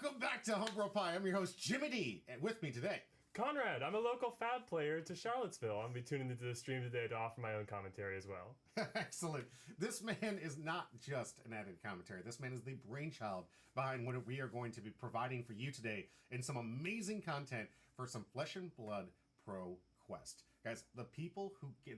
Welcome back to Homebrew Pie. I'm your host, Jimmy D, and with me today, Conrad. I'm a local Fab player to Charlottesville. I'm be tuning into the stream today to offer my own commentary as well. Excellent. This man is not just an added commentary. This man is the brainchild behind what we are going to be providing for you today in some amazing content for some Flesh and Blood Pro Quest. Guys, the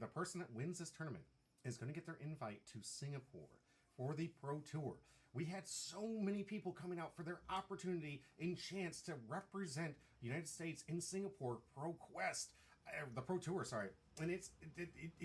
person that wins this tournament is going to get their invite to Singapore for the Pro Tour. We had so many people coming out for their opportunity and chance to represent the United States in Singapore Pro Quest, the Pro Tour, sorry. And it's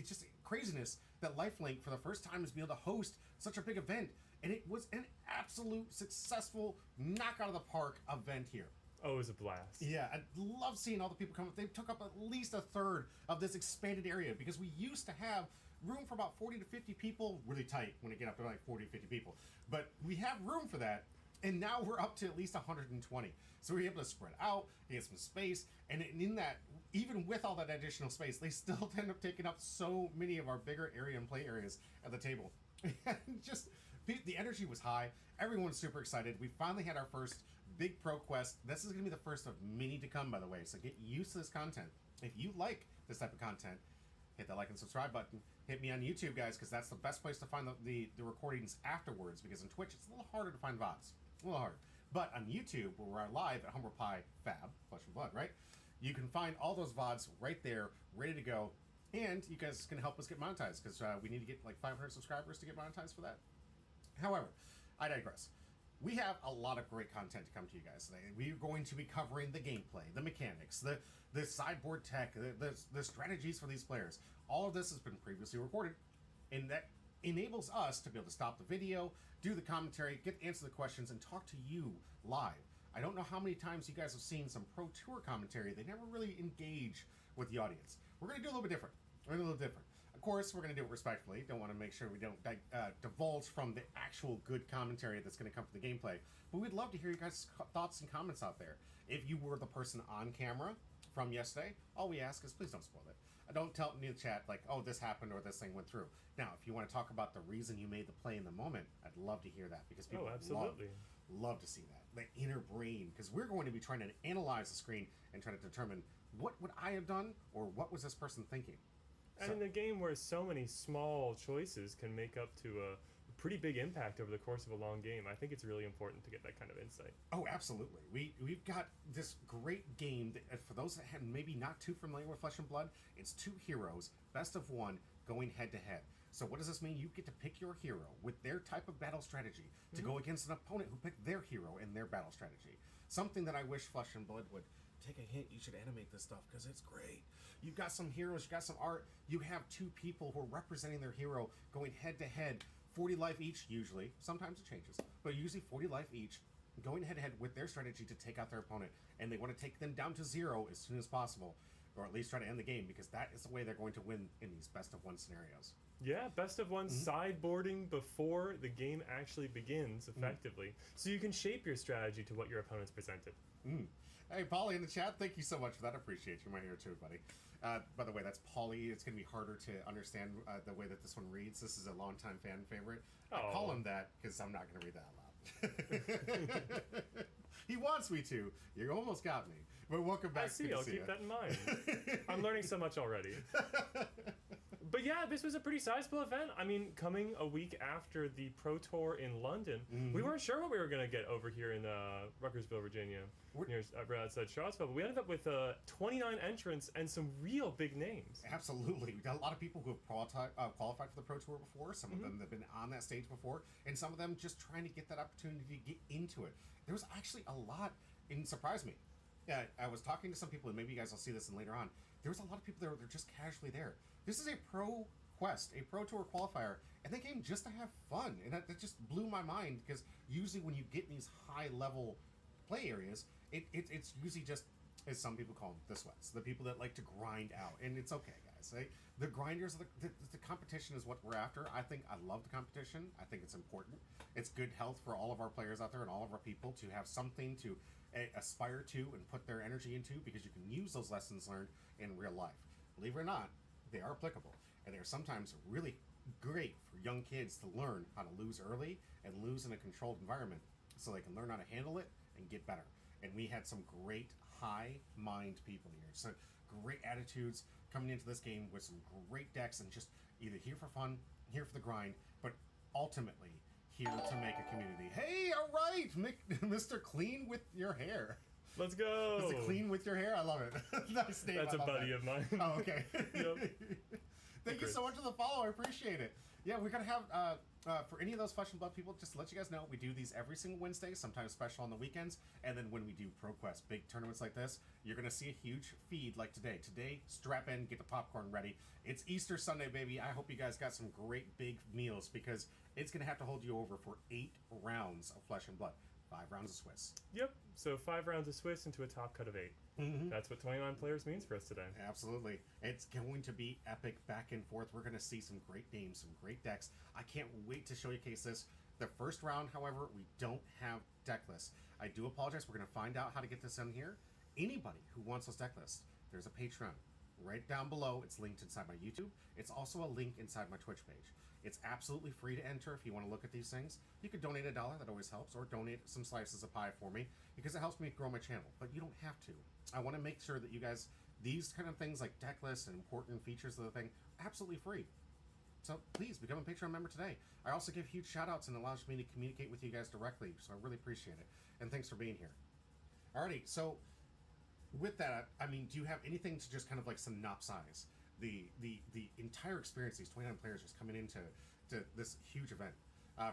just craziness that Lifelink for the first time is being able to host such a big event. And it was an absolute successful knock out of the park event here. Oh, it was a blast. Yeah, I love seeing all the people come. They took up at least a third of this expanded area because we used to have room for about 40 to 50 people, really tight when it get up to like 40 to 50 people. But we have room for that, and now we're up to at least 120. So we're able to spread out, get some space, and in that, even with all that additional space, they still end up taking up so many of our bigger area and play areas at the table. And just the energy was high. Everyone's super excited. We finally had our first big pro quest. This is going to be the first of many to come, by the way. So get used to this content. If you like this type of content, hit that like and subscribe button. Hit me on YouTube, guys, because that's the best place to find the recordings afterwards. Because on Twitch, it's a little harder to find VODs. A little harder. But on YouTube, where we're live at Homebrew Pie Fab, Flesh and Blood, right? You can find all those VODs right there, ready to go. And you guys can help us get monetized, because we need to get like 500 subscribers to get monetized for that. However, I digress. We have a lot of great content to come to you guys today. We are going to be covering the gameplay, the mechanics, the sideboard tech, the strategies for these players. All of this has been previously recorded, and that enables us to be able to stop the video, do the commentary, answer the questions, and talk to you live. I don't know how many times you guys have seen some Pro Tour commentary. They never really engage with the audience. We're going to do a little bit different. Of course, we're going to do it respectfully. Don't want to make sure we don't divulge from the actual good commentary that's going to come from the gameplay. But we'd love to hear you guys' thoughts and comments out there. If you were the person on camera from yesterday, all we ask is please don't spoil it. Don't tell me in the chat like, oh, this happened or this thing went through. Now, if you want to talk about the reason you made the play in the moment, I'd love to hear that, because people love to see that. The inner brain, because we're going to be trying to analyze the screen and try to determine what would I have done or what was this person thinking. And in a game where so many small choices can make up to a pretty big impact over the course of a long game, I think it's really important to get that kind of insight. Oh, absolutely. We've got this great game that, for those that have maybe not too familiar with Flesh and Blood, it's two heroes, best of one, going head to head. So what does this mean? You get to pick your hero with their type of battle strategy to go against an opponent who picked their hero and their battle strategy. Something that I wish Flesh and Blood would take a hint. You should animate this stuff because it's great. You've got some heroes, you've got some art. You have two people who are representing their hero going head to head, 40 life each usually. Sometimes it changes, but usually 40 life each, going head to head with their strategy to take out their opponent. And they want to take them down to 0 as soon as possible, or at least try to end the game, because that is the way they're going to win in these best of one scenarios. Yeah, best of one sideboarding before the game actually begins effectively, so you can shape your strategy to what your opponent's presented. Hey, Polly in the chat, thank you so much for that. I appreciate you. My hero too, buddy. By the way, that's Polly. It's going to be harder to understand the way that this one reads. This is a longtime fan favorite. I call him that because I'm not going to read that out loud. He wants me to. You almost got me. But welcome back. I see. I'll keep that in mind. I'm learning so much already. But yeah, this was a pretty sizable event. I mean, coming a week after the Pro Tour in London, we weren't sure what we were going to get over here in Ruckersville, Virginia, near outside Charlottesville. But we ended up with 29 entrants and some real big names. Absolutely. We got a lot of people who have qualified for the Pro Tour before. Some of them have been on that stage before, and some of them just trying to get that opportunity to get into it. There was actually a lot, and surprised me. Yeah, I was talking to some people, and maybe you guys will see this in later on. There was a lot of people that were just casually there. This is a Pro Quest, a Pro Tour qualifier, and they came just to have fun. And that just blew my mind, because usually when you get in these high-level play areas, it's usually just, as some people call them, the sweats. The people that like to grind out. And it's okay, guys. The grinders, the competition is what we're after. I love the competition. I think it's important. It's good health for all of our players out there and all of our people to have something to aspire to and put their energy into, because you can use those lessons learned in real life. Believe it or not, they are applicable. And they're sometimes really great for young kids to learn how to lose early and lose in a controlled environment, so they can learn how to handle it and get better. And we had some great high mind people here. So great attitudes coming into this game with some great decks and just either here for fun, here for the grind, but ultimately here to make a community. Hey, all right, Mr. Clean with your hair. Let's go. Is it Clean with your hair? I love it. Nice name. That's a buddy of mine. Oh, okay. Yep. Thank you so much for the follow. I appreciate it. Yeah, we're going to have, for any of those Flesh and Blood people, just to let you guys know, we do these every single Wednesday, sometimes special on the weekends, and then when we do ProQuest, big tournaments like this, you're going to see a huge feed like today. Today, strap in, get the popcorn ready. It's Easter Sunday, baby. I hope you guys got some great big meals, because it's going to have to hold you over for 8 rounds of Flesh and Blood. 5 rounds of Swiss. Yep. So 5 rounds of Swiss into a top cut of 8. Mm-hmm. That's what 29 players means for us today. Absolutely. It's going to be epic back and forth. We're going to see some great names, some great decks. I can't wait to showcase this. The first round, however, we don't have deck lists. I do apologize. We're going to find out how to get this in here. Anybody who wants those deck lists, there's a Patreon right down below. It's linked inside my YouTube. It's also a link inside my Twitch page. It's absolutely free to enter if you want to look at these things. You could donate $1, that always helps, or donate some slices of pie for me, because it helps me grow my channel, but you don't have to. I want to make sure that you guys, these kind of things like deck lists and important features of the thing, absolutely free. So please become a Patreon member today. I also give huge shout outs and it allows me to communicate with you guys directly, so I really appreciate it. And thanks for being here. Alrighty, so with that, I mean, do you have anything to just kind of like synopsize the entire experience, these 29 players just coming into this huge event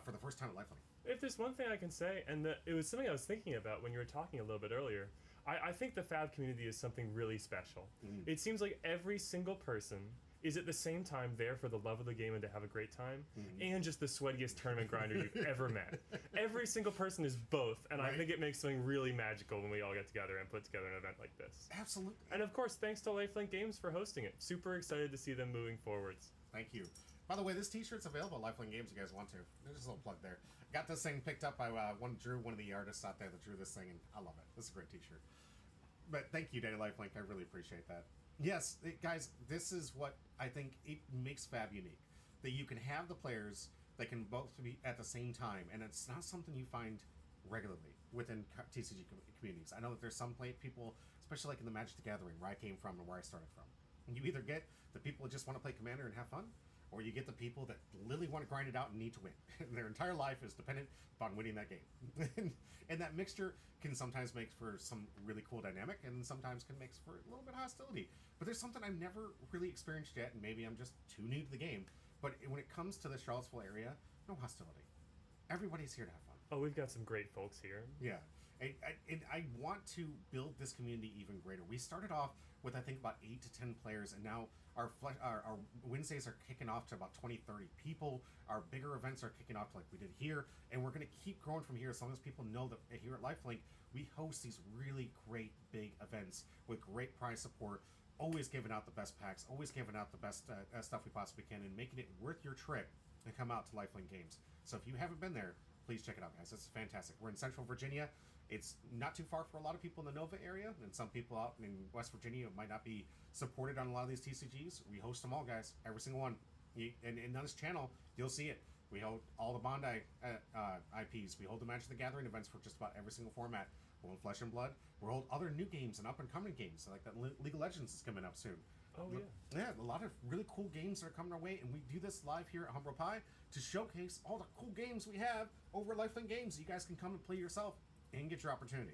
for the first time at Lifelink? If there's one thing I can say, and it was something I was thinking about when you were talking a little bit earlier, I think the Fab community is something really special. It seems like every single person is at the same time there for the love of the game and to have a great time, and just the sweatiest tournament grinder you've ever met. Every single person is both, and Right. I think it makes something really magical when we all get together and put together an event like this. Absolutely. And of course, thanks to Lifelink Games for hosting it. Super excited to see them moving forwards. Thank you. By the way, this t-shirt's available at Lifelink Games if you guys want to. There's just a little plug there. Got this thing picked up by one of the artists out there that drew this thing, and I love it. This is a great t-shirt. But thank you, Daddy Lifelink. I really appreciate that. Yes, guys, this is what I think it makes Fab unique. That you can have the players that can both be at the same time, and it's not something you find regularly within TCG communities. I know that there's some people, especially like in the Magic the Gathering, where I came from and where I started from. And you either get the people that just want to play Commander and have fun, or you get the people that literally want to grind it out and need to win. And their entire life is dependent upon winning that game. And that mixture can sometimes make for some really cool dynamic, and sometimes can make for a little bit of hostility. But there's something I've never really experienced yet, and maybe I'm just too new to the game. But when it comes to the Charlottesville area, no hostility. Everybody's here to have fun. Oh, we've got some great folks here. Yeah. And I want to build this community even greater. We started off with, I think, about 8 to 10 players, and now our Wednesdays are kicking off to about 20, 30 people. Our bigger events are kicking off like we did here, and we're going to keep growing from here as long as people know that here at Lifelink, we host these really great big events with great prize support, always giving out the best packs, always giving out the best stuff we possibly can, and making it worth your trip to come out to Lifelink Games. So if you haven't been there, please check it out, guys. It's fantastic. We're in Central Virginia. It's not too far for a lot of people in the Nova area, and some people out in West Virginia might not be supported on a lot of these TCGs. We host them all, guys. Every single one. And on this channel, you'll see it. We hold all the Bondi IPs. We hold the Magic the Gathering events for just about every single format. We'll hold Flesh and Blood. We'll hold other new games and up-and-coming games, like that League of Legends is coming up soon. Oh, yeah. Yeah, a lot of really cool games that are coming our way, and we do this live here at Humble Pie to showcase all the cool games we have over at Lifelink Games. You guys can come and play yourself and get your opportunity.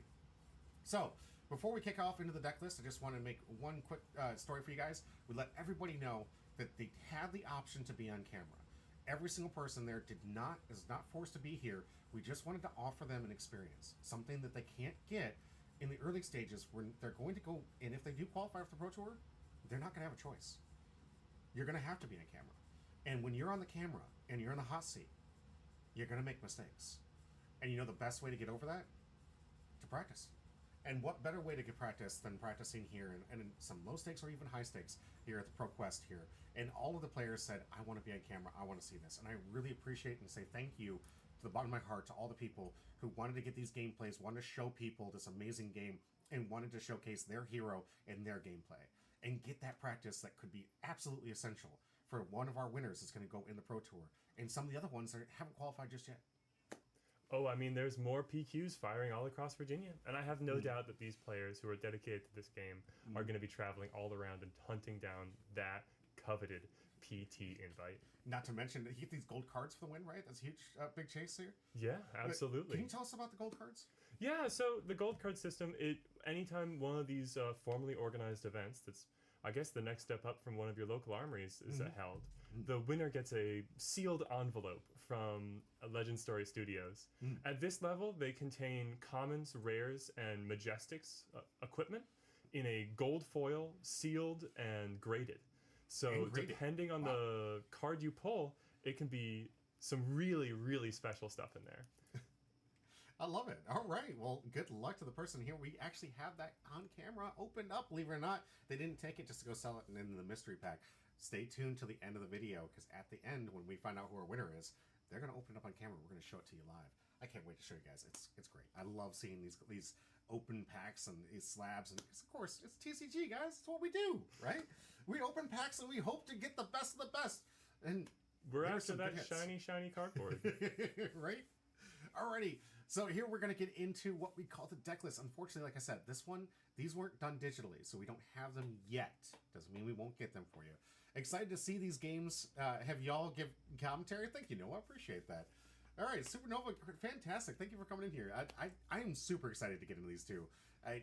So, before we kick off into the deck list, I just want to make one quick story for you guys. We let everybody know that they had the option to be on camera. Every single person there is not forced to be here. We just wanted to offer them an experience, something that they can't get in the early stages when they're going to go, and if they do qualify for the Pro Tour, they're not going to have a choice. You're going to have to be on camera. And when you're on the camera and you're in the hot seat, you're going to make mistakes. And you know the best way to get over that? To practice. And what better way to get practice than practicing here and in some low stakes or even high stakes here at the ProQuest here. And all of the players said, I want to be on camera, I want to see this. And I really appreciate and say thank you to the bottom of my heart to all the people who wanted to get these gameplays, wanted to show people this amazing game, and wanted to showcase their hero and their gameplay. And get that practice that could be absolutely essential for one of our winners that's going to go in the Pro Tour. And some of the other ones that haven't qualified just yet. Oh, I mean, there's more PQs firing all across Virginia. And I have no doubt that these players who are dedicated to this game are going to be traveling all around and hunting down that coveted PT invite. Not to mention, you get these gold cards for the win, right? That's a huge, big chase here. Yeah, absolutely. Can you tell us about the gold cards? Yeah, so the gold card system, anytime one of these formally organized events that's, I guess, the next step up from one of your local armories is held, the winner gets a sealed envelope from Legend Story Studios. At this level, they contain commons, rares, and majestics equipment in a gold foil, sealed, and graded. So depending on the card you pull, it can be some really, really special stuff in there. I love it. All right. Well, good luck to the person here. We actually have that on camera opened up, believe it or not. They didn't take it just to go sell it in the mystery pack. Stay tuned to the end of the video, because at the end, when we find out who our winner is, they're going to open it up on camera. We're going to show it to you live. I can't wait to show you guys. It's great. I love seeing these open packs and these slabs. And of course, it's TCG, guys. It's what we do, right? We open packs and we hope to get the best of the best. And we're after that shiny cardboard. Right? Alrighty. So here we're going to get into what we call the deck list. Unfortunately, like I said, these weren't done digitally, so we don't have them yet. Doesn't mean we won't get them for you. Excited to see these games. Have y'all give commentary? Thank you, Noah. I appreciate that. All right, Supernova, fantastic. Thank you for coming in here. I am super excited to get into these two. I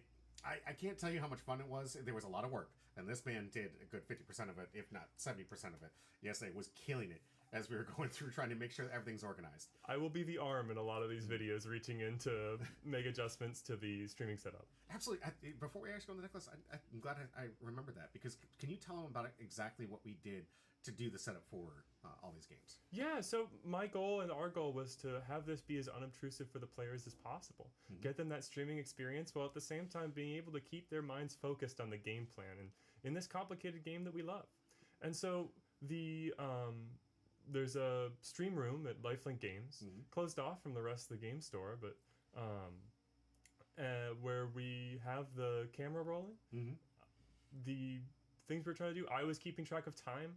can't tell you how much fun it was. There was a lot of work, and this man did a good 50% of it, if not 70% of it. Yesterday was killing it as we were going through trying to make sure that everything's organized. I will be the arm in a lot of these videos, reaching in to make adjustments to the streaming setup. Absolutely. Before we actually go on the deck list, I'm glad I remembered that, because can you tell them about exactly what we did to do the setup for all these games? Yeah, so my goal and our goal was to have this be as unobtrusive for the players as possible. Get them that streaming experience while at the same time being able to keep their minds focused on the game plan and in this complicated game that we love. And so there's a stream room at Lifelink Games, closed off from the rest of the game store, but where we have the camera rolling. The things we're trying to do, I was keeping track of time.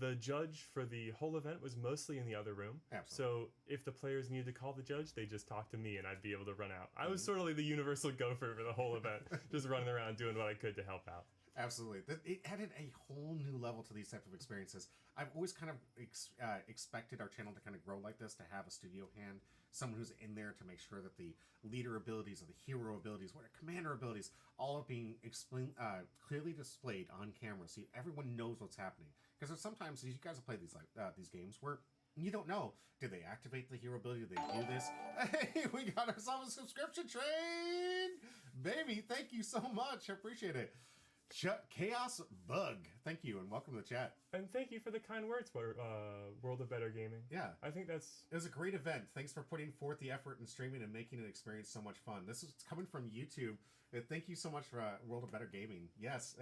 The judge for the whole event was mostly in the other room. Absolutely. So if the players needed to call the judge, they just talked to me and I'd be able to run out. I was sort of like the universal gopher for the whole event, just running around doing what I could to help out. Absolutely. It added a whole new level to these types of experiences. I've always kind of expected our channel to kind of grow like this, to have a studio hand, someone who's in there to make sure that the leader abilities or the hero abilities, what are commander abilities, all are being clearly displayed on camera so everyone knows what's happening. Because there's sometimes, you guys have played these games where you don't know, did they activate the hero ability? Did they do this? Hey, we got ourselves a subscription train! Baby, thank you so much. I appreciate it. Chaos Bug, thank you, and welcome to the chat. And thank you for the kind words, World of Better Gaming. Yeah, I think it was a great event. Thanks for putting forth the effort in streaming and making an experience so much fun. This is coming from YouTube. Thank you so much for World of Better Gaming. Yes,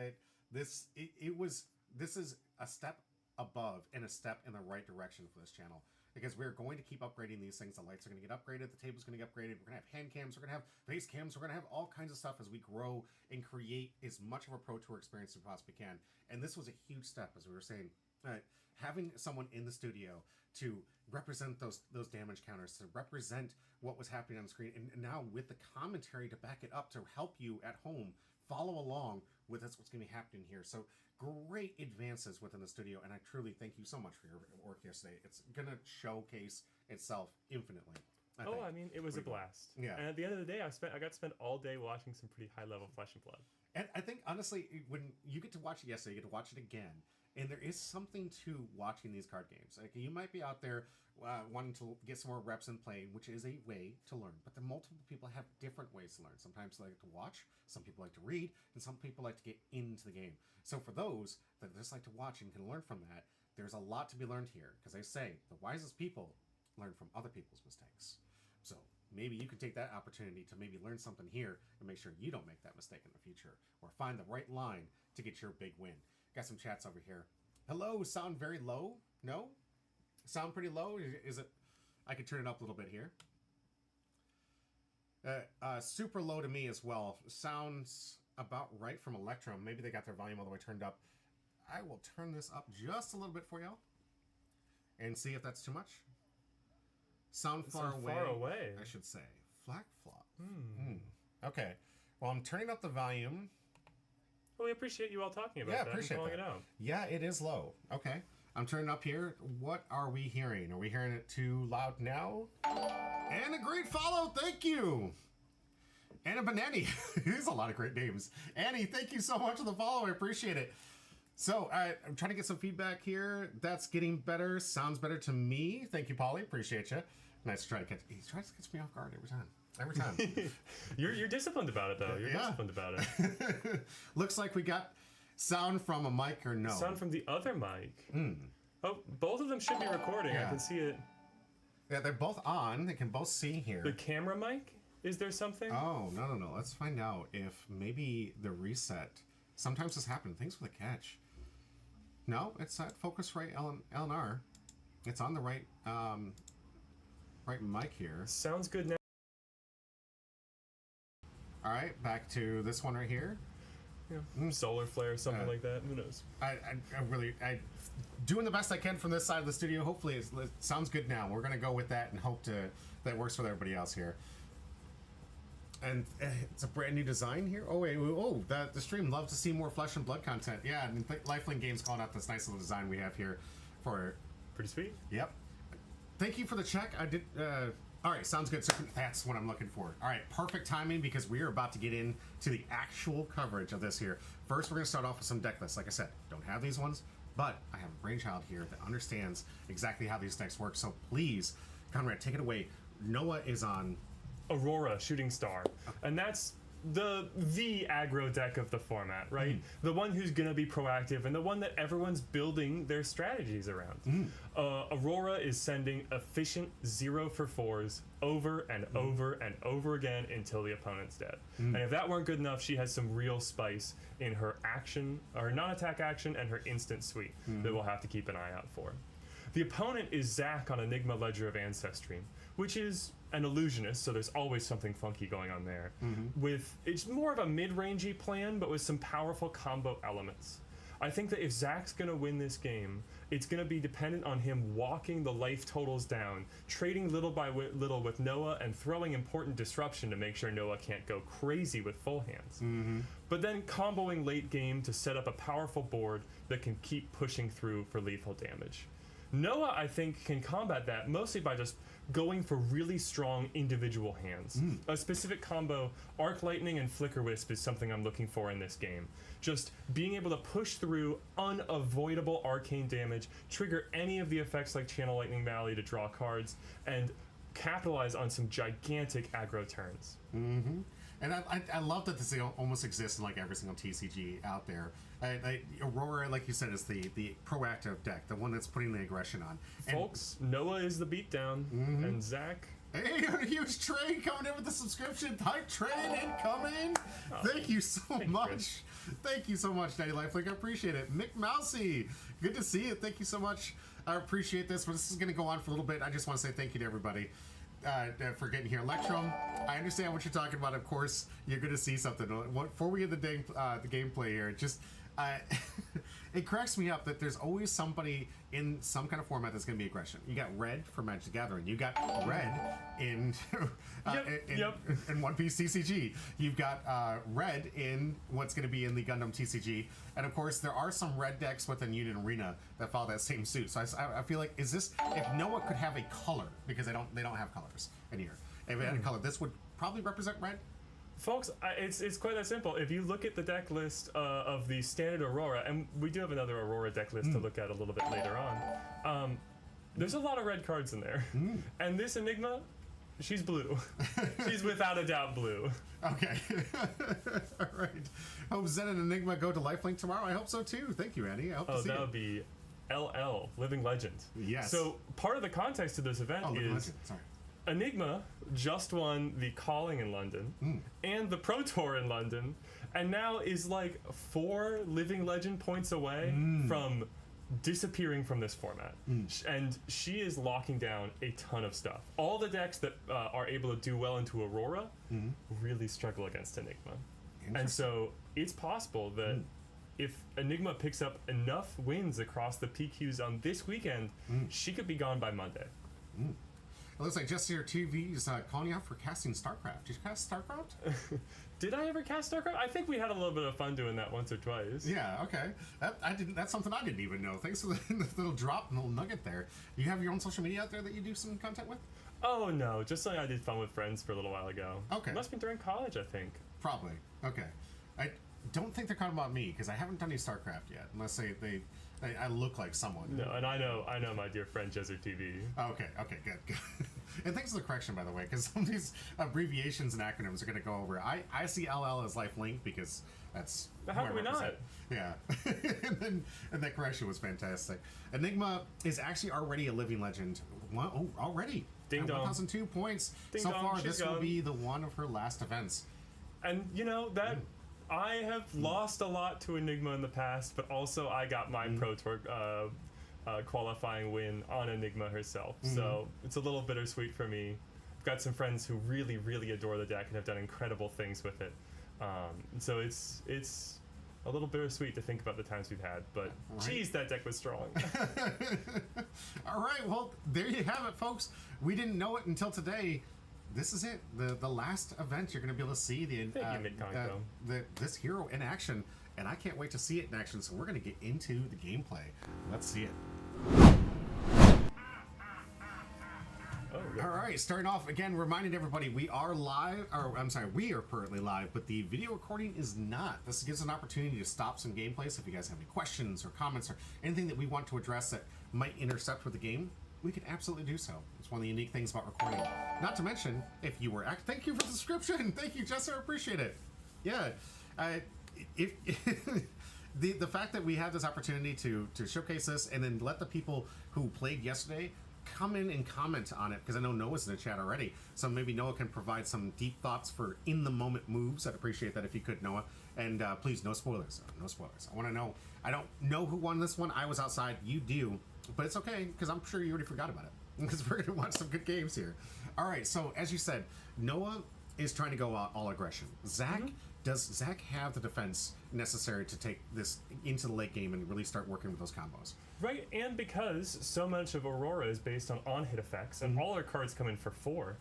this is a step above and a step in the right direction for this channel, because we're going to keep upgrading these things. The lights are going to get upgraded, the table's going to get upgraded, we're going to have hand cams, we're going to have face cams, we're going to have all kinds of stuff as we grow and create as much of a Pro Tour experience as we possibly can. And this was a huge step, as we were saying. Having someone in the studio to represent those damage counters, to represent what was happening on the screen, and now with the commentary to back it up, to help you at home follow along with what's going to be happening here. So great advances within the studio, and I truly thank you so much for your work yesterday. It's going to showcase itself infinitely. I mean, it was a blast. Yeah. And at the end of the day, I got to spend all day watching some pretty high-level Flesh and Blood. And I think, honestly, when you get to watch it yesterday, you get to watch it again, and there is something to watching these card games. Like, you might be out there wanting to get some more reps in playing, which is a way to learn. But the multiple people have different ways to learn. Sometimes they like to watch, some people like to read, and some people like to get into the game. So for those that just like to watch and can learn from that, there's a lot to be learned here. Because they say, the wisest people learn from other people's mistakes. So maybe you can take that opportunity to maybe learn something here and make sure you don't make that mistake in the future, or find the right line to get your big win. Got some chats over here. Hello, sound very low? No? Sound pretty low? Is it? I could turn it up a little bit here. Super low to me as well. Sounds about right from Electrum. Maybe they got their volume all the way turned up. I will turn this up just a little bit for y'all and see if that's too much. Sound far Sound away. far away. I should say. Flak flop. Okay. Well, I'm turning up the volume. Well, we appreciate you all talking about that appreciate and calling that. it out. Yeah, it is low. Okay. I'm turning up here. What are we hearing? Are we hearing it too loud now? And a great follow. Thank you. Anna Banani. There's a lot of great names. Annie, thank you so much for the follow. I appreciate it. So I'm trying to get some feedback here. That's getting better. Sounds better to me. Thank you, Polly. Appreciate you. Nice to try to catch. He tries to catch me off guard every time. Every time. You're disciplined about it, though. You're disciplined about it. Looks like we got sound from a mic or no. Sound from the other mic. Oh, both of them should be recording. I can see it. Yeah, they're both on. They can both see here. The camera mic? Is there something? Oh, no. Let's find out if maybe the reset. Sometimes this happens. Thanks for the catch. No, it's at Focusrite LNR. It's on the right right mic here. Sounds good now. All right, back to this one right here. Yeah. Solar flare, something like that. Who knows? I really doing the best I can from this side of the studio. Hopefully it sounds good now. We're gonna go with that and hope that works with everybody else here. And it's a brand new design here. Oh wait, the stream loves to see more flesh and blood content. Yeah, and Lifelink Games calling out this nice little design we have here for. Pretty sweet. Yep. Thank you for the check. I did. All right, sounds good. So that's what I'm looking for. All right, perfect timing because we are about to get into the actual coverage of this here. First, we're going to start off with some deck lists. Like I said, don't have these ones, but I have a brainchild here that understands exactly how these decks work. So please, Conrad, take it away. Noah is on Aurora, Shooting Star, and that's the aggro deck of the format, right? The one who's gonna be proactive and the one that everyone's building their strategies around. Aurora is sending efficient 0-for-4s over and over and over again until the opponent's dead. And if that weren't good enough, she has some real spice in her action, or non-attack action, and her instant suite that we'll have to keep an eye out for. The opponent is Zach on Enigma Ledger of Ancestry, which is an illusionist, so there's always something funky going on there. It's more of a mid-rangey plan, but with some powerful combo elements. I think that if Zach's gonna win this game, it's gonna be dependent on him walking the life totals down, trading little by little with Noah, and throwing important disruption to make sure Noah can't go crazy with full hands. But then comboing late game to set up a powerful board that can keep pushing through for lethal damage. Noah, I think, can combat that mostly by just going for really strong individual hands. A specific combo, Arc Lightning and Flicker Wisp, is something I'm looking for in this game. Just being able to push through unavoidable arcane damage, trigger any of the effects like Channel Lightning Valley to draw cards, and capitalize on some gigantic aggro turns. And I love that this almost exists in like every single TCG out there. Aurora, like you said, is the proactive deck, the one that's putting the aggression on. Folks, Noah is the beatdown, and Zach... Hey, a huge trade coming in with the subscription. Hype trade incoming. Thank you so much. Thank you so much, Daddy Lifelink. I appreciate it. Mick Mousy, good to see you. Thank you so much. I appreciate this, but this is going to go on for a little bit. I just want to say thank you to everybody for getting here. Electrum, I understand what you're talking about. Of course, you're going to see something. Before we get the gameplay here, it cracks me up that there's always somebody in some kind of format that's going to be aggression. You got red for Magic the Gathering. You got red in in One Piece TCG. You've got red in what's going to be in the Gundam TCG. And of course, there are some red decks within Union Arena that follow that same suit. So I feel like, is this, if Noah could have a color, because they don't have colors in here. If it had a color, this would probably represent red. Folks, it's quite that simple. If you look at the deck list of the standard Aurora, and we do have another Aurora deck list to look at a little bit later on, there's a lot of red cards in there. And this Enigma, she's blue. She's without a doubt blue. Okay. All right. Hope Zen and Enigma go to Lifelink tomorrow. I hope so too. Thank you, Annie. I hope to see that you. would be LL, Living Legend. Yes. So part of the context of this event is Enigma just won the Calling in London and the Pro Tour in London, and now is like 4 Living Legend points away from disappearing from this format. And she is locking down a ton of stuff. All the decks that are able to do well into Aurora really struggle against Enigma. And so it's possible that if Enigma picks up enough wins across the PQs on this weekend, she could be gone by Monday. looks like Jesse TV is calling you out for casting StarCraft. Did you cast StarCraft? Did I ever cast StarCraft? I think we had a little bit of fun doing that once or twice. Yeah, okay. I didn't. That's something I didn't even know. Thanks for the little drop and little nugget there. You have your own social media out there that you do some content with? Oh no, just something I did fun with friends for a little while ago. Okay. Must have been during college, I think. Probably. Okay. I don't think they're talking about me because I haven't done any StarCraft yet, unless I look like someone. No, and I know my dear friend Jezer TV. Okay, good. And thanks for the correction, by the way, because some of these abbreviations and acronyms are going to go over. I see LL as Lifelink because that's But how can we not? Yeah. and that correction was fantastic. Enigma is actually already a living legend. Already. Ding dong. 1,002 points. Ding so dong, far, she's this gone. will be the one of her last events. And you know that I have lost a lot to Enigma in the past, but also I got my Pro Tour qualifying win on Enigma herself. So it's a little bittersweet for me. I've got some friends who really, really adore the deck and have done incredible things with it. So it's a little bittersweet to think about the times we've had, but geez, that deck was strong. All right, well, there you have it, folks. We didn't know it until today. This is it, the last event you're going to be able to see this hero in action, and I can't wait to see it in action. So we're going to get into the gameplay. Let's see it. Oh, yeah. All right, starting off again, reminding everybody we are live, or I'm sorry, we are currently live, but the video recording is not. This gives an opportunity to stop some gameplay. So if you guys have any questions or comments or anything that we want to address that might intercept with the game, we can absolutely do so. It's one of the unique things about recording. Not to mention, if you were thank you for the subscription. Thank you, Jess. I appreciate it. Yeah, if the fact that we have this opportunity to showcase this and then let the people who played yesterday come in and comment on it, because I know Noah's in the chat already, so maybe Noah can provide some deep thoughts for in the moment moves. I'd appreciate that if you could, Noah. And please, no spoilers. No spoilers. I want to know. I don't know who won this one. I was outside. You do. But it's okay, because I'm sure you already forgot about it. Because we're going to watch some good games here. All right, so as you said, Noah is trying to go all aggression. Zach, does Zach have the defense necessary to take this into the late game and really start working with those combos? Right, and because so much of Aurora is based on hit effects, and all our cards come in for 4,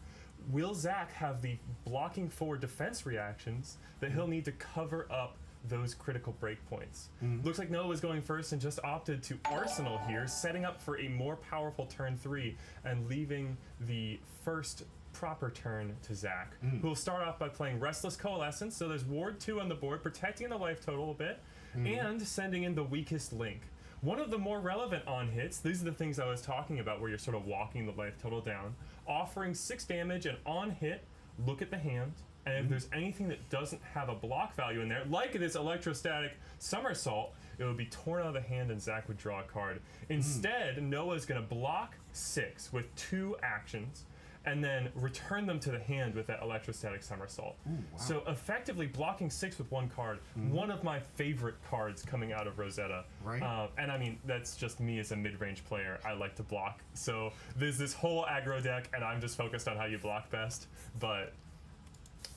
will Zach have the blocking 4 defense reactions that he'll need to cover up those critical breakpoints? Looks like Noah was going first and just opted to Arsenal here, setting up for a more powerful turn 3 and leaving the first proper turn to Zach, who will start off by playing Restless Coalescence. So there's Ward 2 on the board, protecting the life total a bit, and sending in the weakest link. One of the more relevant on hits, these are the things I was talking about where you're sort of walking the life total down, offering 6 damage, and on hit, look at the hand, and if there's anything that doesn't have a block value in there, like this electrostatic somersault, it would be torn out of the hand and Zach would draw a card. Instead, Noah's going to block 6 with 2 actions, and then return them to the hand with that electrostatic somersault. Ooh, wow. So effectively blocking 6 with 1 card, one of my favorite cards coming out of Rosetta. Right. And I mean, that's just me as a mid-range player. I like to block. So there's this whole aggro deck, and I'm just focused on how you block best. But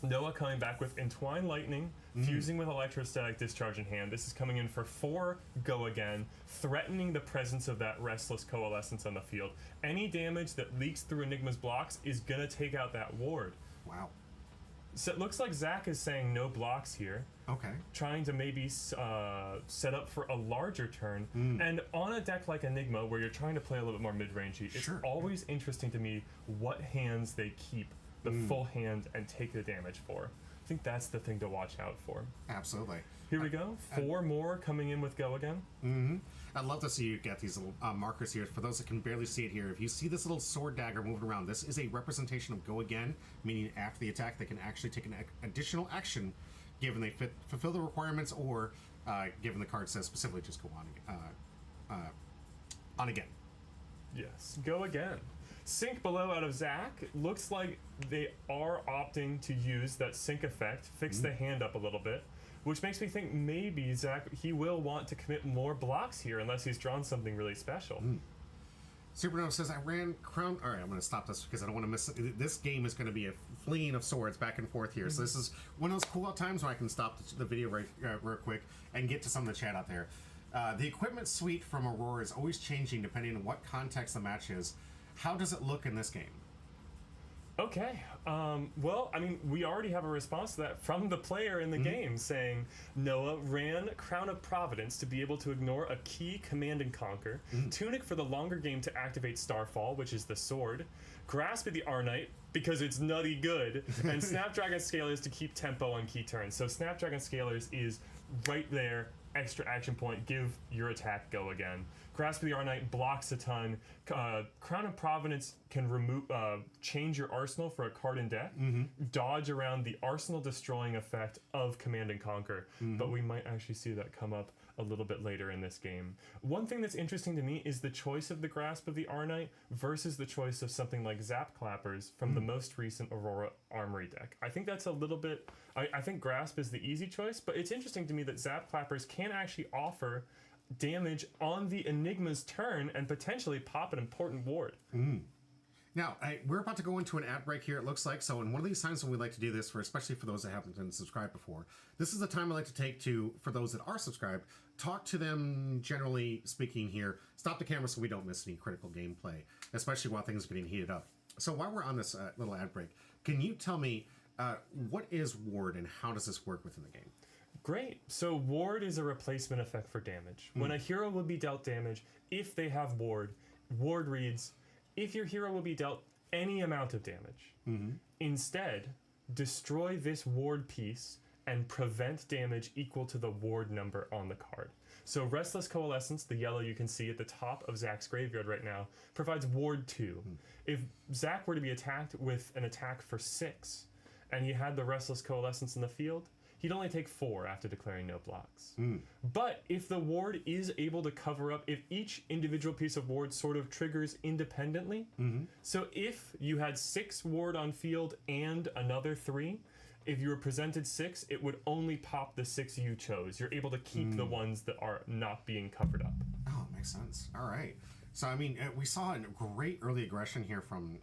Noah coming back with Entwine Lightning, fusing with Electrostatic Discharge in hand. This is coming in for 4 Go Again, threatening the presence of that Restless Coalescence on the field. Any damage that leaks through Enigma's blocks is going to take out that ward. Wow. So it looks like Zach is saying no blocks here. Okay. Trying to maybe set up for a larger turn. And on a deck like Enigma, where you're trying to play a little bit more mid-rangey, it's always interesting to me what hands they keep the full hand and take the damage for. I think that's the thing to watch out for. Absolutely. Here we go. 4 more coming in with Go Again. I'd love to see you get these little markers here. For those that can barely see it here, if you see this little sword dagger moving around, this is a representation of Go Again, meaning after the attack they can actually take an additional action given they fulfill the requirements, or given the card says specifically just go on again. Yes, Go Again. Sink below out of Zach. Looks like they are opting to use that sync effect, fix the hand up a little bit, which makes me think maybe Zach, he will want to commit more blocks here unless he's drawn something really special. Supernova says, I ran Crown... All right, I'm going to stop this because I don't want to miss... This game is going to be a flinging of swords back and forth here. So this is one of those cool out times where I can stop the video real quick and get to some of the chat out there. The equipment suite from Aurora is always changing depending on what context the match is. How does it look in this game? Okay. Well, I mean, we already have a response to that from the player in the game saying Noah ran Crown of Providence to be able to ignore a key Command and Conquer, Tunic for the longer game to activate Starfall, which is the sword, Grasp of the Arnite because it's nutty good, and Snapdragon Scalers to keep tempo on key turns. So Snapdragon Scalers is right there, extra action point, give your attack go again. Grasp of the Arnite blocks a ton. Crown of Providence can remove, change your arsenal for a card in deck, dodge around the arsenal destroying effect of Command and Conquer, but we might actually see that come up a little bit later in this game. One thing that's interesting to me is the choice of the Grasp of the Arnite versus the choice of something like Zap Clappers from the most recent Aurora Armory deck. I think that's a little bit, I think Grasp is the easy choice, but it's interesting to me that Zap Clappers can actually offer damage on the Enigma's turn and potentially pop an important ward. Now, we're about to go into an ad break here, it looks like. So in one of these times when we like to do this, especially for those that haven't been subscribed before, this is the time I like to take to, for those that are subscribed, talk to them, generally speaking here, stop the camera so we don't miss any critical gameplay, especially while things are getting heated up. So while we're on this little ad break, can you tell me what is ward and how does this work within the game? Great. So ward is a replacement effect for damage. When a hero will be dealt damage, if they have ward, ward reads, if your hero will be dealt any amount of damage, instead, destroy this ward piece and prevent damage equal to the ward number on the card. So Restless Coalescence, the yellow you can see at the top of Zach's graveyard right now, provides ward 2. If Zach were to be attacked with an attack for 6, and he had the Restless Coalescence in the field, he'd only take 4 after declaring no blocks. But if the ward is able to cover up, if each individual piece of ward sort of triggers independently, so if you had 6 ward on field and another 3, if you were presented 6, it would only pop the 6 you chose. You're able to keep the ones that are not being covered up. Oh, makes sense. All right. So, I mean, we saw a great early aggression here from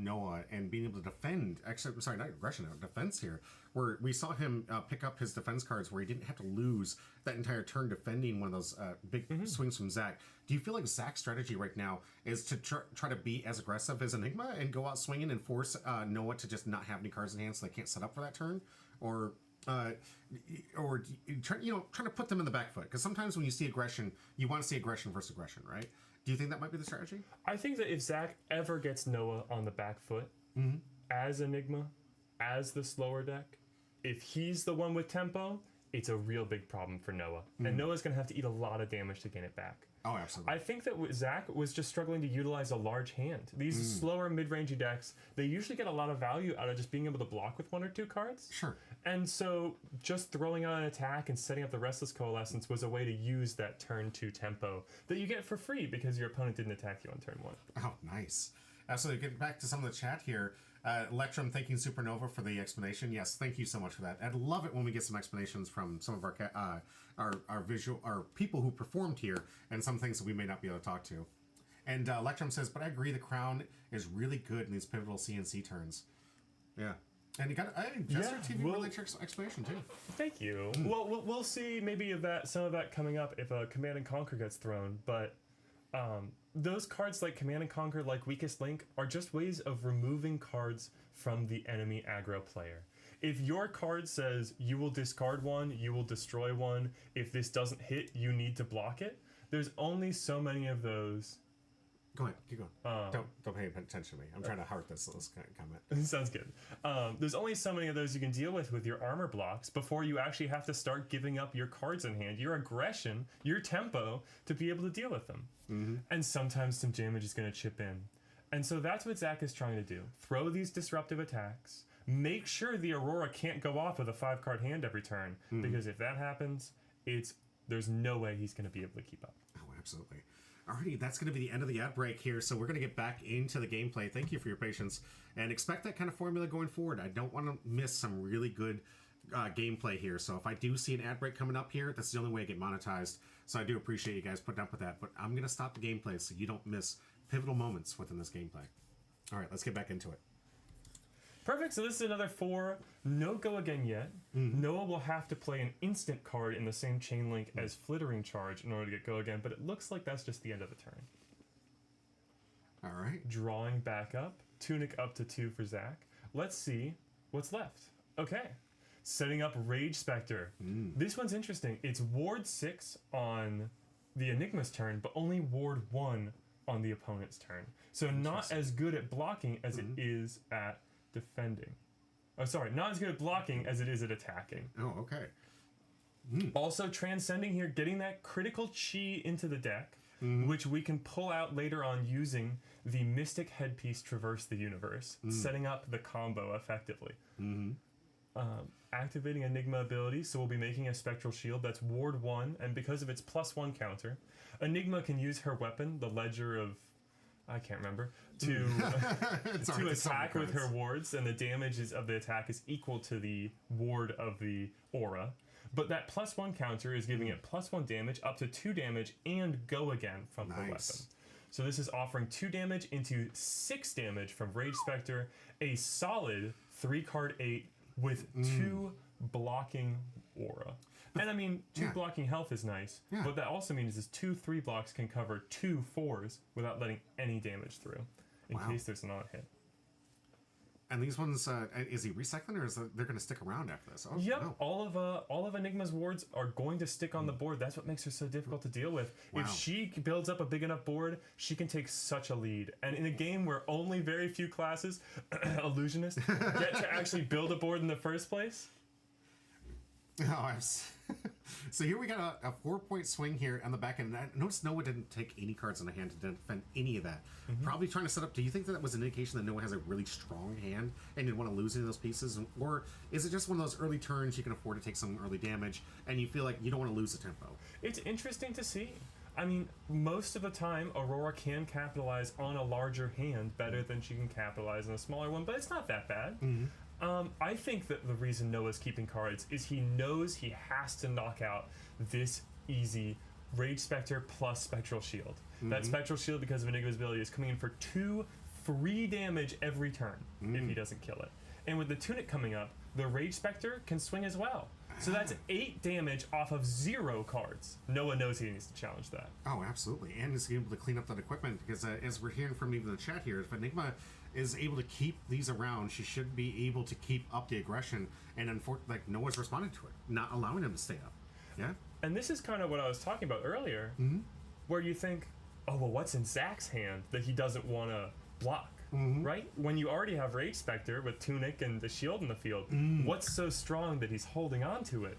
Noah and being able to defend, actually, sorry, not aggression, defense here, where we saw him pick up his defense cards where he didn't have to lose that entire turn defending one of those big swings from Zach. Do you feel like Zach's strategy right now is to try to be as aggressive as Enigma and go out swinging and force Noah to just not have any cards in hand so they can't set up for that turn? Or trying to put them in the back foot? Because sometimes when you see aggression, you want to see aggression versus aggression, right? Do you think that might be the strategy? I think that if Zach ever gets Noah on the back foot, as Enigma, as the slower deck, if he's the one with tempo, it's a real big problem for Noah. And Noah's going to have to eat a lot of damage to gain it back. Oh, absolutely. I think that Zach was just struggling to utilize a large hand. These slower mid-rangey decks, they usually get a lot of value out of just being able to block with 1 or 2 cards. Sure. And so just throwing out an attack and setting up the Restless Coalescence was a way to use that turn 2 tempo that you get for free because your opponent didn't attack you on turn 1. Oh, nice. So getting back to some of the chat here, Electrum thanking Supernova for the explanation. Yes, thank you so much for that. I'd love it when we get some explanations from some of our people who performed here and some things that we may not be able to talk to. And Electrum says, but I agree the Crown is really good in these pivotal CNC turns. Yeah. And you got Jester TV really explanation too. Thank you. Well, we'll see maybe some of that coming up if a Command and Conquer gets thrown, but those cards like Command and Conquer, like Weakest Link, are just ways of removing cards from the enemy aggro player. If your card says you will discard 1, you will destroy 1, if this doesn't hit, you need to block it, there's only so many of those. Go ahead, keep going. Don't pay attention to me. I'm trying to heart this comment. Sounds good. There's only so many of those you can deal with your armor blocks before you actually have to start giving up your cards in hand, your aggression, your tempo to be able to deal with them. And sometimes some damage is going to chip in. And so that's what Zach is trying to do. Throw these disruptive attacks. Make sure the Aurora can't go off with a 5-card hand every turn, because if that happens, there's no way he's going to be able to keep up. Oh, absolutely. Alrighty, that's going to be the end of the ad break here, so we're going to get back into the gameplay. Thank you for your patience, and expect that kind of formula going forward. I don't want to miss some really good gameplay here, so if I do see an ad break coming up here, that's the only way I get monetized, so I do appreciate you guys putting up with that, but I'm going to stop the gameplay so you don't miss pivotal moments within this gameplay. Alright, let's get back into it. Perfect, so this is another 4. No go again yet. Noah will have to play an instant card in the same chain link as Flittering Charge in order to get go again, but it looks like that's just the end of the turn. Alright. Drawing back up. Tunic up to 2 for Zach. Let's see what's left. Okay. Setting up Rage Spectre. This one's interesting. It's Ward 6 on the Enigma's turn, but only Ward 1 on the opponent's turn. So not as good at blocking as it is at defending. Oh, sorry. Not as good at blocking as it is at attacking. Oh, okay. Also transcending here, getting that critical chi into the deck, which we can pull out later on using the Mystic Headpiece Traverse the Universe, setting up the combo effectively. Activating Enigma ability, so we'll be making a Spectral Shield that's Ward 1, and because of its +1 counter, Enigma can use her weapon, the Ledger of... I can't remember, to attack with her wards, and the damage of the attack is equal to the ward of the aura. But that +1 counter is giving it +1 damage, up to 2 damage, and go again from the weapon. So this is offering 2 damage into 6 damage from Rage Spectre, a solid 3-card 8 with 2 blocking aura. And I mean, 2 blocking health is nice, but that also means is 2 3 blocks can cover 2 4s without letting any damage through, in case there's an on-hit. And these ones, is he recycling, or is they're going to stick around after this? Oh, yep, no. all of Enigma's wards are going to stick on the board. That's what makes her so difficult to deal with. If she builds up a big enough board, she can take such a lead. And in a game where only very few classes, illusionists, get to actually build a board in the first place. Oh, so here we got a 4-point swing here on the back end. Notice Noah didn't take any cards in the hand to defend any of that. Probably trying to set up. Do you think that was an indication that Noah has a really strong hand and didn't want to lose any of those pieces? Or is it just one of those early turns you can afford to take some early damage and you feel like you don't want to lose the tempo? It's interesting to see. I mean, most of the time, Aurora can capitalize on a larger hand better than she can capitalize on a smaller one, but it's not that bad. I think that the reason Noah's keeping cards is he knows he has to knock out this easy Rage Spectre plus Spectral Shield. That Spectral Shield, because of Enigma's ability, is coming in for 2 free damage every turn if he doesn't kill it. And with the Tunic coming up, the Rage Spectre can swing as well. So that's 8 damage off of 0 cards. Noah knows he needs to challenge that. Oh, absolutely. And is able to clean up that equipment, because as we're hearing from even the chat here, if Enigma is able to keep these around, she should be able to keep up the aggression, and unfortunately, like, Noah's responding to it, not allowing him to stay up. Yeah? And this is kind of what I was talking about earlier, where you think, oh, well, what's in Zach's hand that he doesn't want to block? Right? When you already have Rage Spectre with Tunic and the shield in the field, what's so strong that he's holding on to it?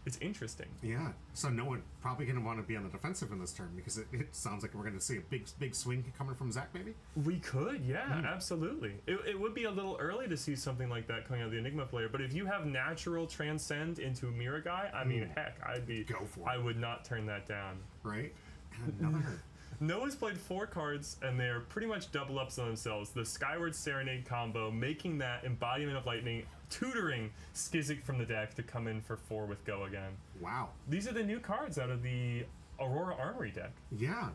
It's interesting. Yeah. So Noah probably going to want to be on the defensive in this turn, because it sounds like we're going to see a big swing coming from Zach, maybe? We could, yeah, absolutely. It would be a little early to see something like that coming out of the Enigma player, but if you have natural transcend into a Mirror Guy, I mean, heck, Go for it. I would not turn that down. Right? And another... Noah's played 4 cards, and they're pretty much double ups on themselves. The Skyward Serenade combo, making that Embodiment of Lightning, tutoring Skizzik from the deck to come in for 4 with Go Again. Wow. These are the new cards out of the Aurora Armory deck. Yeah,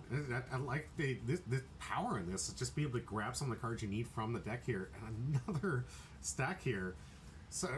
I like the power in this. Just be able to grab some of the cards you need from the deck here. And another stack here. So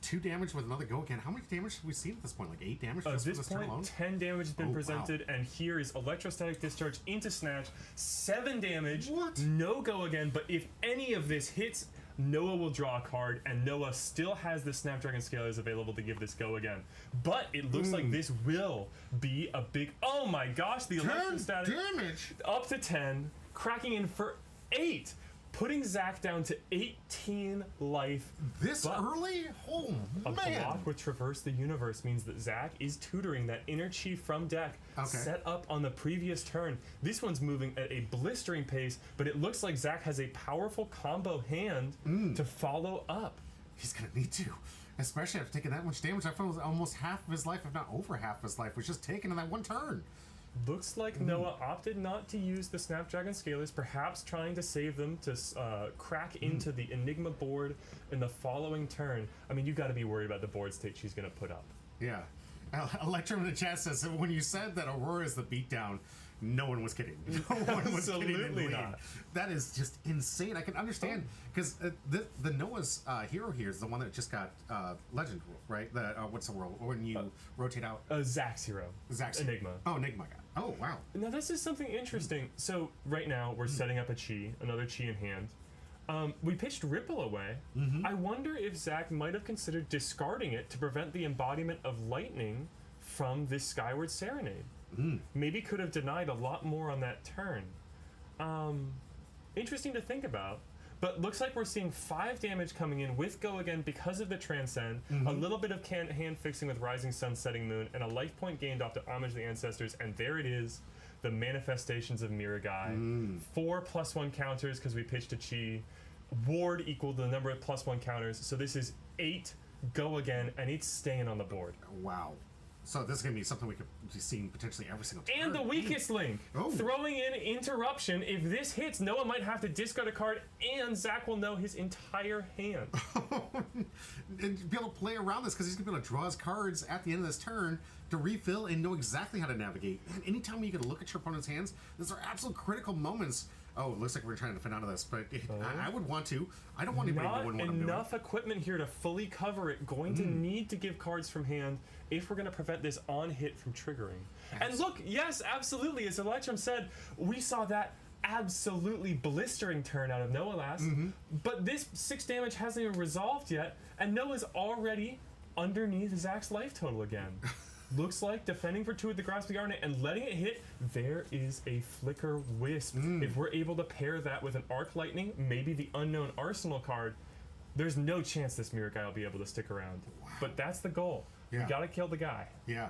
2 damage with another Go Again. How much damage have we seen at this point? Like 8 damage? At this point, 10 damage has been presented, and here is Electrostatic Discharge into Snatch. 7 damage. What? No Go Again, but if any of this hits, Noah will draw a card, and Noah still has the Snapdragon Scalers available to give this Go Again. But it looks like this will be a big... Oh my gosh, the Electrostatic... 10 damage! Up to 10, cracking in for 8! Putting Zach down to 18 life. This early? Oh, a man. block with Traverse the Universe means that Zach is tutoring that inner chi from deck set up on the previous turn. This one's moving at a blistering pace, but it looks like Zach has a powerful combo hand to follow up. He's going to need to. Especially after taking that much damage. I felt almost half of his life, if not over half of his life, was just taken in that one turn. Looks like Noah opted not to use the Snapdragon Scalers, perhaps trying to save them to crack into the Enigma board in the following turn. I mean, you've got to be worried about the board state she's going to put up. Yeah. Electrum in the chat says, when you said that Aurora is the beatdown, no one was kidding. No one was kidding. Absolutely not. That is just insane. I can understand, because the Noah's hero here is the one that just got Legend, right? What's the world? When you rotate out? Zach's hero. Zach's Enigma. Oh, Enigma guy. Oh, wow. Now, this is something interesting. So, right now, we're setting up a Chi, another Chi in hand. We pitched Ripple away. I wonder if Zach might have considered discarding it to prevent the embodiment of lightning from this Skyward Serenade. Maybe could have denied a lot more on that turn. Interesting to think about. But looks like we're seeing 5 damage coming in with Go Again because of the Transcend, a little bit of hand fixing with Rising Sun, Setting Moon, and a life point gained off to Homage the Ancestors, and there it is, the manifestations of Miragai. 4 +1 counters because we pitched a Chi. Ward equal to the number of +1 counters, so this is 8 Go Again, and it's staying on the board. Wow. So this is going to be something we could be seeing potentially every single turn. And the weakest link. Throwing in Interruption. If this hits, Noah might have to discard a card, and Zach will know his entire hand. And be able to play around this, because he's going to be able to draw his cards at the end of this turn to refill and know exactly how to navigate. And anytime you can look at your opponent's hands, these are absolute critical moments. Oh, it looks like we're trying to defend out of this, but I would want to. I don't want anybody to win what I'm doing. Enough equipment here to fully cover it. Going to need to give cards from hand if we're going to prevent this on hit from triggering. And look, yes, absolutely, as Electrum said, we saw that absolutely blistering turn out of Noah last, but this 6 damage hasn't even resolved yet, and Noah's already underneath Zach's life total again. Looks like defending for 2 with the Grasp of the Arnet and letting it hit. There is a Flicker Wisp. If we're able to pair that with an Arc Lightning, maybe the Unknown Arsenal card, there's no chance this Mirror Guy will be able to stick around. Wow. But that's the goal. We gotta kill the guy. Yeah.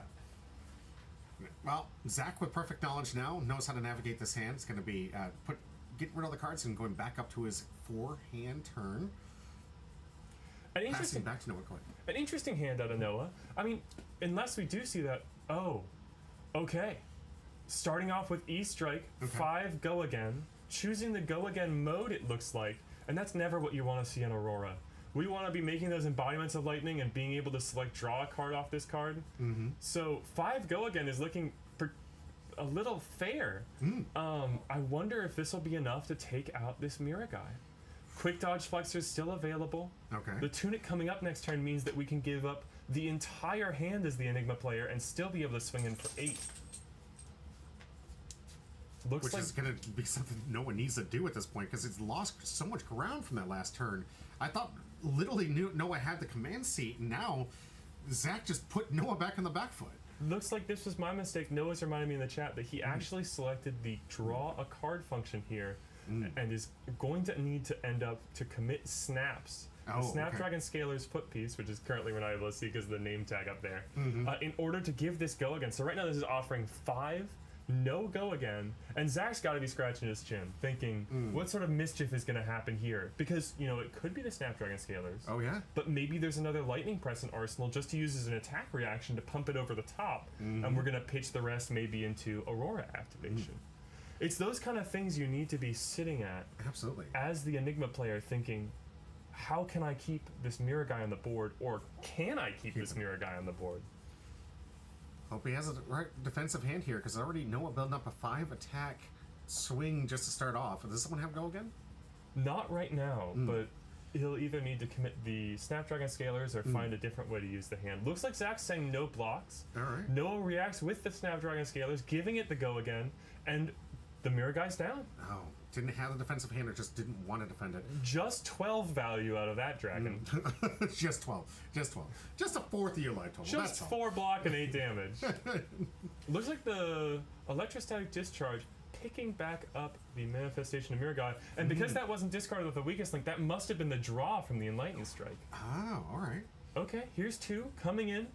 Well, Zach with perfect knowledge now knows how to navigate this hand. It's gonna be getting rid of the cards and going back up to his 4-hand turn. Passing back to Noah Coin. An interesting hand out of Noah. I mean, unless we do see that. Oh, okay. Starting off with E-Strike, 5 Go Again. Choosing the Go Again mode, it looks like. And that's never what you want to see in Aurora. We want to be making those embodiments of lightning and being able to select draw a card off this card. So 5 Go Again is looking a little fair. I wonder if this will be enough to take out this Mirror Guy. Quick Dodge Flexor is still available. The Tunic coming up next turn means that we can give up the entire hand as the Enigma player and still be able to swing in for 8. Which is going to be something no one needs to do at this point, because it's lost so much ground from that last turn. I thought literally Noah had the command seat, and now Zach just put Noah back on the back foot. Looks like this was my mistake. Noah's reminded me in the chat that he actually selected the draw a card function here and is going to need to end up to commit snaps. The Snapdragon Scalar's foot piece, which is currently we're not able to see because of the name tag up there, in order to give this Go Again. So right now this is offering 5 no Go Again, and Zach's got to be scratching his chin, thinking, what sort of mischief is going to happen here? Because, you know, it could be the Snapdragon Scalars. But maybe there's another Lightning Press in Arsenal just to use as an attack reaction to pump it over the top, and we're going to pitch the rest maybe into Aurora activation. It's those kind of things you need to be sitting at as the Enigma player, thinking, how can I keep this Mirror Guy on the board, or can I keep this Mirror Guy on the board? Hope he has a right defensive hand here, because I already know building up a 5 attack swing just to start off. Does someone have Go Again? Not right now, but he'll either need to commit the Snapdragon Scalars or find a different way to use the hand. Looks like Zach's saying no blocks. Noah reacts with the Snapdragon Scalars, giving it the Go Again, and the Mirror Guy's down. Oh, didn't have the defensive hand or just didn't want to defend it. Just 12 value out of that dragon. Just 12. Just 12. Just a fourth of your life total. Just 4 block and 8 damage. Looks like the Electrostatic Discharge picking back up the Manifestation of Mirror Guy. And because that wasn't discarded with the weakest link, that must have been the draw from the Enlightened Strike. Oh, alright. Okay, here's 2 coming in.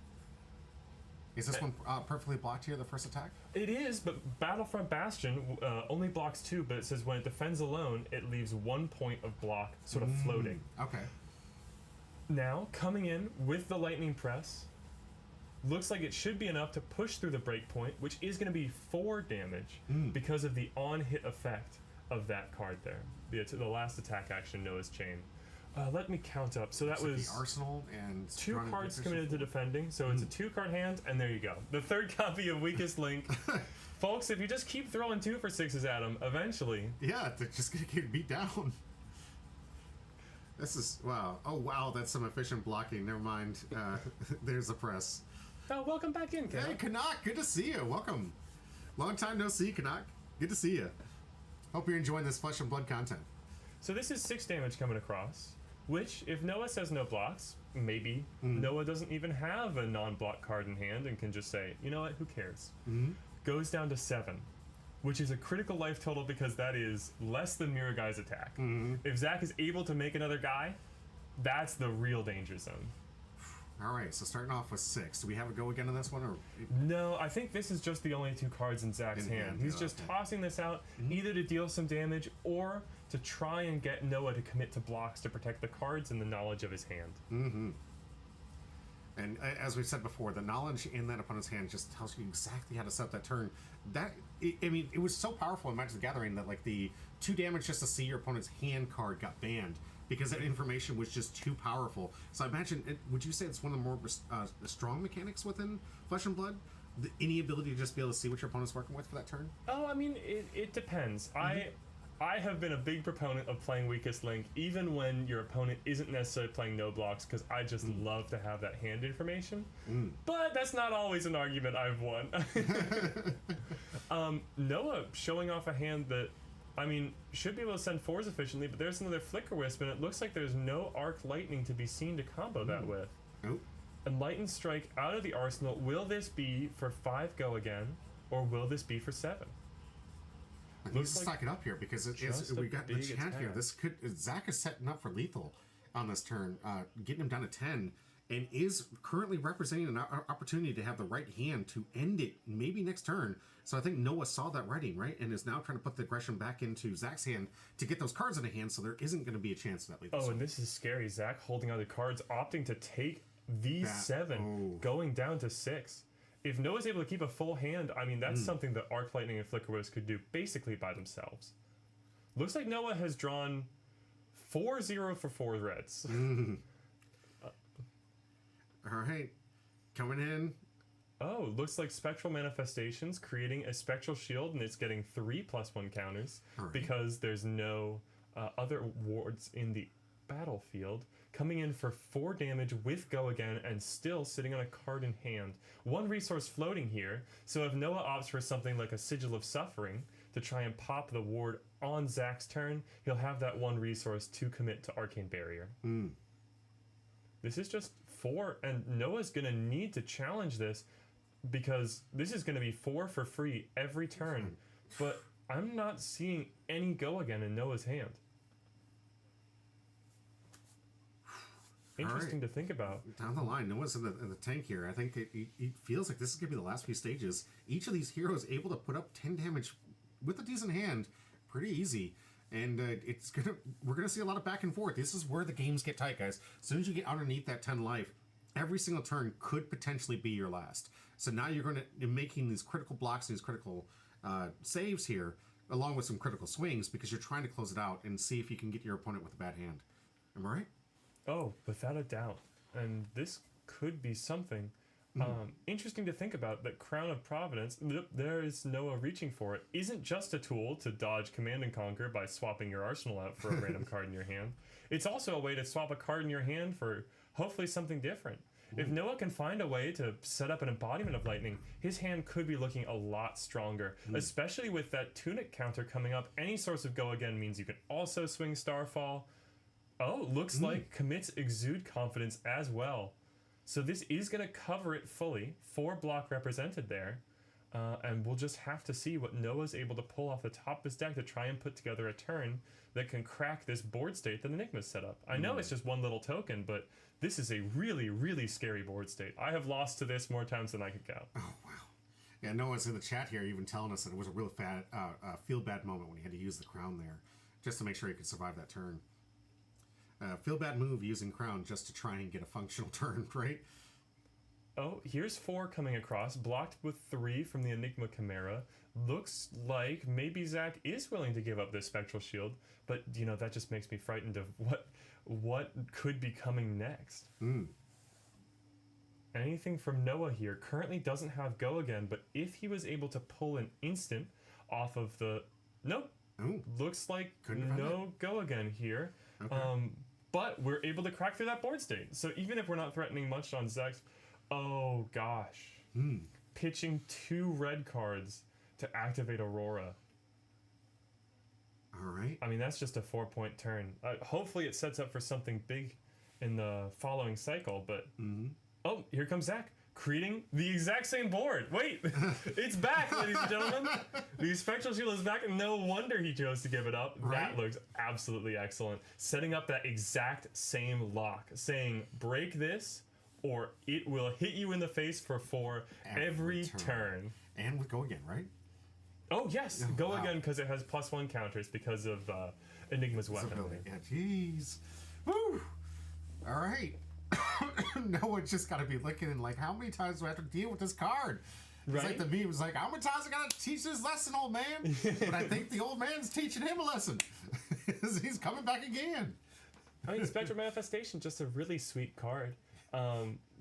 Is this one perfectly blocked here, the first attack? It is, but Battlefront Bastion only blocks 2, but it says when it defends alone, it leaves 1 point of block sort of floating. Okay. Now, coming in with the Lightning Press, looks like it should be enough to push through the breakpoint, which is going to be 4 damage because of the on-hit effect of that card there. The last attack action, Noah's Chain. Let me count up. So that was the Arsenal and 2 cards committed to defending. So it's a 2-card hand, and there you go. The 3rd copy of Weakest Link. Folks, if you just keep throwing 2 for 6s at them, eventually. Yeah, they're just going to get beat down. This is, wow. Oh, wow, that's some efficient blocking. Never mind. There's the press. Oh, welcome back in, Canuck. Hey, Canuck, good to see you. Welcome. Long time no see, Canuck. Good to see you. Hope you're enjoying this Flesh and Blood content. So this is 6 damage coming across, which, if Noah says no blocks, maybe Noah doesn't even have a non-block card in hand and can just say, you know what, who cares? Goes down to 7, which is a critical life total because that is less than Mirror Guy's attack. If Zach is able to make another guy, that's the real danger zone. All right, so starting off with 6. Do we have a go again on this one? Or No, I think this is just the only 2 cards in Zach's hand. He's just tossing this out either to deal some damage or to try and get Noah to commit to blocks to protect the cards and the knowledge of his hand. And as we've said before, the knowledge in that opponent's hand just tells you exactly how to set up that turn. I mean, it was so powerful in Magic the Gathering that like the 2 damage just to see your opponent's hand card got banned because that information was just too powerful. So I imagine, would you say it's one of the more strong mechanics within Flesh and Blood? Any ability to just be able to see what your opponent's working with for that turn? Oh, I mean, it depends. I have been a big proponent of playing Weakest Link, even when your opponent isn't necessarily playing no blocks, because I just love to have that hand information. But that's not always an argument I've won. Noah showing off a hand that, I mean, should be able to send 4s efficiently, but there's another Flicker Wisp, and it looks like there's no Arc Lightning to be seen to combo that with. Enlightened Strike out of the arsenal. Will this be for 5 go again, or will this be for 7? I think he's stocking up here because we got the chat here. This could Zach is setting up for lethal on this turn, getting him down to 10, and is currently representing an opportunity to have the right hand to end it maybe next turn. So I think Noah saw that writing, right, and is now trying to put the aggression back into Zach's hand to get those cards in the hand. So there isn't going to be a chance of that lethal. And this is scary. Zach holding other cards, opting to take these 7, going down to 6. If Noah's able to keep a full hand, I mean, that's something that Arc Lightning and Flicker Wisp could do basically by themselves. Looks like Noah has drawn 4-0 for 4 reds. All right. Coming in. Oh, looks like Spectral Manifestations creating a Spectral Shield, and it's getting 3+1 counters because there's no other wards in the battlefield. Coming in for 4 damage with Go Again and still sitting on a card in hand. 1 resource floating here, so if Noah opts for something like a Sigil of Suffering to try and pop the ward on Zach's turn, he'll have that 1 resource to commit to Arcane Barrier. This is just 4, and Noah's going to need to challenge this because this is going to be 4 for free every turn, but I'm not seeing any Go Again in Noah's hand. Interesting to think about. Down the line, Noah's in the tank here. I think it feels like this is going to be the last few stages. Each of these heroes able to put up 10 damage with a decent hand pretty easy. And we're gonna see a lot of back and forth. This is where the games get tight, guys. As soon as you get underneath that 10 life, every single turn could potentially be your last. So now you're making these critical blocks, these critical saves here, along with some critical swings, because you're trying to close it out and see if you can get your opponent with a bad hand. Am I right? Oh, without a doubt. And this could be something interesting to think about. That Crown of Providence, there is Noah reaching for it, isn't just a tool to dodge Command and Conquer by swapping your arsenal out for a random card in your hand. It's also a way to swap a card in your hand for hopefully something different. If Noah can find a way to set up an embodiment of lightning, his hand could be looking a lot stronger, especially with that Tunic counter coming up. Any source of Go Again means you can also swing Starfall. Oh, looks like commits Exude Confidence as well. So this is going to cover it fully. 4 block represented there. And we'll just have to see what Noah's able to pull off the top of his deck to try and put together a turn that can crack this board state that Enigma's set up. I know it's just 1 little token, but this is a really, really scary board state. I have lost to this more times than I could count. Oh, wow. Yeah, Noah's in the chat here even telling us that it was a real feel-bad moment when he had to use the crown there, just to make sure he could survive that turn. Feel-bad move using crown just to try and get a functional turn, right? Oh, here's 4 coming across, blocked with 3 from the Enigma Chimera. Looks like maybe Zach is willing to give up this Spectral Shield, but, you know, that just makes me frightened of what could be coming next. Anything from Noah here currently doesn't have Go Again, but if he was able to pull an instant off of the... Nope. Looks like no Go Again here. Okay. But we're able to crack through that board state. So even if we're not threatening much on Zach's... Oh, gosh. Pitching 2 red cards to activate Aurora. All right. I mean, that's just a 4-point turn. Hopefully it sets up for something big in the following cycle, but... Oh, here comes Zach, creating the exact same board. Wait, it's back, ladies and gentlemen. The Spectral Shield is back, and no wonder he chose to give it up. Right? That looks absolutely excellent. Setting up that exact same lock, saying, break this, or it will hit you in the face for 4 every turn. And we go again, right? Oh, yes, go again, because it has +1 counters because of Enigma's weapon. Yeah, jeez. Woo! All right. Noah just got to be looking and like, how many times do I have to deal with this card? It's Right? like the meme was like, how many times I got to teach this lesson, old man? But I think the old man's teaching him a lesson. He's coming back again. I mean, Spectral Manifestation, just a really sweet card.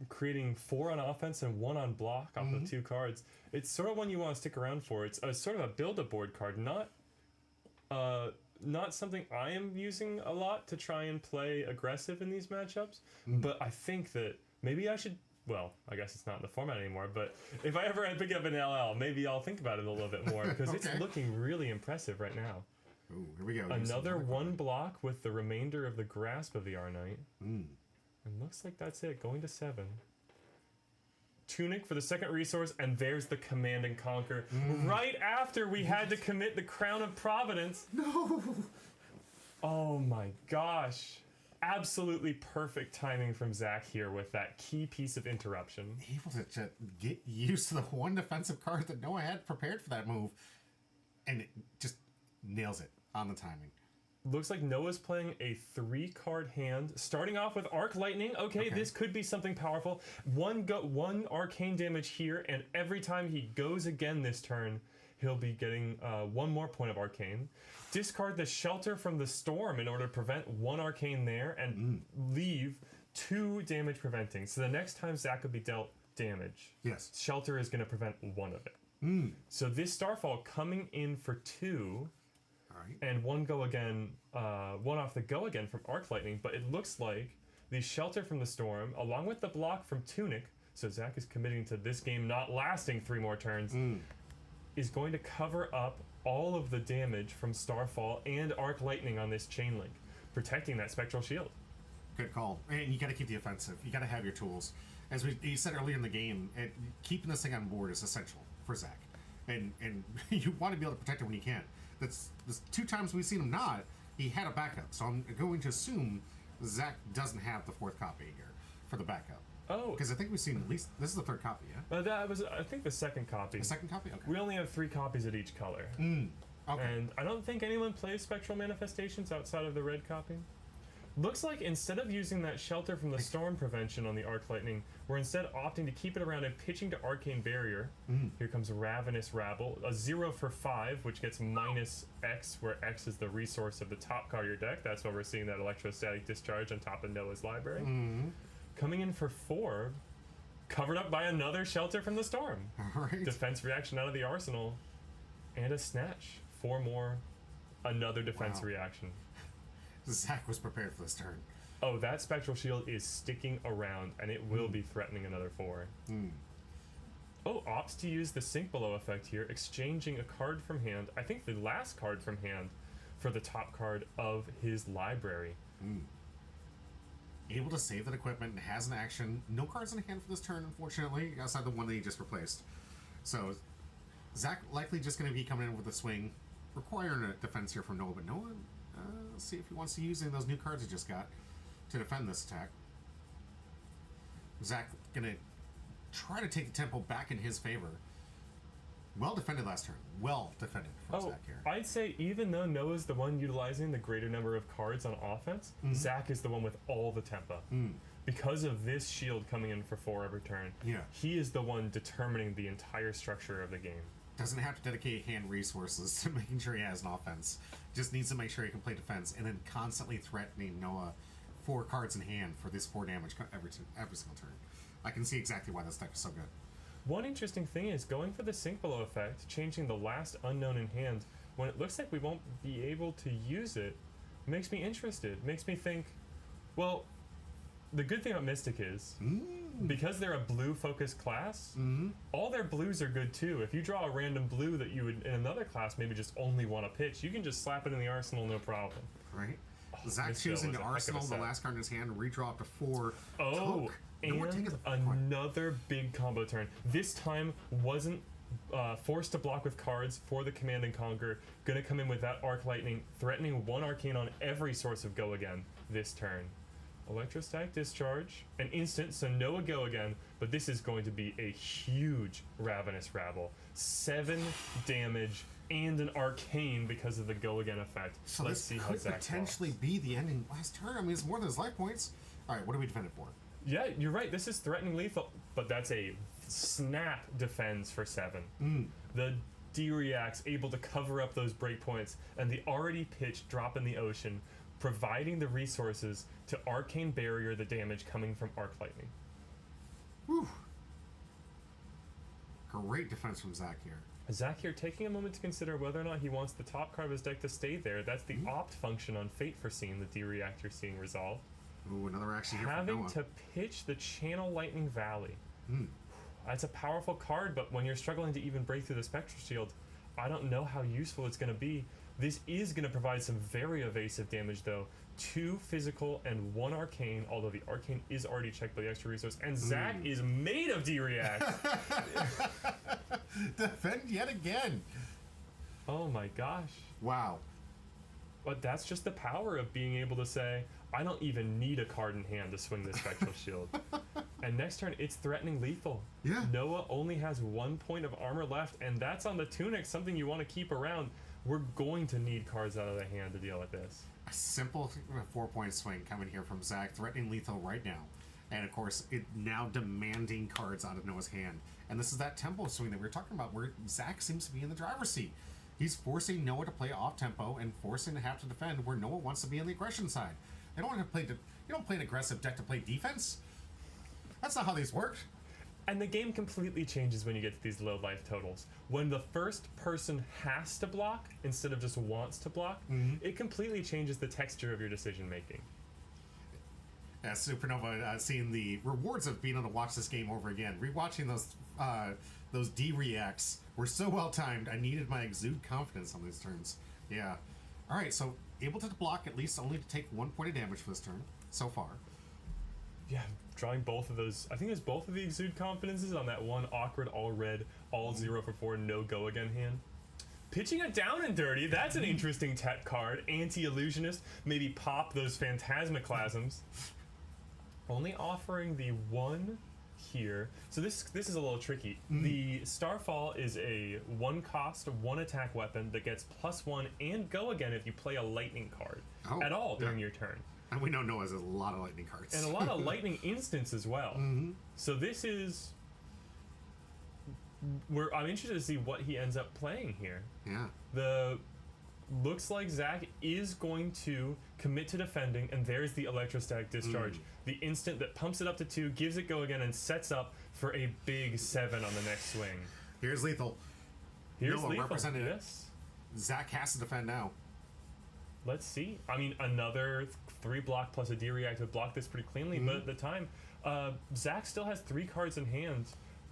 Creating 4 on offense and 1 on block off of 2 cards. It's sort of one you want to stick around for. It's sort of a build-a-board card, not something I am using a lot to try and play aggressive in these matchups, but I think that maybe I should, well, I guess it's not in the format anymore, but if I ever pick up an LL, maybe I'll think about it a little bit more, because it's looking really impressive right now. Ooh, here we go. Another 1 block with the remainder of the grasp of the R-Knight. And looks like that's it, going to 7. Tunic for the second resource, and there's the Command and Conquer. Right after we had to commit the Crown of Providence. No! Oh my gosh. Absolutely perfect timing from Zach here with that key piece of interruption. Able to just get used to the one defensive card that Noah had prepared for that move, and it just nails it on the timing. Looks like Noah's playing a 3-card hand, starting off with Arc Lightning. Okay, this could be something powerful. One arcane damage here, and every time he goes again this turn, he'll be getting 1 more point of arcane. Discard the Shelter from the Storm in order to prevent 1 arcane there, and leave 2 damage preventing. So the next time Zach will be dealt damage, Shelter is going to prevent 1 of it. So this Starfall coming in for 2. And 1 go again, 1 off the go again from Arc Lightning, but it looks like the Shelter from the Storm, along with the block from Tunic, so Zach is committing to this game not lasting 3 more turns, is going to cover up all of the damage from Starfall and Arc Lightning on this Chain Link, protecting that Spectral Shield. Good call. And you got to keep the offensive. You got to have your tools. As you said earlier in the game, keeping this thing on board is essential for Zach. And you want to be able to protect it when you can. That's 2 times we've seen him not. He had a backup, so I'm going to assume Zach doesn't have the 4th copy here for the backup. Oh, because I think we've seen at least this is the 3rd copy, yeah. That was, I think, the 2nd copy. The 2nd copy. Okay. We only have 3 copies at each color. Okay. And I don't think anyone plays Spectral Manifestations outside of the red copy. Looks like instead of using that Shelter from the Storm prevention on the Arc Lightning, we're instead opting to keep it around and pitching to Arcane Barrier. Here comes Ravenous Rabble, a 0 for 5, which gets -X, where X is the resource of the top card of your deck. That's why we're seeing that Electrostatic Discharge on top of Noah's library. Coming in for 4, covered up by another Shelter from the Storm. All right. Defense reaction out of the arsenal, and a Snatch. 4 more, another defense reaction. Zach was prepared for this turn. Oh, that Spectral Shield is sticking around, and it will be threatening another 4. Oh, opts to use the Sink Below effect here, exchanging a card from hand, I think the last card from hand, for the top card of his library. Able to save that equipment, has an action. No cards in hand for this turn, unfortunately, outside the one that he just replaced. So, Zach likely just going to be coming in with a swing, requiring a defense here from Noah, but Noah... let's see if he wants to use any of those new cards he just got to defend this attack. Zach gonna try to take the tempo back in his favor. Well defended last turn. Well defended from Zach here. I'd say even though Noah's the one utilizing the greater number of cards on offense, Zach is the one with all the tempo. Because of this shield coming in for 4 every turn, he is the one determining the entire structure of the game. Doesn't have to dedicate hand resources to making sure he has an offense. Just needs to make sure he can play defense, and then constantly threatening Noah 4 cards in hand for this 4 damage every single turn. I can see exactly why this deck is so good. One interesting thing is going for the Sink Below effect, changing the last unknown in hand, when it looks like we won't be able to use it, makes me interested. Makes me think, well, the good thing about Mystic is, because they're a blue-focused class, all their blues are good too. If you draw a random blue that you would, in another class, maybe just only want to pitch, you can just slap it in the arsenal, no problem. Right. Zach choosing the arsenal, the last card in his hand, redraw up to 4. Oh, and another big combo turn. This time wasn't forced to block with cards for the Command and Conquer. Gonna come in with that Arc Lightning, threatening 1 Arcane on every source of Go Again this turn. Electrostatic Discharge, an instant, so no Go Again, but this is going to be a huge Ravenous Rabble. 7 damage and an Arcane because of the Go Again effect. So Let's this see how could Zach potentially be the ending last turn. I mean, it's more than his life points. All right, what do we defend it for? Yeah, you're right. This is threatening lethal, but that's a snap defense for 7. The D-React's able to cover up those breakpoints, and the already pitched drop in the ocean, providing the resources to Arcane Barrier the damage coming from Arc Lightning. Whew. Great defense from Zach here. Zach here taking a moment to consider whether or not he wants the top card of his deck to stay there. That's the opt function on Fate Foreseen, the D-Reactor seeing resolve. Ooh, another action here Having from Noah. to pitch the Channel Lightning Valley. That's a powerful card, but when you're struggling to even break through the Spectral Shield, I don't know how useful it's going to be. This is going to provide some very evasive damage, though. 2 physical and 1 arcane, although the arcane is already checked by the extra resource. And Zach is made of D-React. Defend yet again. Oh my gosh. Wow. But that's just the power of being able to say, I don't even need a card in hand to swing the Spectral Shield. And next turn, it's threatening lethal. Yeah. Noah only has 1 point of armor left, and that's on the Tunic, something you want to keep around. We're going to need cards out of the hand to deal with this. A simple 4-point swing coming here from Zach, threatening lethal right now. And of course, it now demanding cards out of Noah's hand. And this is that tempo swing that we were talking about, where Zach seems to be in the driver's seat. He's forcing Noah to play off tempo and forcing to have to defend where Noah wants to be on the aggression side. They don't want to play. You don't play an aggressive deck to play defense. That's not how these work. And the game completely changes when you get to these low life totals. When the first person has to block instead of just wants to block, it completely changes the texture of your decision making. Supernova, seeing the rewards of being able to watch this game over again, rewatching those D-Reacts were so well timed. I needed my exude confidence on these turns. Yeah. All right, so able to block at least only to take 1 point of damage for this turn so far. Yeah, drawing both of those. I think there's both of the exude confidences on that one awkward all red, all 0 for 4, no go again hand. Pitching it down and dirty, that's an interesting tech card. Anti-illusionist, maybe pop those phantasmaclasms. Only offering the 1 here. So this is a little tricky. The Starfall is a 1 cost, 1 attack weapon that gets +1 and go again if you play a lightning card at all during your turn. And we know Noah has a lot of lightning cards. And a lot of lightning instants as well. So this is where I'm interested to see what he ends up playing here. Yeah. Looks like Zach is going to commit to defending, and there's the Electrostatic Discharge. The instant that pumps it up to 2, gives it go again, and sets up for a big 7 on the next swing. Here's lethal. Here's Noah lethal. represented. Yes. Zach has to defend now. Let's see. I mean, another 3 block plus a D-React would block this pretty cleanly, but at the time, Zach still has 3 cards in hand.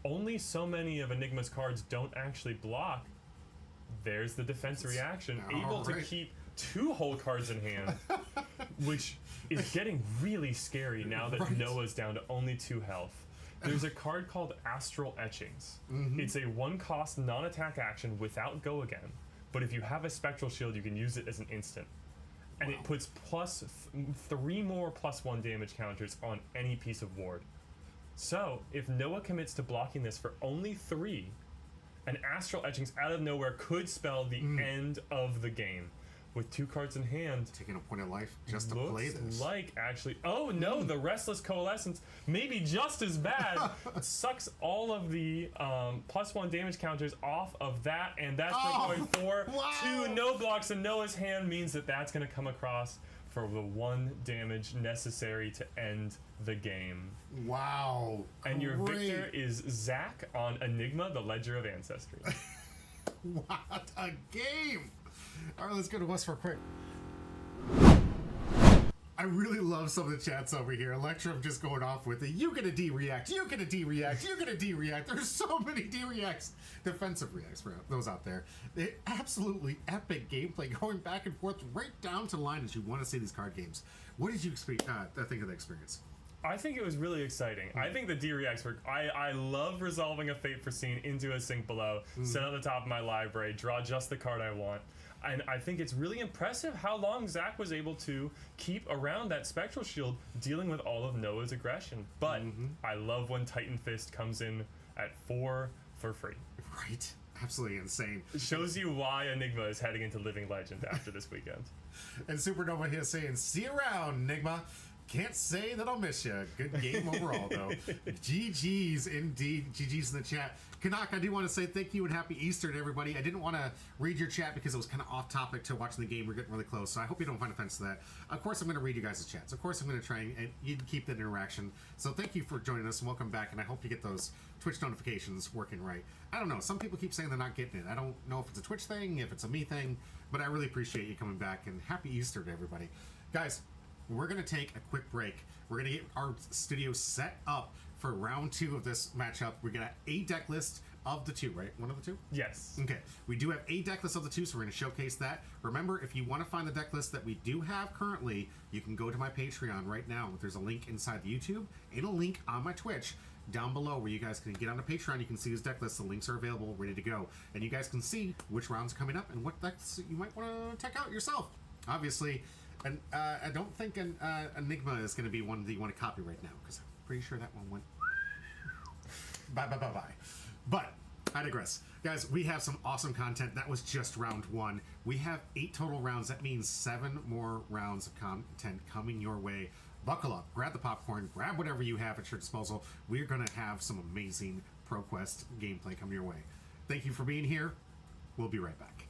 Only so many of Enigma's cards don't actually block. There's the defense reaction, able to keep 2 whole cards in hand, which is getting really scary now that Noah's down to only 2 health. There's a card called Astral Etchings. It's a 1 cost non-attack action without go again, but if you have a Spectral Shield, you can use it as an instant. And it puts +3 more +1 damage counters on any piece of ward. So, if Noah commits to blocking this for only 3, an Astral Etchings out of nowhere could spell the end of the game. With 2 cards in hand, taking a point of life just to play this. Looks like actually, oh no, the Restless Coalescence, maybe just as bad, sucks all of the +1 damage counters off of that, and that's going for 2 no blocks, and Noah's hand means that that's going to come across for the 1 damage necessary to end the game. Wow. And your victor is Zach on Enigma, the Ledger of Ancestry. What a game! All right, let's go to West for quick. I really love some of the chats over here. Electrum just going off with it. You get a D-react. You get a D-react. You get a D-react. There's so many D-reacts. Defensive reacts for those out there. Absolutely epic gameplay going back and forth right down to the line as you want to see these card games. What did you think of the experience? I think it was really exciting. I think the D-Reacts were... I love resolving a Fate Foreseen into a Sync Below, sit on the top of my library, draw just the card I want. And I think it's really impressive how long Zach was able to keep around that Spectral Shield dealing with all of Noah's aggression. But I love when Titan Fist comes in at 4 for free. Right. Absolutely insane. It shows you why Enigma is heading into Living Legend after this weekend. And Supernova here saying, see you around, Enigma. Can't say that I'll miss you. Good game overall, though. GG's indeed. GG's in the chat. Kanak, I do want to say thank you and happy Easter to everybody. I didn't want to read your chat because it was kind of off topic to watching the game. We're getting really close, so I hope you don't find offense to that. Of course, I'm going to read you guys' chats. Of course, I'm going to try and you keep that interaction. So thank you for joining us and welcome back, and I hope you get those Twitch notifications working right. I don't know. Some people keep saying they're not getting it. I don't know if it's a Twitch thing, if it's a me thing, but I really appreciate you coming back, and happy Easter to everybody. Guys, we're going to take a quick break. We're going to get our studio set up for round 2 of this matchup. We got a deck list of the 2, right? One of the 2? Yes. Okay. We do have a deck list of the 2, so we're going to showcase that. Remember, if you want to find the deck list that we do have currently, you can go to my Patreon right now. There's a link inside the YouTube and a link on my Twitch down below where you guys can get on the Patreon. You can see this deck list. The links are available, ready to go. And you guys can see which rounds are coming up and what decks you might want to check out yourself. Obviously, and I don't think an Enigma is going to be one that you want to copy right now, because I'm pretty sure that one went bye. But I digress. Guys, we have some awesome content. That was just round 1. We have 8 total rounds. That means 7 more rounds of content coming your way. Buckle up, grab the popcorn, grab whatever you have at your disposal. We're going to have some amazing ProQuest gameplay coming your way. Thank you for being here. We'll be right back.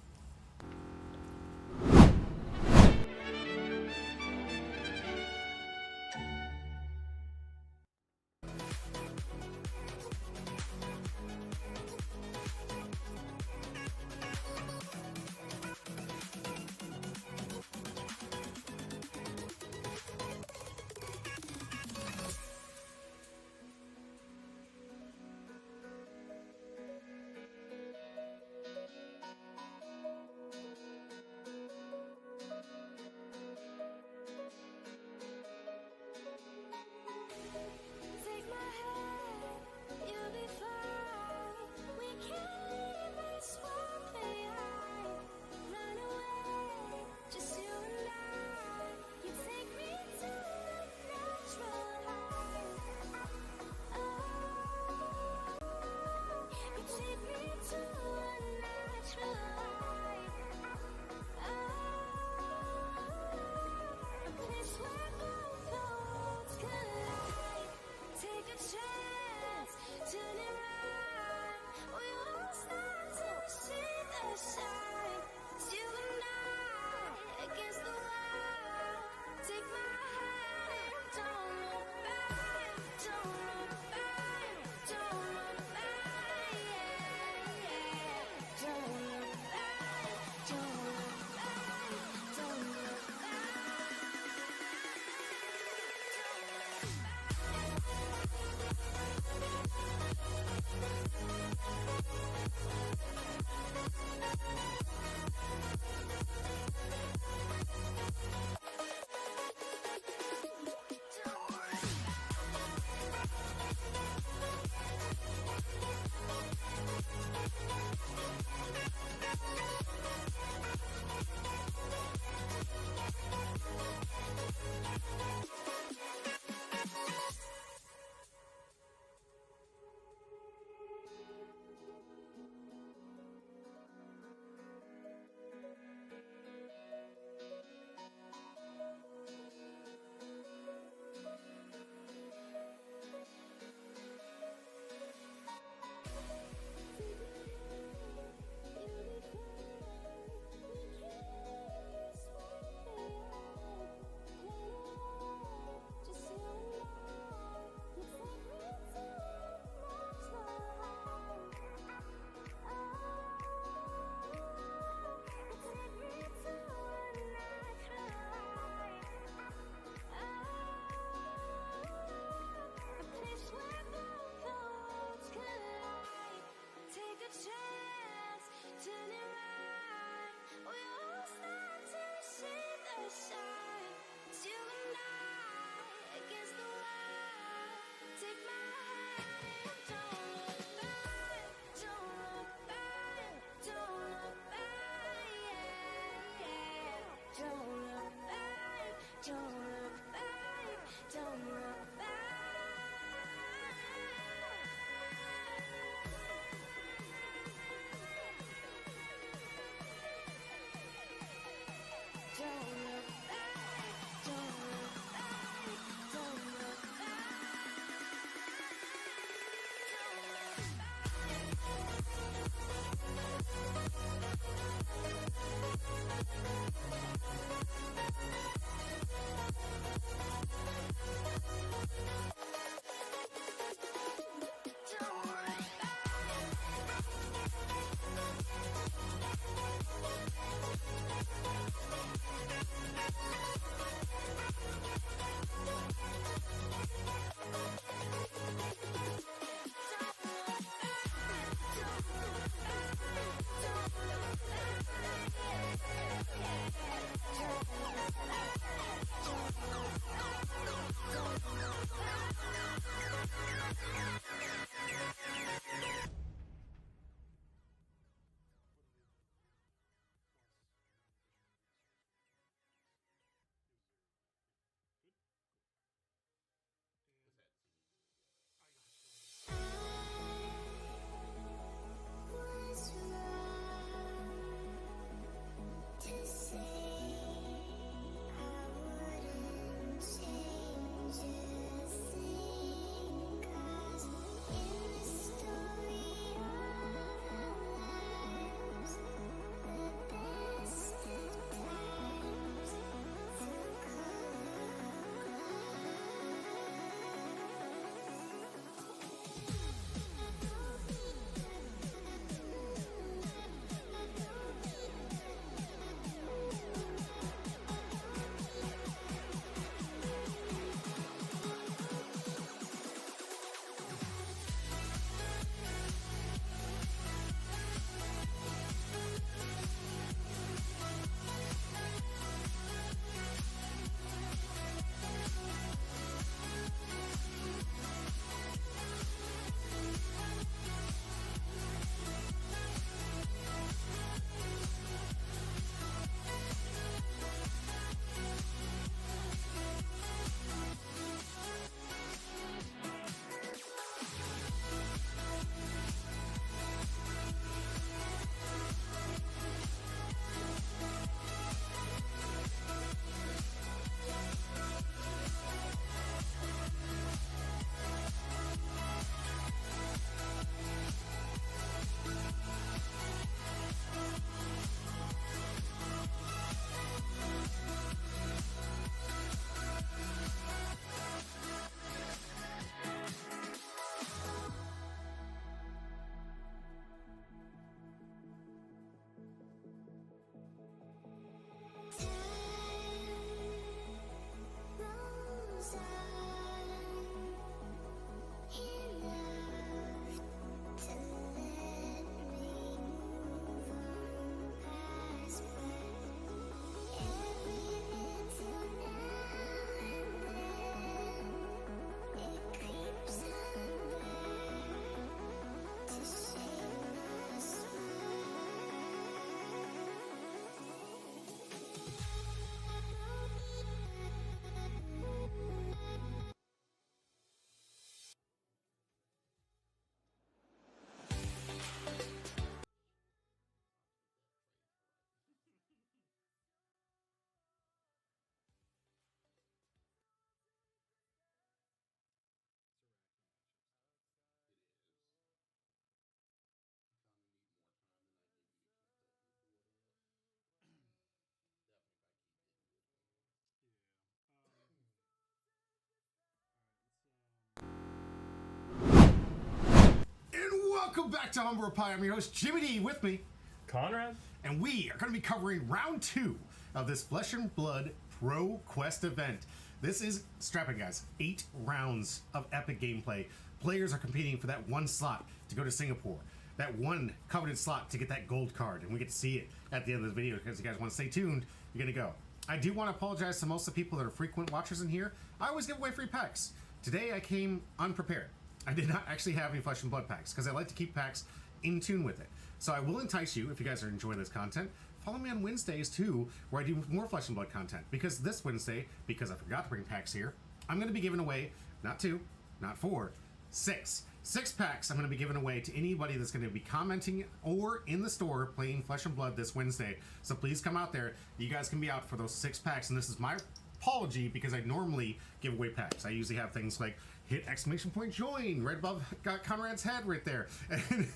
Welcome back to Homebrew Pie. I'm your host, Jimmy D, with me, Conrad. and we are going to be covering round 2 of this Flesh and Blood Pro Quest event. This is, strap in guys, 8 rounds of epic gameplay. Players are competing for that one slot to go to Singapore, that one coveted slot to get that gold card, and we get to see it at the end of the video. Because you guys want to stay tuned, you're going to go. I do want to apologize to most of the people that are frequent watchers in here. I always give away free packs. Today I came unprepared. I did not actually have any Flesh and Blood packs because I like to keep packs in tune with it. So I will entice you, if you guys are enjoying this content, follow me on Wednesdays too, where I do more Flesh and Blood content. Because this Wednesday, because I forgot to bring packs here, I'm going to be giving away, not 2, not 4, 6. 6 packs I'm going to be giving away to anybody that's going to be commenting or in the store playing Flesh and Blood this Wednesday. So please come out there. You guys can be out for those 6 packs. And this is my apology because I normally give away packs. I usually have things like hit exclamation point join right above got Conrad's head right there, and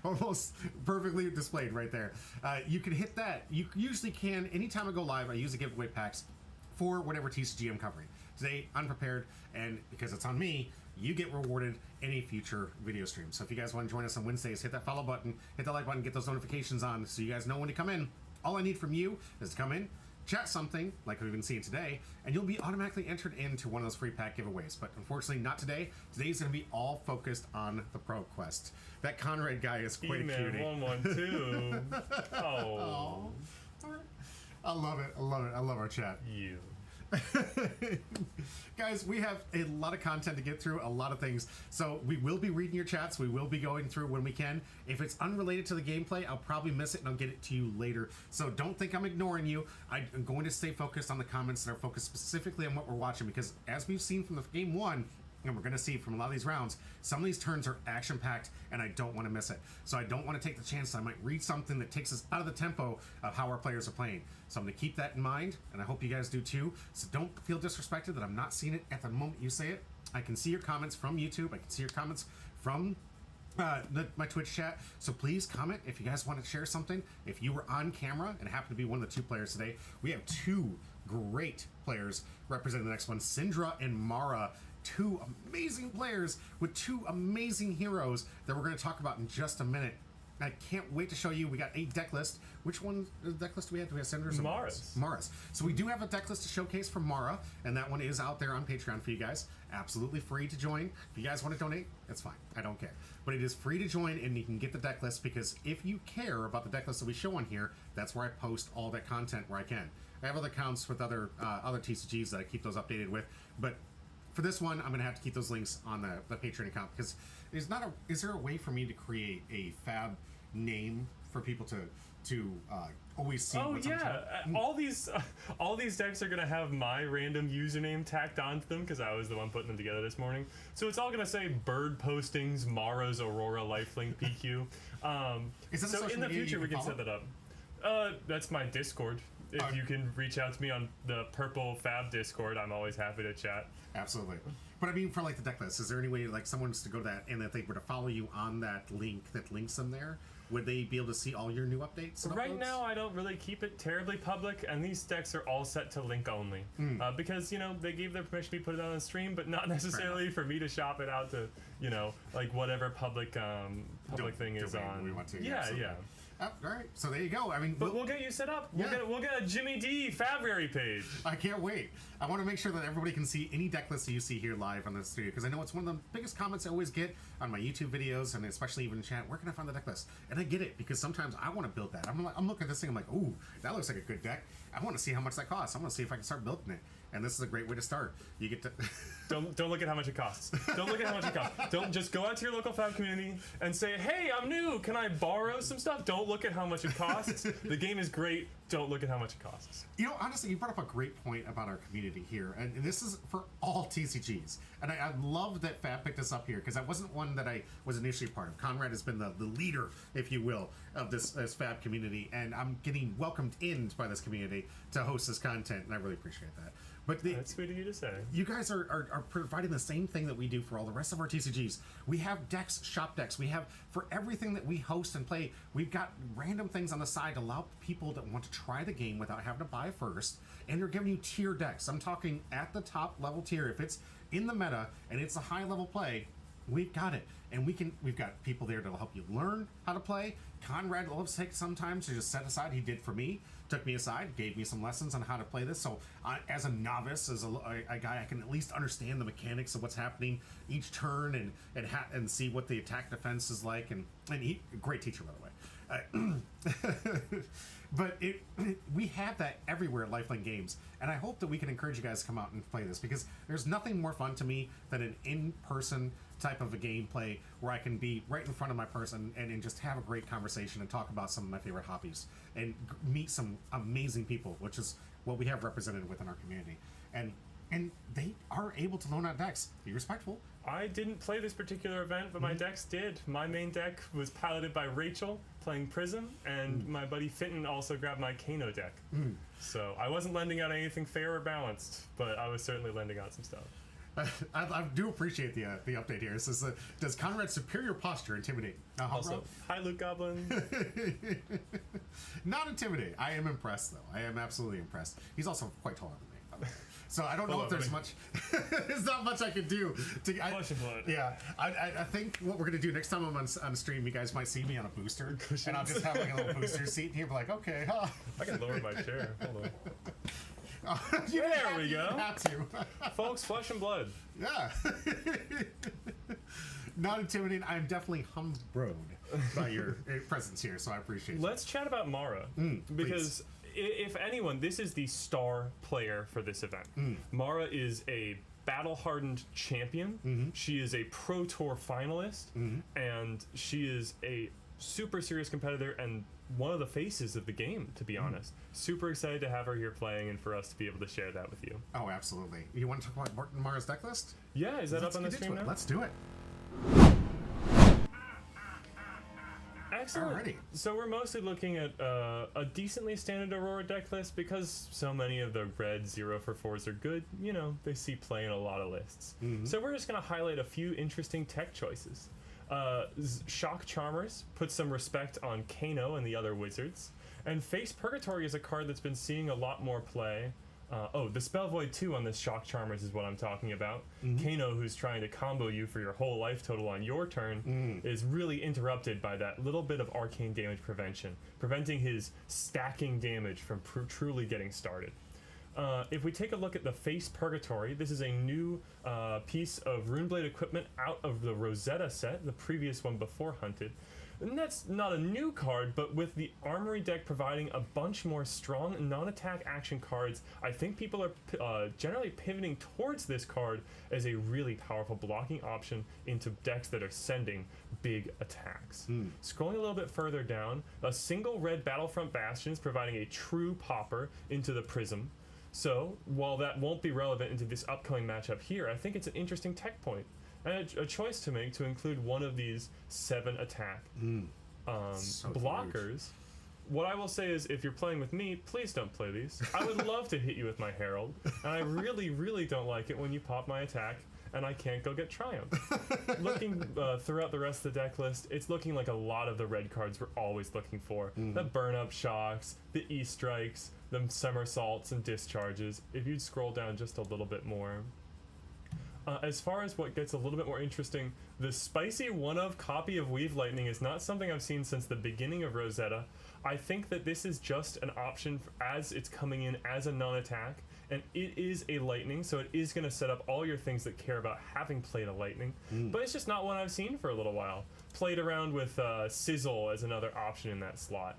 almost perfectly displayed right there. You can hit that. You usually can anytime I go live. I usually give away packs for whatever TCG I'm covering. Today unprepared, and because it's on me, you get rewarded in a future video stream. So if you guys want to join us on Wednesdays, hit that follow button, hit the like button, get those notifications on so you guys know when to come in. All I need from you is to come in, chat something like we've been seeing today, and you'll be automatically entered into one of those free pack giveaways. But unfortunately not today. Today's going to be all focused on the Pro Quest. That Conrad guy is quite a cutie. 112. Oh. I love it. I love it. I love our chat. You. Guys, we have a lot of content to get through, a lot of things, so we will be reading your chats. We will be going through when we can. If it's unrelated to the gameplay, I'll probably miss it and I'll get it to you later, so don't think I'm ignoring you. I'm going to stay focused on the comments that are focused specifically on what we're watching, because as we've seen from the game 1, and we're going to see from a lot of these rounds, some of these turns are action-packed, and I don't want to miss it. So I don't want to take the chance that I might read something that takes us out of the tempo of how our players are playing. So I'm going to keep that in mind, and I hope you guys do too. So don't feel disrespected that I'm not seeing it at the moment you say it. I can see your comments from YouTube. I can see your comments from my Twitch chat. So please comment if you guys want to share something. If you were on camera and happen to be one of the 2 players today, we have 2 great players representing the next one, Syndra and Mara. 2 amazing players with 2 amazing heroes that we're going to talk about in just a minute. I can't wait to show you. We got a deck list. Which one deck list do we have? Do we have Syndra's or Mara's? Mara's. So we do have a deck list to showcase for Mara, and that one is out there on Patreon for you guys. Absolutely free to join. If you guys want to donate, that's fine. I don't care. But it is free to join, and you can get the deck list, because if you care about the deck list that we show on here, that's where I post all that content where I can. I have other accounts with other TCGs that I keep those updated with, but for this one, I'm going to have to keep those links on the Patreon account, because is there a way for me to create a fab name for people to always see what's on chat? all these decks are going to have my random username tacked onto them, because I was the one putting them together this morning. So it's all going to say Bird Postings, Mara's Aurora, Lifelink, PQ. Is that so in the future we can set that up. That's my Discord. If you can reach out to me on the Purple Fab Discord, I'm always happy to chat. Absolutely. But I mean, for like the deck list, is there any way like someone's to go to that, and if they were to follow you on that link that links them there, would they be able to see all your new updates? And Right uploads? now, I don't really keep it terribly public, and these decks are all set to link only. Because, they gave their permission to be put out on the stream, but not necessarily for me to shop it out to, like whatever public thing is on. We want to. Yeah. Oh, all right, so there you go. I mean, But we'll get you set up. We'll get a Jimmy D Fabry page. I can't wait. I want to make sure that everybody can see any deck list that you see here live on the studio, because I know it's one of the biggest comments I always get on my YouTube videos, and especially even in chat. Where can I find the deck list? And I get it, because sometimes I want to build that. I'm looking at this thing. I'm like, ooh, that looks like a good deck. I want to see how much that costs. I want to see if I can start building it. And this is a great way to start. You get to don't look at how much it costs. Don't look at how much it costs. Don't just go out to your local fab community and say, hey, I'm new. Can I borrow some stuff? Don't look at how much it costs. The game is great. Don't look at how much it costs. Honestly, you brought up a great point about our community here, and this is for all TCGs. And I love that Fab picked us up here, because that wasn't one that I was initially part of. Conrad has been the leader, if you will, of this Fab community, and I'm getting welcomed in by this community to host this content, and I really appreciate that. But that's sweet of you to say. You guys are providing the same thing that we do for all the rest of our TCGs. We have decks, shop decks. We have, for everything that we host and play, we've got random things on the side to allow people that want to try the game without having to buy first. And they're giving you tier decks. I'm talking at the top level tier. If it's in the meta and it's a high level play, We've got it, and we've got people there to help you learn how to play. Conrad loves to take sometimes to just set aside. He did for me. Took me aside, gave me some lessons on how to play this. So, as a novice, as a guy, I can at least understand the mechanics of what's happening each turn and see what the attack defense is like. And he, great teacher, by the way. But we have that everywhere at Lifelink Games, and I hope that we can encourage you guys to come out and play this, because there's nothing more fun to me than an in-person type of a gameplay where I can be right in front of my person and just have a great conversation and talk about some of my favorite hobbies and meet some amazing people, which is what we have represented within our community. And they are able to loan out decks. Be respectful. I didn't play this particular event, but my decks did. My main deck was piloted by Rachel, playing Prism, and my buddy Fenton also grabbed my Kano deck. So I wasn't lending out anything fair or balanced, but I was certainly lending out some stuff. I do appreciate the update here. It says, does Conrad's superior posture intimidate? Also, hi Luke Goblin. Not intimidate. I am impressed, though. I am absolutely impressed. He's also quite taller than me, by the way. So I don't know if there's much. There's not much I can do. Flesh and blood. Yeah, I think what we're gonna do next time I'm on stream, you guys might see me on a booster, and I'll just have like a little booster seat here, be like, okay, huh. I can lower my chair. Hold on. There we go. You have to. Folks, flesh and blood. Yeah. Not intimidating. I'm definitely humbled by your presence here, so I appreciate it. Let's chat about Mara, because if anyone, this is the star player for this event. Mara is a battle-hardened champion. She is a Pro Tour finalist, and she is a super serious competitor and one of the faces of the game, to be honest. Super excited to have her here playing and for us to be able to share that with you. Oh, absolutely. You want to talk about Mara's deck list? Yeah, is that up on the stream now? Let's do it. Excellent. Alrighty. So we're mostly looking at a decently standard Aurora deck list, because so many of the red 0 for 4s are good. You know, they see play in a lot of lists. So we're just going to highlight a few interesting tech choices. Shock Charmers puts some respect on Kano and the other wizards. And Face Purgatory is a card that's been seeing a lot more play. The Spell Void 2 on this Shock Charmers is what I'm talking about. Kano, who's trying to combo you for your whole life total on your turn, is really interrupted by that little bit of arcane damage prevention, preventing his stacking damage from truly getting started. If we take a look at the Face Purgatory, this is a new piece of Runeblade equipment out of the Rosetta set, the previous one before Hunted. And that's not a new card, but with the Armory deck providing a bunch more strong non-attack action cards, I think people are generally pivoting towards this card as a really powerful blocking option into decks that are sending big attacks. Scrolling a little bit further down, a single red Battlefront Bastions providing a true popper into the Prism. So, while that won't be relevant into this upcoming matchup here, I think it's an interesting tech point. And a choice to make to include one of these 7 attack blockers. Huge. What I will say is, if you're playing with me, please don't play these. I would love to hit you with my Herald, and I really, really don't like it when you pop my attack and I can't go get Triumph. Looking throughout the rest of the deck list, it's looking like a lot of the red cards we're always looking for. The burn-up shocks, the E-strikes, the somersaults and discharges. If you'd scroll down just a little bit more. As far as what gets a little bit more interesting, the spicy one-of copy of Weave Lightning is not something I've seen since the beginning of Rosetta. I think that this is just an option as it's coming in as a non-attack, and it is a Lightning, so it is going to set up all your things that care about having played a Lightning, but it's just not one I've seen for a little while. Played around with Sizzle as another option in that slot.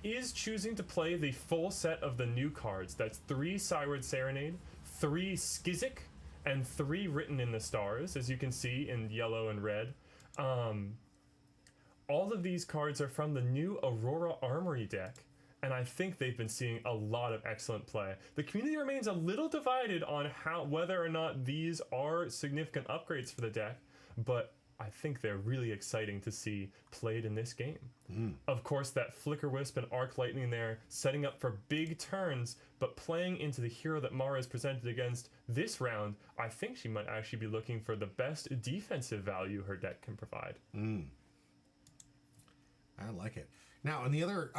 Is choosing to play the full set of the new cards. That's 3 Cyward Serenade, 3 Skizik, and 3 Written in the Stars, as you can see in yellow and red. All of these cards are from the new Aurora Armory deck, and I think they've been seeing a lot of excellent play. The community remains a little divided on whether or not these are significant upgrades for the deck, but I think they're really exciting to see played in this game. Of course, that Flicker Wisp and Arc Lightning there, setting up for big turns, but playing into the hero that Mara is presented against this round, I think she might actually be looking for the best defensive value her deck can provide. I like it. Now, and the other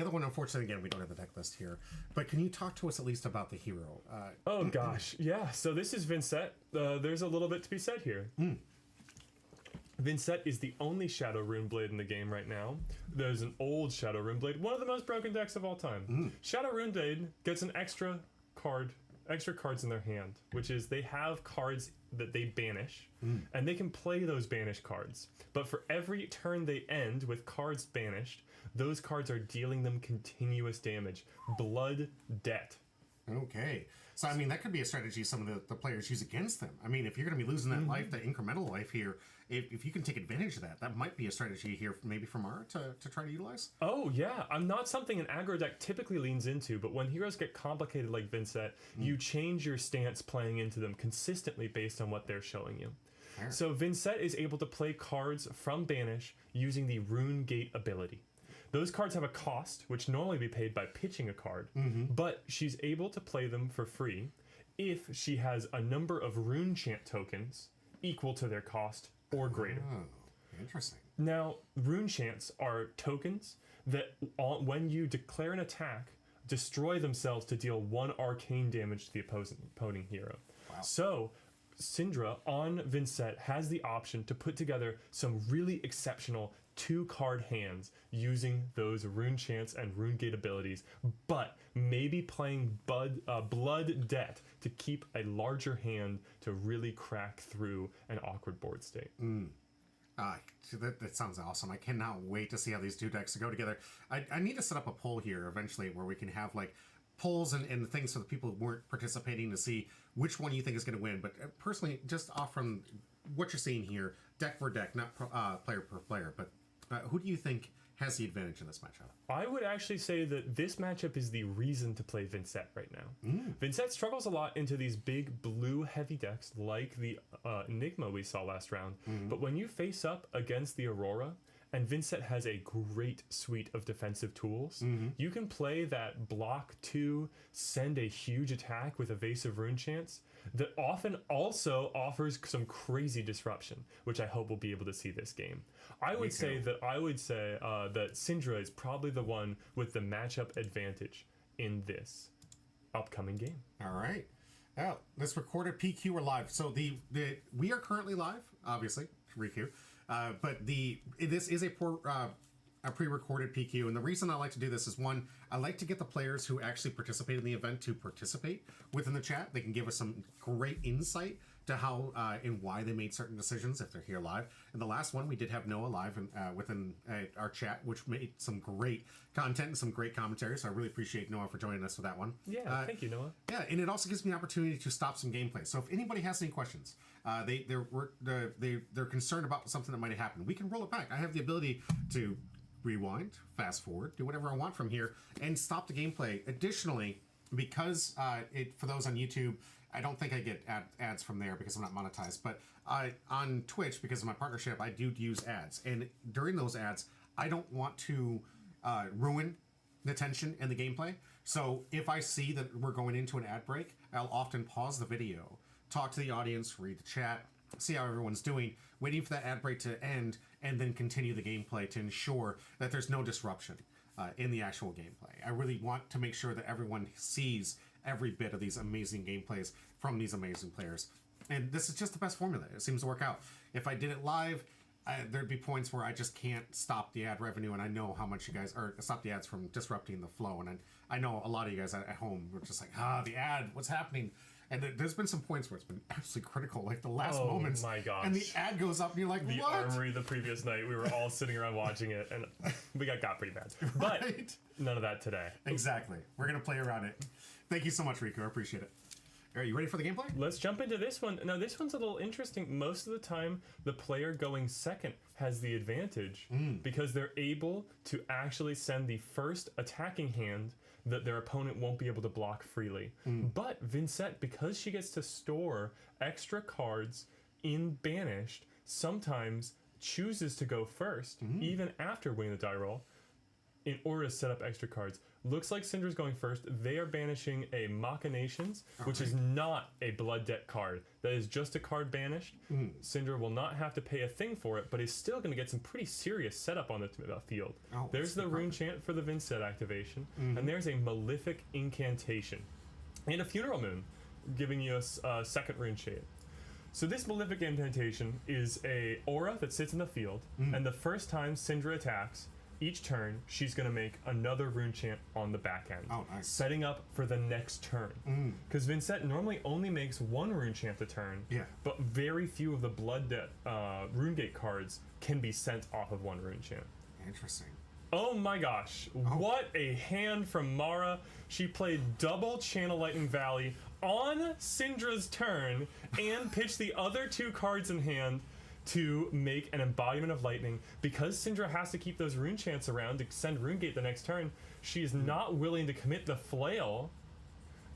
one, unfortunately, again, we don't have the deck list here, but can you talk to us at least about the hero? Oh gosh, yeah. So this is Vincent. There's a little bit to be said here. Vincent is the only Shadow Rune Blade in the game right now. There's an old Shadow Rune Blade, one of the most broken decks of all time. Shadow Rune Blade gets an extra cards in their hand, which is they have cards that they banish, and they can play those banished cards. But for every turn they end with cards banished, those cards are dealing them continuous damage. Blood debt. Okay. So, I mean, that could be a strategy some of the players use against them. I mean, if you're going to be losing that life, that incremental life here, if you can take advantage of that, that might be a strategy here maybe from Mara to try to utilize. Oh, yeah. I'm not something an aggro deck typically leans into, but when heroes get complicated like Vincent, you change your stance playing into them consistently based on what they're showing you. Fair. So Vincent is able to play cards from Banish using the Rune Gate ability. Those cards have a cost, which normally be paid by pitching a card, but she's able to play them for free if she has a number of Rune Chant tokens equal to their cost or greater. Oh, interesting. Now, Rune Chants are tokens that, when you declare an attack, destroy themselves to deal 1 arcane damage to the opposing hero. Wow. So, Syndra on Vincent has the option to put together some really exceptional 2-card hands using those Rune Chants and Rune Gate abilities, but maybe playing Blood Debt to keep a larger hand to really crack through an awkward board state. That sounds awesome. I cannot wait to see how these two decks go together. I need to set up a poll here eventually where we can have like polls and things for the people who weren't participating to see which one you think is going to win. But personally, just off from what you're seeing here, deck for deck, not player per player, but who do you think has the advantage in this matchup? I would actually say that this matchup is the reason to play Vincent right now. Vincent struggles a lot into these big blue heavy decks like the Enigma we saw last round. But when you face up against the Aurora, and Vincent has a great suite of defensive tools, you can play that block 2, send a huge attack with evasive Rune Chants that often also offers some crazy disruption, which I hope we'll be able to see this game. I would say that Syndra is probably the one with the matchup advantage in this upcoming game. All right. Oh, this recorded PQ, we're live. So we are currently live, obviously, Riku. But this is a pre-recorded PQ, and the reason I like to do this is, one, I like to get the players who actually participate in the event to participate within the chat. They can give us some great insight to how and why they made certain decisions if they're here live. And the last one, we did have Noah live within our chat, which made some great content and some great commentary. So I really appreciate Noah for joining us for that one. Yeah, thank you, Noah. Yeah, and it also gives me an opportunity to stop some gameplay. So if anybody has any questions, they're concerned about something that might have happened, we can roll it back. I have the ability to rewind, fast forward, do whatever I want from here, and stop the gameplay. Additionally, because for those on YouTube, I don't think I get ads from there because I'm not monetized, but on Twitch, because of my partnership, I do use ads, and during those ads, I don't want to ruin the tension and the gameplay. So if I see that we're going into an ad break, I'll often pause the video, talk to the audience, read the chat, see how everyone's doing, waiting for that ad break to end, and then continue the gameplay to ensure that there's no disruption in the actual gameplay. I really want to make sure that everyone sees every bit of these amazing gameplays from these amazing players. And this is just the best formula. It seems to work out. If I did it live, there'd be points where I just can't stop the ad revenue, and I know how much you guys, or stop the ads from disrupting the flow. And I know a lot of you guys at home were just like, the ad, what's happening? And there's been some points where it's been absolutely critical, like the last moments. Oh my gosh. And the ad goes up and you're like, the what? Armory the previous night, we were all sitting around watching it, and we got pretty bad. But Right? none of that today. Exactly. We're going to play around it. Thank you so much, Riku. I appreciate it. Are you ready for the gameplay? Let's jump into this one. Now, this one's a little interesting. Most of the time, the player going second has the advantage because they're able to actually send the first attacking hand that their opponent won't be able to block freely. But Vincent, because she gets to store extra cards in Banished, sometimes chooses to go first, even after winning the die roll, in order to set up extra cards. Looks like Syndra's going first. They are banishing a Machinations, which is not a Blood Debt card. That is just a card banished. Syndra will not have to pay a thing for it, but is still going to get some pretty serious setup on the field. There's the Rune Chant for the Vincent activation, and there's a Malefic Incantation. And a Funeral Moon, giving you a second Rune Chant. So this Malefic Incantation is a aura that sits in the field, and the first time Syndra attacks, each turn, she's going to make another rune chant on the back end. Oh, nice. Setting up for the next turn. Because Vincent normally only makes one rune chant a turn, but very few of the Blood Rune Gate cards can be sent off of one rune chant. Interesting. Oh my gosh, what a hand from Mara. She played double Channel Lightning Valley on Syndra's turn and pitched the other two cards in hand to make an embodiment of lightning. Because Syndra has to keep those rune chants around to send Rune Gate the next turn, she is not willing to commit the flail,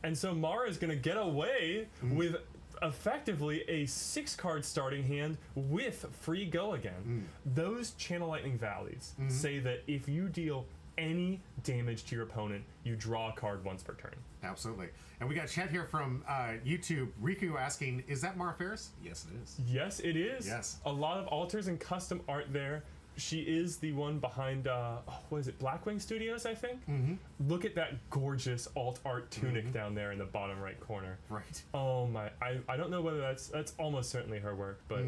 and so Mara is going to get away with effectively a 6-card starting hand with free go again. Those Channel Lightning Valleys say that if you deal any damage to your opponent, you draw a card once per turn. Absolutely. And we got chat here from YouTube. Riku asking, is that Mara Ferris? Yes, it is. Yes, it is. Yes. A lot of altars and custom art there. She is the one behind, what is it, Blackwing Studios, I think? Look at that gorgeous alt art tunic down there in the bottom right corner. Right. Oh my, I don't know whether that's almost certainly her work, but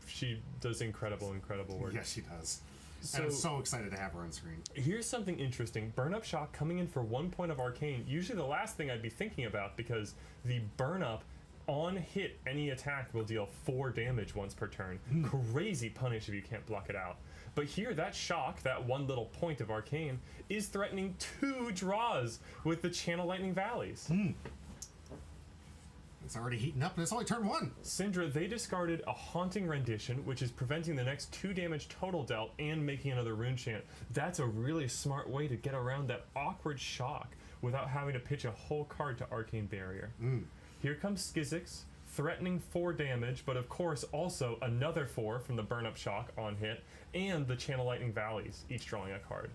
she does incredible work. Yes, she does. So, and I'm so excited to have her on screen. Here's something interesting. Burn Up Shock coming in for 1 point of Arcane. Usually the last thing I'd be thinking about, because the Burn Up on hit, any attack will deal 4 damage once per turn. Crazy punish if you can't block it out. But here, that shock, that one little point of Arcane, is threatening 2 draws with the Channel Lightning Valleys. It's already heating up, and it's only turn 1. Syndra, they discarded a Haunting Rendition, which is preventing the next 2 damage total dealt and making another rune chant. That's a really smart way to get around that awkward shock without having to pitch a whole card to Arcane Barrier. Here comes Skizzix, threatening 4 damage, but of course also another 4 from the Burn Up Shock on hit, and the Channel Lightning Valleys, each drawing a card.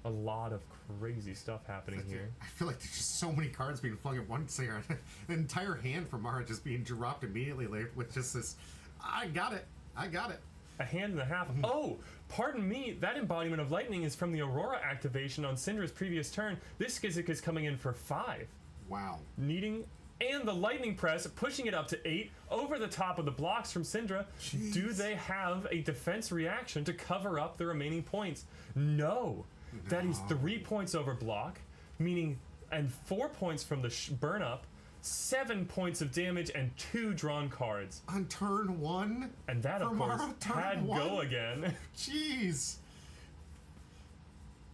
A lot of crazy stuff happening here. I feel like there's just so many cards being flung at once here. An entire hand from Mara just being dropped immediately with just this, I got it. A hand and a half. Oh, pardon me, that embodiment of lightning is from the Aurora activation on Syndra's previous turn. This Skizzix is coming in for 5. Wow. Needing... And the Lightning Press, pushing it up to 8, over the top of the blocks from Syndra. Jeez. Do they have a defense reaction to cover up the remaining points? No. That is 3 points over block, meaning, and 4 points from the burn up, 7 points of damage and 2 drawn cards. On turn 1? And that, of course, had go again. Jeez.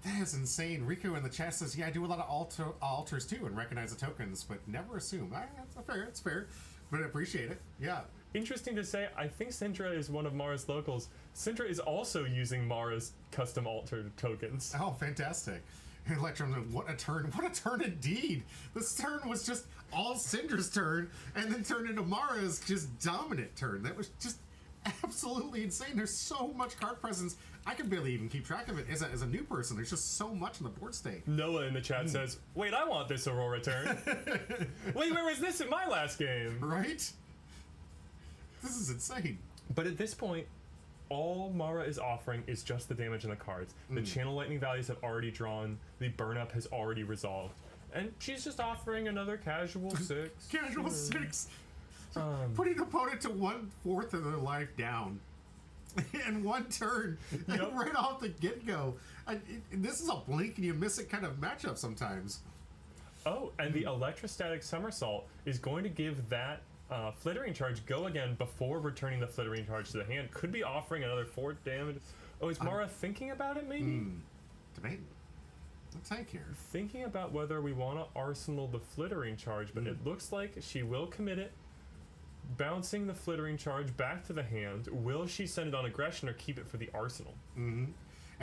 That is insane. Riku in the chat says, yeah, I do a lot of altars too and recognize the tokens, but never assume. It's fair, but I appreciate it. Yeah. Interesting to say, I think Syndra is one of Mara's locals. Syndra is also using Mara's custom altar tokens. Oh, fantastic. Electrum, what a turn indeed. This turn was just all Syndra's turn, and then turned into Mara's just dominant turn. That was just absolutely insane. There's so much card presence. I can barely even keep track of it as a new person. There's just so much in the board state. Noah in the chat says, wait, I want this Aurora turn. Wait, where was this in my last game? Right? This is insane. But at this point, all Mara is offering is just the damage in the cards. The Channel Lightning Valleys have already drawn. The Burn Up has already resolved. And she's just offering another casual 6. Casual 6. Putting the opponent to 1/4 of their life down. In 1 turn. Yep. Right off the get-go. This is a blink and you miss it kind of matchup sometimes. Oh, and the Electrostatic Somersault is going to give that Flittering Charge go again before returning the Flittering Charge to the hand. Could be offering another 4 damage. Oh, is Mara thinking about it, maybe? Debating. Let's take here. Thinking about whether we want to arsenal the Flittering Charge, but it looks like she will commit it. Bouncing the Flittering Charge back to the hand. Will she send it on aggression or keep it for the arsenal? And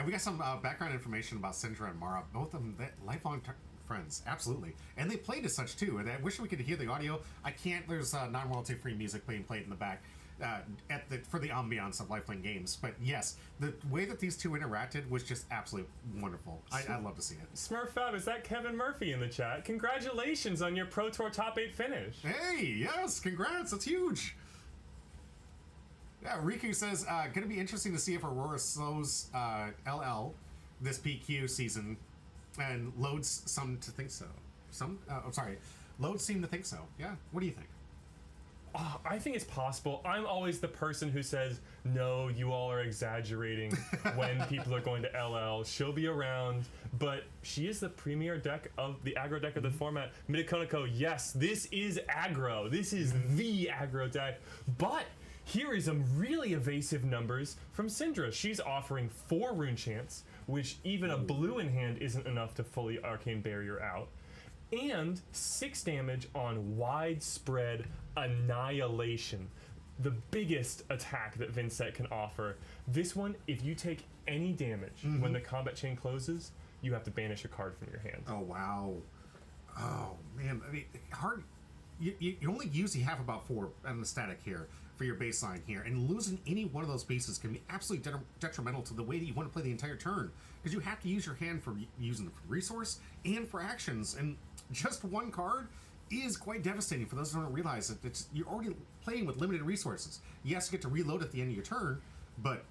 we got some background information about Syndra and Mara. Both of them lifelong friends, absolutely. And they played as such too. And I wish we could hear the audio. I can't. There's non-royalty free music being played in the back for the ambiance of Lifelink games. But yes, the way that these two interacted was just absolutely wonderful. I'd love to see it. Smurfab, is that Kevin Murphy in the chat? Congratulations on your Pro Tour top 8 finish. Hey, yes, congrats. That's huge. Yeah, Riku says, going to be interesting to see if Aurora slows LL this PQ season, and loads some to think so. Loads seem to think so. Yeah, what do you think? I think it's possible. I'm always the person who says, no, you all are exaggerating when people are going to LL. She'll be around, but she is the premier deck of the aggro deck of the format. Midakoniko, yes, this is aggro. This is the aggro deck. But here is some really evasive numbers from Syndra. She's offering 4 Rune Chants, which even a blue in hand isn't enough to fully Arcane Barrier out, and 6 damage on Widespread Annihilation, the biggest attack that Vincent can offer. This one, if you take any damage when the combat chain closes, you have to banish a card from your hand. Oh, wow. Oh, man. I mean, hard. You only usually have about 4 on the static here for your baseline here, and losing any one of those pieces can be absolutely detrimental to the way that you want to play the entire turn, because you have to use your hand for using the resource and for actions, and just one card is quite devastating for those who don't realize that you're already playing with limited resources. Yes, you get to reload at the end of your turn, but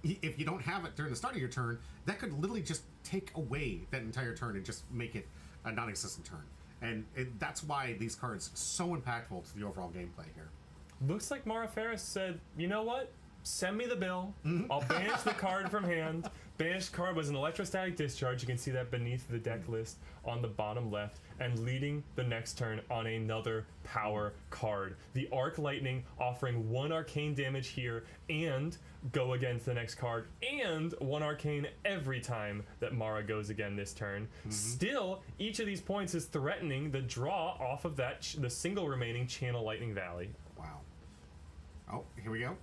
if you don't have it during the start of your turn, that could literally just take away that entire turn and just make it a non-existent turn. And that's why these cards are so impactful to the overall gameplay here. Looks like Mara Ferris said, you know what? Send me the bill. I'll banish the card from hand. Banished card was an electrostatic discharge. You can see that beneath the deck list on the bottom left, and leading the next turn on another power card. The Arc Lightning offering 1 arcane damage here and go against the next card, and 1 arcane every time that Mara goes again this turn. Still, each of these points is threatening the draw off of that the single remaining Channel Lightning Valley. Wow. Oh, here we go.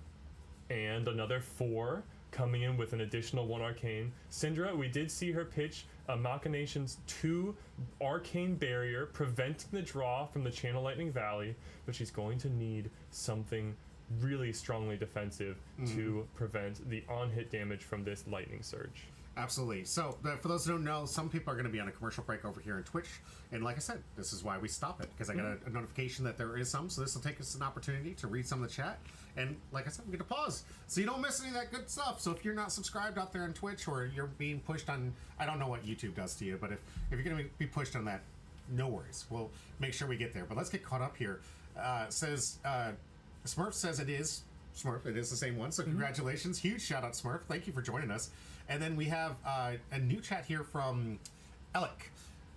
And another 4 coming in with an additional 1 arcane. Syndra, we did see her pitch Machination's 2 arcane barrier, preventing the draw from the Channel Lightning Valley, but she's going to need something really strongly defensive to prevent the on-hit damage from this lightning surge. Absolutely. So, for those who don't know, some people are going to be on a commercial break over here on Twitch. And like I said, this is why we stop it, because I got a notification that there is some. So this will take us an opportunity to read some of the chat. And like I said, we get to pause so you don't miss any of that good stuff. So if you're not subscribed out there on Twitch, or you're being pushed on, I don't know what YouTube does to you, but if you're going to be pushed on that, no worries. We'll make sure we get there. But let's get caught up here. Smurf says it is. Smurf, it is the same one. So congratulations. Huge shout out, Smurf. Thank you for joining us. And then we have a new chat here from Alec.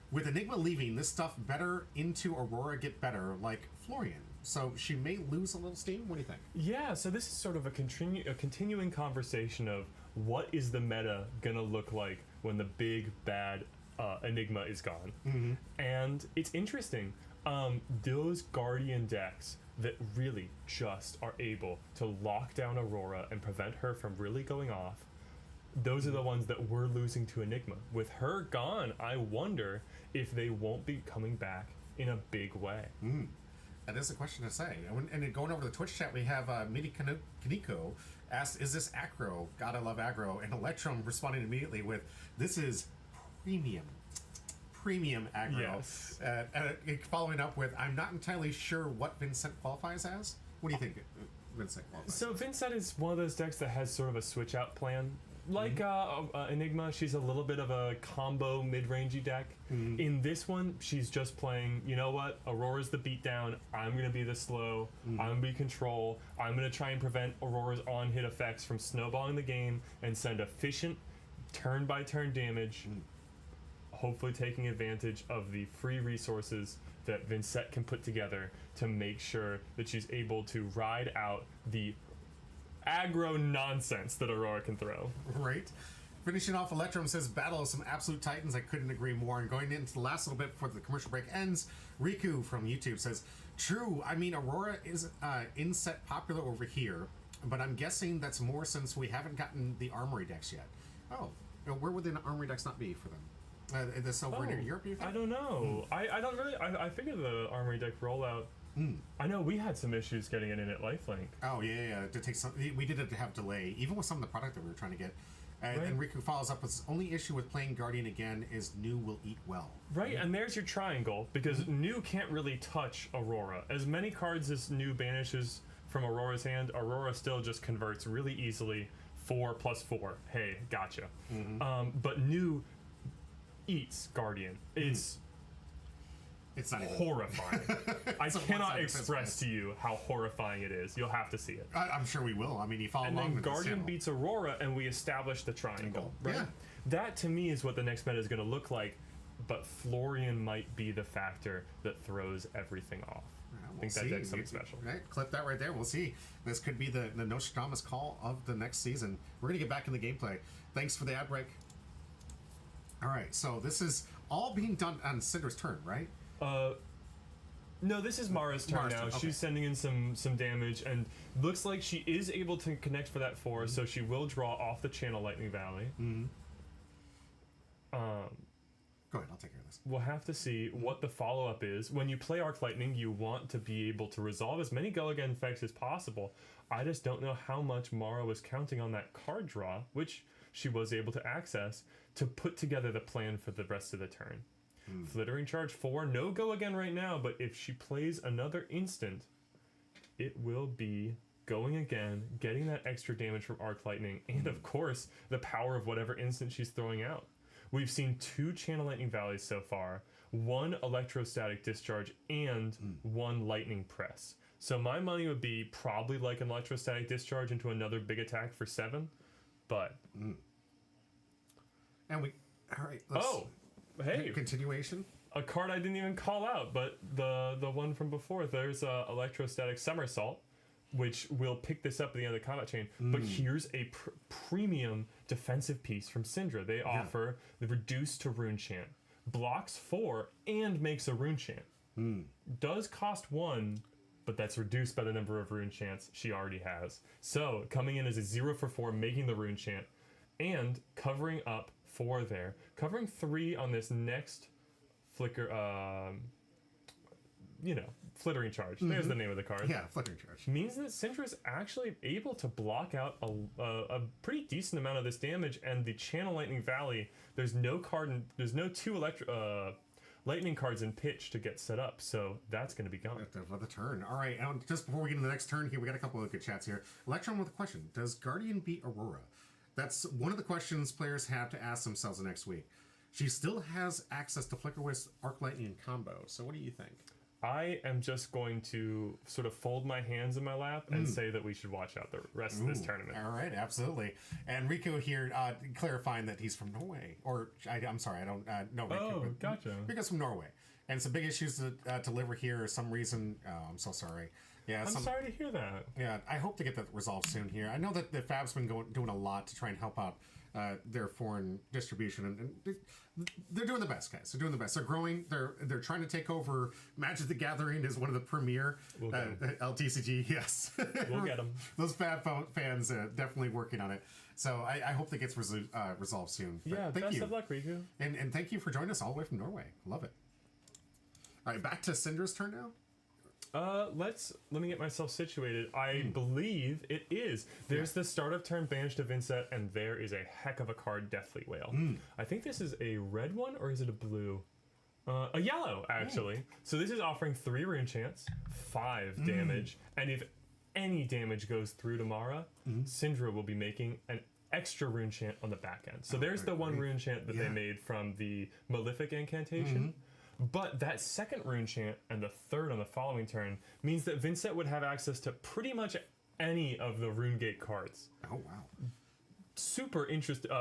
With Enigma leaving, this stuff better into Aurora get better, like Florian. So she may lose a little steam. What do you think? Yeah, so this is sort of a continuing conversation of what is the meta gonna look like when the big bad Enigma is gone. And it's interesting. Those Guardian decks that really just are able to lock down Aurora and prevent her from really going off, those are the ones that we're losing to Enigma. With her gone, I wonder if they won't be coming back in a big way. That is a question to say. And then going over to the Twitch chat, we have Midi Kaniko asked, is this aggro? God, I love aggro. And Electrum responding immediately with, this is premium aggro. Yes. Following up with, I'm not entirely sure what Vincent qualifies as. What do you think Vincent qualifies So as? Vincent is one of those decks that has sort of a switch out plan. Like Enigma, she's a little bit of a combo mid-rangey deck. In this one, she's just playing, you know what, Aurora's the beatdown, I'm going to be the slow, I'm going to be control, I'm going to try and prevent Aurora's on-hit effects from snowballing the game and send efficient turn-by-turn damage, hopefully taking advantage of the free resources that Vincent can put together to make sure that she's able to ride out the aggro nonsense that Aurora can throw. Right. Finishing off, Electrum says, battle of some absolute titans. I couldn't agree more. And going into the last little bit before the commercial break ends, Riku from YouTube says, true, I mean, Aurora is inset popular over here, but I'm guessing that's more since we haven't gotten the armory decks yet. Oh, where would the armory decks not be for them? This over near Europe, you think? I don't know. I don't really, I figured the armory deck rollout, I know we had some issues getting it in at Lifelink. Oh, yeah. To take some, we did it to have delay, even with some of the product that we were trying to get. And Riku follows up with, only issue with playing Guardian again is New will eat well. Right, and there's your triangle, because New can't really touch Aurora. As many cards as New banishes from Aurora's hand, Aurora still just converts really easily. 4+4. Hey, gotcha. But New eats Guardian. It's It's not even horrifying. I It's a cannot one-sided express fist to you how horrifying it is. You'll have to see it. I'm sure we will. I mean, you follow And along then with this Guardian channel. beats Aurora, and we establish the triangle. Right? Yeah. That to me is what the next meta is going to look like. But Florian might be the factor that throws everything off. I think that deck's something special. Right, clip that right there. We'll see. This could be the Nostradamus call of the next season. We're gonna get back in the gameplay. Thanks for the ad break. All right, so this is all being done on Cinder's turn, right? No, this is Mara's turn Mara's now. turn, okay. She's sending in some damage, and looks like she is able to connect for that 4, so she will draw off the channel Lightning Valley. Go ahead, I'll take care of this. We'll have to see what the follow-up is. When you play Arc Lightning, you want to be able to resolve as many Gulligan effects as possible. I just don't know how much Mara was counting on that card draw, which she was able to access, to put together the plan for the rest of the turn. Flittering Charge 4, no go again right now, but if she plays another instant, it will be going again, getting that extra damage from Arc Lightning, and of course, the power of whatever instant she's throwing out. We've seen 2 Channel Lightning Valleys so far, 1 Electrostatic Discharge, and 1 Lightning Press. So my money would be probably like an Electrostatic Discharge into another big attack for 7, but... And we... All right, let's... Oh! Hey! Continuation. A card I didn't even call out, but the one from before, there's Electrostatic Somersault, which will pick this up at the end of the combat chain. But here's a premium defensive piece from Syndra. They offer the Reduce to Rune Chant. Blocks 4 and makes a Rune Chant. Does cost 1, but that's reduced by the number of Rune Chants she already has. So, coming in as a 0 for 4, making the Rune Chant, and covering up 4 there. Covering 3 on this next flicker, Flittering Charge. There's the name of the card. Yeah, Flickering Charge. Means that Syndra is actually able to block out a pretty decent amount of this damage, and the Channel Lightning Valley, there's no 2 lightning cards in pitch to get set up, so that's going to be gone. For the turn. All right, and just before we get into the next turn here, we got a couple of good chats here. Electron with a question. Does Guardian beat Aurora? That's one of the questions players have to ask themselves the next week. She still has access to Flicker Wisp, Arc Lightning, and combo, so what do you think? I am just going to sort of fold my hands in my lap and say that we should watch out the rest of this tournament. All right, absolutely. And Rico here clarifying that he's from Norway. I'm sorry, I don't know Rico. Oh, but gotcha. Rico's from Norway. And some big issues to deliver here for some reason. Oh, I'm so sorry. Yeah, I'm sorry to hear that. Yeah, I hope to get that resolved soon here. I know that the Fab's been doing a lot to try and help out their foreign distribution, and they're doing the best, guys. They're doing the best. They're growing. They're trying to take over. Magic the Gathering is one of the premier LTCG. Yes, We'll get them. Those Fab fans definitely working on it. So I hope that gets resolved soon. But Yeah, thank best you. of luck, Riku. And thank you for joining us all the way from Norway. Love it. All right, back to Syndra's turn now. Let me get myself situated. I believe it is. There's the start of turn Banish to Vincent, and there is a heck of a card, Deathly Whale. I think this is a red one, or is it a blue? A yellow, actually. So this is offering 3 Rune Chants, 5 damage, and if any damage goes through to Mara, Syndra will be making an extra Rune Chant on the back end. So there's the one Rune Chant that they made from the Malefic incantation. But that second Rune Chant and the third on the following turn means that Vincent would have access to pretty much any of the Rune Gate cards. Oh, wow. Super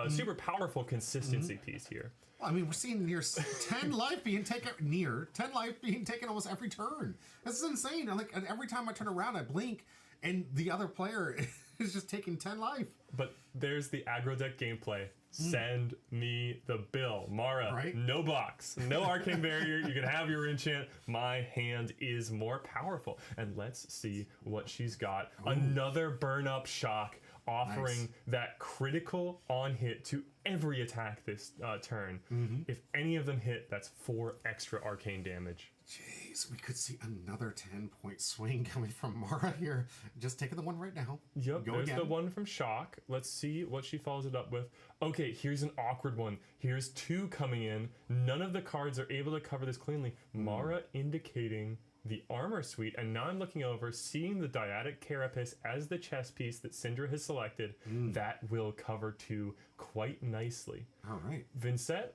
super powerful consistency piece here. I mean, we're seeing near 10 life being taken. Near 10 life being taken almost every turn. This is insane. Like every time I turn around, I blink, and the other player is just taking 10 life. But there's the aggro deck gameplay. Send me the bill. Mara, Right? no box, no arcane barrier. You can have your enchant. My hand is more powerful. And let's see what she's got. Another burn up shock, offering that critical on hit to every attack this turn. If any of them hit, that's 4 extra arcane damage. Jeez, we could see another 10-point swing coming from Mara here. Just taking the one right now. Yep, Go there's again. the one from Shock. Let's see what she follows it up with. Okay, here's an awkward one. Here's 2 coming in. None of the cards are able to cover this cleanly. Mara indicating the armor suite, and now I'm looking over, seeing the Dyadic Carapace as the chess piece that Syndra has selected. That will cover 2 quite nicely. All right. Vincent,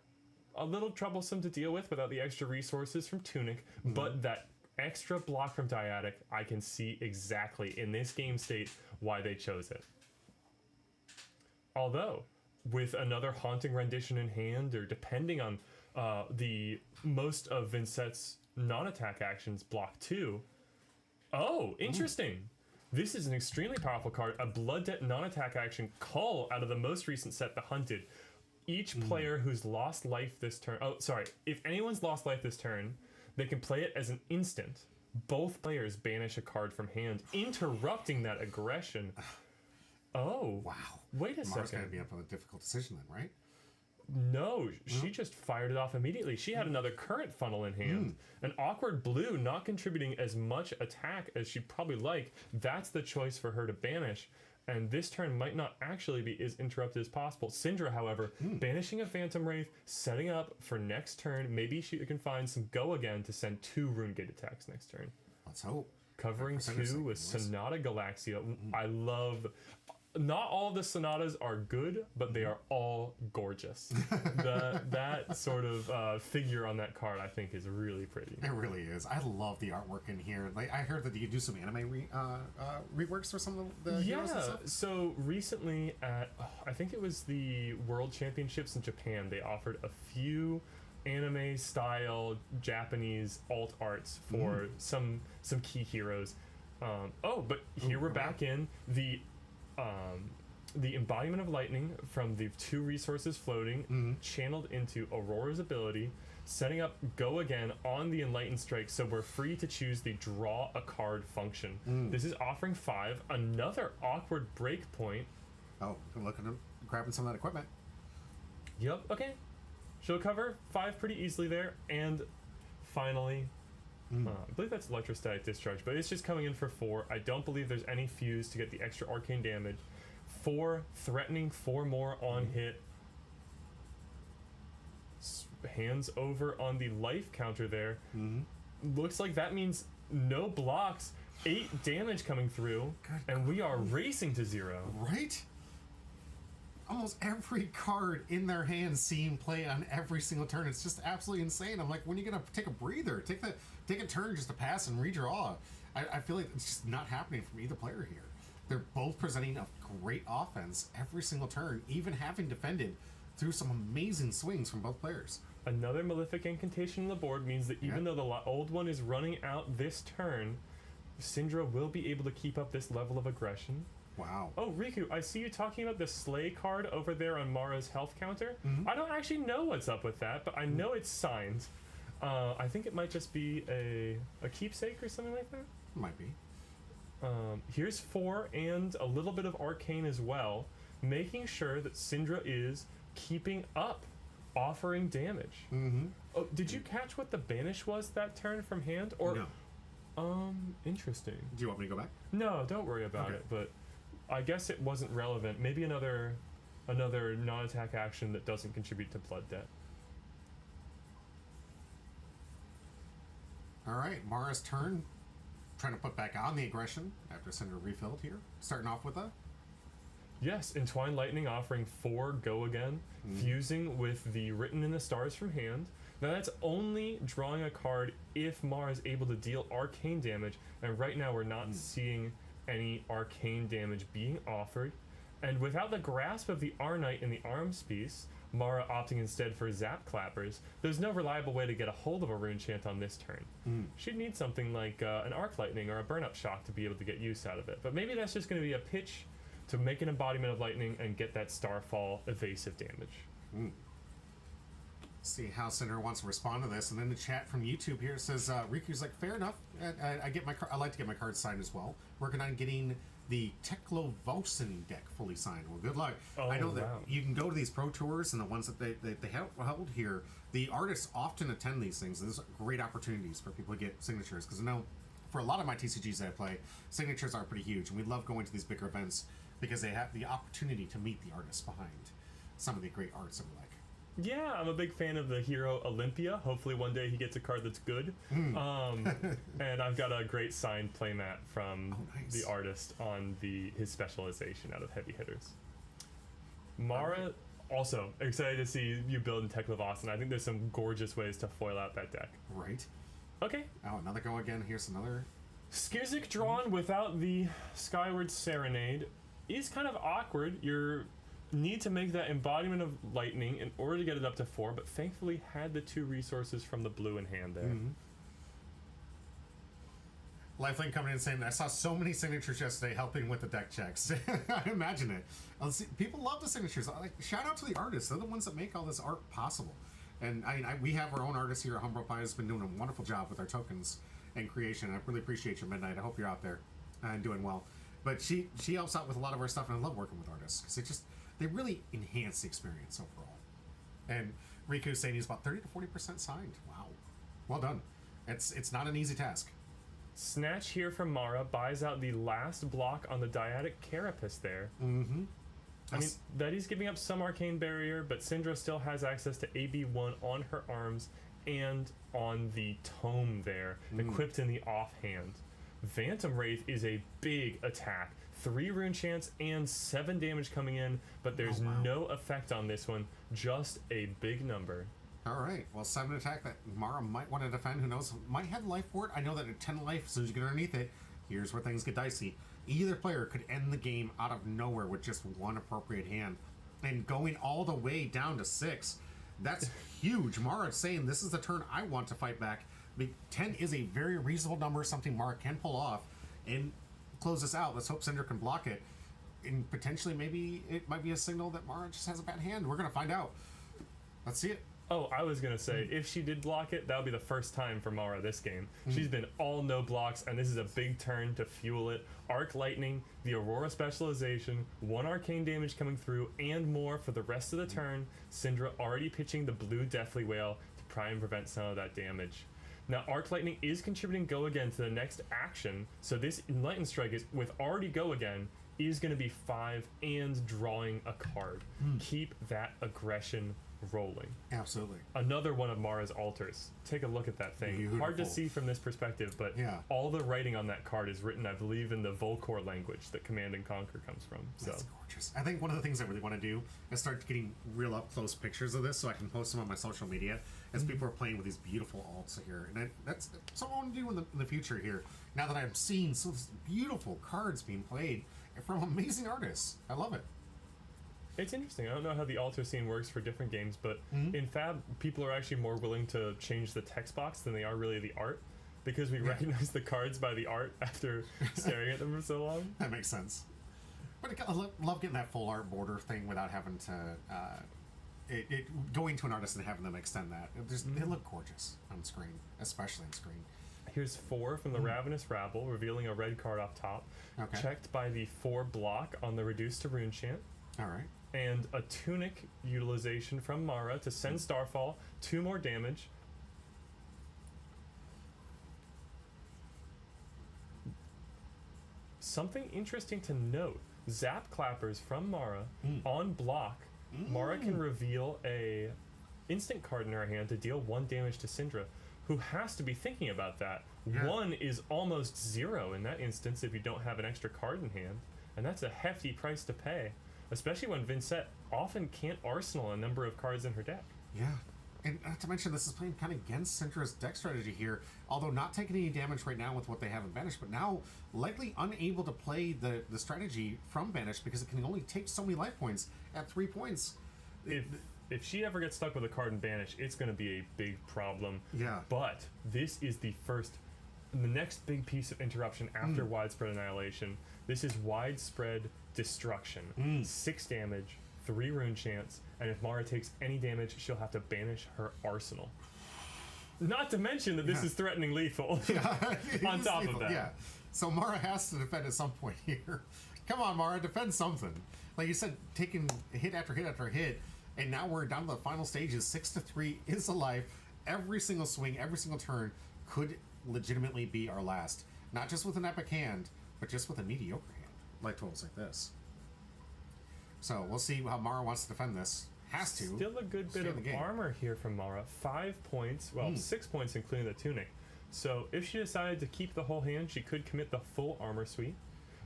a little troublesome to deal with without the extra resources from Tunic, but that extra block from Dyadic, I can see exactly in this game state why they chose it. Although, with another Haunting Rendition in hand, or depending on the most of Vincent's non-attack actions, block 2. Oh, interesting. This is an extremely powerful card, a Blood Debt non-attack action call out of the most recent set, The Hunted. Each player who's lost life this turn... Oh, sorry. If anyone's lost life this turn, they can play it as an instant. Both players banish a card from hand, interrupting that aggression. Oh. Wow. Wait a Mara's second. going to be up on a difficult decision then, right? No, she just fired it off immediately. She had another current funnel in hand. An awkward blue not contributing as much attack as she'd probably like. That's the choice for her to banish. And this turn might not actually be as interrupted as possible. Syndra, however, banishing a Phantom Wraith, setting up for next turn. Maybe she can find some go again to send 2 Rune Gate attacks next turn. Let's hope. Covering 2 with Sonata Galaxia. I love... Not all of the sonatas are good, but they are all gorgeous. That sort of figure on that card, I think, is really pretty. It really is. I love the artwork in here. Like, I heard that you do some anime reworks for some of the heroes and stuff. So recently at, I think it was the World Championships in Japan, they offered a few anime style Japanese alt arts for some key heroes. But here we're back in the embodiment of lightning from the 2 resources floating, channeled into Aurora's ability, setting up go again on the Enlightened Strike, so we're free to choose the draw a card function. This is offering 5, another awkward breakpoint. Oh, look at him grabbing some of that equipment. Yep, okay. She'll cover 5 pretty easily there, and finally, I believe that's Electrostatic Discharge, but it's just coming in for 4. I don't believe there's any fuse to get the extra arcane damage. 4, threatening 4 more on hit. Hands over on the life counter there. Looks like that means no blocks. 8 damage coming through, and we are racing to 0. Right? Almost every card in their hand seeing play on every single turn. It's just absolutely insane. I'm like, when are you gonna take a breather? Take a turn just to pass and redraw. I feel like it's just not happening from either player here. They're both presenting a great offense every single turn, even having defended through some amazing swings from both players. Another Malefic Incantation on the board means that even though the old one is running out this turn, Syndra will be able to keep up this level of aggression. Wow. Oh, Riku, I see you talking about the Slay card over there on Mara's health counter. I don't actually know what's up with that, but I know it's signed. I think it might just be a keepsake or something like that. Might be. Here's 4 and a little bit of Arcane as well, making sure that Syndra is keeping up, offering damage. Oh, did you catch what the banish was that turn from hand? Or No. Interesting. Do you want me to go back? No, don't worry about it, but I guess it wasn't relevant. Maybe another non-attack action that doesn't contribute to Blood Debt. Alright, Mara's turn. Trying to put back on the aggression after Syndra refilled here. Starting off with a... Yes, Entwined Lightning offering 4 go again, fusing with the Written in the Stars from hand. Now that's only drawing a card if Mara is able to deal arcane damage, and right now we're not seeing any arcane damage being offered. And without the grasp of the Arnite in the arms piece, Mara opting instead for Zap Clappers, there's no reliable way to get a hold of a rune chant on this turn. She'd need something like an Arc Lightning or a Burn-Up Shock to be able to get use out of it. But maybe that's just going to be a pitch to make an embodiment of lightning and get that Starfall evasive damage. See how Syndra wants to respond to this. And then the chat from YouTube here says, Riku's like, fair enough. I like to get my cards signed as well. Working on getting the Teklovosin deck fully signed. Well, good luck. I know that you can go to these pro tours, and the ones that they held here, the artists often attend these things. There's great opportunities for people to get signatures, because I know for a lot of my TCGs that I play, signatures are pretty huge, and we love going to these bigger events because they have the opportunity to meet the artists behind some of the great arts that we like. Yeah, I'm a big fan of the hero Olympia. Hopefully one day he gets a card that's good. And I've got a great signed playmat from the artist on his specialization out of heavy hitters. Mara Also, excited to see you build in Tech of Austin. I think there's some gorgeous ways to foil out that deck. Right. Okay. Oh, another go again. Here's another. Skizzik drawn without the Skyward Serenade is kind of awkward. You need to make that embodiment of lightning in order to get it up to 4, but thankfully had the 2 resources from the blue in hand there. Lifelink coming in saying, I saw so many signatures yesterday helping with the deck checks. I imagine it. People love the signatures. Like, shout out to the artists. They're the ones that make all this art possible. And we have our own artist here at Humble Pie who's been doing a wonderful job with our tokens and creation. I really appreciate you, Midnight. I hope you're out there and doing well. But she helps out with a lot of our stuff, and I love working with artists because they really enhance the experience overall. And Riku's saying he's about 30 to 40% signed. Wow, well done. It's not an easy task. Snatch here from Mara buys out the last block on the Dyadic Carapace there. I mean, that is giving up some Arcane Barrier, but Syndra still has access to AB1 on her arms and on the tome there, equipped in the offhand. Phantom Wraith is a big attack. 3 rune chance and 7 damage coming in, but there's no effect on this one, just a big number. All right, well, 7 attack that Mara might want to defend. Who knows? Might have life for it. I know that at 10 life, as soon as you get underneath it, here's where things get dicey. Either player could end the game out of nowhere with just 1 appropriate hand. And going all the way down to 6, that's huge. Mara saying, this is the turn I want to fight back. 10 is a very reasonable number, something Mara can pull off and close this out. Let's hope Syndra can block it. And potentially, maybe it might be a signal that Mara just has a bad hand. We're going to find out. Let's see it. Oh, I was going to say, if she did block it, that would be the first time for Mara this game. She's been all no blocks, and this is a big turn to fuel it. Arc Lightning, the Aurora specialization, 1 arcane damage coming through, and more for the rest of the turn. Syndra already pitching the blue Deathly Whale to try and prevent some of that damage. Now, Arc Lightning is contributing Go Again to the next action, so this Enlightened Strike is, with already Go Again, is going to be 5 and drawing a card. Keep that aggression rolling. Absolutely. Another one of Mara's altars. Take a look at that thing. Beautiful. Hard to see from this perspective, but all the writing on that card is written, I believe, in the Volcor language that Command and Conquer comes from. So that's gorgeous. I think one of the things I really want to do is start getting real up close pictures of this so I can post them on my social media as people are playing with these beautiful alts here. And that's something I want to do in the future here. Now that I'm seeing so beautiful cards being played from amazing artists. I love it. It's interesting. I don't know how the altar scene works for different games, but in Fab, people are actually more willing to change the text box than they are really the art, because we recognize the cards by the art after staring at them for so long. That makes sense. But I love getting that full art border thing without having to going to an artist and having them extend that. They look gorgeous on screen, especially on screen. Here's 4 from the Ravenous Rabble, revealing a red card off top. Okay. Checked by the 4 block on the Reduced to Rune Chant. All right. And a Tunic utilization from Mara to send Starfall 2 more damage. Something interesting to note, Zap Clappers from Mara on block. Mara can reveal a instant card in her hand to deal 1 damage to Syndra, who has to be thinking about that. 1 is almost 0 in that instance if you don't have an extra card in hand, and that's a hefty price to pay, especially when Vincent often can't arsenal a number of cards in her deck. Yeah, and not to mention this is playing kind of against Syndra's deck strategy here, although not taking any damage right now with what they have in Banish, but now likely unable to play the strategy from Banish because it can only take so many life points at 3 points. If she ever gets stuck with a card in Banish, it's going to be a big problem. Yeah. But this is the next big piece of interruption after Widespread Annihilation. This is Widespread Destruction. 6 damage, 3 rune chance, and if Mara takes any damage, she'll have to banish her arsenal. Not to mention that this is threatening lethal. On top of that. Yeah. So Mara has to defend at some point here. Come on, Mara, defend something. Like you said, taking hit after hit after hit, and now we're down to the final stages. 6-3 is alive. Every single swing, every single turn could legitimately be our last. Not just with an epic hand, but just with a mediocre hand, like tools like this. So we'll see how Mara wants to defend this. Has to. Still a good bit of armor here from Mara. 5 points, well, 6 points including the tunic. So if she decided to keep the whole hand, she could commit the full armor suite.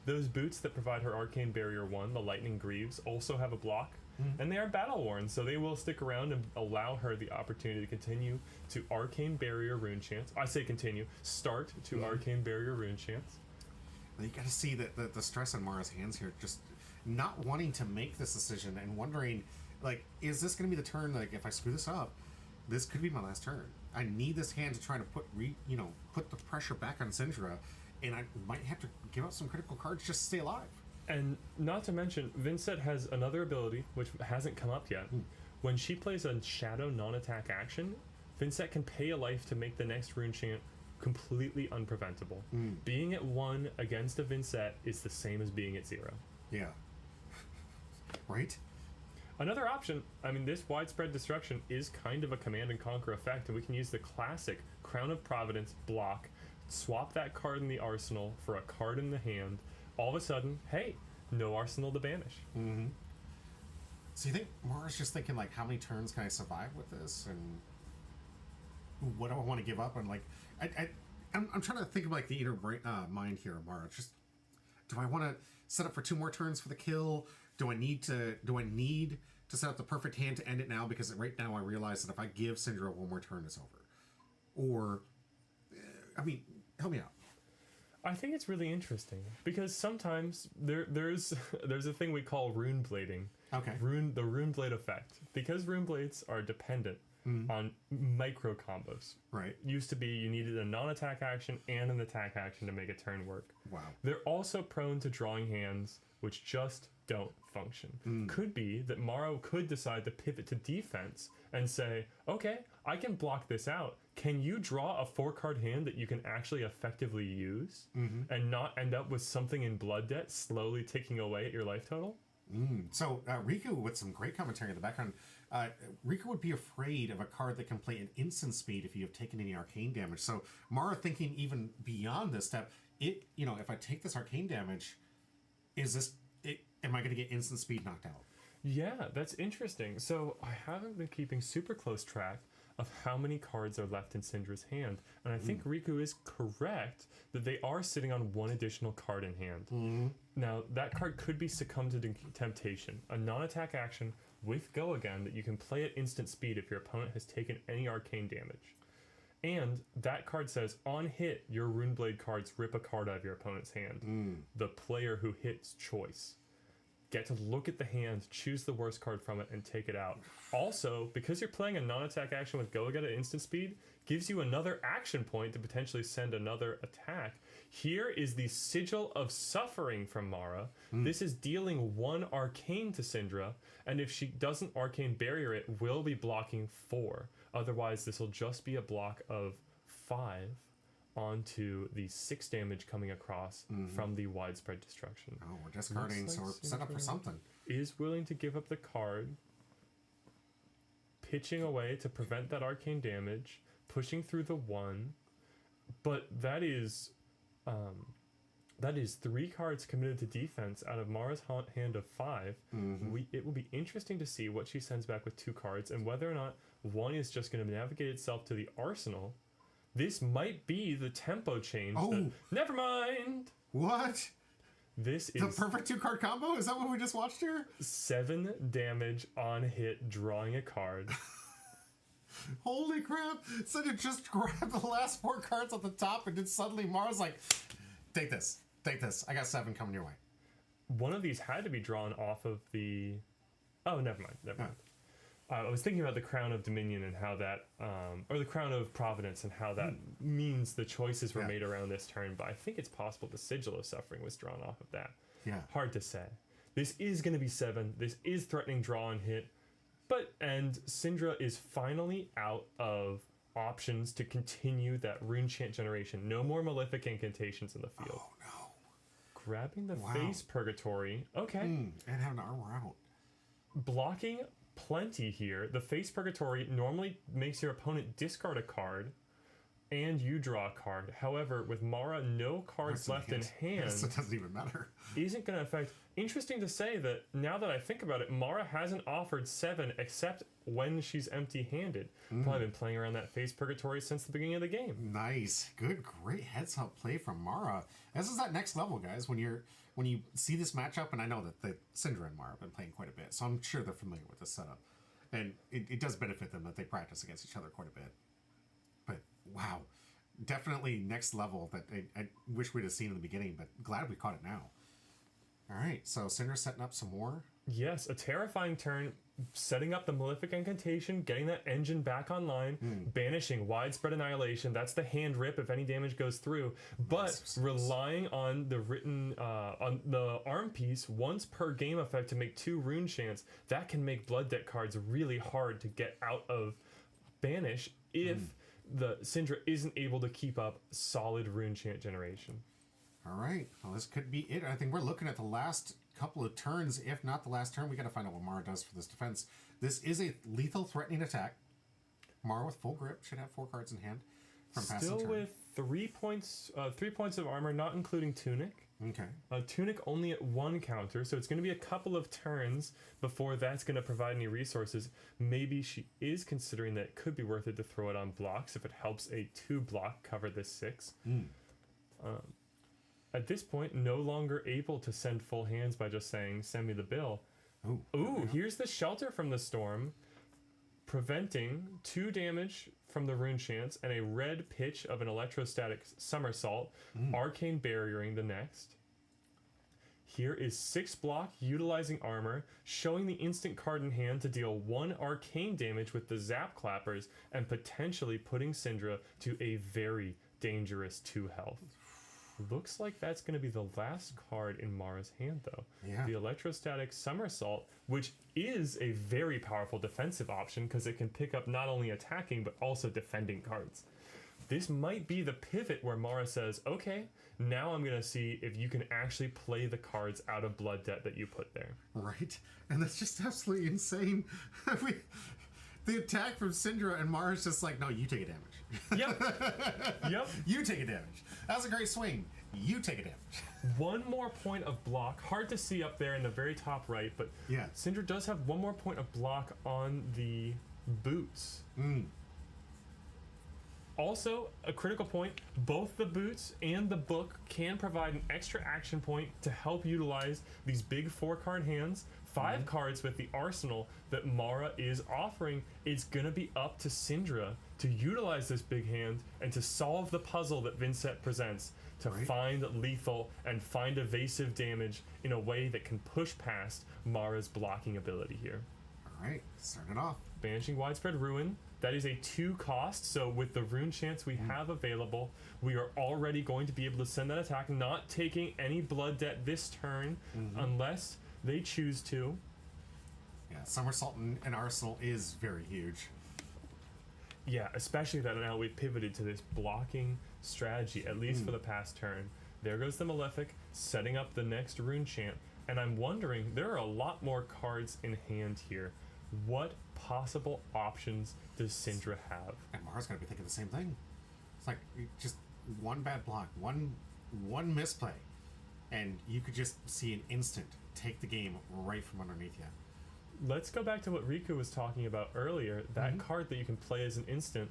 Those boots that provide her Arcane Barrier 1, the Lightning Greaves, also have a block. and they are battle worn, so they will stick around and allow her the opportunity to continue to Arcane Barrier Rune Chance. I say continue, start to Arcane Barrier Rune Chance. You got to see that the stress on Mara's hands here, just not wanting to make this decision and wondering, like, is this going to be the turn? Like, if I screw this up, this could be my last turn. I need this hand to try to put the pressure back on Syndra, and I might have to give up some critical cards just to stay alive. And not to mention, Vincent has another ability which hasn't come up yet. When she plays a Shadow non-attack action, Vincent can pay a life to make the next rune chant completely unpreventable. Being at 1 against a Vincent is the same as being at 0. Yeah. Right? Another option, I mean, this widespread destruction is kind of a command and conquer effect, and we can use the classic Crown of Providence block, swap that card in the arsenal for a card in the hand. All of a sudden, hey, no arsenal to banish. So you think Mara's just thinking, like, how many turns can I survive with this, and what do I want to give up? And like, I'm trying to think of like the inner mind here, Mara. Just, do I want to set up for 2 more turns for the kill? Do I need to set up the perfect hand to end it now? Because right now I realize that if I give Syndra 1 more turn, it's over. Or, I mean, help me out. I think it's really interesting because sometimes there's a thing we call rune blading. Okay. The rune blade effect. Because rune blades are dependent on micro combos. Right. Used to be you needed a non-attack action and an attack action to make a turn work. Wow. They're also prone to drawing hands which just don't function. Could be that Mara could decide to pivot to defense and say, okay, I can block this out. Can you draw a 4-card hand that you can actually effectively use and not end up with something in blood debt slowly ticking away at your life total? So Riku, with some great commentary in the background, Riku would be afraid of a card that can play an instant speed if you have taken any arcane damage. So Mara thinking even beyond this step, if I take this arcane damage, am I going to get instant speed knocked out? Yeah, that's interesting. So I haven't been keeping super close track of how many cards are left in Syndra's hand, and I think Riku is correct that they are sitting on 1 additional card in hand. Now, that card could be Succumb to Temptation, a non-attack action with Go Again that you can play at instant speed if your opponent has taken any arcane damage. And that card says, on hit, your Runeblade cards rip a card out of your opponent's hand. The player who hits choice. Get to look at the hand, choose the worst card from it, and take it out. Also, because you're playing a non-attack action with Go Again at instant speed, gives you another action point to potentially send another attack. Here is the Sigil of Suffering from Mara. This is dealing 1 arcane to Syndra, and if she doesn't arcane barrier it, will be blocking 4. Otherwise, this will just be a block of 5 onto the 6 damage coming across from the widespread destruction. Oh, we're discarding, so we're set up for something. Is willing to give up the card, pitching away to prevent that arcane damage, pushing through the 1, but that is 3 cards committed to defense out of Mara's hand of 5. It will be interesting to see what she sends back with 2 cards and whether or not 1 is just going to navigate itself to the arsenal. This might be the tempo change. Never mind. What? This is the perfect 2-card combo? Is that what we just watched here? 7 damage on hit, drawing a card. Holy crap! So you just grabbed the last 4 cards at the top, and then suddenly Mara's like, take this. I got 7 coming your way. One of these had to be drawn off of the... Oh, never mind. I was thinking about the Crown of Dominion and how that, or the Crown of Providence and how that means the choices were made around this turn, but I think it's possible the Sigil of Suffering was drawn off of that. Yeah. Hard to say. This is going to be 7. This is threatening draw and hit, and Syndra is finally out of options to continue that rune chant generation. No more Malefic incantations in the field. Oh, no. Grabbing the Face Purgatory. Okay. And having armor out. Blocking plenty here. The Face Purgatory normally makes your opponent discard a card and you draw a card. However, with Mara, no cards left in hand. So it doesn't even matter. Isn't going to affect. Interesting to say that now that I think about it, Mara hasn't offered 7 except when she's empty-handed. Probably been playing around that face purgatory since the beginning of the game. Nice, good, great heads-up play from Mara. This is that next level, guys. When you see this matchup, and I know that Syndra and Mara have been playing quite a bit, so I'm sure they're familiar with this setup, and it does benefit them that they practice against each other quite a bit. But wow, definitely next level that I wish we'd have seen in the beginning, but glad we caught it now. All right, so Syndra setting up some more. Yes, a terrifying turn, setting up the Malefic Incantation, getting that engine back online, banishing Widespread Annihilation. That's the hand rip if any damage goes through. But relying on the on the arm piece once per game effect to make 2 rune chants, that can make Blood Debt cards really hard to get out of banish if the Syndra isn't able to keep up solid rune chant generation. All right, well, this could be it. I think we're looking at the last couple of turns. If not the last turn, we got to find out what Mara does for this defense. This is a lethal threatening attack. Mara with full grip should have 4 cards in hand from passing turn. Still with 3 points of armor, not including Tunic. Okay. Tunic only at 1 counter, so it's going to be a couple of turns before that's going to provide any resources. Maybe she is considering that it could be worth it to throw it on blocks if it helps a 2-block cover this 6. At this point, no longer able to send full hands by just saying, send me the bill. Ooh, here's the Shelter from the Storm, preventing 2 damage from the rune chants and a red pitch of an electrostatic somersault, arcane barriering the next. Here is 6 block, utilizing armor, showing the instant card in hand to deal 1 arcane damage with the Zap Clappers, and potentially putting Syndra to a very dangerous 2 health. Looks like that's going to be the last card in Mara's hand, though. Yeah. The Electrostatic Somersault, which is a very powerful defensive option because it can pick up not only attacking but also defending cards. This might be the pivot where Mara says, okay, now I'm going to see if you can actually play the cards out of Blood Debt that you put there. Right, and that's just absolutely insane. The attack from Syndra and Mara's just like, no, you take a damage. Yep. You take a damage. That was a great swing. You take a damage. 1 more point of block. Hard to see up there in the very top right, but yeah, Syndra does have 1 more point of block on the boots. Also, a critical point, both the boots and the book can provide an extra action point to help utilize these big 4-card hands. 5 cards with the arsenal that Mara is offering. It's going to be up to Syndra to utilize this big hand and to solve the puzzle that Vincent presents to find lethal and find evasive damage in a way that can push past Mara's blocking ability here. All right, start it off. Banishing Widespread Ruin. That is a 2 cost, so with the rune chance we have available, we are already going to be able to send that attack, not taking any Blood Debt this turn unless they choose to. Yeah, Somersault and Arsenal is very huge. Yeah, especially that now we've pivoted to this blocking strategy, at least for the past turn. There goes the Malefic, setting up the next rune chant, and I'm wondering, there are a lot more cards in hand here. What possible options does Syndra have? And Mara's going to be thinking the same thing. It's like, just 1 bad block, one misplay, and you could just see an instant take the game right from underneath you. Let's go back to what Riku was talking about earlier. That card that you can play as an instant,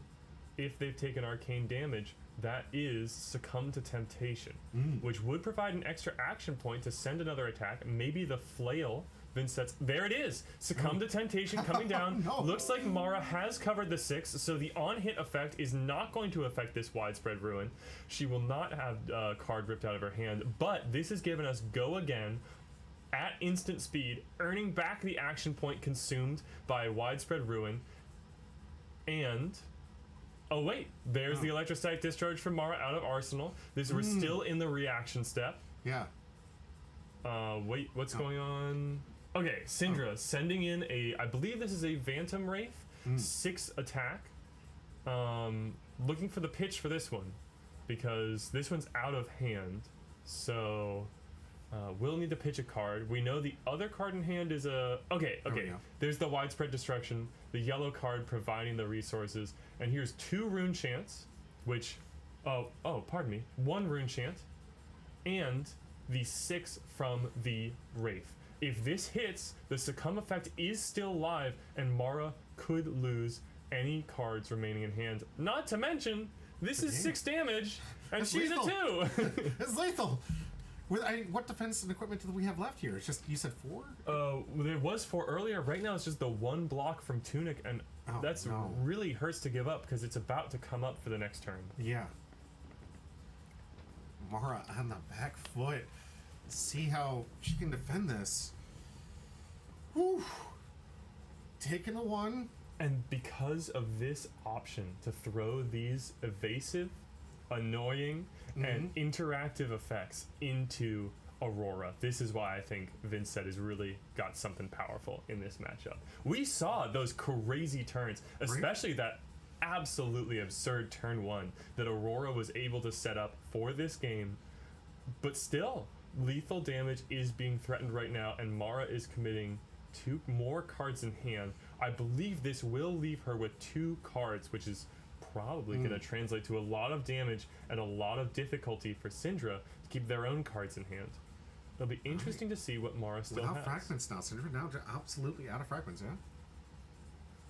if they've taken arcane damage, that is Succumb to Temptation, which would provide an extra action point to send another attack. Maybe the Flail Vincent's, there it is! Succumb to Temptation coming down. No. Looks like Mara has covered the 6, so the on-hit effect is not going to affect this Widespread Ruin. She will not have a card ripped out of her hand, but this has given us Go Again at instant speed, earning back the action point consumed by Widespread Ruin. And oh wait, there's the Electrostatic Discharge from Mara out of Arsenal. We're still in the reaction step. Yeah. Wait, what's going on? Okay, Syndra sending in a, I believe this is a Phantom Wraith, 6 attack. Looking for the pitch for this one, because this one's out of hand. So we'll need to pitch a card. We know the other card in hand is a... Okay. There's the Widespread Destruction, the yellow card providing the resources, and here's 2 rune chants, which... pardon me. 1 rune chant, and the 6 from the Wraith. If this hits, the Succumb effect is still live, and Mara could lose any cards remaining in hand. Not to mention, this is 6 damage, and That's she's lethal. a 2. It's lethal. What defense and equipment do we have left here? It's just, you said 4? There was 4 earlier. Right now, it's just the 1 block from Tunic, and that's really hurts to give up because it's about to come up for the next turn. Yeah. Mara on the back foot. See how she can defend this. Whew. Taking a 1. And because of this option to throw these evasive, annoying, and interactive effects into Aurora, this is why I think Vincent has really got something powerful in this matchup. We saw those crazy turns, especially that absolutely absurd turn 1 that Aurora was able to set up for this game, but still, lethal damage is being threatened right now, and Mara is committing 2 more cards in hand. I believe this will leave her with 2 cards, which is probably going to translate to a lot of damage and a lot of difficulty for Syndra to keep their own cards in hand. It'll be interesting to see what Mara still Without has. fragments now. Syndra now absolutely out of fragments, yeah?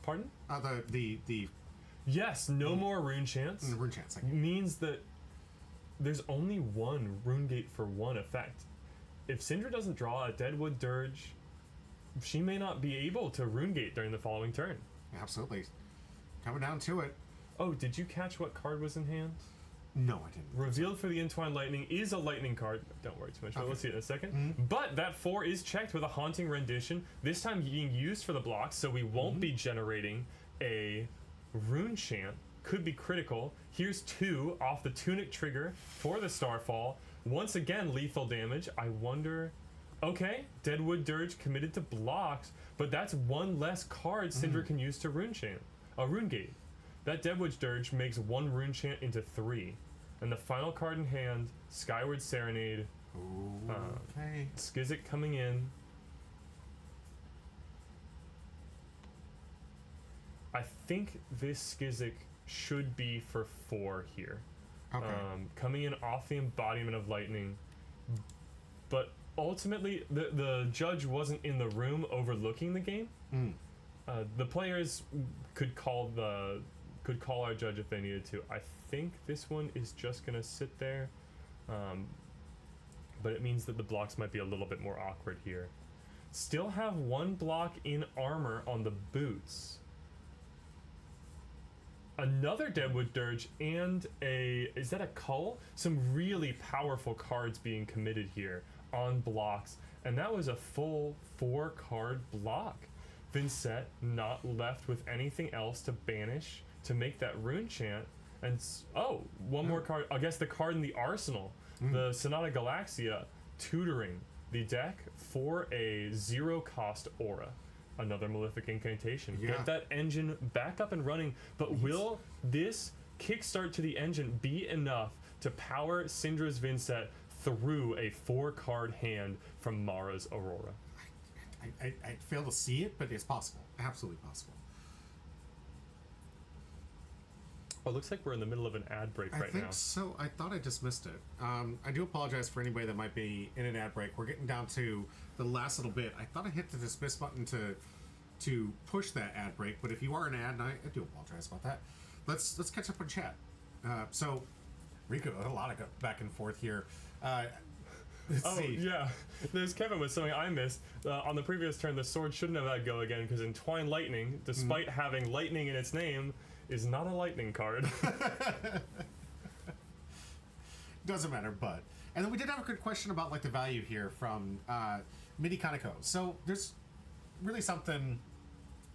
Pardon? The Yes, no more rune chance. rune chance. Means that there's only 1 rune gate for 1 effect. If Syndra doesn't draw a Deadwood Dirge, she may not be able to rune gate during the following turn. Absolutely. Coming down to it. Oh, did you catch what card was in hand? No, I didn't. Revealed for the Entwined Lightning is a lightning card. Don't worry too much, but we'll see it in a second. But that 4 is checked with a Haunting Rendition, this time being used for the blocks, so we won't be generating a rune chant. Could be critical. Here's 2 off the Tunic trigger for the Starfall. Once again, lethal damage. I wonder... Okay, Deadwood Dirge committed to blocks, but that's 1 less card Syndra can use to rune chant. A rune gate. That Deadwood Dirge makes 1 rune chant into 3. And the final card in hand, Skyward Serenade. Okay. Skizik coming in. I think this Skizik should be for 4 here. Okay. Coming in off the Embodiment of Lightning. But ultimately, the judge wasn't in the room overlooking the game. The players could call our judge if they needed to. I think this one is just gonna sit there, but it means that the blocks might be a little bit more awkward here. Still have 1 block in armor on the boots. Another Deadwood Dirge and is that a Cull? Some really powerful cards being committed here on blocks, and that was a full 4 card block. Vincent not left with anything else to banish to make that rune chant, and one more card. I guess the card in the arsenal, the Sonata Galaxia, tutoring the deck for a 0-cost aura. Another Malefic Incantation. Yeah. Get that engine back up and running, but will this kickstart to the engine be enough to power Syndra's Vincent through a 4-card hand from Mara's Aurora? I fail to see it, but it's possible. Absolutely possible. Oh, it looks like we're in the middle of an ad break right now. I think so. I thought I just missed it. I do apologize for anybody that might be in an ad break. We're getting down to the last little bit. I thought I hit the dismiss button to push that ad break, but if you are an ad, and I do apologize about that. Let's catch up on chat. So, Rico, a lot of back and forth here. Let's see. Yeah. There's Kevin with something I missed. On the previous turn, the sword shouldn't have had go again because Entwined Lightning, despite having lightning in its name, is not a lightning card. Doesn't matter, but. And then we did have a good question about like the value here from Midi Kaneko. So there's really something.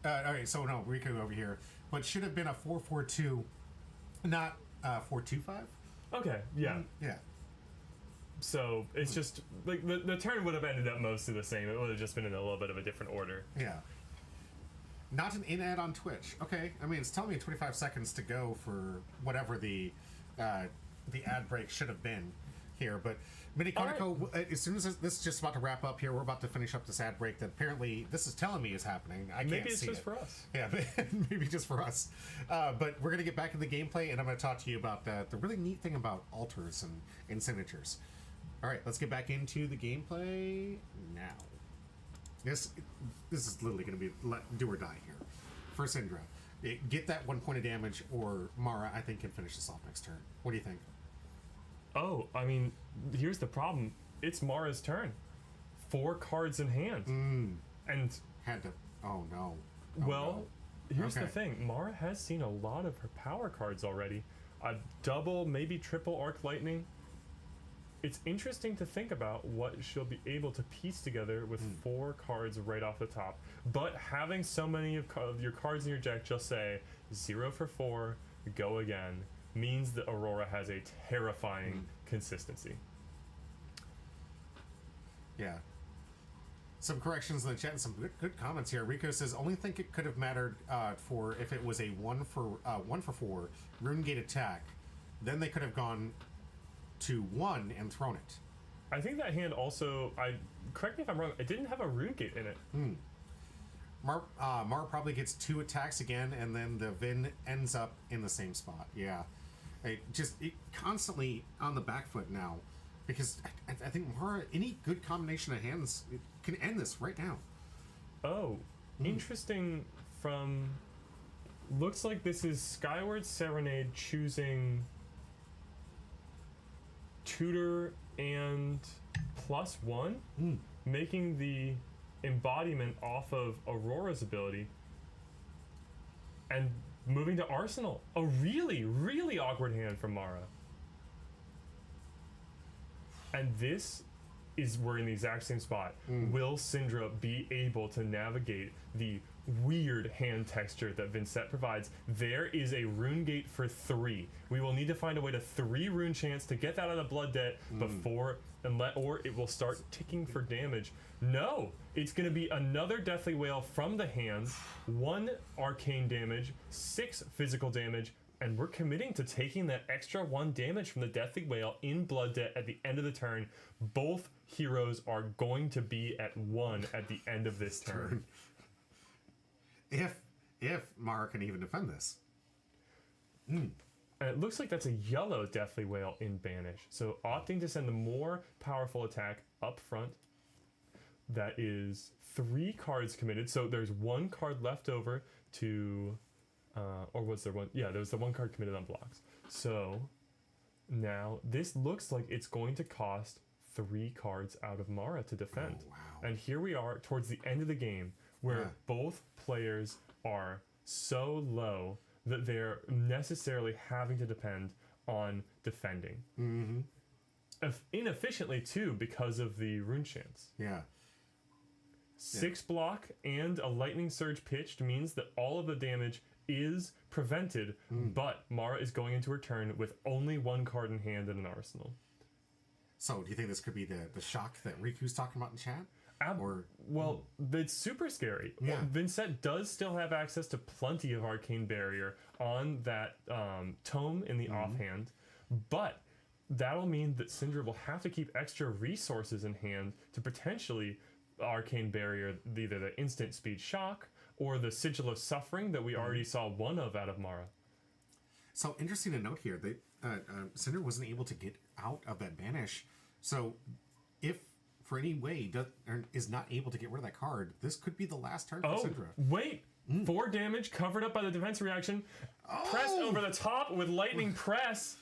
All right, so no, Rico over here, but should have been a 4-4-2, not 4-2-5. Okay, yeah. Yeah. So it's just like the turn would have ended up mostly the same. It would have just been in a little bit of a different order. Yeah. Not an in-ad on Twitch. Okay, I mean it's telling me 25 seconds to go for whatever the ad break should have been here, but Mini Kaneko, as soon as this is just about to wrap up here, we're about to finish up this ad break that apparently this is telling me is happening. I can't see it. Maybe it's just for us. Yeah, maybe just for us. But we're gonna get back in the gameplay, and I'm gonna talk to you about the really neat thing about altars and signatures. All right, let's get back into the gameplay now. This is literally going to be do or die here for Syndra. Get that 1 point of damage, or Mara, I think, can finish this off next turn. What do you think? Oh, I mean, here's the problem. It's Mara's turn. 4 cards in hand. And Had to. Oh no. Oh, well, no. here's Okay. the thing. Mara has seen a lot of her power cards already. A double, maybe triple Arc Lightning. It's interesting to think about what she'll be able to piece together with 4 cards right off the top. But having so many of your cards in your deck just say 0 for 4, go again, means that Aurora has a terrifying consistency. Yeah. Some corrections in the chat and some good comments here. Rico says, only think it could have mattered for if it was a 1 for 4 Rune Gate attack. Then they could have gone to 1 and thrown it. I think that hand also, correct me if I'm wrong, it didn't have a Rune Gate in it. Mar probably gets 2 attacks again, and then the Vin ends up in the same spot. Yeah. It constantly on the back foot now. Because I think Mara, any good combination of hands can end this right now. Oh, interesting from... Looks like this is Skyward Serenade choosing Tutor and +1, making the embodiment off of Aurora's ability and moving to Arsenal. A really, really awkward hand from Mara. And this is, we're in the exact same spot. Will Syndra be able to navigate the weird hand texture that Vincent provides? There is a Rune Gate for 3. We will need to find a way to 3 Rune Chance to get that out of Blood Debt before, or it will start ticking for damage. No, it's going to be another Deathly Wail from the hand, 1 arcane damage, 6 physical damage, and we're committing to taking that extra 1 damage from the Deathly Wail in Blood Debt at the end of the turn. Both heroes are going to be at 1 at the end of this turn. If Mara can even defend this. And it looks like that's a yellow Deathly Wail in Banish. So opting to send the more powerful attack up front. That is 3 cards committed. So there's 1 card left over to... or was there one? Yeah, there was the 1 card committed on blocks. So now this looks like it's going to cost 3 cards out of Mara to defend. Oh, wow. And here we are towards the end of the game where both players are so low that they're necessarily having to depend on defending. Inefficiently too, because of the Rune Chance. Yeah. 6 block and a Lightning Surge pitched means that all of the damage is prevented, but Mara is going into her turn with only 1 card in hand and an arsenal. So, do you think this could be the shock that Riku's talking about in chat? Well, it's super scary. Yeah. Vincent does still have access to plenty of Arcane Barrier on that tome in the offhand, but that'll mean that Syndra will have to keep extra resources in hand to potentially Arcane Barrier either the instant speed shock or the Sigil of Suffering that we already saw 1 of out of Mara. So, interesting to note here that Syndra wasn't able to get out of that banish. So, if for any way is not able to get rid of that card, this could be the last turn for Syndra. Wait! 4 damage covered up by the defense reaction. Pressed over the top with Lightning Press.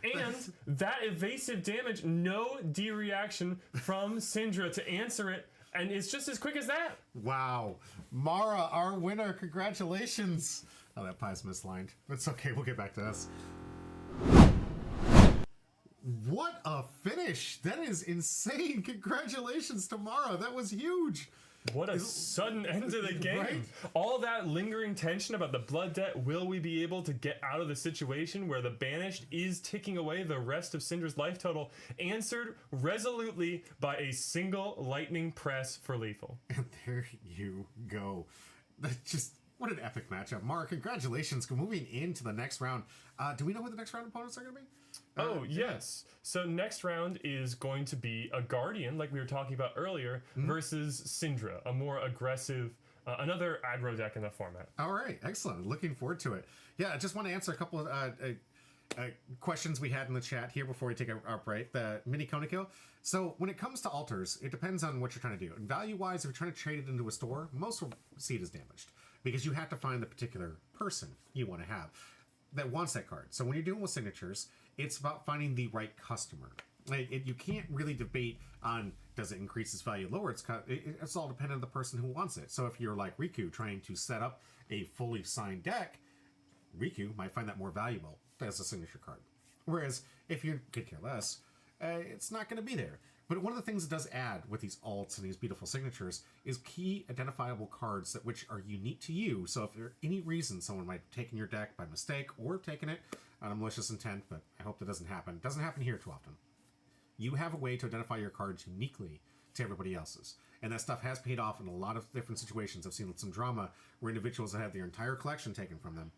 And that evasive damage, no D-reaction from Syndra to answer it. And it's just as quick as that. Wow. Mara, our winner. Congratulations. Oh, that pie's mislined. That's okay. We'll get back to us. What a finish. That is insane. Congratulations to Mara. That was huge. What a sudden end to the game. Right? All that lingering tension about the Blood Debt. Will we be able to get out of the situation where the Banished is ticking away the rest of Syndra's life total? Answered resolutely by a single Lightning Press for lethal. And there you go. That just... What an epic matchup. Mara, congratulations. Moving into the next round. Do we know who the next round opponents are going to be? Yes. So next round is going to be a Guardian, like we were talking about earlier, versus Syndra, a more aggressive, another aggro deck in the format. All right. Excellent. Looking forward to it. Yeah, I just want to answer a couple of questions we had in the chat here before we take our break. The mini Koniko. So when it comes to altars, it depends on what you're trying to do. And value-wise, if you're trying to trade it into a store, most will see it as damaged. because you have to find the particular person you want to have that wants that card. So when you're dealing with signatures, it's about finding the right customer. You can't really debate on does it increase its value, lower it's all dependent on the person who wants it. So if you're like Riku trying to set up a fully signed deck, Riku might find that more valuable as a signature card. Whereas if you could care less, it's not going to be there. But one of the things it does add with these alts and these beautiful signatures is key identifiable cards that which are unique to you. So if for any reason someone might have taken your deck by mistake or taken it on a malicious intent, but I hope that doesn't happen. It doesn't happen here too often. You have a way to identify your cards uniquely to everybody else's. And that stuff has paid off in a lot of different situations. I've seen some drama where individuals have had their entire collection taken from them.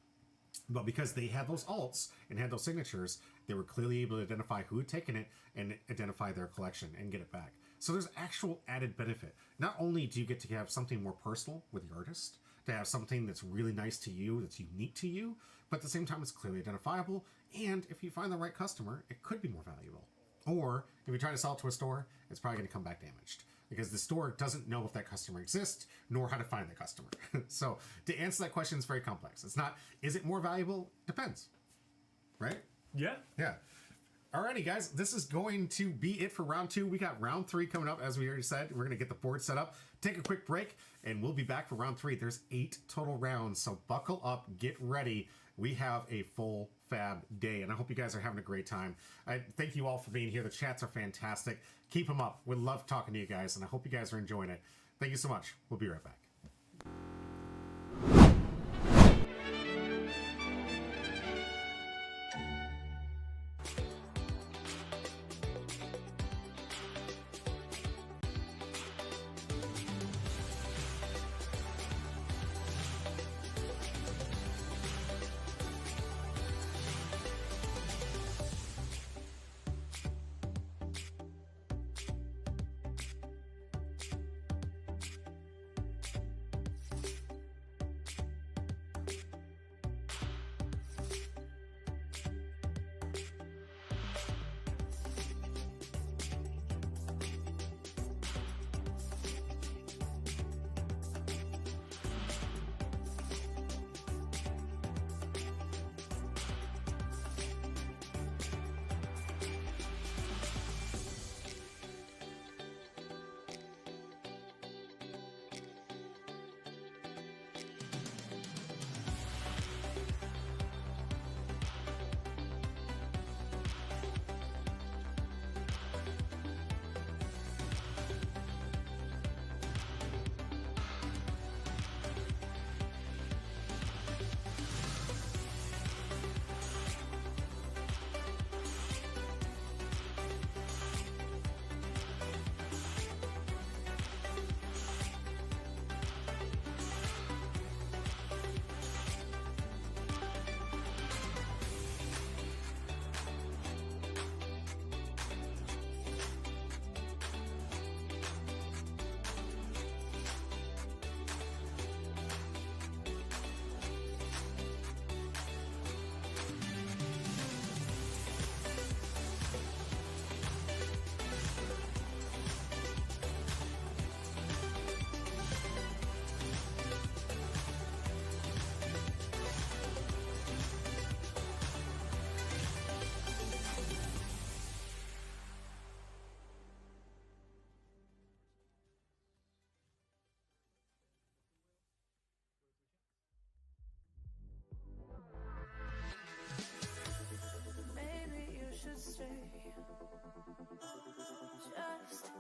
But because they had those alts and had those signatures, they were clearly able to identify who had taken it and identify their collection and get it back. So there's actual added benefit. Not only do you get to have something more personal with the artist, to have something that's really nice to you, that's unique to you, but at the same time it's clearly identifiable, and if you find the right customer, it could be more valuable. Or if you try to sell it to a store, it's probably going to come back damaged because the store doesn't know if that customer exists nor how to find the customer. So to answer that question is very complex. It's not, is it more valuable? Depends. Right? Yeah. Yeah. Alrighty, guys, this is going to be it for round 2. We got round 3 coming up, as we already said. We're going to get the board set up, take a quick break, and we'll be back for round 3. There's 8 total rounds, so buckle up, get ready. We have a full fab day, and I hope you guys are having a great time. I thank you all for being here. The chats are fantastic. Keep them up. We love talking to you guys, and I hope you guys are enjoying it. Thank you so much. We'll be right back.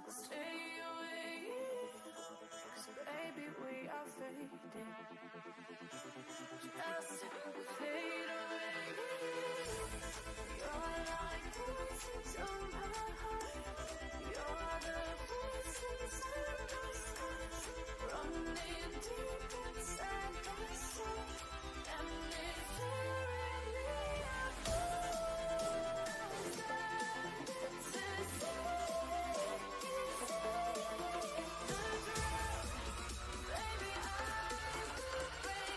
Just stay away, 'cause baby we are fading. Just fade away. You're like voices on my heart. You're the voices in my soul, running deep inside my soul, and it's tearing me apart. Baby, I could break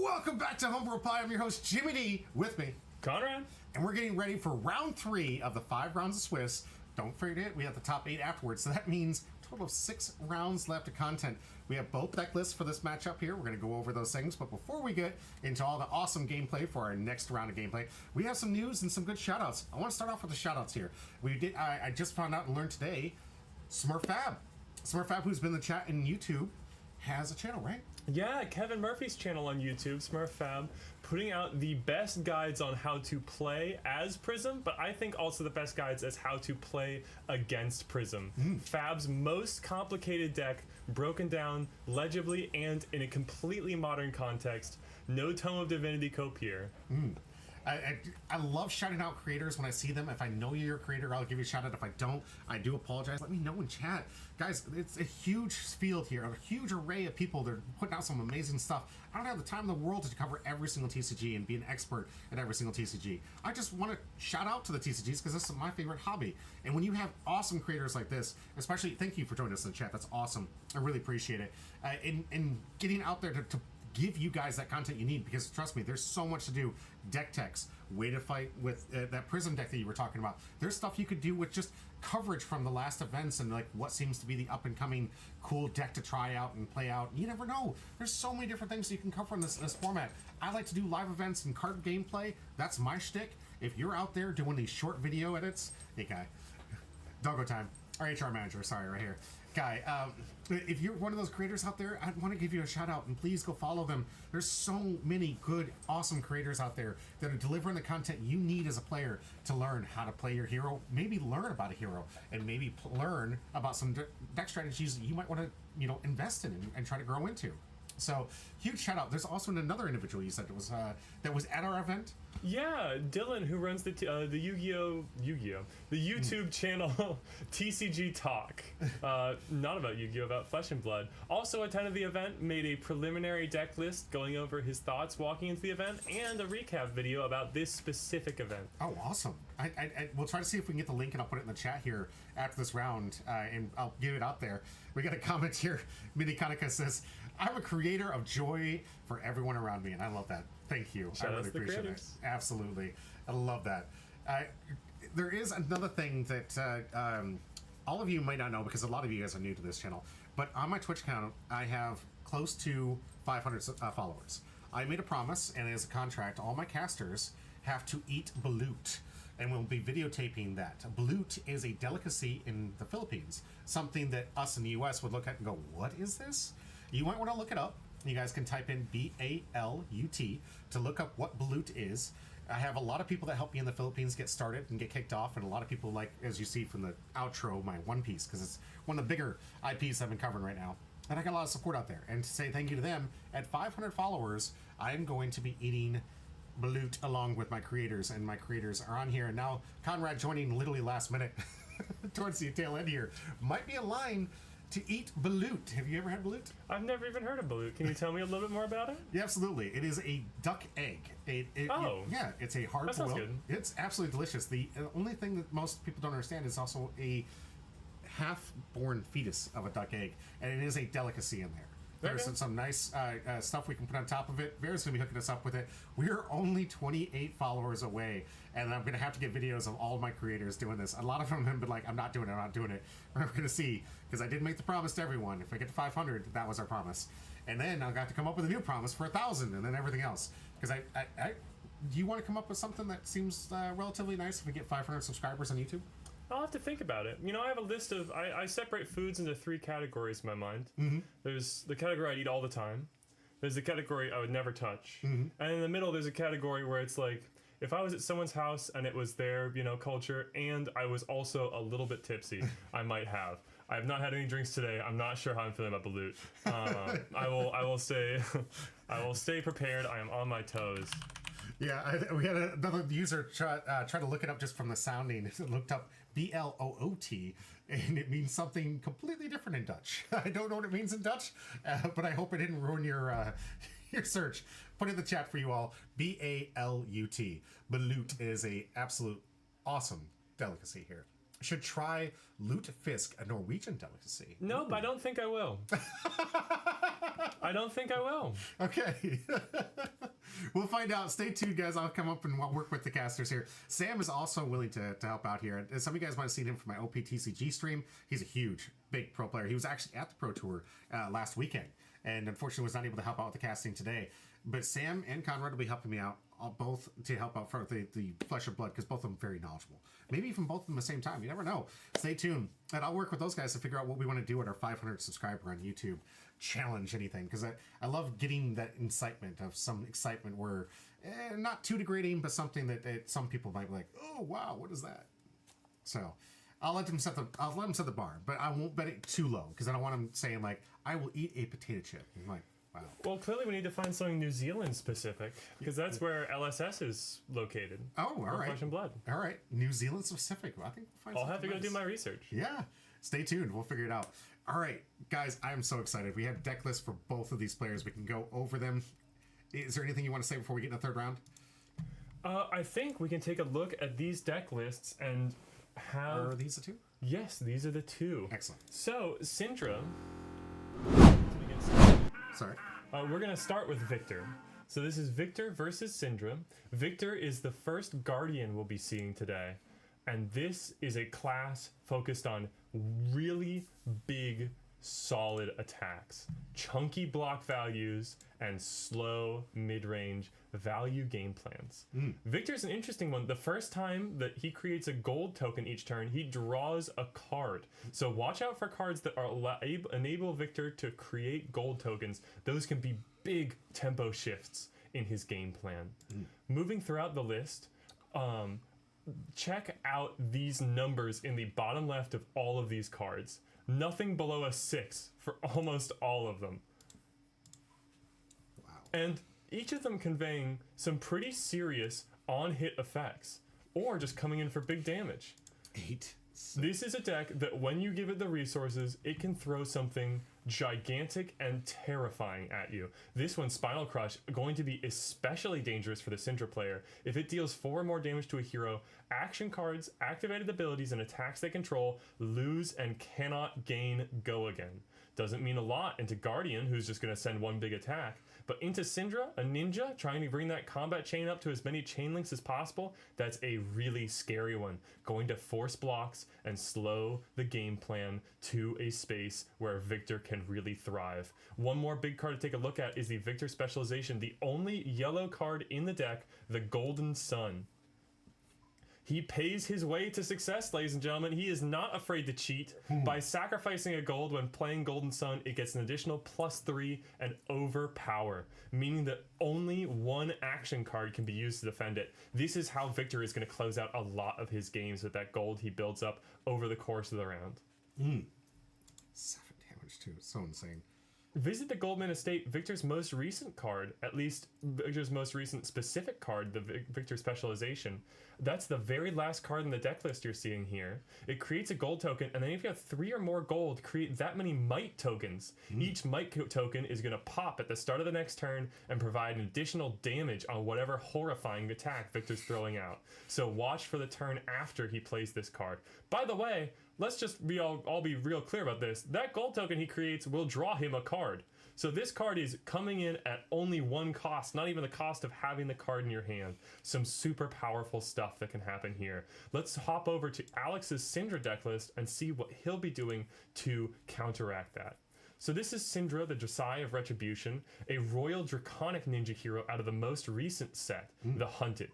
Welcome back to Homebrew Pie. I'm your host, Jimmy D, with me, Conrad. and we're getting ready for round 3 of the 5 rounds of Swiss. Don't forget, we have the top 8 afterwards, so that means a total of 6 rounds left of content. We have both deck lists for this matchup here. We're going to go over those things, but before we get into all the awesome gameplay for our next round of gameplay, we have some news and some good shoutouts. I want to start off with the shoutouts here. I just found out and learned today, Smurfab, who's been in the chat in YouTube, has a channel, right? Yeah, Kevin Murphy's channel on YouTube, Smurfab, putting out the best guides on how to play as Prism, but I think also the best guides as how to play against Prism. Fab's most complicated deck, broken down legibly and in a completely modern context. No Tome of Divinity Cope here. I love shouting out creators when I see them. If I know you're a creator, I'll give you a shout out. If I don't, I do apologize. Let me know in chat. Guys, it's a huge field here, a huge array of people that are putting out some amazing stuff. I don't have the time in the world to cover every single TCG and be an expert at every single TCG. I just want to shout out to the TCGs because this is my favorite hobby. And when you have awesome creators like this, especially, thank you for joining us in the chat. That's awesome. I really appreciate it. And getting out there to give you guys that content you need, because trust me, there's so much to do. Deck techs, way to fight with that prison deck that you were talking about. There's stuff you could do with just coverage from the last events and like what seems to be the up and coming cool deck to try out and play out. You never know. There's so many different things you can cover in this format. I like to do live events and card gameplay. That's my shtick. If you're out there doing these short video edits, hey guy, doggo time. Our HR manager, sorry, right here. Guy, if you're one of those creators out there, I want to give you a shout out, and please go follow them. There's so many good, awesome creators out there that are delivering the content you need as a player to learn how to play your hero, maybe learn about a hero, and maybe learn about some deck strategies that you might want to, invest in and try to grow into. So, huge shout out. There's also another individual you said that was at our event. Yeah, Dylan, who runs the YouTube channel TCG Talk. Not about Yu-Gi-Oh, about Flesh and Blood. Also attended the event, made a preliminary deck list going over his thoughts walking into the event, and a recap video about this specific event. Oh, awesome. We'll try to see if we can get the link, and I'll put it in the chat here after this round, and I'll give it out there. We got a comment here. Mini Kanika says, I'm a creator of joy for everyone around me, and I love that. Thank you. Shout I really appreciate it. Absolutely. I love that. There is another thing that all of you might not know, because a lot of you guys are new to this channel, but on my Twitch account, I have close to 500 followers. I made a promise, and as a contract, all my casters have to eat balut, and we'll be videotaping that. Balut is a delicacy in the Philippines, something that us in the US would look at and go, what is this? You might want to look it up. You guys can type in B-A-L-U-T to look up what balut is. I have a lot of people that help me in the Philippines get started and get kicked off, and a lot of people, like, as you see from the outro, my One Piece, because it's one of the bigger IPs I've been covering right now. And I got a lot of support out there. And to say thank you to them, at 500 followers, I am going to be eating balut along with my creators, and my creators are on here. And now Conrad joining literally last minute towards the tail end here. Might be a line to eat balut. Have you ever had balut? I've never even heard of balut. Can you tell me a little bit more about it? Yeah, absolutely. It is a duck egg. Yeah, it's a hard That sounds boiled. good. It's absolutely delicious. The only thing that most people don't understand is also a half-born fetus of a duck egg, and it is a delicacy in there. There's some nice stuff we can put on top of it. Bear's going to be hooking us up with it. We're only 28 followers away, and I'm going to have to get videos of all of my creators doing this. A lot of them have been like, I'm not doing it. We're going to see, because I did make the promise to everyone. If I get to 500, that was our promise. And then I got to come up with a new promise for 1,000, and then everything else. Because do you want to come up with something that seems relatively nice if we get 500 subscribers on YouTube? I'll have to think about it. I have a list of... I separate foods into 3 categories in my mind. Mm-hmm. There's the category I'd eat all the time. There's the category I would never touch. Mm-hmm. And in the middle, there's a category where it's like, if I was at someone's house and it was their, culture, and I was also a little bit tipsy, I might have. I have not had any drinks today. I'm not sure how I'm feeling about balut. I will stay prepared. I am on my toes. Yeah, we had another user try to look it up just from the sounding. It looked up B-L-O-O-T, and it means something completely different in Dutch. I don't know what it means in Dutch, but I hope it didn't ruin your search. Put it in the chat for you all. B-A-L-U-T. Balut is a absolute awesome delicacy here. Should try lutefisk, a Norwegian delicacy. Nope, I don't think I will. I don't think I will. Okay. We'll find out. Stay tuned, guys. I'll come up and work with the casters here. Sam is also willing to help out here. Some of you guys might have seen him from my OPTCG stream. He's a huge, big pro player. He was actually at the Pro Tour last weekend, and unfortunately was not able to help out with the casting today. But Sam and Conrad will be helping me out, both to help out for the Flesh and Blood, because both of them are very knowledgeable. Maybe even both of them at the same time. You never know. Stay tuned. And I'll work with those guys to figure out what we want to do at our 500 subscriber on YouTube. Challenge anything, because I love getting that incitement of some excitement where, not too degrading, but something that some people might be like, oh, wow, what is that? So I'll let them set the bar, but I won't bet it too low, because I don't want them saying, like, I will eat a potato chip. I'm like, wow. Well, clearly we need to find something New Zealand specific, because that's where LSS is located. Oh, all right. Flesh and Blood. All right. New Zealand specific. Well, I think we'll find I'll have to go nice. do my research. Yeah. Stay tuned. We'll figure it out. All right, guys, I'm so excited. We have deck lists for both of these players. We can go over them. Is there anything you want to say before we get in the third round? I think we can take a look at these deck lists and have... Are these the two? Yes, these are the two. Excellent. So, Syndra... Sorry. We're gonna start with Victor. So this is Victor versus Syndra. Victor is the first Guardian we'll be seeing today, and this is a class focused on really big, solid attacks, chunky block values, and slow mid-range value game plans. Victor's an interesting one. The first time that he creates a gold token each turn, he draws a card. So watch out for cards that are enable Victor to create gold tokens. Those can be big tempo shifts in his game plan. Moving throughout the list, check out these numbers in the bottom left of all of these cards. Nothing below a 6 for almost all of them. Wow. And each of them conveying some pretty serious on-hit effects, or just coming in for big damage. 8. This is a deck that when you give it the resources, it can throw something gigantic and terrifying at you. This one, Spinal Crush, going to be especially dangerous for the Syndra player. If it deals 4 or more damage to a hero, action cards, activated abilities, and attacks they control lose and cannot gain Go Again. Doesn't mean a lot into Guardian, who's just going to send one big attack, but into Syndra, a ninja, trying to bring that combat chain up to as many chain links as possible, that's a really scary one. Going to force blocks and slow the game plan to a space where Victor can really thrive. One more big card to take a look at is the Victor Specialization, the only yellow card in the deck, the Golden Sun. He pays his way to success, ladies and gentlemen. He is not afraid to cheat. By sacrificing a gold when playing Golden Sun, it gets an additional +3 and overpower, meaning that only one action card can be used to defend it. This is how Victor is going to close out a lot of his games with that gold he builds up over the course of the round. 7 damage too. So insane. Visit the Goldman Estate, Victor's most recent card, at least Victor's most recent specific card, the Victor Specialization. That's the very last card in the deck list you're seeing here. It creates a gold token, and then if you have 3 or more gold, create that many might tokens. Each might token is going to pop at the start of the next turn and provide an additional damage on whatever horrifying attack Victor's throwing out. So watch for the turn after he plays this card. By the way, let's just be all be real clear about this. That gold token he creates will draw him a card. So this card is coming in at only 1 cost, not even the cost of having the card in your hand. Some super powerful stuff that can happen here. Let's hop over to Alex's Syndra deck list and see what he'll be doing to counteract that. So this is Syndra, the Dressai of Retribution, a Royal Draconic Ninja hero out of the most recent set, the Hunted.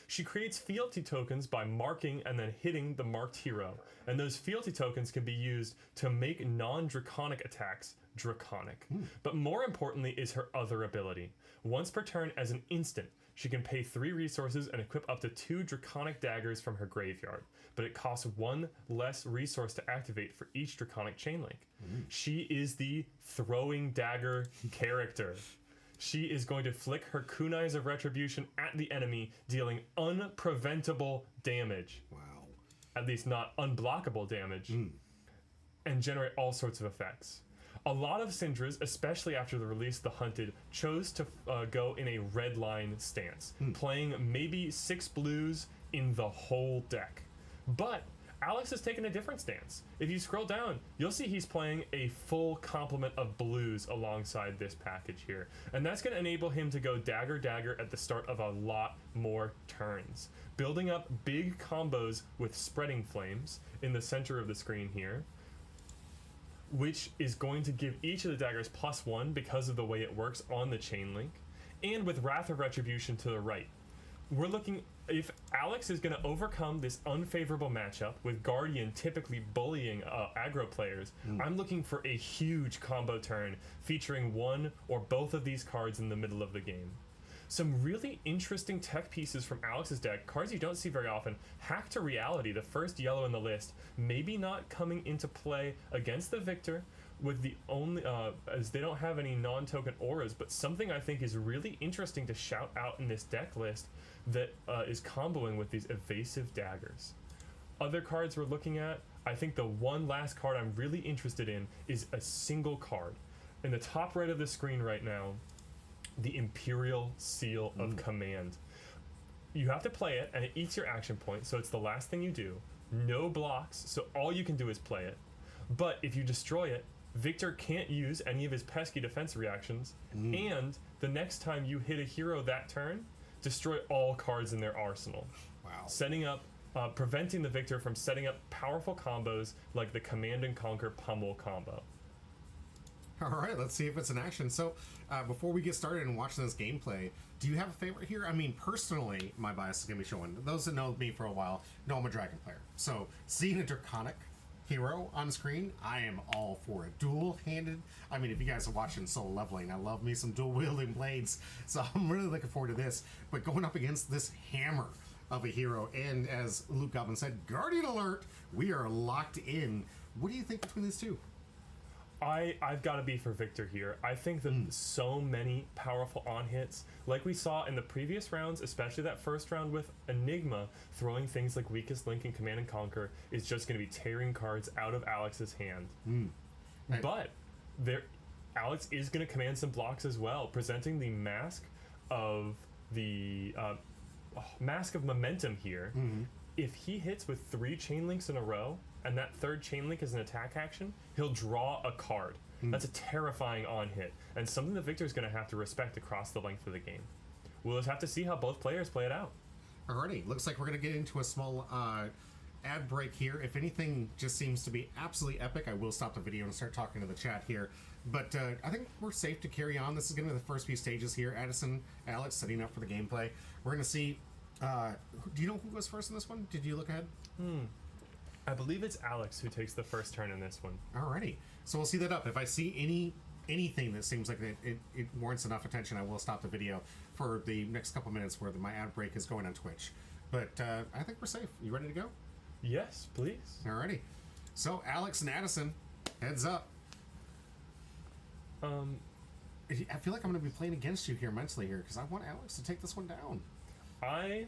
She creates fealty tokens by marking and then hitting the marked hero, and those fealty tokens can be used to make non-draconic attacks draconic. But more importantly is her other ability. Once per turn as an instant, she can pay 3 resources and equip up to 2 draconic daggers from her graveyard, but it costs 1 less resource to activate for each draconic chain link. She is the throwing dagger character. She is going to flick her Kunais of Retribution at the enemy, dealing unpreventable damage. Wow. At least not unblockable damage, and generate all sorts of effects. A lot of Syndras, especially after the release of The Hunted, chose to go in a red line stance, playing maybe 6 blues in the whole deck. But Alex has taken a different stance. If you scroll down, you'll see he's playing a full complement of blues alongside this package here. And that's going to enable him to go dagger dagger at the start of a lot more turns, building up big combos with Spreading Flames in the center of the screen here, which is going to give each of the daggers +1 because of the way it works on the chain link, and with Wrath of Retribution to the right. We're looking, if Alex is going to overcome this unfavorable matchup with Guardian typically bullying aggro players, I'm looking for a huge combo turn featuring one or both of these cards in the middle of the game. Some really interesting tech pieces from Alex's deck, cards you don't see very often. Hack to Reality, the first yellow in the list, maybe not coming into play against the Victor, with the only as they don't have any non-token auras, but something I think is really interesting to shout out in this deck list that is comboing with these evasive daggers. Other cards we're looking at, I think the one last card I'm really interested in is a single card. In the top right of the screen right now, the Imperial Seal of Command. You have to play it, and it eats your action point, so it's the last thing you do. No blocks, so all you can do is play it. But if you destroy it, Victor can't use any of his pesky defense reactions, and the next time you hit a hero that turn, destroy all cards in their arsenal. Wow. Setting up, preventing the Victor from setting up powerful combos like the Command and Conquer Pummel combo. All right, let's see if it's in action. So, before we get started and watching this gameplay, do you have a favorite here? I mean, personally, my bias is going to be showing. Those that know me for a while know I'm a dragon player. So, seeing a draconic hero on screen, I am all for it. Dual-handed. I mean, if you guys are watching Soul Leveling, I love me some dual-wielding blades. So, I'm really looking forward to this. But going up against this hammer of a hero, and as Luke Goblin said, Guardian Alert, we are locked in. What do you think between these two? I've got to be for Victor here. I think that so many powerful on hits, like we saw in the previous rounds, especially that first round with Enigma, throwing things like Weakest Link and Command and Conquer, is just going to be tearing cards out of Alex's hand. Right. But Alex is going to command some blocks as well, presenting the mask of momentum here. If he hits with 3 chain links in a row, and that third chain link is an attack action, he'll draw a card. That's a terrifying on hit, and something that Victor's going to have to respect across the length of the game. We'll just have to see how both players play it out. Alrighty, looks like we're going to get into a small ad break here. If anything just seems to be absolutely epic, I will stop the video and start talking to the chat here. But I think we're safe to carry on. This is going to be the first few stages here. Addison, Alex setting up for the gameplay. We're going to see... do you know who goes first in this one? Did you look ahead? I believe it's Alex who takes the first turn in this one. Alrighty, so we'll see that up. If I see anything that seems like it warrants enough attention, I will stop the video for the next couple minutes where my ad break is going on Twitch. But I think we're safe. You ready to go? Yes, please. Alrighty. So Alex and Addison, heads up. I feel like I'm going to be playing against you here mentally here because I want Alex to take this one down. I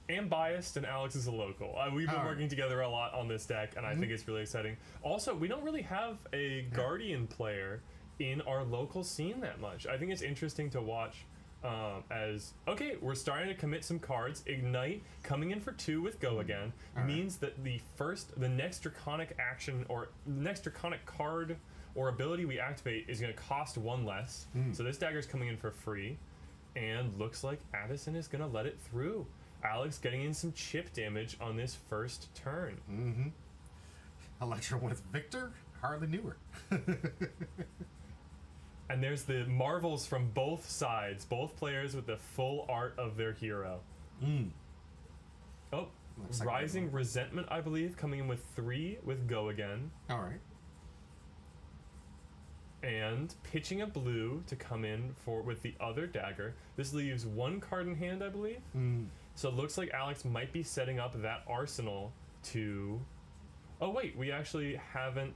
am biased, and Alex is a local. We've been working together a lot on this deck, and I think it's really exciting. Also, we don't really have a Guardian player in our local scene that much. I think it's interesting to watch okay, we're starting to commit some cards. Ignite coming in for 2 with Go Again means that the next draconic action or next draconic card or ability we activate is going to cost 1 less. So this dagger's coming in for free, and looks like Addison is going to let it through. Alex getting in some chip damage on this first turn. Electro with Victor, hardly knew her. And there's the marvels from both sides, both players with the full art of their hero. Oh, Looks like Rising Resentment, I believe, coming in with 3 with Go Again. Alright. And pitching a blue to come in with the other dagger. This leaves 1 card in hand, I believe. So it looks like Alex might be setting up that arsenal to... Oh wait, we actually haven't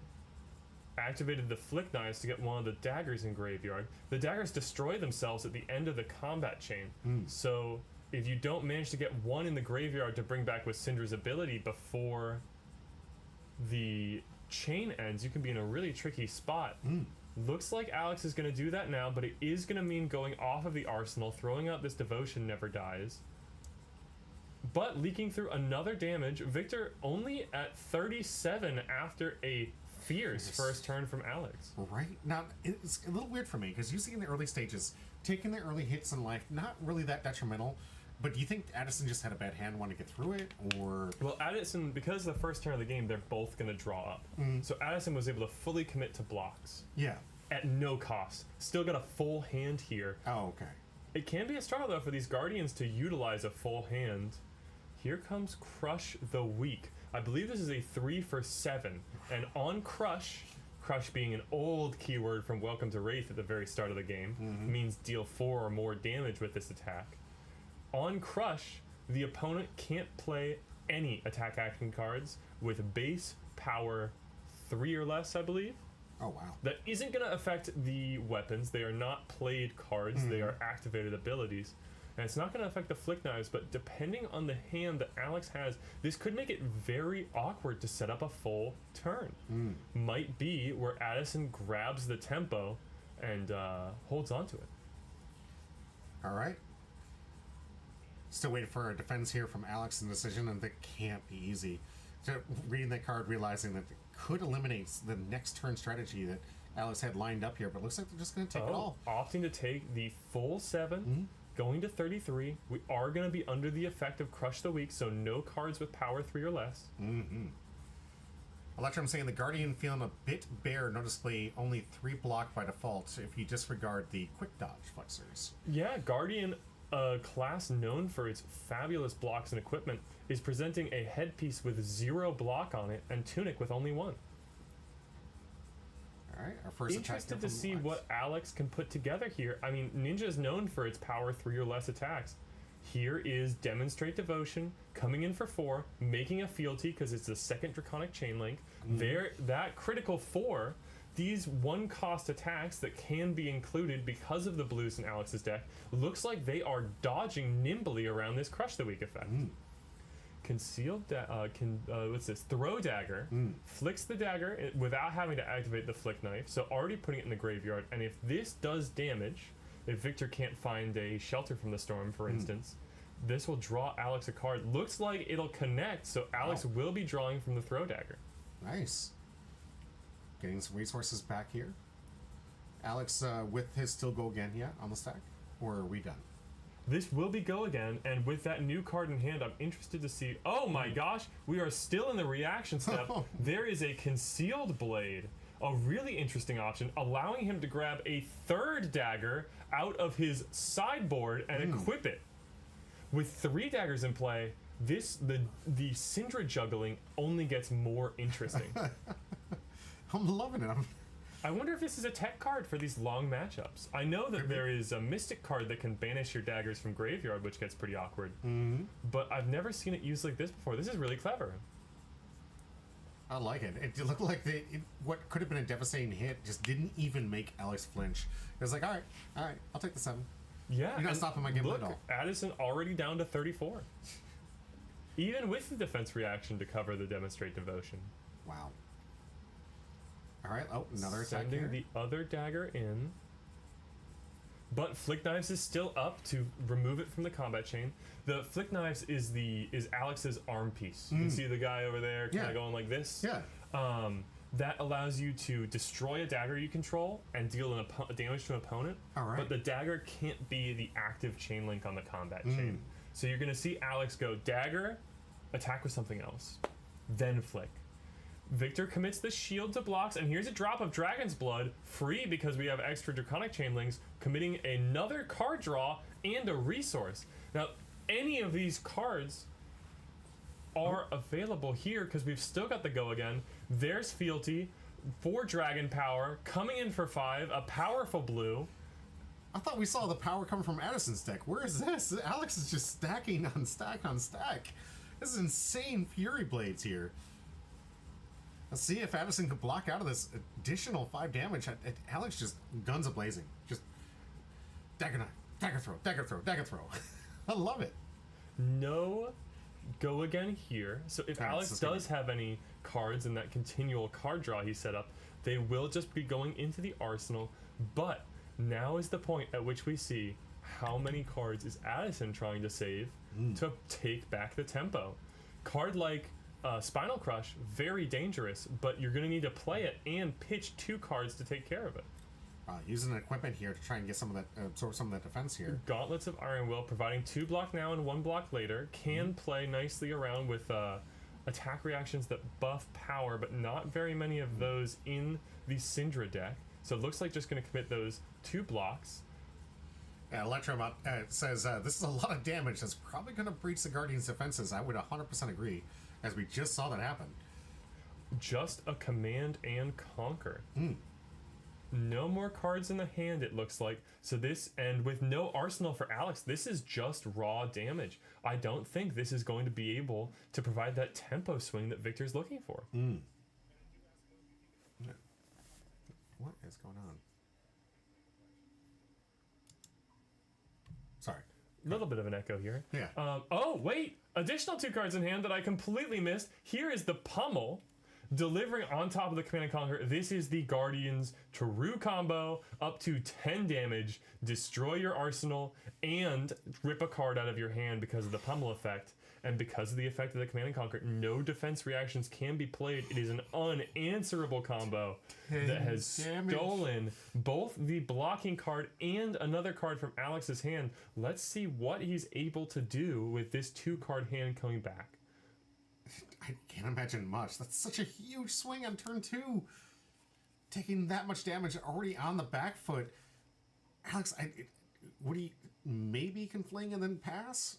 activated the Flick Knives to get one of the daggers in Graveyard. The daggers destroy themselves at the end of the combat chain. So if you don't manage to get 1 in the Graveyard to bring back with Syndra's ability before the chain ends, you can be in a really tricky spot. Looks like Alex is going to do that now, but it is going to mean going off of the arsenal, throwing out this Devotion Never Dies. But leaking through another damage. Victor only at 37 after a fierce first turn from Alex. Right. Now, it's a little weird for me, because usually in the early stages, taking the early hits in life, not really that detrimental, but do you think Addison just had a bad hand, wanted to get through it, or... Well, Addison, because the first turn of the game, they're both going to draw up. So Addison was able to fully commit to blocks. Yeah. At no cost. Still got a full hand here. Oh, okay. It can be a struggle, though, for these Guardians to utilize a full hand. Here comes Crush the Weak. I believe this is a 3 for 7. And on Crush being an old keyword from Welcome to Wraith at the very start of the game, means deal 4 or more damage with this attack. On Crush, the opponent can't play any attack action cards with base power 3 or less, I believe. Oh, wow. That isn't going to affect the weapons. They are not played cards. They are activated abilities. And it's not going to affect the Flick Knives, but depending on the hand that Alex has, this could make it very awkward to set up a full turn. Might be where Addison grabs the tempo and holds on to it. All right. Still waiting for a defense here from Alex in decision, and that can't be easy. So reading that card, realizing that it could eliminate the next turn strategy that Alex had lined up here, but it looks like they're just going to take it all. Opting to take the full 7, going to 33. We are going to be under the effect of Crush the Weak, so no cards with power 3 or less. Electrum saying the Guardian feeling a bit bare, noticeably only 3 block by default if you disregard the quick dodge flexors. Yeah, Guardian, a class known for its fabulous blocks and equipment, is presenting a headpiece with 0 block on it and tunic with only 1. Alright, our first attack. Interested to see what Alex can put together here. I mean, Ninja is known for its power 3 or less attacks. Here is Demonstrate Devotion, coming in for 4, making a fealty because it's the second Draconic Chain Link. There, that critical 4, these 1-cost attacks that can be included because of the blues in Alex's deck, looks like they are dodging nimbly around this Crush the Weak effect. Concealed, what's this? Throw Dagger, flicks the dagger without having to activate the Flick Knife, so already putting it in the graveyard. And if this does damage, if Victor can't find a Shelter from the Storm, for instance, this will draw Alex a card. Looks like it'll connect, so Alex will be drawing from the Throw Dagger. Nice. Getting some resources back here. Alex, with his still go again yet on the stack? Or are we done? This will be go again, and with that new card in hand, I'm interested to see... Oh my gosh, we are still in the reaction step. There is a Concealed Blade. A really interesting option, allowing him to grab a 3rd dagger out of his sideboard and equip it. With 3 daggers in play, the Syndra juggling only gets more interesting. I'm loving it. I wonder if this is a tech card for these long matchups. I know that there is a Mystic card that can banish your daggers from graveyard, which gets pretty awkward. But I've never seen it used like this before. This is really clever. I like it. It looked like what could have been a devastating hit just didn't even make Alex flinch. It was like, all right, I'll take the 7. Yeah, you're not stopping my game look, at all. Addison already down to 34. Even with the defense reaction to cover the Demonstrate Devotion. Wow. All right. Oh, another attack Sending here. the other dagger in. But Flick Knives is still up to remove it from the combat chain. The Flick Knives is Alex's arm piece. You can see the guy over there kind of going like this. Yeah. That allows you to destroy a dagger you control and deal damage to an opponent. All right. But the dagger can't be the active chain link on the combat chain. So you're going to see Alex go dagger, attack with something else, then flick. Victor commits the shield to blocks, and here's a drop of Dragon's Blood, free because we have extra Draconic Chain Links, committing another card draw and a resource. Now, any of these cards are available here because we've still got the go again. There's Fealty, 4 Dragon Power, coming in for 5, a powerful blue. I thought we saw the power coming from Addison's deck. Where is this? Alex is just stacking on stack on stack. This is insane Fury Blades here. Let's see if Addison could block out of this additional 5 damage. Alex just guns a-blazing. Just dagger knife, dagger throw, dagger throw, dagger throw. I love it. No go again here. So if Alex does have any cards in that continual card draw he set up, they will just be going into the arsenal. But now is the point at which we see how many cards is Addison trying to save to take back the tempo. Card like Spinal Crush, very dangerous, but you're going to need to play it and pitch 2 cards to take care of it. Using an equipment here to try and get some of that, absorb some of that defense here. Gauntlets of Iron Will, providing 2 block now and 1 block later, can play nicely around with attack reactions that buff power, but not very many of those in the Syndra deck. So it looks like just going to commit those 2 blocks. Electrum says, this is a lot of damage that's probably going to breach the Guardian's defenses. I would 100% agree, as we just saw that happen. Just a Command and Conquer. No more cards in the hand, it looks like. So this, and with no arsenal for Alex, this is just raw damage. I don't think this is going to be able to provide that tempo swing that Victor's looking for. What is going on? Sorry. A little bit of an echo here. Yeah. Oh, wait! Additional 2 cards in hand that I completely missed. Here is the Pummel. delivering on top of the Command and Conquer. This is the Guardian's true combo, up to 10 damage, destroy your arsenal, and rip a card out of your hand because of the pummel effect. And because of the effect of the Command and Conquer, no defense reactions can be played. It is an unanswerable combo that has stolen both the blocking card and another card from Alex's hand. Let's see what he's able to do with this 2-card hand coming back. I can't imagine much. That's such a huge swing on turn 2. Taking that much damage already on the back foot. Alex, what do you... Maybe can fling and then pass?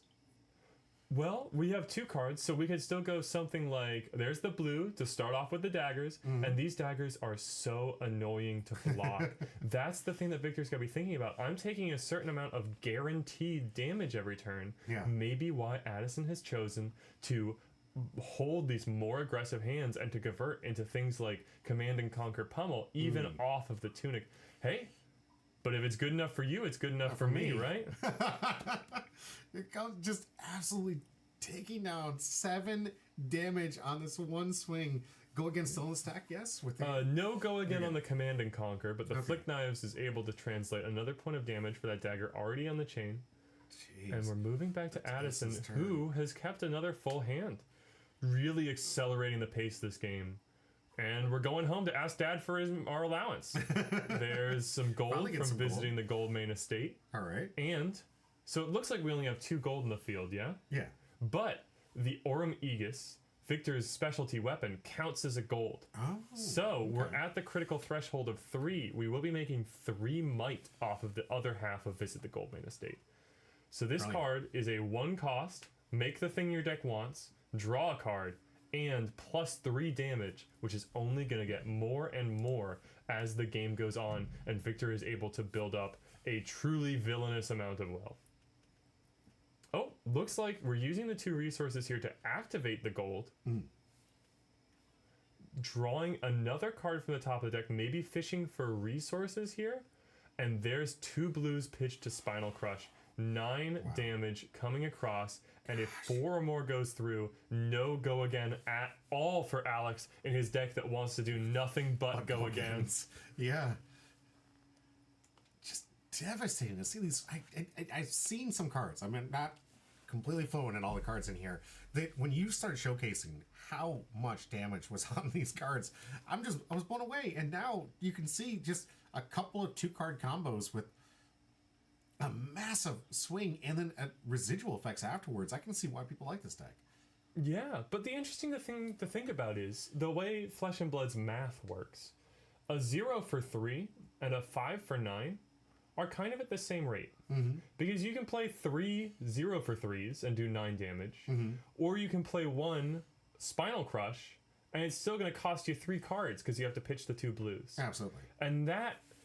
Well, we have 2 cards, so we could still go something like, there's the blue to start off with the daggers, and these daggers are so annoying to block. That's the thing that Victor's got to be thinking about. I'm taking a certain amount of guaranteed damage every turn. Yeah. Maybe why Addison has chosen to hold these more aggressive hands and to convert into things like Command and Conquer Pummel, even off of the Tunic. Hey, but if it's good enough for you, it's good enough for me, right? It comes just absolutely taking down 7 damage on this one swing. Go again, still in the stack, yes? With the... no go again on the Command and Conquer, but the Flick Knives is able to translate another point of damage for that dagger already on the chain. Jeez. And we're moving back to Addison, who has kept another full hand. Really accelerating the pace of this game. And we're going home to ask Dad for our allowance. There's some gold from visiting the Gold Main Estate. All right. And so it looks like we only have 2 gold in the field, yeah? Yeah. But the Aurum Aegis, Victor's specialty weapon, counts as a gold. Oh. So we're at the critical threshold of 3. We will be making 3 might off of the other half of Visit the Gold Main Estate. So this card is a 1 cost, make the thing your deck wants, draw a card, and +3 damage, which is only going to get more and more as the game goes on, and Victor is able to build up a truly villainous amount of wealth. Oh, looks like we're using the 2 resources here to activate the gold. Drawing another card from the top of the deck, maybe fishing for resources here. And there's 2 blues pitched to Spinal Crush. 9 damage coming across, and if 4 or more goes through, no go again at all for Alex in his deck that wants to do nothing but go agains. Yeah. Just devastating to see these. I've seen some cards. I mean, not completely fluent in all the cards in here. That when you start showcasing how much damage was on these cards, I was blown away. And now you can see just a couple of 2-card combos with a massive swing and then residual effects afterwards. I can see why people like this deck. Yeah, but the interesting thing to think about is the way Flesh and Blood's math works. A 0 for 3 and a 5 for 9 are kind of at the same rate. Because you can play 3 0 for 3s and do 9 damage, or you can play 1 Spinal Crush and it's still going to cost you 3 cards because you have to pitch the 2 blues. Absolutely. And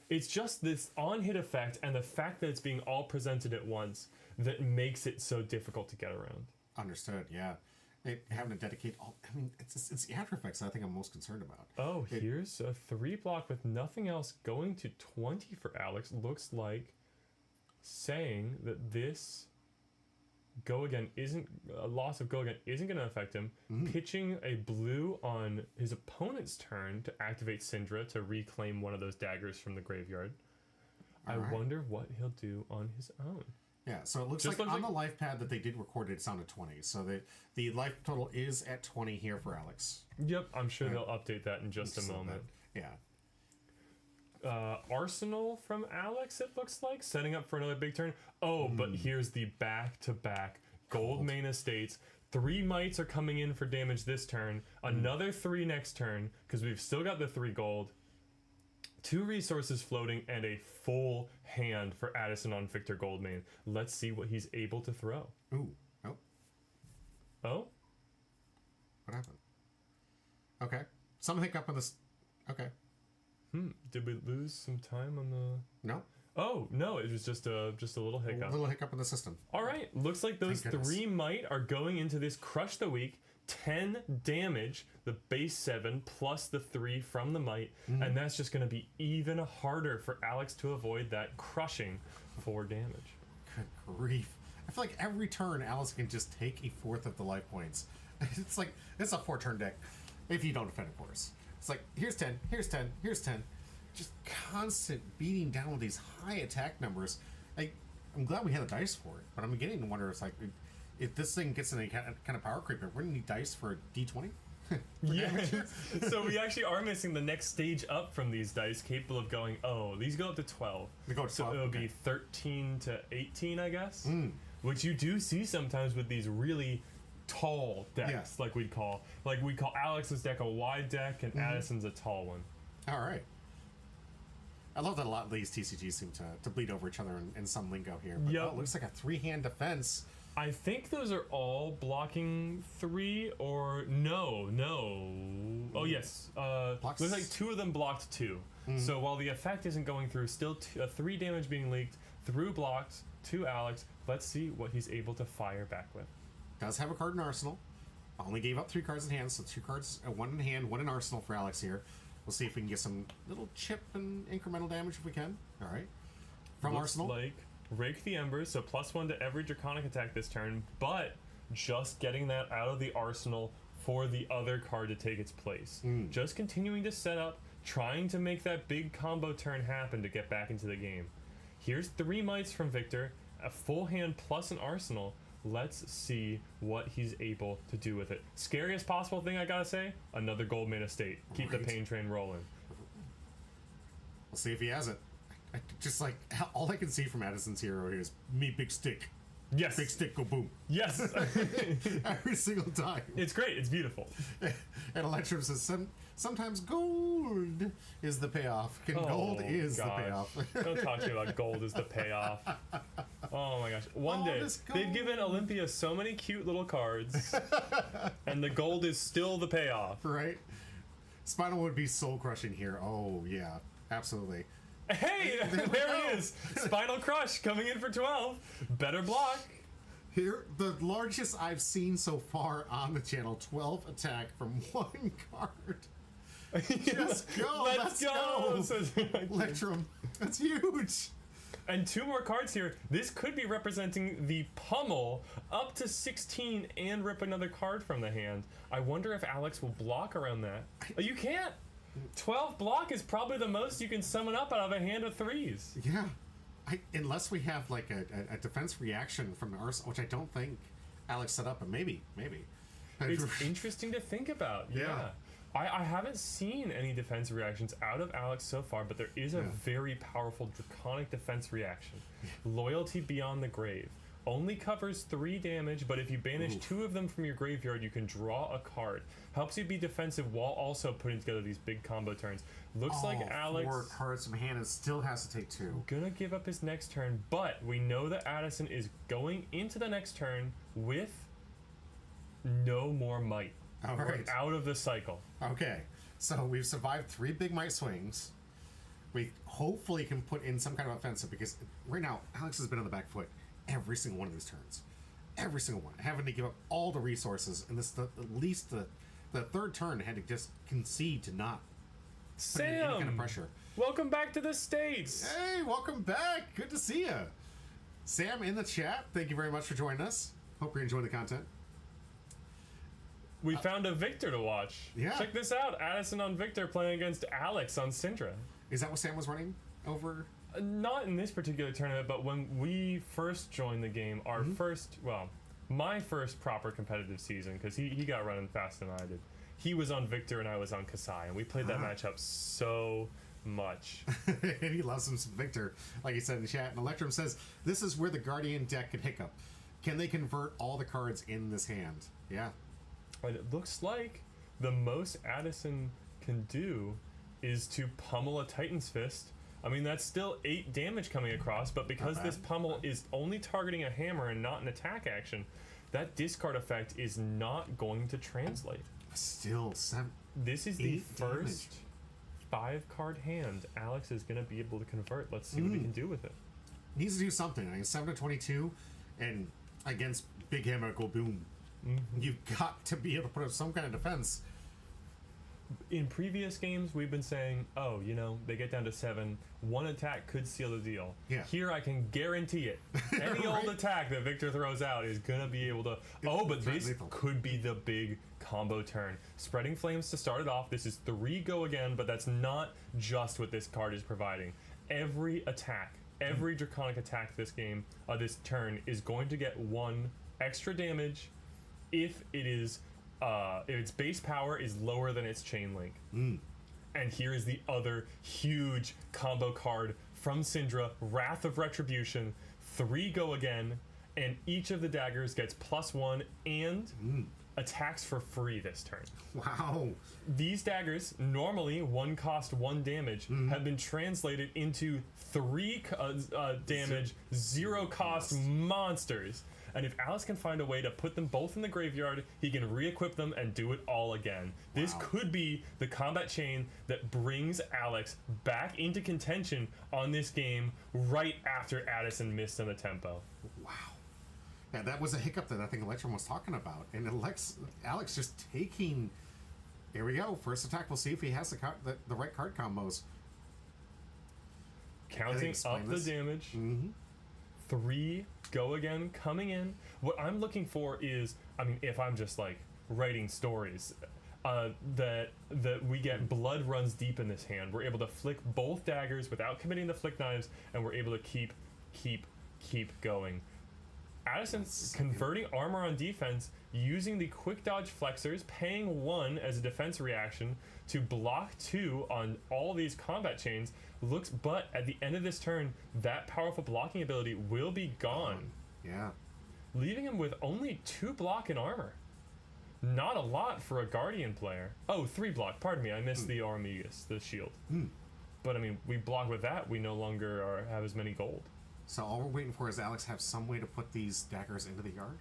it's just this on-hit effect and the fact that it's being all presented at once that makes it so difficult to get around. Understood, yeah. Having to dedicate all... I mean, it's the after effects that I think I'm most concerned about. Oh, here's a 3 block with nothing else going to 20 for Alex. Looks like saying that this go again isn't... A loss of go again isn't going to affect him. Pitching a blue on his opponent's turn to activate Syndra to reclaim one of those daggers from the graveyard. I wonder what he'll do on his own. Yeah, so it looks like on the life pad that they did record it's down to 20. So the life total is at 20 here for Alex. Yep, I'm sure they'll update that in just a moment. Yeah. Arsenal from Alex, it looks like, setting up for another big turn. Oh, but here's the back-to-back Gold Main Estates. 3 mites are coming in for damage this turn. Another 3 next turn, because we've still got the 3 gold. 2 resources floating, and a full hand for Addison on Victor Goldmain. Let's see what he's able to throw. Ooh. Oh. Oh? What happened? Okay. Some hiccup on this. Okay. Did we lose some time on the... No. Oh, no, it was just a little hiccup. A little hiccup in the system. All right. Looks like those 3 might are going into this Crush the Week. 10 damage, the base 7 plus the 3 from the might, and that's just going to be even harder for Alex to avoid that crushing 4 damage. Good grief. I feel like every turn Alex can just take a 4th of the life points. It's like, it's a 4-turn deck. If you don't defend, of course. It's like, here's 10, here's 10, here's 10. Just constant beating down with these high attack numbers. I'm glad we had the dice for it, but I'm beginning to wonder, it's like, if this thing gets any kind of power creep, we're going to need dice for a D20? Yeah. So we actually are missing the next stage up from these dice, capable of going, these go up to 12. They go to 12, so it'll okay. be 13 to 18, I guess. Which you do see sometimes with these really tall decks, Yeah. like we'd call Alex's deck a wide deck, and Addison's a tall one. All right. I love that a lot of these TCGs seem to bleed over each other in some lingo here. But Yep. it looks like a 3-hand defense. I think those are all blocking 3 or no. Oh yes, Blocks. looks like 2 of them blocked 2. So while the effect isn't going through, still 3 damage being leaked through blocks to Alex. Let's see what he's able to fire back with. Does have a card in Arsenal. Only gave up 3 cards in hand, so 2 cards, 1 in hand, 1 in Arsenal for Alex here. We'll see if we can get some little chip and incremental damage if we can. All right. From Looks Arsenal. like Rake the Embers, so +1 to every Draconic attack this turn, but just getting that out of the arsenal for the other card to take its place. Just continuing to set up, trying to make that big combo turn happen to get back into the game. Here's 3 mites from Victor, a full hand plus an arsenal. Let's see what he's able to do with it. Scariest possible thing I gotta say, another gold mana state. Keep the Right. pain train rolling. We'll see if he has it. Just like, all I can see from Addison's hero here is me, big stick. Yes. Big stick, go boom. Yes. Every single time. It's great. It's beautiful. And Electrum says, sometimes gold is the payoff. Gold is the payoff. Don't talk to me about gold is the payoff. Oh my gosh. One All day, this they've gold. given Olympia so many cute little cards, and the gold is still the payoff. Right? Spinal would be soul crushing here. Oh, yeah. Absolutely. Hey, There we there go. he is. Spinal Crush coming in for 12. Better block. Here, the largest I've seen so far on the channel, 12 attack from 1 card. Just go. Let's go. Says- Electrum. That's huge. And 2 more cards here. This could be representing the pummel up to 16 and rip another card from the hand. I wonder if Alex will block around that. Oh, you can't. 12 block is probably the most you can summon up out of a hand of 3s. Yeah. Unless we have like a defense reaction from the Arsenal, which I don't think Alex set up, but maybe. It's interesting to think about. Yeah. I haven't seen any defense reactions out of Alex so far, but there is a very powerful Draconic defense reaction. Loyalty Beyond the Grave. Only covers 3 damage, but if you banish 2 of them from your graveyard, you can draw a card. Helps you be defensive while also putting together these big combo turns. Looks like Alex 4 cards from hand and still has to take 2. gonna give up his next turn, but we know that Addison is going into the next turn with no more might. All We're right. out of the cycle. Okay. So we've survived 3 big might swings. We hopefully can put in some kind of offensive because right now Alex has been on the back foot every single one of these turns. Every single one. Having to give up all the resources, and this at least the third turn had to just concede to not put in any kind of Sam, pressure. welcome back to the States. Hey, welcome back. Good to see you. Sam in the chat, thank you very much for joining us. Hope you're enjoying the content. We found a Victor to watch. Yeah. Check this out. Addison on Victor playing against Alex on Syndra. Is that what Sam was running over? Not in this particular tournament, but when we first joined the game, our my first proper competitive season, because he got running faster than I did. He was on Victor and I was on Kasai, and we played that matchup so much. And he loves him some Victor, like he said in the chat. And Electrum says, this is where the Guardian deck could hiccup. Can they convert all the cards in this hand? Yeah. And it looks like the most Addison can do is to pummel a Titan's Fist. I mean, that's still 8 damage coming across, but because Not this bad. pummel is only targeting a hammer and not an attack action, that discard effect is not going to translate. Still 7. This is the 8 damage. first 5-card hand Alex is going to be able to convert. Let's see what he can do with it. Needs to do something. I mean, 7 to 22, and against Big Hammer, go boom. You've got to be able to put up some kind of defense. in previous games, we've been saying, oh, you know, they get down to 7, one attack could seal the deal. Yeah. Here, I can guarantee it. Any old Right. attack that Victor throws out is going to be able to... Oh, but very this lethal. could be the big combo turn. Spreading Flames to start it off. This is 3 go again, but that's not just what this card is providing. Every attack, every Draconic attack this game, this turn, is going to get 1 extra damage if it is... if its base power is lower than its chain link. And here is the other huge combo card from Syndra, Wrath of Retribution. 3 go again, and each of the daggers gets +1 and attacks for free this turn. Wow. These daggers, normally 1 cost 1 damage, have been translated into 3 damage, 0 cost monsters. And if Alex can find a way to put them both in the graveyard, he can re-equip them and do it all again. This Wow. could be the combat chain that brings Alex back into contention on this game right after Addison missed on the tempo. Wow. Yeah, that was a hiccup that I think Electrum was talking about. And Alex just taking... Here we go. First attack. We'll see if he has the right card combos. Counting explain up this? the damage. 3 go again coming in. What I'm looking for is, I mean, if I'm just like writing stories, that we get blood runs deep in this hand. We're able to flick both daggers without committing the flick knives, and we're able to keep going. Addison's converting armor on defense using the quick dodge flexors, paying 1 as a defense reaction to block 2 on all these combat chains. But at the end of this turn, that powerful blocking ability will be gone, Yeah. leaving him with only 2 block and armor. Not a lot for a Guardian player. Oh, 3 block. Pardon me, I missed the Ormegas, the shield. But I mean, we block with that, we no longer have as many gold. So all we're waiting for is Alex have some way to put these daggers into the yard?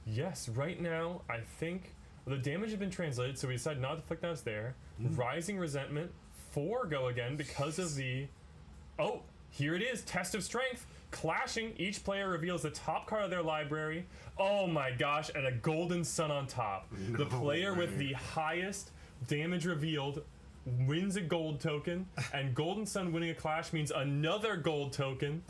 Yes, right now, I think the damage has been translated, so we decided not to flick knives there. Rising Resentment, 4 go again because of the... Oh, here it is, Test of Strength. Clashing, each player reveals the top card of their library. Oh my gosh, and a Golden Sun on top. The player with the highest damage revealed wins a gold token, and Golden Sun winning a clash means another gold token.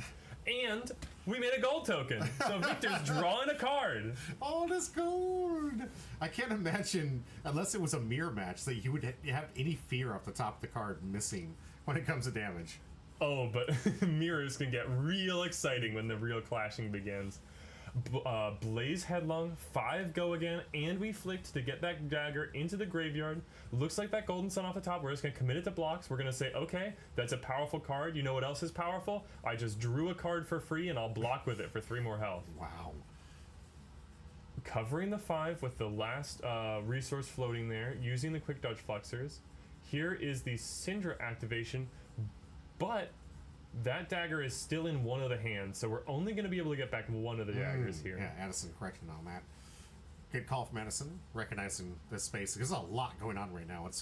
And we made a gold token. So Victor's drawing a card. Oh, that's gold! I can't imagine, unless it was a mirror match, that you would have any fear off the top of the card missing when it comes to damage. Oh, but mirrors can get real exciting when the real clashing begins. Blaze Headlong, 5 go again, and we flicked to get that dagger into the graveyard. Looks like that Golden Sun off the top. We're just going to commit it to blocks. We're going to say, okay, that's a powerful card. You know what else is powerful? I just drew a card for free, and I'll block with it for 3 more health. Wow. Covering the 5 with the last resource floating there, using the quick dodge flexors. Here is the Syndra activation, but that dagger is still in one of the hands, so we're only going to be able to get back one of the daggers here. Yeah, Addison correcting on that. Good call from Addison, recognizing this space. There's a lot going on right now. It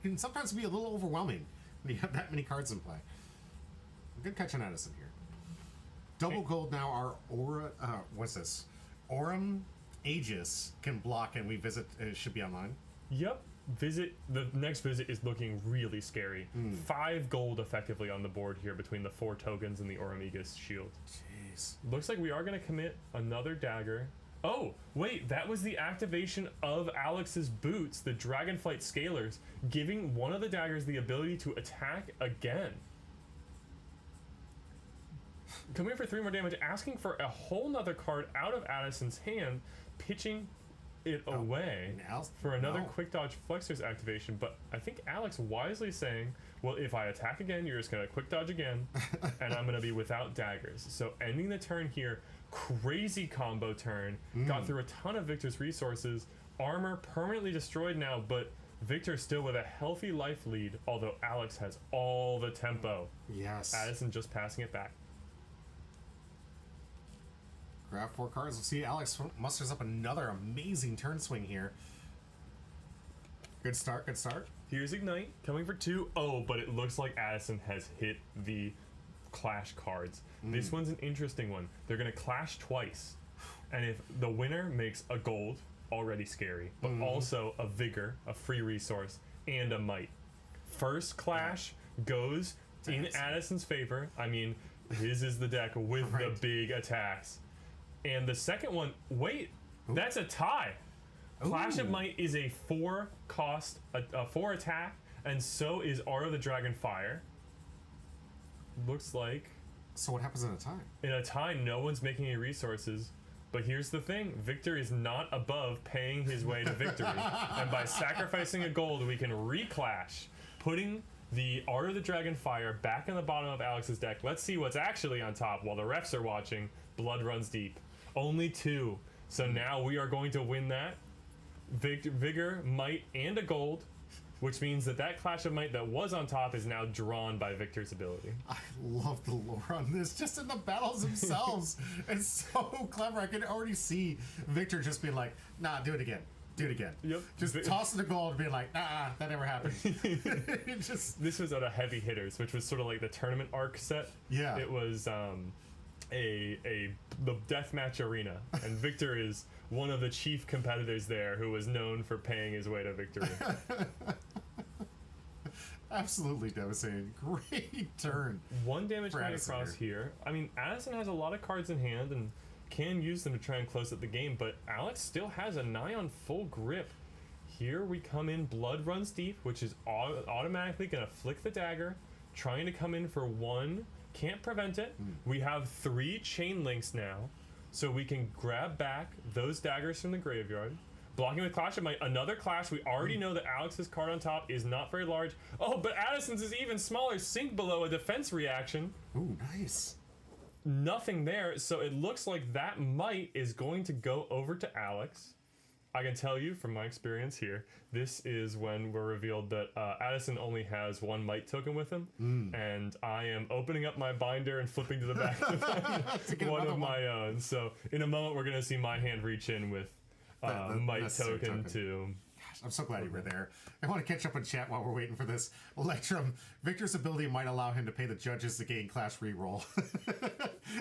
can sometimes be a little overwhelming when you have that many cards in play. Good catch on Addison here. Double gold now. Our Aura, what's this? Aurum Aegis can block, and we visit. It should be online. Yep. The next visit is looking really scary. 5 gold effectively on the board here between the 4 tokens and the Ormegas shield. Jeez. Looks like we are going to commit another dagger. Oh, wait, that was the activation of Alex's boots, the Dragonflight Scalers, giving one of the daggers the ability to attack again. Coming in for 3 more damage, asking for a whole nother card out of Addison's hand, pitching it away for another quick dodge flexors activation. But I think Alex wisely saying, well, if I attack again, you're just going to quick dodge again, and I'm going to be without daggers. So ending the turn here, crazy combo turn, got through a ton of Victor's resources, armor permanently destroyed now, but Victor still with a healthy life lead, although Alex has all the tempo. Yes. Addison just passing it back. Grab 4 cards. We'll see Alex musters up another amazing turn swing here. Good start, good start. Here's Ignite, coming for 2. Oh, but it looks like Addison has hit the clash cards. This one's an interesting one. They're going to clash twice. And if the winner makes a gold, already scary, but also a vigor, a free resource, and a might. First clash goes in Addison's favor. I mean, his is the deck with the big attacks. And the second one, wait, that's a tie. Clash of Might is a 4 cost, a 4 attack, and so is Aura of the Dragonfire. Looks like. So what happens in a tie? In a tie, no one's making any resources. But here's the thing, Victor is not above paying his way to victory. And by sacrificing a gold, we can reclash, putting the Art of the Dragonfire back in the bottom of Alex's deck. Let's see what's actually on top while the refs are watching. Blood runs deep. Only 2. So now we are going to win that. Vigor, Might, and a gold, which means that Clash of Might that was on top is now drawn by Victor's ability. I love the lore on this, just in the battles themselves. It's so clever. I can already see Victor just being like, nah, do it again. Do it again. Yep. Just tossing the gold and being like, nah, that never happened. This was out of Heavy Hitters, which was sort of like the tournament arc set. Yeah. It was the deathmatch arena, and Victor is one of the chief competitors there who was known for paying his way to victory. Absolutely devastating. Great turn. 1 damage right Addison across here. I mean, Addison has a lot of cards in hand and can use them to try and close up the game, but Alex still has a nigh on full grip. Here we come in Blood Runs Deep, which is automatically going to flick the dagger, trying to come in for 1. Can't prevent it. We have 3 chain links now, so we can grab back those daggers from the graveyard. Blocking with Clash of Might, another clash. We already know that Alex's card on top is not very large. Oh, but Addison's is even smaller, sink below a defense reaction. Ooh, nice. Nothing there, so it looks like that Might is going to go over to Alex. I can tell you from my experience here, this is when we're revealed that Addison only has 1 Might token with him, and I am opening up my binder and flipping to the back to find one of my own. So in a moment, we're going to see my hand reach in with Might token to... Gosh, I'm so glad you were there. I want to catch up in chat while we're waiting for this. Electrum, Victor's ability might allow him to pay the judges to gain Clash reroll.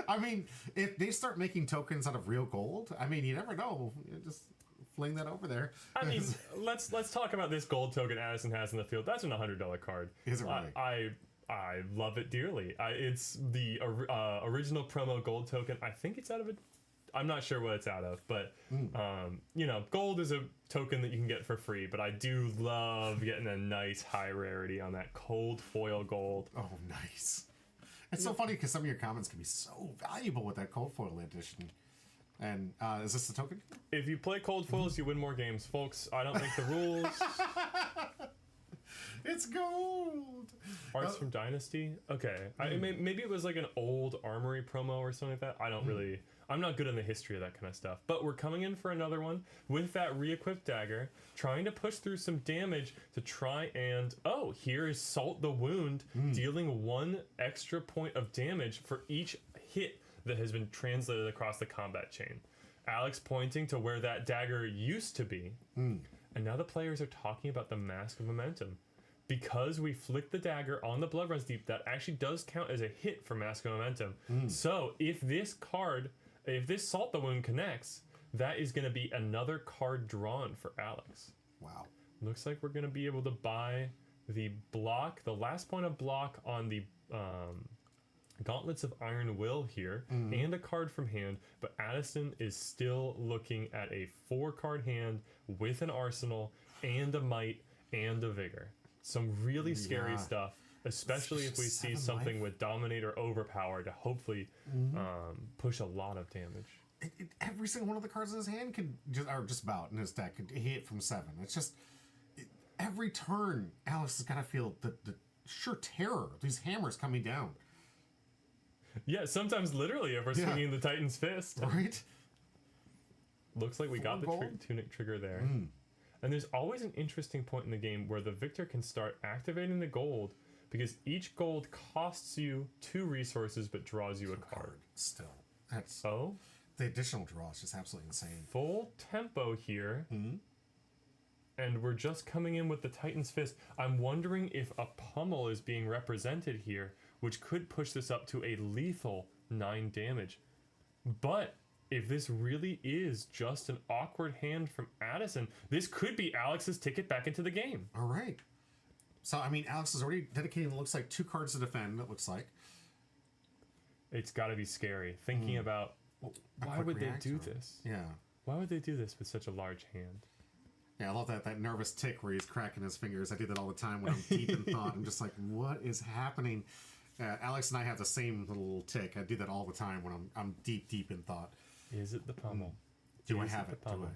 I mean, if they start making tokens out of real gold, I mean, you never know. You just... fling that over there. I mean, let's talk about this gold token Addison has in the field. That's an $100 card. Is it really? I love it dearly. It's the original promo gold token. I think it's out of it. I'm not sure what it's out of, but you know, gold is a token that you can get for free. But I do love getting a nice high rarity on that cold foil gold. Oh, nice! It's so funny because some of your comments can be so valuable with that cold foil edition. And is this the token? If you play cold foils, you win more games, folks. I don't make the rules. It's gold. Arts from Dynasty. Okay, maybe it was like an old Armory promo or something like that. I don't really. I'm not good in the history of that kind of stuff. But we're coming in for another one with that re-equipped dagger, trying to push through some damage to try and... Oh, here is Salt the Wound, dealing 1 extra point of damage for each hit that has been translated across the combat chain. Alex pointing to where that dagger used to be. And now the players are talking about the Mask of Momentum. Because we flicked the dagger on the Blood Runs Deep, that actually does count as a hit for Mask of Momentum. So if this Salt the Wound connects, that is going to be another card drawn for Alex. Wow. Looks like we're going to be able to buy the last point of block on the... Gauntlets of Iron Will here, and a card from hand, but Addison is still looking at a 4-card hand with an Arsenal and a Might and a Vigor. Some really scary stuff, especially if we see something with Dominate or Overpower to hopefully push a lot of damage. Every single one of the cards in his hand could just about in his deck could hit from 7. It's just every turn, Alex has got to feel the sheer terror of these hammers coming down. Yeah, sometimes literally if we're swinging the Titan's Fist. Right? Looks like we got the Tunic trigger there. And there's always an interesting point in the game where the victor can start activating the gold because each gold costs you 2 resources but draws you a card. Still. That's the additional draw is just absolutely insane. Full tempo here. And we're just coming in with the Titan's Fist. I'm wondering if a pummel is being represented here, which could push this up to a lethal 9 damage. But if this really is just an awkward hand from Addison, this could be Alex's ticket back into the game. All right. So, I mean, Alex is already dedicating, it looks like, 2 cards to defend, it looks like. It's got to be scary. Thinking about, why would they do this? Yeah. Why would they do this with such a large hand? Yeah, I love that nervous tick where he's cracking his fingers. I do that all the time when I'm deep in thought. I'm just like, what is happening? Alex and I have the same little tick. I do that all the time when I'm deep in thought. Is it the pummel? Do I Is have the it? pummel?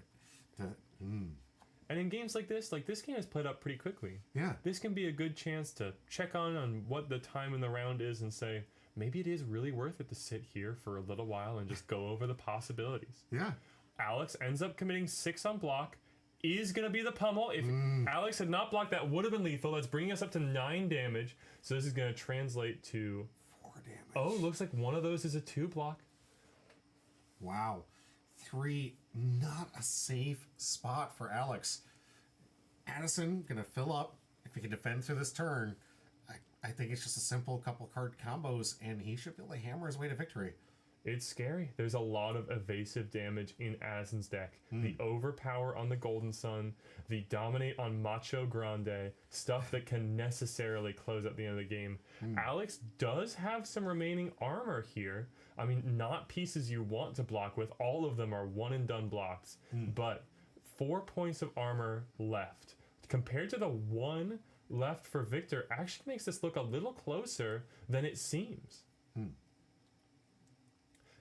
And in games like this game is played up pretty quickly. Yeah. This can be a good chance to check on what the time in the round is and say, maybe it is really worth it to sit here for a little while and just go over the possibilities. Yeah. Alex ends up committing 6 on block. Is going to be the pummel. If Alex had not blocked, that would have been lethal. That's bringing us up to 9 damage. So this is going to translate to 4 damage. Oh, looks like one of those is a 2 block. Wow. 3, not a safe spot for Alex. Addison going to fill up. If he can defend through this turn, I think it's just a simple couple card combos, and he should be able to hammer his way to victory. It's scary. There's a lot of evasive damage in Addison's deck. The overpower on the Golden Sun, the dominate on Macho Grande, stuff that can necessarily close at the end of the game. Alex does have some remaining armor here. I mean, not pieces you want to block with. All of them are one and done blocks. But 4 points of armor left. Compared to the 1 left for Victor, actually makes this look a little closer than it seems.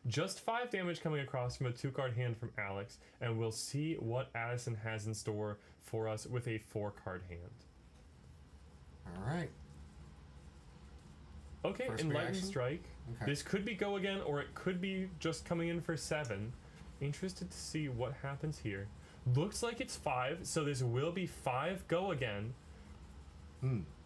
Just 5 damage coming across from a 2-card hand from Alex, and we'll see what Addison has in store for us with a 4-card hand. All right. Okay, First Enlightened reaction? Strike. Okay. This could be go again, or it could be just coming in for 7. Interested to see what happens here. Looks like it's 5, so this will be 5 go again.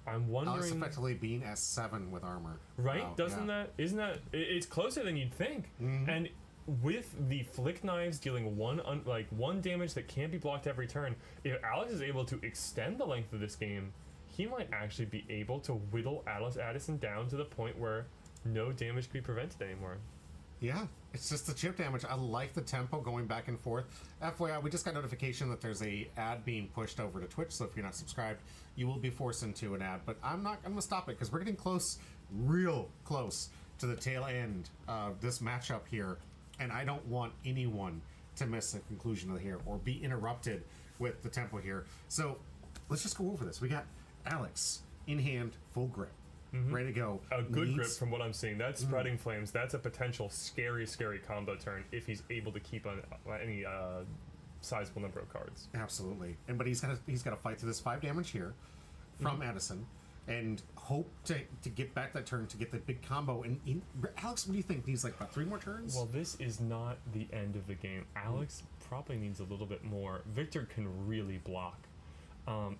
I'm wondering. Alex effectively being at 7 with armor. Right? Wow, Doesn't yeah. isn't that, it's closer than you'd think. And with the flick knives dealing one damage that can't be blocked every turn, if Alex is able to extend the length of this game, he might actually be able to whittle Alice Addison down to the point where no damage can be prevented anymore. Yeah, it's just the chip damage. I like the tempo going back and forth. FYI, we just got notification that there's a ad being pushed over to Twitch, so if you're not subscribed, you will be forced into an ad. But I'm going to stop it because we're getting close, real close, to the tail end of this matchup here, and I don't want anyone to miss the conclusion of here or be interrupted with the tempo here. So let's just go over this. We got Alex in hand, full grip. Ready to go. A good grip from what I'm seeing. That's Spreading Flames. That's a potential scary combo turn if he's able to keep on any sizable number of cards. Absolutely. But he's got to fight through this 5 damage here from Addison and hope to get back that turn to get the big combo. And Alex, what do you think? Needs like about 3 more turns? Well, this is not the end of the game. Alex probably needs a little bit more. Victor can really block.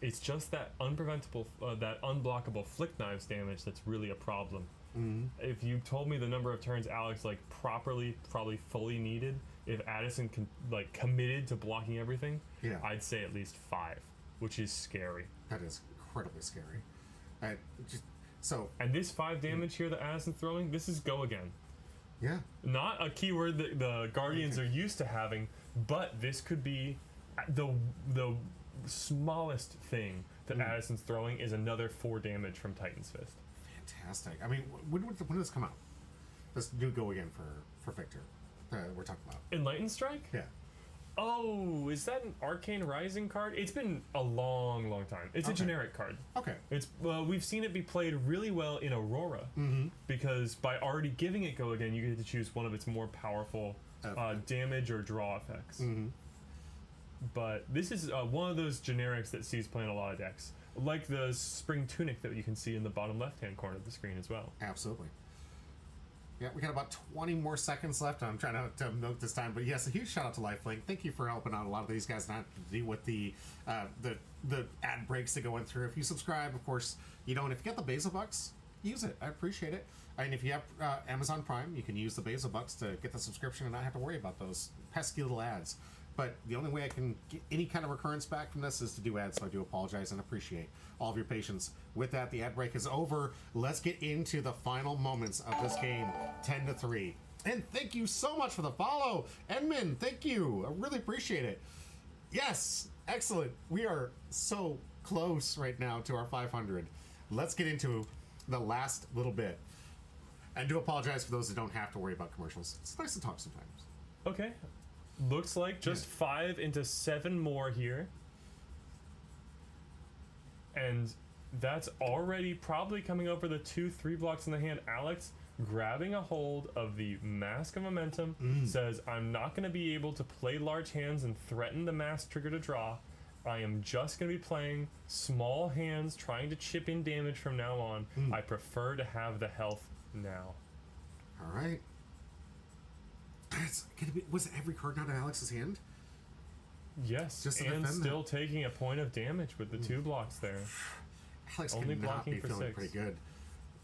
It's just that that unblockable flick knives damage that's really a problem. If you told me the number of turns Alex probably fully needed, if Addison committed to blocking everything, Yeah. I'd say at least 5, which is scary. That is incredibly scary. And this 5 damage here that Addison's throwing, this is go again. Yeah. Not a keyword that the Guardians are used to having, but this could be the smallest thing that Addison's throwing is another 4 damage from Titan's Fist. Fantastic. I mean, when did this come out? This new go again for Victor. We're talking about. Enlightened Strike? Yeah. Oh, is that an Arcane Rising card? It's been a long time. It's a generic card. Okay. It's we've seen it be played really well in Aurora because by already giving it go again, you get to choose one of its more powerful damage or draw effects. But this is one of those generics that sees playing a lot of decks, like the Spring Tunic that you can see in the bottom left-hand corner of the screen as well. Absolutely. Yeah, we got about 20 more seconds left. I'm trying to milk this time, but yes, a huge shout out to Lifelink. Thank you for helping out a lot of these guys not to deal with the ad breaks that go in through. If you subscribe, of course, you don't. If you get the Basil Bucks, use it. I appreciate it. And if you have Amazon Prime, you can use the Basil Bucks to get the subscription and not have to worry about those pesky little ads. But the only way I can get any kind of recurrence back from this is to do ads, so I do apologize and appreciate all of your patience. With that, the ad break is over. Let's get into the final moments of this game, 10-3. And thank you so much for the follow. Edmund, thank you. I really appreciate it. Yes, excellent. We are so close right now to our 500. Let's get into the last little bit. And do apologize for those that don't have to worry about commercials. It's nice to talk sometimes. Okay. Looks like just 5 into 7 more here. And that's already probably coming over the 2-3 blocks in the hand. Alex grabbing a hold of the Mask of Momentum says, I'm not going to be able to play large hands and threaten the mask trigger to draw. I am just going to be playing small hands, trying to chip in damage from now on. I prefer to have the health now. All right. It's gonna be, was every card not in Alex's hand? Yes, Just to and defend still that. taking a point of damage with the 2 blocks there. Alex Only cannot blocking be for feeling 6. pretty good.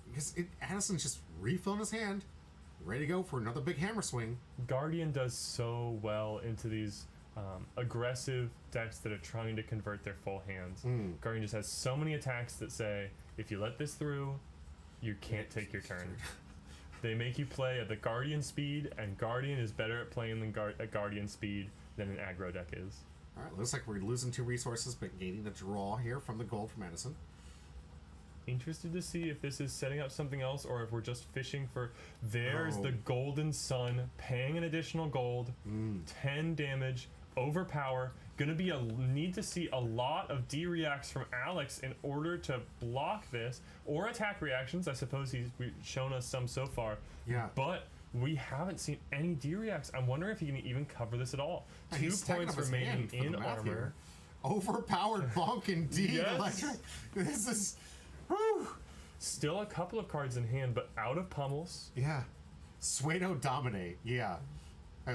Because Addison's just refilling his hand, ready to go for another big hammer swing. Guardian does so well into these aggressive decks that are trying to convert their full hands. Guardian just has so many attacks that say, if you let this through, you can't take your turn. They make you play at the Guardian speed, and Guardian is better at playing at Guardian speed than an aggro deck is. All right, looks like we're losing 2 resources, but gaining a draw here from the gold from Addison. Interested to see if this is setting up something else or if we're just fishing for. There's Oh. the Golden Sun paying an additional gold, 10 damage, overpower. Gonna be a need to see a lot of D-reacts from Alex in order to block this, or attack reactions. I suppose we've shown us some so far. Yeah. But we haven't seen any D-reacts. I'm wondering if he can even cover this at all. And 2 he's stacking points up his remaining hand for the in math armor. here. Overpowered bonk indeed. Yes. Electric. This is, whew. Still a couple of cards in hand, but out of pummels. Yeah. Pseudo dominate. Yeah.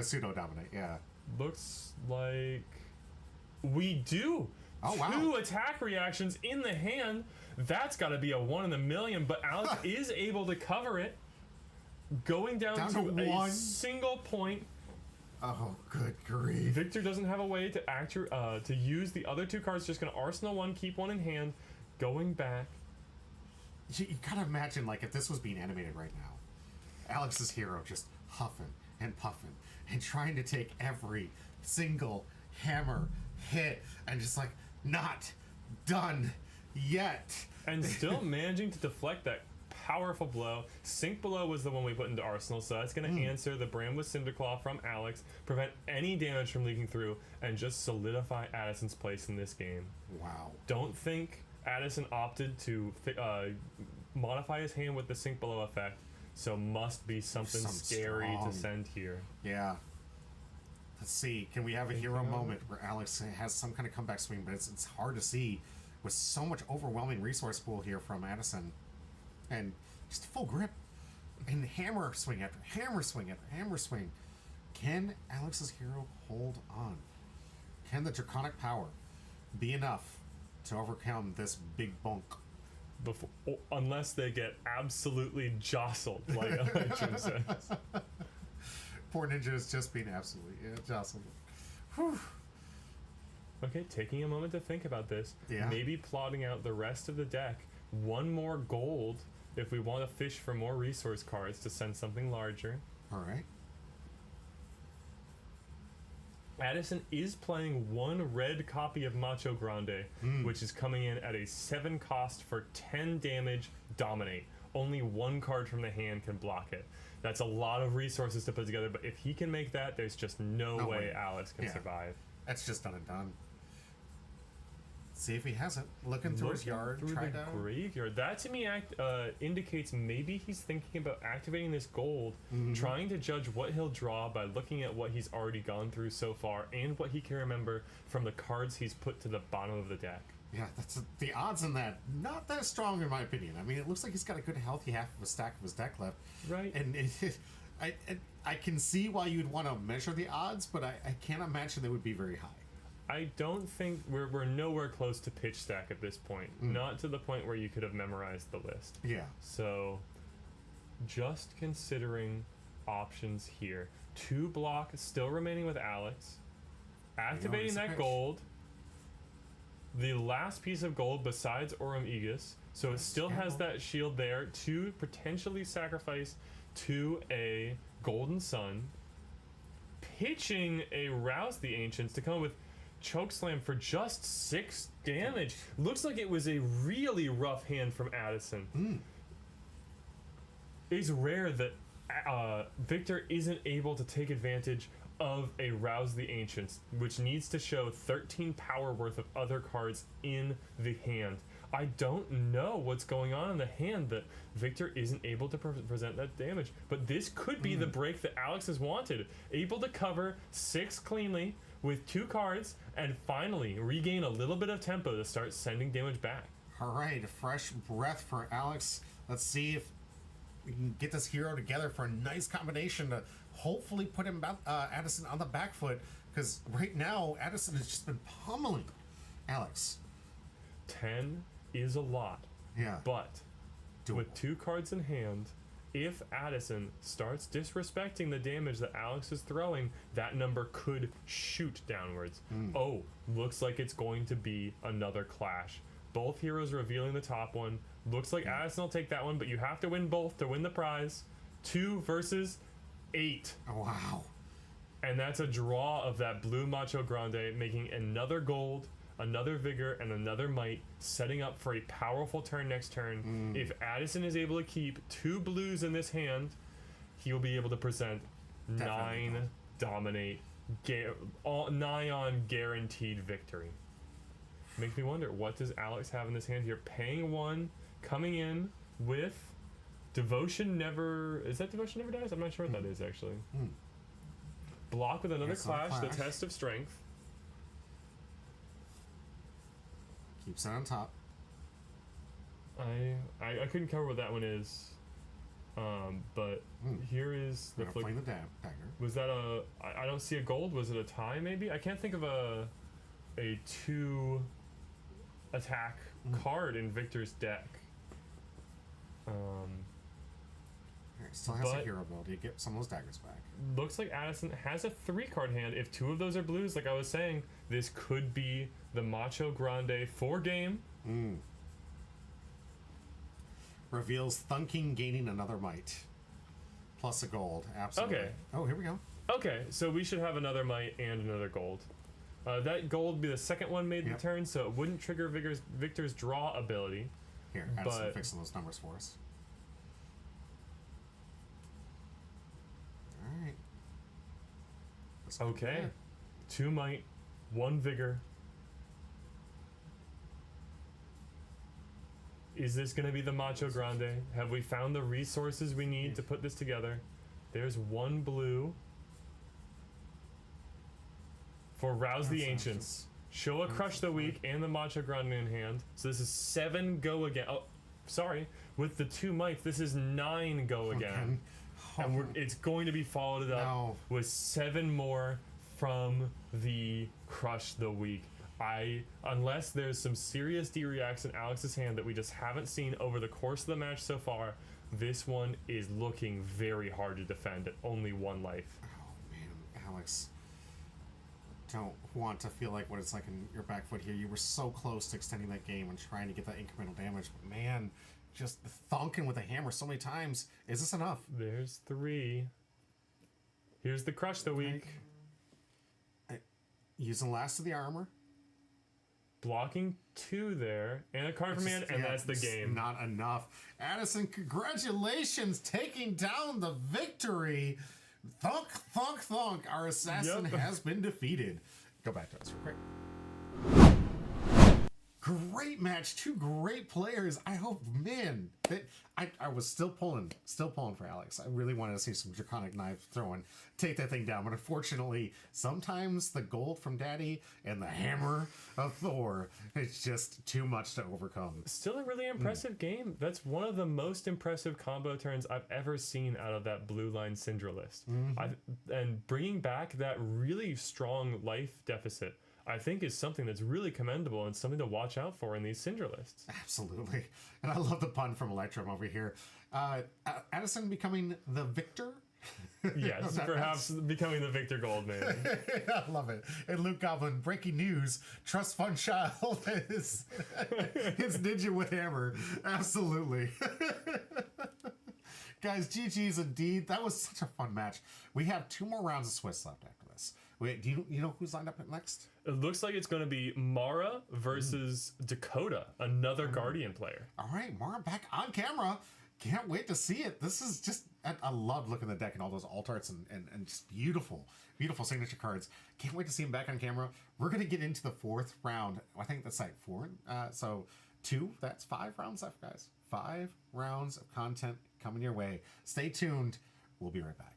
Pseudo dominate. Yeah. Looks like we do. Oh, wow. 2 attack reactions in the hand. That's got to be a 1 in a million, but Alex is able to cover it. Going down Down to to a 1. single point. Oh, good grief. Victor doesn't have a way to use the other 2 cards. Just going to Arsenal 1, keep 1 in hand. Going back. You gotta imagine, like, if this was being animated right now, Alex's hero just huffing and puffing and trying to take every single hammer hit and just like, not done yet. And still managing to deflect that powerful blow. Sink Below was the one we put into Arsenal, so that's going to answer the Brand with Cinderclaw from Alex, prevent any damage from leaking through, and just solidify Addison's place in this game. Wow. Don't think Addison opted to modify his hand with the Sink Below effect, so must be something scary strong. to send here. Yeah. Let's see. Can we have a hero moment where Alex has some kind of comeback swing, but it's hard to see with so much overwhelming resource pool here from Addison. And just full grip. And hammer swing after hammer swing after hammer swing. Can Alex's hero hold on? Can the draconic power be enough to overcome this big bunk? Unless they get absolutely jostled, like Electrum says. Poor Ninja is just being absolutely jostled. Whew. Okay, taking a moment to think about this. Yeah. Maybe plotting out the rest of the deck. 1 more gold if we want to fish for more resource cards to send something larger. All right. Addison is playing 1 red copy of Macho Grande, which is coming in at a 7 cost for 10 damage, dominate. Only 1 card from the hand can block it. That's a lot of resources to put together, but if he can make that, there's just no way way. Alex can Yeah. survive. That's just done and done. See if he hasn't. Looking through his yard, through try the to. graveyard. That to me indicates maybe he's thinking about activating this gold, trying to judge what he'll draw by looking at what he's already gone through so far and what he can remember from the cards he's put to the bottom of the deck. Yeah, that's the odds in that not that strong in my opinion. I mean, it looks like he's got a good healthy half of a stack of his deck left, Right. And I can see why you'd want to measure the odds, but I can't imagine they would be very high. I don't think we're nowhere close to pitch stack at this point. Not to the point where you could have memorized the list. Yeah. So, just considering options here. 2 block still remaining with Alex. Activating it's a that pitch. gold. The last piece of gold besides Aurum Aegis. So it still has that shield there to potentially sacrifice to a Golden Sun. Pitching a Rouse the Ancients to come up with chokeslam for just 6 damage. Looks like it was a really rough hand from Addison. It's rare that Victor isn't able to take advantage of a Rouse the Ancients, which needs to show 13 power worth of other cards in the hand. I don't know what's going on in the hand that Victor isn't able to present that damage, but this could be the break that Alex has wanted. Able to cover 6 cleanly with 2 cards and finally regain a little bit of tempo to start sending damage back. All right, a fresh breath for Alex. Let's see if we can get this hero together for a nice combination to hopefully put him Addison on the back foot, because right now Addison has just been pummeling Alex. 10 is a lot. Yeah. But Doable. with 2 cards in hand, if Addison starts disrespecting the damage that Alex is throwing, that number could shoot downwards. Oh, looks like it's going to be another clash. Both heroes revealing the top one. Looks like Addison will take that one, but you have to win both to win the prize. 2 versus 8. Oh, wow. And that's a draw of that blue Macho Grande, making another gold, another vigor, and another might, setting up for a powerful turn next turn. If Addison is able to keep 2 blues in this hand, he will be able to present Definitely 9 dominate, nigh on guaranteed victory. Makes me wonder, what does Alex have in this hand here? Paying 1, coming in with Devotion Never... Is that Devotion Never Dies? I'm not sure what that is, actually. Block with another clash, the test of strength. Keeps it on top. I couldn't cover what that one is. But here is the Playing the dagger. Was that a... I don't see a gold. Was it a tie, maybe? I can't think of a 2 attack card in Victor's deck. Still has a but- hero ability to get some of those daggers back. Looks like Addison has a 3-card hand. If 2 of those are blues, like I was saying, this could be the Macho Grande 4-game. Reveals Thunking gaining another might. Plus a gold. Absolutely. Okay. Oh, here we go. Okay, so we should have another might and another gold. That gold would be the second one made Yep. the turn, so it wouldn't trigger Victor's draw ability. Here, Addison But- fixing those numbers for us. Alright. Okay. 2 might, 1 vigor. Is this going to be the Macho Grande? Have we found the resources we need to put this together? There's 1 blue for Rouse the Ancients. Show a Crush the Weak and the Macho Grande in hand. So this is 7 go again. Oh, sorry. With the 2 mites, this is 9 go again. And it's going to be followed up with 7 more from the Crush the Weak. Unless there's some serious D-reacts in Alex's hand that we just haven't seen over the course of the match so far, this one is looking very hard to defend at only 1 life. Oh, man. Alex. Don't want to feel like what it's like in your back foot here. You were so close to extending that game and trying to get that incremental damage. But, man, just thunking with a hammer so many times. Is this enough? There's 3. Here's the Crush the Weak. Using last of the armor. Blocking 2 there, and a card from hand, and that's the game. Not enough. Addison, congratulations, taking down the victory. Thunk, thunk, thunk. Our assassin has been defeated. Go back to us. Great. Great match. 2 great players. I hope, man, that I was still pulling for Alex. I really wanted to see some draconic knife throwing, take that thing down. But unfortunately, sometimes the gold from Daddy and the hammer of Thor, it's just too much to overcome. Still a really impressive game. That's one of the most impressive combo turns I've ever seen out of that blue line Syndra list. And bringing back that really strong life deficit, I think, is something that's really commendable and something to watch out for in these Syndra lists. Absolutely. And I love the pun from Electrum over here. Addison becoming the victor? Yes, perhaps becoming the Victor Goldman. I love it. And Luke Goblin, breaking news, Trust Fund Child is his ninja with hammer. Absolutely. Guys, GG's indeed. That was such a fun match. We have 2 more rounds of Swiss left after this. Wait, do you know who's lined up next? It looks like it's going to be Mara versus Dakota, another Guardian player. All right, Mara back on camera. Can't wait to see it. This is just, I love looking at the deck and all those alt arts and just beautiful signature cards. Can't wait to see him back on camera. We're going to get into the 4th round. I think that's like 4. So 2, that's 5 rounds left, guys. 5 rounds of content coming your way. Stay tuned. We'll be right back.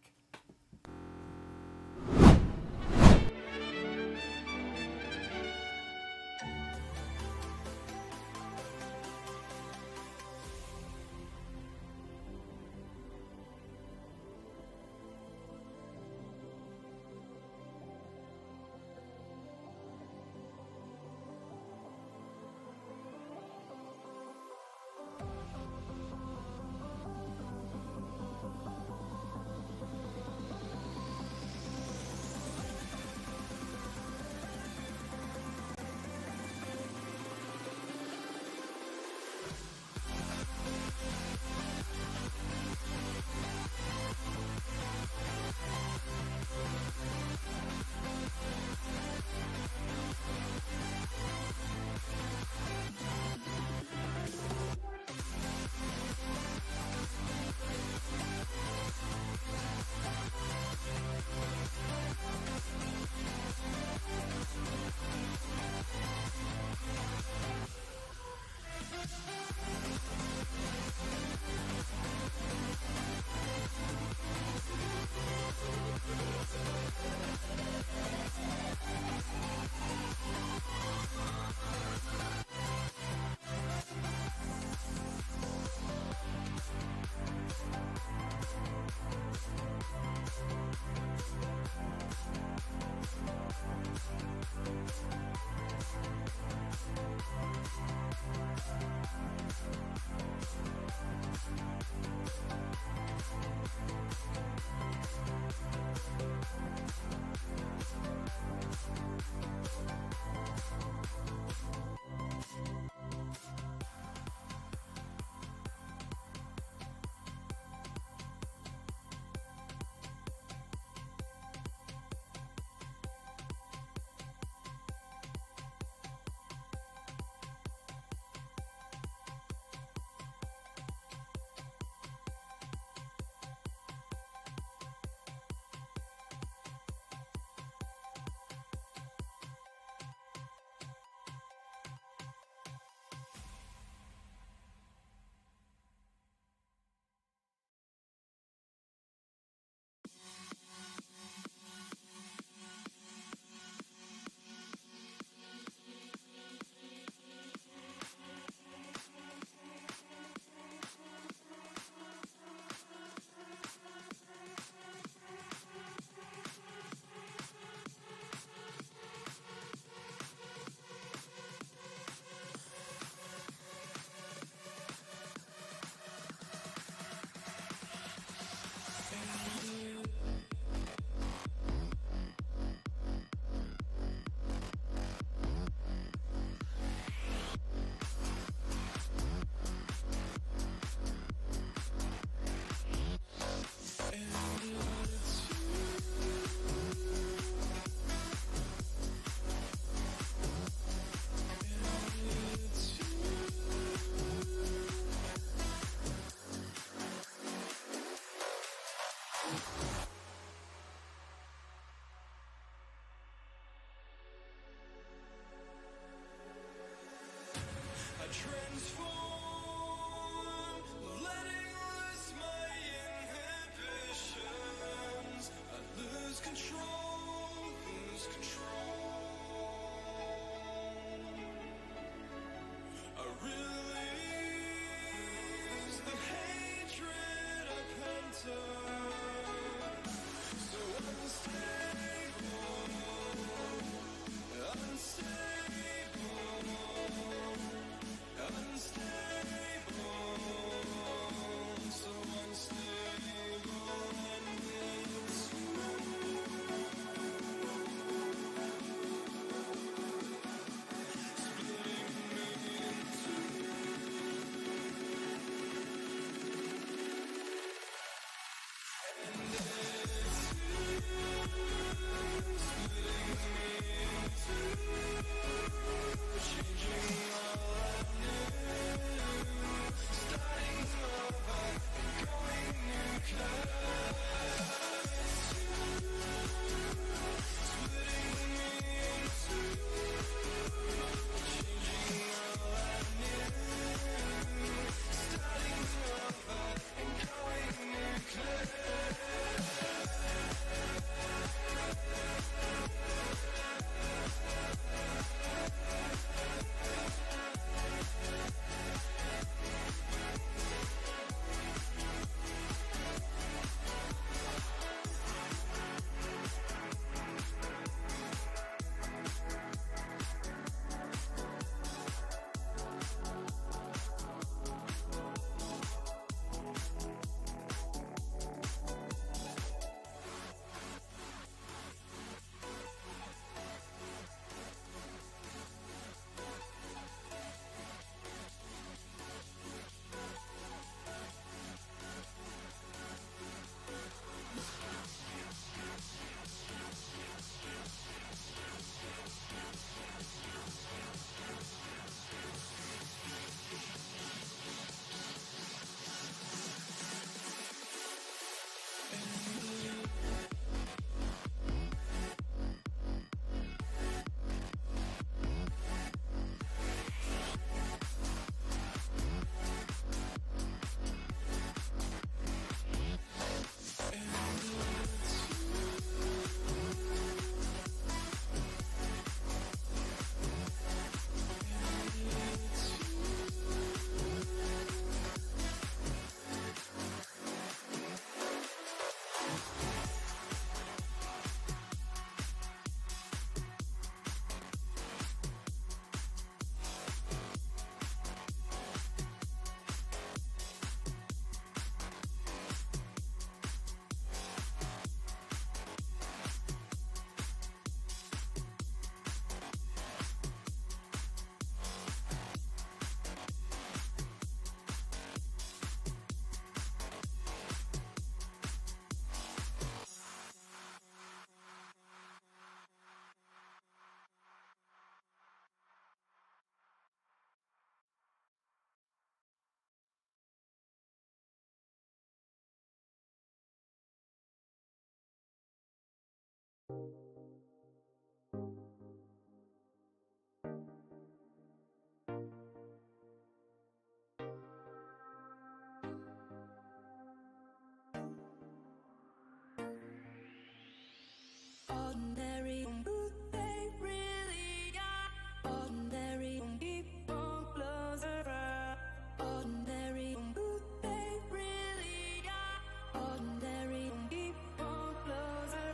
Ordinary, who they really are. Ordinary, people close around. Ordinary, who they really are. Ordinary, people close around.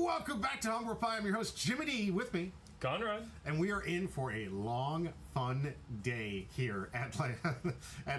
Welcome back to Humble Pie. I'm your host, Jimmy D, with me. Conrad. And we are in for a long, fun day here at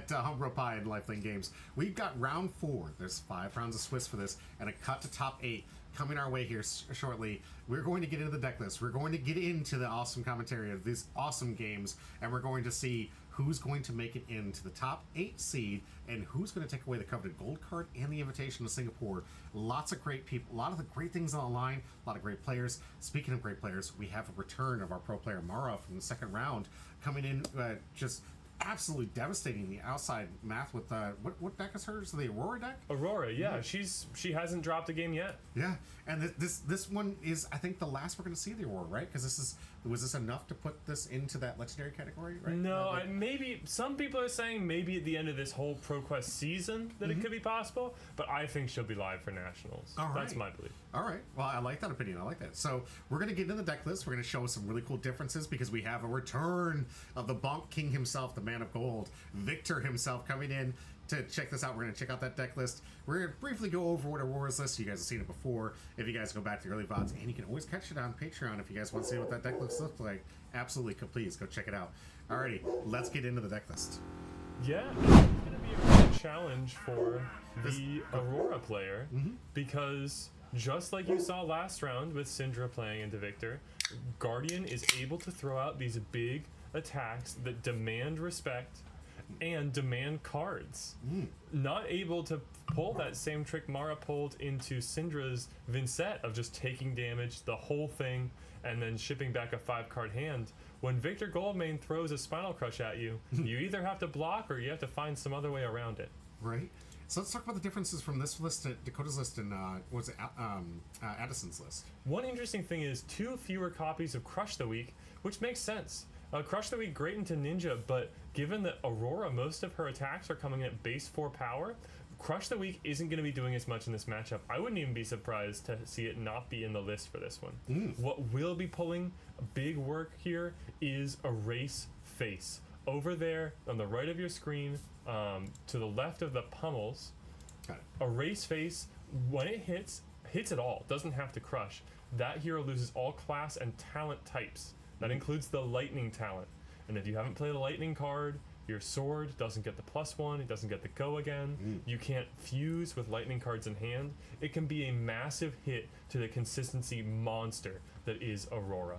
Humble Pie and Lifelink Games. We've got round 4. There's 5 rounds of Swiss for this, and a cut to top 8 coming our way here shortly. We're going to get into the deck list. We're going to get into the awesome commentary of these awesome games, and we're going to see who's going to make it into the top 8 seed and who's going to take away the coveted gold card and the invitation to Singapore. Lots of great people, a lot of the great things on the line, a lot of great players. Speaking of great players, we have a return of our pro player Mara from the second round coming in, just absolutely devastating the outside math with what deck is hers? The Aurora deck? Aurora, yeah, she hasn't dropped a game yet. Yeah, and this one is, I think, the last we're going to see the Aurora, right? Because was this enough to put this into that legendary category, right? No, maybe some people are saying maybe at the end of this whole ProQuest season that it could be possible, but I think she'll be live for Nationals. All right. That's my belief. All right. Well, I like that opinion. I like that. So we're going to get into the deck list. We're going to show some really cool differences because we have a return of the Bonk King himself, the Man of Gold, Victor himself, coming in to check this out. We're going to check out that deck list. We're going to briefly go over what Aurora's list. You guys have seen it before. If you guys go back to the early VODs, and you can always catch it on Patreon if you guys want to see what that deck list looks like. Absolutely, please go check it out. Alrighty, let's get into the deck list. Yeah, it's going to be a real challenge for the Aurora player because just like you saw last round with Syndra playing into Victor, Guardian is able to throw out these big attacks that demand respect and demand cards. Not able to pull that same trick Mara pulled into Syndra's Vincent of just taking damage, the whole thing, and then shipping back a 5-card hand. When Victor Goldmane throws a Spinal Crush at you, you either have to block or you have to find some other way around it. Right. So let's talk about the differences from this list to Dakota's list and Addison's list. One interesting thing is 2 fewer copies of Crush the Week, which makes sense. Crush the Week great into Ninja, but given that Aurora, most of her attacks are coming in at base 4 power, Crush the Week isn't going to be doing as much in this matchup. I wouldn't even be surprised to see it not be in the list for this one. What will be pulling big work here is Erase Face. Over there on the right of your screen, to the left of the pummels, Got it. Erase Face, when it hits it all, doesn't have to crush. That hero loses all class and talent types. That includes the lightning talent. And if you haven't played a lightning card, your sword doesn't get the +1, it doesn't get the go again. You can't fuse with lightning cards in hand. It can be a massive hit to the consistency monster that is Aurora.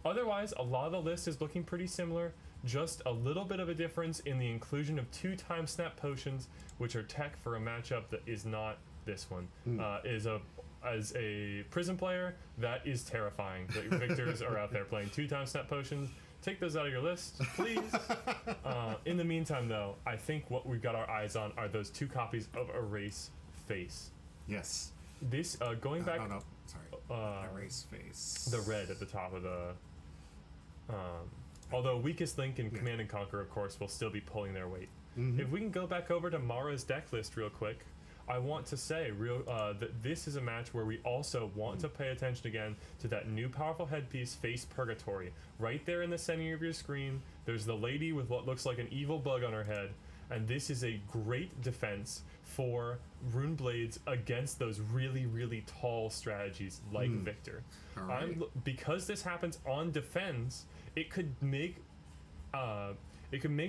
Otherwise, a lot of the list is looking pretty similar. Just a little bit of a difference in the inclusion of 2 time snap potions, which are tech for a matchup that is not this one. As a prison player, that is terrifying that your victors are out there playing 2 time snap potions. Take those out of your list, please. In the meantime, though, I think what we've got our eyes on are those 2 copies of Erase Face. Yes. This, going back... No, sorry. Erase Face. The red at the top of the... although Weakest Link and Command and Conquer, of course, will still be pulling their weight. If we can go back over to Mara's deck list real quick, I want to say that this is a match where we also want to pay attention again to that new powerful headpiece, Face Purgatory. Right there in the center of your screen, there's the lady with what looks like an evil bug on her head, and this is a great defense for Rune Blades against those really, really tall strategies like Victor. All right. Because this happens on defense, it could make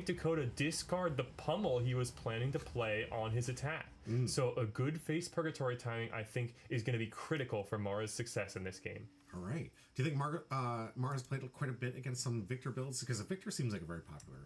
Dakota discard the pummel he was planning to play on his attack. So a good Face Purgatory timing, I think, is going to be critical for Mara's success in this game. All right. Do you think Mara's played quite a bit against some Victor builds? Because Victor seems like a very popular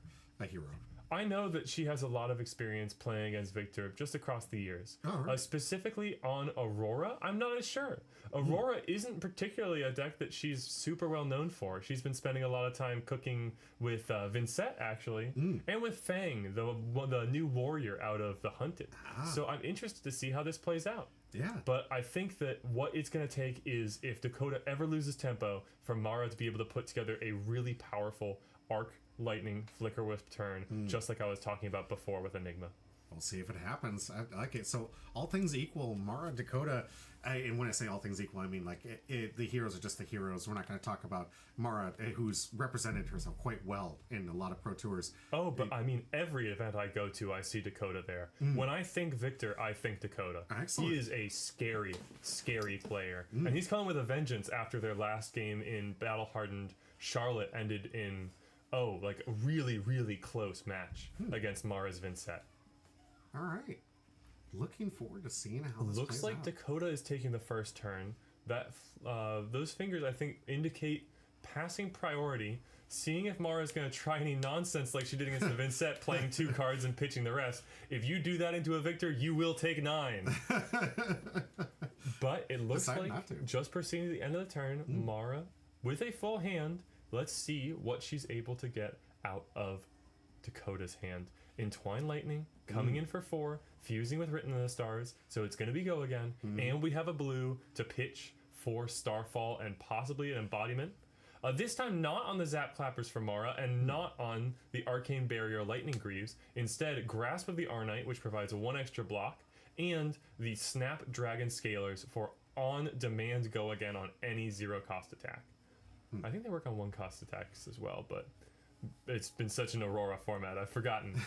hero. I know that she has a lot of experience playing against Victor just across the years. Oh, right. Specifically on Aurora, I'm not as sure. Aurora isn't particularly a deck that she's super well known for. She's been spending a lot of time cooking with Vincent, actually, and with Fang, the new warrior out of the Hunted. So I'm interested to see how this plays out. Yeah. But I think that what it's going to take is, if Dakota ever loses tempo, for Mara to be able to put together a really powerful Arc Lightning Flicker Wisp turn, just like I was talking about before with Enigma. We'll see if it happens. I like it. So, all things equal, Mara, Dakota, and when I say all things equal, I mean like the heroes are just the heroes. We're not going to talk about Mara, who's represented herself quite well in a lot of Pro Tours. Oh, but I mean, every event I go to, I see Dakota there. When I think Victor, I think Dakota. Excellent. He is a scary, scary player. And he's coming with a vengeance after their last game in battle-hardened Charlotte ended in, like a really, really close match against Mara's Vincent. All right. Looking forward to seeing how this Looks plays like out. Dakota is taking the first turn. That those fingers, I think, indicate passing priority. Seeing if Mara's going to try any nonsense like she did against the Vincent, playing 2 cards and pitching the rest. If you do that into a Victor, you will take 9. But it looks Decide like, not to. just proceeding to the end of the turn, Mara, with a full hand, let's see what she's able to get out of Dakota's hand. Entwine Lightning, coming in for 4, fusing with Written in the Stars, so it's going to be go again, and we have a blue to pitch for Starfall and possibly an embodiment. This time not on the Zap Clappers for Mara, and not on the Arcane Barrier Lightning Greaves. Instead, Grasp of the Arnite, which provides 1 extra block, and the Snapdragon Scalers for on-demand go again on any 0-cost attack. I think they work on 1-cost attacks as well, but it's been such an Aurora format, I've forgotten.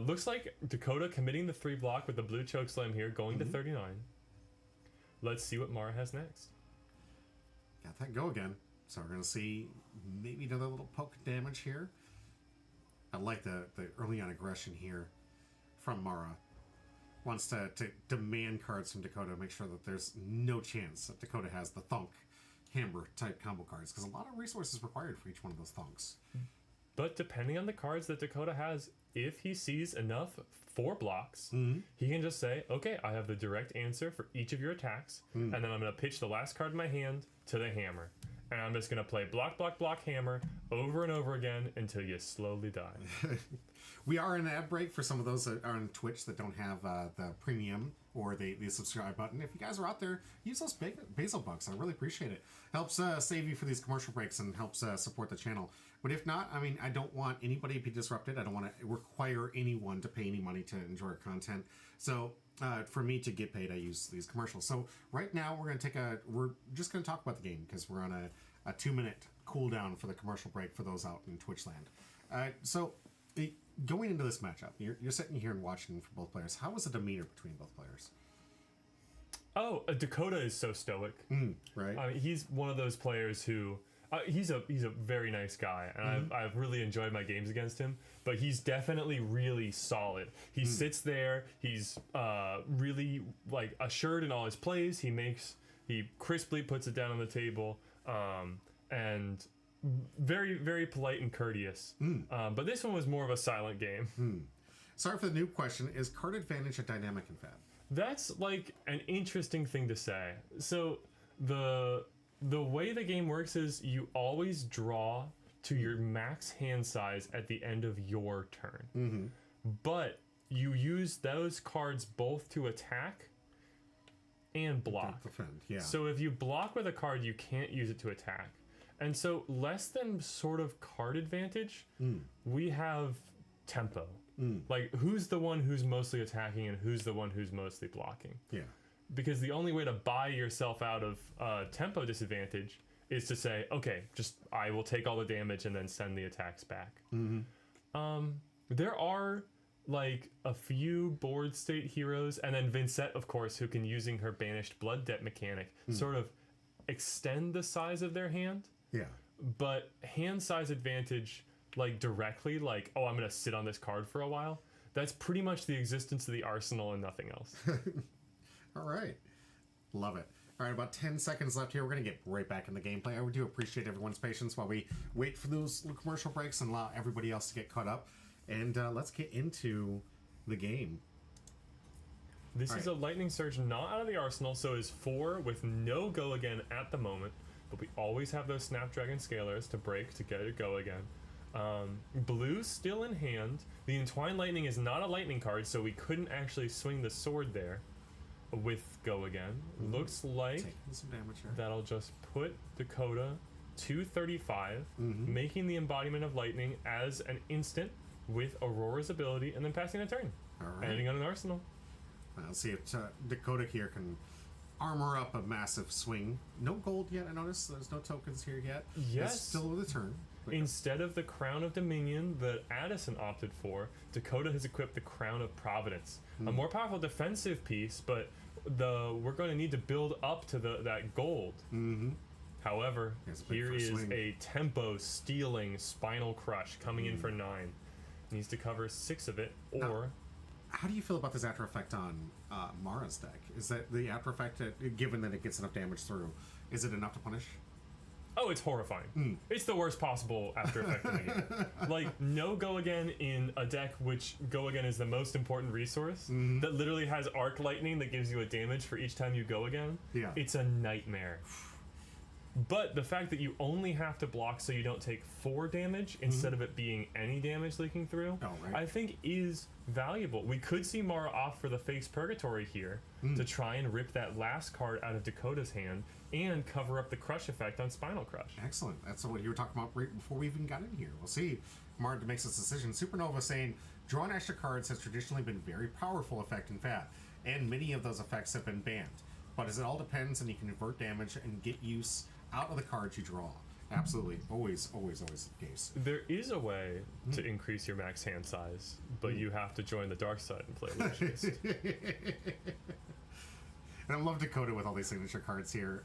Looks like Dakota committing the 3 block with the blue Chokeslam here, going to 39. Let's see what Mara has next. Got that go again. So we're going to see maybe another little poke damage here. I like the early on aggression here from Mara. Wants to demand cards from Dakota, make sure that there's no chance that Dakota has the Thunk Hammer type combo cards, because a lot of resources required for each one of those Thunks. But depending on the cards that Dakota has, if he sees enough 4 blocks, he can just say, okay, I have the direct answer for each of your attacks, and then I'm going to pitch the last card in my hand to the hammer. And I'm just going to play block, block, block, hammer over and over again until you slowly die. We are in an ad break for some of those that are on Twitch that don't have the premium or the subscribe button. If you guys are out there, use those basil bucks. I really appreciate it. Helps save you for these commercial breaks and helps support the channel. But if not, I mean, I don't want anybody to be disrupted. I don't want to require anyone to pay any money to enjoy our content. So for me to get paid, I use these commercials. So right now we're just going to talk about the game because we're on a 2-minute cooldown for the commercial break for those out in Twitch land. Going into this matchup, you're sitting here and watching for both players. How was the demeanor between both players? Oh, Dakota is so stoic. Right. I mean, he's one of those players who he's a very nice guy, and I've really enjoyed my games against him. But he's definitely really solid. He sits there. He's really like assured in all his plays. He crisply puts it down on the table, and very, very polite and courteous. But this one was more of a silent game. Sorry for the new question. Is card advantage a dynamic in FAT? That's like an interesting thing to say. So the way the game works is you always draw to your max hand size at the end of your turn. But you use those cards both to attack and block. Defend, yeah. So if you block with a card, you can't use it to attack. And so less than sort of card advantage, we have tempo. Like, who's the one who's mostly attacking and who's the one who's mostly blocking? Yeah. Because the only way to buy yourself out of tempo disadvantage is to say, okay, just I will take all the damage and then send the attacks back. There are like a few board state heroes, and then Vincent, of course, who can, using her banished blood debt mechanic, sort of extend the size of their hand. Yeah. But hand size advantage, like directly, like, oh, I'm gonna sit on this card for a while, that's pretty much the existence of the arsenal and nothing else. All right. Love it. All right, about 10 seconds left here. We're going to get right back in the gameplay. I do appreciate everyone's patience while we wait for those commercial breaks and allow everybody else to get caught up. And let's get into the game. This is a lightning surge not out of the arsenal, so is 4 with no go again at the moment, but we always have those Snapdragon Scalers to break to get it go again. Blue still in hand. The Entwined Lightning is not a lightning card, so we couldn't actually swing the sword there with go again. Looks like Taking some damage here. that'll just put Dakota to 35, making the embodiment of lightning as an instant with Aurora's ability, and then passing a turn. All right. Ending on an arsenal. Let's see if Dakota here can armor up a massive swing. No gold yet, I noticed. There's no tokens here yet. Yes. It's still with a turn. Instead of the Crown of Dominion that Addison opted for, Dakota has equipped the Crown of Providence. A more powerful defensive piece, but we're going to need to build up to that gold. However, here is a tempo stealing Spinal Crush coming in for 9. Needs to cover 6 of it, or... How do you feel about this after effect on Mara's deck? Is that the after effect, given that it gets enough damage through, is it enough to punish? Oh, it's horrifying. It's the worst possible after effect in the game. Like, no go again in a deck which go again is the most important resource, that literally has arc lightning that gives you a damage for each time you go again. Yeah. It's a nightmare. But the fact that you only have to block so you don't take 4 damage instead of it being any damage leaking through, I think is valuable. We could see Mara off for the Fake's Purgatory here to try and rip that last card out of Dakota's hand and cover up the crush effect on Spinal Crush. Excellent. That's what you were talking about right before we even got in here. We'll see. Mara makes this decision. Supernova saying, drawing extra cards has traditionally been very powerful effect in FAT, and many of those effects have been banned. But as it all depends, and you can convert damage and get use out of the cards you draw. Absolutely. Always, always, always the case. There is a way to increase your max hand size, but you have to join the dark side and play Lucius. And I love Dakota with all these signature cards here.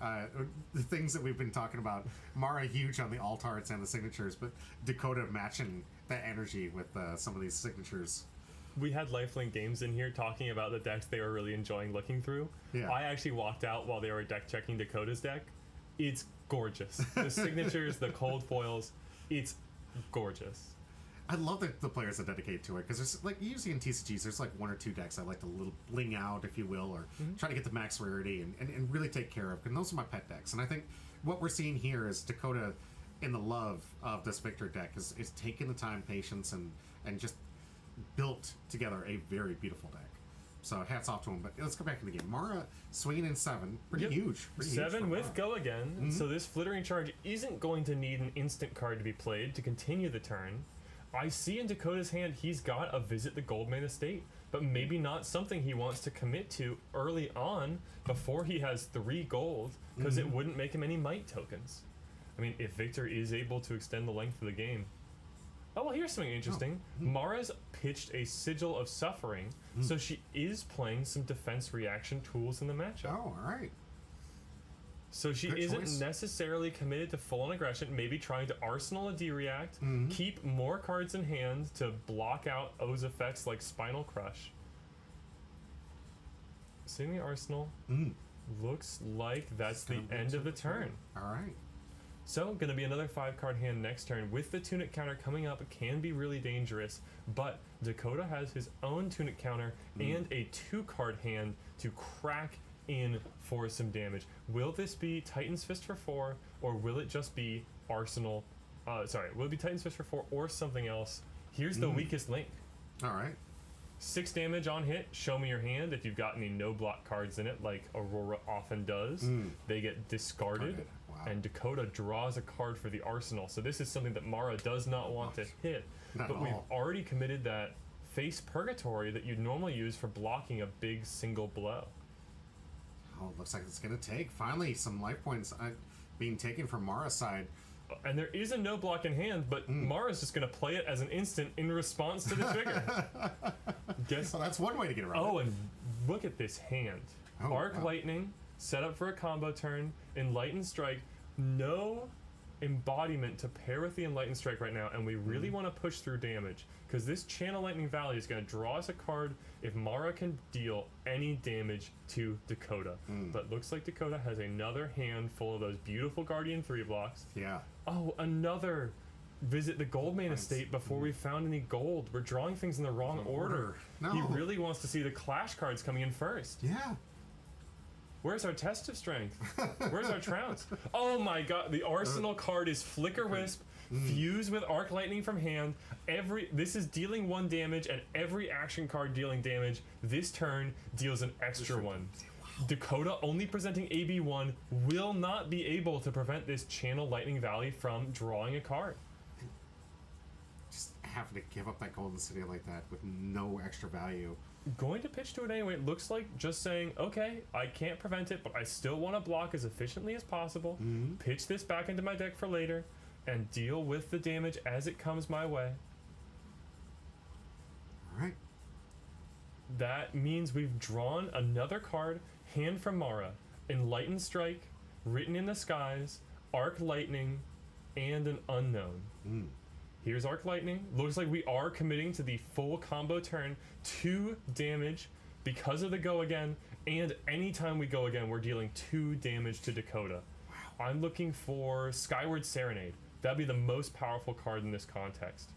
The things that we've been talking about, Mara huge on the alt arts and the signatures, but Dakota matching that energy with some of these signatures. We had Lifelink games in here talking about the decks they were really enjoying looking through. Yeah. I actually walked out while they were deck checking Dakota's deck. It's gorgeous. The signatures, the cold foils, it's gorgeous. I love the players that dedicate to it, because there's like usually in TCGs there's like 1 or 2 decks I like to little bling out, if you will, or try to get the max rarity and really take care of, and those are my pet decks. And I think what we're seeing here is Dakota, in the love of this Victor deck, is taking the time, patience, and just built together a very beautiful deck. So hats off to him. But let's go back to the game. Mara swinging in 7. Pretty Yep. huge. Pretty huge 7 for with Mara. go again. So this flittering charge isn't going to need an instant card to be played to continue the turn. I see in Dakota's hand he's got a Visit the Goldman Estate, but maybe not something he wants to commit to early on before he has 3 gold, because it wouldn't make him any might tokens. I mean, if Victor is able to extend the length of the game. Oh, well, here's something interesting. Mara's pitched a Sigil of Suffering, so she is playing some defense reaction tools in the matchup. Oh, all right. So she Good isn't choice. necessarily committed to full-on aggression, maybe trying to arsenal a D-react, keep more cards in hand to block out O's effects like Spinal Crush. Saving the arsenal. Looks like that's the Gonna be end of the to turn. All right. So, gonna be another 5-card hand next turn. With the Tunic counter coming up, it can be really dangerous, but Dakota has his own Tunic counter and a 2-card hand to crack in for some damage. Will this be Titan's Fist for 4, or will it just be Arsenal? Will it be Titan's Fist for 4 or something else? Here's the weakest link. All right. 6 damage on hit. Show me your hand. If you've got any no block cards in it, like Aurora often does, they get discarded. Discarded. Wow. And Dakota draws a card for the arsenal. So this is something that Mara does not want to hit. Not But at we've all. already committed that face purgatory that you'd normally use for blocking a big single blow. Oh, looks like it's going to take. Finally, some life points being taken from Mara's side. And there is a no block in hand, but Mara's just going to play it as an instant in response to the trigger. Guess. So that's one way to get around Oh, it. and look at this hand. Oh, Arc wow. Lightning, set up for a combo turn, Enlightened Strike, no embodiment to pair with the Enlightened Strike right now, and we really want to push through damage, because this Channel Lightning Valley is going to draw us a card if Mara can deal any damage to Dakota. But looks like Dakota has another hand full of those beautiful Guardian 3 blocks. Yeah. Oh, another Visit the Goldman Nice. Estate before we found any gold. We're drawing things in the wrong order. No. He really wants to see the Clash cards coming in first. Yeah. Where's our test of strength? Where's our trounce? Oh my god, the arsenal card is Flicker Wisp, fuse with Arc Lightning from hand. This is dealing 1 damage, and every action card dealing damage this turn deals an extra 1. Dakota, only presenting AB1, will not be able to prevent this Channel Lightning Valley from drawing a card. Just having to give up that golden city like that with no extra value. Going to pitch to it anyway. It looks like just saying, okay, I can't prevent it, but I still want to block as efficiently as possible. Pitch this back into my deck for later, and deal with the damage as it comes my way. All right. That means we've drawn another card, hand from Mara, Enlightened Strike, Written in the Skies, Arc Lightning, and an Unknown. Here's Arc Lightning. Looks like we are committing to the full combo turn. 2 damage because of the go again, and anytime we go again, we're dealing 2 damage to Dakota. Wow. I'm looking for Skyward Serenade. That'd be the most powerful card in this context.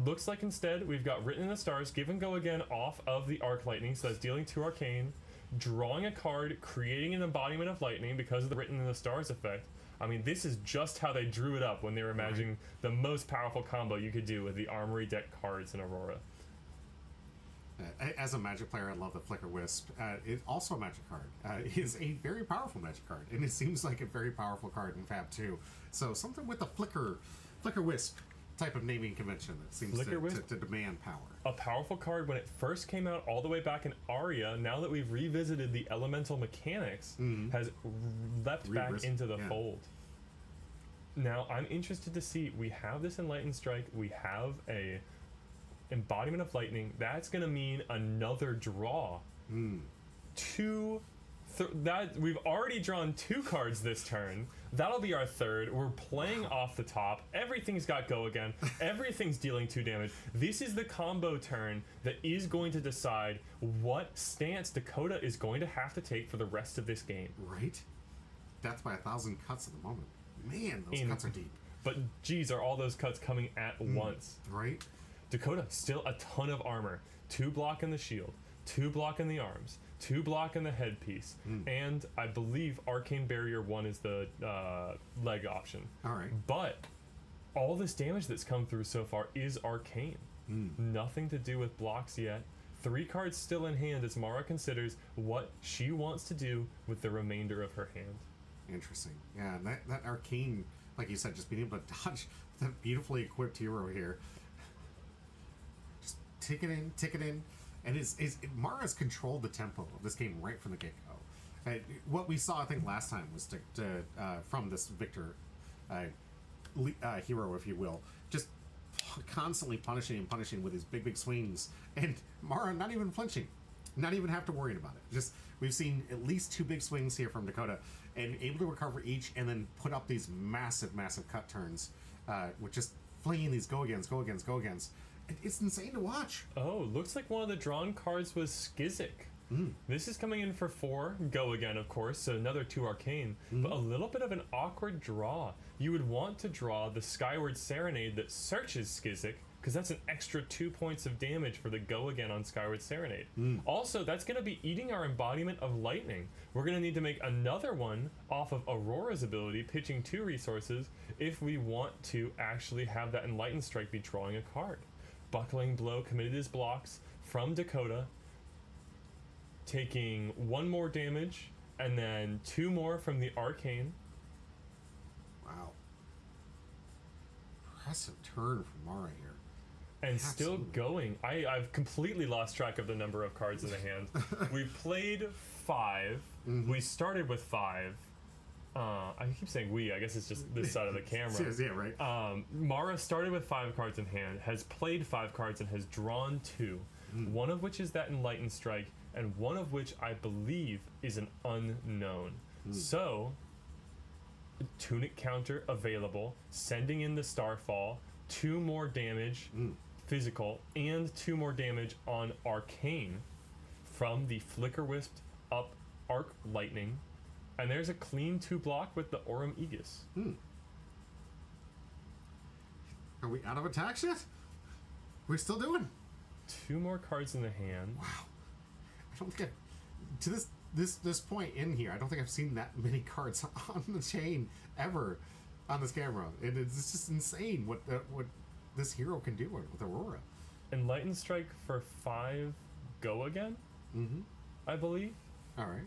Looks like instead we've got Written in the Stars, give and go again off of the Arc Lightning, so that's dealing 2 arcane, drawing a card, creating an embodiment of lightning because of the Written in the Stars effect. I mean, this is just how they drew it up when they were imagining the most powerful combo you could do with the Armory deck cards in Aurora. As a Magic player, I love the Flicker Wisp. It's also a Magic card. It is a very powerful Magic card, and it seems like a very powerful card in Fab too. So something with the Flicker Wisp type of naming convention that seems to demand power. A powerful card when it first came out all the way back in Aria. Now that we've revisited the elemental mechanics, has leapt back into the fold. Now I'm interested to see, we have this Enlightened Strike, we have a embodiment of lightning. That's gonna mean another draw. We've already drawn 2 cards this turn. That'll be our 3rd. We're playing off the top. Everything's got go again. Everything's dealing 2 damage. This is the combo turn that is going to decide what stance Dakota is going to have to take for the rest of this game. Right? Death by 1,000 cuts at the moment. Man, those cuts are deep. But geez, are all those cuts coming at once? Right? Dakota, still a ton of armor. 2 block in the shield, 2 block in the arms, 2 block in the headpiece, and I believe Arcane Barrier 1 is the leg option. All right. But all this damage that's come through so far is arcane. Nothing to do with blocks yet. 3 cards still in hand as Mara considers what she wants to do with the remainder of her hand. Interesting. Yeah, and that arcane, like you said, just being able to dodge that beautifully equipped hero here. Just tick it in. And Mara's controlled the tempo of this game right from the get-go. What we saw, I think, last time was from this Victor hero, if you will, just constantly punishing with his big swings, and Mara not even flinching, not even have to worry about it. Just, we've seen at least 2 big swings here from Dakota, and able to recover each, and then put up these massive cut turns, with just flinging these go agains. It's insane to watch. Oh, looks like one of the drawn cards was Skizik. This is coming in for 4, go again, of course, so another 2 arcane, but a little bit of an awkward draw. You would want to draw the Skyward Serenade that searches Skizik, because that's an extra 2 points of damage for the go again on Skyward Serenade. Also, that's going to be eating our embodiment of lightning. We're going to need to make another one off of Aurora's ability, pitching 2 resources, if we want to actually have that Enlightened Strike be drawing a card. Buckling Blow committed his blocks from Dakota, taking 1 more damage, and then 2 more from the Arcane. Wow. Impressive turn from Mara here. And Absolutely. still going. I've completely lost track of the number of cards in the hand. We played 5. We started with 5. I keep saying we. I guess it's just this side of the camera. Yeah, right. Mara started with 5 cards in hand, has played 5 cards, and has drawn 2. One of which is that Enlightened Strike, and one of which I believe is an unknown. So, Tunic counter available, sending in the Starfall, 2 more damage, physical, and 2 more damage on Arcane from the Flicker Wisp up Arc Lightning. And there's a clean 2 block with the Aurum Aegis. Are we out of attacks yet? We're still doing. 2 more cards in the hand. Wow. I don't think to this point in here, I don't think I've seen that many cards on the chain ever on this camera. And it's just insane what this hero can do with Aurora. Enlightened Strike for 5 go again? I believe. Alright.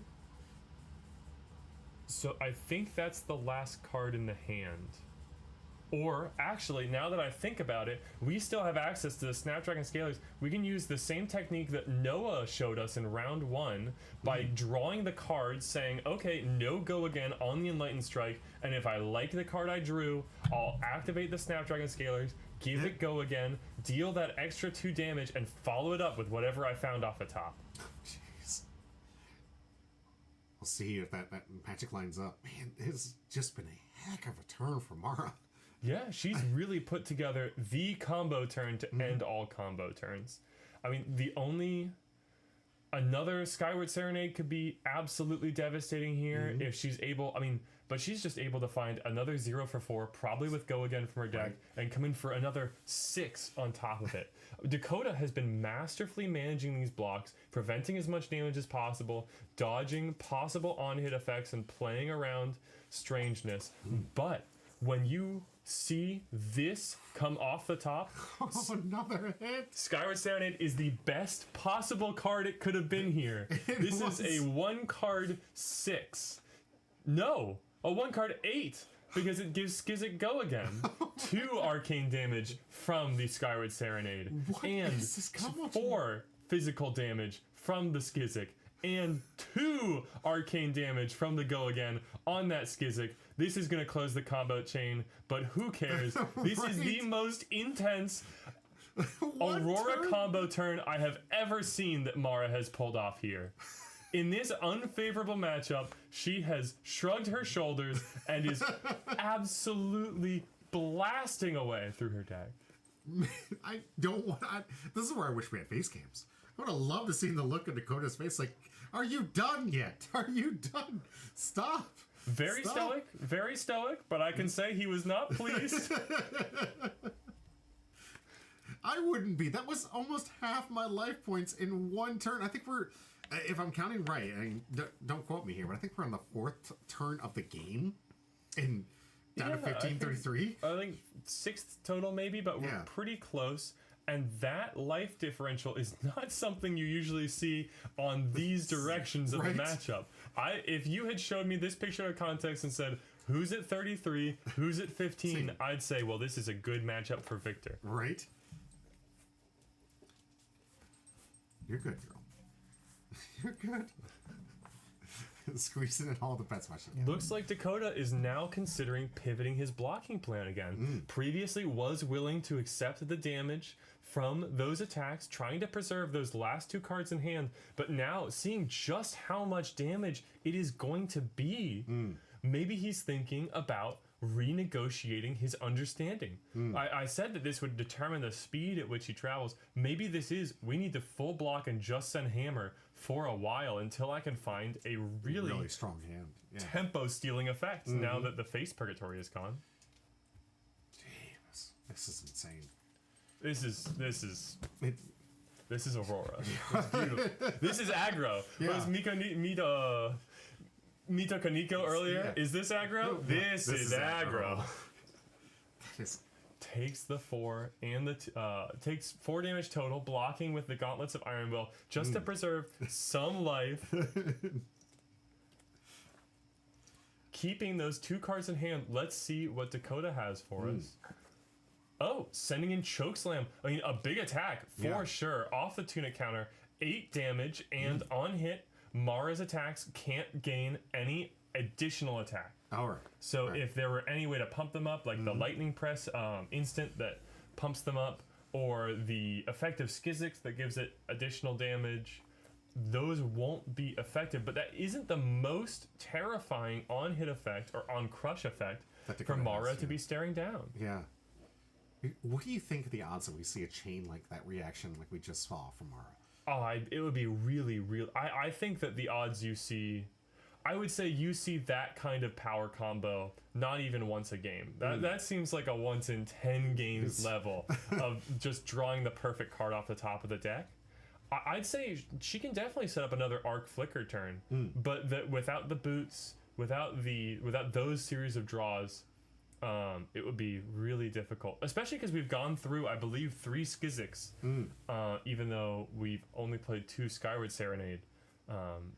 So I think that's the last card in the hand. Or, actually, now that I think about it, we still have access to the Snapdragon Scalers. We can use the same technique that Noah showed us in round 1 by drawing the cards, saying, okay, no go again on the Enlightened Strike, and if I like the card I drew, I'll activate the Snapdragon Scalers, give it go again, deal that extra 2 damage, and follow it up with whatever I found off the top. Jeez. We'll see if that magic lines up. Man, it's just been a heck of a turn for Mara. Yeah, she's really put together the combo turn to end all combo turns. I mean, another Skyward Serenade could be absolutely devastating here if she's able, but she's just able to find another 0 for 4, probably with go again from her deck, and come in for another 6 on top of it. Dakota has been masterfully managing these blocks, preventing as much damage as possible, dodging possible on-hit effects, and playing around strangeness. But when you see this come off the top, another hit. Skyward Serenade is the best possible card it could have been here. This is a 1 card 6. No, a 1 card 8, because it gives Skizik go again. 2 arcane damage from the Skyward Serenade. What and is this combo? 4 physical damage from the Skizik. And 2 arcane damage from the go again on that Skizik. This is going to close the combo chain, but who cares? This is the most intense Aurora combo turn I have ever seen that Mara has pulled off here. In this unfavorable matchup, she has shrugged her shoulders and is absolutely blasting away through her deck. I don't want. This is where I wish we had face cams. I would have loved to see the look in Dakota's face, like, "Are you done yet? Are you done? Stop." Very stoic, but I can say he was not pleased. I wouldn't be. That was almost half my life points in 1 turn. I think we're, if I'm counting right, I mean, don't quote me here, but I think we're on the 4th turn of the game, and down to 15:33. I think 6th total maybe, but we're pretty close. And that life differential is not something you usually see on these directions of Right. the matchup. If you had showed me this picture of context and said, who's at 33, who's at 15, See. I'd say, well, this is a good matchup for Victor. Right? You're good, girl. You're good. Squeezing in all the bets much you can. Looks like Dakota is now considering pivoting his blocking plan again. Previously was willing to accept the damage from those attacks, trying to preserve those last 2 cards in hand, but now seeing just how much damage it is going to be, maybe he's thinking about renegotiating his understanding. I said that this would determine the speed at which he travels. Maybe this is, we need to full block and just send hammer for a while until I can find a really strong hand. Yeah. tempo stealing effect now that the face purgatory is gone. Jeez, this is insane. This is It, Aurora. It's beautiful. This is aggro. Yeah. Was Mito Kaneko earlier? Yeah. Is this aggro? This is aggro. that is Takes the 4 and the takes 4 damage total, blocking with the gauntlets of Iron Will just to preserve some life. Keeping those 2 cards in hand. Let's see what Dakota has for us. Oh, sending in Chokeslam. I mean, a big attack for Yeah. sure. Off the tunic counter, 8 damage, and on hit, Mara's attacks can't gain any additional attack. all right. So Right. if there were any way to pump them up, like the lightning press instant that pumps them up, or the effective Skizix that gives it additional damage, those won't be effective. But that isn't the most terrifying on-hit effect or on-crush effect That for Dakota Mara has, to yeah. be staring down. Yeah. What do you think of the odds that we see a chain like that reaction like we just saw from Mara? Oh, it would be really. I think that the odds you see, I would say you see that kind of power combo not even once a game. That seems like a once in 10 games level of just drawing the perfect card off the top of the deck. I'd say she can definitely set up another Arc Flicker turn, but that without the boots, without those series of draws, it would be really difficult, especially because we've gone through, I believe, 3 Skizix, even though we've only played 2 Skyward Serenade.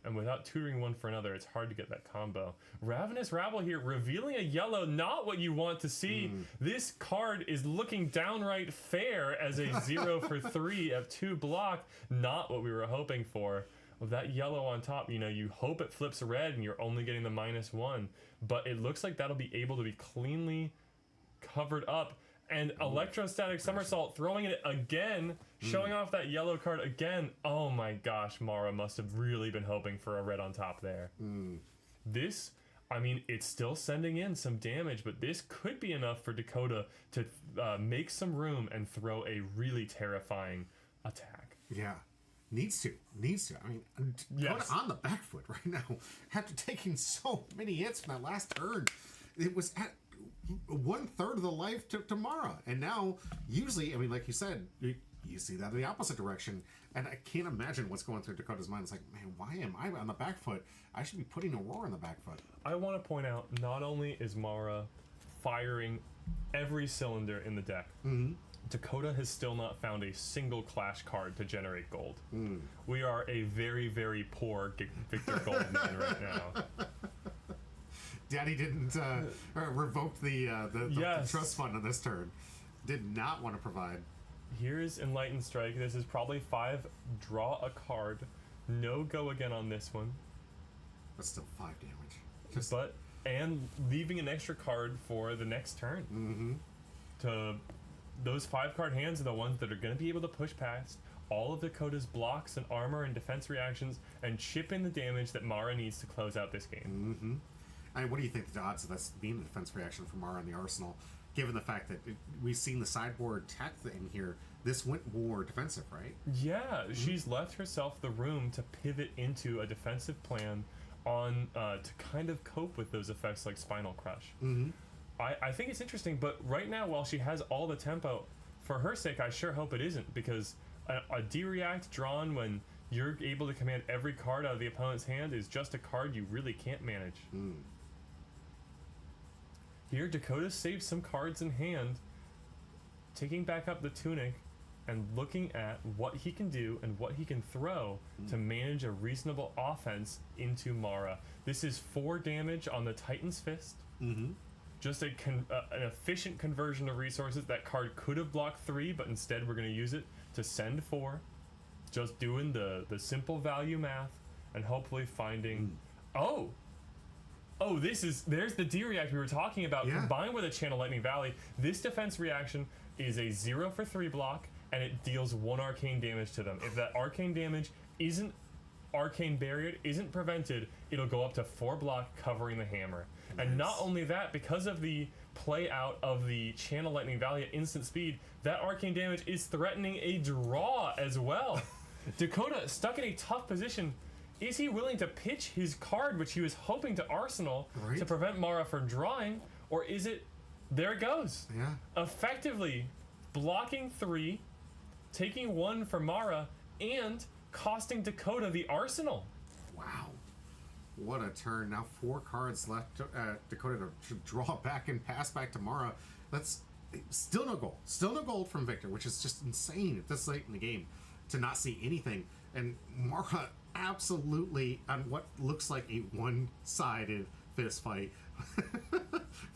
And without tutoring one for another, it's hard to get that combo. Ravenous Rabble here, revealing a yellow, not what you want to see. This card is looking downright fair as a 0 for 3 of 2 block, not what we were hoping for. With that yellow on top, you hope it flips red and you're only getting the -1, but it looks like that'll be able to be cleanly covered up. And Electrostatic Somersault, throwing it again, showing off that yellow card again. Oh my gosh, Mara must have really been hoping for a red on top there. This, I mean, it's still sending in some damage, but this could be enough for Dakota to make some room and throw a really terrifying attack. Yeah. Needs to. I mean, Yes. Dakota on the back foot right now after taking so many hits from that last turn. It was at 1/3 of the life to Mara. And now, usually, I mean, like you said, you see that in the opposite direction. And I can't imagine what's going through Dakota's mind. It's like, man, why am I on the back foot? I should be putting Aurora on the back foot. I want to point out, not only is Mara firing every cylinder in the deck, Dakota has still not found a single Clash card to generate gold. We are a very, very poor Victor Gold man right now. Daddy didn't revoke the Yes. trust fund on this turn. Did not want to provide. Here's Enlightened Strike. This is probably 5, draw a card. No go again on this one. But still 5 damage. And leaving an extra card for the next turn. Those 5-card hands are the ones that are going to be able to push past all of Dakota's blocks and armor and defense reactions and chip in the damage that Mara needs to close out this game. I mean, what do you think the odds of this being a defense reaction from Mara in the arsenal, given the fact that we've seen the sideboard tech in here? This went more defensive, right? Yeah, she's left herself the room to pivot into a defensive plan on to kind of cope with those effects like Spinal Crush. I think it's interesting, but right now, while she has all the tempo, for her sake, I sure hope it isn't, because a D-React drawn when you're able to command every card out of the opponent's hand is just a card you really can't manage. Here, Dakota saves some cards in hand, taking back up the Tunic, and looking at what he can do and what he can throw to manage a reasonable offense into Mara. This is 4 damage on the Titan's Fist. Just an efficient conversion of resources. That card could have blocked 3, but instead we're going to use it to send 4. Just doing the simple value math and hopefully finding... Oh, there's the D react we were talking about, combined with a Channel Lightning Valley. This defense reaction is a 0 for 3 block, and it deals 1 arcane damage to them. If that arcane damage isn't arcane barriered, isn't prevented, it'll go up to 4 block, covering the hammer. Nice. And not only that, because of the play out of the Channel Lightning Valley at instant speed, that arcane damage is threatening a draw as well. Dakota stuck in a tough position. Is he willing to pitch his card, which he was hoping to Arsenal, to prevent Mara from drawing? Or is it, there it goes. Effectively blocking 3, taking 1 for Mara, and costing Dakota the Arsenal. Wow. What a turn. Now 4 cards left. Dakota to draw back and pass back to Mara. That's still no gold. Still no gold from Victor, which is just insane at this late in the game to not see anything. And Mara absolutely on what looks like a one-sided fist fight.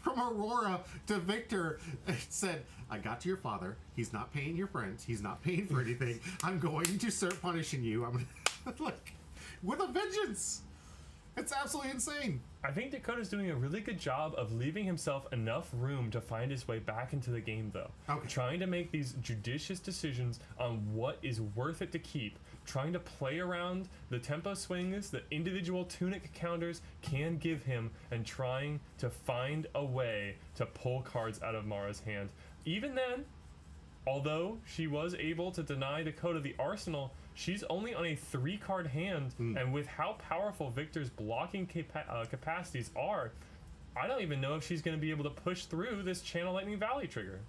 From Aurora to Victor, it said, I got to your father. He's not paying your friends. He's not paying for anything. I'm going to start punishing you. I'm like, with a vengeance. It's absolutely insane. I think Dakota's doing a really good job of leaving himself enough room to find his way back into the game, though. Trying to make these judicious decisions on what is worth it to keep. Trying to play around the tempo swings that individual tunic counters can give him, and trying to find a way to pull cards out of Mara's hand. Even then, although she was able to deny Dakota the Arsenal, she's only on a 3-card hand, and with how powerful Victor's blocking capacities are, I don't even know if she's going to be able to push through this Channel Lightning Valley trigger.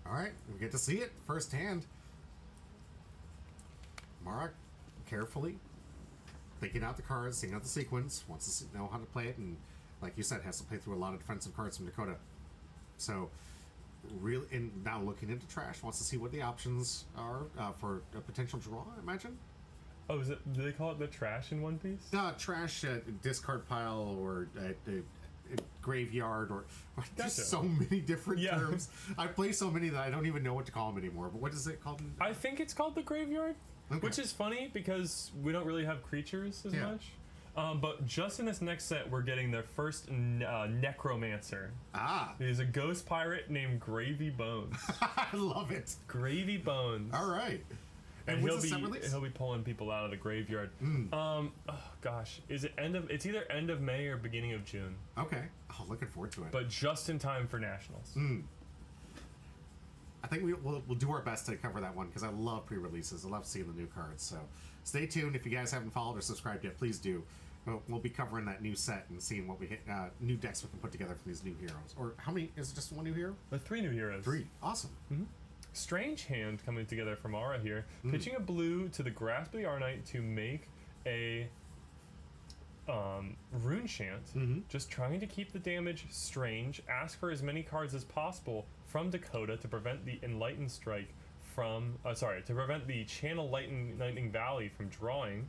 All right, we get to see it firsthand. Mara, carefully thinking out the cards, seeing out the sequence, wants to know how to play it, and like you said, has to play through a lot of defensive cards from Dakota. So, really, and now looking into trash, wants to see what the options are for a potential draw, I imagine. Oh, is it? Do they call it the trash in One Piece? Trash, discard pile, or graveyard, or just so many different terms. I play so many that I don't even know what to call them anymore. But what is it called? I think it's called the graveyard, which is funny because we don't really have creatures as much. But just in this next set, we're getting their first necromancer. It is a ghost pirate named Gravy Bones. I love it. Gravy Bones. All right. And he'll be pulling people out of the graveyard. Oh gosh, is it it's either end of May or beginning of June. Okay. Oh, looking forward to it. But just in time for Nationals. I think we'll do our best to cover that one because I love pre-releases. I love seeing the new cards. So stay tuned. If you guys haven't followed or subscribed yet, please do. We'll be covering that new set and seeing what we hit, new decks we can put together for these new heroes. Or how many? Is it just one new hero? 3 new heroes. 3. Awesome. Strange hand coming together from Mara here. Pitching a blue to the Grasp of the Arnite to make a rune chant. Just trying to keep the damage strange. Ask for as many cards as possible from Dakota to prevent the Enlightened Strike from... to prevent the Channel Lightning Valley from drawing.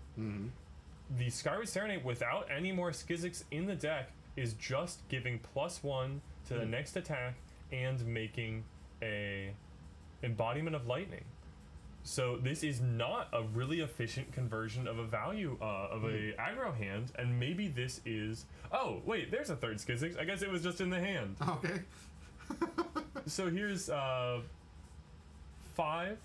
The Skyward Serenade, without any more Skizix in the deck, is just giving +1 to the next attack and making a embodiment of lightning. So this is not a really efficient conversion of a value of a aggro hand, and maybe this is... Oh, wait, there's a third Skizix. I guess it was just in the hand. Okay. So here's 5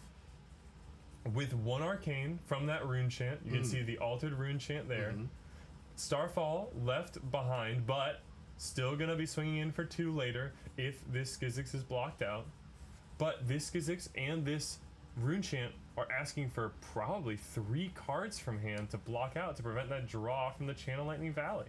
with 1 arcane from that rune chant. You can see the altered rune chant there. Starfall left behind, but still gonna be swinging in for 2 later if this Skizix is blocked out. But this Skizix and this rune chant are asking for probably 3 cards from hand to block out to prevent that draw from the Channel Lightning Valley.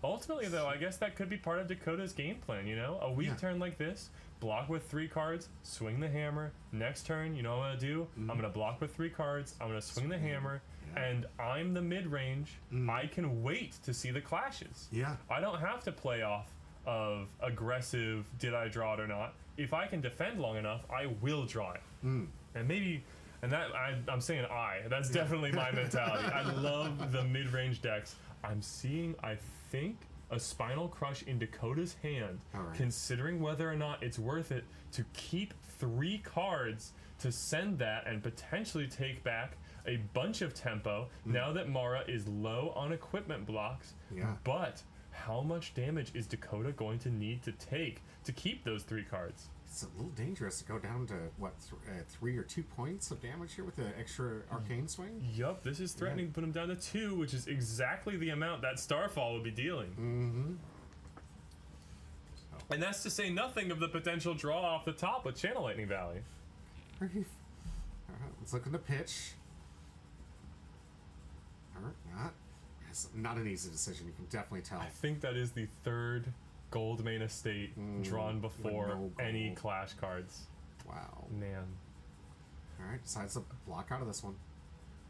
Ultimately, though, I guess that could be part of Dakota's game plan, you know? A weak turn like this, block with 3 cards, swing the hammer. Next turn, you know what I'm going to do? I'm going to block with 3 cards, I'm going to swing the hammer, and I'm the mid-range, I can wait to see the clashes. Yeah. I don't have to play off of aggressive, did I draw it or not. If I can defend long enough, I will draw it. And maybe, and that I'm saying that's definitely my mentality. I love the mid-range decks. I'm seeing, I think, a Spinal Crush in Dakota's hand, considering whether or not it's worth it to keep 3 cards to send that and potentially take back a bunch of tempo now that Mara is low on equipment blocks. But how much damage is Dakota going to need to take to keep those 3 cards? It's a little dangerous to go down to, what, 3 or 2 points of damage here with the extra arcane swing? Yup, this is threatening to put him down to 2, which is exactly the amount that Starfall would be dealing. And that's to say nothing of the potential draw off the top with Channel Lightning Valley. Alright, let's look at the pitch. Alright, it's not an easy decision, you can definitely tell. I think that is the 3rd Gold Main Estate drawn before any Clash cards. Wow. Man. Alright, decides to block out of this one.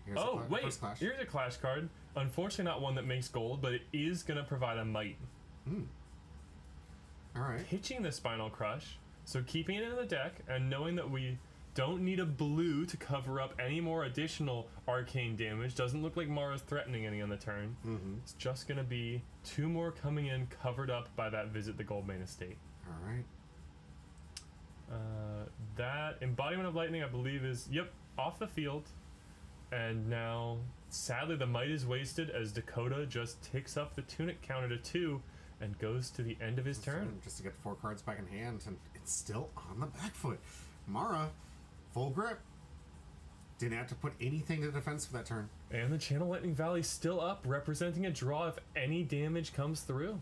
Here's first clash. Here's a Clash card. Unfortunately not one that makes gold, but it is going to provide a might. Alright. Pitching the Spinal Crush, so keeping it in the deck, and knowing that we don't need a blue to cover up any more additional arcane damage. Doesn't look like Mara's threatening any on the turn. It's just going to be 2 more coming in, covered up by that Visit the Gold Main Estate. Alright. That Embodiment of Lightning, I believe, is, off the field. And now, sadly, the might is wasted as Dakota just ticks up the Tunic counter to 2 and goes to the end of his turn. Just to get 4 cards back in hand, and it's still on the back foot. Mara, full grip. Didn't have to put anything to defense for that turn. And the Channel Lightning Valley still up, representing a draw if any damage comes through.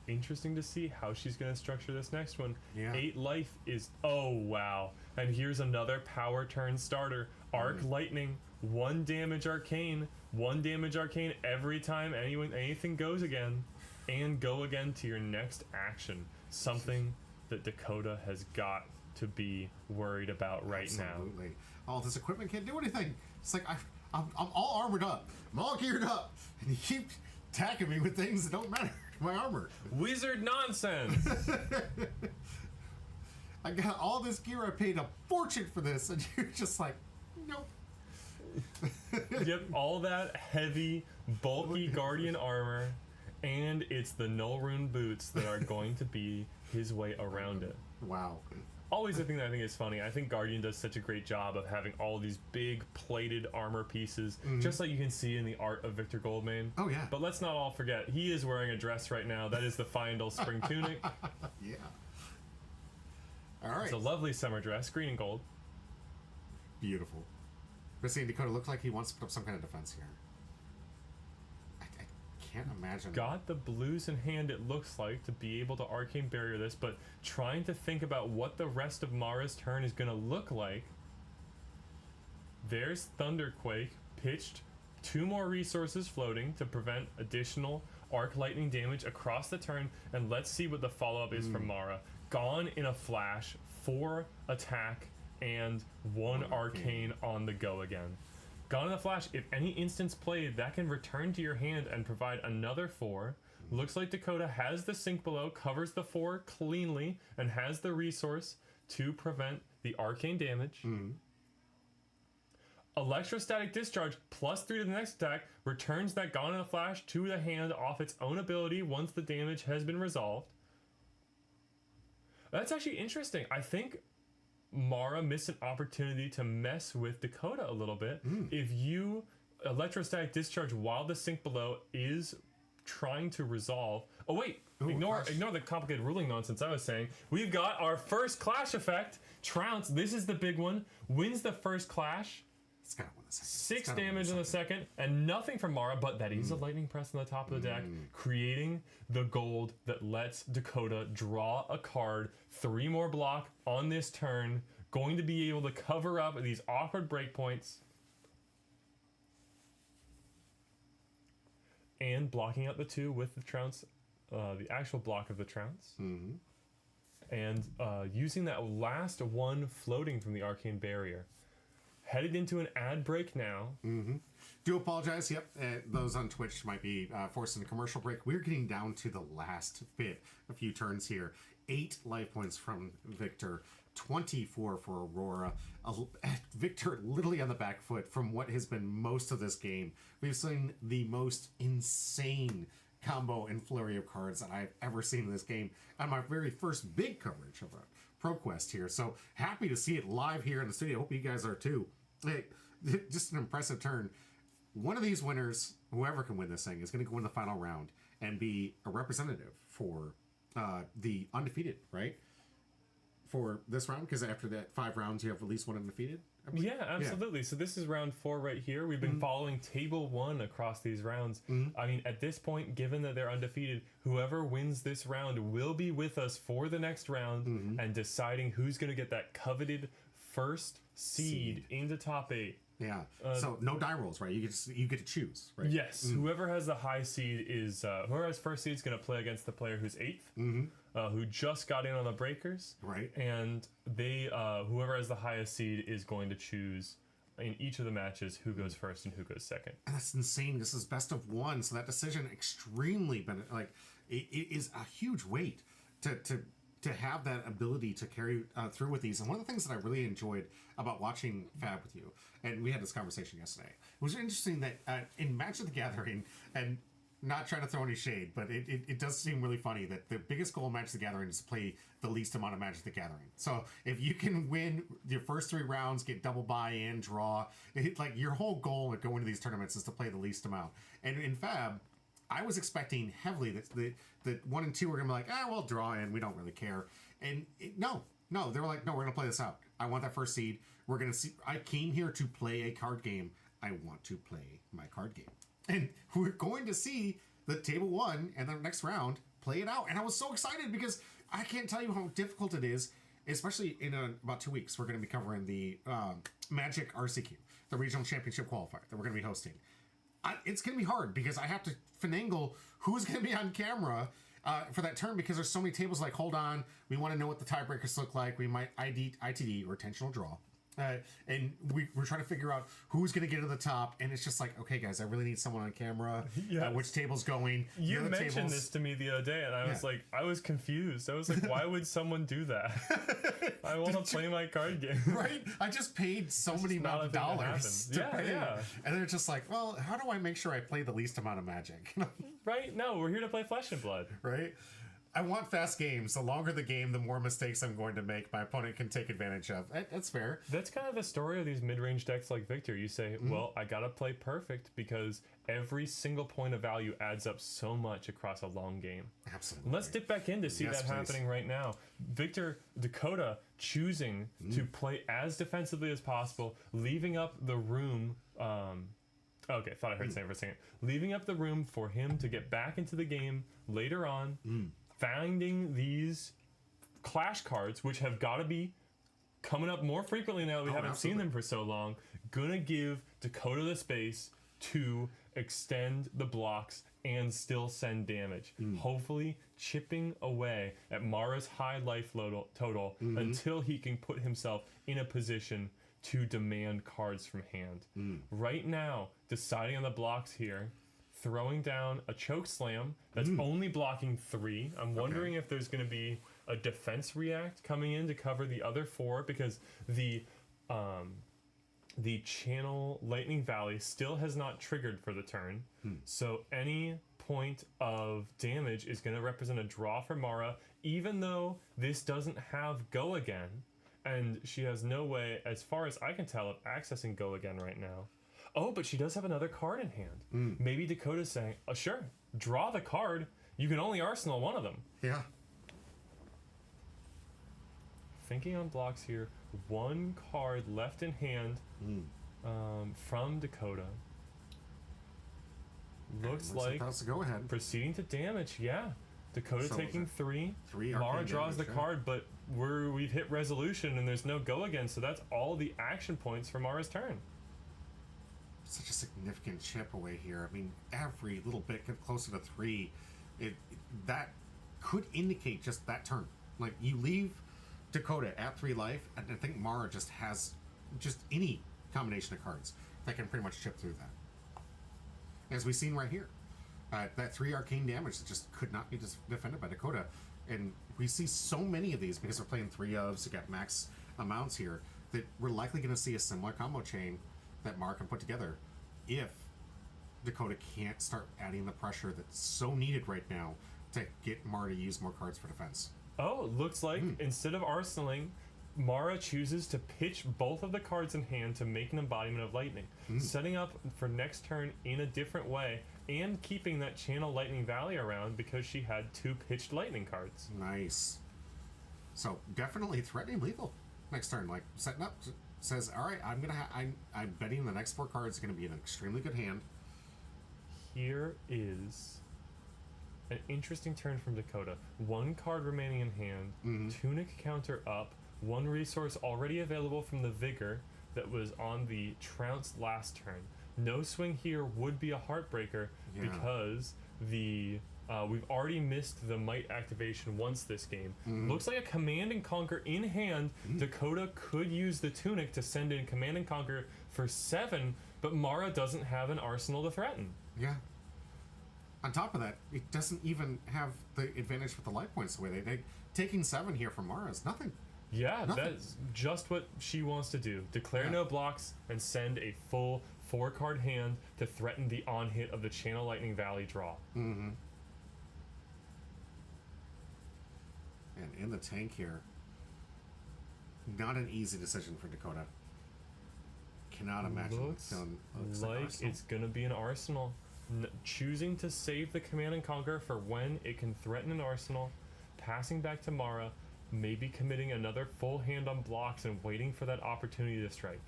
Interesting to see how she's going to structure this next one. 8 life is... Oh, wow. And here's another power turn starter. Arc Lightning, 1 damage arcane. 1 damage arcane every time anything goes again. And go again to your next action. Something that Dakota has got to be worried about right now. Oh, this equipment can't do anything. It's like, I'm all armored up. I'm all geared up. And you keep attacking me with things that don't matter to my armor. Wizard nonsense! I got all this gear. I paid a fortune for this. And you're just like, nope. All that heavy, bulky Guardian armor. And it's the Null Rune boots that are going to be his way around it. Wow. Always the thing that I think is funny. I think Guardian does such a great job of having all these big plated armor pieces, just like you can see in the art of Victor Goldmain. Oh, yeah. But let's not all forget, he is wearing a dress right now. That is the Fyendal Spring Tunic. Yeah. All right. It's a lovely summer dress, green and gold. Beautiful. But seeing Dakota looks like he wants to put up some kind of defense here. I can't imagine. Got the blues in hand, it looks like, to be able to Arcane Barrier this, but trying to think about what the rest of Mara's turn is going to look like. There's Thunderquake, pitched 2 more resources floating to prevent additional Arc Lightning damage across the turn, and let's see what the follow-up is from Mara. Gone in a flash, 4 attack, and 1 arcane on the go again. Gone in a flash, if any instance played, that can return to your hand and provide another 4. Looks like Dakota has the Sink Below, covers the 4 cleanly, and has the resource to prevent the arcane damage. Electrostatic Discharge, +3 to the next attack, returns that Gone in a Flash to the hand off its own ability once the damage has been resolved. That's actually interesting. I think Mara missed an opportunity to mess with Dakota a little bit. If you Electrostatic Discharge while the Sink Below is trying to resolve... Oh wait, ignore the complicated ruling nonsense I was saying. We've got our first Clash effect. Trounce, this is the big one, wins the first Clash. It's gotta win the second. 6 damage in the second, and nothing from Mara, but that is a Lightning Press on the top of the deck, creating the gold that lets Dakota draw a card, 3 more block on this turn, going to be able to cover up these awkward breakpoints, and blocking out the 2 with the Trounce, the actual block of the Trounce, and using that last 1 floating from the Arcane Barrier. headed into an ad break now. Do apologize. Yep, those on Twitch might be forced into commercial break. We're getting down to the last bit, a few turns here. 8 life points from Victor, 24 for Aurora. Victor literally on the back foot from what has been most of this game. We've seen the most insane combo and flurry of cards that I've ever seen in this game on my very first big coverage of a ProQuest here. So happy to see it live here in the studio. Hope you guys are too. Hey, just an impressive turn. One of these winners, whoever can win this thing, is going to go in the final round and be a representative for the undefeated, right? For this round, because after that 5 rounds, you have at least one undefeated. Yeah, absolutely. So this is round 4 right here. We've been following table 1 across these rounds. I mean, at this point, given that they're undefeated, whoever wins this round will be with us for the next round and deciding who's going to get that coveted first seed into top 8. Yeah. So no die rolls, right? You get to choose, right? Yes. Whoever has the high seed is whoever has first seed is going to play against the player who's 8th, who just got in on the breakers, Right. And they whoever has the highest seed is going to choose in each of the matches who goes first and who goes second. And that's insane. This is best of 1, so that decision extremely it is a huge weight to have that ability to carry through with these. And one of the things that I really enjoyed about watching Fab with you, and we had this conversation yesterday, it was interesting that in Magic the Gathering, and not trying to throw any shade, but it does seem really funny that the biggest goal of Magic the Gathering is to play the least amount of Magic the Gathering. So if you can win your first 3 rounds, get double buy-in, draw, like your whole goal of going to these tournaments is to play the least amount. And in Fab, I was expecting heavily that 1 and 2 were going to be like, we'll draw in, we don't really care. And no, they were like, no, we're going to play this out. I want that first seed. We're going to see. I came here to play a card game. I want to play my card game. And we're going to see the table 1 and the next round play it out. And I was so excited because I can't tell you how difficult it is, especially in about 2 weeks. We're going to be covering the Magic RCQ, the Regional Championship Qualifier that we're going to be hosting. It's going to be hard because I have to finagle who's going to be on camera for that turn because there's so many tables like, hold on, we want to know what the tiebreakers look like. We might ITD or intentional draw. And we're trying to figure out who's going to get to the top. And it's just like, okay, guys, I really need someone on camera. Yes. Which table's going? You mentioned this to me the other day, and I was like, I was confused. I was like, why would someone do that? I want to play my card game. Right? I just paid so many amount of dollars to pay. Yeah. And they're just like, well, how do I make sure I play the least amount of Magic? Right? No, we're here to play Flesh and Blood. Right? I want fast games. The longer the game, the more mistakes I'm going to make. My opponent can take advantage of. That's fair. That's kind of the story of these mid-range decks like Victor. You say, well, I gotta play perfect because every single point of value adds up so much across a long game. Absolutely. Let's dip back in to see that happening right now. Victor, Dakota choosing to play as defensively as possible, leaving up the room. Okay, thought I heard saying for a second. Leaving up the room for him to get back into the game later on. Finding these clash cards, which have got to be coming up more frequently now that we haven't seen them for so long, gonna give Dakota the space to extend the blocks and still send damage. Hopefully chipping away at Mara's high life total until he can put himself in a position to demand cards from hand. Right now, deciding on the blocks here, throwing down a choke slam that's only blocking 3. I'm wondering if there's going to be a defense react coming in to cover the other 4 because the channel Lightning Valley still has not triggered for the turn. So any point of damage is going to represent a draw for Mara, even though this doesn't have Go Again, and she has no way, as far as I can tell, of accessing Go Again right now. Oh, but she does have another card in hand. Maybe Dakota's saying, oh, sure, draw the card. You can only arsenal one of them. Yeah. Thinking on blocks here. 1 card left in hand from Dakota. Looks like that's a go ahead. Proceeding to damage, yeah. Dakota So taking 3. Mara draws the damage, card, but we've hit resolution and there's no Go Again, so that's all the action points for Mara's turn. Such a significant chip away here. I mean, every little bit get closer to 3. That could indicate just that turn. Like, you leave Dakota at 3 life, and I think Mara just has just any combination of cards that can pretty much chip through that. As we've seen right here, that 3 arcane damage that just could not be defended by Dakota. And we see so many of these because we're playing 3 ofs, we got max amounts here, that we're likely going to see a similar combo chain that Mara can put together if Dakota can't start adding the pressure that's so needed right now to get Mara to use more cards for defense. Oh, looks like instead of arsenaling, Mara chooses to pitch both of the cards in hand to make an embodiment of lightning, setting up for next turn in a different way and keeping that channel Lightning Valley around because she had 2 pitched lightning cards. Nice. So definitely threatening lethal next turn. Like setting up says, all right, I'm betting the next 4 cards are going to be an extremely good hand. Here is an interesting turn from Dakota. 1 card remaining in hand, Tunic counter up, 1 resource already available from the Vigor that was on the Trounce last turn. No swing here would be a heartbreaker because the we've already missed the Might activation once this game. Looks like a Command and Conquer in hand. Dakota could use the Tunic to send in Command and Conquer for 7, but Mara doesn't have an arsenal to threaten. Yeah. On top of that, it doesn't even have the advantage with the life points the way they taking 7 here from Mara is nothing. Yeah, Nothing. that's just what she wants to do. Declare no blocks and send a full 4-card hand to threaten the on-hit of the Channel Lightning Valley draw. And in the tank here, not an easy decision for Dakota. Cannot imagine Looks like like it's going to be an arsenal. Choosing to save the Command and Conquer for when it can threaten an arsenal, passing back to Mara, maybe committing another full hand on blocks and waiting for that opportunity to strike.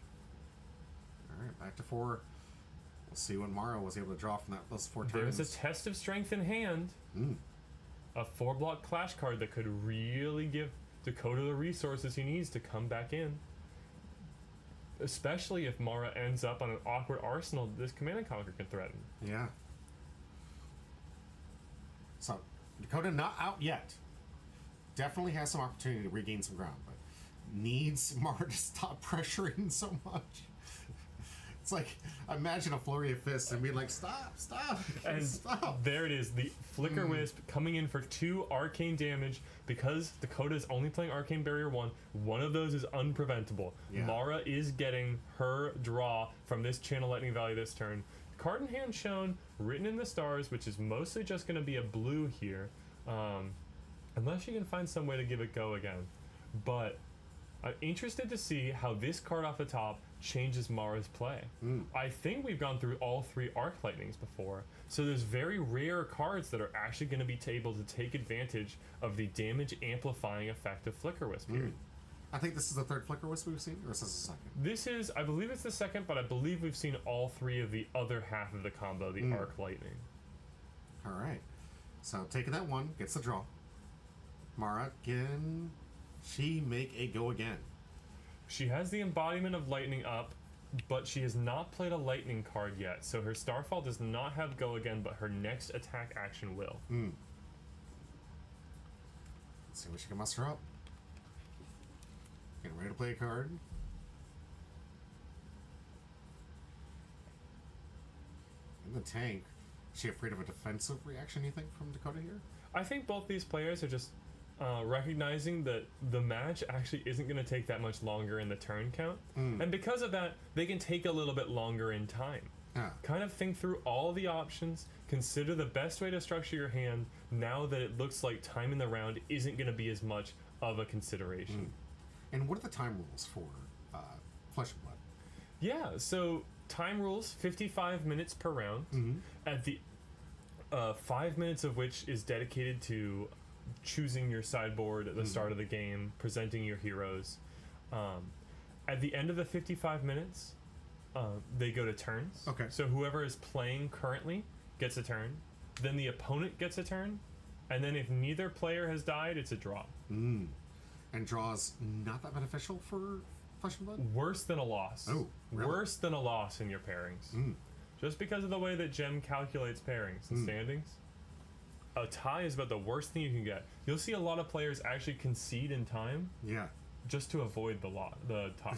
Alright, back to 4. We'll see what Mara was able to draw from those 4 turns. There's a test of strength in hand. A 4-block clash card that could really give Dakota the resources he needs to come back in. Especially if Mara ends up on an awkward arsenal this Command and Conquer can threaten. Yeah. So, Dakota not out yet. Definitely has some opportunity to regain some ground, but needs Mara to stop pressuring so much. It's like, imagine a flurry of fists and be like, stop, And stop. there it is, the Flicker Wisp coming in for 2 arcane damage. Because Dakota is only playing Arcane Barrier 1 of those is unpreventable. Yeah. Mara is getting her draw from this Channel Lightning Valley this turn. Card in hand shown, written in the stars, which is mostly just going to be a blue here. Unless you can find some way to give it go again. But I'm interested to see how this card off the top changes Mara's play. I think we've gone through all 3 Arc Lightnings before, so there's very rare cards that are actually going to be able to take advantage of the damage amplifying effect of Flicker Wisp here. I think this is the 3rd Flicker Wisp we've seen, or is this the 2nd? This is, I believe it's the 2nd, but I believe we've seen all 3 of the other half of the combo, the Arc Lightning. Alright. So, taking that 1, gets the draw. Mara, can she make a go again? She has the embodiment of lightning up, but she has not played a lightning card yet, so her Starfall does not have go again, but her next attack action will. Let's see what she can muster up. Getting ready to play a card. In the tank, is she afraid of a defensive reaction, you think, from Dakota here? I think both these players are just recognizing that the match actually isn't going to take that much longer in the turn count. And because of that, they can take a little bit longer in time. Yeah. Kind of think through all the options, consider the best way to structure your hand now that it looks like time in the round isn't going to be as much of a consideration. And what are the time rules for Flesh and Blood? Yeah, so time rules 55 minutes per round. At the 5 minutes of which is dedicated to choosing your sideboard at the start of the game, presenting your heroes. At the end of the 55 minutes, they go to turns. Okay. So whoever is playing currently gets a turn. Then the opponent gets a turn. And then if neither player has died, it's a draw. And draws not that beneficial for Flesh and Blood? Worse than a loss. Oh, really? Worse than a loss in your pairings. Just because of the way that Gem calculates pairings and standings. A tie is about the worst thing you can get. You'll see a lot of players actually concede in time Yeah. just to avoid the tie.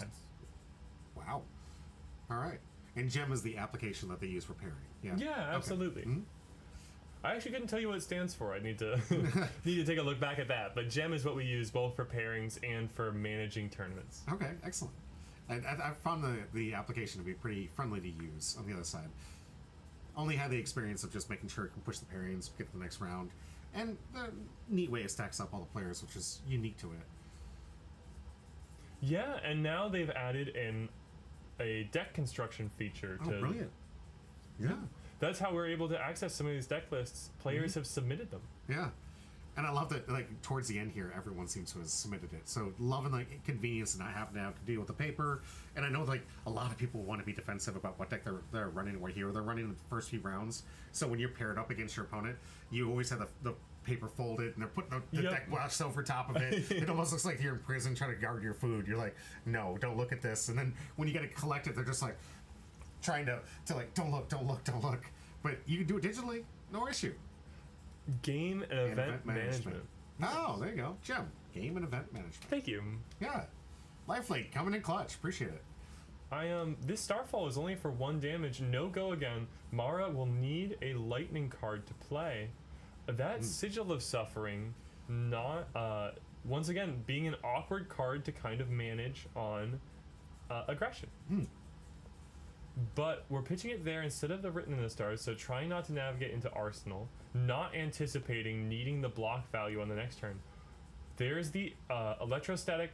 Wow. All right. And gem is the application that they use for pairing. Yeah. Yeah, Okay. absolutely. Mhm. I actually couldn't tell you what it stands for. I need to need to take a look back at that. But gem is what we use both for pairings and for managing tournaments. Okay, excellent. And I found the application to be pretty friendly to use on the other side. Only had the experience of just making sure it can push the pairings, get to the next round, and the neat way it stacks up all the players, which is unique to it. Yeah, and now they've added a deck construction feature Oh, to. brilliant. Yeah. That's how we're able to access some of these deck lists. Players have submitted them. Yeah. And I love that, like, towards the end here, everyone seems to have submitted it. So, loving the convenience of not having to have to deal with the paper. And I know, like, a lot of people want to be defensive about what deck they're running, what hero they're running in the first few rounds. So, when you're paired up against your opponent, you always have the paper folded, and they're putting the Yep. deck box over top of it. It almost looks like you're in prison trying to guard your food. You're like, no, don't look at this. And then when you get it collected, they're just like, trying to like, don't look, don't look, don't look. But you can do it digitally, no issue. Game and event management. Oh, there you go. Gem. Game and event management. Thank you. Yeah. Lifelink coming in clutch. Appreciate it. This Starfall is only for 1 damage. No go again. Mara will need a lightning card to play. That Sigil of Suffering, not once again being an awkward card to kind of manage on aggression. But we're pitching it there instead of the Written in the Stars, so trying not to navigate into Arsenal, not anticipating needing the block value on the next turn. There's the Electrostatic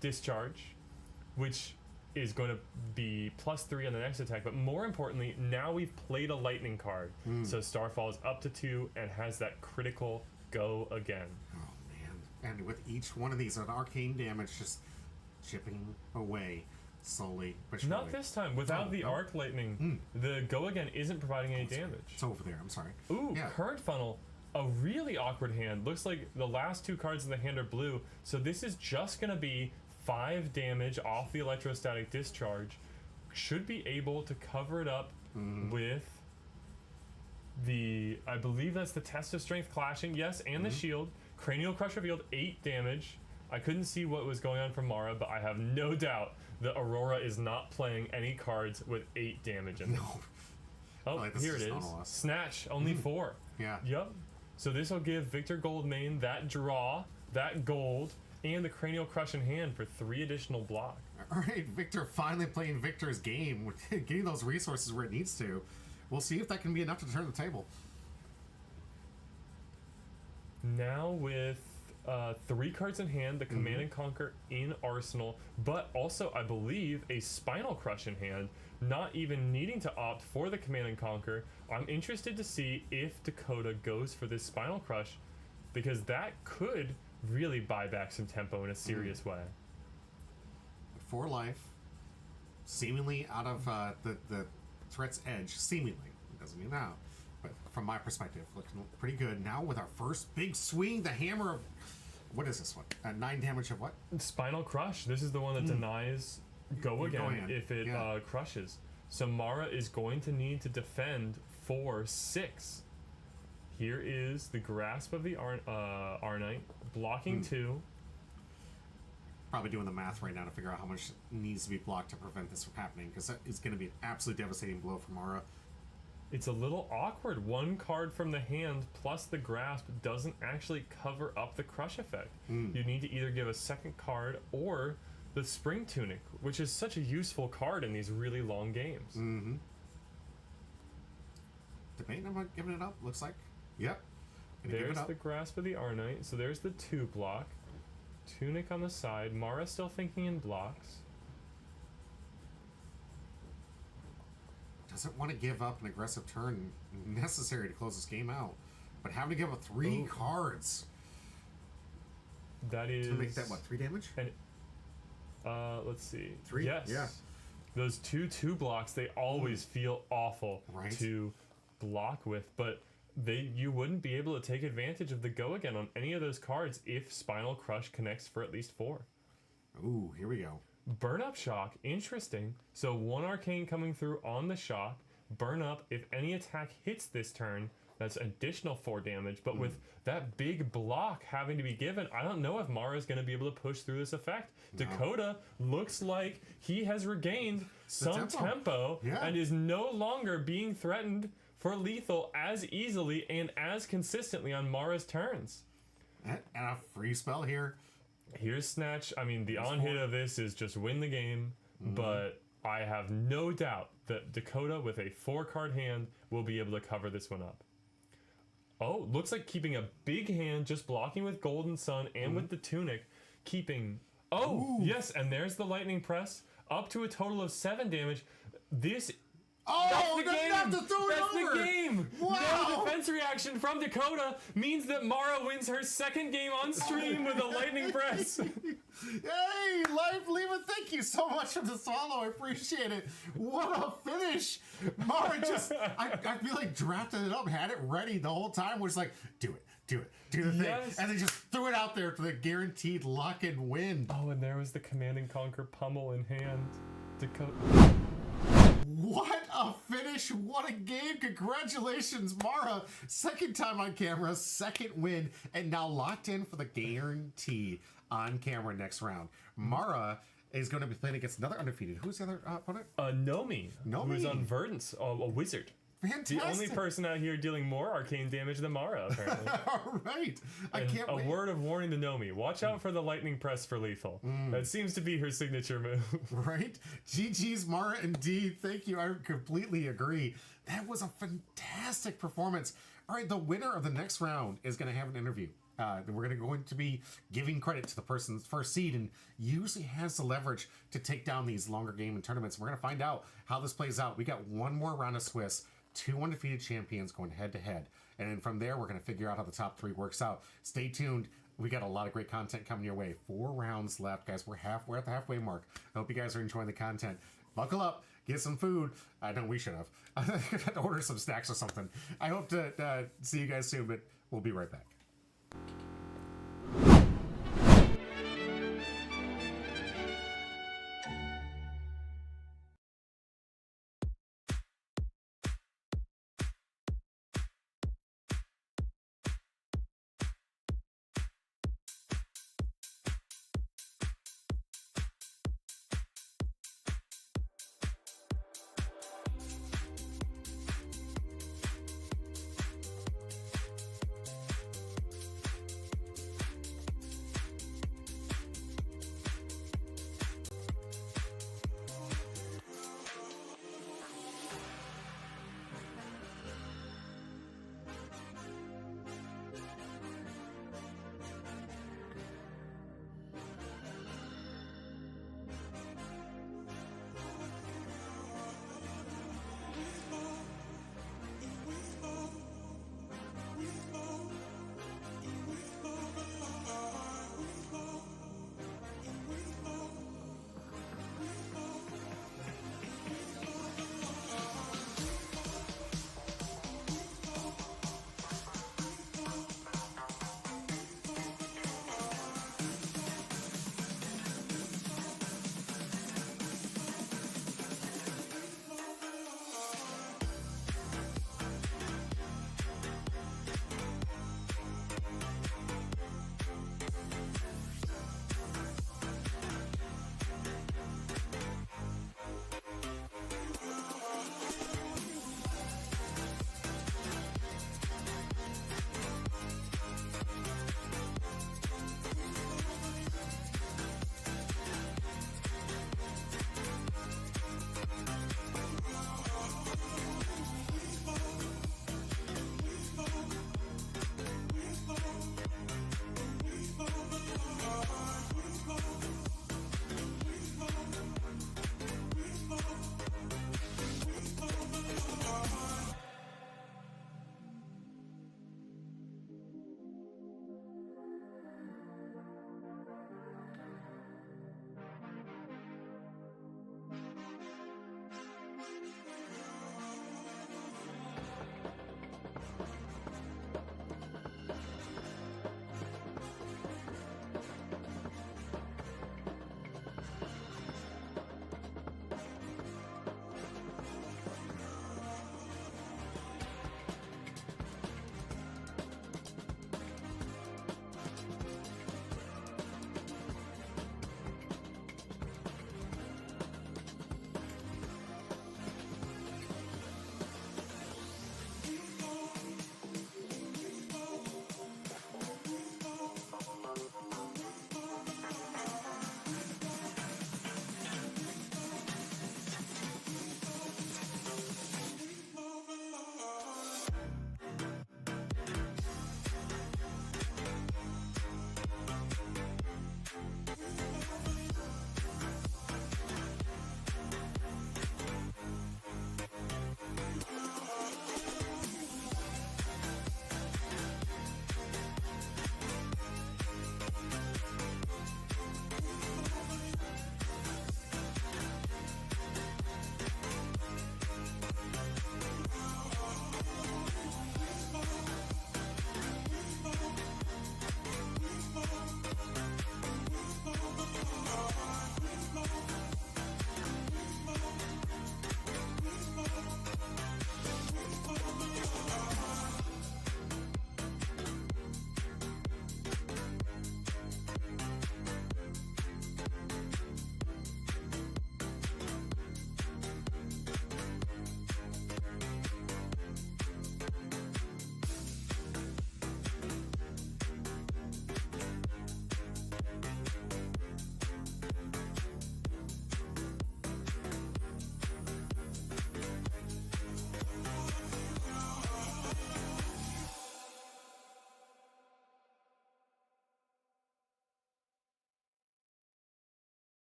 Discharge, which is going to be +3 on the next attack, but more importantly, now we've played a lightning card. So Starfall is up to 2 and has that critical go again. Oh, man. And with each one of these, an arcane damage just chipping away slowly but surely. Not this time. Without the Arc Lightning, the go again isn't providing any damage. It's over there. I'm sorry. Ooh, Yeah. Current Funnel, a really awkward hand. Looks like the last 2 cards in the hand are blue, so this is just going to be 5 damage off the Electrostatic Discharge. Should be able to cover it up with the, I believe that's the Test of Strength Clashing, yes, and the Shield. Cranial Crush revealed 8 damage. I couldn't see what was going on from Mara, but I have no doubt that Aurora is not playing any cards with 8 damage in them. No. Oh, Like, this here is it not is. a loss. Snatch, only 4. Yeah. Yep. So this will give Victor Goldmane that draw, that gold, and the Cranial Crush in hand for 3 additional block. All right, Victor finally playing Victor's game, with getting those resources where it needs to. We'll see if that can be enough to turn the table. Now with 3 cards in hand, the Command and Conquer in Arsenal, but also, I believe, a Spinal Crush in hand, not even needing to opt for the Command and Conquer. I'm interested to see if Dakota goes for this Spinal Crush, because that could really buy back some tempo in a serious way. 4 life, seemingly out of the threat's edge. Seemingly. It doesn't mean now. But from my perspective, looking pretty good. Now with our first big swing, the hammer of... What is this one? 9 damage of what? Spinal Crush. This is the one that denies go Go again again. if it Yeah. crushes. So Mara is going to need to defend for 6. Here is the Grasp of the Arnite, blocking 2. Probably doing the math right now to figure out how much needs to be blocked to prevent this from happening, because that is going to be an absolutely devastating blow for Mara. It's a little awkward. 1 card from the hand plus the Grasp doesn't actually cover up the crush effect. You need to either give a second card or the Spring Tunic, which is such a useful card in these really long games. Debating about giving it up, looks like. Yep. Gonna give There's it up. the Grasp of the Arnite. So there's the 2 block. Tunic on the side. Mara still thinking in blocks. Doesn't want to give up an aggressive turn necessary to close this game out. But having to give up 3 Ooh. cards That is... to make that, what, 3 damage? And let's see. 3? Yes. Yeah. Those 2/2 blocks, they always feel awful Right. to block with, but you wouldn't be able to take advantage of the go again on any of those cards if Spinal Crush connects for at least 4. Ooh, here we go. Burn Up Shock, interesting. So 1 Arcane coming through on the shock. Burn Up, if any attack hits this turn, That's additional 4 damage. But with that big block having to be given, I don't know if Mara's going to be able to push through this effect. No. Dakota looks like he has regained some tempo yeah. and is no longer being threatened for lethal as easily and as consistently on Mara's turns. And a free spell here. Here's Snatch. I mean, the on-hit of this is just win the game, but I have no doubt that Dakota with a 4-card hand will be able to cover this one up. Oh, looks like keeping a big hand, just blocking with Golden Sun and with the Tunic, keeping... Oh, yes, and there's the Lightning Press, up to a total of 7 damage. This... Oh, that's the game. Not to throw it That's over. the game. Wow. No defense reaction from Dakota means that Mara wins her 2nd game on stream with a Lightning Press. Hey, Lifelink, thank you so much for the follow. I appreciate it. What a finish. Mara just, I feel like drafted it up, had it ready the whole time, was like, do the thing. Yes. And then just threw it out there for the guaranteed lock and win. Oh, and there was the Command and Conquer pummel in hand. Dakota. What a finish. What a game. Congratulations, Mara. 2nd time on camera, 2nd win, and now locked in for the guarantee on camera next round. Mara is going to be playing against another undefeated. Who's the other opponent? Nomi, who's on Verdance, a wizard. Fantastic. The only person out here dealing more arcane damage than Mara, apparently. All right. I And can't wait. a word of warning to Nomi. Watch out for the Lightning Press for lethal. That seems to be her signature move. Right? GG's, Mara, indeed. Thank you. I completely agree. That was a fantastic performance. All right, the winner of the next round is going to have an interview. We're going to be giving credit to the person's first seed and usually has the leverage to take down these longer game and tournaments. We're going to find out how this plays out. We got one more round of Swiss, 2 undefeated champions going head to head. And then from there, we're going to figure out how the top 3 works out. Stay tuned. We got a lot of great content coming your way. 4 rounds left, guys. We're at the halfway mark. I hope you guys are enjoying the content. Buckle up, get some food. I know we should have. I had to order some snacks or something. I hope to see you guys soon, but we'll be right back.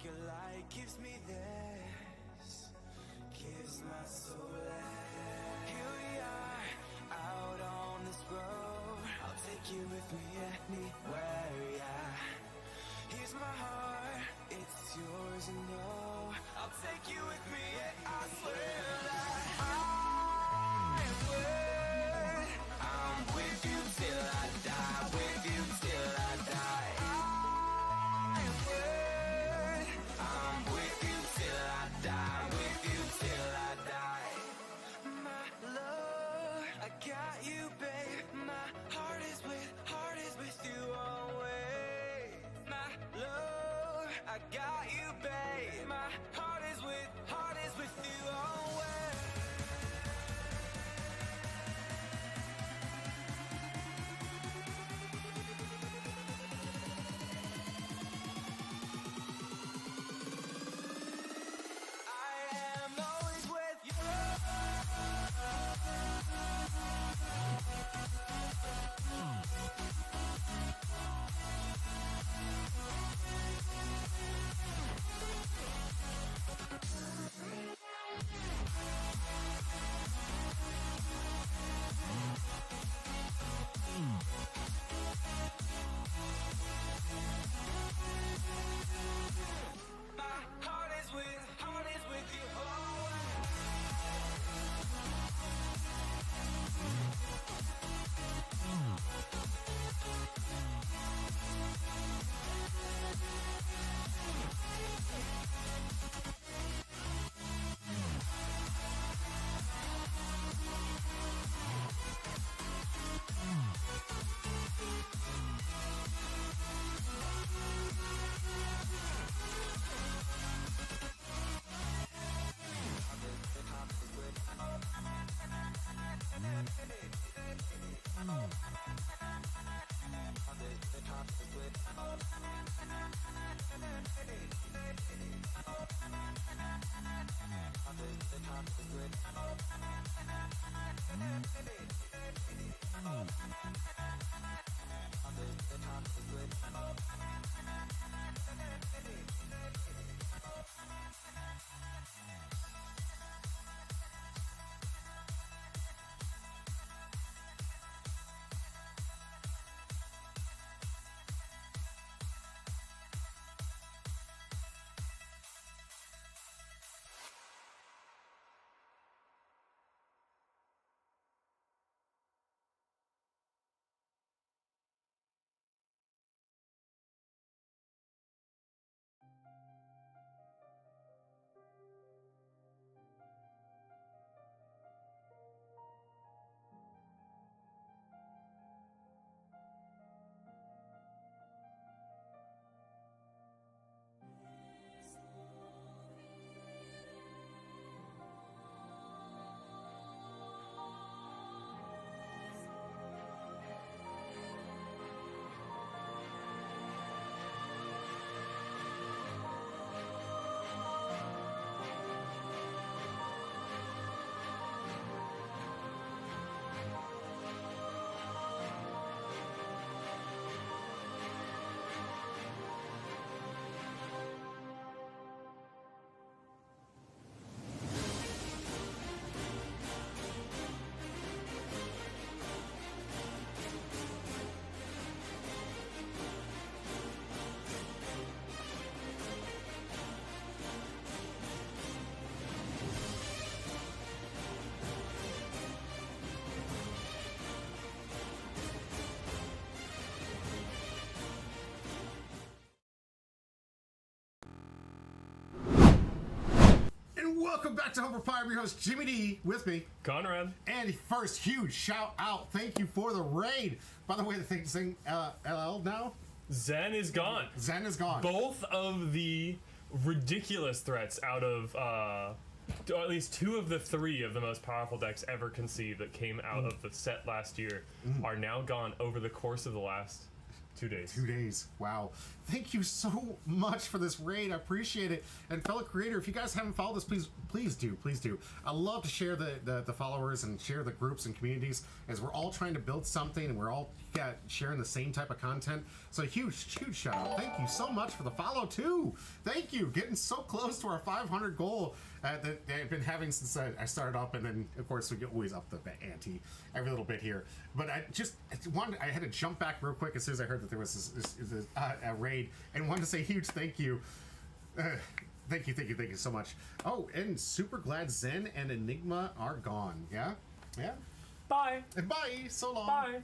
your light gives me this, gives my soul life. Here we are, out on this road. I'll take you with me anywhere, yeah. Here's my heart, it's yours, and no, I'll take you with me, and I swear that I'm with you till I die, with you till I die. I'm with you till I die, with you till I die. My love, I got you, babe. My heart is with you always. My love, I got you, babe. My heart is with you always. I am always with you. My heart is with you always. Welcome back to Humble Pie. I'm your host, Jimmy D, with me. Conrad. And first, huge shout out. Thank you for the raid. By the way, the thing's saying LL now. Zen is gone. Zen is gone. Both of the ridiculous threats out of, or at least 2 of the 3 of the most powerful decks ever conceived that came out of the set last year are now gone over the course of the last 2 days. 2 days. Wow. Thank you so much for this raid. I appreciate it. And fellow creator, if you guys haven't followed us, please do. I love to share the followers and share the groups and communities as we're all trying to build something and we're all sharing the same type of content. So huge shout out. Thank you so much for the follow too. Thank you. Getting so close to our 500 goal that I've been having since I started up, and then of course we get always up the ante every little bit here. But I had to jump back real quick as soon as I heard that there was this a raid, and wanted to say huge thank you. Thank you so much. Oh, and super glad Zen and Enigma are gone. Yeah. Bye. And bye. So long. Bye.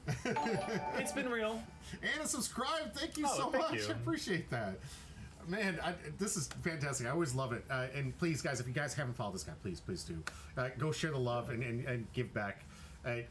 It's been real. And a subscribe. Thank you Oh, so thank much. you. I appreciate that. Man, this is fantastic. I always love it. And please, guys, if you guys haven't followed this guy, please do. Go share the love and give back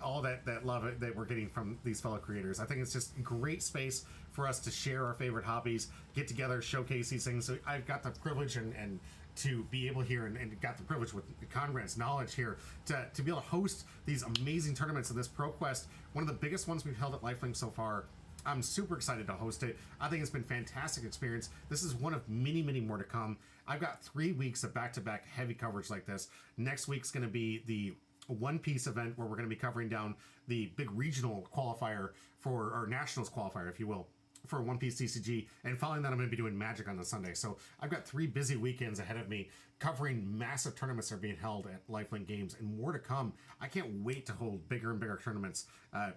all that love that we're getting from these fellow creators. I think it's just a great space for us to share our favorite hobbies, get together, showcase these things. So I've got the privilege and to be able here and got the privilege with Conrad's knowledge here to be able to host these amazing tournaments of this ProQuest, one of the biggest ones we've held at Lifelink so far. I'm super excited to host it. I think it's been a fantastic experience. This is one of many more to come. I've got 3 weeks of back-to-back heavy coverage like this. Next week's going to be the One Piece event where we're going to be covering down the big regional qualifier or nationals qualifier, if you will, for One Piece TCG, and following that I'm going to be doing Magic on the Sunday. So I've got 3 busy weekends ahead of me covering massive tournaments that are being held at Lifelink Games, and more to come. I can't wait to hold bigger and bigger tournaments,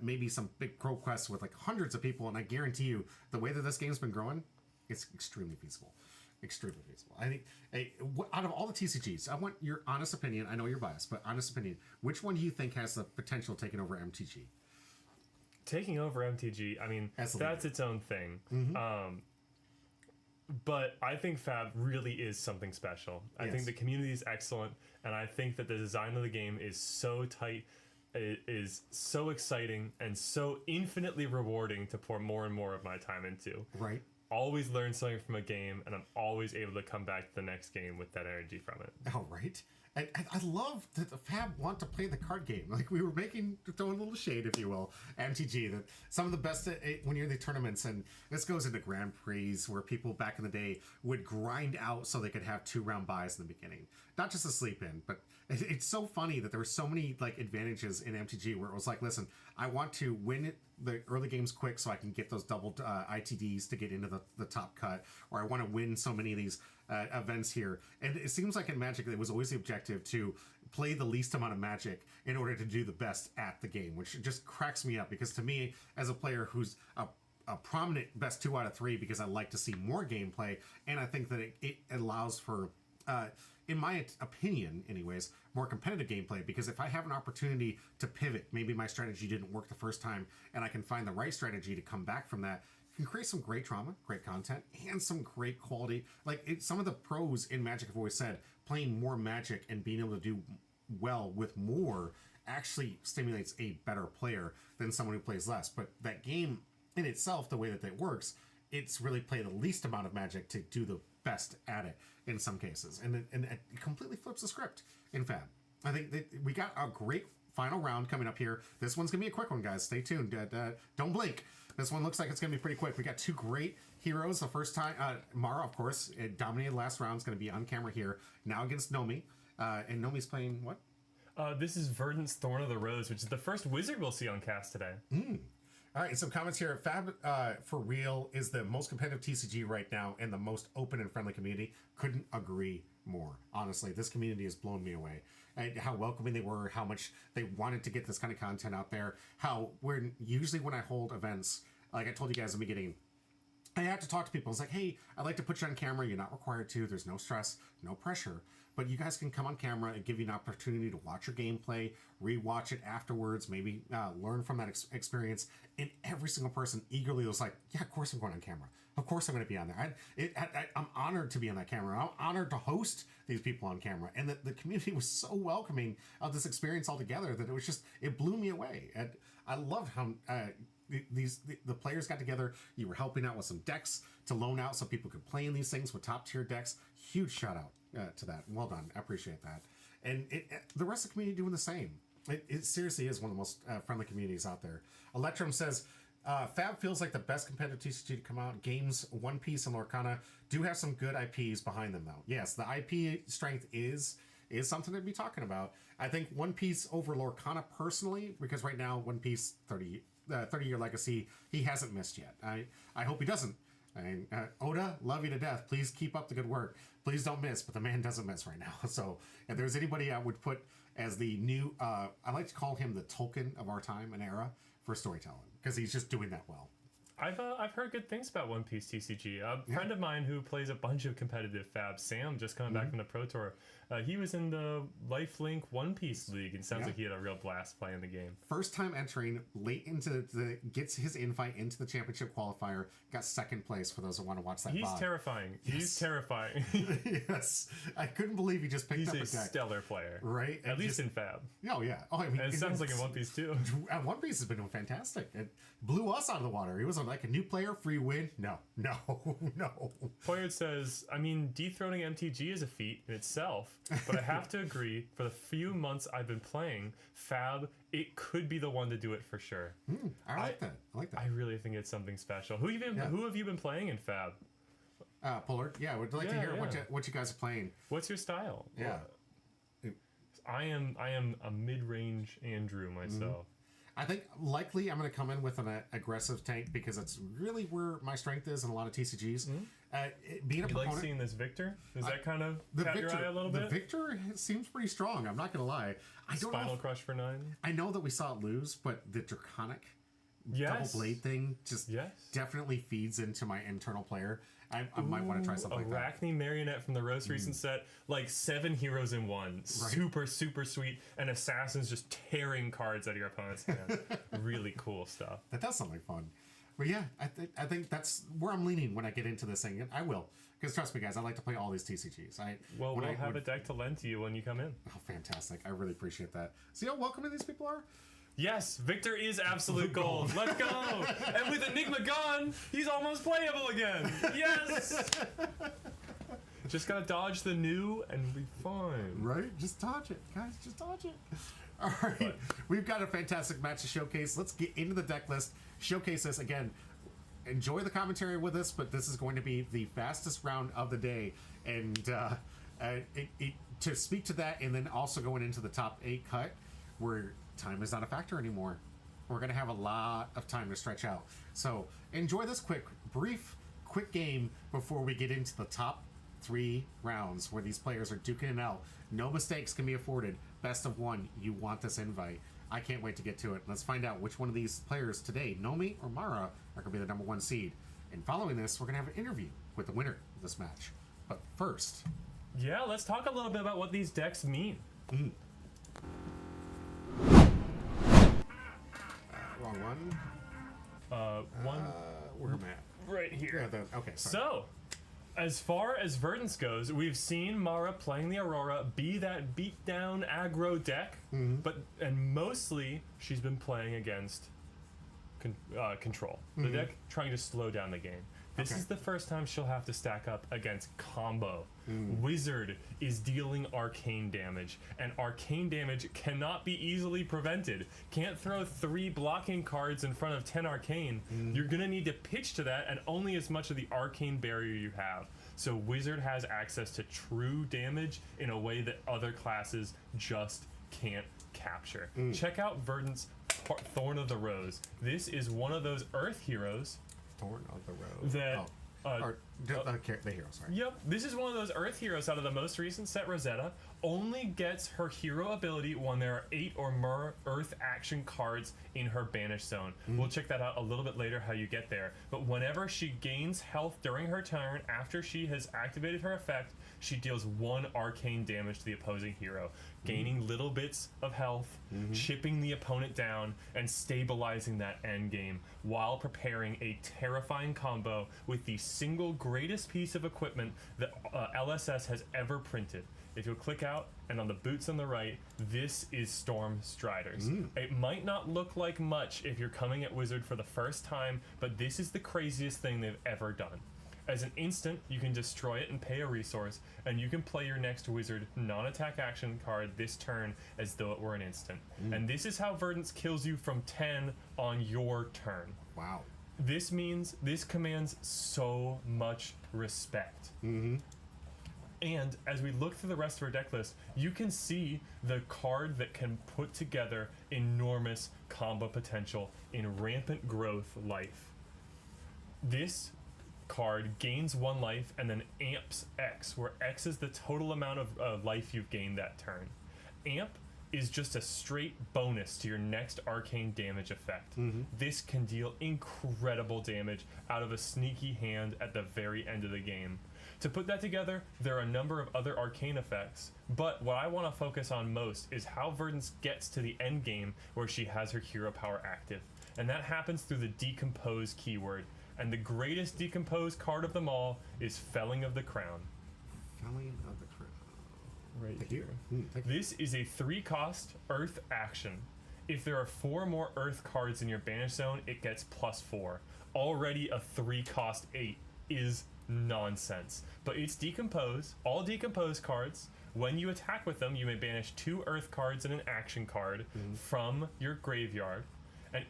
maybe some big ProQuests with like hundreds of people, and I guarantee you the way that this game's been growing, it's extremely feasible. I think out of all the TCGs, I want your honest opinion. I know you're biased, but honest opinion, which one do you think has the potential of taking over MTG? Taking over MTG, I mean, that's its own thing. Mm-hmm. But I think Fab really is something special. I think the community is excellent, and I think that the design of the game is so tight, it is so exciting, and so infinitely rewarding to pour more and more of my time into. Right. Always learn something from a game, and I'm always able to come back to the next game with that energy from it. Oh, right. And I love that the Fab want to play the card game. Like we were throwing a little shade, if you will, MTG, that some of the best when you're in the tournaments, and this goes into Grand Prix where people back in the day would grind out so they could have 2-round buys in the beginning. Not just to sleep in, but it's so funny that there were so many like advantages in MTG where it was like, listen, I want to win the early games quick so I can get those double ITDs to get into the top cut, or I want to win so many of these events here. And it seems like in Magic it was always the objective to play the least amount of Magic in order to do the best at the game, which just cracks me up, because to me, as a player who's a prominent best 2 out of 3, because I like to see more gameplay, and I think that it allows for in my opinion anyways, more competitive gameplay, because if I have an opportunity to pivot, maybe my strategy didn't work the first time, and I can find the right strategy to come back from that, you can create some great drama, great content, and some great quality. Like some of the pros in Magic have always said, playing more Magic and being able to do well with more actually stimulates a better player than someone who plays less. But that game in itself, the way that it works, it's really play the least amount of Magic to do the best at it in some cases, and it completely flips the script in Fab. I think that we got a great final round coming up here. This one's gonna be a quick one, guys. Stay tuned. Don't blink. This one looks like it's gonna be pretty quick. We got 2 great heroes. The first time, Mara, of course, it dominated last round. Is gonna be on camera here now against Nomi, and Nomi's playing what? This is Verdant's Thorn of the Rose, which is the first wizard we'll see on cast today. All right, some comments here. Fab, for real, is the most competitive TCG right now and the most open and friendly community. Couldn't agree more. Honestly, this community has blown me away. And how welcoming they were, how much they wanted to get this kind of content out there. How usually when I hold events, like I told you guys in the beginning, I have to talk to people. It's like, hey, I'd like to put you on camera. You're not required to. There's no stress, no pressure. But you guys can come on camera and give you an opportunity to watch your gameplay, re-watch it afterwards, maybe learn from that experience. And every single person eagerly was like, yeah, of course I'm going on camera. Of course I'm going to be on there. I'm honored to be on that camera. I'm honored to host these people on camera. And the community was so welcoming of this experience altogether that it blew me away. And I loved how the players got together. You were helping out with some decks to loan out so people could play in these things with top tier decks. Huge shout out to that. Well done. I appreciate that. And the rest of the community doing the same. It seriously is one of the most friendly communities out there. Electrum says, Fab feels like the best competitive TCG to come out. Games, One Piece, and Lorcana do have some good IPs behind them, though. Yes, the IP strength is something to be talking about. I think One Piece over Lorcana personally, because right now One Piece 30-year legacy, he hasn't missed yet. I hope he doesn't. And Oda, love you to death. Please keep up the good work. Please don't miss, but the man doesn't miss right now. So if there's anybody I would put as the new, I like to call him the Tolkien of our time and era for storytelling, because he's just doing that well. I've heard good things about One Piece TCG. A friend of mine who plays a bunch of competitive Fab, Sam, just coming back from the Pro Tour, he was in the Lifelink One Piece League, and sounds like he had a real blast playing the game. First time entering late into gets his invite into the championship qualifier, got second place for those who want to watch that. He's VOD. terrifying. Yes. He's terrifying. Yes, I couldn't believe he just picked up a deck. He's a stellar player, right? At least in Fab. Oh yeah. Oh, I mean, and it sounds like in One Piece too. One Piece has been doing fantastic. It blew us out of the water. He was like a new player, free win. No. Poyard says, I mean, dethroning MTG is a feat in itself, but I have to agree, for the few months I've been playing, Fab, it could be the one to do it for sure. I like that. I really think it's something special. Who have you been playing in Fab? Pollard. Yeah, we'd like to hear what you guys are playing. What's your style? Yeah. I am a mid-range Andrew myself. I think likely I'm going to come in with an aggressive tank, because it's really where my strength is in a lot of TCGs. Being a proponent, like seeing this Victor? Does that kind of catch your eye a little bit? The Victor seems pretty strong. I'm not going to lie. I don't Spinal know Crush for 9. I know that we saw it lose, but the Draconic double blade thing just definitely feeds into my internal player. I might want to try something like that. Arachne Marionette from the most recent set, like 7 heroes in one. Right. Super, super sweet. And assassins just tearing cards out of your opponent's hand. Really cool stuff. That does sound like fun. But yeah, I think that's where I'm leaning when I get into this thing. And I will. Because trust me, guys, I like to play all these TCGs. We'll have a deck to lend to you when you come in. Oh, fantastic. I really appreciate that. See how welcoming these people are? Yes, Victor is absolute gold. Let's go! And with Enigma gone, he's almost playable again. Yes! Just gotta dodge the new and we'll be fine. Right? Just dodge it, guys. Just dodge it. All right. We've got a fantastic match to showcase. Let's get into the deck list. Showcase this again. Enjoy the commentary with us, but this is going to be the fastest round of the day. And to speak to that, and then also going into the top 8 cut, where time is not a factor anymore. We're going to have a lot of time to stretch out. So enjoy this quick game before we get into the top 3 rounds where these players are duking it out. No mistakes can be afforded. Best of 1. You want this invite. I can't wait to get to it. Let's find out which one of these players today, Nomi or Mara, are going to be the number 1 seed. And following this, we're going to have an interview with the winner of this match. But first... yeah, let's talk a little bit about what these decks mean. Wrong one. Where am I at? Right here. Yeah, okay, sorry. So, as far as Verdance goes, we've seen Mara playing the Aurora be that beat-down aggro deck, and mostly she's been playing against Control, the deck trying to slow down the game. This is the first time she'll have to stack up against Combo. Wizard is dealing arcane damage, and arcane damage cannot be easily prevented. Can't throw 3 blocking cards in front of 10 arcane. You're gonna need to pitch to that, and only as much of the arcane barrier you have. So Wizard has access to true damage in a way that other classes just can't capture. Check out Verdant's Thorn of the Rose. This is one of those Earth heroes. Thorn of the Rose. That the hero, sorry. Yep, this is one of those Earth heroes out of the most recent set, Rosetta. Only gets her hero ability when there are 8 or more Earth action cards in her banish zone. We'll check that out a little bit later, how you get there. But whenever she gains health during her turn, after she has activated her effect, she deals 1 arcane damage to the opposing hero, gaining little bits of health, chipping the opponent down, and stabilizing that end game while preparing a terrifying combo with the single greatest piece of equipment that LSS has ever printed. If you'll click out, and on the boots on the right, this is Storm Striders. It might not look like much if you're coming at Wizard for the first time, but this is the craziest thing they've ever done. As an instant, you can destroy it and pay a resource, and you can play your next Wizard non-attack action card this turn as though it were an instant. And this is how Verdance kills you from 10 on your turn. Wow. This means this commands so much respect. Mm-hmm. And as we look through the rest of our deck list, you can see the card that can put together enormous combo potential in Rampant Growth Life. This card gains 1 life and then amps X, where X is the total amount of life you've gained that turn. Amp is just a straight bonus to your next arcane damage effect. This can deal incredible damage out of a sneaky hand at the very end of the game. To put that together, there are a number of other arcane effects, but what I want to focus on most is how Verdance gets to the end game where she has her hero power active, and that happens through the Decompose keyword. And the greatest Decompose card of them all is Felling of the Crown. Felling of the Crown. Right Thank here. you. Thank you. This is a 3-cost Earth action. If there are 4 more Earth cards in your banish zone, it gets +4. Already a 3-cost 8 is nonsense. But it's Decompose. All Decompose cards, when you attack with them, you may banish 2 Earth cards and an action card from your graveyard. And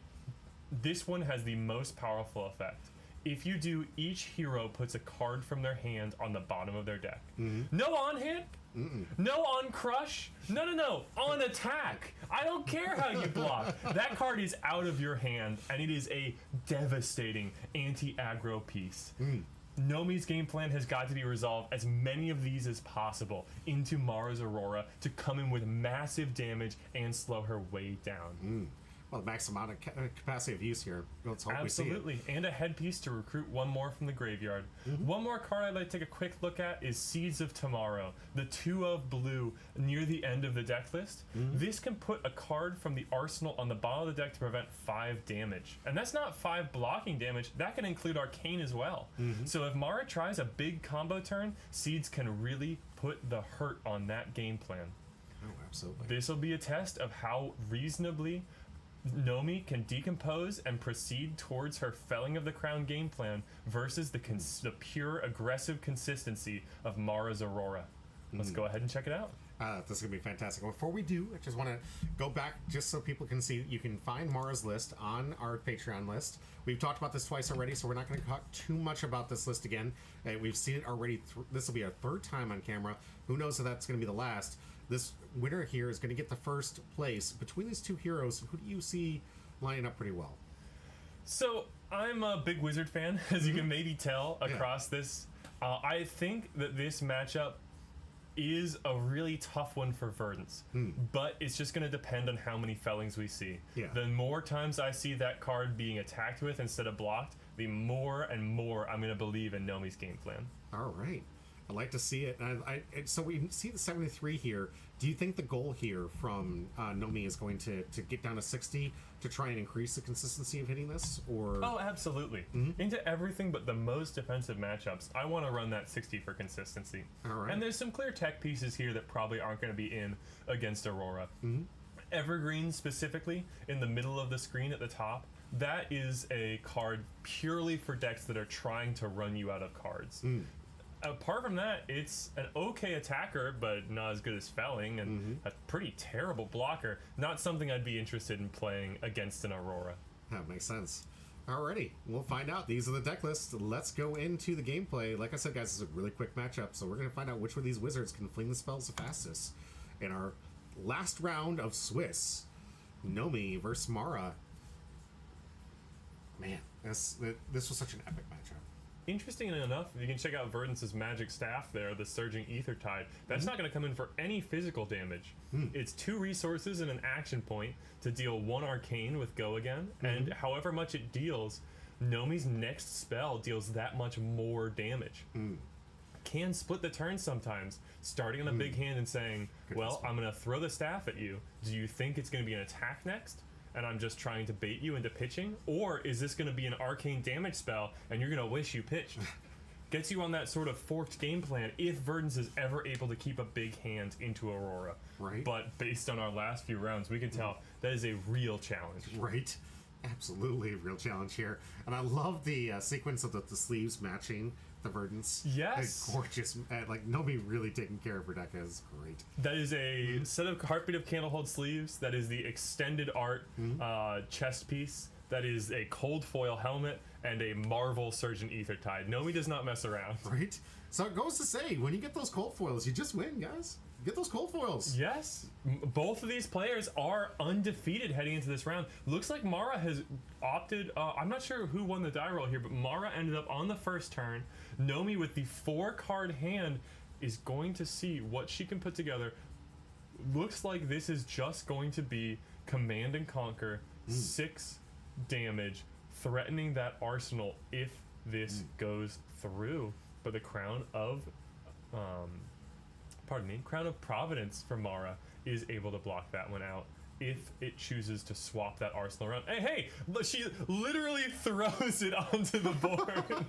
this one has the most powerful effect. If you do, each hero puts a card from their hand on the bottom of their deck. No on hit, no on crush, no, on attack. I don't care how you block. That card is out of your hand, and it is a devastating anti-aggro piece. Nomi's game plan has got to be resolved as many of these as possible into Mara's Aurora to come in with massive damage and slow her way down. Well, the max amount of capacity of use here. Let's hope we see it. Absolutely, and a headpiece to recruit 1 more from the graveyard. One more card I'd like to take a quick look at is Seeds of Tomorrow, the 2 of blue near the end of the deck list. This can put a card from the arsenal on the bottom of the deck to prevent 5 damage. And that's not 5 blocking damage, that can include Arcane as well. So if Mara tries a big combo turn, Seeds can really put the hurt on that game plan. Oh, absolutely. This will be a test of how reasonably Nomi can decompose and proceed towards her Felling of the Crown game plan versus the pure aggressive consistency of Mara's Aurora. Let's go ahead and check it out. This is going to be fantastic. Before we do, I just want to go back just so people can see. You can find Mara's list on our Patreon list. We've talked about this twice already, so we're not going to talk too much about this list again. We've seen it already. This will be our 3rd time on camera. Who knows if that's going to be the last. This winner here is going to get the first place. Between these 2 heroes, who do you see lining up pretty well? So, I'm a big Wizard fan, as you can maybe tell across this. I think that this matchup is a really tough one for Verdance, but it's just going to depend on how many Fellings we see. The more times I see that card being attacked with instead of blocked, the more and more I'm going to believe in Nomi's game plan. All right. I'd like to see it. So we see the 73 here. Do you think the goal here from Nomi is going to get down to 60 to try and increase the consistency of hitting this? Or Oh, absolutely. Into everything but the most defensive matchups, I want to run that 60 for consistency. All right. And there's some clear tech pieces here that probably aren't going to be in against Aurora. Evergreen specifically, in the middle of the screen at the top, that is a card purely for decks that are trying to run you out of cards. Apart from that, it's an okay attacker, but not as good as Felling, and a pretty terrible blocker. Not something I'd be interested in playing against an Aurora. That makes sense. Alrighty, we'll find out. These are the deck lists. Let's go into the gameplay. Like I said, guys, this is a really quick matchup, so we're going to find out which one of these wizards can fling the spells the fastest. In our last round of Swiss, Nomi versus Mara. Man, this was such an epic matchup. Interestingly enough, you can check out Verdance's magic staff there, the Surging Ether Tide. That's not going to come in for any physical damage. It's 2 resources and an action point to deal 1 arcane with Go Again, and however much it deals, Nomi's next spell deals that much more damage. Can split the turn sometimes, starting on a big hand and saying, well, I'm going to throw the staff at you. Do you think it's going to be an attack next? And I'm just trying to bait you into pitching? Or is this going to be an arcane damage spell and you're going to wish you pitched? Gets you on that sort of forked game plan if Verdance is ever able to keep a big hand into Aurora. Right. But based on our last few rounds, we can tell that is a real challenge. Right. Absolutely a real challenge here. And I love the sequence of the sleeves matching the Verdance. Yes. Gorgeous. Like, Nomi really taking care of her deck is great. That is a set of Heartbeat of Candlehold sleeves. That is the extended art chest piece That is a cold foil helmet and a Marvel Surgeon Ether Tide. Nomi does not mess around. Right? So it goes to say, when you get those cold foils, you just win, guys. Get those cold foils. Yes, both of these players are undefeated heading into this round. Looks like Mara has opted, I'm not sure who won the die roll here, but Mara ended up on the first turn. Nomi with the 4-card hand is going to see what she can put together. Looks like this is just going to be Command and Conquer, 6 damage, threatening that arsenal if this goes through. But the Crown of Crown of Providence for Mara is able to block that one out if it chooses to swap that arsenal around. Hey, look, she literally throws it onto the board.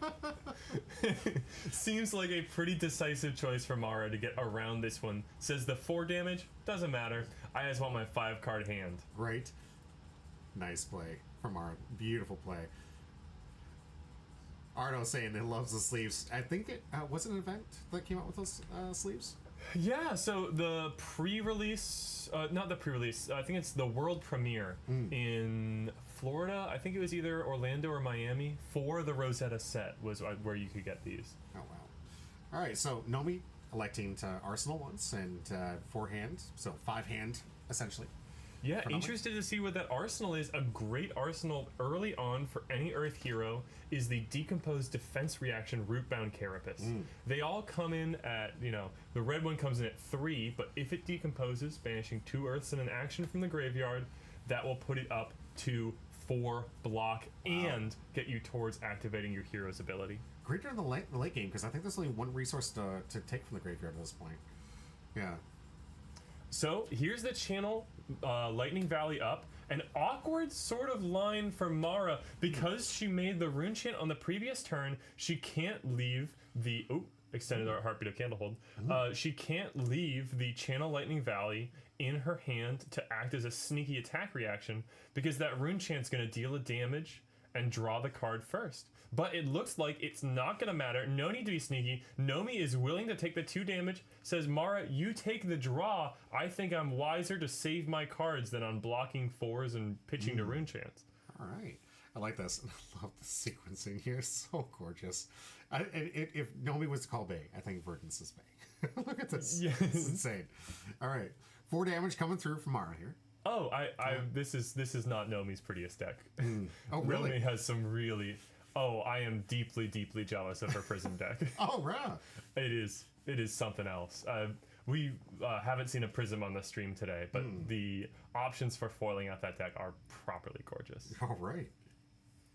Seems like a pretty decisive choice for Mara to get around this one. Says the 4 damage, doesn't matter. I just want my 5-card hand. Right. Nice play from Mara. Beautiful play. Arno saying it loves the sleeves. I think it was an event that came out with those sleeves. Yeah, so the pre-release, not the pre-release, I think it's the world premiere in Florida. I think it was either Orlando or Miami for the Rosetta set was where you could get these. Oh, wow. All right, so Nomi electing to Arsenal once and 4-hand, so 5-hand, essentially. Yeah, interested to see what that arsenal is. A great arsenal early on for any Earth hero is the Decomposed Defense Reaction Rootbound Carapace. They all come in at, the red one comes in at 3, but if it decomposes, banishing 2 Earths in an action from the graveyard, that will put it up to 4 block and get you towards activating your hero's ability. Great during the late game, because I think there's only one resource to take from the graveyard at this point. Yeah. So here's the channel, Lightning Valley up. An awkward sort of line for Mara because she made the rune chant on the previous turn. She can't leave the extended Heartbeat of Candlehold. She can't leave the channel Lightning Valley in her hand to act as a sneaky attack reaction because that rune chant's going to deal a damage and draw the card first. But it looks like it's not going to matter. No need to be sneaky. Nomi is willing to take the 2 damage. Says, Mara, you take the draw. I think I'm wiser to save my cards than on blocking 4s and pitching to rune chants. All right. I like this. I love the sequencing here. It's so gorgeous. If Nomi was to call Bay, I think Verdance is Bay. Look at this. Yes. It's insane. All right. 4 damage coming through from Mara here. Oh, this is not Nomi's prettiest deck. Oh, really? Nomi has some really... Oh, I am deeply, deeply jealous of her Prism deck. Oh, right. It is something else. We haven't seen a Prism on the stream today, but the options for foiling out that deck are properly gorgeous. All right.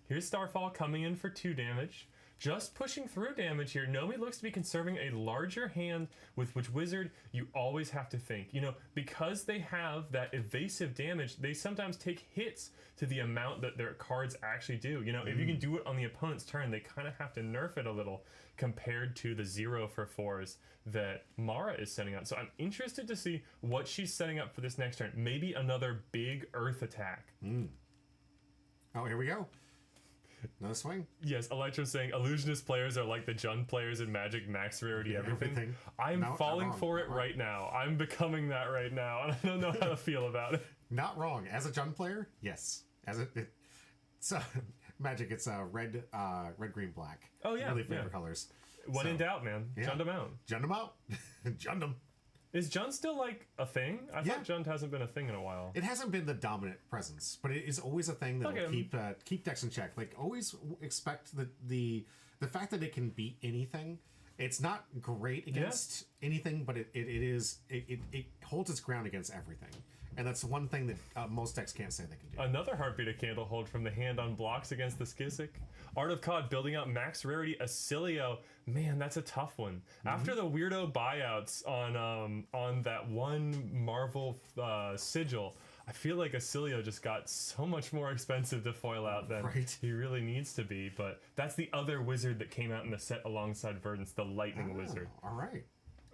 Here's Starfall coming in for 2 damage. Just pushing through damage here. Nomi looks to be conserving a larger hand with which Wizard you always have to think. Because they have that evasive damage, they sometimes take hits to the amount that their cards actually do. If you can do it on the opponent's turn, they kind of have to nerf it a little compared to the 0 for 4s that Mara is setting up. So I'm interested to see what she's setting up for this next turn. Maybe another big Earth attack. Oh, here we go. Another swing. Yes, Electro's saying illusionist players are like the Jund players in Magic, max rarity, everything. I'm falling for it right now. I'm becoming that right now, and I don't know how to feel about it. Not wrong. As a Jund player, yes. It's Magic, it's red, green, black. Oh yeah, really favorite colors. When in doubt, man, Jund them out. Jund them out. Jund them. Is Jund still like a thing? I thought Jund hasn't been a thing in a while. It hasn't been the dominant presence, but it is always a thing that will keep decks in check. Like always expect the fact that it can beat anything. It's not great against anything, but it holds its ground against everything. And that's one thing that most decks can't say they can do. Another Heartbeat of Candlehold from the hand on blocks against the Skizzik. Art of Cod building up max rarity Acilio. Man, that's a tough one. After the weirdo buyouts on that one Marvel sigil, I feel like Acilio just got so much more expensive to foil out than he really needs to be. But that's the other wizard that came out in the set alongside Verdance, the Lightning Wizard. All right.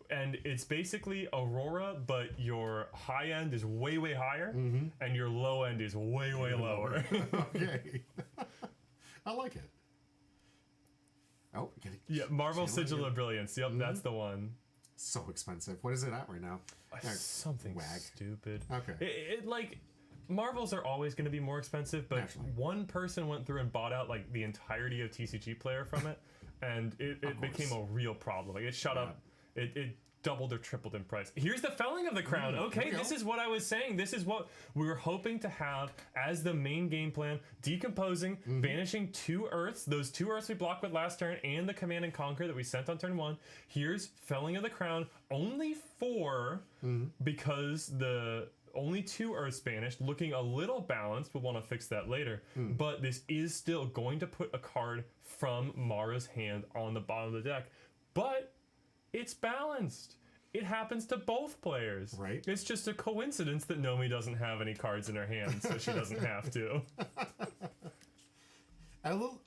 And it's basically Aurora, but your high end is way, way higher, and your low end is way, way lower. Okay. I like it. Oh, yeah, Marvel Sigil of Brilliance. Yep, that's the one. So expensive. What is it at right now? Something stupid. Okay. It like Marvels are always going to be more expensive, but Naturally. one person went through and bought out like the entirety of TCG Player from it, and it became a real problem. Like it shot up, it doubled or tripled in price. Here's the felling of the crown. Okay, this is what I was saying. This is what we were hoping to have as the main game plan. Decomposing, banishing 2 Earths, those 2 Earths we blocked with last turn, and the Command and Conquer that we sent on turn 1. Here's felling of the crown. Only 4 because the only 2 Earths banished, looking a little balanced. We'll want to fix that later. But this is still going to put a card from Mara's hand on the bottom of the deck. But it's balanced. It happens to both players. Right. It's just a coincidence that Nomi doesn't have any cards in her hand, so she doesn't have to. I love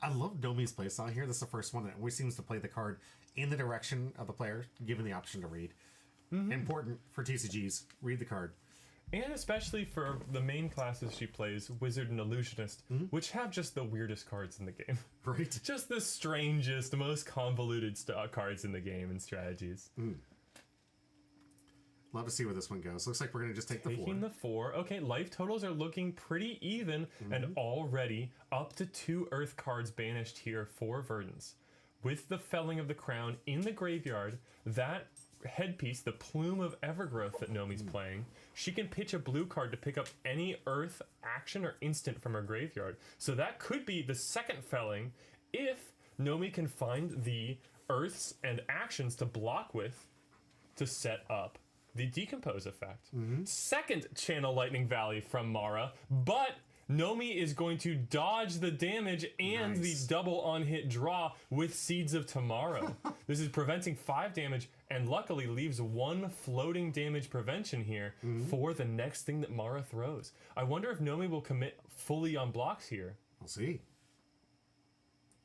Nomi's playstyle here. This is the first one that always seems to play the card in the direction of the player, given the option to read. Important for TCGs. Read the card. And especially for the main classes she plays, Wizard and Illusionist, which have just the weirdest cards in the game. Right. Just the strangest, most convoluted cards in the game and strategies. Love to see where this one goes. Looks like we're going to just take the 4. Taking the 4. Okay, life totals are looking pretty even, and already up to 2 Earth cards banished here for Verdance. With the felling of the crown in the graveyard, that headpiece, the plume of Evergrowth that Nomi's playing, she can pitch a blue card to pick up any Earth action or instant from her graveyard. So that could be the second felling if Nomi can find the Earths and actions to block with to set up the Decompose effect. Second Channel Lightning Valley from Mara, but Nomi is going to dodge the damage and the double on-hit draw with Seeds of Tomorrow. This is preventing 5 damage and luckily leaves 1 floating damage prevention here for the next thing that Mara throws. I wonder if Nomi will commit fully on blocks here. We'll see.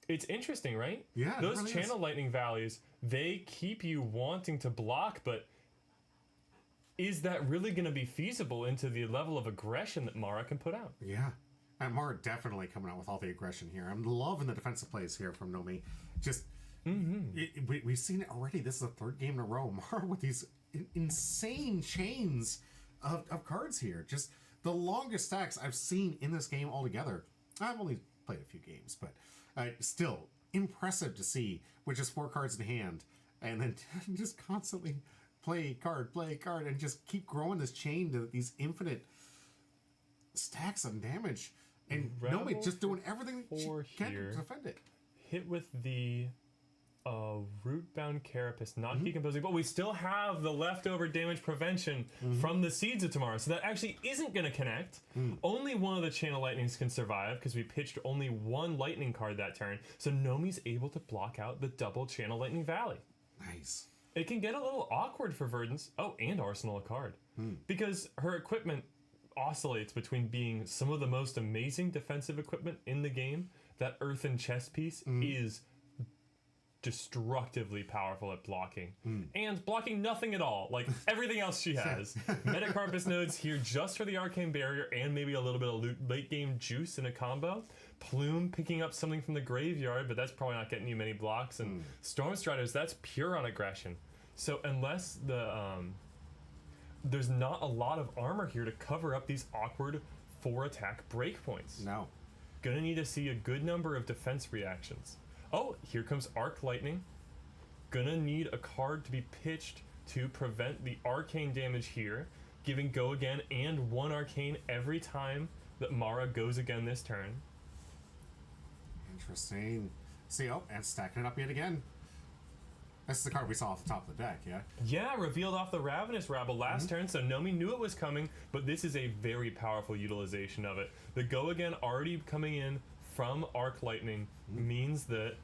It's interesting, right? Yeah, it Those really Channel is. Lightning Valleys, they keep you wanting to block, but is that really going to be feasible into the level of aggression that Mara can put out? Yeah. And Mara definitely coming out with all the aggression here. I'm loving the defensive plays here from Nomi. Just, we've seen it already. This is the 3rd game in a row. Mara with these insane chains of cards here. Just the longest stacks I've seen in this game altogether. I've only played a few games, but still impressive to see with just 4 cards in hand. And then just constantly play card, and just keep growing this chain to these infinite stacks of damage. And Nomi just doing everything she can to defend it. Hit with the Rootbound Carapace, not decomposing, but we still have the leftover damage prevention from the Seeds of Tomorrow. So that actually isn't going to connect. Only one of the Channel Lightnings can survive because we pitched only 1 Lightning card that turn. So Nomi's able to block out the double Channel Lightning Valley. Nice. It can get a little awkward for Verdance. Oh, and Arsenal a card. Because her equipment oscillates between being some of the most amazing defensive equipment in the game. That Earthen chess piece is destructively powerful at blocking. And blocking nothing at all, like everything else she has. Metacarpus nodes here just for the Arcane Barrier and maybe a little bit of late game juice in a combo. Plume picking up something from the graveyard, but that's probably not getting you many blocks. And Storm Striders, that's pure on aggression. So unless there's not a lot of armor here to cover up these awkward 4 attack breakpoints. No. Gonna need to see a good number of defense reactions. Oh, here comes Arc Lightning. Gonna need a card to be pitched to prevent the arcane damage here, giving Go Again and 1 arcane every time that Mara goes again this turn. Interesting. See, and stacking it up yet again. This is the card we saw off the top of the deck, yeah? Yeah, revealed off the Ravenous Rabble last turn, so Nomi knew it was coming, but this is a very powerful utilization of it. The Go Again already coming in from Arc Lightning means that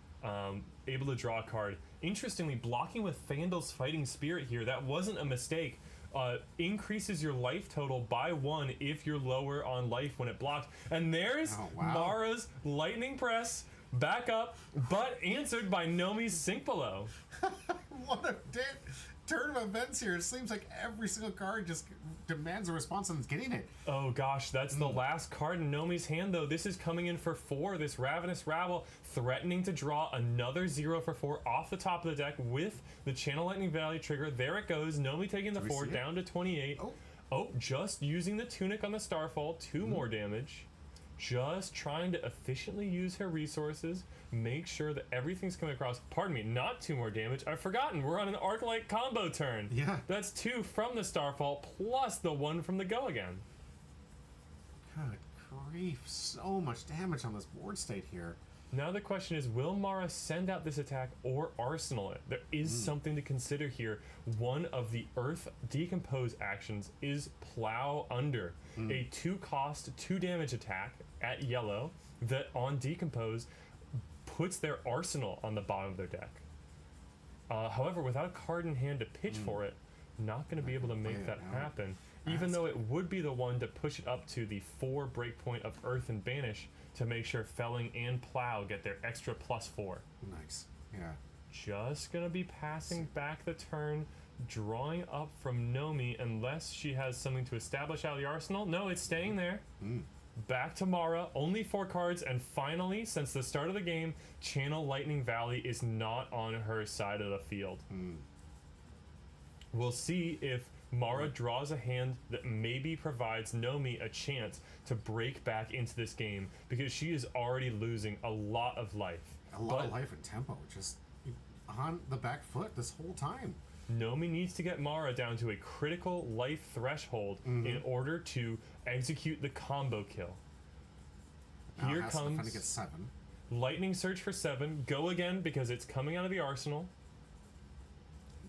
able to draw a card. Interestingly, blocking with Fandle's Fighting Spirit here, that wasn't a mistake. Increases your life total by 1 if you're lower on life when it blocks. And there's Mara's Lightning Press back up, but answered by Nomi's Sink Below. What a turn of events here. It seems like every single card just demands a response and is getting it. Oh gosh, that's the last card in Nomi's hand though. This is coming in for 4, this Ravenous Rabble, threatening to draw another 0 for 4 off the top of the deck with the Channel Lightning Valley trigger. There it goes, Nomi taking the 4 down to 28. Oh, just using the tunic on the Starfall, 2 more damage. Just trying to efficiently use her resources, make sure that everything's coming across. Pardon me, not 2 more damage. I've forgotten, we're on an Arc-Light combo turn. Yeah. That's 2 from the Starfall, plus the 1 from the Go Again. Good grief, so much damage on this board state here. Now the question is, will Mara send out this attack or arsenal it? There is something to consider here. One of the Earth Decompose actions is Plow Under, a 2-cost, 2 damage attack at yellow that on Decompose puts their arsenal on the bottom of their deck. However, without a card in hand to pitch for it, not going to be able to make that happen. Even though it would be the one to push it up to the 4 breakpoint of Earth and Banish to make sure Felling and Plow get their extra +4. Nice. Yeah. Just gonna be passing back the turn, drawing up from Nomi unless she has something to establish out of the arsenal. No, it's staying there. Back to Mara, only 4 cards, and finally, since the start of the game, Channel Lightning Valley is not on her side of the field. We'll see if Mara draws a hand that maybe provides Nomi a chance to break back into this game, because she is already losing a lot of life. A lot of life and tempo, just on the back foot this whole time. Nomi needs to get Mara down to a critical life threshold in order to execute the combo kill. Now Here has to comes finally get 7. Lightning Surge for 7. Go again because it's coming out of the arsenal.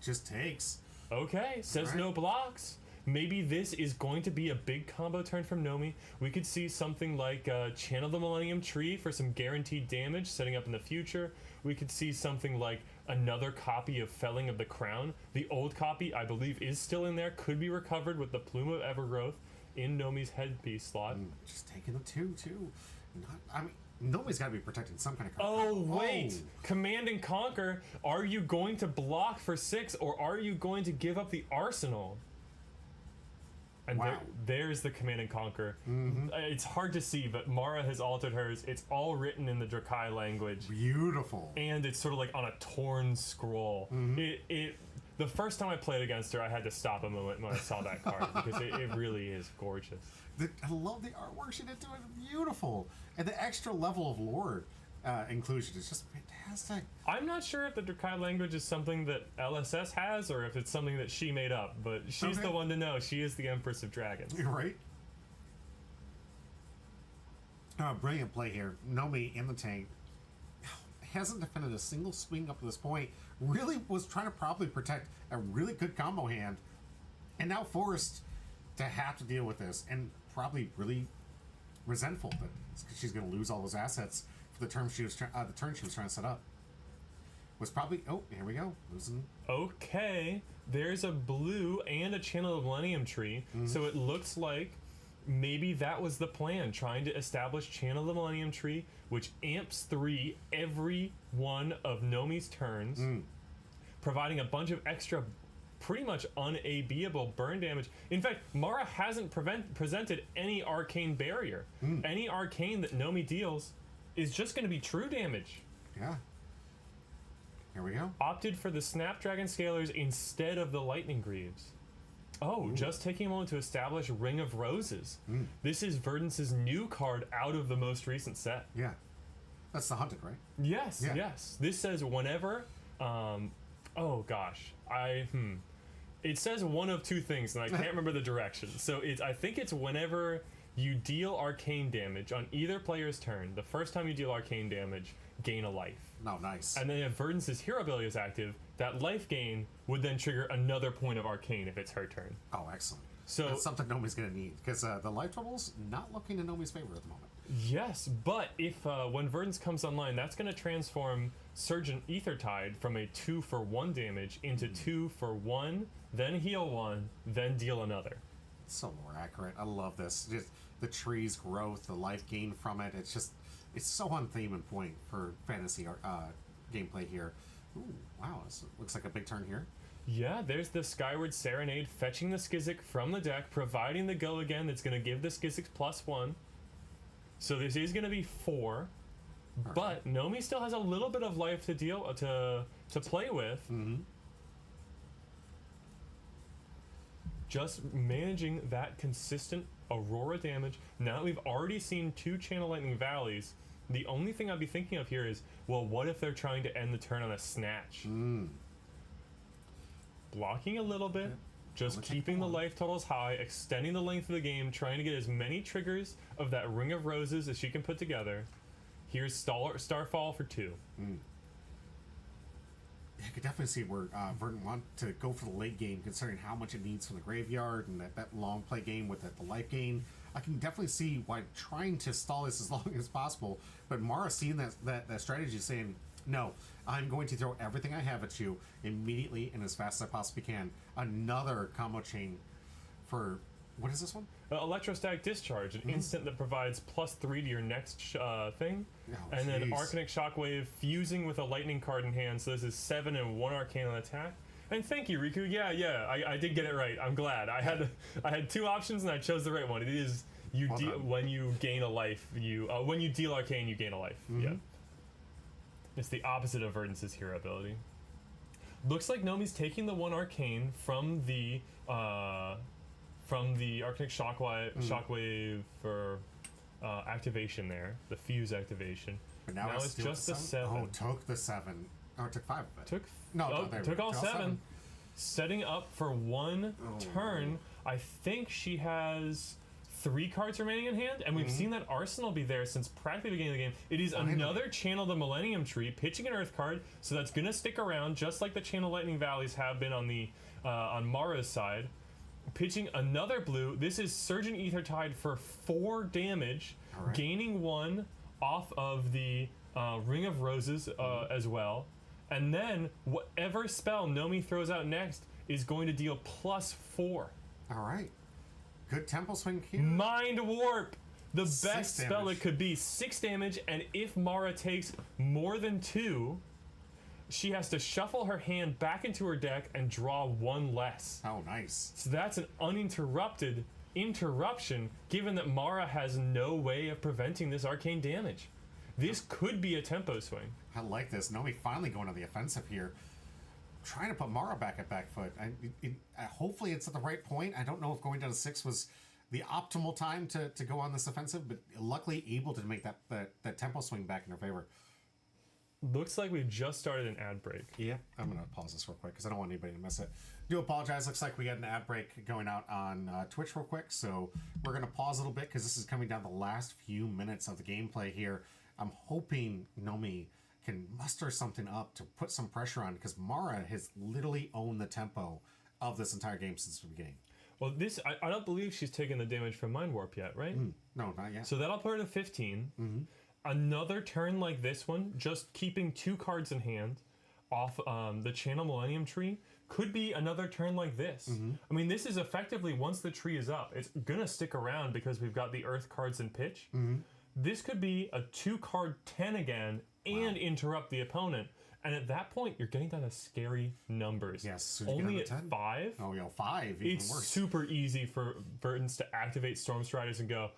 Just takes. Okay, says Alright. no blocks. Maybe this is going to be a big combo turn from Nomi. We could see something like Channel the Millennium Tree for some guaranteed damage setting up in the future. We could see something like another copy of Felling of the Crown. The old copy, I believe, is still in there. Could be recovered with the Plume of Evergrowth in Nomi's headpiece slot. Just taking the 2 too. I mean, Nomi's got to be protecting some kind of card. Oh, wait! Command and Conquer. Are you going to block for 6 or are you going to give up the arsenal? And Wow. there's the Command and Conquer. It's hard to see, but Mara has altered hers. It's all written in the Drakai language. Beautiful. And it's sort of like on a torn scroll. The first time I played against her, I had to stop a moment when I saw that card because it really is gorgeous. I love the artwork she did to it. Beautiful. And the extra level of lore inclusion is just fantastic. I'm not sure if the Drakai language is something that LSS has or if it's something that she made up, but she's Okay. the one to know. She is the Empress of Dragons. You're right. Brilliant play here. Nomi in the tank. Hasn't defended a single swing up to this point. Really was trying to probably protect a really good combo hand. And now forced to have to deal with this. And probably really resentful that she's going to lose all those assets for the turn she was trying to set up. Was probably, oh, here we go, losing. Okay, there's a blue and a Channel of Millennium Tree, so it looks like maybe that was the plan, trying to establish Channel of the Millennium Tree, which amps 3 every one of Nomi's turns, providing a bunch of extra, pretty much unABable burn damage. In fact, Mara hasn't presented any arcane barrier. Any arcane that Nomi deals is just going to be true damage. Yeah. Here we go. Opted for the Snapdragon Scalers instead of the Lightning Greaves. Oh, just taking a moment to establish Ring of Roses. This is Verdance' new card out of the most recent set. Yeah. That's the Hunted, right? Yes, Yeah. yes. This says whenever, oh gosh, it says one of 2 things, and I can't remember the direction. So I think it's whenever you deal arcane damage on either player's turn, the first time you deal arcane damage, gain a life. No, nice. And then if Verdance's hero ability is active, that life gain would then trigger another point of arcane if it's her turn. Oh, excellent. So- that's something Nomi's going to need, because the life total's not looking in Nomi's favor at the moment. Yes, but if when Verdance comes online, that's going to transform Surgeon Ethertide from a 2 for 1 damage into 2 for 1, then heal 1, then deal another. So more accurate. I love this. Just the tree's growth, the life gain from it. It's so on theme and point for fantasy gameplay here. Ooh, wow, this looks like a big turn here. Yeah, there's the Skyward Serenade fetching the Skizzik from the deck, providing the go again that's going to give the Skizzik +1. So this is going to be 4, but Nomi still has a little bit of life to deal to play with. just managing that consistent Aurora damage. Now that we've already seen 2 Channel Lightning Valleys, the only thing I'd be thinking of here is, well, what if they're trying to end the turn on a snatch? Blocking a little bit, just keeping the life totals high, extending the length of the game, trying to get as many triggers of that Ring of Roses as she can put together. Here's Starfall for 2. I could definitely see where Verdant want to go for the late game, considering how much it needs from the graveyard and that long play game with the life gain. I can definitely see why trying to stall this as long as possible. But Mara seeing that strategy, saying, no, I'm going to throw everything I have at you immediately and as fast as I possibly can. Another combo chain for, what is this one? Electrostatic Discharge, an instant that provides +3 to your next thing. And then Arcanic Shockwave fusing with a lightning card in hand, so this is 7 and 1 arcane on attack. And thank you, Riku. Yeah, I did get it right. I'm glad. I had 2 options and I chose the right one. It is when you gain a life, when you deal arcane, you gain a life. Yeah. It's the opposite of Verdant's hero ability. Looks like Nomi's taking the 1 arcane from the Arcanic Shockwave for activation there, the fuse activation. But now it's just the 7. Oh, took the 7. Oh, it took 5 of it. Took all 7. Setting up for 1 turn. I think she has 3 cards remaining in hand, and we've seen that arsenal be there since practically the beginning of the game. It is another Channel the Millennium Tree, pitching an Earth card, so that's going to stick around, just like the Channel Lightning Valleys have been on the on Mara's side. Pitching another blue. This is Surging Aethertide for 4 damage, gaining 1 off of the Ring of Roses as well. And then whatever spell Nomi throws out next is going to deal +4. All right. Good tempo swing here. Mind Warp! The best spell damage. it could be. 6 damage, and if Mara takes more than 2, she has to shuffle her hand back into her deck and draw 1 less. Oh, nice. So that's an uninterrupted interruption, given that Mara has no way of preventing this arcane damage. This could be a tempo swing. I like this. Nomi finally going on the offensive here. Trying to put Mara back at back foot. Hopefully it's at the right point. I don't know if going down to 6 was the optimal time to go on this offensive, but luckily able to make that tempo swing back in her favor. Looks like we've just started an ad break. Yeah, I'm going to pause this real quick because I don't want anybody to miss it. Do apologize. Looks like we got an ad break going out on Twitch real quick, so we're going to pause a little bit because this is coming down the last few minutes of the gameplay here. I'm hoping Nomi can muster something up to put some pressure on, because Mara has literally owned the tempo of this entire game since the beginning. Well, I don't believe she's taken the damage from Mind Warp yet, right? No, not yet. So that'll put her to 15. Another turn like this one, just keeping 2 cards in hand off the Channel Millennium Tree, could be another turn like this. I mean, this is effectively, once the tree is up, it's going to stick around because we've got the Earth cards in pitch. This could be a 2-card 10 again and interrupt the opponent. And at that point, you're getting down to scary numbers. Yes. So only at 5. Oh, 5. Even It's worse. super easy for Verdants to activate Storm Striders and go,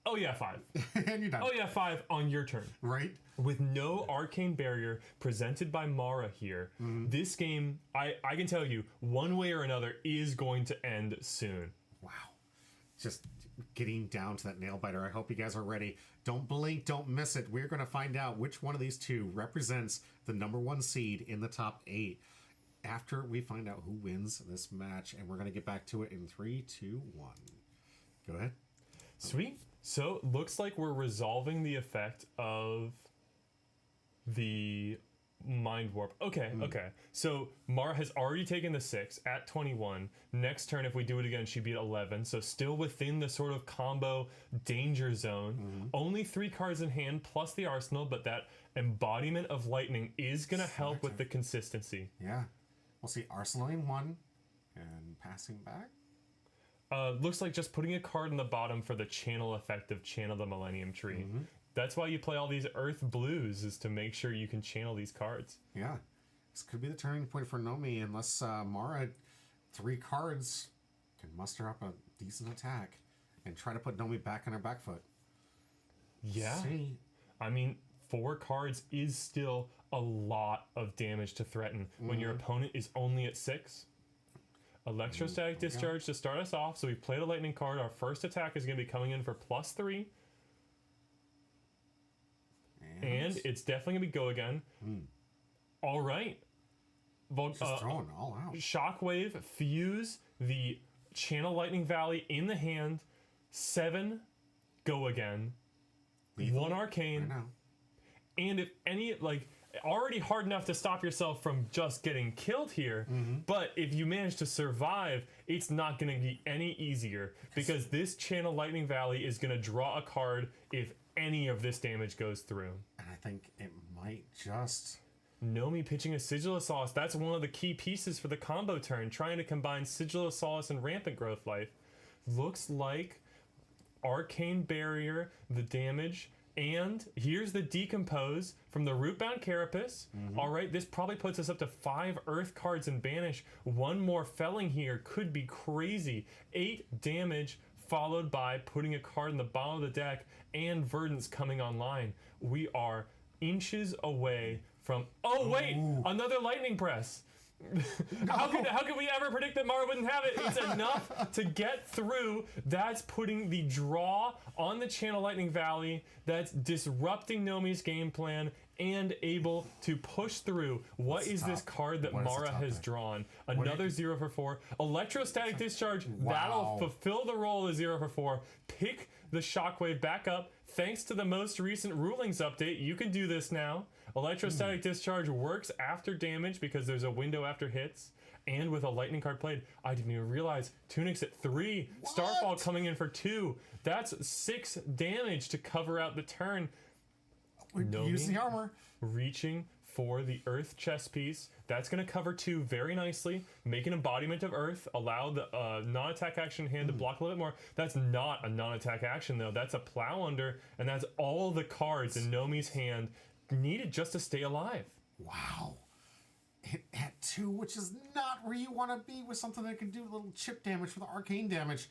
oh yeah, 5. And you're done. Oh yeah, 5 on your turn. Right? With no arcane barrier presented by Mara here, this game, I can tell you, one way or another, is going to end soon. Wow. Just getting down to that nail biter. I hope you guys are ready. Don't blink, don't miss it. We're going to find out which one of these 2 represents the #1 seed in the top 8 after we find out who wins this match. And we're going to get back to it in 3, 2, 1. Go ahead. Sweet. So, looks like we're resolving the effect of the Mind Warp. Okay. So, Mara has already taken the 6 at 21. Next turn, if we do it again, she'd be at 11. So, still within the sort of combo danger zone. Only 3 cards in hand plus the arsenal, but that embodiment of lightning is going to help with the consistency. Yeah. We'll see Arsenal in 1 and passing back. Looks like just putting a card in the bottom for the channel effect of Channel the Millennium Tree. That's why you play all these Earth Blues, is to make sure you can channel these cards. Yeah. This could be the turning point for Nomi, unless Mara, 3 cards, can muster up a decent attack and try to put Nomi back on her back foot. Yeah. See. I mean, 4 cards is still a lot of damage to threaten when your opponent is only at 6. Electrostatic Discharge to start us off. So we played a lightning card. Our first attack is going to be coming in for +3. And it's definitely going to be go again. All right. Just throwing it all out. Shockwave, Fuse, the Channel Lightning Valley in the hand. 7, go again. Lethal. 1 Arcane. I know. And if any, like, already hard enough to stop yourself from just getting killed here, but if you manage to survive, it's not going to be any easier because this Channel Lightning Valley is going to draw a card if any of this damage goes through. And I think it might just... Nomi pitching a Sigil of Solace. That's one of the key pieces for the combo turn, trying to combine Sigil of Solace and Rampant Growth Life. Looks like Arcane Barrier, the damage, and here's the Decompose from the Rootbound Carapace. All right, this probably puts us up to 5 Earth cards in Banish. 1 more Felling here could be crazy. 8 damage, followed by putting a card in the bottom of the deck and Verdant's coming online. We are inches away from... Oh, wait! Another Lightning Press! How could we ever predict that Mara wouldn't have it? It's enough to get through. That's putting the draw on the Channel Lightning Valley. That's disrupting Nomi's game plan and able to push through. What is this card that Mara has drawn? Another 0 for 4. Electrostatic Discharge. Wow. That'll fulfill the role of 0 for 4. Pick the Shockwave back up. Thanks to the most recent rulings update, you can do this now. Electrostatic Discharge works after damage because there's a window after hits. And with a lightning card played, I didn't even realize Tunic's at 3. What? Starfall coming in for 2. That's 6 damage to cover out the turn. Use the armor. Reaching for the Earth chess piece. That's going to cover 2 very nicely. Make an embodiment of Earth. Allow the non-attack action hand to block a little bit more. That's not a non-attack action, though. That's a Plow Under, and that's all the cards in Nomi's hand needed just to stay alive. Wow. Hit at 2, which is not where you want to be with something that can do a little chip damage for the arcane damage.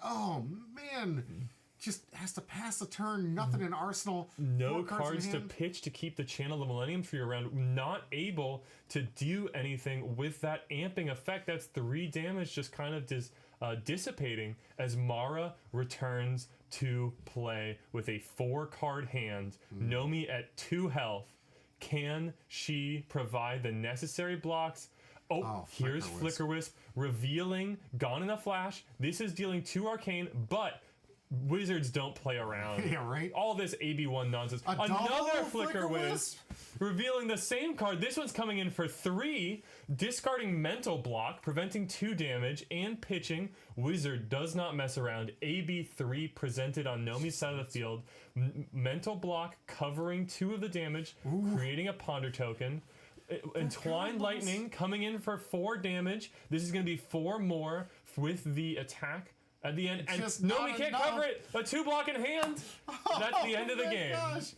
Oh, man. Just has to pass the turn. Nothing in arsenal. No 4 cards in to hand. pitch to keep the Channel of the Millennium Tree around. Not able to do anything with that amping effect. That's 3 damage just kind of dissipating as Mara returns to play with a 4-card hand. Nomi at 2 health. Can she provide the necessary blocks? Oh, here's Flicker Wisp revealing Gone in a Flash. This is dealing 2 arcane, but Wizards don't play around. Yeah, right? All this AB1 nonsense. Another Another Flicker Flicker Wisp. Revealing the same card. This one's coming in for 3. Discarding Mental Block, preventing 2 damage, and pitching. Wizard does not mess around. AB3 presented on Nomi's side of the field. Mental Block covering 2 of the damage, creating a Ponder token. Entwined Lightning coming in for 4 damage. This is going to be 4 more with the attack at the end. And Just Nomi not can't enough. cover it. A 2-block in hand. That's the end of the my game. Gosh.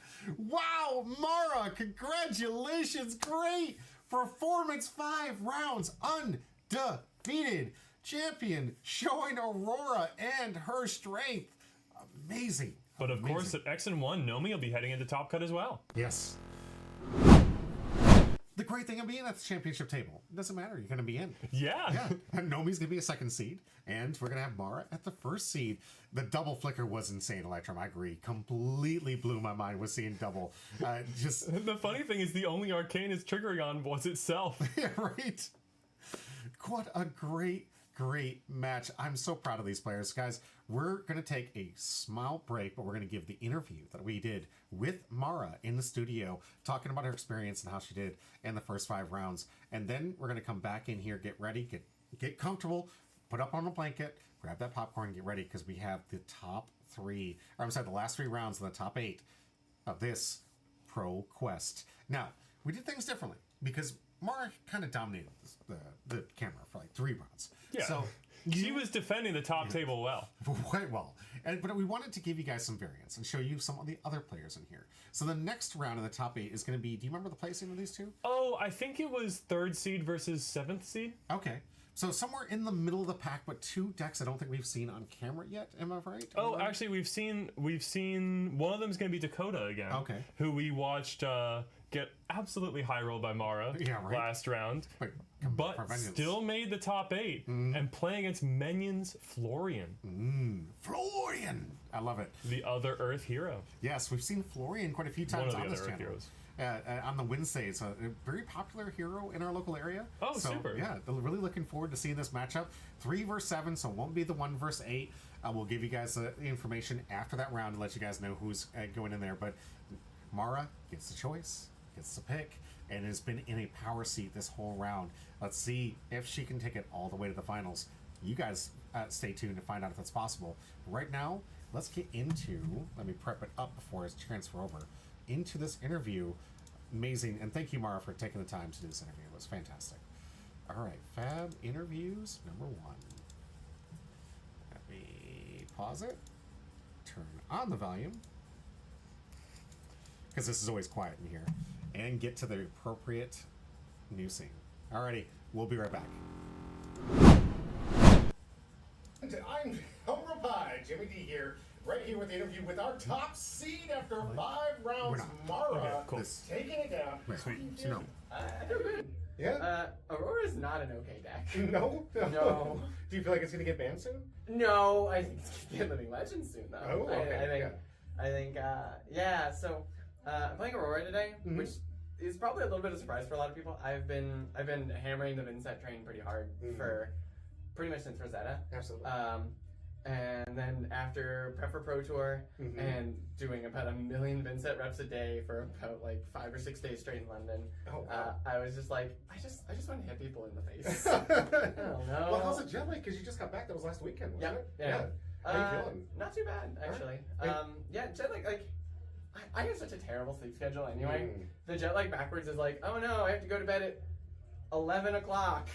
Wow, Mara, congratulations. Great performance. 5 rounds. Undefeated champion, showing Aurora and her strength. Amazing. But of course, at X and 1, Nomi will be heading into Top Cut as well. Yes. The great thing of being at the championship table, it doesn't matter. You're going to be in. Yeah. Yeah. And Nomi's going to be a 2nd seed, and we're going to have Mara at the 1st seed. The double flicker was insane, Electrum. I agree. Completely blew my mind with seeing double. Just The funny thing is the only arcane it's triggering on was itself. yeah, right. What a great match. I'm so proud of these players, guys. We're going to take a small break, but we're going to give the interview that we did with Mara in the studio, talking about her experience and how she did in the first 5 rounds. And then we're going to come back in here, get ready, get comfortable, put up on the blanket, grab that popcorn, get ready, because we have the the last 3 rounds in the top 8 of this Pro Quest. Now, we did things differently because Mara kind of dominated the camera for like 3 rounds. Yeah. So She was defending the top table well. quite well. But we wanted to give you guys some variance and show you some of the other players in here. So the next round in the top 8 is going to be, do you remember the placing of these 2? Oh, I think it was 3rd seed versus 7th seed. Okay. So somewhere in the middle of the pack, but 2 decks I don't think we've seen on camera yet. Am I right? Oh, actually, we've seen one of them is going to be Dakota again. Okay. Who we watched get absolutely high rolled by Mara last round, Wait, but for Vengeance. still made the top 8 and playing against Menion's Florian, Florian! I love it. the other Earth hero. Yes, we've seen Florian quite a few times One of on the this other Earth channel. heroes. On the Wednesdays, so a very popular hero in our local area. Oh, so, super. Yeah, really looking forward to seeing this matchup. 3 versus 7, so it won't be the 1 versus 8. We'll give you guys the information after that round to let you guys know who's going in there. But Mara gets the choice, gets the pick, and has been in a power seat this whole round. Let's see if she can take it all the way to the finals. You guys stay tuned to find out if that's possible. Right now, let's get into, let me prep it up before I transfer over, into this interview. Amazing, and thank you, Mara, for taking the time to do this interview. It was fantastic. All right, Fab interviews number 1. Let me pause it, turn on the volume, because this is always quiet in here, and get to the appropriate new scene. Alrighty, we'll be right back. I'm Humble Pie, Jimmy D here, right here with the interview with our top seed after 5 rounds, Mara, Okay, cool. taking it down. Sweet. No. I feel good. Yeah? Aurora's not an okay deck. No? No. Do you feel like it's going to get banned soon? No, I think it's gonna be a Living Legend soon, though. Oh, okay, I think, yeah. So, I'm playing Aurora today, which is probably a little bit of a surprise for a lot of people. I've been hammering the Vincent train pretty hard for pretty much since Rosetta. Absolutely. And then after prep for Pro Tour and doing about 1 million Vincent reps a day for about like 5 or 6 days straight in London, I was just like, I just want to hit people in the face. I don't know. Well, how's it jet lag? Because you just got back. That was last weekend, wasn't it? Yeah. How you feeling? Not too bad, actually. Right. Yeah, jet lag, like, I have such a terrible sleep schedule anyway. The jet lag backwards is like, oh no, I have to go to bed at 11 o'clock.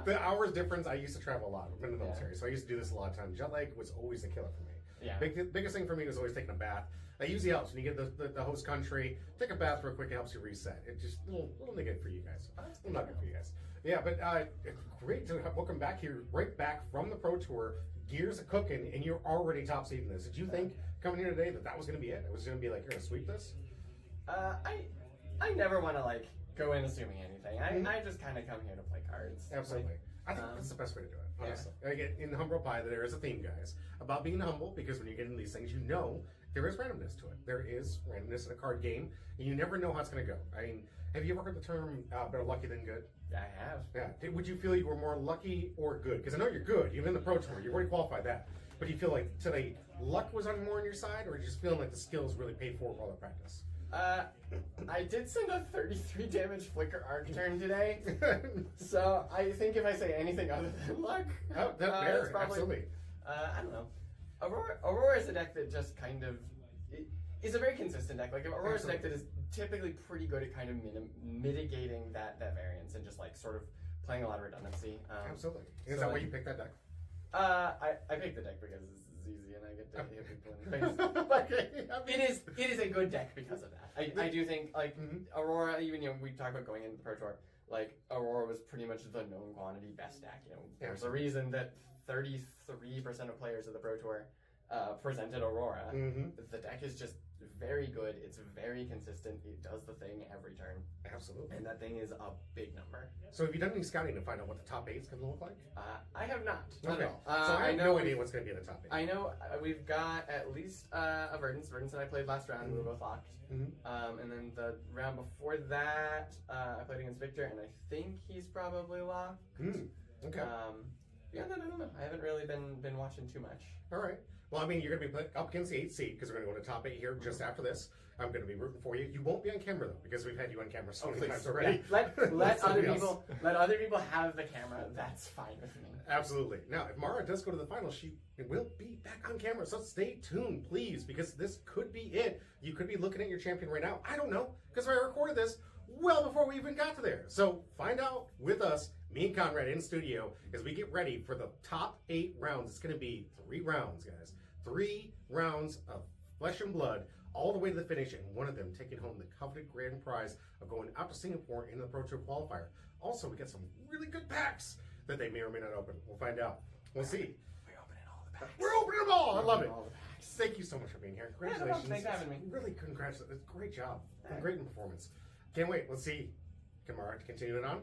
The hours difference, I used to travel a lot. I've been in the military, so I used to do this a lot of times. Jet lag was always a killer for me. Yeah. Biggest thing for me was always taking a bath. That usually helps when you get the host country. Take a bath real quick, it helps you reset. It just little nugget for you guys. Little nugget for you guys. Yeah, but great to welcome back here, right back from the Pro Tour. Gears are cooking, and you're already top seeding this. Did you think coming here today that was going to be it? It was going to be like, you're going to sweep this? I never want to like go in assuming anything. I just kind of come here to play cards. Absolutely. Like, I think that's the best way to do it, honestly. Again, in Humble Pie, there is a theme, guys, about being humble, because when you get into these things, you know there is randomness to it. There is randomness in a card game, and you never know how it's going to go. I mean, have you ever heard the term better lucky than good? I have. Yeah. Would you feel you were more lucky or good? Because I know you're good. You've been in the Pro Tour. You've already qualified that. But do you feel like today luck was on more on your side, or just feeling like the skills really paid for all the practice? I did send a 33 damage Flicker Arc turn today, so I think if I say anything other than luck, that's fair, it's probably, absolutely. I don't know. Aurora is a deck that just kind of is a very consistent deck. Like Aurora is a deck that is typically pretty good at kind of mitigating that variance and just like sort of playing a lot of redundancy. Absolutely. Is that why you picked that deck? I picked the deck because it's easy and I get to hit people in the face. But it is a good deck because of that. I do think like Aurora, even we talk about going into the Pro Tour, like Aurora was pretty much the known quantity best deck. There's a reason that 33% of players of the Pro Tour presented Aurora. The deck is just very good. It's very consistent. It does the thing every turn. Absolutely. And that thing is a big number. So have you done any scouting to find out what the top 8 is going to look like? I have not. Okay. Not at all. So I have no idea what's going to be in the top 8. I know we've got at least a Verdance. Verdance and I played last round. We were both locked. And then the round before that, I played against Victor, and I think he's probably locked. Okay. Yeah, no, I don't know. I haven't really been watching too much. All right. Well, I mean, you're going to be up against the 8th seed because we're going to go to top 8 here just after this. I'm going to be rooting for you. You won't be on camera though because we've had you on camera so many times already. Yeah. Let other people have the camera. That's fine with me. Absolutely. Now, if Mara does go to the final, she will be back on camera. So stay tuned, please, because this could be it. You could be looking at your champion right now. I don't know because I recorded this well before we even got to there. So find out with us, me and Conrad in studio, as we get ready for the top 8 rounds. It's going to be 3 rounds, guys. 3 rounds of flesh and blood, all the way to the finish, and one of them taking home the coveted grand prize of going out to Singapore in the Pro Tour qualifier. Also, we got some really good packs that they may or may not open. We'll find out. We'll see. We're opening all the packs. We're opening them all. I love it. All the packs. Thank you so much for being here. Yeah, no Congratulations. problem. Thanks for having me. Really, congratulations. Great job. Great performance. Can't wait. Let's see. Kamara, continue it on.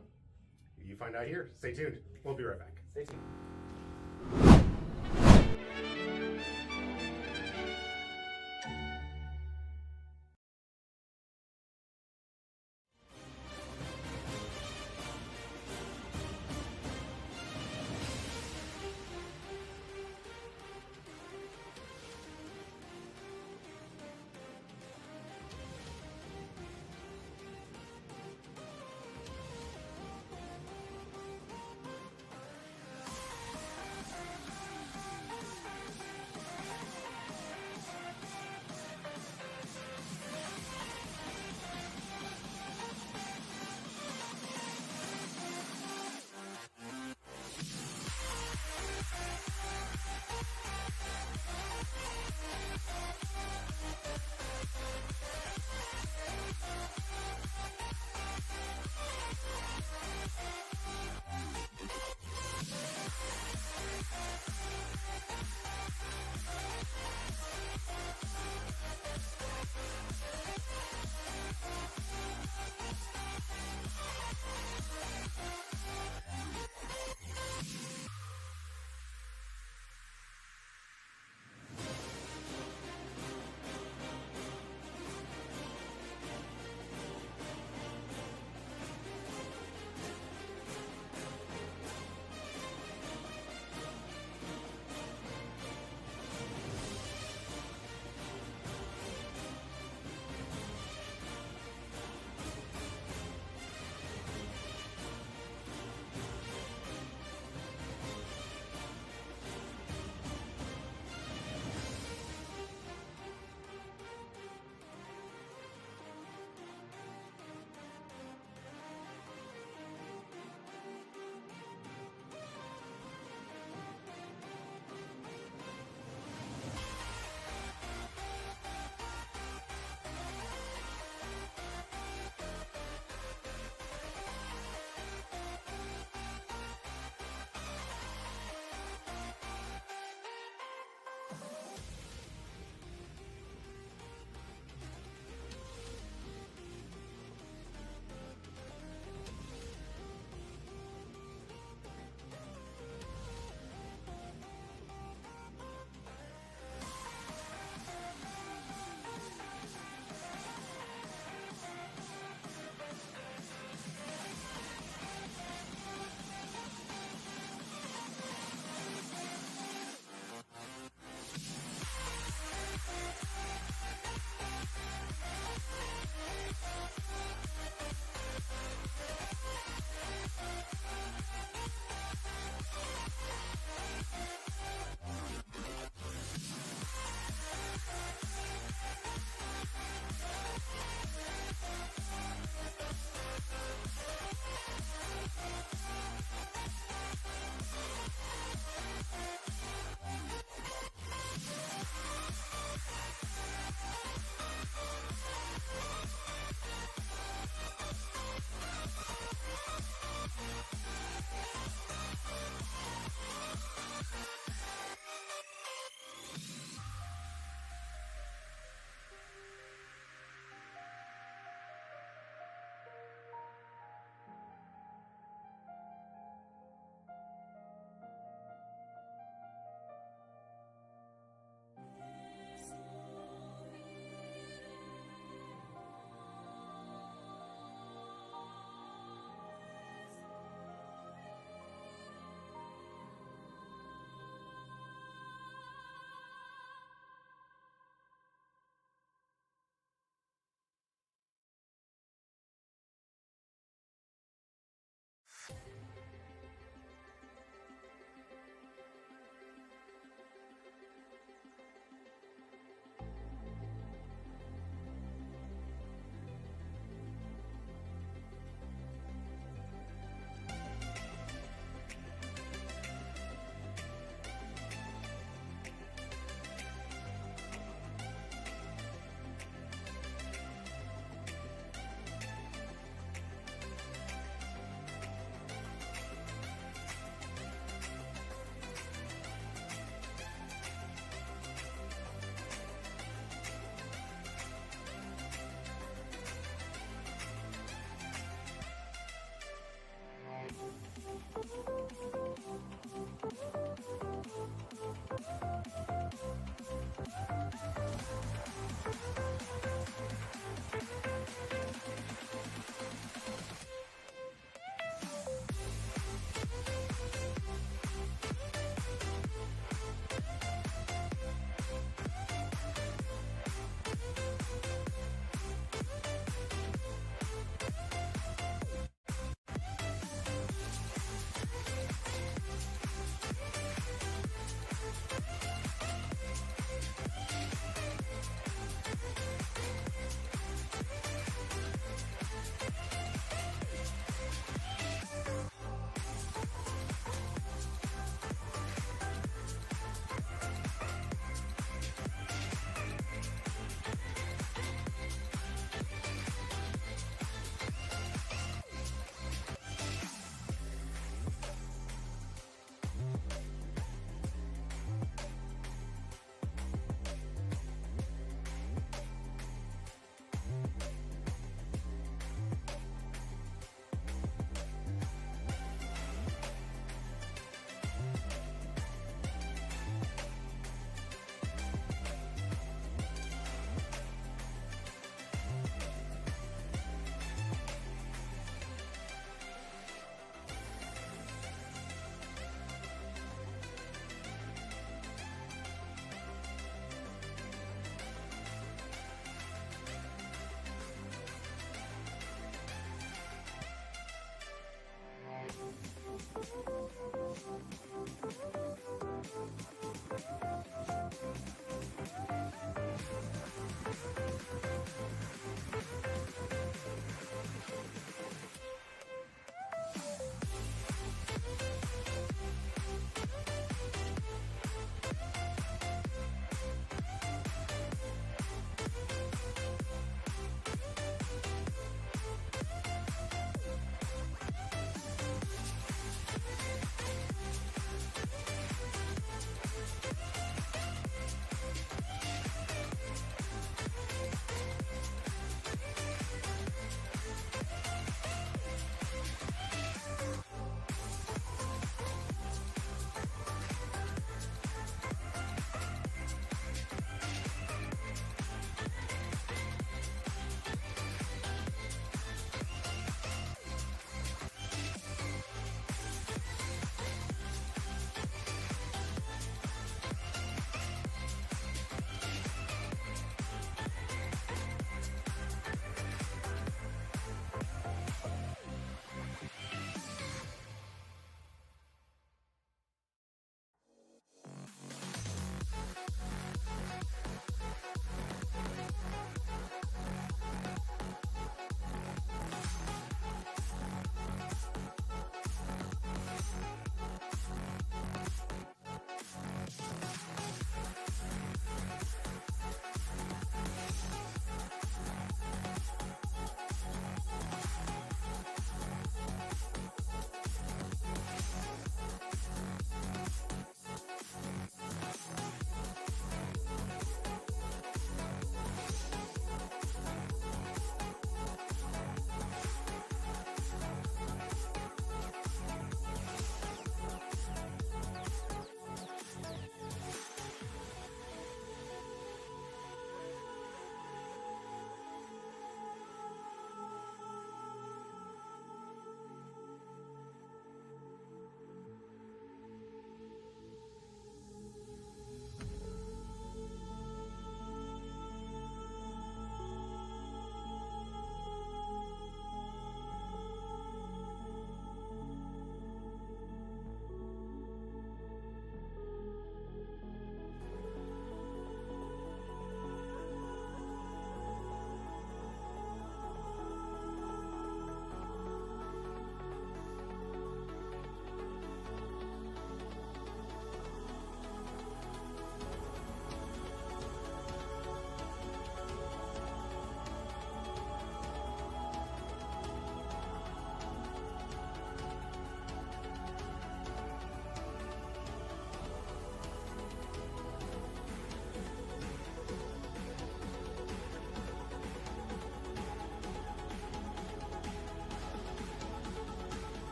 You find out here. Stay tuned. We'll be right back. Stay tuned.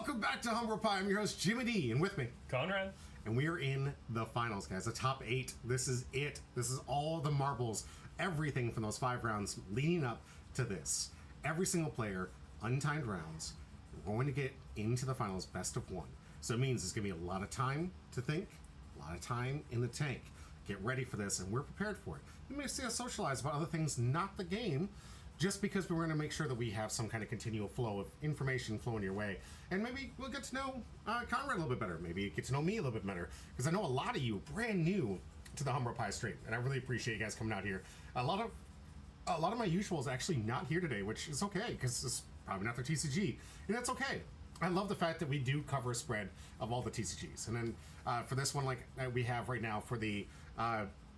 Welcome back to Humble Pie. I'm your host, Jimmy D, and with me, Conrad. and we are in the finals, guys. The top 8. This is it. This is all the marbles, everything from those 5 rounds leading up to this. Every single player, untimed rounds. We're going to get into the finals best of 1. So it means it's going to be a lot of time to think, a lot of time in the tank. Get ready for this, and we're prepared for it. You may see us socialize about other things, not the game, just because we're going to make sure that we have some kind of continual flow of information flowing your way. And maybe we'll get to know Conrad a little bit better. Maybe get to know me a little bit better. Because I know a lot of you brand new to the Humble Pie stream. And I really appreciate you guys coming out here. A lot of my usuals actually not here today, which is okay, because it's probably not their TCG. And that's okay. I love the fact that we do cover a spread of all the TCGs. And then for this one, like we have right now for the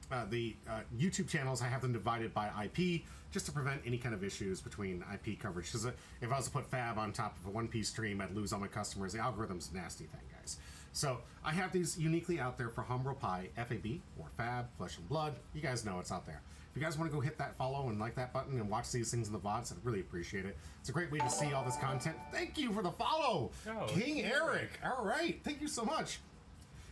YouTube channels, I have them divided by IP just to prevent any kind of issues between IP coverage. Because if I was to put Fab on top of a One Piece stream, I'd lose all my customers. The algorithm's a nasty thing, guys. So I have these uniquely out there for Humble Pie, FAB, or Fab, Flesh and Blood. You guys know it's out there. If you guys want to go hit that follow and like that button and watch these things in the VODs, I'd really appreciate it. It's a great way to see all this content. Thank you for the follow, Oh, King Eric. All right, thank you so much.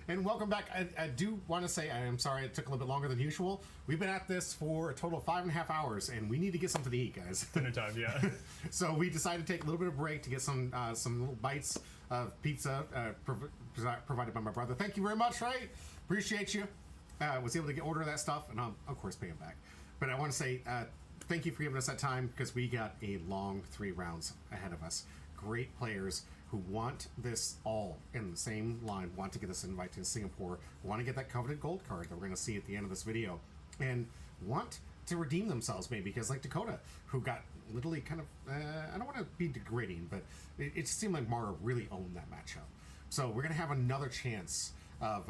And welcome back. I do want to say, I am sorry it took a little bit longer than usual. We've been at this for a total of 5.5 hours, and we need to get something to eat, guys. Dinner time, yeah. So we decided to take a little bit of break to get some little bites of pizza provided by my brother. Thank you very much, right? Appreciate you. Was able to order that stuff, and I'll, of course, pay him back. But I want to say thank you for giving us that time, because we got a long 3 rounds ahead of us. Great players who want this all in the same line, want to get this invite to Singapore, want to get that coveted gold card that we're going to see at the end of this video, and want to redeem themselves maybe, because like Dakota, who got literally kind of, I don't want to be degrading, but it seemed like Mara really owned that matchup. So we're going to have another chance of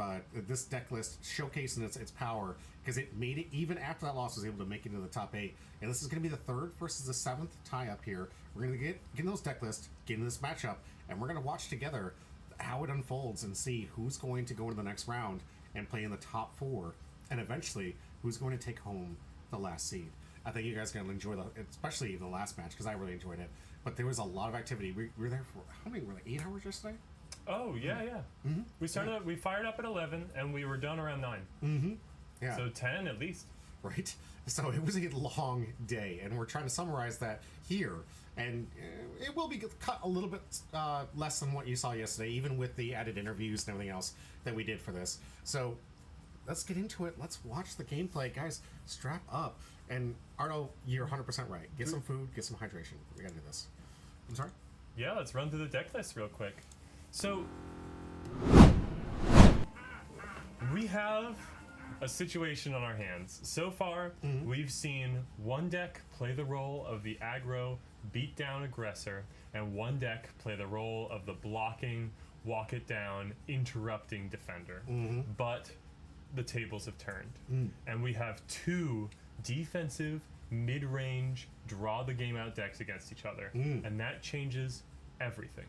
this deck list showcasing its power, because it made it, even after that loss, was able to make it into the top 8. And this is going to be the 3rd versus the 7th tie-up here. We're going to get in those deck lists, get in this matchup, and we're going to watch together how it unfolds and see who's going to go into the next round and play in the top 4, and eventually who's going to take home the last seed. I think you guys are going to enjoy especially the last match, because I really enjoyed it. But there was a lot of activity. We were there for, how many, were like 8 hours yesterday? Oh, yeah. Mm-hmm. We fired up at 11, and we were done around 9. Mm-hmm. Yeah. So 10 at least. Right? So it was a long day, and we're trying to summarize that here. And it will be cut a little bit less than what you saw yesterday, even with the added interviews and everything else that we did for this. So let's get into it. Let's watch the gameplay. Guys, strap up. And Arno, you're 100% right. Get some food, get some hydration. We gotta do this. I'm sorry? Yeah, let's run through the deck list real quick. So, we have a situation on our hands. So far, we've seen one deck play the role of the aggro, beat down aggressor, and one deck play the role of the blocking, walk it down, interrupting defender. But the tables have turned. And we have 2 defensive, mid-range, draw the game out decks against each other. And that changes everything.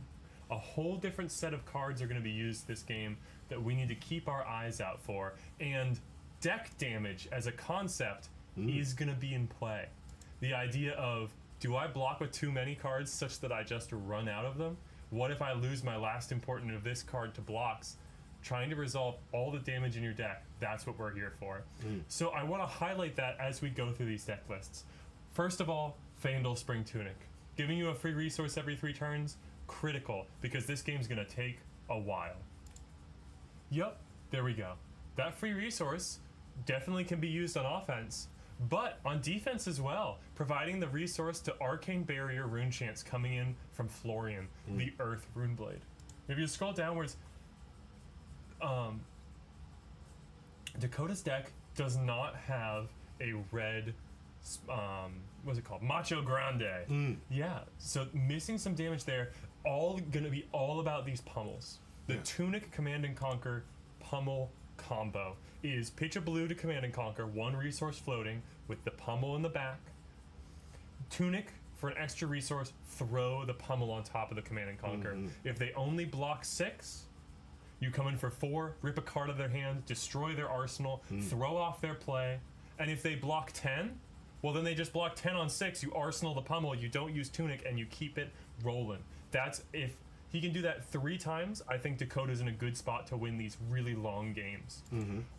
A whole different set of cards are going to be used this game that we need to keep our eyes out for. And deck damage as a concept is going to be in play. The idea of, do I block with too many cards such that I just run out of them? What if I lose my last important of this card to blocks? Trying to resolve all the damage in your deck, that's what we're here for. So I want to highlight that as we go through these deck lists. First of all, Fandel Spring Tunic. Giving you a free resource every 3 turns, critical, because this game's going to take a while. Yup, there we go. That free resource definitely can be used on offense, but on defense as well, providing the resource to Arcane Barrier Rune Chants coming in from Florian, the Earth Runeblade. If you scroll downwards, Dakota's deck does not have a red, what's it called? Macho Grande. Yeah, so missing some damage there. All gonna be all about these pummels. The Tunic Command and Conquer pummel combo is pitch a blue to Command and Conquer, 1 resource floating with the pummel in the back. Tunic, for an extra resource, throw the pummel on top of the Command and Conquer. If they only block 6, you come in for 4, rip a card out of their hand, destroy their arsenal, throw off their play. And if they block 10, well then they just block 10 on 6, you arsenal the pummel, you don't use Tunic, and you keep it rolling. That's if he can do that 3 times, I think Dakota's in a good spot to win these really long games.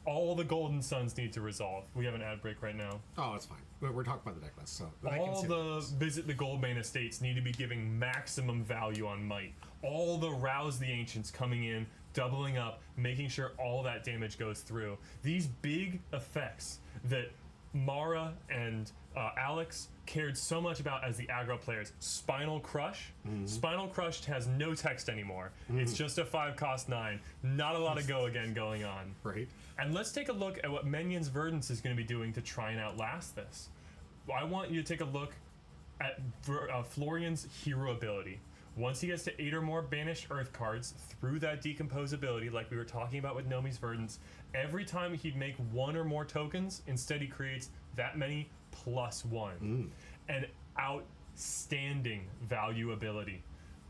All the Golden Suns need to resolve. We have an ad break right now. Oh, it's fine. We're talking about the deck list, so All the Visit the Goldbane Estates need to be giving maximum value on might. All the Rouse the Ancients coming in, doubling up, making sure all that damage goes through. These big effects that Mara and Alex cared so much about as the aggro players. Spinal Crush. Spinal Crush has no text anymore. It's just a 5-cost 9. Not a lot of go again going on. Right. And let's take a look at what Menion's Verdance is going to be doing to try and outlast this. I want you to take a look at Florian's hero ability. Once he gets to 8 or more banished Earth cards through that decompose ability, like we were talking about with Nomi's Verdance, every time he'd make 1 or more tokens, instead he creates that many +1. An outstanding value ability,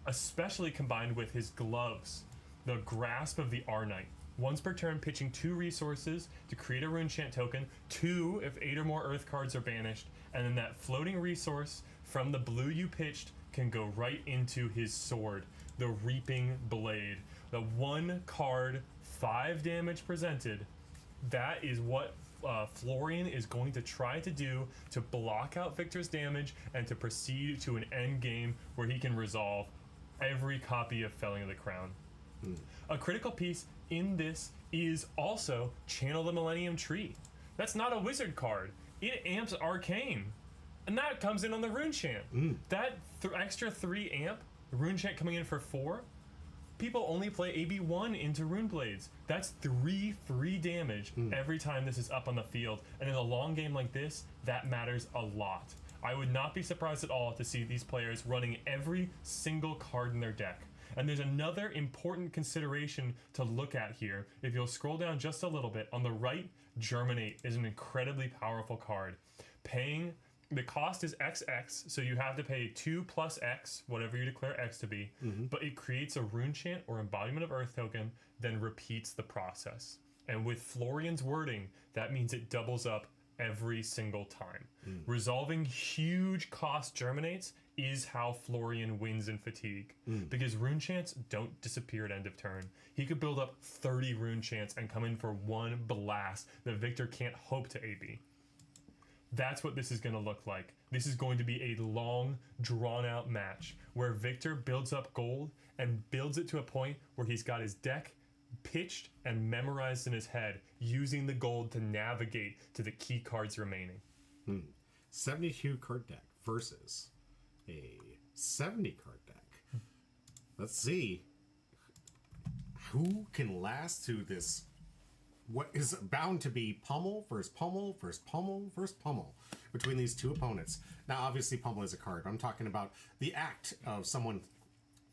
especially combined with his gloves, the Grasp of the Arnite. Once per turn, pitching 2 resources to create a rune chant token, 2 if 8 or more Earth cards are banished, and then that floating resource from the blue you pitched can go right into his sword, the Reaping Blade. The 1 card, 5 damage presented. That is what Florian is going to try to do to block out Victor's damage and to proceed to an end game where he can resolve every copy of Felling of the Crown. A critical piece in this is also Channel the Millennium Tree. That's not a wizard card. It amps Arcane. And that comes in on the Rune Chant. That extra 3 amp, Rune Chant coming in for 4, people only play AB1 into Rune Blades. That's 3 free damage every time this is up on the field. And in a long game like this, that matters a lot. I would not be surprised at all to see these players running every single card in their deck. And there's another important consideration to look at here. If you'll scroll down just a little bit, on the right, Germinate is an incredibly powerful card. The cost is XX, so you have to pay 2 plus X, whatever you declare X to be, but it creates a rune chant or embodiment of Earth token, then repeats the process. And with Florian's wording, that means it doubles up every single time. Resolving huge cost Germinates is how Florian wins in Fatigue, because rune chants don't disappear at end of turn. He could build up 30 rune chants and come in for 1 blast that Victor can't hope to AB. That's what this is going to look like. This is going to be a long, drawn-out match where Victor builds up gold and builds it to a point where he's got his deck pitched and memorized in his head, using the gold to navigate to the key cards remaining. 72 card deck versus a 70 card deck. Let's see who can last to this. What is bound to be pummel versus pummel versus pummel versus pummel between these two opponents. Now, obviously, pummel is a card. I'm talking about the act of someone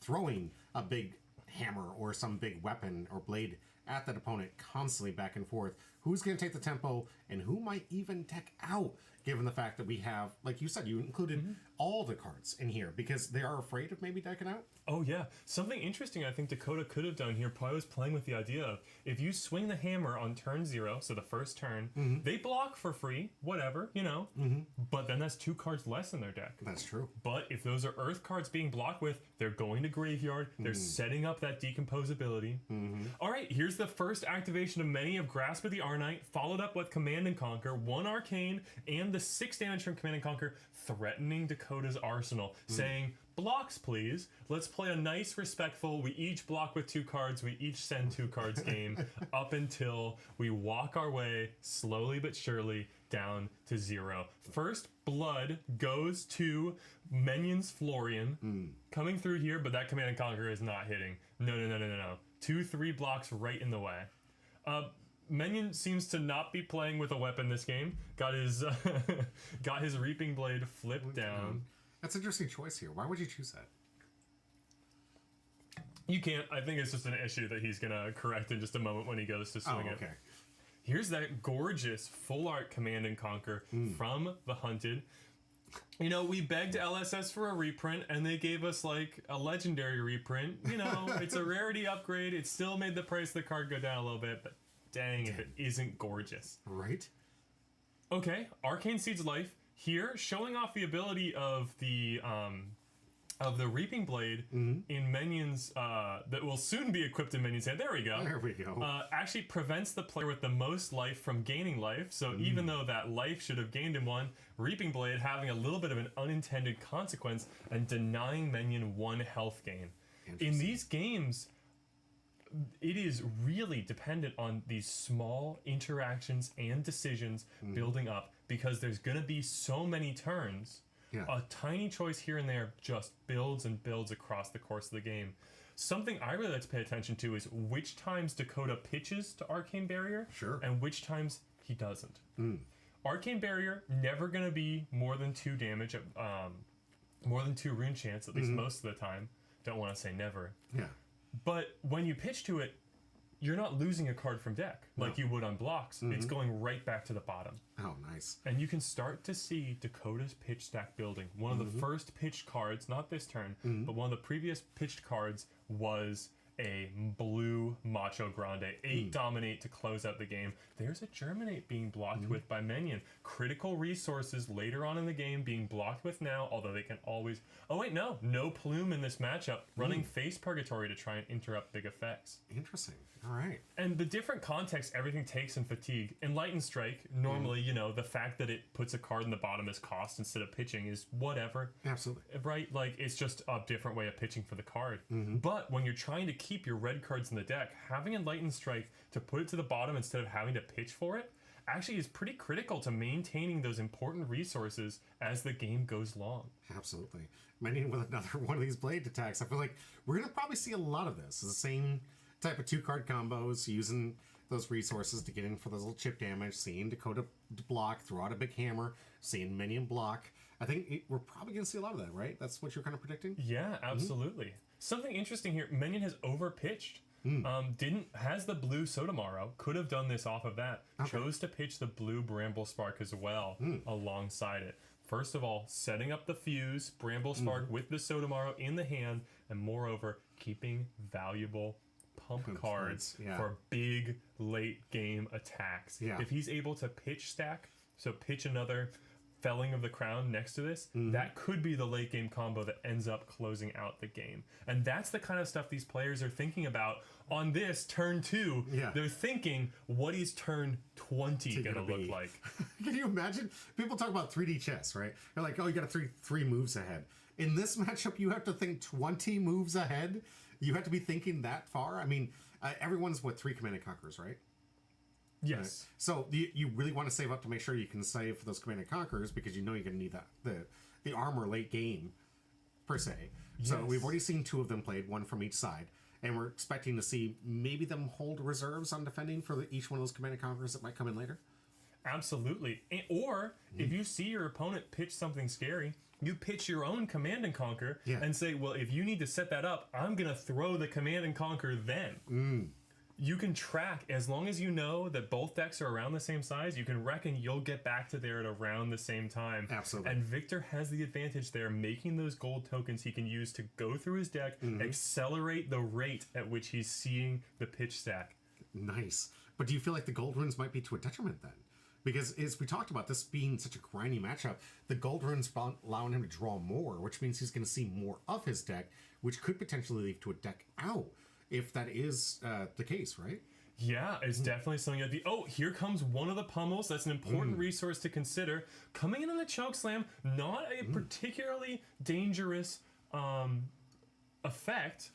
throwing a big hammer or some big weapon or blade at that opponent constantly back and forth. Who's going to take the tempo and who might even deck out, given the fact that we have, like you said, you included all the cards in here because they are afraid of maybe decking out? Oh yeah, something interesting I think Dakota could have done here probably was playing with the idea of if you swing the hammer on turn 0, so the first turn, they block for free, whatever, you know, but then that's 2 cards less in their deck. That's true. But if those are Earth cards being blocked with, they're going to graveyard, they're setting up that decomposability. Alright, here's the first activation of many of Grasp of the Arnite, followed up with Command and Conquer, 1 Arcane, and the 6 damage from Command and Conquer, threatening Dakota's arsenal, saying, blocks please, let's play a nice respectful, we each block with 2 cards, we each send 2 cards game, up until we walk our way, slowly but surely, down to 0. First blood goes to Menion's Florian, coming through here, but that Command and Conquer is not hitting. No. 2-3 blocks right in the way. Menion seems to not be playing with a weapon this game. Got his got his Reaping Blade flipped down. That's an interesting choice here. Why would you choose that? You can't. I think it's just an issue that he's going to correct in just a moment when he goes to swing it. Here's that gorgeous full art Command and Conquer from the Hunted. You know, we begged LSS for a reprint, and they gave us, like, a legendary reprint. You know, it's a rarity upgrade. It still made the price of the card go down a little bit, but dang if it isn't gorgeous. Right? Okay, Arcane Seed's Life. Here, showing off the ability of the of the Reaping Blade in minions that will soon be equipped in minions hand. There we go. There we go. Actually prevents the player with the most life from gaining life. So even though that life should have gained him one, Reaping Blade having a little bit of an unintended consequence and denying minion 1 health gain. In these games, it is really dependent on these small interactions and decisions building up, because there's going to be so many turns. Yeah. A tiny choice here and there just builds and builds across the course of the game. Something I really like to pay attention to is which times Dakota pitches to Arcane Barrier, Sure. and which times he doesn't. Arcane Barrier, never going to be more than 2 damage, more than 2 rune chance, at least most of the time. Don't want to say never. Yeah. But when you pitch to it, you're not losing a card from deck like you would on blocks. It's going right back to the bottom. Oh, nice. And you can start to see Dakota's pitch stack building. One of the first pitched cards, not this turn, but one of the previous pitched cards was a blue Macho Grande. 8 dominate to close out the game. There's a Germinate being blocked with by Minion. Critical resources later on in the game being blocked with now, although they can always... Oh wait, no Plume in this matchup. Running Face Purgatory to try and interrupt big effects. Interesting. All right. And the different context everything takes in Fatigue. Enlightened Strike, normally, you know, the fact that it puts a card in the bottom as cost instead of pitching is whatever. Absolutely. Right? Like, it's just a different way of pitching for the card. But when you're trying to keep your red cards in the deck, having Enlightened Strike to put it to the bottom instead of having to pitch for it actually is pretty critical to maintaining those important resources as the game goes long. Absolutely. Many with another one of these blade attacks. I feel like we're going to probably see a lot of this. The same type of 2-card combos, using those resources to get in for those little chip damage, seeing Dakota block, throw out a big hammer, seeing Minion block. I think we're probably going to see a lot of that, right? That's what you're kind of predicting? Yeah, absolutely. Something interesting here, Minion has overpitched. Has the blue Sotomaro, could have done this off of that. Chose to pitch the blue Bramble Spark as well alongside it. First of all, setting up the fuse, Bramble Spark with the Sotomaro in the hand, and moreover, keeping valuable pump cards for big late game attacks. If he's able to pitch stack, so pitch another Felling of the Crown next to this, that could be the late game combo that ends up closing out the game. And that's the kind of stuff these players are thinking about on this turn 2. They're thinking, what is turn 20 gonna look like? Can you imagine? People talk about 3D chess, right? They're like, oh, you got to three moves ahead. In this matchup, you have to think 20 moves ahead. You have to be thinking that far. I mean, everyone's 3 Command and Conquerors, right? Yes. Right. So you really want to save up to make sure you can save for those Command and Conquerors, because you know you're going to need that the armor late game, per se. So we've already seen 2 of them played, 1 from each side, and we're expecting to see maybe them hold reserves on defending for each one of those Command and Conquerors that might come in later. Absolutely. Or if you see your opponent pitch something scary, you pitch your own Command and Conquer and say, well, if you need to set that up, I'm going to throw the Command and Conquer then. You can track, as long as you know that both decks are around the same size, you can reckon you'll get back to there at around the same time. Absolutely. And Victor has the advantage there, making those gold tokens he can use to go through his deck, accelerate the rate at which he's seeing the pitch stack. Nice. But do you feel like the gold runes might be to a detriment then? Because as we talked about, this being such a grindy matchup, the gold runes allowing him to draw more, which means he's going to see more of his deck, which could potentially lead to a deck out, if that is the case, right? Yeah, it's definitely something. Oh, here comes one of the pummels. That's an important resource to consider. Coming in on the Chokeslam, not a particularly dangerous effect,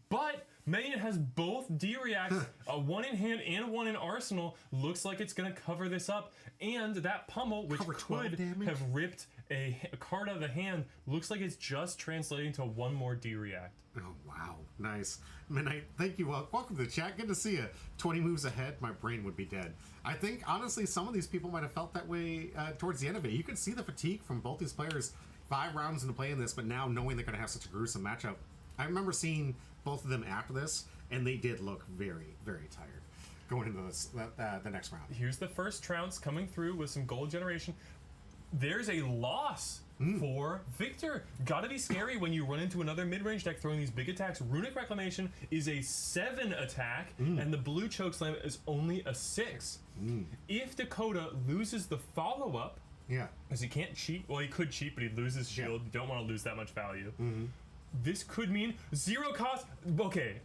but Minion has both D-Reacts, one in hand and one in arsenal. Looks like it's going to cover this up. And that pummel, which could have ripped a card out of the hand, looks like it's just translating to 1 more D-React. Oh, wow. Nice. Midnight, thank you. Welcome to the chat. Good to see you. 20 moves ahead, my brain would be dead. I think, honestly, some of these people might have felt that way towards the end of it. You could see the fatigue from both these players 5 rounds into playing this, but now knowing they're going to have such a gruesome matchup. I remember seeing both of them after this, and they did look very, very tired going into the next round. Here's the first trounce coming through with some gold generation. There's a loss for Victor. Gotta be scary when you run into another mid-range deck throwing these big attacks. Runic Reclamation is a 7 attack, and the blue Chokeslam is only a 6. If Dakota loses the follow-up Yeah. Because he can't cheat. Well, he could cheat, but he'd lose his shield. You don't want to lose that much value. This could mean 0 cost. Okay.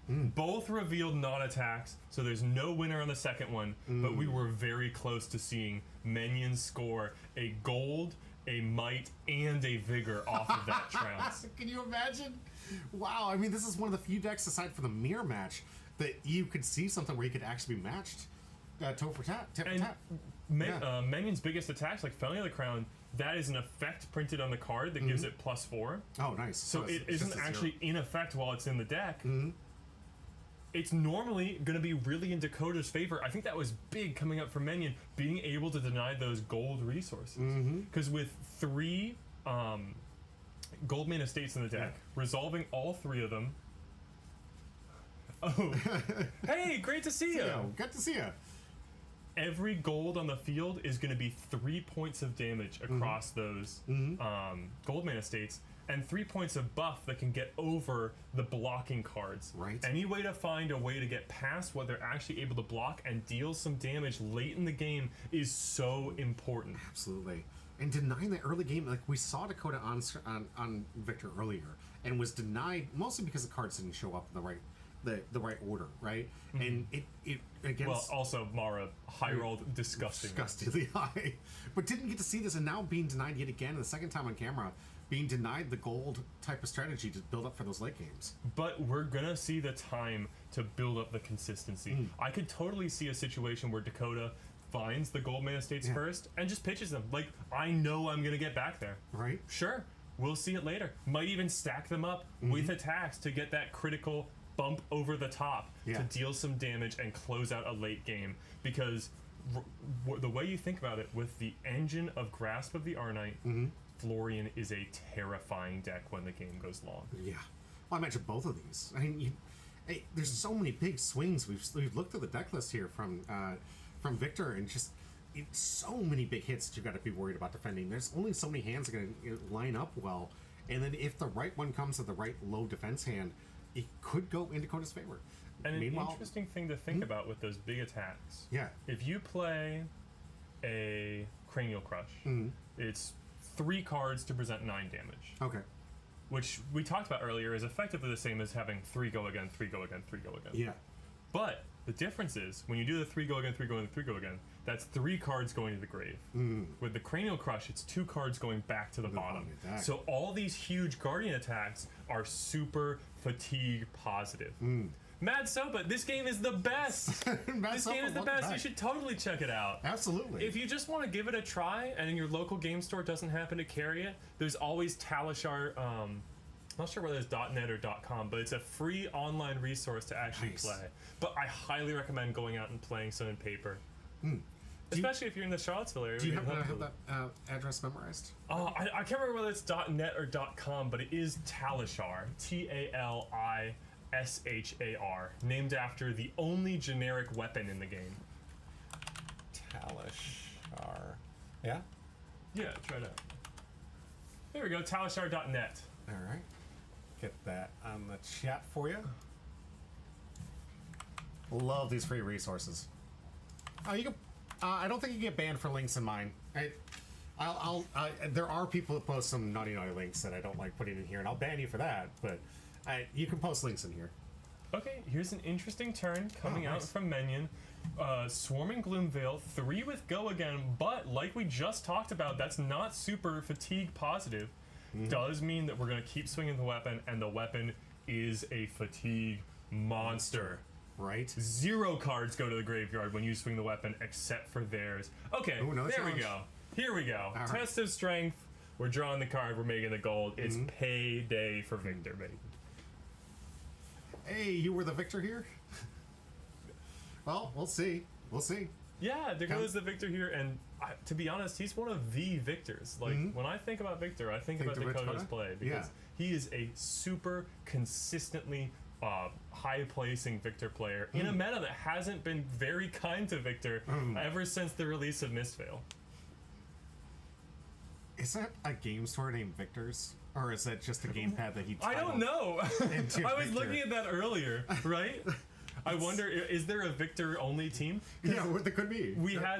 Both revealed non-attacks, so there's no winner on the second one, but we were very close to seeing Minions score a gold, a might, and a vigor off of that trounce. Can you imagine? Wow, I mean, this is one of the few decks, aside from the mirror match, that you could see something where you could actually be matched toe for tap, tip for tap. Minion's biggest attacks, like Felony of the Crown, that is an effect printed on the card that gives it +4. Oh, nice. So it it's isn't just a actually in effect while it's in the deck. It's normally going to be really in Dakota's favor. I think that was big coming up for Minion, being able to deny those gold resources. Because with 3 gold main estates in the deck, resolving all 3 of them. Oh, hey, great to see you. Good to see you. Every gold on the field is going to be 3 points of damage across those gold main estates, and 3 points of buff that can get over the blocking cards. Right. Any way to find a way to get past what they're actually able to block and deal some damage late in the game is so important. Absolutely. And denying the early game, like we saw Dakota on Victor earlier, and was denied mostly because the cards didn't show up in the right order, right? And it against... Well, also Mara high rolled disgustingly high, but didn't get to see this, and now being denied yet again, the second time on camera, being denied the gold type of strategy to build up for those late games. But we're gonna see the time to build up the consistency. I could totally see a situation where Dakota finds the gold main estates first and just pitches them. Like, I know I'm gonna get back there. Right. Sure, we'll see it later. Might even stack them up with attacks to get that critical bump over the top to deal some damage and close out a late game. Because the way you think about it, with the engine of Grasp of the Arnite, Florian is a terrifying deck when the game goes long. Yeah. Well, I mentioned both of these. I mean, there's so many big swings. We've looked at the deck list here from Victor, and just so many big hits that you've got to be worried about defending. There's only so many hands that are going to line up well, and then if the right one comes to the right low defense hand, it could go in Dakota's favor. And an interesting thing to think about with those big attacks. Yeah. If you play a Cranial Crush, it's 3 cards to present 9 damage. Okay. Which we talked about earlier is effectively the same as having 3 go again, 3 go again, 3 go again. Yeah. But the difference is, when you do the 3 go again, 3 go again, 3 go again, that's 3 cards going to the grave. With the Cranial Crush, it's 2 cards going back to the bottom. So all these huge Guardian attacks are super fatigue positive. Mad Sopa, this game is the best. This game is the best. You should totally check it out. Absolutely. If you just want to give it a try and your local game store doesn't happen to carry it, there's always Talishar. I'm not sure whether it's .net or .com, but it's a free online resource to actually play. But I highly recommend going out and playing some in paper. Especially if you're in the Charlottesville area. Do you have that address memorized? I can't remember whether it's .net or .com, but it is Talishar. Talishar, named after the only generic weapon in the game. Talishar. Yeah? Yeah, try that. There we go, talishar.net. All right. Get that on the chat for you. Love these free resources. You can. I don't think you get banned for links in mine. There are people that post some naughty links that I don't like putting in here, and I'll ban you for that. But you can post links in here. Okay, here's an interesting turn coming out from Minion. Swarming Gloomveil, 3 with Go again, but like we just talked about, that's not super fatigue positive. Does mean that we're going to keep swinging the weapon, and the weapon is a fatigue monster. Right. 0 cards go to the graveyard when you swing the weapon, except for theirs. Okay, there we go. Here we go. All Test of strength. We're drawing the card. We're making the gold. It's payday for Victor, baby. Hey, you were the victor here? Well, we'll see. We'll see. Yeah, Dakota's the victor here, and to be honest, he's one of the victors. Like, when I think about Victor, I think about Dakota's play, because he is a super consistently high-placing Victor player in a meta that hasn't been very kind to Victor ever since the release of Mistveil. Is that a game store named Victor's? Or is that just a gamepad that he I don't know. I was looking at that earlier, right? I wonder, is there a Victor only team? Yeah, what there could be.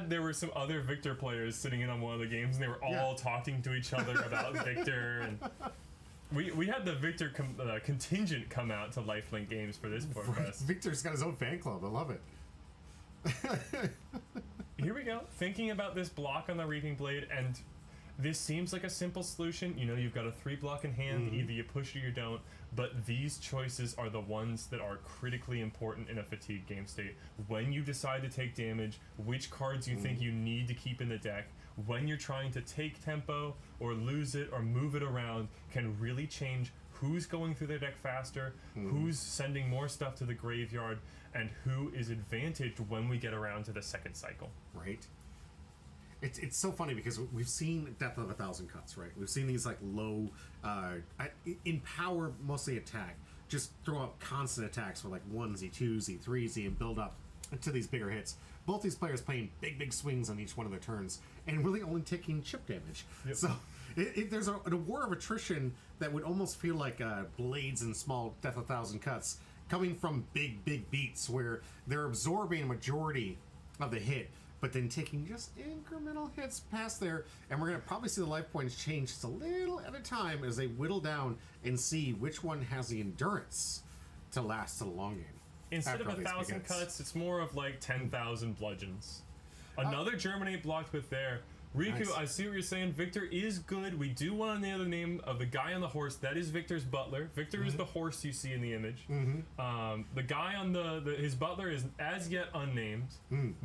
There were some other Victor players sitting in on one of the games, and they were all talking to each other about Victor. And we had the Victor contingent come out to Lifelink games for this podcast. Victor's got his own fan club. I love it. Here we go. Thinking about this block on the Reaping Blade, and this seems like a simple solution. You know, you've got a 3-block in hand. Either you push or you don't. But these choices are the ones that are critically important in a fatigue game state. When you decide to take damage, which cards you think you need to keep in the deck, when you're trying to take tempo or lose it or move it around, can really change who's going through their deck faster, who's sending more stuff to the graveyard, and who is advantaged when we get around to the second cycle. Right. It's so funny because we've seen Death of 1,000 Cuts, right? We've seen these like low, in power, mostly attack, just throw out constant attacks for like 1Z, 2Z, 3Z, and build up to these bigger hits. Both these players playing big swings on each one of their turns, and really only taking chip damage. Yep. So there's a war of attrition that would almost feel like Blades and small Death of 1,000 Cuts coming from big beats where they're absorbing a majority of the hit, but then taking just incremental hits past there, and we're going to probably see the life points change just a little at a time as they whittle down and see which one has the endurance to last to the long game. Instead of after all these 1,000 big hits. cuts, it's more of like 10,000 bludgeons. Another Germinate blocked with there. Riku, Nice. I see what you're saying. Victor is good. We do want to know the name of the guy on the horse. That is Victor's butler. Victor is the horse you see in the image. The guy on his butler is as yet unnamed,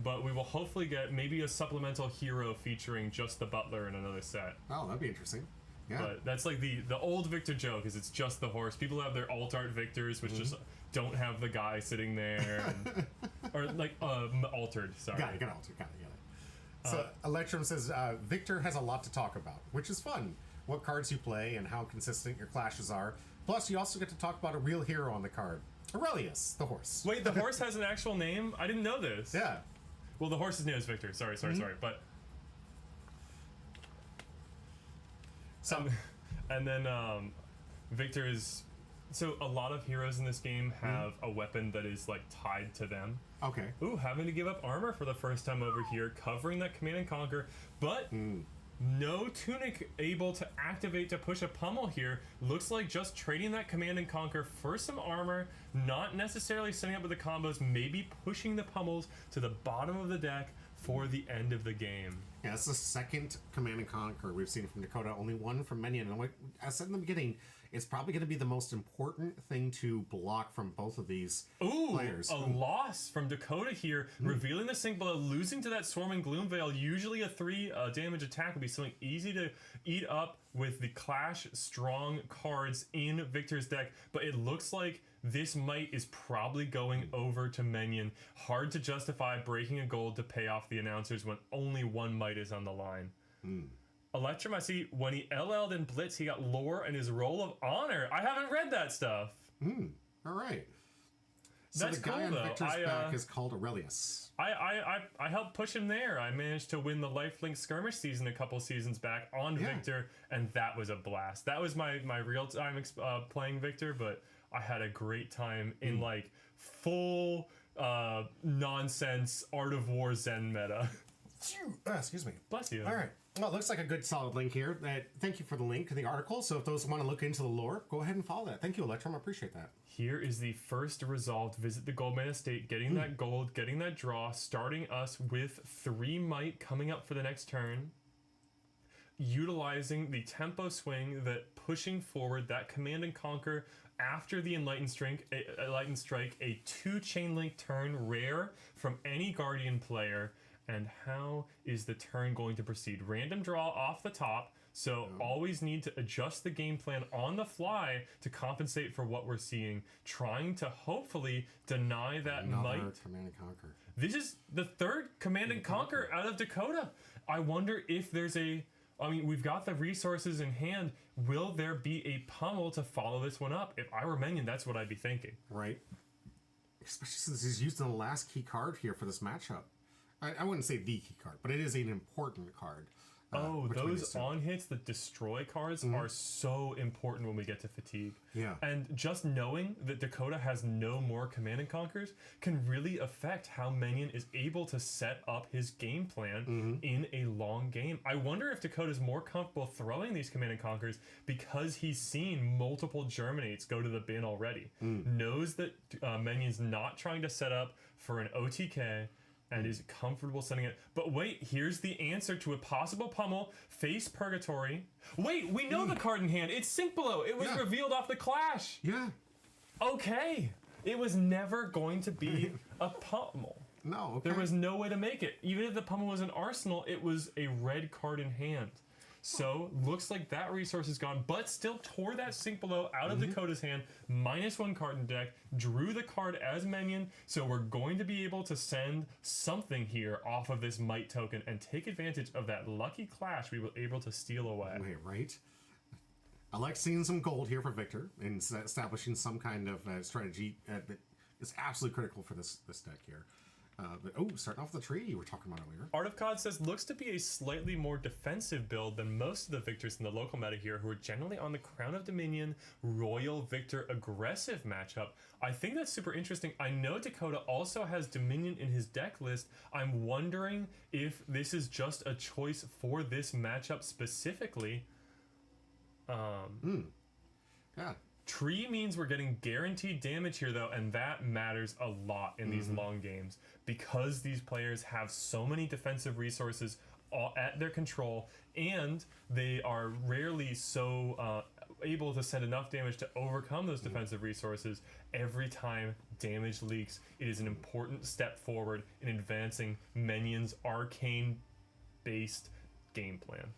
but we will hopefully get maybe a supplemental hero featuring just the butler in another set. Oh, that'd be interesting. Yeah. But that's like the old Victor joke, is it's just the horse. People have their alt art Victors, which just don't have the guy sitting there, and, or like altered. Sorry. Got it. So Electrum says Victor has a lot to talk about, which is fun. What cards you play and how consistent your clashes are. Plus, you also get to talk about a real hero on the card, Aurelius, the horse. Wait, the horse has an actual name? I didn't know this. Yeah. Well, the horse's name is Victor. Sorry. But and then Victor is. So a lot of heroes in this game have a weapon that is like tied to them. Okay. Ooh, having to give up armor for the first time over here, covering that Command and Conquer, but no Tunic able to activate to push a pummel here. Looks like just trading that Command and Conquer for some armor, not necessarily setting up with the combos, maybe pushing the pummels to the bottom of the deck for the end of the game. Yeah, it's the second Command and Conquer we've seen from Dakota, only one from Minion. And like I said in the beginning, it's probably going to be the most important thing to block from both of these players. A loss from Dakota here, revealing the sync blow, losing to that Swarming Gloomveil. Usually a 3 damage attack would be something easy to eat up with the Clash strong cards in Victor's deck, but it looks like this might is probably going over to Minion. Hard to justify breaking a gold to pay off the announcers when only one might is on the line. Electrum, I see when he LL'd in Blitz, he got lore and his Roll of Honor. I haven't read that stuff. All right. So That's the guy cool, on though. Victor's back is called Aurelius. I helped push him there. I managed to win the Lifelink skirmish season a couple seasons back on Victor, and that was a blast. That was my real time playing Victor, but I had a great time in like full nonsense Art of War Zen meta. Excuse me. Bless you. All right. Well, it looks like a good solid link here. Thank you for the link to the article. So if those want to look into the lore, go ahead and follow that. Thank you, Electrum. I appreciate that. Here is the first resolved visit the Goldman Estate, getting that gold, getting that draw, starting us with 3 might coming up for the next turn. Utilizing the tempo swing, that pushing forward that Command and Conquer after the Enlightened Strike, a 2 chain link turn, rare from any Guardian player. And how is the turn going to proceed? Random draw off the top, so always need to adjust the game plan on the fly to compensate for what we're seeing. Trying to hopefully deny that might. Command and Conquer. This is the 3rd Command and Conquer out of Dakota. I wonder if there's we've got the resources in hand. Will there be a pummel to follow this one up? If I were Minion, that's what I'd be thinking. Right. Especially since he's using the last key card here for this matchup. I wouldn't say the key card, but it is an important card. Oh, between those these two. on hits, the destroy cards are so important when we get to fatigue. Yeah. And just knowing that Dakota has no more command and conquers can really affect how Minion is able to set up his game plan in a long game. I wonder if Dakota's more comfortable throwing these command and conquers because he's seen multiple Germinates go to the bin already. Knows that Minion's not trying to set up for an OTK, and is comfortable sending it. But wait, here's the answer to a possible pummel. Face Purgatory. Wait, we know the card in hand. It's Sink Below. It was Yeah. revealed off the Clash. Yeah. Okay. It was never going to be a pummel. No. Okay. There was no way to make it. Even if the pummel was an arsenal, it was a red card in hand. So, looks like that resource is gone, but still tore that Sink Below out of Dakota's hand, -1 card in deck, drew the card as Minion, so we're going to be able to send something here off of this Might token and take advantage of that lucky Clash we were able to steal away. Wait, right? I like seeing some gold here for Victor and establishing some kind of strategy that is absolutely critical for this deck here. But starting off the tree you were talking about earlier. Art of COD says, looks to be a slightly more defensive build than most of the Victors in the local meta here, who are generally on the Crown of Dominion, Royal Victor aggressive matchup. I think that's super interesting. I know Dakota also has Dominion in his deck list. I'm wondering if this is just a choice for this matchup specifically. Yeah. Tree means we're getting guaranteed damage here, though, and that matters a lot in these long games because these players have so many defensive resources at their control, and they are rarely so able to send enough damage to overcome those defensive resources. Every time damage leaks, it is an important step forward in advancing Minion's arcane-based game plan.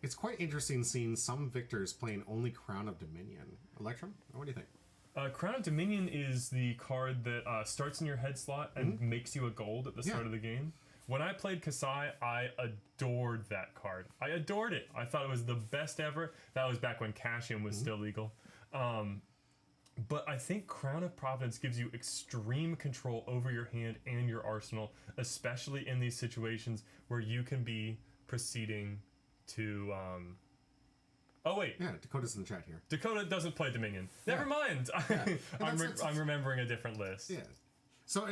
It's quite interesting seeing some Victors playing only Crown of Dominion. Electrum, what do you think? Crown of Dominion is the card that starts in your head slot and makes you a gold at the start of the game. When I played Kasai, I adored that card. I adored it. I thought it was the best ever. That was back when cash-in was still legal. But I think Crown of Providence gives you extreme control over your hand and your arsenal, especially in these situations where you can be proceeding to oh wait, Yeah, Dakota's in the chat here. Dakota doesn't play Dominion. Never mind. I'm remembering a different list. Yeah. So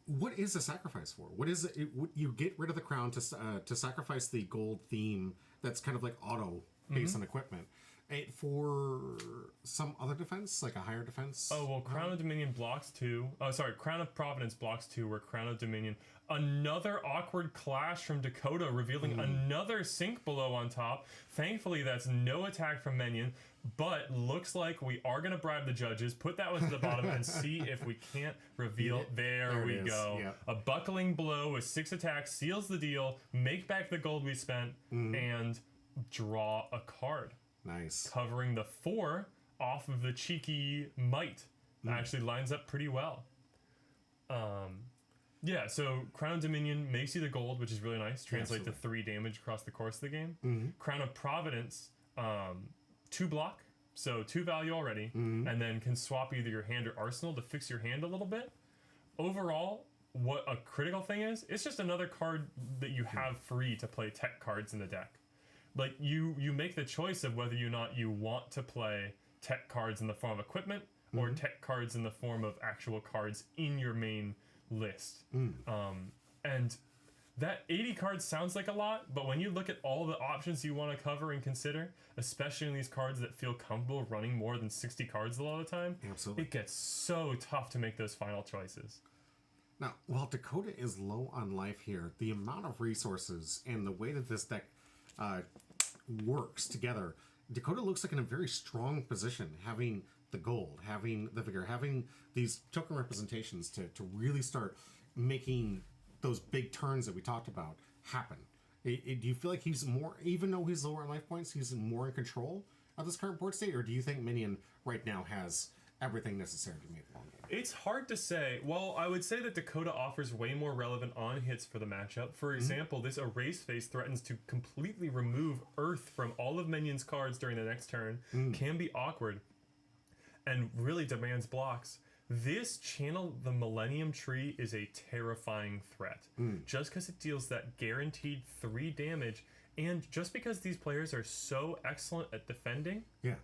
what is the sacrifice for? What is it? You get rid of the crown to sacrifice the gold theme that's kind of like auto based on equipment. For some other defense, like a higher defense. Oh well, Crown of Dominion blocks 2. Oh, sorry, Crown of Providence blocks 2. Where Crown of Dominion, another awkward clash from Dakota, revealing another Sink Below on top. Thankfully, that's no attack from Minion, but looks like we are gonna bribe the judges. Put that one to the bottom and see if we can't reveal. There we go. Yep. A buckling blow with 6 attacks seals the deal. Make back the gold we spent and draw a card. Nice. Covering the 4 off of the cheeky Might. That actually lines up pretty well. Yeah, so Crown of Dominion makes you the gold, which is really nice. Translate to 3 damage across the course of the game. Crown of Providence, 2 block, so 2 value already, and then can swap either your hand or arsenal to fix your hand a little bit. Overall, what a critical thing is, it's just another card that you have free to play tech cards in the deck. Like, you make the choice of whether or not you want to play tech cards in the form of equipment or tech cards in the form of actual cards in your main list. And that 80 cards sounds like a lot, but when you look at all the options you want to cover and consider, especially in these cards that feel comfortable running more than 60 cards a lot of the time, Absolutely. it gets so tough to make those final choices. Now, while Dakota is low on life here, the amount of resources and the way that this deck works together, Dakota looks like in a very strong position, having the gold, having the vigor, having these token representations to really start making those big turns that we talked about happen. Do you feel like he's more, even though he's lower on life points, he's more in control of this current board state, or do you think Minion right now has everything necessary to make the long game? It's hard to say. Well, I would say that Dakota offers way more relevant on-hits for the matchup. For example, this Erase Face threatens to completely remove Earth from all of Minion's cards during the next turn, can be awkward, and really demands blocks. This Channel the Millennium Tree is a terrifying threat. Just because it deals that guaranteed 3 damage, and just because these players are so excellent at defending, Yeah.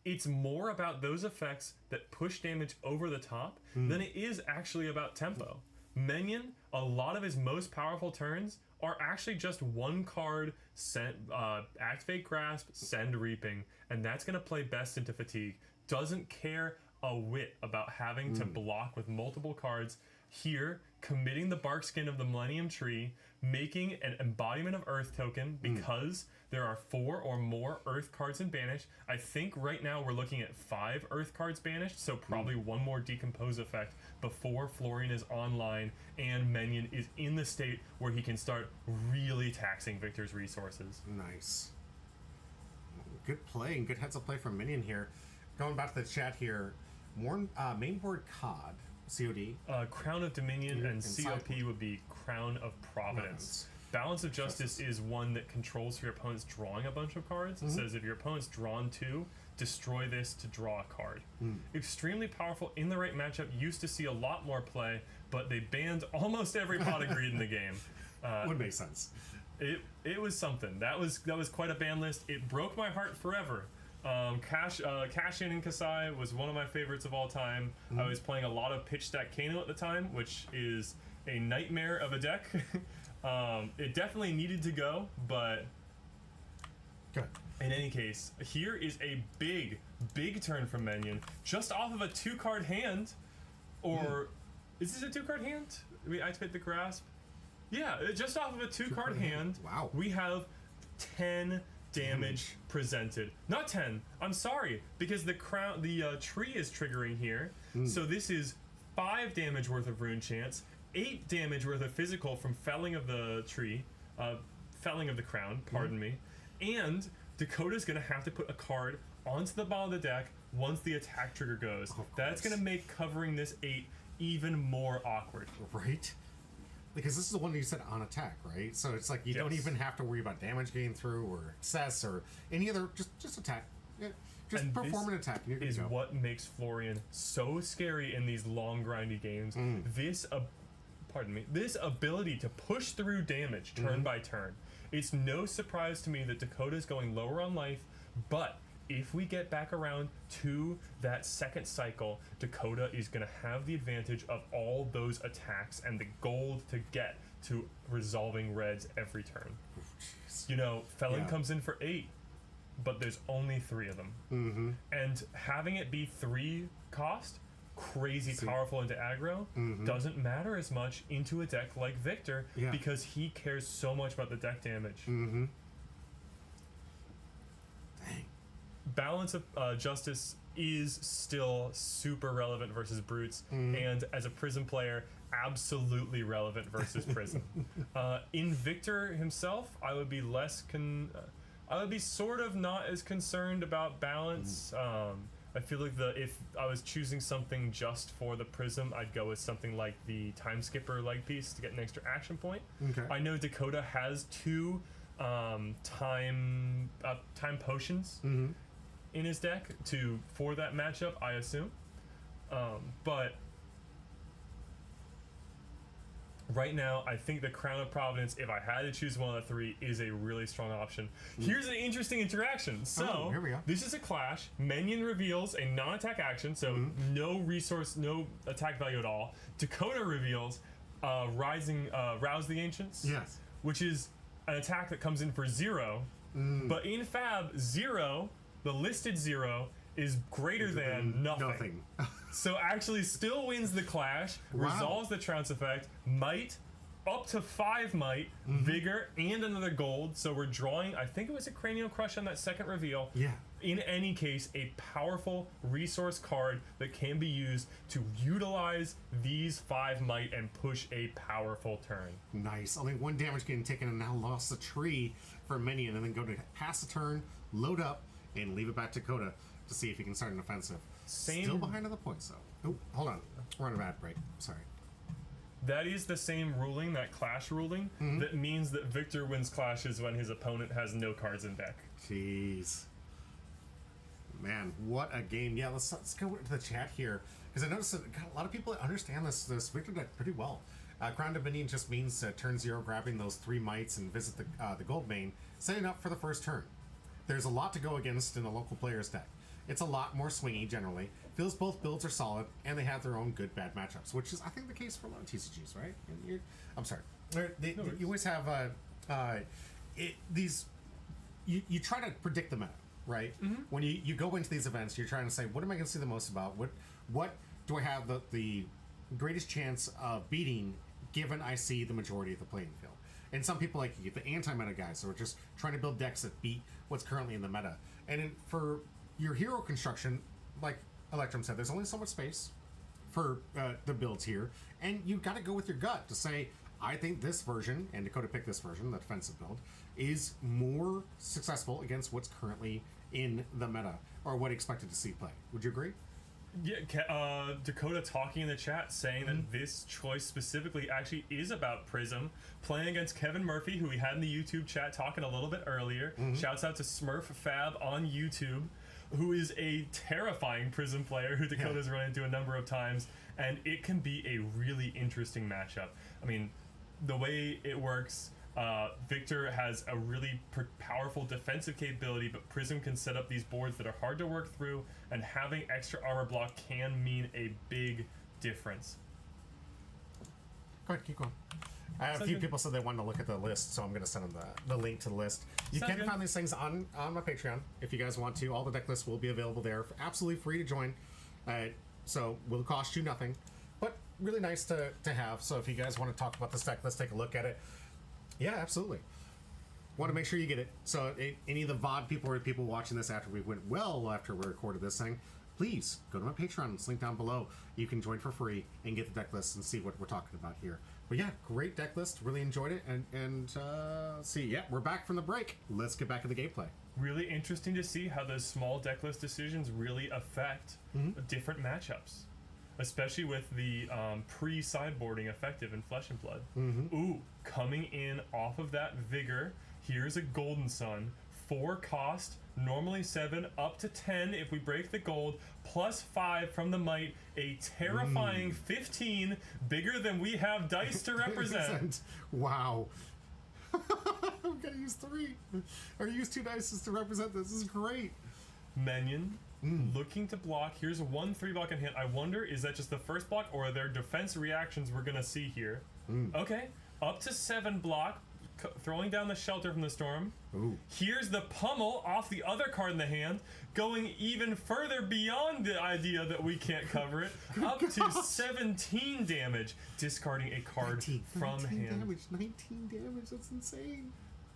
it's more about those effects that push damage over the top than it is actually about tempo. Minion, a lot of his most powerful turns are actually just 1 card, activate Grasp, send Reaping, and that's going to play best into Fatigue. Doesn't care a whit about having to block with multiple cards. Here, committing the bark skin of the Millennium Tree, making an embodiment of Earth token because there are 4 or more Earth cards in Banish. I think right now we're looking at 5 Earth cards banished, so probably 1 more Decompose effect before Florian is online and Minion is in the state where he can start really taxing Victor's resources. Nice. Good play and good heads up play from Minion here. Going back to the chat here, mainboard COD, COD. Crown of Dominion and COP sideboard. would be Crown of Providence. Balance of Justice is one that controls for your opponent's drawing a bunch of cards. It says if your opponent's drawn 2, destroy this to draw a card. Extremely powerful in the right matchup. Used to see a lot more play, but they banned almost every pot of greed in the game. Would make sense. It was something. That was quite a ban list. It broke my heart forever. Cash In and Kasai was one of my favorites of all time. I was playing a lot of pitch stack Kano at the time, which is a nightmare of a deck. It definitely needed to go, but Good. in any case, here is a big turn from Minion, just off of a 2-card hand, or is this a 2-card hand? We activate the Grasp. Yeah, just off of a 2-card hand. Wow. We have 10 damage presented. Not 10. I'm sorry, because the tree is triggering here. So this is 5 damage worth of rune chance, 8 damage worth of physical from felling of the tree, felling of the crown, pardon me, and Dakota's gonna have to put a card onto the bottom of the deck once the attack trigger goes. That's gonna make covering this 8 even more awkward. Right? Because this is the one you said on attack, right? So it's like you don't Yes. even have to worry about damage getting through or excess or any other. Just attack. Yeah, just And perform this an attack. And you're good is to go. what makes Florian so scary in these long grindy games. This ability to push through damage turn by turn. It's no surprise to me that Dakota's going lower on life, but if we get back around to that second cycle, Dakota is going to have the advantage of all those attacks and the gold to get to resolving reds every turn. You know, Felon Yeah. comes in for 8, but there's only 3 of them. And having it be 3 cost, crazy powerful into aggro, doesn't matter as much into a deck like Victor Yeah. because he cares so much about the deck damage. Dang. Balance of Justice is still super relevant versus Brutes, and as a Prism player, absolutely relevant versus Prism. In Victor himself, I would be I would be sort of not as concerned about balance. I feel like if I was choosing something just for the Prism, I'd go with something like the Time Skipper leg piece to get an extra action point. Okay. I know Dakota has 2 time potions in his deck for that matchup, I assume. But right now, I think the Crown of Providence, if I had to choose one of the 3, is a really strong option. Here's an interesting interaction. So, here we go. this is a clash. Minion reveals a non-attack action, so no resource, no attack value at all. Dakota reveals Rouse the Ancients. Yes. Which is an attack that comes in for 0, but in Fab, 0, the listed 0, is greater than nothing. So actually still wins the clash, resolves the trounce effect, might, up to 5 might, vigor, and another gold. So we're drawing, I think it was a Cranial Crush on that second reveal. Yeah. In any case, a powerful resource card that can be used to utilize these 5 might and push a powerful turn. Nice. Only 1 damage getting taken and now lost the tree for Minion and then go to pass the turn, load up, and leave it back to Dakota to see if he can start an offensive. Still behind on the points though. Oh, hold on. We're on a bad break. Sorry. That is the same ruling, that clash ruling, that means that Victor wins clashes when his opponent has no cards in deck. Jeez. Man, what a game. Yeah, let's go into the chat here. Because I noticed that a lot of people understand this Victor deck pretty well. Crown Dominion just means turn 0 grabbing those 3 mites and visit the gold main, setting up for the first turn. There's a lot to go against in a local player's deck. It's a lot more swingy generally. Feels both builds are solid, and they have their own good bad matchups, which is I think the case for a lot of TCGs, right? I'm sorry. You always have these. You try to predict the meta, right? When you go into these events, you're trying to say, what am I going to see the most about? What do I have the greatest chance of beating, given I see the majority of the playing field? And some people like you get the anti-meta guys, so we're just trying to build decks that beat what's currently in the meta. And for your hero construction, like Electrum said, there's only so much space for the builds here, and you got to go with your gut to say, I think this version, and Dakota picked this version, the defensive build, is more successful against what's currently in the meta, or what expected to see play. Would you agree? Yeah, Dakota talking in the chat saying that this choice specifically actually is about Prism playing against Kevin Murphy, who we had in the YouTube chat talking a little bit earlier. Shouts out to Smurf Fab on YouTube, who is a terrifying Prism player who Dakota's run into a number of times, and it can be a really interesting matchup. I mean, the way it works, Victor has a really powerful defensive capability, but Prism can set up these boards that are hard to work through, and having extra armor block can mean a big difference. Go ahead, keep going. I have a few people said they wanted to look at the list, so I'm going to send them the link to the list. You can find these things on my Patreon if you guys want to. All the deck lists will be available there, absolutely free to join. So will cost you nothing, but really nice to have. So if you guys want to talk about this deck, let's take a look at it. Yeah, absolutely. Want to make sure you get it. So any of the VOD people or people watching this after we recorded this thing, please go to my Patreon. It's linked down below. You can join for free and get the deck list and see what we're talking about here. But yeah, great deck list. Really enjoyed it. And see, yeah, we're back from the break. Let's get back to the gameplay. Really interesting to see how those small deck list decisions really affect different matchups, especially with the pre-sideboarding effective in Flesh and Blood. Ooh, coming in off of that Vigor, here's a Golden Sun. 4 cost, normally 7, up to 10 if we break the gold, plus 5 from the might, a terrifying 15, bigger than we have dice to represent. Wow. I'm gonna use 3 or use 2 dice to represent this. This is great. Minion looking to block. Here's 1 3 block in hand. I wonder, is that just the first block, or are there defense reactions we're gonna see here? Okay, up to 7 block, throwing down the shelter from the storm. Here's the pummel off the other card in the hand, going even further beyond the idea that we can't cover it, up to 17 damage, discarding a card from hand. 19 damage, that's insane.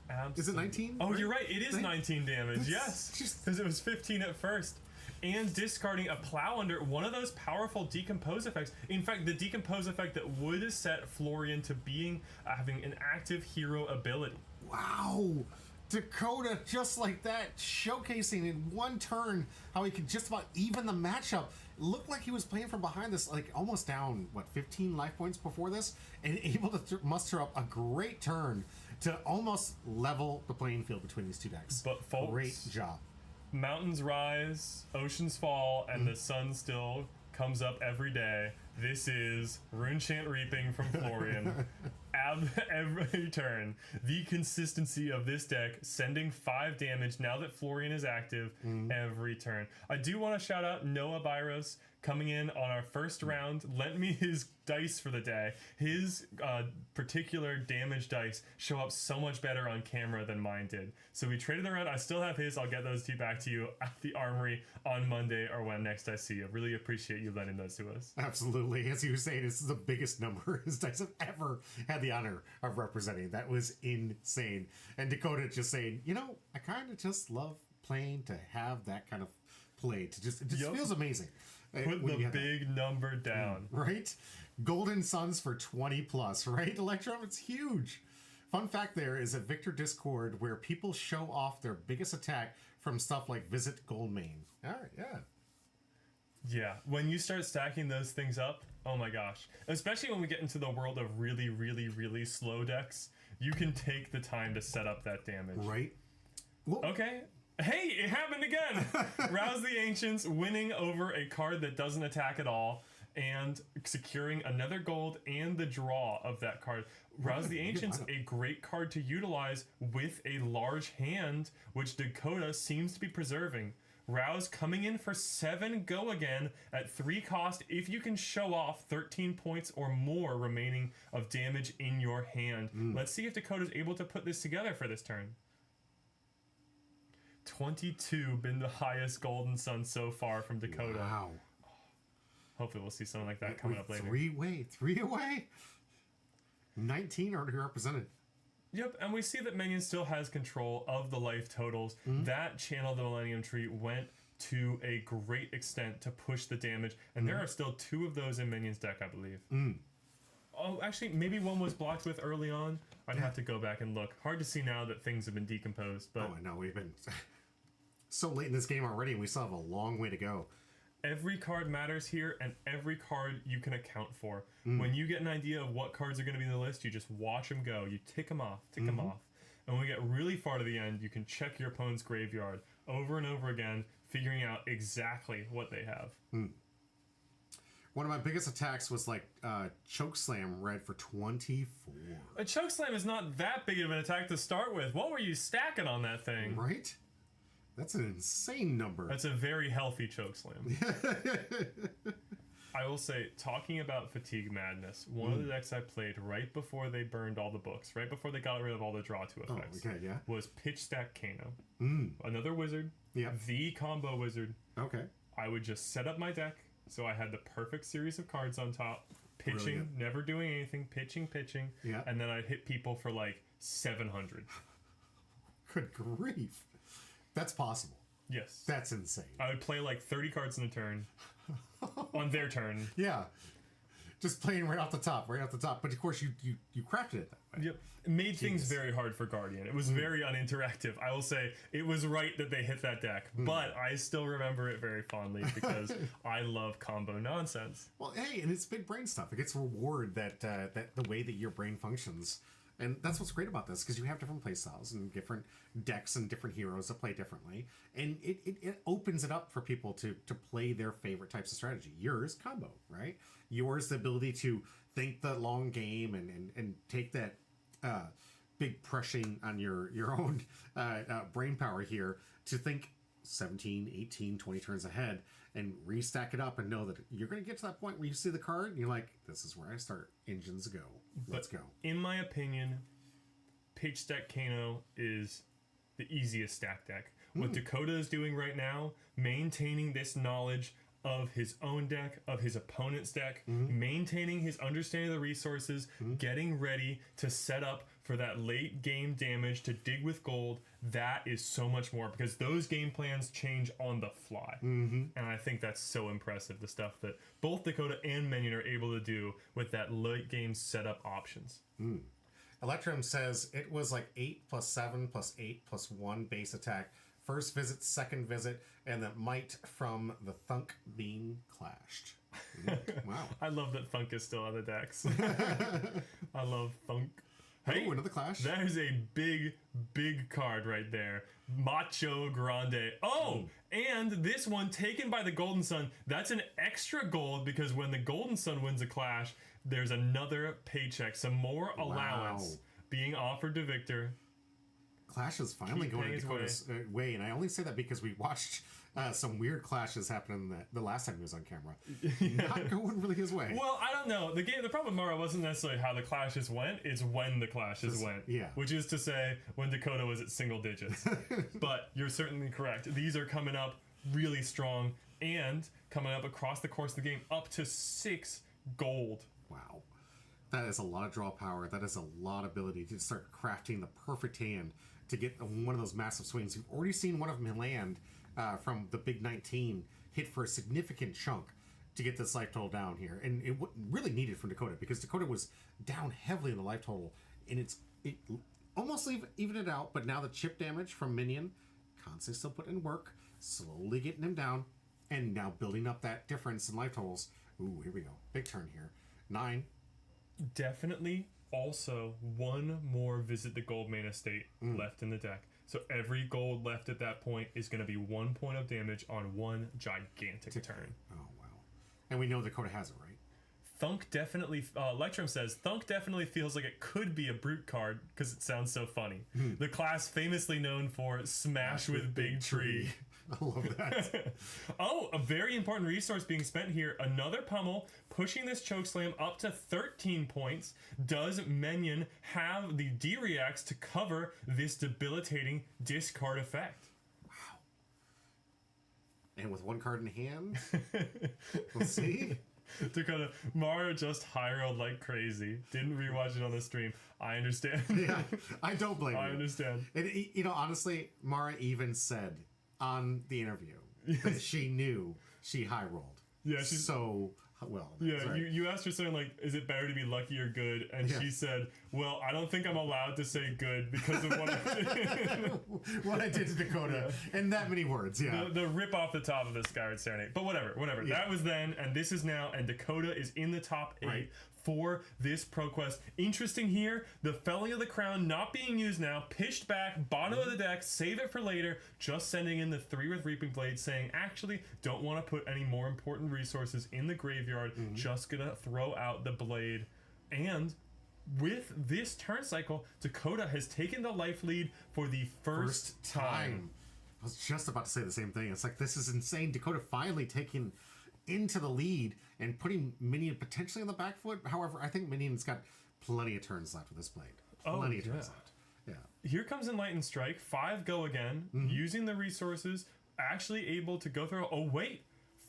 Absolutely. Is it 19? Oh, you're right, it is 19 damage, yes, because it was 15 at first. And discarding a Plow under one of those powerful Decompose effects. In fact, the Decompose effect that would set Florian to having an active hero ability. Wow! Dakota, just like that, showcasing in 1 turn how he could just about even the matchup. It looked like he was playing from behind this, like almost down, 15 life points before this, and able to muster up a great turn to almost level the playing field between these 2 decks. But folks, great job. Mountains rise, oceans fall, and the sun still comes up every day. This is Runechant Reaping from Florian. Every turn. The consistency of this deck, sending 5 damage now that Florian is active every turn. I do want to shout out Noah Byros coming in on our first round, lent me his dice for the day. His particular damage dice show up so much better on camera than mine did. So we traded around. I still have his. I'll get those 2 back to you at the Armory on Monday or when next I see you. Really appreciate you lending those to us. Absolutely. As you were saying, this is the biggest number his dice have ever had the honor of representing. That was insane. And Dakota just saying, I kind of just love playing to have that kind of play. It just feels amazing. Put the big number down. Right? Golden Suns for 20 plus, right? Electrum, it's huge. Fun fact there is a Victor Discord where people show off their biggest attack from stuff like Visit Goldmane. All right, yeah. Yeah, when you start stacking those things up, oh my gosh. Especially when we get into the world of really, really, really slow decks, you can take the time to set up that damage. Right. Okay. Hey, it happened again! Rouse the Ancients, winning over a card that doesn't attack at all, and securing another gold and the draw of that card. Rouse the Ancients, a great card to utilize with a large hand, which Dakota seems to be preserving. Rouse coming in for 7 go again at 3 cost if you can show off 13 points or more remaining of damage in your hand. Let's see if Dakota's able to put this together for this turn. 22 been the highest Golden Sun so far from Dakota. Wow. Hopefully we'll see something like that coming up later. Three away. 19 already represented. Yep, and we see that Minion still has control of the life totals. That Channel the Millennium Tree went to a great extent to push the damage, and there are still 2 of those in Minion's deck, I believe. Oh, actually, maybe one was blocked with early on. I'd have to go back and look. Hard to see now that things have been decomposed, but... Oh, I know, we've been so late in this game already, and we still have a long way to go. Every card matters here, and every card you can account for. When you get an idea of what cards are going to be in the list, you just watch them go. You tick them off, And when we get really far to the end, you can check your opponent's graveyard over and over again, figuring out exactly what they have. One of my biggest attacks was like Chokeslam red for 24. A Chokeslam is not that big of an attack to start with. What were you stacking on that thing? Right? That's an insane number. That's a very healthy Chokeslam. I will say, talking about Fatigue Madness, one of the decks I played right before they burned all the books, right before they got rid of all the draw 2 effects, was Pitch Stack Kano. Another wizard, the combo wizard. Okay. I would just set up my deck so I had the perfect series of cards on top, pitching, Brilliant. never doing anything, pitching, and then I'd hit people for like 700. Good grief. That's possible. Yes. That's insane. I would play like 30 cards in a turn on their turn. Yeah. Just playing right off the top. But of course, you crafted it that way. Yep. It made things very hard for Guardian. It was very uninteractive. I will say it was right that they hit that deck, but I still remember it very fondly because I love combo nonsense. Well, hey, and it's big brain stuff. It gets reward that the way that your brain functions. And that's what's great about this, because you have different play styles and different decks and different heroes that play differently. And it opens it up for people to play their favorite types of strategy. Yours, combo, right? Yours, the ability to think the long game and take that big pressing on your own brain power here to think 17, 18, 20 turns ahead and restack it up and know that you're going to get to that point where you see the card and you're like, this is where I start. Engines go. Let's go. In my opinion, Pitch Stack Kano is the easiest stack deck. What Dakota is doing right now, maintaining this knowledge of his own deck, of his opponent's deck, maintaining his understanding of the resources, getting ready to set up for that late game damage to dig with gold, that is so much more, because those game plans change on the fly. And I think that's so impressive, the stuff that both Dakota and Minion are able to do with that late game setup options. Electrum says it was like 8 + 7 + 8 + 1 base attack. First visit, second visit, and that might from the Thunk being clashed. Wow. I love that Thunk is still on the decks. I love Thunk. Hey, another clash. That is a big, big card right there. Macho Grande. Oh, and this one taken by the Golden Sun. That's an extra gold, because when the Golden Sun wins a clash, there's another paycheck, some more allowance being offered to Victor. Clash is finally Keep going paying his Dakota's way, and I only say that because we watched some weird clashes happen the last time he was on camera. Not going really his way. Well, I don't know. The problem with Mario wasn't necessarily how the clashes went; it's when the clashes went. Yeah. Which is to say, when Dakota was at single digits. But you're certainly correct. These are coming up really strong and coming up across the course of the game up to 6 gold. Wow. That is a lot of draw power. That is a lot of ability to start crafting the perfect hand to get one of those massive swings. You've already seen one of them land from the big 19 hit for a significant chunk to get this life total down here. And it really needed from Dakota, because Dakota was down heavily in the life total, and it almost evened it out, but now the chip damage from Minion, constantly still putting in work, slowly getting him down, and now building up that difference in life totals. Ooh, here we go. Big turn here. 9. Definitely also one more Visit the Goldmane Estate left in the deck. So every gold left at that point is going to be 1 point of damage on one gigantic turn. Oh, wow. And we know Dakota has it, right? Thunk definitely, Electrum says, Thunk definitely feels like it could be a brute card because it sounds so funny. The class famously known for Smash with Big Tree. I love that. Oh, a very important resource being spent here. Another pummel, pushing this chokeslam up to 13 points. Does Minion have the D-reacts to cover this debilitating discard effect? And with one card in hand, we'll see. Dakota, Mara just high rolled like crazy. Didn't rewatch it on the stream. I understand. Yeah, I don't blame you. I understand. And, you know, honestly, Mara even said on the interview that she knew she high rolled. Yeah, she's so well. Yeah, Sorry. you asked her something like, is it better to be lucky or good? And she said, well, I don't think I'm allowed to say good because of what I did. What I did to Dakota in that many words, yeah. The rip off the top of the Skyward Serenade. But whatever. Yeah. That was then, and this is now, and Dakota is in the top 8 Right. for this pro quest. Interesting here, the Felling of the Crown not being used now, pitched back, bottom of the deck, save it for later, just sending in the 3 with Reaping Blade, saying, actually, don't want to put any more important resources in the graveyard, just gonna throw out the blade. And with this turn cycle, Dakota has taken the life lead for the first time. I was just about to say the same thing. It's like, this is insane. Dakota finally taking into the lead and putting Minion potentially on the back foot. However, I think Minion's got plenty of turns left with this blade. Plenty of turns left. Yeah. Here comes Enlightened Strike. 5 go again, using the resources, actually able to go through. Oh, wait.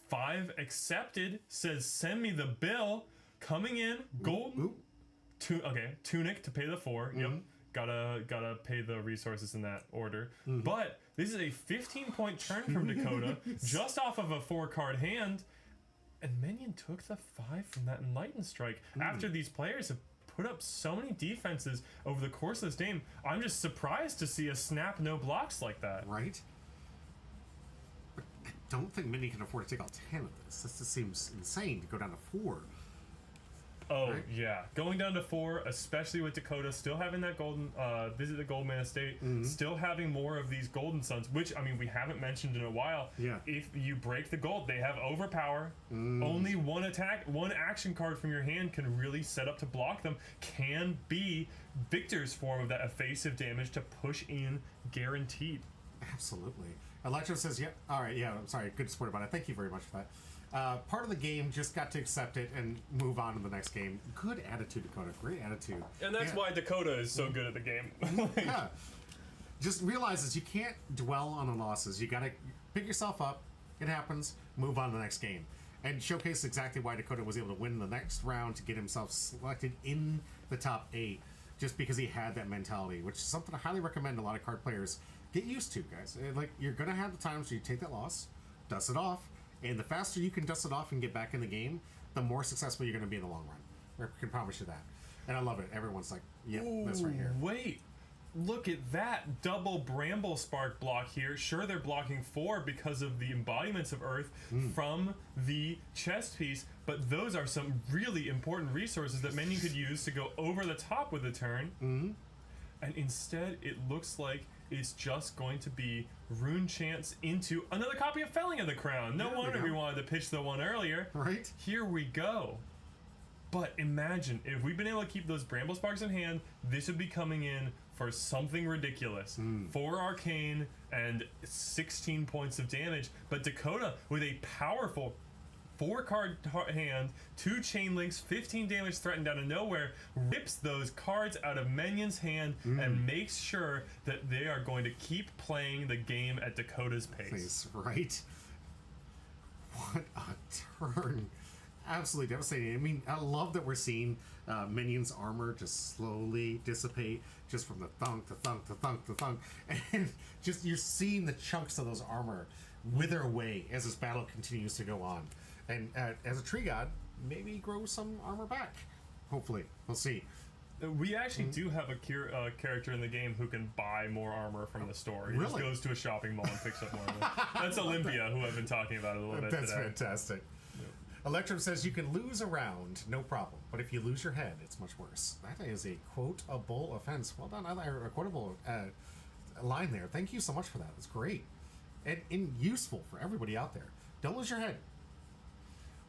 5 accepted, says, send me the bill. Coming in, golden. Ooh. Okay, Tunic to pay the 4. Yep. Gotta pay the resources in that order. But this is a 15-point turn from Dakota, just off of a 4-card hand. And Minion took the 5 from that Enlightened Strike. After these players have put up so many defenses over the course of this game, I'm just surprised to see a snap no blocks like that. Right? But I don't think Minion can afford to take all 10 of this. This just seems insane to go down to 4. Oh, Right? yeah. Going down to 4, especially with Dakota still having that golden, visit the Goldman Estate, still having more of these Golden Suns, which, I mean, we haven't mentioned in a while. Yeah. If you break the gold, they have Overpower. Only one attack, one action card from your hand can really set up to block them, can be Victor's form of that evasive damage to push in guaranteed. Absolutely. Electro says, yeah, all right, yeah, I'm sorry, good support about it. Thank you very much for that. Part of the game, just got to accept it and move on to the next game. Good attitude, Dakota. Great attitude. And that's why Dakota is so good at the game. Yeah. Just realizes you can't dwell on the losses. You got to pick yourself up. It happens. Move on to the next game. And showcase exactly why Dakota was able to win the next round to get himself selected in the top 8. Just because he had that mentality, which is something I highly recommend a lot of card players get used to, guys. Like, you're going to have the times where you take that loss, dust it off, and the faster you can dust it off and get back in the game, the more successful you're going to be in the long run. I can promise you that. And I love it. Everyone's like, yep, that's right here. Wait. Look at that double Bramble Spark block here. Sure, they're blocking 4 because of the embodiments of Earth from the chest piece, but those are some really important resources that Minion could use to go over the top with the turn. And instead, it looks like it's just going to be Rune Chance into another copy of Felling of the Crown. No wonder we wanted to pitch the one earlier. Right? Here we go. But imagine, if we've been able to keep those Bramble Sparks in hand, this would be coming in for something ridiculous. 4 Arcane and 16 points of damage. But Dakota, with a powerful 4-card hand, 2 chain links, 15 damage threatened out of nowhere, rips those cards out of Minion's hand and makes sure that they are going to keep playing the game at Dakota's pace. Right? What a turn. Absolutely devastating. I mean, I love that we're seeing Minion's armor just slowly dissipate just from the thunk to thunk to thunk to thunk. And just you're seeing the chunks of those armor wither away as this battle continues to go on. And as a tree god, maybe grow some armor back. Hopefully. We'll see. We actually do have a character in the game who can buy more armor from the store. He just Really? goes to a shopping mall and picks up more of it. That's Olympia, who I've been talking about a little bit That's today. fantastic. Electrum says you can lose a round, no problem. But if you lose your head, it's much worse. That is a quotable offense. Well done, a quotable line there. Thank you so much for that. That's great. And useful for everybody out there. Don't lose your head.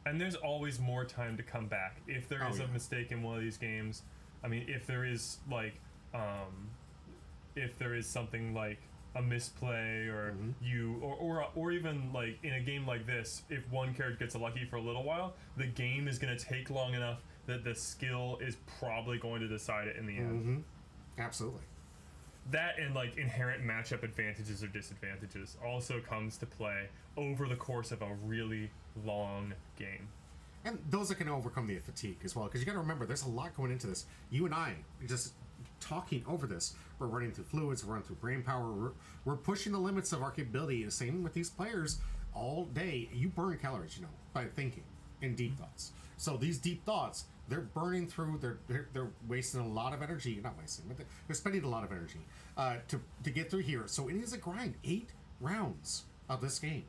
And there's always more time to come back. If there is a mistake in one of these games, I mean, if there is like, if there is something like a misplay or or even like in a game like this, if one character gets lucky for a little while, the game is going to take long enough that the skill is probably going to decide it in the end. Absolutely. That and like inherent matchup advantages or disadvantages also comes to play over the course of a really long game. And those that can overcome the fatigue as well, because you got to remember, there's a lot going into this. You and I just talking over this. We're running through fluids, we're running through brain power. We're pushing the limits of our capability. The same with these players all day. You burn calories, you know, by thinking and deep thoughts. So these deep thoughts, they're burning through. They're wasting a lot of energy. Not wasting, but they're spending a lot of energy to get through here. So it is a grind. 8 rounds of this game.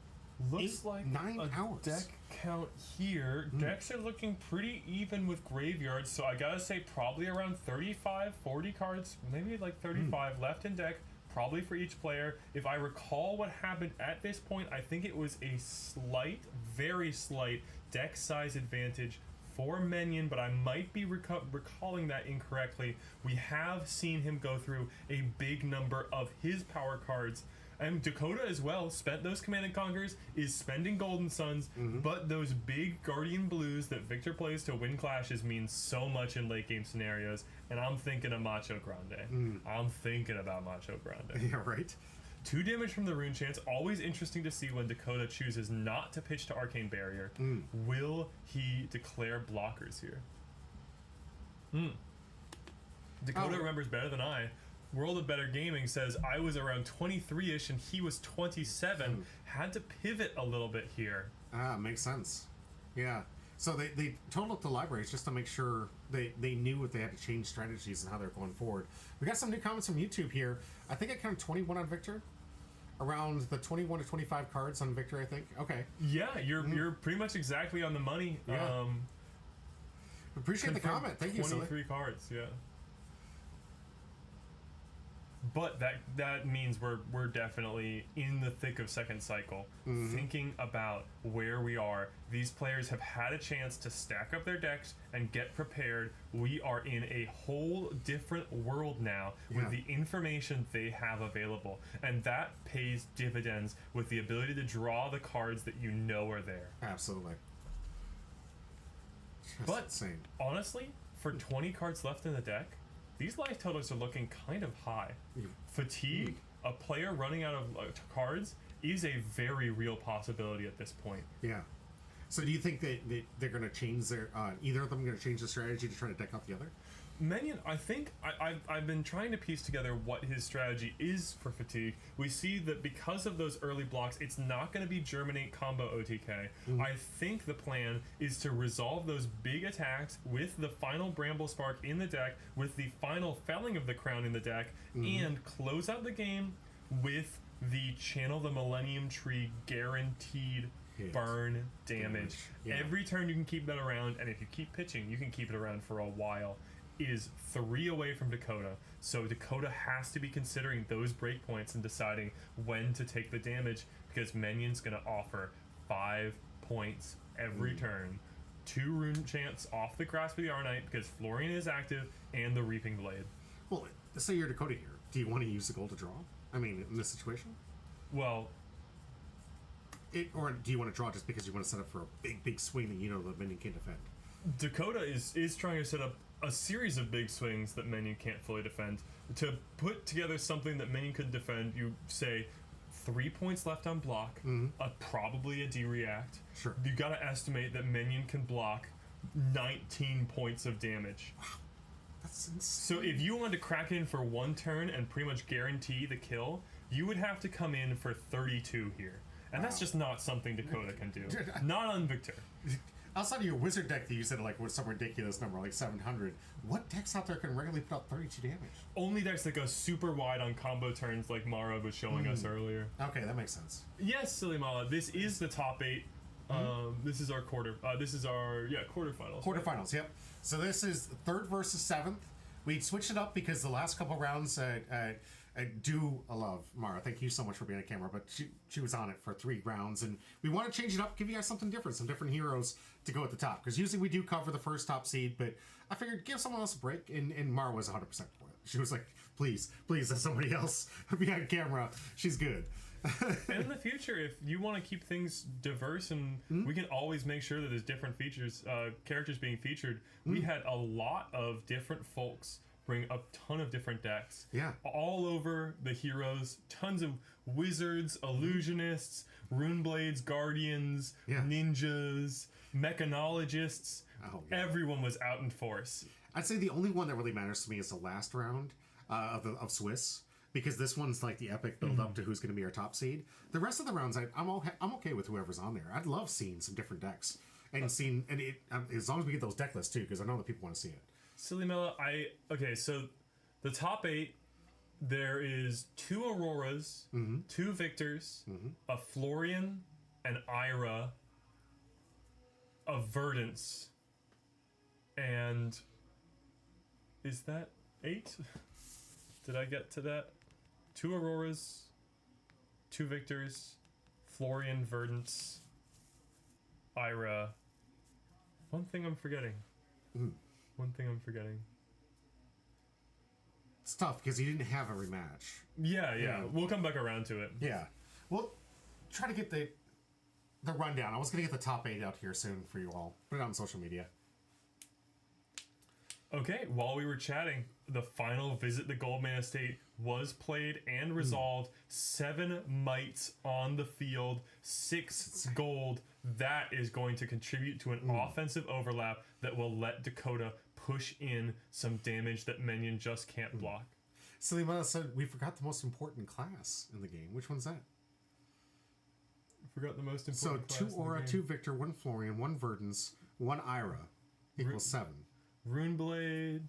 Looks like 9 hours. Deck count here. Decks are looking pretty even with graveyards, so I gotta say probably around 35, 40 cards, maybe like 35 left in deck, probably for each player. If I recall what happened at this point, I think it was a slight, very slight deck size advantage for Minion, but I might be recalling that incorrectly. We have seen him go through a big number of his power cards. And Dakota as well spent those Command and Conquers, is spending Golden Suns, but those big Guardian Blues that Victor plays to win clashes mean so much in late game scenarios, and I'm thinking of Macho Grande. I'm thinking about Macho Grande. Yeah, right. 2 damage from the Rune Chance, always interesting to see when Dakota chooses not to pitch to Arcane Barrier. Will he declare blockers here? Dakota remembers better than I. World of Better Gaming says I was around 23-ish and he was 27. Had to pivot a little bit here. Makes sense. Yeah. So they totaled up the libraries just to make sure they knew what they had to change strategies and how they're going forward. We got some new comments from YouTube here. I think I counted 21 on Victor. Around the 21 to 25 cards on Victor, I think. Okay. Yeah, you're pretty much exactly on the money. Yeah. Appreciate the comment. Thank you, 23 cards, yeah. But that means we're definitely in the thick of second cycle, thinking about where we are. These players have had a chance to stack up their decks and get prepared. We are in a whole different world now with the information they have available, and that pays dividends with the ability to draw the cards that you know are there. Absolutely. But insane. Honestly, for 20 cards left in the deck, these life totals are looking kind of high. Fatigue, a player running out of cards, is a very real possibility at this point. Yeah. So do you think that they're going to change their... either of them going to change the strategy to try to deck out the other? Minion, I think I've been trying to piece together what his strategy is for fatigue. We see that because of those early blocks, it's not going to be Germinate combo OTK. I think the plan is to resolve those big attacks with the final Bramble Spark in the deck, with the final Felling of the Crown in the deck, and close out the game with the Channel the Millennium Tree guaranteed burn damage. Yeah. Every turn you can keep that around, and if you keep pitching, you can keep it around for a while. Is 3 away from Dakota, so Dakota has to be considering those breakpoints and deciding when to take the damage, because Minion's going to offer 5 points every turn. 2 Rune Chants off the Grasp of the Arnite because Florian is active, and the Reaping Blade. Well, let's say you're Dakota here. Do you want to use the gold to draw? I mean, in this situation? Well... or do you want to draw just because you want to set up for a big swing that you know the Minion can't defend? Dakota is trying to set up a series of big swings that Minion can't fully defend. To put together something that Minion could defend, you say 3 points left on block, probably a D-react. Sure. You gotta estimate that Minion can block 19 points of damage. Wow. That's insane. So if you wanted to crack in for 1 turn and pretty much guarantee the kill, you would have to come in for 32 here. And that's just not something Dakota can do. Not on Victor. Outside of your wizard deck that you said like was some ridiculous number, like 700, what decks out there can regularly put out 32 damage? Only decks that go super wide on combo turns like Mara was showing us earlier. Okay, that makes sense. Yes, Silly Mala, this is the top 8. This is our quarterfinals. Quarterfinals, yep. So this is 3rd versus 7th. We switched it up because the last couple rounds I do love Mara. Thank you so much for being on camera. But she was on it for 3 rounds, and we want to change it up, give you guys something different, some different heroes to go at the top. Because usually we do cover the first top seed, but I figured give someone else a break, and Mara was 100% for it. She was like, please, let somebody else be on camera. She's good. And in the future, if you want to keep things diverse, and we can always make sure that there's different features, characters being featured. We had a lot of different folks bring a ton of different decks. Yeah. All over the heroes, tons of wizards, illusionists, runeblades, guardians, ninjas, mechanologists. Oh, yeah. Everyone was out in force. I'd say the only one that really matters to me is the last round of Swiss, because this one's like the epic build up to who's going to be our top seed. The rest of the rounds, I'm okay with whoever's on there. I'd love seeing some different decks and as long as we get those deck lists too, because I know that people want to see it. Silly Mela, okay, so the top 8, there is 2 Auroras, 2 Victors, a Florian, an Ira, a Verdance, and is that 8? Did I get to that? 2 Auroras, 2 Victors, Florian, Verdance, Ira. One thing I'm forgetting. One thing I'm forgetting. It's tough because you didn't have a rematch. Yeah. We'll come back around to it. Yeah. Well, try to get the rundown. I was going to get the top 8 out here soon for you all. Put it on social media. Okay, while we were chatting, the final Visit the Goldman Estate was played and resolved. 7 mites on the field, 6 gold. That is going to contribute to an offensive overlap that will let Dakota push in some damage that Minion just can't block. Salimana said we forgot the most important class in the game. Which one's that? Forgot the most important class. class. So 2 Aura, 2 Victor, 1 Florian, 1 Verdance, 1 Ira equals 7. Runeblade.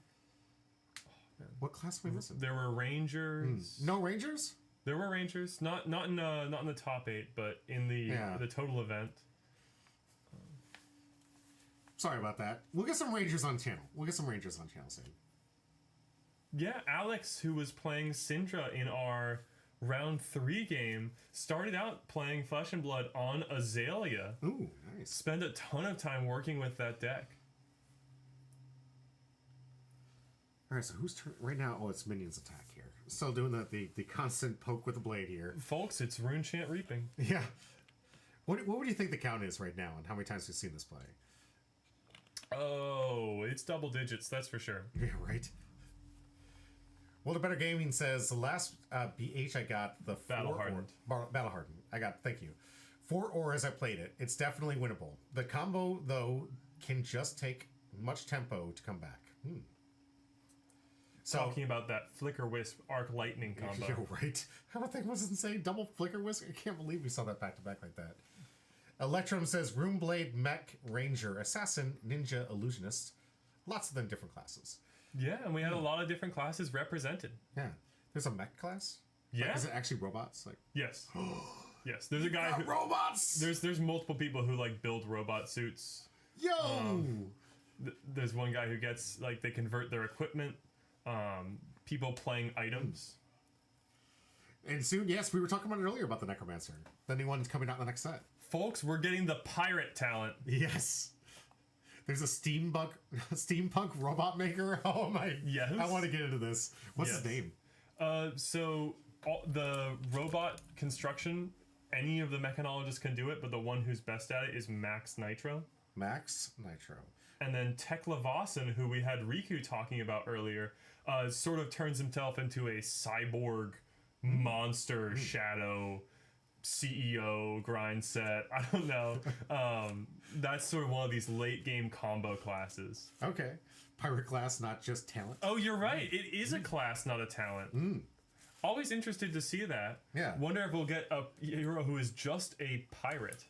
What class are we missing? There were Rangers. No Rangers? There were Rangers. Not in the top 8, but in the total event. Sorry about that. We'll get some Rangers on channel. Soon. Yeah, Alex, who was playing Syndra in our round 3 game, started out playing Flesh and Blood on Azalea. Ooh, nice. Spent a ton of time working with that deck. All right, so who's turn right now? Oh, it's Minion's attack here. Still doing the constant poke with the blade here. Folks, it's Rune Chant Reaping. Yeah. What would you think the count is right now, and how many times we've seen this play? Oh, it's double digits, that's for sure. Yeah, right. Well, the Better Gaming says the last BH I got, the Battle Hardened. Battle Hardened. I got, thank you. 4 auras I played it. It's definitely winnable. The combo, though, can just take much tempo to come back. So, talking about that Flicker Wisp Arc Lightning combo. You're right. Everything was insane. Double Flicker Wisp. I can't believe we saw that back to back like that. Electrum says Runeblade, Mech, Ranger, Assassin, Ninja, Illusionist. Lots of them different classes. Yeah, and we had a lot of different classes represented. Yeah. There's a Mech class? Yeah. Like, is it actually robots? Like, yes. Yes. There's a guy who robots. There's multiple people who like build robot suits. Yo. There's one guy who gets like they convert their equipment. People playing items. And soon, yes, we were talking about it earlier about the Necromancer. The new one's coming out in the next set. Folks, we're getting the pirate talent. Yes. There's a steampunk robot maker. Oh my. Yes. I want to get into this. What's his name? So the robot construction, any of the mechanologists can do it, but the one who's best at it is Max Nitro. Max Nitro. And then Teklavaasan, who we had Riku talking about earlier, sort of turns himself into a cyborg monster shadow CEO grind set. I don't know. That's sort of one of these late game combo classes. Okay. Pirate class, not just talent. Oh, you're right. It is a class, not a talent. Always interested to see that. Yeah. Wonder if we'll get a hero who is just a pirate.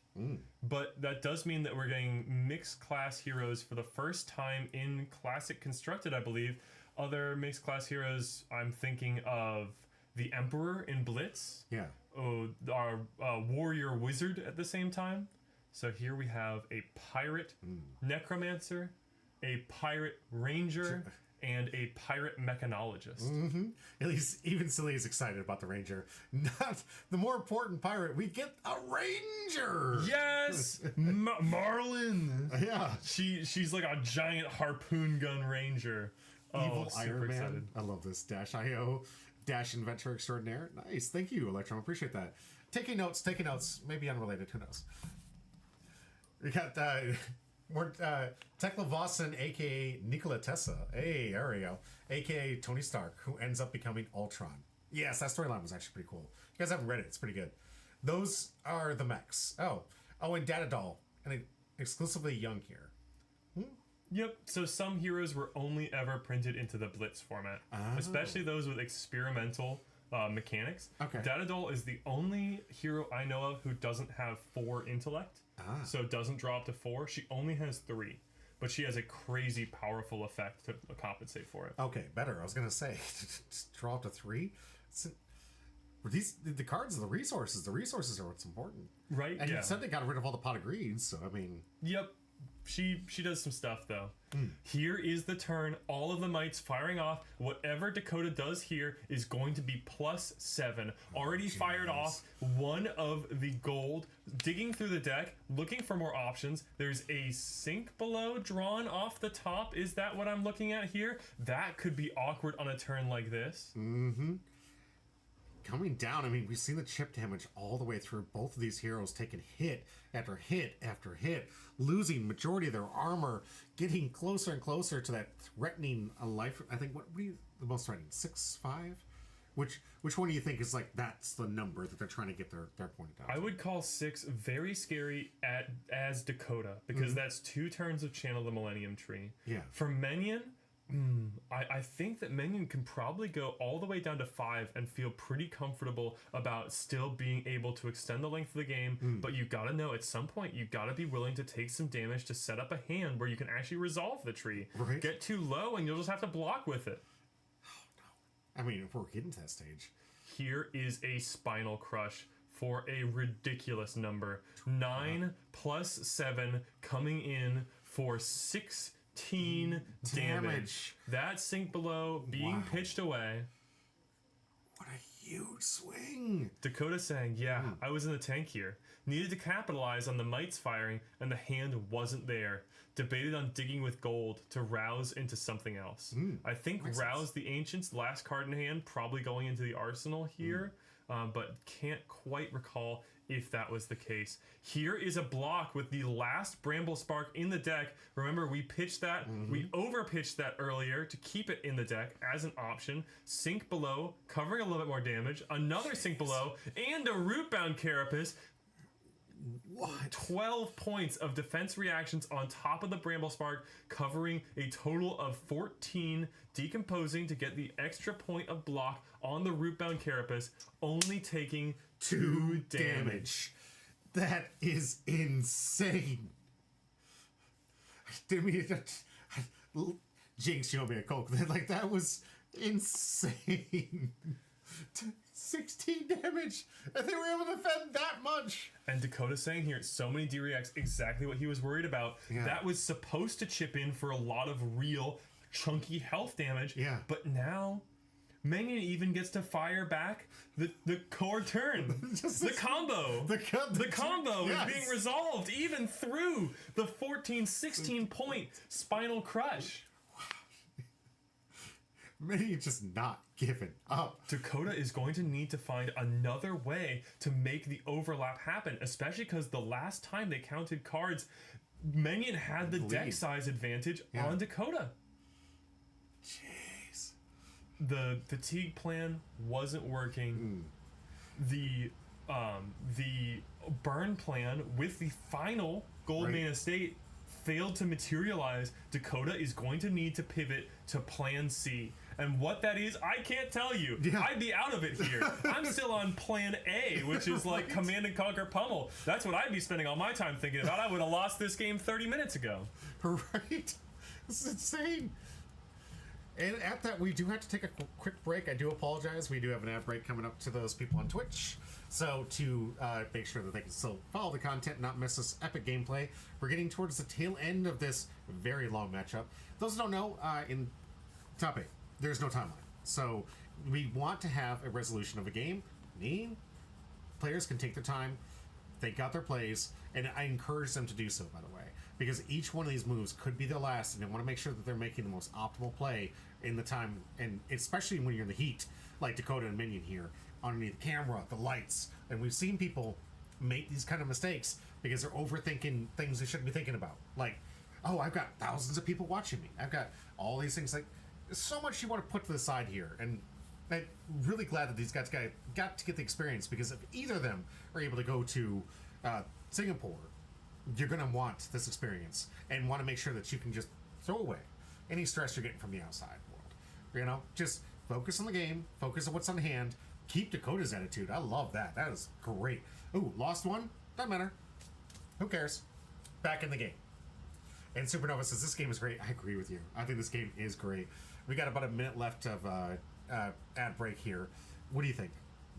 But that does mean that we're getting mixed class heroes for the first time in Classic Constructed, I believe. Other mixed class heroes, I'm thinking of the Emperor in Blitz. Yeah. Oh, our warrior wizard at the same time. So here we have a pirate necromancer, a pirate ranger, and a pirate mechanologist. At least even Silly is excited about the Ranger. Not the more important pirate. We get a Ranger. Yes, Marlin. Yeah. She's like a giant harpoon gun ranger. Evil super Iron Man. excited. I love this. Dash.io. Dash Inventor Extraordinaire. Nice. Thank you, Electron. Appreciate that. Taking notes. Maybe unrelated. Who knows? We got Tekla Vossen, a.k.a. Nikola Tesla. Hey, there we go. A.k.a. Tony Stark, who ends up becoming Ultron. Yes, that storyline was actually pretty cool. You guys haven't read it. It's pretty good. Those are the mechs. Oh, and Data Doll. And exclusively young here. Yep, so some heroes were only ever printed into the Blitz format, especially those with experimental mechanics. Okay. Datadol is the only hero I know of who doesn't have 4 intellect, so it doesn't drop to 4. She only has 3, but she has a crazy powerful effect to compensate for it. Okay, better. I was going to say, drop to 3? The cards are the resources. The resources are what's important. Right, And yeah. you said they got rid of all the pot of greens, so I mean... Yep. She does some stuff though. Here is the turn. All of the mites firing off. Whatever Dakota does here is going to be +7. Already fired off one of the gold. Digging through the deck, looking for more options. There's a sink below drawn off the top. Is that what I'm looking at here? That could be awkward on a turn like this. Coming down, I mean, we've seen the chip damage all the way through. Both of these heroes taking hit after hit after hit, losing majority of their armor, getting closer and closer to that threatening life. I think, what are you, the most threatening? 6-5? Which one do you think is like, that's the number that they're trying to get their point down? I would call 6 very scary as Dakota, because that's 2 turns of Channel the Millennium Tree. Yeah. For Minion, I think that Minion can probably go all the way down to 5 and feel pretty comfortable about still being able to extend the length of the game, but you gotta know at some point you gotta be willing to take some damage to set up a hand where you can actually resolve the tree. Right. Get too low and you'll just have to block with it. I mean, if we're getting to that stage. Here is a Spinal Crush for a ridiculous number. 9 plus 7 coming in for 16 damage. That sink below being pitched away. What a huge swing. Dakota saying, yeah, I was in the tank here. Needed to capitalize on the mites firing, and the hand wasn't there. Debated on digging with gold to rouse into something else. I think rouse the ancients, last card in hand, probably going into the arsenal here, but can't quite recall if that was the case. Here is a block with the last Bramble Spark in the deck. Remember, we pitched that, we over-pitched that earlier to keep it in the deck as an option. Sink below, covering a little bit more damage, another sink below, and a Rootbound Carapace. What? 12 points of defense reactions on top of the Bramble Spark, covering a total of 14, decomposing to get the extra point of block on the Rootbound Carapace, only taking 2 damage. That is insane. Did me Jinx showed me a Coke. Like, that was insane. 16 damage, and they were able to defend that much. And Dakota saying here, so many D-reacts, exactly what he was worried about. Yeah. That was supposed to chip in for a lot of real chunky health damage. Yeah. But now, Minion even gets to fire back the core turn. The combo. The combo yes. is being resolved even through the 14, 16 point Spinal Crush. Many just not giving up. Dakota is going to need to find another way to make the overlap happen, especially because the last time they counted cards, Minion had the deck size advantage on Dakota. Jeez. The fatigue plan wasn't working. The burn plan with the final Gold Main Estate failed to materialize. Dakota is going to need to pivot to plan C. And what that is, I can't tell you. Yeah. I'd be out of it here. I'm still on plan A, which is like Command and Conquer Pummel. That's what I'd be spending all my time thinking about. I would have lost this game 30 minutes ago. Right? This is insane. And at that, we do have to take a quick break. I do apologize. We do have an ad break coming up to those people on Twitch. So to make sure that they can still follow the content and not miss this epic gameplay, we're getting towards the tail end of this very long matchup. Those who don't know, in top 8. There's no timeline. So we want to have a resolution of a game. Players can take their time, think out their plays, and I encourage them to do so, by the way, because each one of these moves could be their last, and they want to make sure that they're making the most optimal play in the time, and especially when you're in the heat, like Dakota and Minion here, underneath the camera, the lights, and we've seen people make these kind of mistakes because they're overthinking things they shouldn't be thinking about. Like, oh, I've got thousands of people watching me. I've got all these things. Like, there's so much you want to put to the side here, and I'm really glad that these guys got to get the experience, because if either of them are able to go to Singapore, you're going to want this experience and want to make sure that you can just throw away any stress you're getting from the outside world. You know, just focus on the game, focus on what's on hand, keep Dakota's attitude. I love that. That is great. Ooh, lost one? Doesn't matter. Who cares? Back in the game. And Supernova says, this game is great. I agree with you. I think this game is great. We got about a minute left of ad break here. What do you think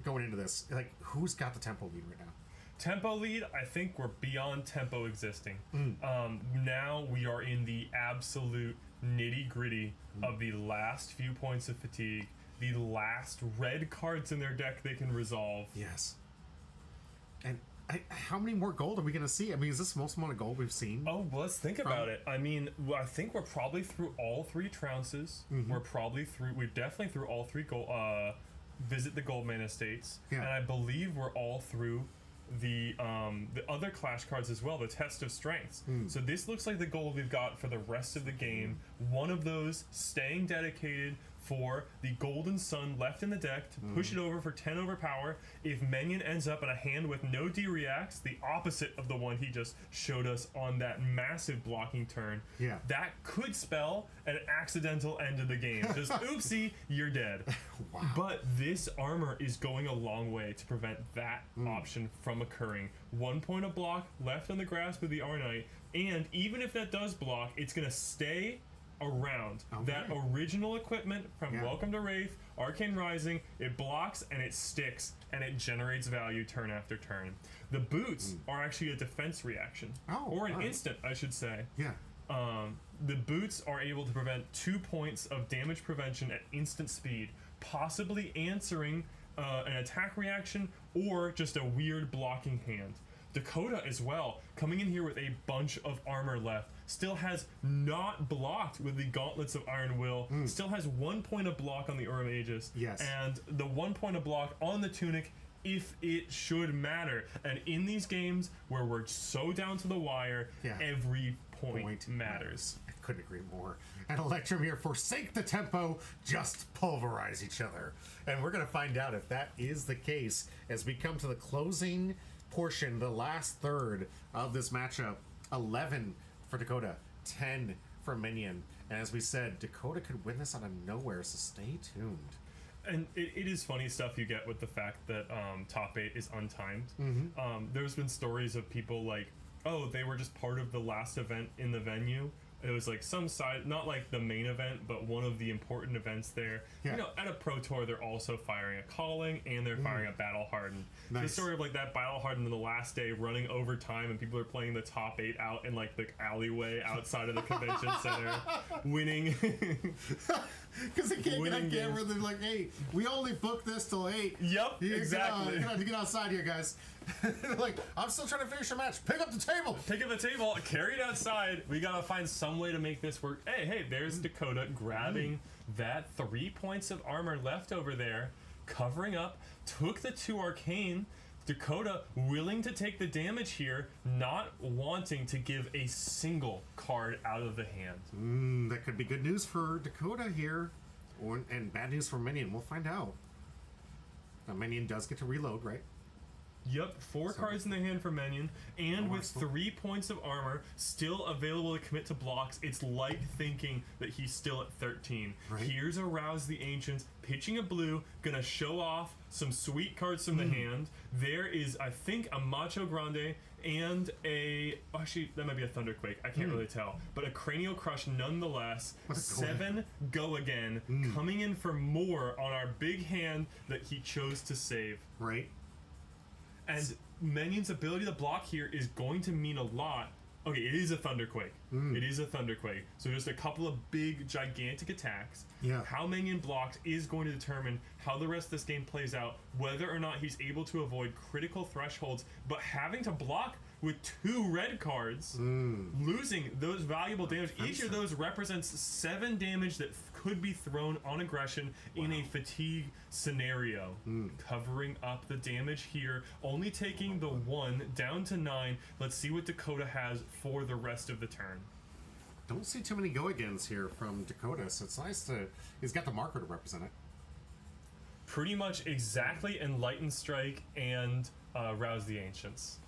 going into this? Like, who's got the tempo lead right now? Tempo lead, I think we're beyond tempo existing. Now we are in the absolute nitty gritty of the last few points of fatigue, the last red cards in their deck they can resolve. Yes. And how many more gold are we going to see? I mean, is this the most amount of gold we've seen? Oh, well, let's think about it. I mean, I think we're probably through all 3 trounces. We're definitely through all 3 gold, visit the Goldman Estates. Yeah. And I believe we're all through the other clash cards as well, the Test of Strengths. So this looks like the goal we've got for the rest of the game. One of those staying dedicated for the Golden Sun left in the deck to push it over for 10 overpower. If Minion ends up in a hand with no D-reacts, the opposite of the one he just showed us on that massive blocking turn, that could spell an accidental end of the game. Just oopsie, you're dead. Wow. But this armor is going a long way to prevent that option from occurring. 1 point of block left on the grasp of the R-Knight, and even if that does block, it's going to stay around. That original equipment from Welcome to Wraith, Arcane Rising, it blocks and it sticks and it generates value turn after turn. The boots are actually a defense reaction, or an instant, I should say. The boots are able to prevent 2 points of damage prevention at instant speed, possibly answering an attack reaction or just a weird blocking hand. Dakota as well, coming in here with a bunch of armor left, still has not blocked with the Gauntlets of Iron Will, still has 1 point of block on the Urim Aegis, and the 1 point of block on the Tunic if it should matter. And in these games where we're so down to the wire, every point matters. I couldn't agree more. And Electrum here, forsake the tempo, just pulverize each other. And we're going to find out if that is the case as we come to the closing portion, the last third of this matchup. 11 for Dakota, 10 for Minion. And as we said, Dakota could win this out of nowhere, so stay tuned. And it is funny stuff you get with the fact that top 8 is untimed. There's been stories of people like, oh, they were just part of the last event in the venue. It was like some side, not like the main event, but one of the important events there. You know, at a Pro Tour, they're also firing a Calling and they're firing a Battle Hardened. The story of like that Battle Hardened in the last day running overtime and people are playing the top 8 out in like the alleyway outside of the convention center, winning. Because they can't get on camera, they're like, hey, we only booked this till 8. Yep, exactly. Get outside here, guys. Like, I'm still trying to finish the match. Pick up the table. Pick up the table. Carry it outside. We gotta find some way to make this work. Hey, there's Dakota grabbing that 3 points of armor left over there, covering up, took the 2 arcane. Dakota willing to take the damage here, not wanting to give a single card out of the hand. That could be good news for Dakota here, and bad news for Minion. We'll find out. Now, Minion does get to reload, right? Yep, 4 cards in the hand for Minion, and with 3 points of armor still available to commit to blocks, it's like thinking that he's still at 13. Here's Arouse the Ancients, pitching a blue, gonna show off some sweet cards from the hand. There is, I think, a Macho Grande and actually, that might be a Thunderquake, I can't really tell, but a Cranial Crush nonetheless. 7 go again, coming in for more on our big hand that he chose to save. Right. And Minion's ability to block here is going to mean a lot Okay, it is a Thunderquake. It is a Thunderquake. So just a couple of big, gigantic attacks. Yeah. How Minion blocked is going to determine how the rest of this game plays out, whether or not he's able to avoid critical thresholds, but having to block with 2 red cards, losing those valuable damage. Each of those represents 7 damage that could be thrown on aggression in a fatigue scenario. Covering up the damage here, only taking the 1 down to 9. Let's see what Dakota has for the rest of the turn. Don't see too many go-agains here from Dakota, so it's nice to... He's got the marker to represent it. Pretty much exactly Enlighten Strike and Rouse the Ancients.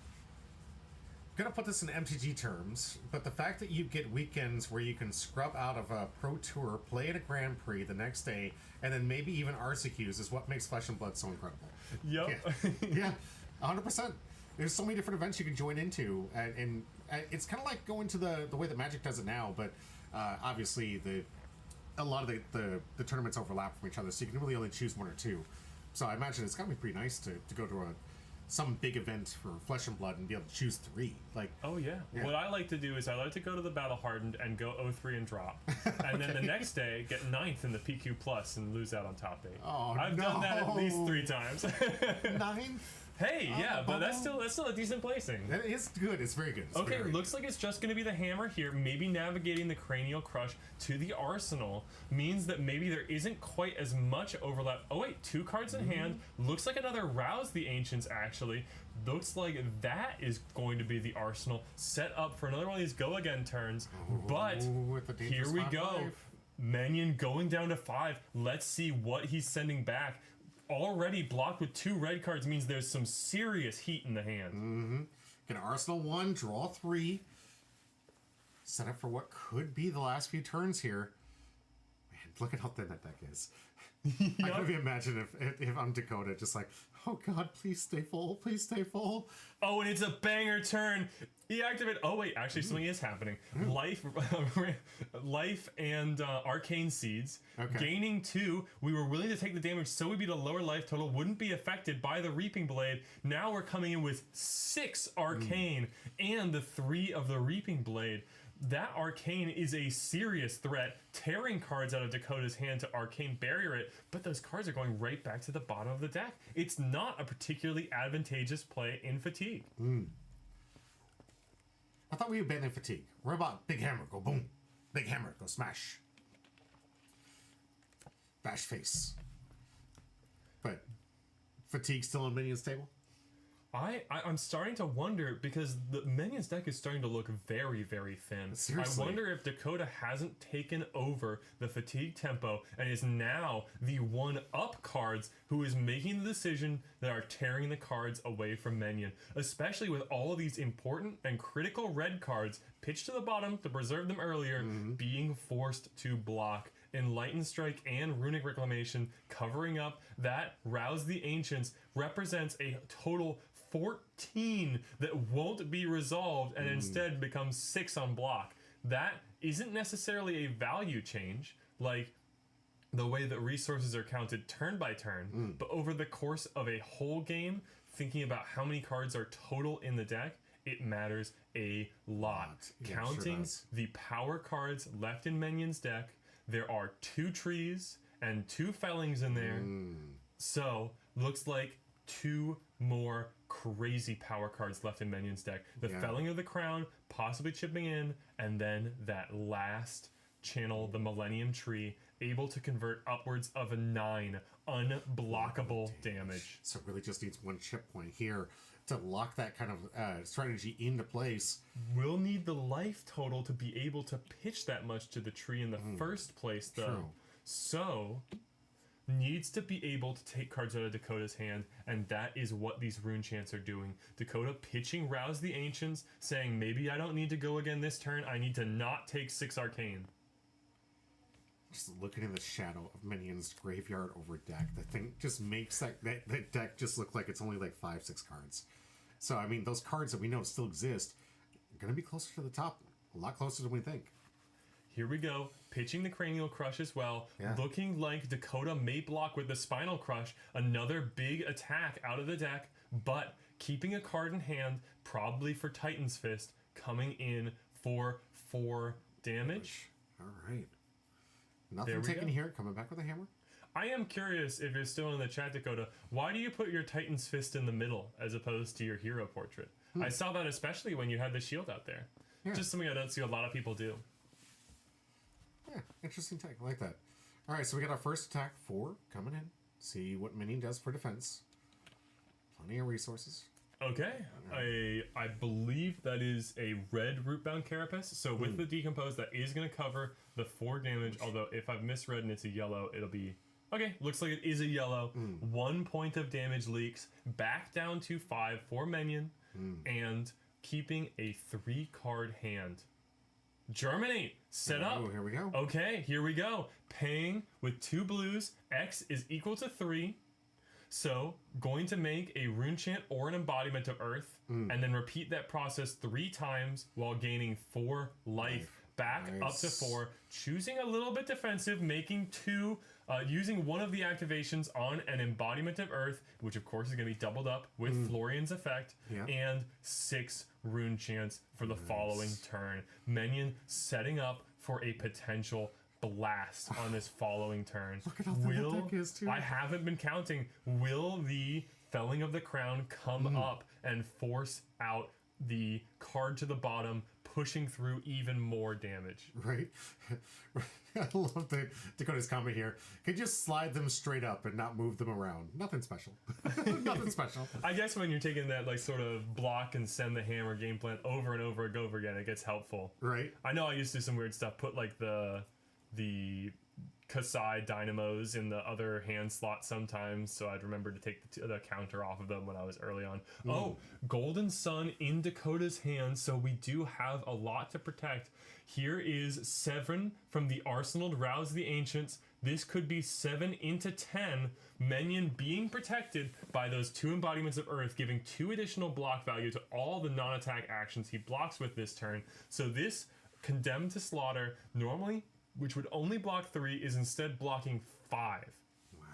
Gonna put this in MTG terms, but the fact that you get weekends where you can scrub out of a Pro Tour, play at a Grand Prix the next day, and then maybe even RCQs is what makes Flesh and Blood so incredible. Yep. Yeah, 100%. There's so many different events you can join into, and it's kind of like going to the way that Magic does it now, but obviously a lot of the tournaments overlap from each other, so you can really only choose 1 or 2. So I imagine it's gotta be pretty nice to go to some big event for Flesh and Blood and be able to choose 3. Like, Oh yeah. What I like to do is I like to go to the Battle Hardened and go 0-3 and drop, and then the next day get 9th in the PQ Plus and lose out on top 8. Oh, I've done that at least 3 times. 9? Hey, yeah, but that's still a decent placing. It's good. It's very good. It's Okay, very looks like it's just going to be the hammer here. Maybe navigating the Cranial Crush to the arsenal means that maybe there isn't quite as much overlap. Oh wait, 2 cards in hand. Looks like another Rouse the Ancients, actually. Looks like that is going to be the arsenal set up for another one of these go again turns. But with the here we 5/5. go. Minion going down to 5. Let's see what he's sending back. Already blocked with 2 red cards means there's some serious heat in the hand. Gonna Arsenal 1, draw 3. Set up for what could be the last few turns here. Man, look at how thin that deck is. I can only imagine if I'm Dakota, just like, oh god, please stay full, please stay full. Oh, and it's a banger turn. He activated. Oh wait, actually something is happening. Life and Arcane Seeds. Okay. Gaining 2. We were willing to take the damage, so we'd be the lower life total. Wouldn't be affected by the Reaping Blade. Now we're coming in with 6 Arcane and the 3 of the Reaping Blade. That Arcane is a serious threat, tearing cards out of Dakota's hand to Arcane Barrier it, but those cards are going right back to the bottom of the deck. It's not a particularly advantageous play in Fatigue. I thought we abandoned Fatigue. We're about Big Hammer, go boom. Big Hammer, go smash. Bash face. But Fatigue still on Minion's table? I'm starting to wonder, because the Minion's deck is starting to look very, very thin. Seriously. I wonder if Dakota hasn't taken over the Fatigue tempo and is now the 1-up cards who is making the decision that are tearing the cards away from Minion. Especially with all of these important and critical red cards pitched to the bottom to preserve them earlier, being forced to block. Enlighten Strike and Runic Reclamation covering up that Rouse the Ancients represents a total 14 that won't be resolved and instead becomes 6 on block. That isn't necessarily a value change, like the way that resources are counted turn by turn, but over the course of a whole game, thinking about how many cards are total in the deck, it matters a lot. Yeah, Counting sure does. the power cards left in Minion's deck, there are 2 trees and 2 fellings in there. So, looks like 2 more crazy power cards left in Minion's deck. The Felling of the Crown, possibly chipping in, and then that last channel, the Millennium Tree, able to convert upwards of a 9 unblockable damage. So it really just needs 1 chip point here to lock that kind of strategy into place. We'll need the life total to be able to pitch that much to the tree in the first place, though. True. So, needs to be able to take cards out of Dakota's hand, and that is what these rune chants are doing. Dakota pitching Rouse the Ancients, saying, maybe I don't need to go again this turn, I need to not take 6 Arcane. Just looking in the shadow of Minion's graveyard over deck, the thing just makes that deck just look like it's only like 5-6 cards. So, I mean, those cards that we know still exist are going to be closer to the top, a lot closer than we think. Here we go, pitching the Cranial Crush as well. Yeah. Looking like Dakota may block with the Spinal Crush, another big attack out of the deck, but keeping a card in hand, probably for Titan's Fist, coming in for 4 damage. All right. There Nothing we taken go. here. Coming back with a hammer. I am curious if you're still in the chat, Dakota. Why do you put your Titan's Fist in the middle as opposed to your hero portrait? I saw that especially when you had the shield out there. Yeah. Just something I don't see a lot of people do. Yeah, interesting take. I like that. All right, so we got our first attack 4 coming in. See what minion does for defense. Plenty of resources. Okay, I believe that is a red rootbound carapace. So with the decompose, that is going to cover the 4 damage. Although if I've misread and it's a yellow, it'll be okay. Looks like it is a yellow. 1 point of damage leaks back down to 5 for minion, and keeping a 3-card hand. Germinate. Set up. Oh, here we go. Okay, here we go. Paying with 2 blues. X is equal to 3. So, going to make a rune chant or an embodiment of earth, and then repeat that process 3 times while gaining 4 life. Back up to 4. Choosing a little bit defensive, making 2, using one of the activations on an embodiment of earth, which of course is going to be doubled up with Florian's effect, and 6 rune chants for the following turn. Minion setting up for a potential blast on this following turn. Look at how thin that deck is, too. I haven't been counting. Will the Felling of the Crown come up and force out the card to the bottom, pushing through even more damage? Right? I love Dakota's comment here. Could you slide them straight up and not move them around? Nothing special. Nothing special. I guess when you're taking that like sort of block and send the hammer game plan over and over and over again, it gets helpful. Right? I know I used to do some weird stuff. Put like the Kasai dynamos in the other hand slot sometimes, so I'd remember to take the counter off of them when I was early on. Oh, Golden Sun in Dakota's hand, so we do have a lot to protect. Here is 7 from the arsenal to rouse the ancients. This could be 7 into 10. Minion being protected by those 2 embodiments of earth, giving 2 additional block value to all the non-attack actions he blocks with this turn. So this condemned to slaughter, normally, which would only block 3, is instead blocking 5. Wow.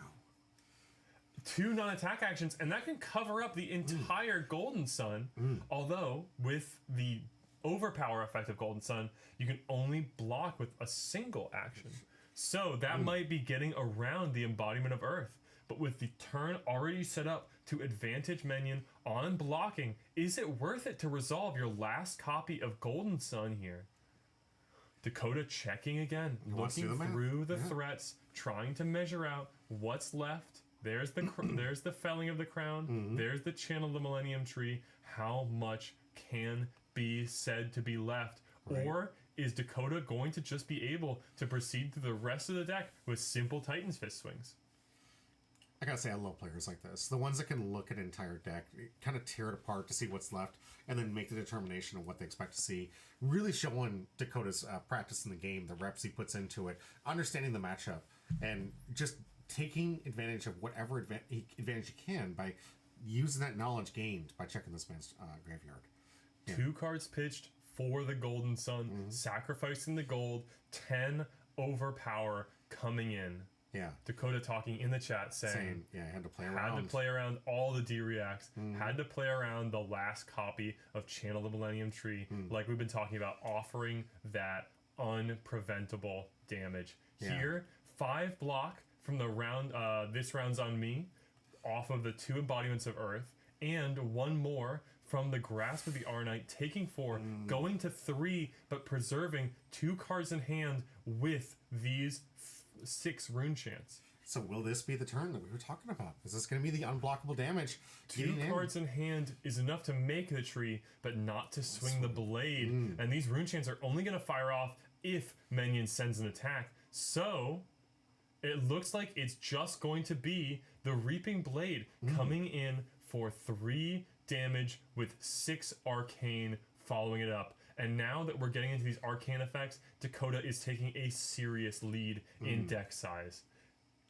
2 non-attack actions, and that can cover up the entire Golden Sun. Although, with the overpower effect of Golden Sun, you can only block with a single action. So that might be getting around the embodiment of Earth. But with the turn already set up to advantage minion on blocking, is it worth it to resolve your last copy of Golden Sun here? Dakota checking again, looking through the threats, trying to measure out what's left. There's the there's the Felling of the Crown. There's the Channel of the Millennium Tree. How much can be said to be left? Right. Or is Dakota going to just be able to proceed through the rest of the deck with simple Titan's Fist swings? I gotta say, I love players like this. The ones that can look at an entire deck, kind of tear it apart to see what's left, and then make the determination of what they expect to see. Really showing Dakota's practice in the game, the reps he puts into it, understanding the matchup, and just taking advantage of whatever advantage he can by using that knowledge gained by checking this man's graveyard. Yeah. 2 cards pitched for the Golden Sun, sacrificing the gold, 10 overpower coming in. Yeah. Dakota talking in the chat saying, yeah, I had to play around. Had to play around all the D-reacts, had to play around the last copy of Channel the Millennium Tree, like we've been talking about, offering that unpreventable damage. Yeah. Here, 5 block from the round, this round's on me, off of the 2 embodiments of Earth, and 1 more from the Grasp of the Arnite, taking 4, going to 3, but preserving 2 cards in hand with these 6 rune chants. So will this be the turn that we were talking about? Is this going to be the unblockable damage? 2 cards in hand is enough to make the tree, but not to swing the blade. And these rune chants are only going to fire off if minion sends an attack. So it looks like it's just going to be the Reaping Blade coming in for 3 damage with 6 arcane following it up. And now that we're getting into these arcane effects, Dakota is taking a serious lead in deck size.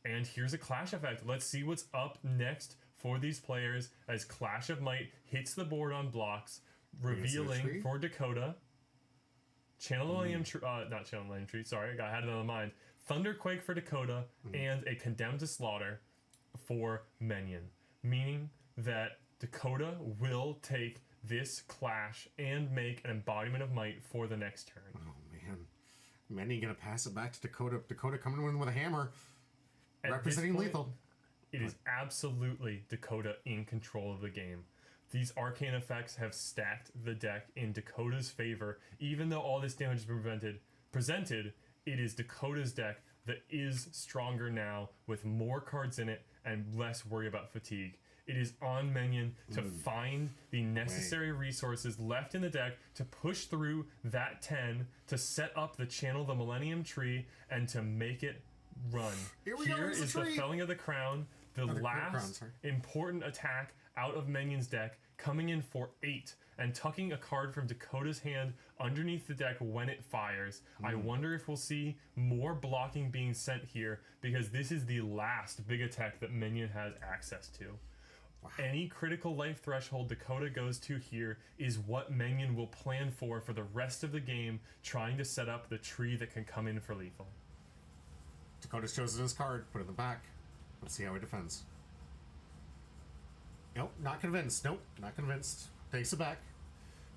And here's a Clash effect. Let's see what's up next for these players as Clash of Might hits the board on blocks, revealing for Dakota Channel Millennium Tree, not Channel Millennium Tree, sorry, I had it on the mind. Thunderquake for Dakota and a Condemned to Slaughter for Minion, meaning that Dakota will take this clash and make an embodiment of might for the next turn. Oh man, Manny gonna pass it back to Dakota. Dakota coming in with a hammer, At representing this point, lethal. It is absolutely Dakota in control of the game. These arcane effects have stacked the deck in Dakota's favor. Even though all this damage has been presented, it is Dakota's deck that is stronger now with more cards in it and less worry about fatigue. It is on Minion to find the necessary resources left in the deck to push through that 10, to set up the Channel the Millennium Tree, and to make it run. Here we go, Here there's the is the tree. Felling of the Crown, the the last crown, sorry. important attack out of Minion's deck, coming in for 8 and tucking a card from Dakota's hand underneath the deck when it fires. I wonder if we'll see more blocking being sent here, because this is the last big attack that Minion has access to. Any critical life threshold Dakota goes to here is what Minion will plan for the rest of the game, trying to set up the tree that can come in for lethal. Dakota's chosen his card. Put it in the back. Let's see how he defends. Nope, not convinced. Nope, not convinced. Takes it back.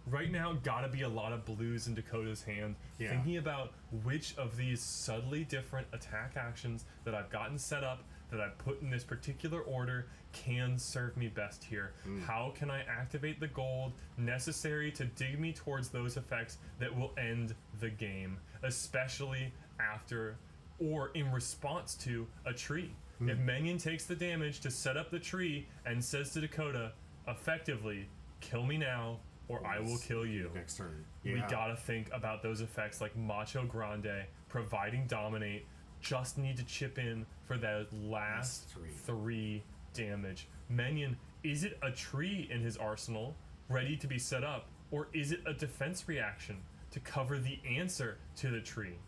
Right now, gotta be a lot of blues in Dakota's hand. Yeah. Thinking about which of these subtly different attack actions that I've gotten set up, that I've put in this particular order, can serve me best here. How can I activate the gold necessary to dig me towards those effects that will end the game, especially after or in response to a tree? If Minion takes the damage to set up the tree and says to Dakota, effectively, kill me now or I will kill you. Next turn. We gotta think about those effects like Macho Grande, providing dominate, just need to chip in for that last three damage. Minion, is it a tree in his arsenal ready to be set up, or is it a defense reaction to cover the answer to the tree?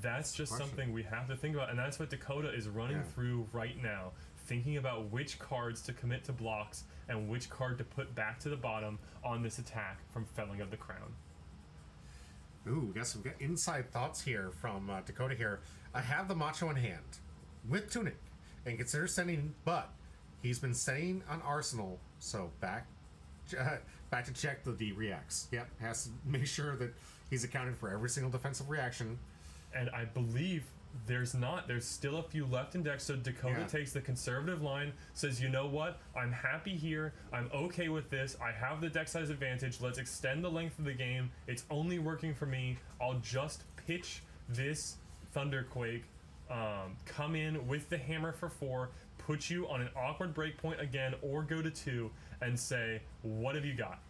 That's just something we have to think about, and that's what Dakota is running through right now, thinking about which cards to commit to blocks and which card to put back to the bottom on this attack from Felling of the Crown. Ooh, we got some good inside thoughts here from Dakota here. I have the Macho in hand with Tunic and consider sending, but he's been setting on Arsenal, so back to check the D reacts. Yep, has to make sure that he's accounted for every single defensive reaction. And I believe there's still a few left in deck, so Dakota takes the conservative line, says, you know what, I'm happy here, I'm okay with this, I have the deck size advantage, let's extend the length of the game, it's only working for me, I'll just pitch this Thunderquake, come in with the hammer for 4, put you on an awkward breakpoint again, or go to 2, and say, what have you got?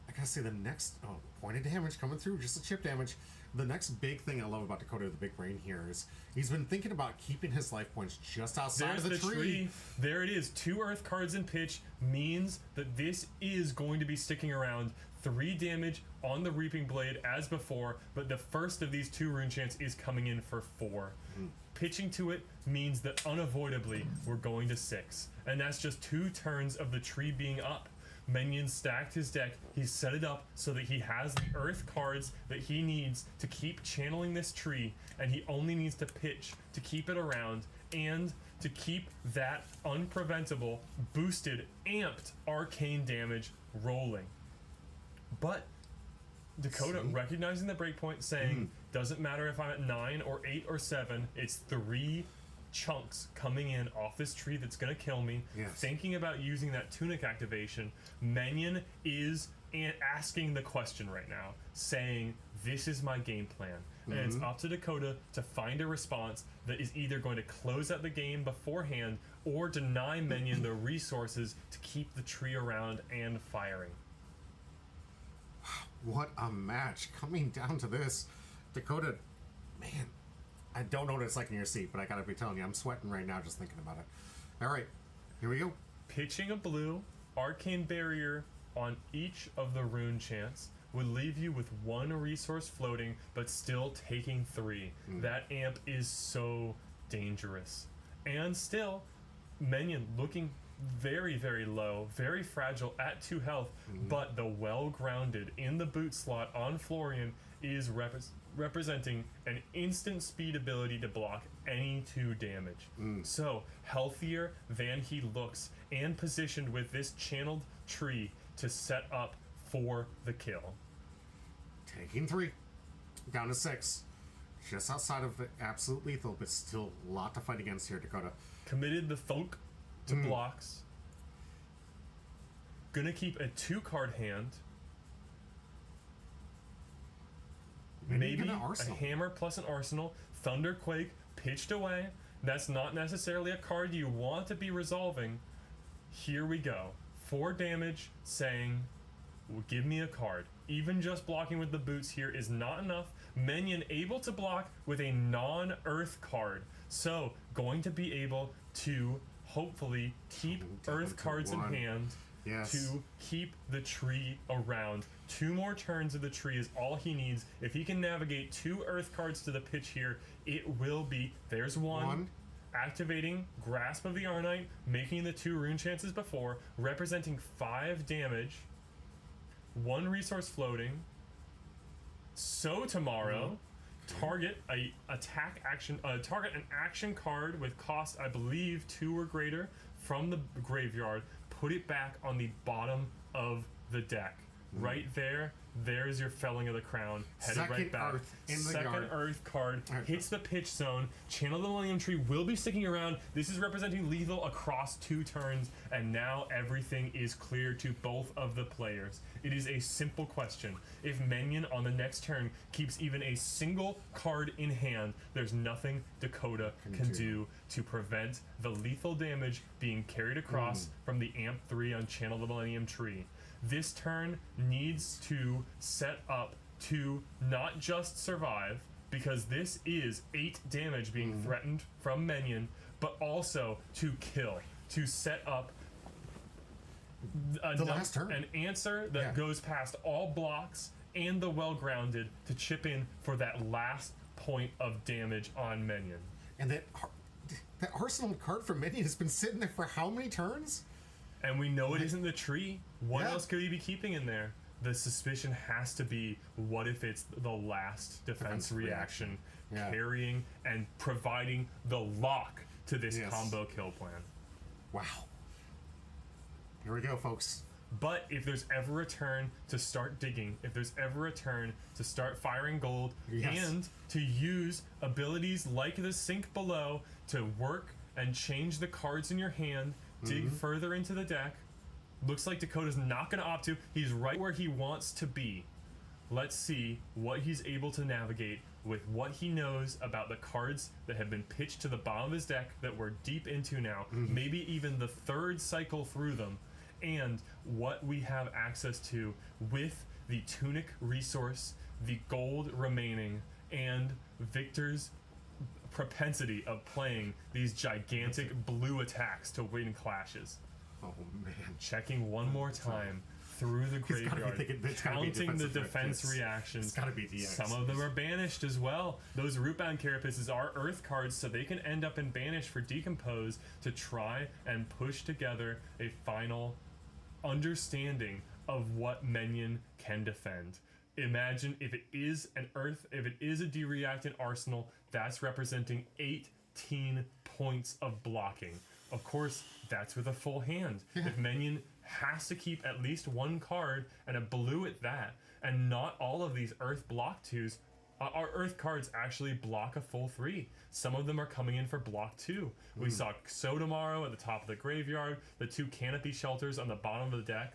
I gotta say, the next pointed damage coming through, just the chip damage. The next big thing I love about Dakota, the big brain here, is he's been thinking about keeping his life points just outside There's of the tree. There it is. 2 earth cards in pitch means that this is going to be sticking around. 3 damage on the Reaping Blade as before, but the first of these 2 rune chants is coming in for 4. Pitching to it means that unavoidably we're going to 6. And that's just 2 turns of the tree being up. Minion stacked his deck, he's set it up so that he has the earth cards that he needs to keep channeling this tree, and he only needs to pitch to keep it around and to keep that unpreventable, boosted, amped arcane damage rolling. But Dakota recognizing the breakpoint, saying, doesn't matter if I'm at 9 or 8 or 7, it's 3 chunks coming in off this tree that's gonna kill me. Thinking about using that Tunic activation, Minion is asking the question right now, saying, this is my game plan. And it's up to Dakota to find a response that is either going to close out the game beforehand or deny Minion the resources to keep the tree around and firing. What a match. Coming down to this, Dakota, man, I don't know what it's like in your seat, but I gotta be telling you, I'm sweating right now just thinking about it. All right, here we go. Pitching a blue arcane barrier on each of the rune chants would leave you with 1 resource floating, but still taking 3. That amp is so dangerous. And still, Minion looking very, very low, very fragile at 2 health, but the well-grounded in the boot slot on Florian is representing an instant speed ability to block any 2 damage. So, healthier than he looks, and positioned with this channeled tree to set up for the kill. Taking 3. Down to 6. Just outside of the absolute lethal, but still a lot to fight against here, Dakota. Committed the Thunk to blocks. Gonna keep a 2-card hand. Maybe an a arsenal. hammer plus an arsenal. Thunderquake pitched away. That's not necessarily a card you want to be resolving. Here we go. 4 damage saying, well, give me a card. Even just blocking with the boots here is not enough. Minion able to block with a non-earth card. So going to be able to hopefully keep earth cards in hand. Yes. To keep the tree around. 2 more turns of the tree is all he needs. If he can navigate 2 earth cards to the pitch here, it will be. There's one. Activating Grasp of the Arnite, making the 2 rune chances before, representing 5 damage. 1 resource floating. So tomorrow, target a attack action. Target an action card with cost, I believe, 2 or greater from the graveyard. Put it back on the bottom of the deck. Right there. There's your Felling of the Crown. Headed right back. Earth in the Second yard. Earth card hits the pitch zone. Channel of the Millennium Tree will be sticking around. This is representing lethal across 2 turns, and now everything is clear to both of the players. It is a simple question. If Minion on the next turn keeps even a single card in hand, there's nothing Dakota can do to prevent the lethal damage being carried across from the Amp 3 on Channel of the Millennium Tree. This turn needs to set up to not just survive, because this is 8 damage being threatened from Minion, but also to kill, to set up The last turn. an answer that goes past all blocks and the well-grounded to chip in for that last point of damage on Minion. And that arsenal card for Minion has been sitting there for how many turns? And we know it isn't the tree. What Yeah. else could he be keeping in there? The suspicion has to be, what if it's the last defense reaction, carrying and providing the lock to this combo kill plan. Wow. Here we go, folks. But if there's ever a turn to start digging, if there's ever a turn to start firing gold, and to use abilities like the Sink Below to work and change the cards in your hand, dig further into the deck, looks like Dakota's not going to opt to. He's right where he wants to be. Let's see what he's able to navigate with what he knows about the cards that have been pitched to the bottom of his deck that we're deep into now, maybe even the 3rd cycle through them, and what we have access to with the Tunic resource, the gold remaining, and Victor's propensity of playing these gigantic blue attacks to win clashes. Oh, man. Checking one more time through the graveyard, counting the defense reactions. It's gotta be DX. Some of them are banished as well. Those Rootbound Carapaces are earth cards, so they can end up in banish for Decompose to try and push together a final understanding of what Minion can defend. Imagine if it is an earth, if it is a dereactant arsenal, that's representing 18 points of blocking. Of course, that's with a full hand. If Minion has to keep at least 1 card, and a blue at that, and not all of these earth block 2s, our earth cards actually block a full 3. Some of them are coming in for block 2. We saw Sotomorrow at the top of the graveyard, the 2 canopy shelters on the bottom of the deck.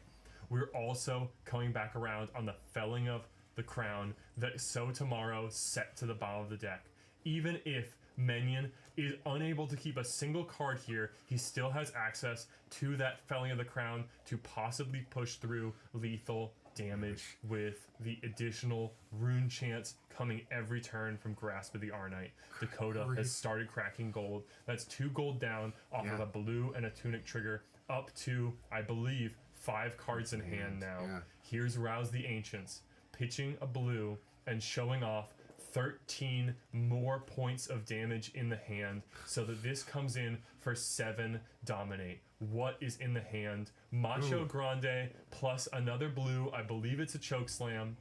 We're also coming back around on the Felling of the Crown that Sotomorrow set to the bottom of the deck. Even if Minion is unable to keep a single card here, he still has access to that Felling of the Crown to possibly push through lethal damage with the additional rune chance coming every turn from Grasp of the Arnite. Dakota has started cracking gold. That's 2 gold down off of a blue and a Tunic trigger, up to, I believe, 5 cards in hand now. Here's Rouse the Ancients, pitching a blue and showing off 13 more points of damage in the hand, so that this comes in for 7 dominate. What is in the hand? Macho Grande plus another blue. I believe it's a choke slam.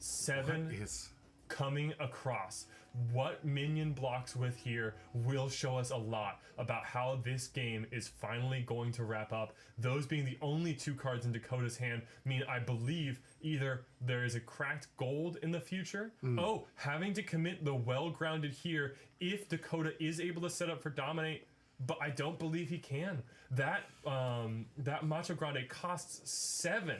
7 coming across. What Minion blocks with here will show us a lot about how this game is finally going to wrap up. Those being the only 2 cards in Dakota's hand mean I believe either there is a cracked gold in the future. Oh, having to commit the well-grounded here if Dakota is able to set up for dominate, but I don't believe he can. That Macho Grande costs 7.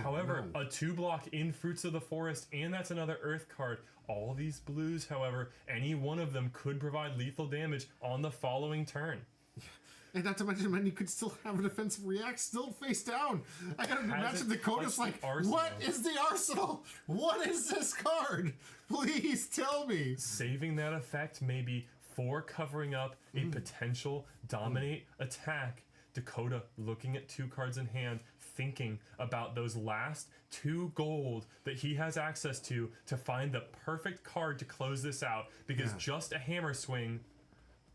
However, a 2-block in Fruits of the Forest, and that's another Earth card. All these blues, however, any one of them could provide lethal damage on the following turn. And not to mention, you could still have a defensive react still face down. I gotta imagine Dakota's like, what is the arsenal? What is this card? Please tell me. Saving that effect maybe for covering up a potential dominate attack. Dakota looking at 2 cards in hand, thinking about those last 2 gold that he has access to find the perfect card to close this out, because just a hammer swing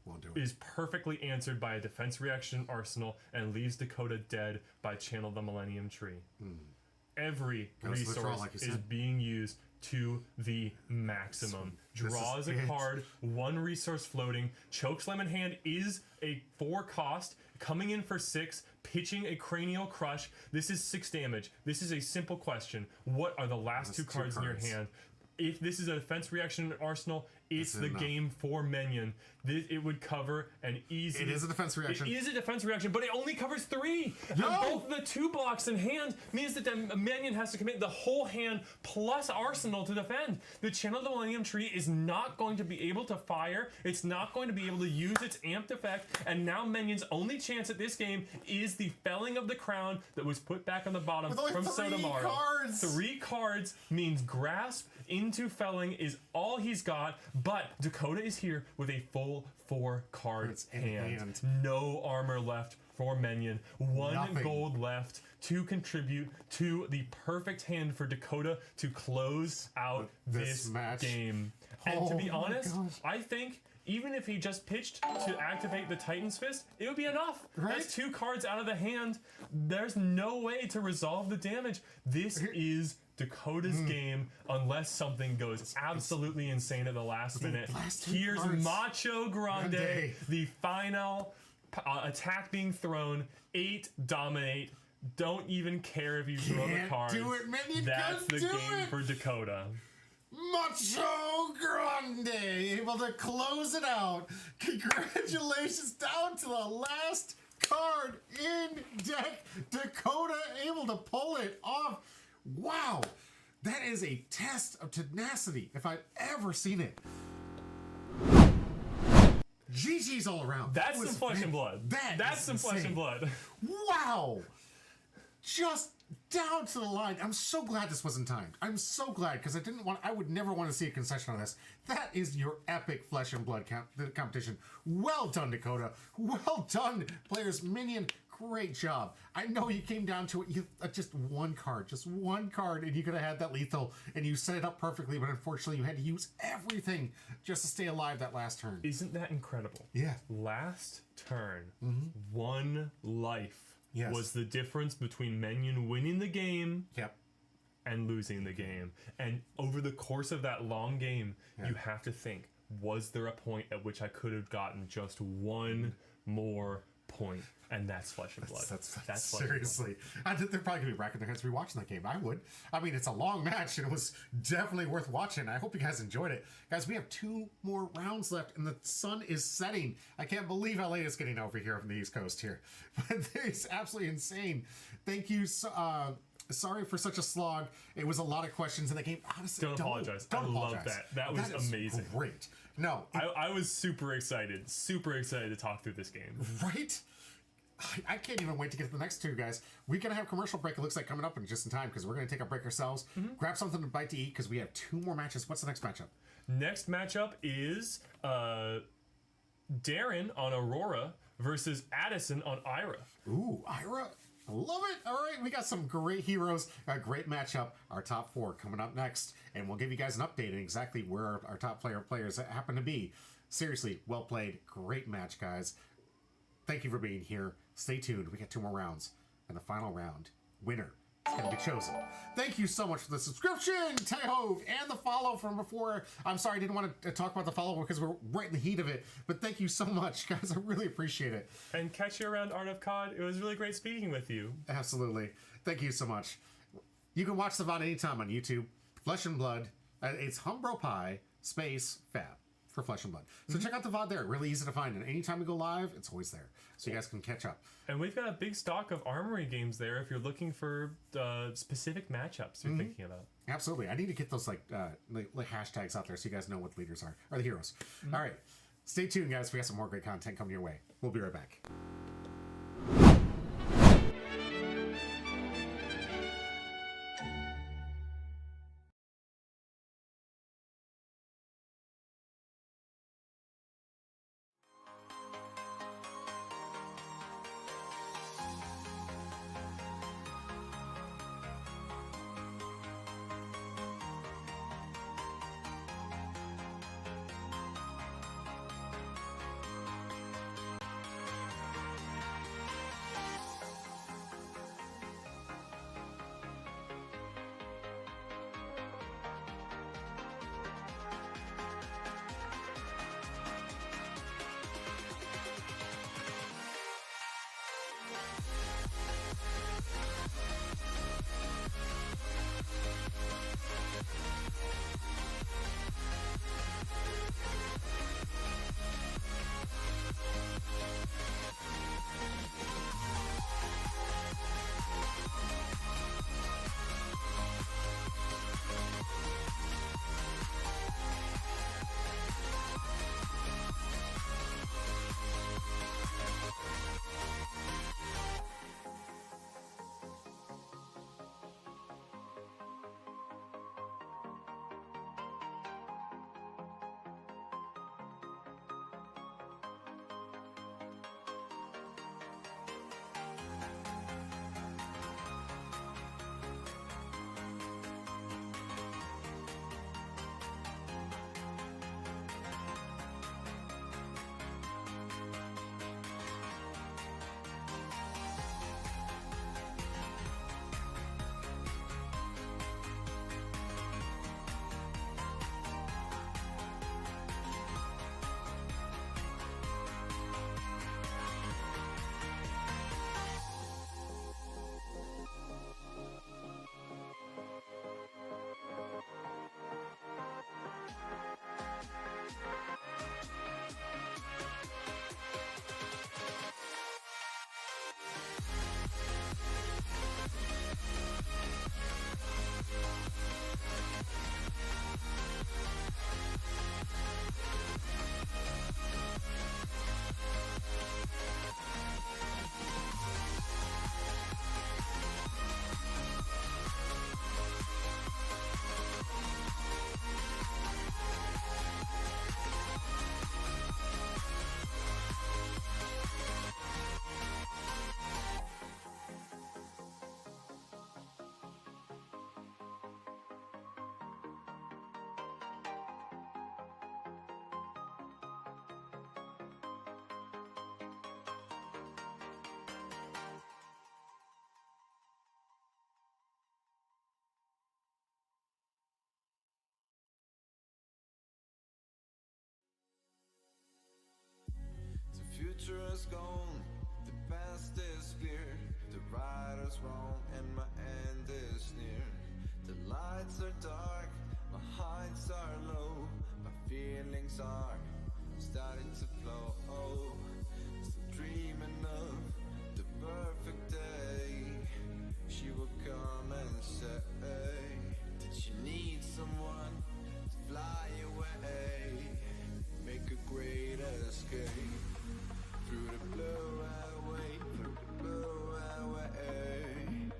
Won't do it. is perfectly answered by a defense reaction arsenal and leaves Dakota dead by Channel the Millennium Tree. Every resource is being used to the maximum. Draws a card, 1 resource floating. Chokeslam in hand is a 4 cost, coming in for 6, pitching a Cranial Crush. This is 6 damage. This is a simple question. What are the last 2 cards in your hand? If this is a defense reaction arsenal, it's the game for Minion. It would cover an easy... It is a defense reaction. It is a defense reaction, but it only covers 3. No! And both the 2 blocks in hand means that the Minion has to commit the whole hand plus arsenal to defend. The Channel of the Millennium Tree is not going to be able to fire. It's not going to be able to use its amped effect. And now Minion's only chance at this game is the Felling of the Crown that was put back on the bottom from Sotomaro. 3 cards! 3 cards means Grasp into Felling is all he's got, but Dakota is here with a full 4 card hand. No armor left for Minion. 1 gold left to contribute to the perfect hand for Dakota to close out this game. And to be honest, I think even if he just pitched to activate the Titan's Fist, it would be enough. Right? That's 2 cards out of the hand. There's no way to resolve the damage. This is Dakota's game unless something goes absolutely insane at the last minute. Here's Macho Grande, the final attack being thrown. 8 dominate. Don't even care if you throw the cards. Do it, Minion. That's the game for Dakota. Macho Grande able to close it out. Congratulations, down to the last card in deck. Dakota able to pull it off. Wow, that is a test of tenacity if I've ever seen it. GG's all around. That's some flesh and blood. That's some flesh and blood. Wow. Just down to the line. I'm so glad this wasn't timed. I'm so glad, because I would never want to see a concession on this. That is your epic flesh and blood competition. Well done, Dakota. Well done, players. Minion, great job. I know you came down to it. Just one card, and you could have had that lethal, and you set it up perfectly, but unfortunately you had to use everything just to stay alive that last turn. Isn't that incredible? Yeah. Last turn, 1 life. Yes. Was the difference between Minion winning the game and losing the game. And over the course of that long game, you have to think, was there a point at which I could have gotten just 1 more point? And that's flesh and blood. That's seriously. They're probably going to be racking their heads rewatching that game. I would. I mean, it's a long match, and it was definitely worth watching. I hope you guys enjoyed it. Guys, we have 2 more rounds left, and the sun is setting. I can't believe how late it's getting over here from the East Coast here. But it's absolutely insane. Thank you. Sorry for such a slog. It was a lot of questions in the game. Honestly, don't apologize. I love that. That was amazing. Great. No. I was super excited to talk through this game. Right? I can't even wait to get to the next 2, guys. We're going to have commercial break, it looks like, coming up in just in time, because we're going to take a break ourselves. Grab something to bite to eat, because we have 2 more matches. What's the next matchup? Next matchup is Darren on Aurora versus Addison on Ira. Ooh, Ira. Love it. All right, we got some great heroes. A great matchup. Our top 4 coming up next. And we'll give you guys an update on exactly where our top players happen to be. Seriously, well played. Great match, guys. Thank you for being here. Stay tuned. We got 2 more rounds. And the final round, winner it's going to be chosen. Thank you so much for the subscription, Tay-Hove, and the follow from before. I'm sorry I didn't want to talk about the follow because we're right in the heat of it, but thank you so much, guys. I really appreciate it. And catch you around Art of COD. It was really great speaking with you. Absolutely. Thank you so much. You can watch the VOD anytime on YouTube. Flesh and Blood. It's Humbro Pie space Fab for Flesh and Blood. So check out the VOD there. Really easy to find. And anytime we go live, it's always there. So you guys can catch up. And we've got a big stock of Armory games there if you're looking for specific matchups you're thinking about. Absolutely. I need to get those like hashtags out there so you guys know what the leaders are. Or the heroes. All right. Stay tuned, guys. We got some more great content coming your way. We'll be right back. The future is gone, the past is clear. The right is wrong and my end is near. The lights are dark, my heights are low. My feelings are starting to flow. Still dreaming of the perfect day. She will come and say that she needs someone to fly away, make a great escape. Through the blue highway, through the blue highway.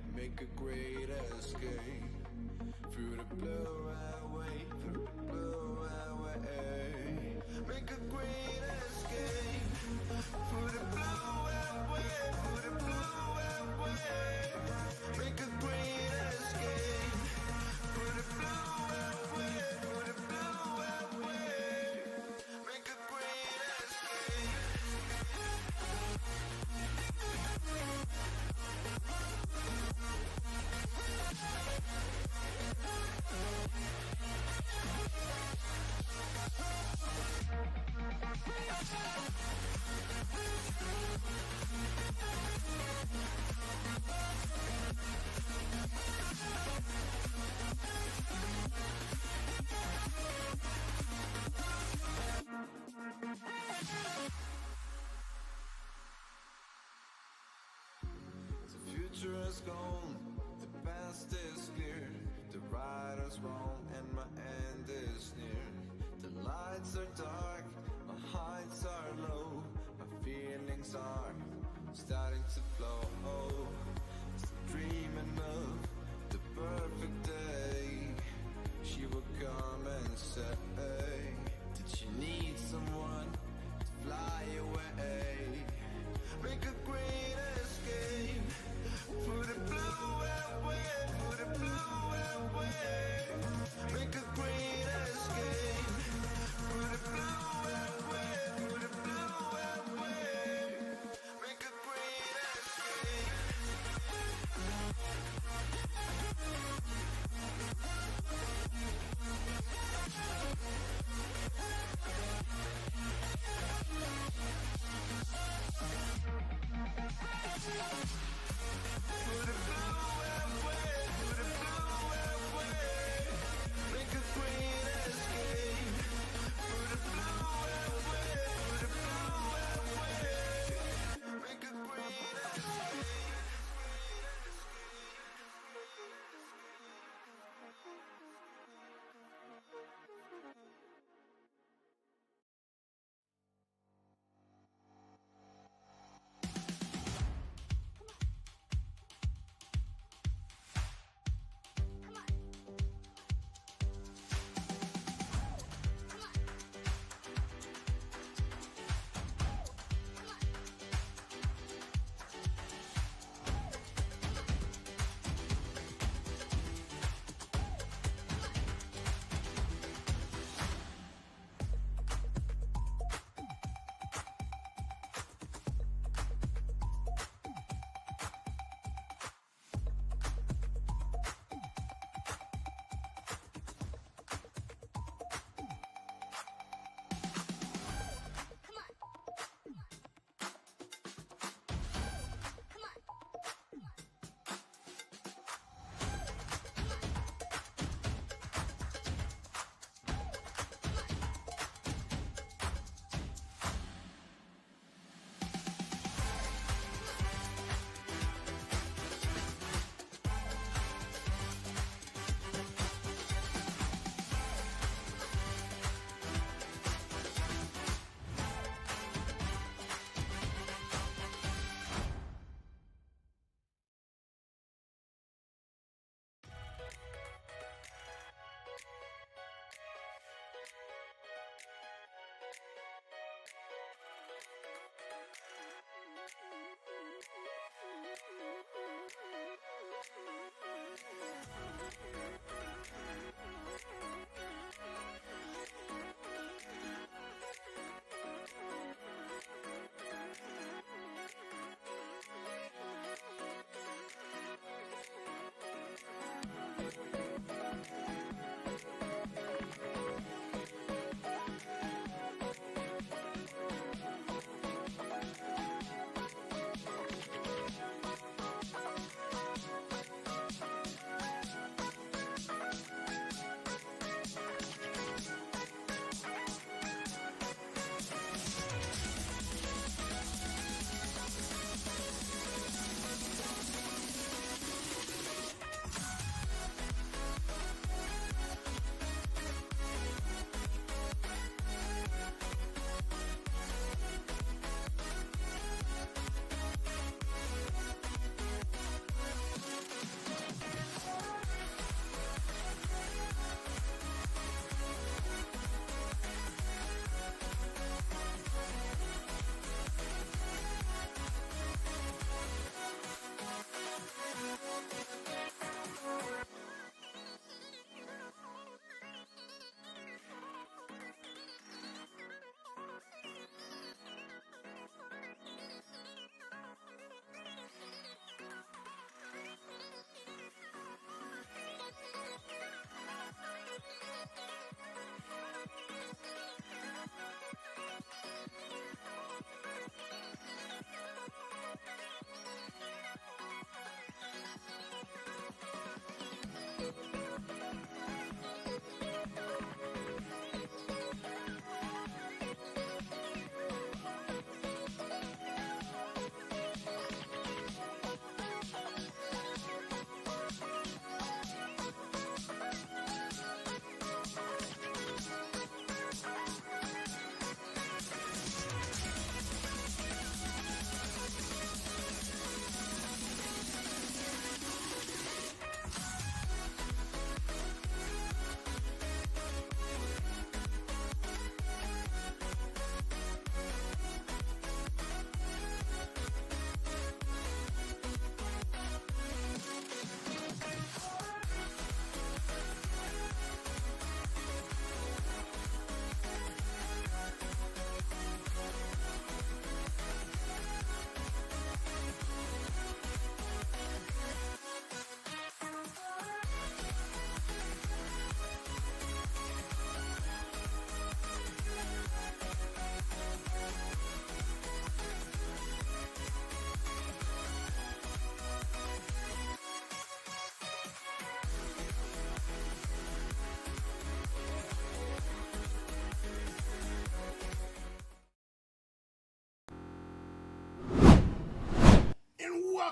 is gone, the past is clear. The right is wrong and my end is near. The lights are dark, my heights are low. My feelings are starting to flow. Still dreaming of the perfect day. She will come and say that she needs someone to fly away. Make a great escape. Put it blue away, put it blue away. Make a great escape. Put it blue away, put it blue away. Make a great escape.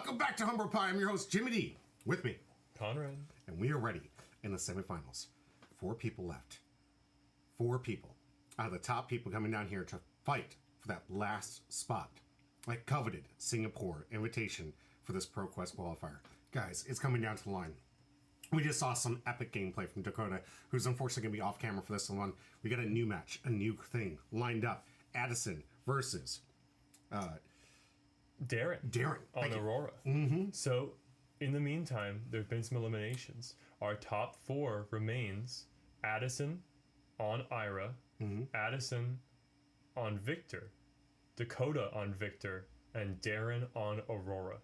Welcome back to Humber Pie. I'm your host, Jimmy D. With me, Conrad. and we are ready in the semifinals. 4 people left. 4 people out of the top people coming down here to fight for that last spot. Like coveted Singapore invitation for this ProQuest qualifier. Guys, it's coming down to the line. We just saw some epic gameplay from Dakota, who's unfortunately going to be off camera for this one. We got a new match, a new thing lined up. Addison versus Darren on Aurora. So, in the meantime, there have been some eliminations. Our top 4 remains Addison on Ira, Addison on Victor, Dakota on Victor, and Darren on Aurora.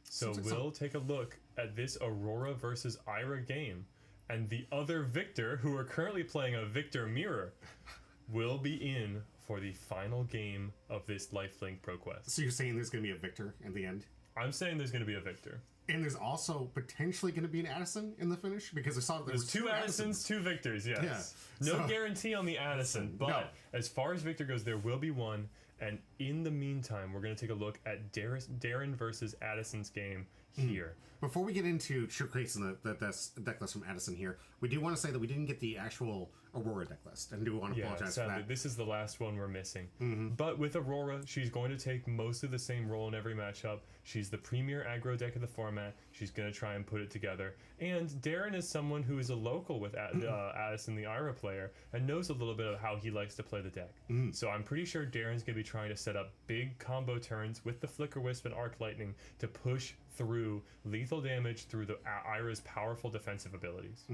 So we'll take a look at this Aurora versus Ira game, and the other Victor, who are currently playing a Victor mirror, will be in for the final game of this Lifelink ProQuest. So you're saying there's going to be a Victor in the end? I'm saying there's going to be a Victor. And there's also potentially going to be an Addison in the finish? Because I saw that There's 2 Addisons, 2 Victors, yes. Yeah. No So- guarantee on the Addison, but No. as far as Victor goes, there will be one. And in the meantime, we're going to take a look at Darren versus Addison's game here. Before we get into showcasing the deck list from Addison here, we do want to say that we didn't get the actual Aurora deck list, and do want to Yeah, apologize for sadly, that. this is the last one we're missing. But with Aurora, she's going to take most of the same role in every matchup. She's the premier aggro deck of the format. She's going to try and put it together. And Darren is someone who is a local with Addison, the Ira player, and knows a little bit of how he likes to play the deck. So I'm pretty sure Darren's going to be trying to set up big combo turns with the Flicker Wisp and Arc Lightning to push through lethal damage through the Ira's powerful defensive abilities.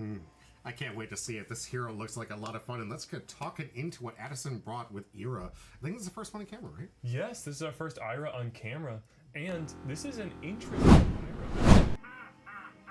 I can't wait to see it. This hero looks like a lot of fun, and let's get talking into what Addison brought with Ira. I think this is the first one on camera, right? Yes, this is our first Ira on camera, and this is an interesting Ira.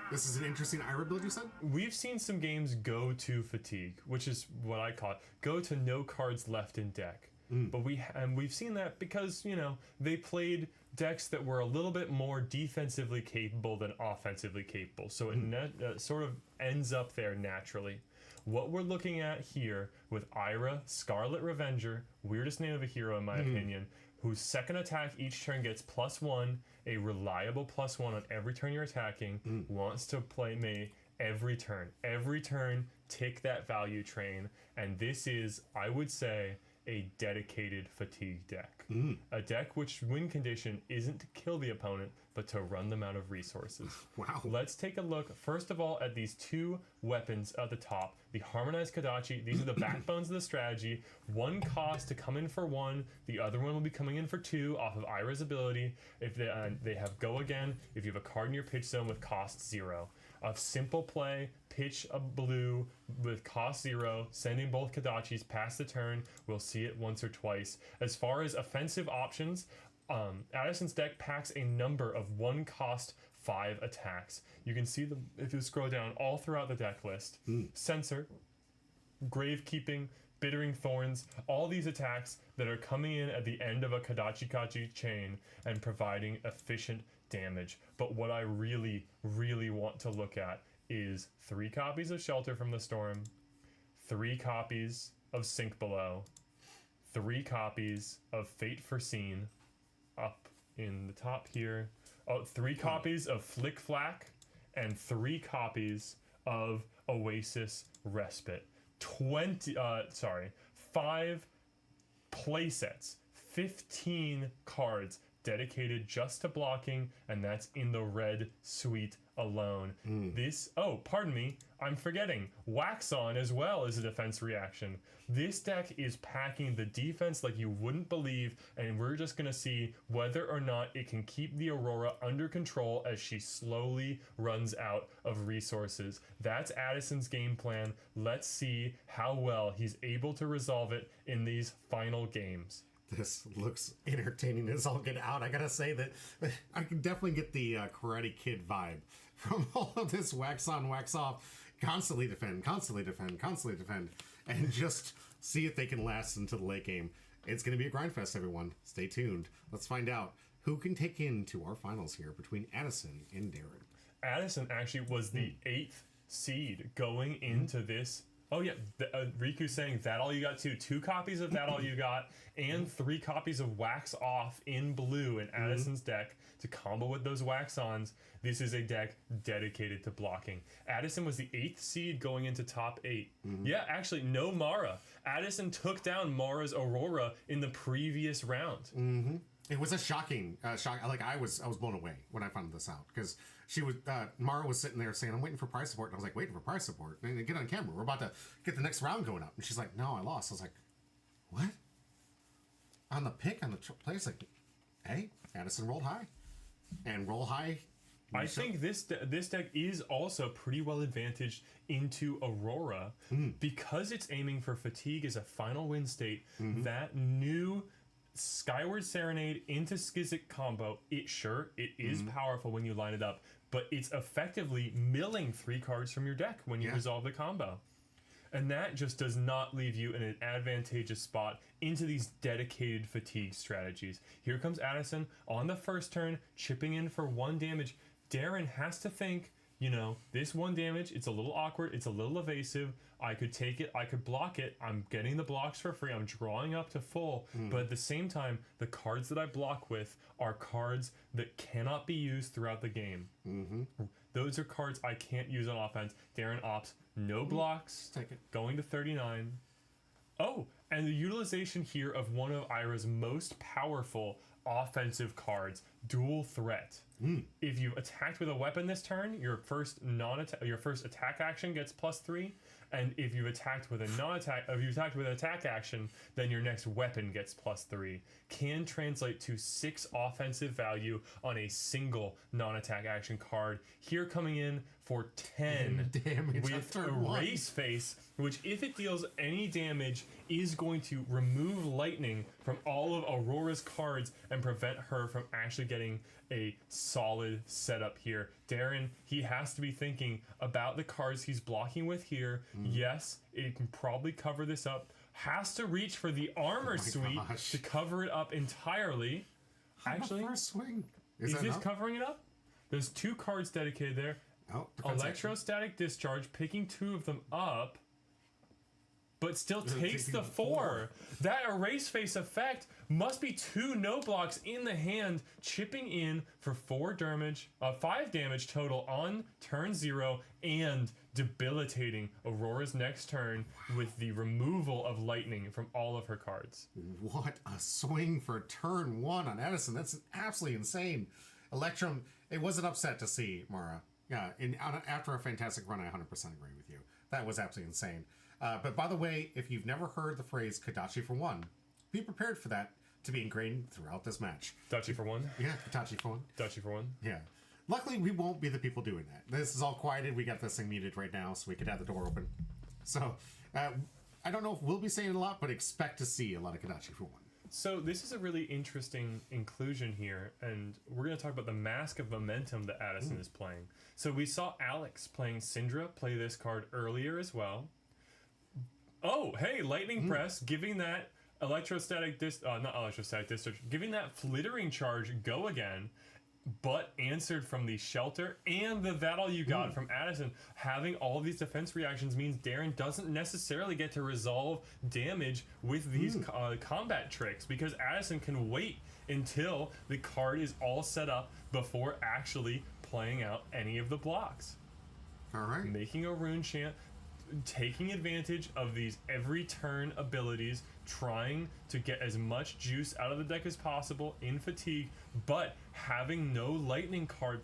This is an interesting Ira build, you said? We've seen some games go to fatigue, which is what I call it, go to no cards left in deck. But we've seen that because, you know, they played decks that were a little bit more defensively capable than offensively capable. So it sort of ends up there naturally. What we're looking at here with Ira, Scarlet Revenger, weirdest name of a hero in my opinion, whose second attack each turn gets +1, a reliable +1 on every turn you're attacking, wants to play me every turn. Every turn, tick that value train, and this is, I would say, a dedicated fatigue deck. A deck which win condition isn't to kill the opponent, but to run them out of resources. Wow. Let's take a look, first of all, at these 2 weapons at the top. The Harmonized Kodachi, these are the backbones of the strategy. 1 cost to come in for 1, the other one will be coming in for 2 off of Ira's ability. If they have Go Again, if you have a card in your pitch zone with cost 0. A simple play, pitch a blue with cost 0, sending both Kodachis past the turn. We'll see it once or twice. As far as offensive options, Addison's deck packs a number of 1 cost 5 attacks. You can see them if you scroll down all throughout the deck list. Censor, Gravekeeping, Bittering Thorns, all these attacks that are coming in at the end of a Kodachi chain and providing efficient damage. But what I really, really want to look at is 3 copies of Shelter from the Storm, 3 copies of Sink Below, 3 copies of Fate Foreseen, up in the top here. 3 copies of Flick Flack, and 3 copies of Oasis Respite. 5 playsets, 15 cards dedicated just to blocking, and that's in the red suite alone. Pardon me, I'm forgetting. Wax On as well as a defense reaction. This deck is packing the defense like you wouldn't believe, and we're just gonna see whether or not it can keep the Aurora under control as she slowly runs out of resources. That's Addison's game plan. Let's see how well he's able to resolve it in these final games. This looks entertaining as all get out. I gotta say that I can definitely get the Karate Kid vibe from all of this wax on, wax off, constantly defend, and just see if they can last until the late game. It's gonna be a grind fest, everyone. Stay tuned. Let's find out who can take into our finals here between Addison and Darren. Addison actually was the 8th seed going into this Oh yeah, Riku's saying that all you got too. 2 copies of that all you got, and 3 copies of Wax Off in blue in Addison's deck to combo with those Wax Ons. This is a deck dedicated to blocking. Addison was the 8th seed going into top 8. Yeah, actually, no Mara. Addison took down Mara's Aurora in the previous round. It was a shocking, like I was blown away when I found this out because she was, Mara was sitting there saying, "I'm waiting for prize support," and I was like, "Waiting for prize support?" And get on camera. We're about to get the next round going up, and she's like, "No, I lost." I was like, "What?" On the pick on the place, like, hey, Addison rolled high, and roll high. I think this deck is also pretty well advantaged into Aurora because it's aiming for fatigue as a final win state. That new Skyward Serenade into Skizzic combo, it is powerful when you line it up, but it's effectively milling 3 cards from your deck when you resolve the combo. And that just does not leave you in an advantageous spot into these dedicated fatigue strategies. Here comes Addison on the first turn, chipping in for 1 damage. Darren has to think, you know, this 1 damage, it's a little awkward, it's a little evasive. I could take it, I could block it. I'm getting the blocks for free. I'm drawing up to full. But at the same time, the cards that I block with are cards that cannot be used throughout the game. Those are cards I can't use on offense. Darren opts, no blocks, Take it. going to 39. Oh, and the utilization here of one of Ira's most powerful offensive cards, Dual Threat. If you attacked with a weapon this turn, your first attack action gets +3, and if you've attacked with an attack action, then your next weapon gets +3. Can translate to 6 offensive value on a single non-attack action card. Here coming in for 10 damage with after 1. Erase Face, which if it deals any damage is going to remove lightning from all of Aurora's cards and prevent her from actually getting a solid setup here. Darren, he has to be thinking about the cards he's blocking with here. Yes, it can probably cover this up. Has to reach for the armor suite to cover it up entirely. Actually, first swing. is that this enough? covering it up? There's 2 cards dedicated there. Oh, defense action. Electrostatic Discharge, picking 2 of them up, but still takes taking the the 4. That Erase Face effect must be 2 no blocks in the hand, chipping in for 5 damage total on turn 0, and debilitating Aurora's next turn with the removal of lightning from all of her cards. What a swing for turn 1 on Addison. That's absolutely insane. Electrum, it was an upset to see Mara. Yeah, after a fantastic run, I 100% agree with you. That was absolutely insane. But by the way, if you've never heard the phrase Kadachi for 1, be prepared for that to be ingrained throughout this match. Dachi for 1? Yeah, Kadachi for 1. Dachi for 1? Yeah. Luckily, we won't be the people doing that. This is all quieted. We got this thing muted right now, so we could have the door open. So, I don't know if we'll be saying a lot, but expect to see a lot of Kadachi for 1. So this is a really interesting inclusion here, and we're going to talk about the Mask of Momentum that Addison is playing. So we saw Alex playing Syndra play this card earlier as well. Oh, hey, Lightning Press, giving that giving that Flittering Charge go again, but answered from the Shelter and the That All You Got from Addison. Having all of these defense reactions means Darren doesn't necessarily get to resolve damage with these combat tricks, because Addison can wait until the card is all set up before actually playing out any of the blocks. All right. Making a rune chant, taking advantage of these every turn abilities, trying to get as much juice out of the deck as possible in fatigue, but having no lightning card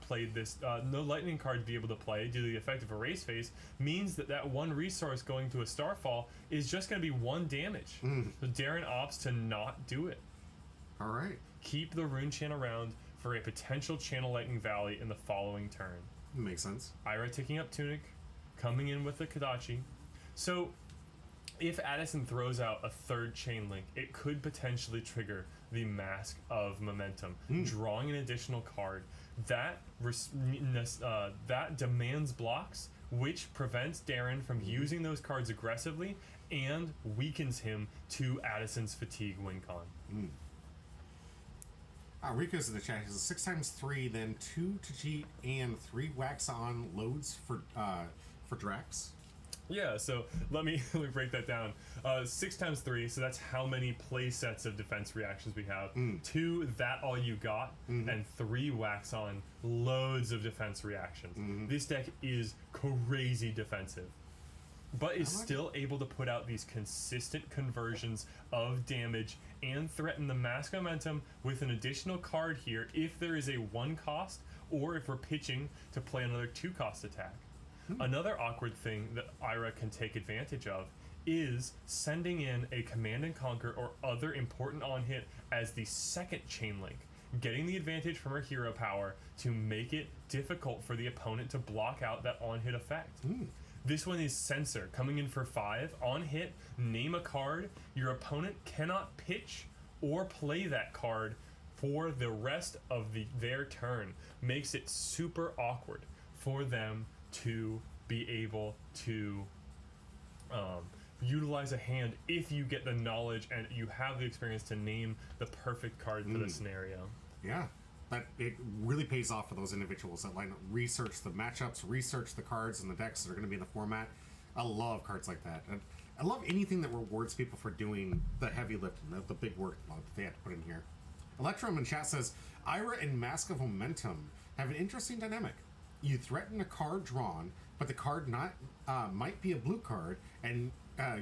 no lightning card to be able to play due to the effect of Erase Face means that 1 resource going to a Starfall is just going to be 1 damage. So Darren opts to not do it. All right. Keep the rune chant around for a potential Channel Lightning Valley in the following turn. Makes sense. Ira taking up Tunic, coming in with the Kadachi. So if Addison throws out a 3rd Chain Link, it could potentially trigger the Mask of Momentum, drawing an additional card. That demands blocks, which prevents Darren from using those cards aggressively and weakens him to Addison's Fatigue win con. Rico's in the chat. He says 6x3, then 2 to cheat and 3 wax on loads for Drax. Yeah, so let me break that down. 6 times 3, so that's how many play sets of defense reactions we have. 2, that all you got, and 3 wax on, loads of defense reactions. This deck is crazy defensive, but is still able to put out these consistent conversions of damage and threaten the mask momentum with an additional card here if there is a 1 cost, or if we're pitching to play another 2 cost attack. Another awkward thing that Ira can take advantage of is sending in a Command and Conquer or other important on-hit as the second chain link, getting the advantage from her hero power to make it difficult for the opponent to block out that on-hit effect. This one is Censor, coming in for 5. On hit, name a card. Your opponent cannot pitch or play that card for the rest of their turn. Makes it super awkward for them to be able to utilize a hand if you get the knowledge and you have the experience to name the perfect card for the scenario. Yeah, but it really pays off for those individuals that line up, research the matchups, research the cards and the decks that are going to be in the format. I love cards like that. And I love anything that rewards people for doing the heavy lifting, the big work that they have to put in here. Electrum in chat says, Ira and Mask of Momentum have an interesting dynamic. You threaten a card drawn, but the card might be a blue card, and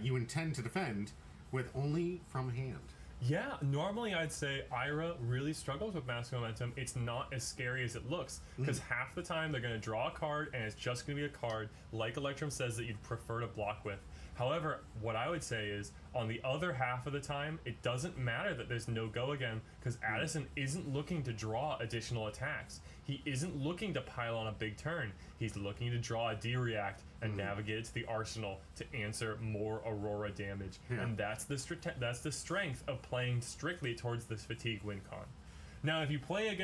you intend to defend with only from hand. Yeah, normally I'd say Ira really struggles with Mask Momentum. It's not as scary as it looks, because half the time they're going to draw a card, and it's just going to be a card, like Electrum says, that you'd prefer to block with. However, what I would say is, on the other half of the time, it doesn't matter that there's no go again, because Addison isn't looking to draw additional attacks. He isn't looking to pile on a big turn. He's looking to draw a D-React and navigate it to the arsenal to answer more Aurora damage. And that's the strength of playing strictly towards this Fatigue win con. Now, if you play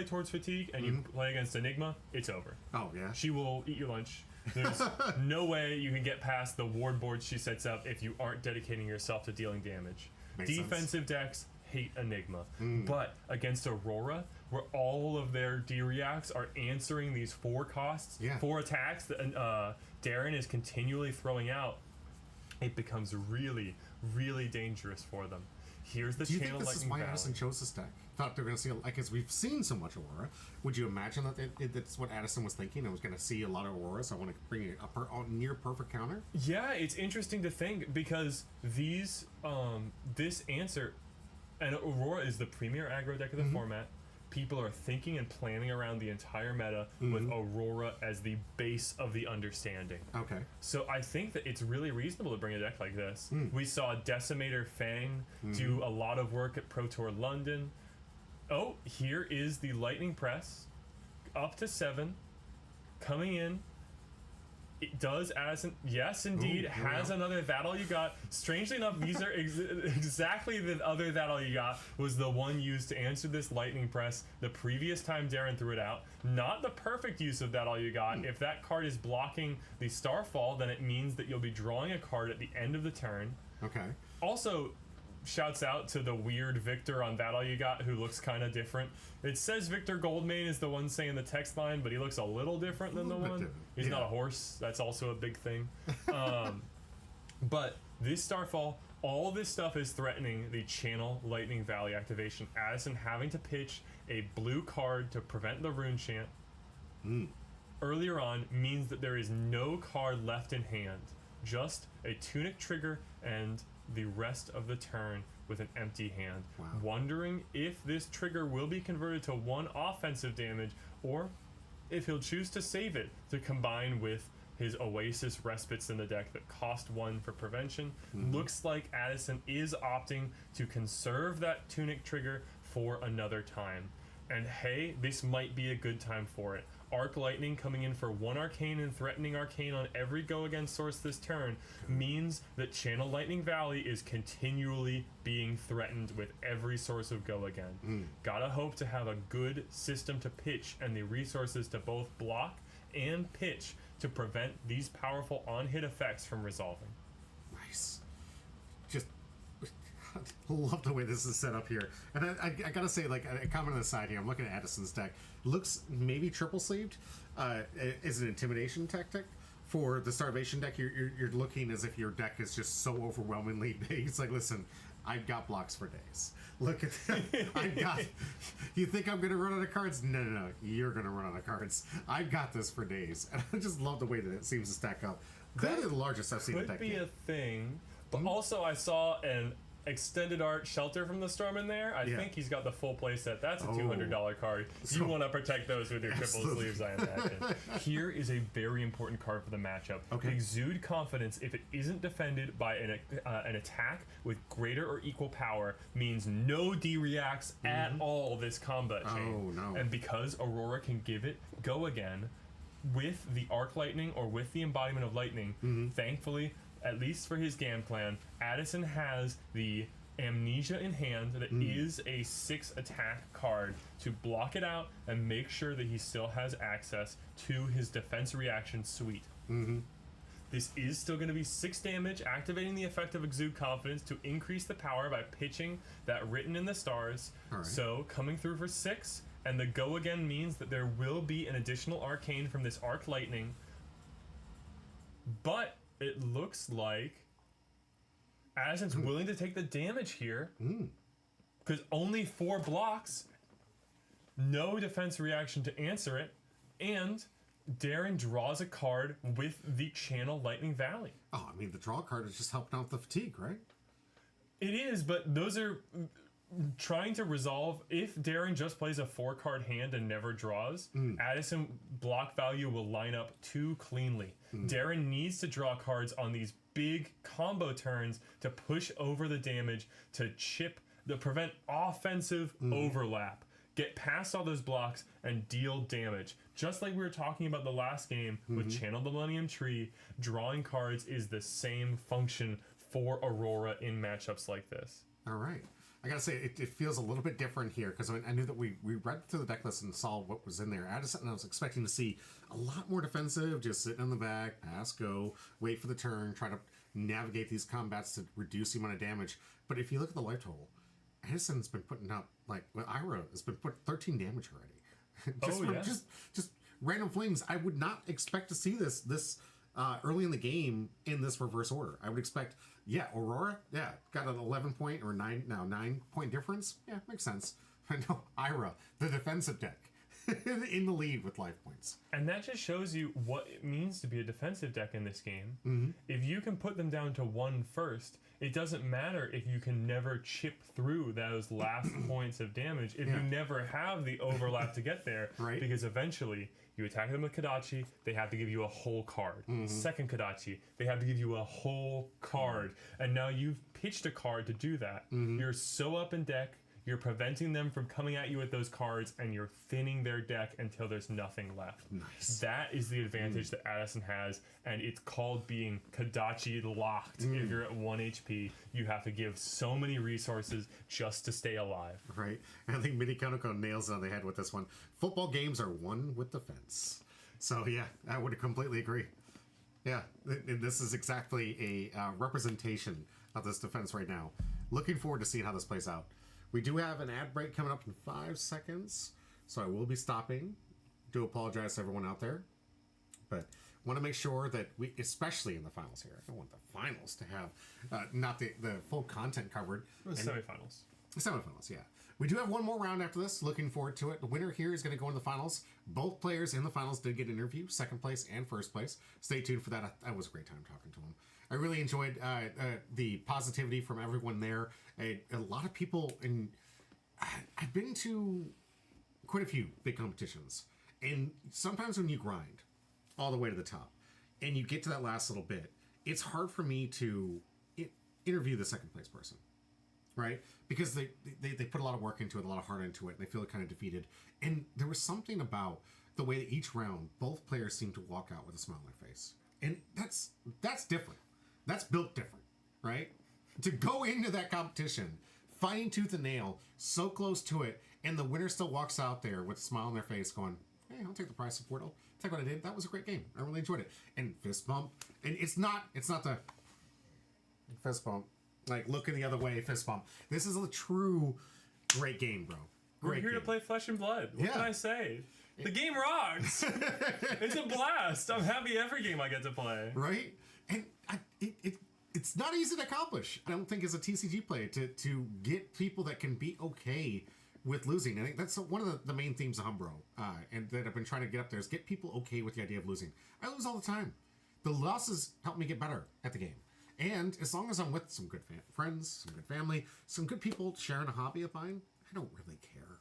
towards Fatigue and you play against Enigma, it's over. Oh, yeah? She will eat your lunch. There's no way you can get past the ward board she sets up if you aren't dedicating yourself to dealing damage. Makes Defensive decks hate Enigma, but against Aurora, where all of their D-Reacts are answering these 4 costs, 4 attacks that Darren is continually throwing out, it becomes really, really dangerous for them. Here's the channel. Do you think this is why Addison chose this deck? Thought they were going to see, because we've seen so much Aurora. Would you imagine that that's what Addison was thinking? I was going to see a lot of Aurora, so I want to bring a near perfect counter. Yeah, it's interesting to think, because these this answer, and Aurora is the premier aggro deck of the format. People are thinking and planning around the entire meta with Aurora as the base of the understanding. Okay. So I think that it's really reasonable to bring a deck like this. We saw Decimator Fang do a lot of work at Pro Tour London. Oh, here is the Lightning Press, up to 7, coming in. It does Addison, yes indeed, has another That All You Got. Strangely enough, these are exactly the other That All You Got was the one used to answer this Lightning Press the previous time Darren threw it out. Not the perfect use of That All You Got. If that card is blocking the Starfall, then it means that you'll be drawing a card at the end of the turn. Okay. Also, shouts out to the weird Victor on That All You Got, who looks kind of different. It says Victor Goldmane is the one saying the text line, but he looks a little different than the one. Different. He's not a horse. That's also a big thing. But this Starfall, all this stuff is threatening the Channel Lightning Valley activation. Addison having to pitch a blue card to prevent the Rune Chant earlier on means that there is no card left in hand. Just a Tunic trigger and the rest of the turn with an empty hand. Wondering if this trigger will be converted to 1 offensive damage, or if he'll choose to save it to combine with his Oasis Respites in the deck that cost 1 for prevention. Looks like Addison is opting to conserve that Tunic trigger for another time. And hey, this might be a good time for it. Arc Lightning coming in for 1 Arcane and threatening Arcane on every go against source this turn means that Channel Lightning Valley is continually being threatened with every source of go again. Gotta hope to have a good system to pitch and the resources to both block and pitch to prevent these powerful on-hit effects from resolving. Nice. Just love the way this is set up here. And I gotta say, like, a comment on the side here, I'm looking at Addison's deck. Looks maybe triple sleeved. Is an intimidation tactic for the Starvation deck, you're looking as if your deck is just so overwhelmingly big. It's like, listen, I've got blocks for days. Look at that. I've got. You think I'm gonna run out of cards? No. You're gonna run out of cards. I've got this for days, and I just love the way that it seems to stack up. Clearly, the largest I've seen a Could deck. be a thing, but also I saw an extended art Shelter from the Storm in there. I think he's got the full play set. That's a $200 card. You want to protect those with your triple sleeves, I imagine. Here is a very important card for the matchup. Okay. Exude Confidence, if it isn't defended by an attack with greater or equal power, means no D-reacts at all this combat chain. Oh, no. And because Aurora can give it Go Again with the Arc Lightning or with the Embodiment of Lightning, thankfully, at least for his game plan, Addison has the Amnesia in hand that is a 6 attack card to block it out and make sure that he still has access to his defense reaction suite. This is still going to be 6 damage, activating the effect of Exude Confidence to increase the power by pitching that Written in the Stars. Right. So coming through for 6, and the Go Again means that there will be an additional Arcane from this Arc Lightning. But it looks like Addison's willing to take the damage here because only 4 blocks, no defense reaction to answer it, and Darren draws a card with the Channel Lightning Valley. Oh, I mean, the draw card is just helping out the fatigue, right? It is, but those are trying to resolve. If Darren just plays a 4-card hand and never draws, Addison block value will line up too cleanly. Darren needs to draw cards on these big combo turns to push over the damage, to prevent offensive overlap, get past all those blocks and deal damage. Just like we were talking about the last game with Channel the Millennium Tree, drawing cards is the same function for Aurora in matchups like this. All right. I gotta say, it feels a little bit different here because I knew that we read through the deck list and saw what was in there. Addison, I was expecting to see a lot more defensive, just sitting in the back, pass, go, wait for the turn, try to navigate these combats to reduce the amount of damage. But if you look at the life total, Addison's been putting up, Ira has been put 13 damage already. Just random flings. I would not expect to see this early in the game in this reverse order. I would expect, Aurora, got an 11-point or 9-point difference. Yeah, makes sense. I know Ira, the defensive deck, in the lead with life points. And that just shows you what it means to be a defensive deck in this game. If you can put them down to 1 first, it doesn't matter if you can never chip through those last points of damage if you never have the overlap to get there. Right. Because eventually you attack them with Kodachi, they have to give you a whole card. Second Kodachi, they have to give you a whole card. And now you've pitched a card to do that. You're so up in deck, you're preventing them from coming at you with those cards, and you're thinning their deck until there's nothing left. Nice. That is the advantage that Addison has, and it's called being Kodachi locked. If you're at 1 HP, you have to give so many resources just to stay alive. Right. And I think Mini Kanoko nails it on the head with this one. Football games are won with defense. So, I would completely agree. Yeah, and this is exactly a representation of this defense right now. Looking forward to seeing how this plays out. We do have an ad break coming up in 5 seconds, so I will be stopping. Do apologize to everyone out there, but want to make sure that we, especially in the finals here, I don't want the finals to have not the full content covered. The semifinals. Semifinals, yeah. We do have one more round after this. Looking forward to it. The winner here is going to go in the finals. Both players in the finals did get interviewed, 2nd place and 1st place. Stay tuned for that. That was a great time talking to them. I really enjoyed the positivity from everyone there. A lot of people, and I've been to quite a few big competitions, and sometimes when you grind all the way to the top and you get to that last little bit, it's hard for me to interview the 2nd place person, right? Because they put a lot of work into it, a lot of heart into it, and they feel kind of defeated. And there was something about the way that each round both players seemed to walk out with a smile on their face, and that's different. That's built different, right? To go into that competition, fighting tooth and nail, so close to it, and the winner still walks out there with a smile on their face going, hey, I'll take the prize support. I'll take what I did. That was a great game. I really enjoyed it. And fist bump. And it's not the fist bump, like looking the other way, fist bump. This is a true great game, bro. We're here to play Flesh and Blood. What can I say? The game rocks. It's a blast. I'm happy every game I get to play. Right? And it's not easy to accomplish. I don't think as a TCG player to get people that can be okay with losing. I think that's one of the main themes of Humbro, and that I've been trying to get up there is get people okay with the idea of losing. I lose all the time. The losses help me get better at the game. And as long as I'm with some good friends, some good family, some good people sharing a hobby of mine, I don't really care.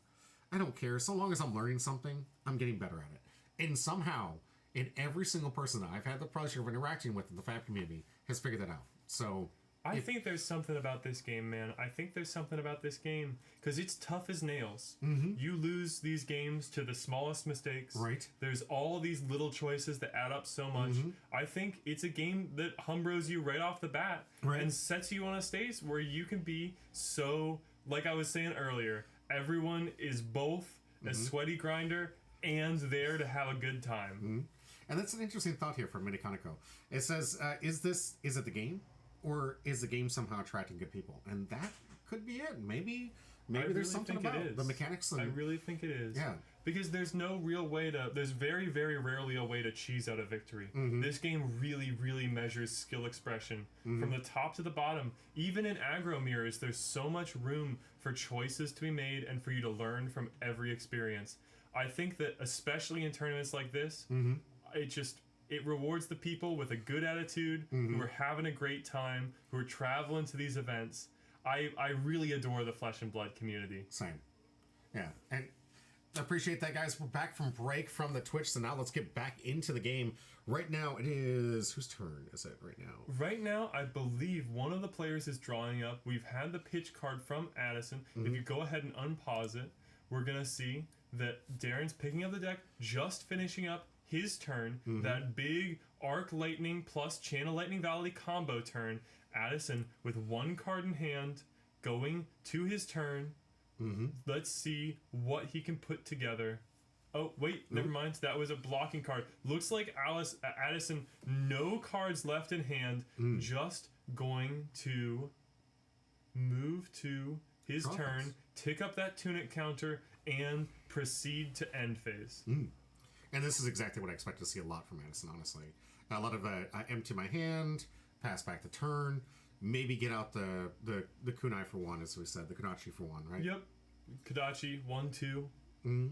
I don't care. So long as I'm learning something, I'm getting better at it. And somehow, in every single person that I've had the pleasure of interacting with in the Fab community has figured that out. So I think there's something about this game, man. I think there's something about this game because it's tough as nails. Mm-hmm. You lose these games to the smallest mistakes. Right. There's all of these little choices that add up so much. Mm-hmm. I think it's a game that humbros you right off the bat and sets you on a stage where you can be so, like I was saying earlier, everyone is both a sweaty grinder and there to have a good time. Mm-hmm. And that's an interesting thought here from Miniconoco. It says, is it the game? Or is the game somehow attracting good people? And that could be it. Maybe there's something about the mechanics. I really think it is. Yeah. Because there's no real way to... There's very, very rarely a way to cheese out a victory. Mm-hmm. This game really, really measures skill expression. From the top to the bottom. Even in aggro mirrors, there's so much room for choices to be made and for you to learn from every experience. I think that, especially in tournaments like this, it rewards the people with a good attitude, who are having a great time, who are traveling to these events. I really adore the Flesh and Blood community. Same. Yeah. And I appreciate that, guys. We're back from break from the Twitch, so now let's get back into the game. Right now, it is... Whose turn is it right now? Right now, I believe one of the players is drawing up. We've had the pitch card from Addison. If you go ahead and unpause it, we're going to see that Darren's picking up the deck, just finishing up his turn, that big Arc Lightning plus Channel Lightning Valley combo turn. Addison with one card in hand, going to his turn. Let's see what he can put together. Oh, wait, never mind. That was a blocking card. Looks like Addison, no cards left in hand, just going to move to his turn, tick up that Tunic counter, and proceed to end phase. And this is exactly what I expect to see a lot from Addison, honestly. A lot of I empty my hand, pass back the turn, maybe get out the kunai for one, as we said, the Kodachi for one, right? Yep. Kodachi, 1/2.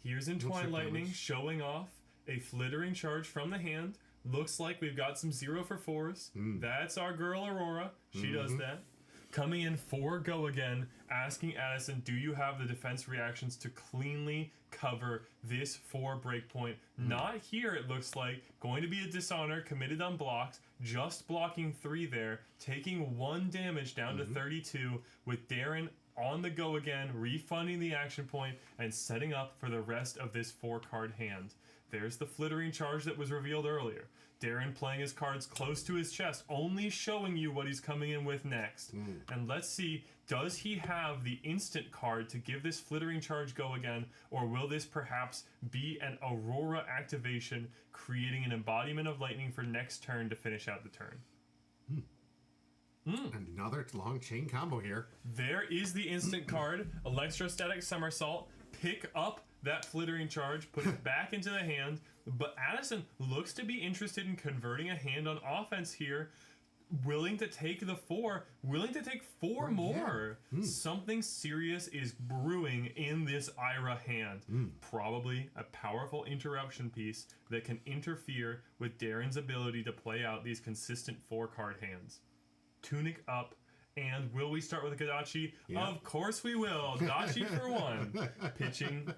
Here's Entwine Lightning, showing off a Flittering Charge from the hand. Looks like we've got some 0 for 4s. That's our girl Aurora. She does that. Coming in for Go Again, asking Addison, do you have the defense reactions to cleanly cover this 4 breakpoint? Not here, it looks like. Going to be a Dishonor, committed on blocks, just blocking 3 there, taking 1 damage down to 32, with Darren on the Go Again, refunding the action point, and setting up for the rest of this 4-card hand. There's the Flittering Charge that was revealed earlier. Darren playing his cards close to his chest, only showing you what he's coming in with next. And let's see, does he have the instant card to give this Flittering Charge Go Again, or will this perhaps be an Aurora activation, creating an embodiment of lightning for next turn to finish out the turn? Another long chain combo here. There is the instant card, Electrostatic Somersault, pick up that Flittering Charge, put it back into the hand, but Addison looks to be interested in converting a hand on offense here, willing to take the 4, willing to take 4 more. Something serious is brewing in this Ira hand. Probably a powerful interruption piece that can interfere with Darren's ability to play out these consistent 4-card hands. Tunic up, and will we start with a Kodachi? Of course we will. Dachi for 1. Pitching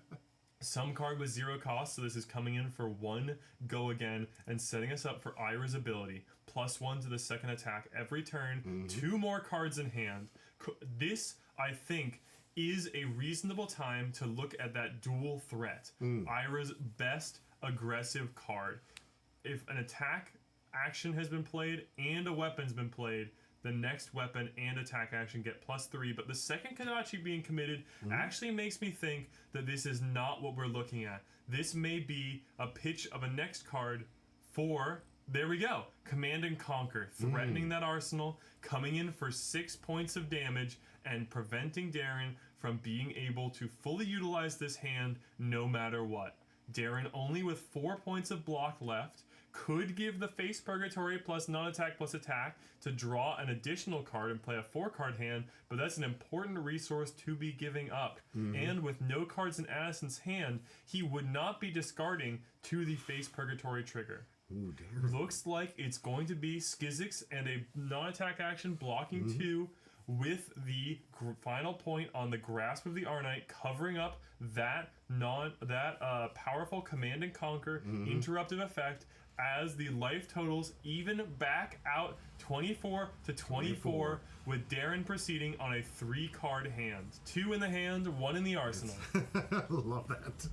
some card with 0 cost, so this is coming in for 1 Go Again, and setting us up for Ira's ability. +1 to the second attack every turn, 2 more cards in hand. This, I think, is a reasonable time to look at that dual threat. Ira's best aggressive card. If an attack action has been played and a weapon's been played, the next weapon and attack action get +3, but the second Kodachi being committed actually makes me think that this is not what we're looking at. This may be a pitch of a next card for, there we go, Command and Conquer, threatening that arsenal, coming in for 6 points of damage, and preventing Darren from being able to fully utilize this hand no matter what. Darren, only with 4 points of block left, could give the Face Purgatory plus non-attack plus attack to draw an additional card and play a 4-card hand, but that's an important resource to be giving up. And with no cards in Addison's hand, he would not be discarding to the Face Purgatory trigger. Ooh, Darren. Looks like it's going to be Skizzix and a non-attack action blocking 2 with the final point on the Grasp of the Arnite, covering up that powerful Command and Conquer interruptive effect as the life totals even back out 24 to 24 with Darren proceeding on a 3-card hand. 2 in the hand, 1 in the arsenal. Love that.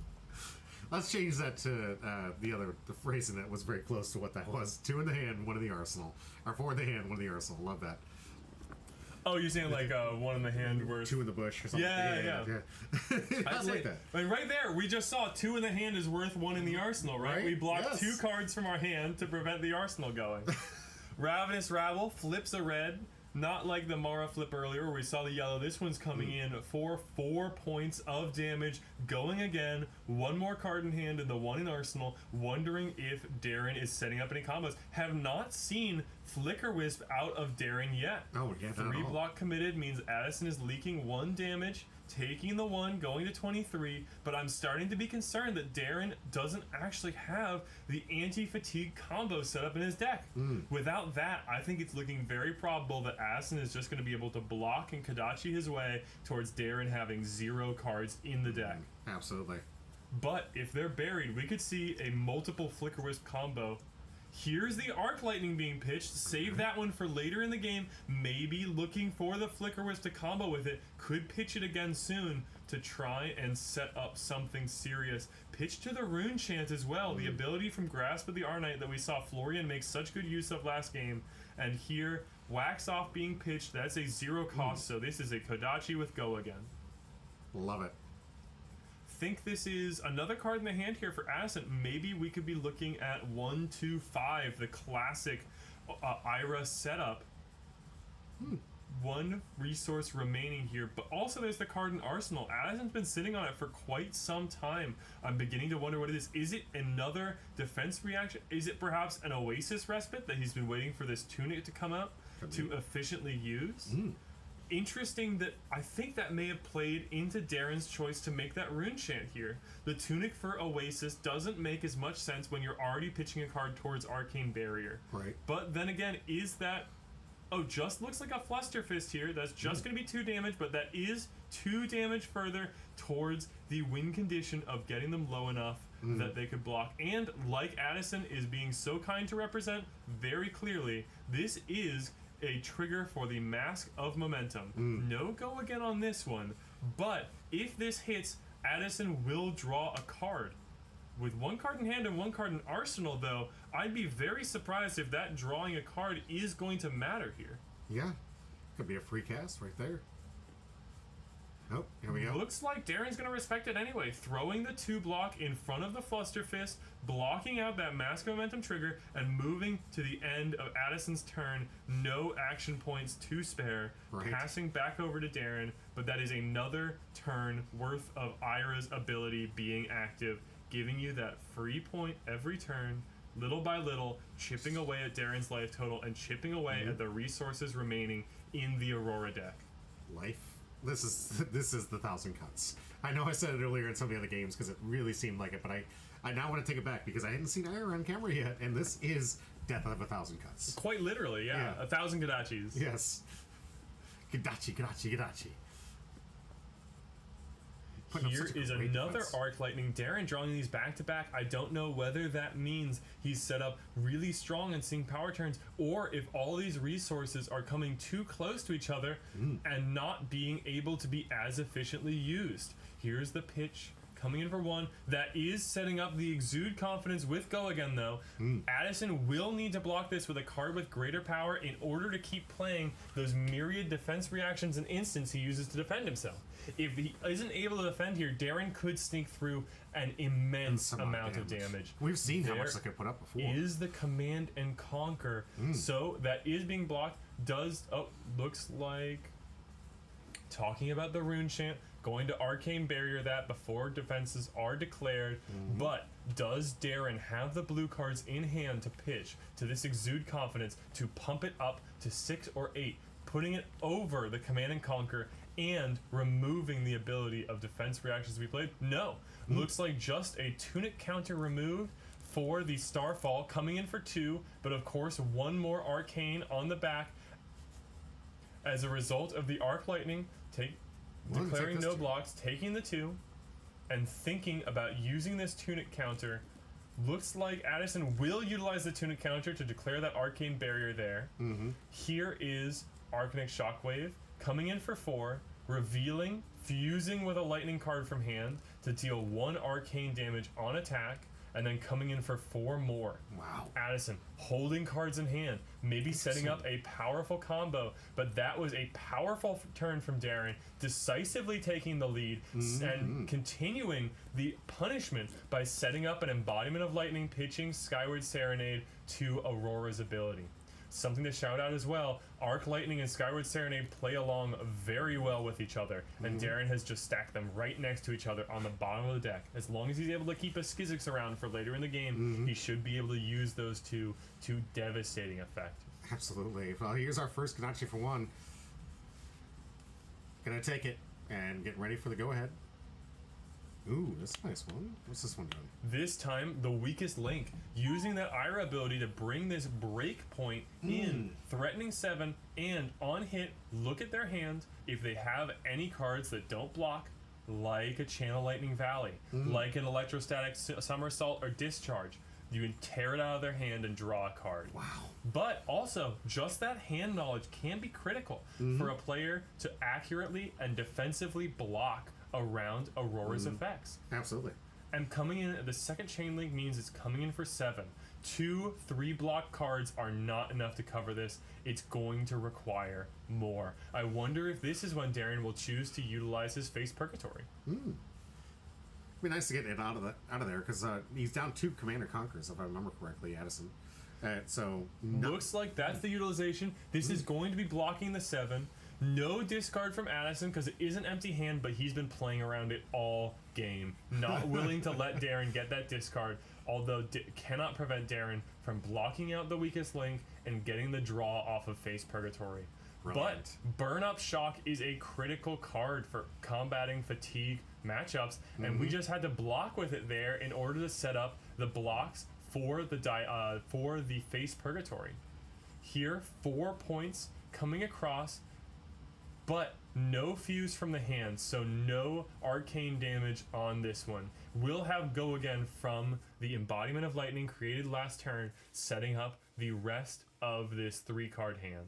Let's change that to the phrasing that was very close to what that was. 2 in the hand, 1 in the arsenal. Or 4 in the hand, 1 in the arsenal. Love that. Oh, you're saying like 1 in the hand worth 2 in the bush or something. Yeah. I I'd say, like that. I mean, right there, we just saw 2 in the hand is worth 1 in the arsenal, right? Right? We blocked Yes. 2 cards from our hand to prevent the arsenal going. Ravenous Rabble flips a red, not like the Mara flip earlier where we saw the yellow. This one's coming in for 4 points of damage, going again. 1 more card in hand and the 1 in arsenal. Wondering if Darren is setting up any combos. Have not seen Flicker Wisp out of Darren yet. Oh, yeah, not at 3 all. block committed means Addison is leaking 1 damage, taking the 1, going to 23, but I'm starting to be concerned that Darren doesn't actually have the anti-fatigue combo set up in his deck. Without that, I think it's looking very probable that Addison is just going to be able to block and Kodachi his way towards Darren having 0 cards in the deck. Absolutely. But if they're buried, we could see a multiple Flicker Wisp combo. Here's the Arc Lightning being pitched. Save that one for later in the game. Maybe looking for the Flicker Wisp to combo with it. Could pitch it again soon to try and set up something serious. Pitch to the Rune Chant as well. The ability from Grasp of the Arnite that we saw Florian make such good use of last game. And here, Wax Off being pitched. That's a 0 cost, so this is a Kodachi with Go again. Love it. Think this is another card in the hand here for Addison. Maybe we could be looking at 1, 2, 5, the classic Ira setup. 1 resource remaining here, but also there's the card in Arsenal. Addison's been sitting on it for quite some time. I'm beginning to wonder what it is. Is it another defense reaction? Is it perhaps an Oasis respite that he's been waiting for this tunic to come out to efficiently use? Interesting that I think that may have played into Darren's choice to make that Rune Chant here. The tunic for Oasis doesn't make as much sense when you're already pitching a card towards Arcane Barrier. Right. But then again, is that... Oh, just looks like a Fluster Fist here. That's just going to be 2 damage, but that is 2 damage further towards the win condition of getting them low enough that they could block. And like Addison is being so kind to represent very clearly, this is a trigger for the Mask of Momentum. No Go again on this one, but if this hits, Addison will draw a card. With 1 card in hand and 1 card in arsenal, though, I'd be very surprised if that drawing a card is going to matter here. Yeah. Could be a free cast right there. Oh, here we go. Looks like Darren's going to respect it anyway. Throwing the 2 block in front of the Fluster Fist, blocking out that Mask of Momentum trigger, and moving to the end of Addison's turn. No action points to spare. Right. Passing back over to Darren, but that is another turn worth of Ira's ability being active, giving you that free point every turn, little by little, chipping away at Darren's life total and chipping away at the resources remaining in the Aurora deck. Life. This is the 1,000 cuts. I know I said it earlier in some of the other games because it really seemed like it, but I now want to take it back because I hadn't seen Ira on camera yet, and this is Death of 1,000 Cuts. Quite literally, yeah. 1,000 Kodachis. Yes. Kodachi, Kodachi, Kodachi. Here is another Arc Lightning. Darren drawing these back to back. I don't know whether that means he's set up really strong and seeing power turns, or if all these resources are coming too close to each other and not being able to be as efficiently used. Here's the pitch coming in for 1. That is setting up the Exude Confidence with Go again, though. Addison will need to block this with a card with greater power in order to keep playing those myriad defense reactions and instants he uses to defend himself. If he isn't able to defend here, Darren could sneak through an immense amount of damage. We've seen how much There they could put up before. is the Command and Conquer. So that is being blocked. Looks like talking about the rune chant, going to arcane barrier that before defenses are declared. But does Darren have the blue cards in hand to pitch to this exude confidence to pump it up to 6 or 8, putting it over the command and conquer and removing the ability of defense reactions to be played? No. Looks like just a tunic counter removed for the Starfall, coming in for 2, but of course 1 more arcane on the back as a result of the arc lightning declaring no blocks, taking the 2 and thinking about using this tunic counter. Looks like Addison will utilize the tunic counter to declare that arcane barrier there. Here is Arcanic Shockwave coming in for 4, revealing, fusing with a lightning card from hand to deal 1 arcane damage on attack, and then coming in for 4 more. Wow. Addison holding cards in hand, maybe setting up a powerful combo, but that was a powerful turn from Darren, decisively taking the lead and continuing the punishment by setting up an embodiment of lightning, pitching Skyward Serenade to Aurora's ability. Something to shout out as well, Arc Lightning and Skyward Serenade play along very well with each other, and Darren has just stacked them right next to each other on the bottom of the deck. As long as he's able to keep a Skizzix around for later in the game, he should be able to use those two to devastating effect. Absolutely. Well, here's our first Ganache for 1. Gonna take it and get ready for the go-ahead. Ooh, that's a nice one. What's this one doing? This time, the weakest link, using that Ira ability to bring this break point in, threatening 7, and on hit, look at their hand. If they have any cards that don't block, like a Channel Lightning Valley, like an Electrostatic Somersault or Discharge, you can tear it out of their hand and draw a card. Wow. But also, just that hand knowledge can be critical for a player to accurately and defensively block around Aurora's effects. Absolutely. And coming in, the second chain link means it's coming in for 7. 2 3-block cards are not enough to cover this. It's going to require more. I wonder if this is when Darren will choose to utilize his Face Purgatory. It'd be nice to get it out of there, because he's down 2 Commander Conquerors, if I remember correctly, Addison. So Looks like that's the utilization. This is going to be blocking the 7. No discard from Addison because it is an empty hand, but he's been playing around it all game. Not willing to let Darren get that discard, although cannot prevent Darren from blocking out the weakest link and getting the draw off of Face Purgatory. Brilliant. But Burn Up Shock is a critical card for combating fatigue matchups, and we just had to block with it there in order to set up the blocks for the Face Purgatory. Here, 4 points coming across, but no fuse from the hand, so no arcane damage on this one. We'll have go again from the embodiment of lightning created last turn, setting up the rest of this 3-card hand.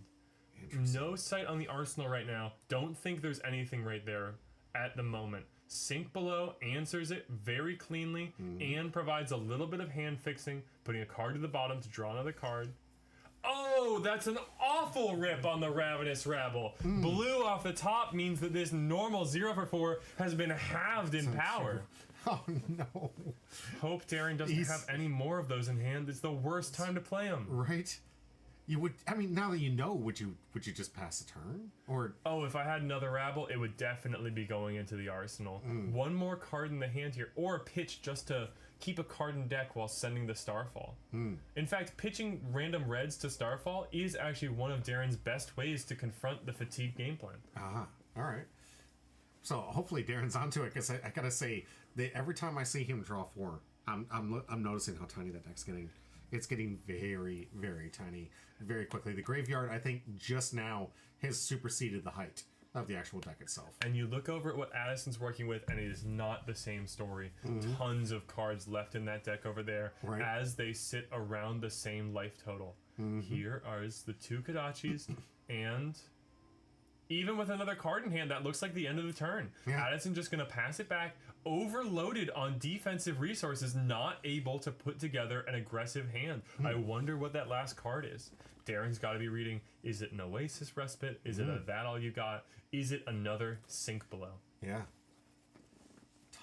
No sight on the arsenal right now. Don't think there's anything right there at the moment. Sink Below answers it very cleanly and provides a little bit of hand fixing, putting a card to the bottom to draw another card. Oh, that's an awful rip on the Ravenous Rabble. Blue off the top means that this normal 0 for 4 has been halved in power. Oh no. Hope Darren doesn't have any more of those in hand. It's the worst time to play them. Right? You would, I mean, now that you know, would you just pass a turn? Or Oh, if I had another Rabble, it would definitely be going into the arsenal. 1 more card in the hand here, or pitch just to keep a card in deck while sending the Starfall. In fact, pitching random reds to Starfall is actually one of Darren's best ways to confront the fatigue game plan. all right. So hopefully Darren's onto it, because I gotta say that every time I see him draw 4, I'm noticing how tiny that deck's getting. It's getting very, very tiny very quickly. The graveyard, I think, just now has superseded the height of the actual deck itself. And you look over at what Addison's working with, and it is not the same story. Tons of cards left in that deck over there as they sit around the same life total. Here are the 2 Kodachis, and even with another card in hand, that looks like the end of the turn. Addison just going to pass it back, overloaded on defensive resources, not able to put together an aggressive hand. I wonder what that last card is. Darren's got to be reading, is it an Oasis Respite? Is it a That All You Got? Is it another Sink Below? Yeah.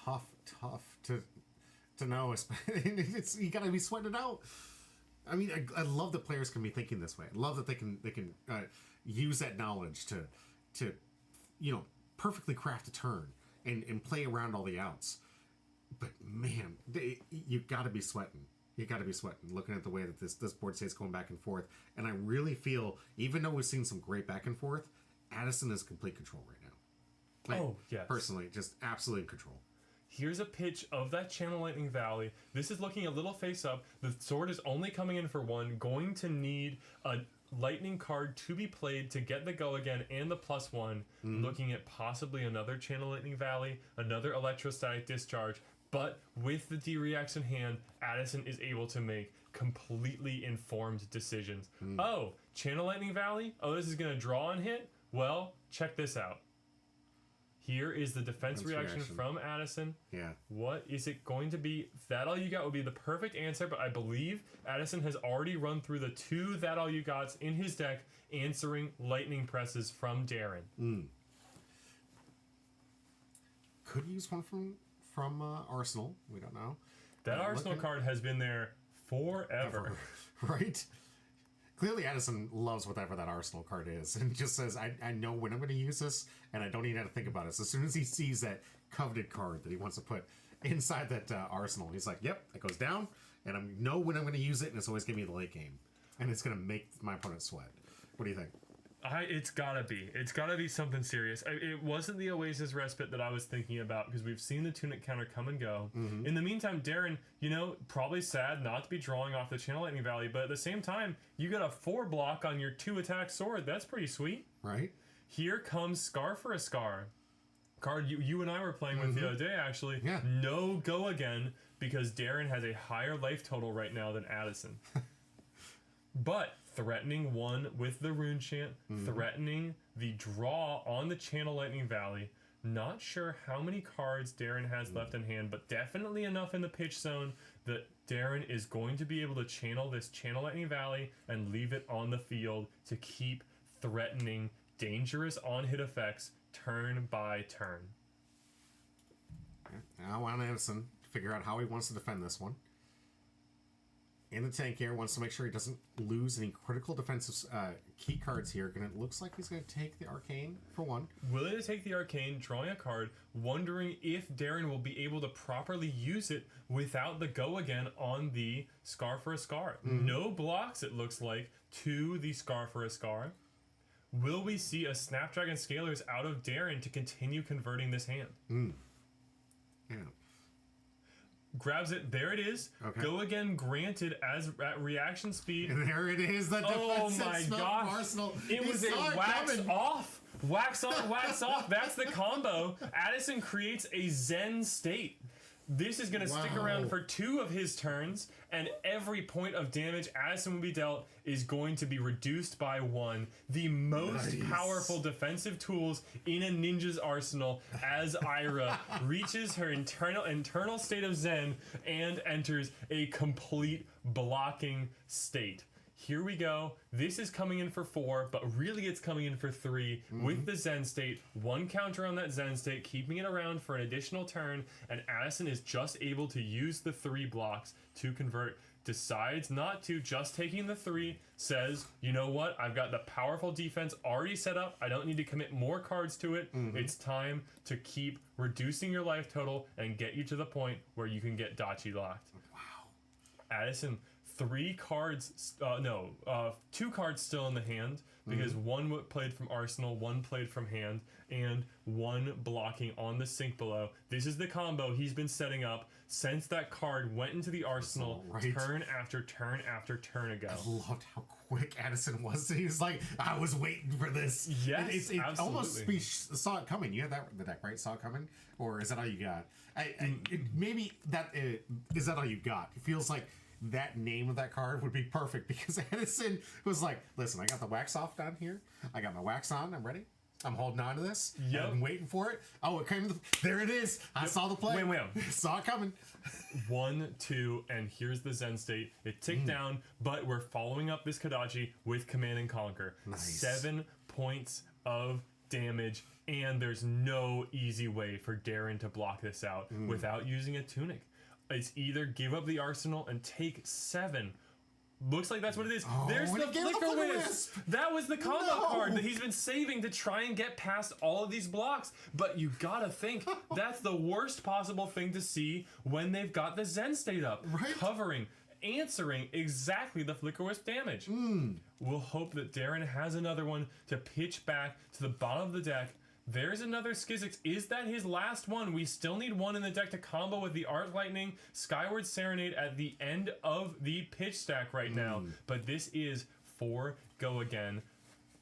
Tough to know. It's, you got to be sweating it out. I mean, I love that players can be thinking this way. I love that they can use that knowledge to perfectly craft a turn and play around all the outs. But man, you got to be sweating. You got to be sweating looking at the way that this board state's going back and forth. And I really feel, even though we've seen some great back and forth, Addison is complete control right now. Like, Oh, yes. Personally, just absolutely in control. Here's a pitch of that Channel Lightning Valley. This is looking a little face up. The sword is only coming in for one. Going to need a lightning card to be played to get the go again and the +1. Looking at possibly another Channel Lightning Valley, another electrostatic discharge. But with the D-Reacts in hand, Addison is able to make completely informed decisions. Oh, Channel Lightning Valley? Oh, this is going to draw and hit? Well, check this out. Here is the defense reaction from Addison. Yeah. What is it going to be? That All You Got would be the perfect answer, but I believe Addison has already run through the 2 That All You Gots in his deck, answering lightning presses from Darren. Could use one from Arsenal. We don't know. That Arsenal card has been there forever. Right? Clearly, Addison loves whatever that Arsenal card is and just says, I know when I'm going to use this, and I don't even have to think about it. So as soon as he sees that coveted card that he wants to put inside that Arsenal, he's like, yep, that goes down, and I know when I'm going to use it, and it's always going to be the late game. And it's going to make my opponent sweat. What do you think? It's gotta be something serious. It wasn't the Oasis Respite that I was thinking about, because we've seen the Tunic counter come and go. In the meantime, Darren, probably sad not to be drawing off the Channel Lightning Valley, but at the same time, you got a 4 block on your 2 attack sword. That's pretty sweet. Right? Here comes Scar for a Scar. Card you and I were playing with the other day, actually. Yeah. No go again, because Darren has a higher life total right now than Addison. But threatening 1 with the Rune Chant, threatening the draw on the Channel Lightning Valley. Not sure how many cards Darren has left in hand, but definitely enough in the pitch zone that Darren is going to be able to channel this Channel Lightning Valley and leave it on the field to keep threatening dangerous on-hit effects turn by turn. Now on Addison to figure out how he wants to defend this one. In the tank here, wants to make sure he doesn't lose any critical defensive key cards here. And it looks like he's going to take the Arcane for 1. Willing to take the Arcane, drawing a card, wondering if Darren will be able to properly use it without the go again on the Scar for a Scar. No blocks, it looks like, to the Scar for a Scar. Will we see a Snapdragon Scalers out of Darren to continue converting this hand? Yeah. Grabs it. There it is. Okay. Go again granted as at reaction speed. And there it is. The Oh defensive my spell gosh. from Arsenal. It He was a saw it wax coming. off. Wax on, wax off. That's the combo. Addison creates a Zen state. This is going to stick Wow. around for 2 of his turns, and every point of damage Addison will be dealt is going to be reduced by 1. The most Nice. powerful defensive tools in a ninja's arsenal as Ira reaches her internal state of Zen and enters a complete blocking state. Here we go. This is coming in for 4, but really it's coming in for 3 with the Zen state. 1 counter on that Zen state, keeping it around for an additional turn, and Addison is just able to use the 3 blocks to convert. Decides not to, just taking the 3, says, you know what, I've got the powerful defense already set up. I don't need to commit more cards to it. It's time to keep reducing your life total and get you to the point where you can get Dachi locked. Wow. Addison, 2 cards still in the hand, because 1 played from Arsenal, 1 played from hand, and 1 blocking on the sink below. This is the combo he's been setting up since that card went into the Arsenal Right. turn after turn after turn ago. I loved how quick Addison was. He was like, I was waiting for this. Yes, it almost absolutely. saw it coming. You had the deck, right? Saw it coming? Or is that all you got? Maybe that is that all you got? It feels like that name of that card would be perfect, because Addison was like, listen, I got the wax off down here. I got my wax on. I'm ready. I'm holding on to this. Yep. I'm waiting for it. Oh, it came. There it is. I saw the play. Wait. Saw it coming. 1, 2, and here's the Zen state. It ticked down, but we're following up this Kadachi with Command and Conquer. Nice. 7 points of damage, and there's no easy way for Darren to block this out without using a Tunic. It's either give up the Arsenal and take 7, Looks like that's what it is. Oh, There's and the it gave him the Flicker Flicker Wisp. Wisp. That was the combo No. card that he's been saving to try and get past all of these blocks. But you gotta think, that's the worst possible thing to see when they've got the Zen State up. Right. Covering, answering exactly the Flicker Wisp damage. We'll hope that Darren has another one to pitch back to the bottom of the deck. There's another Skizzix. Is that his last one? We still need one in the deck to combo with the Arc Lightning, Skyward Serenade at the end of the pitch stack right now. But this is for Go Again.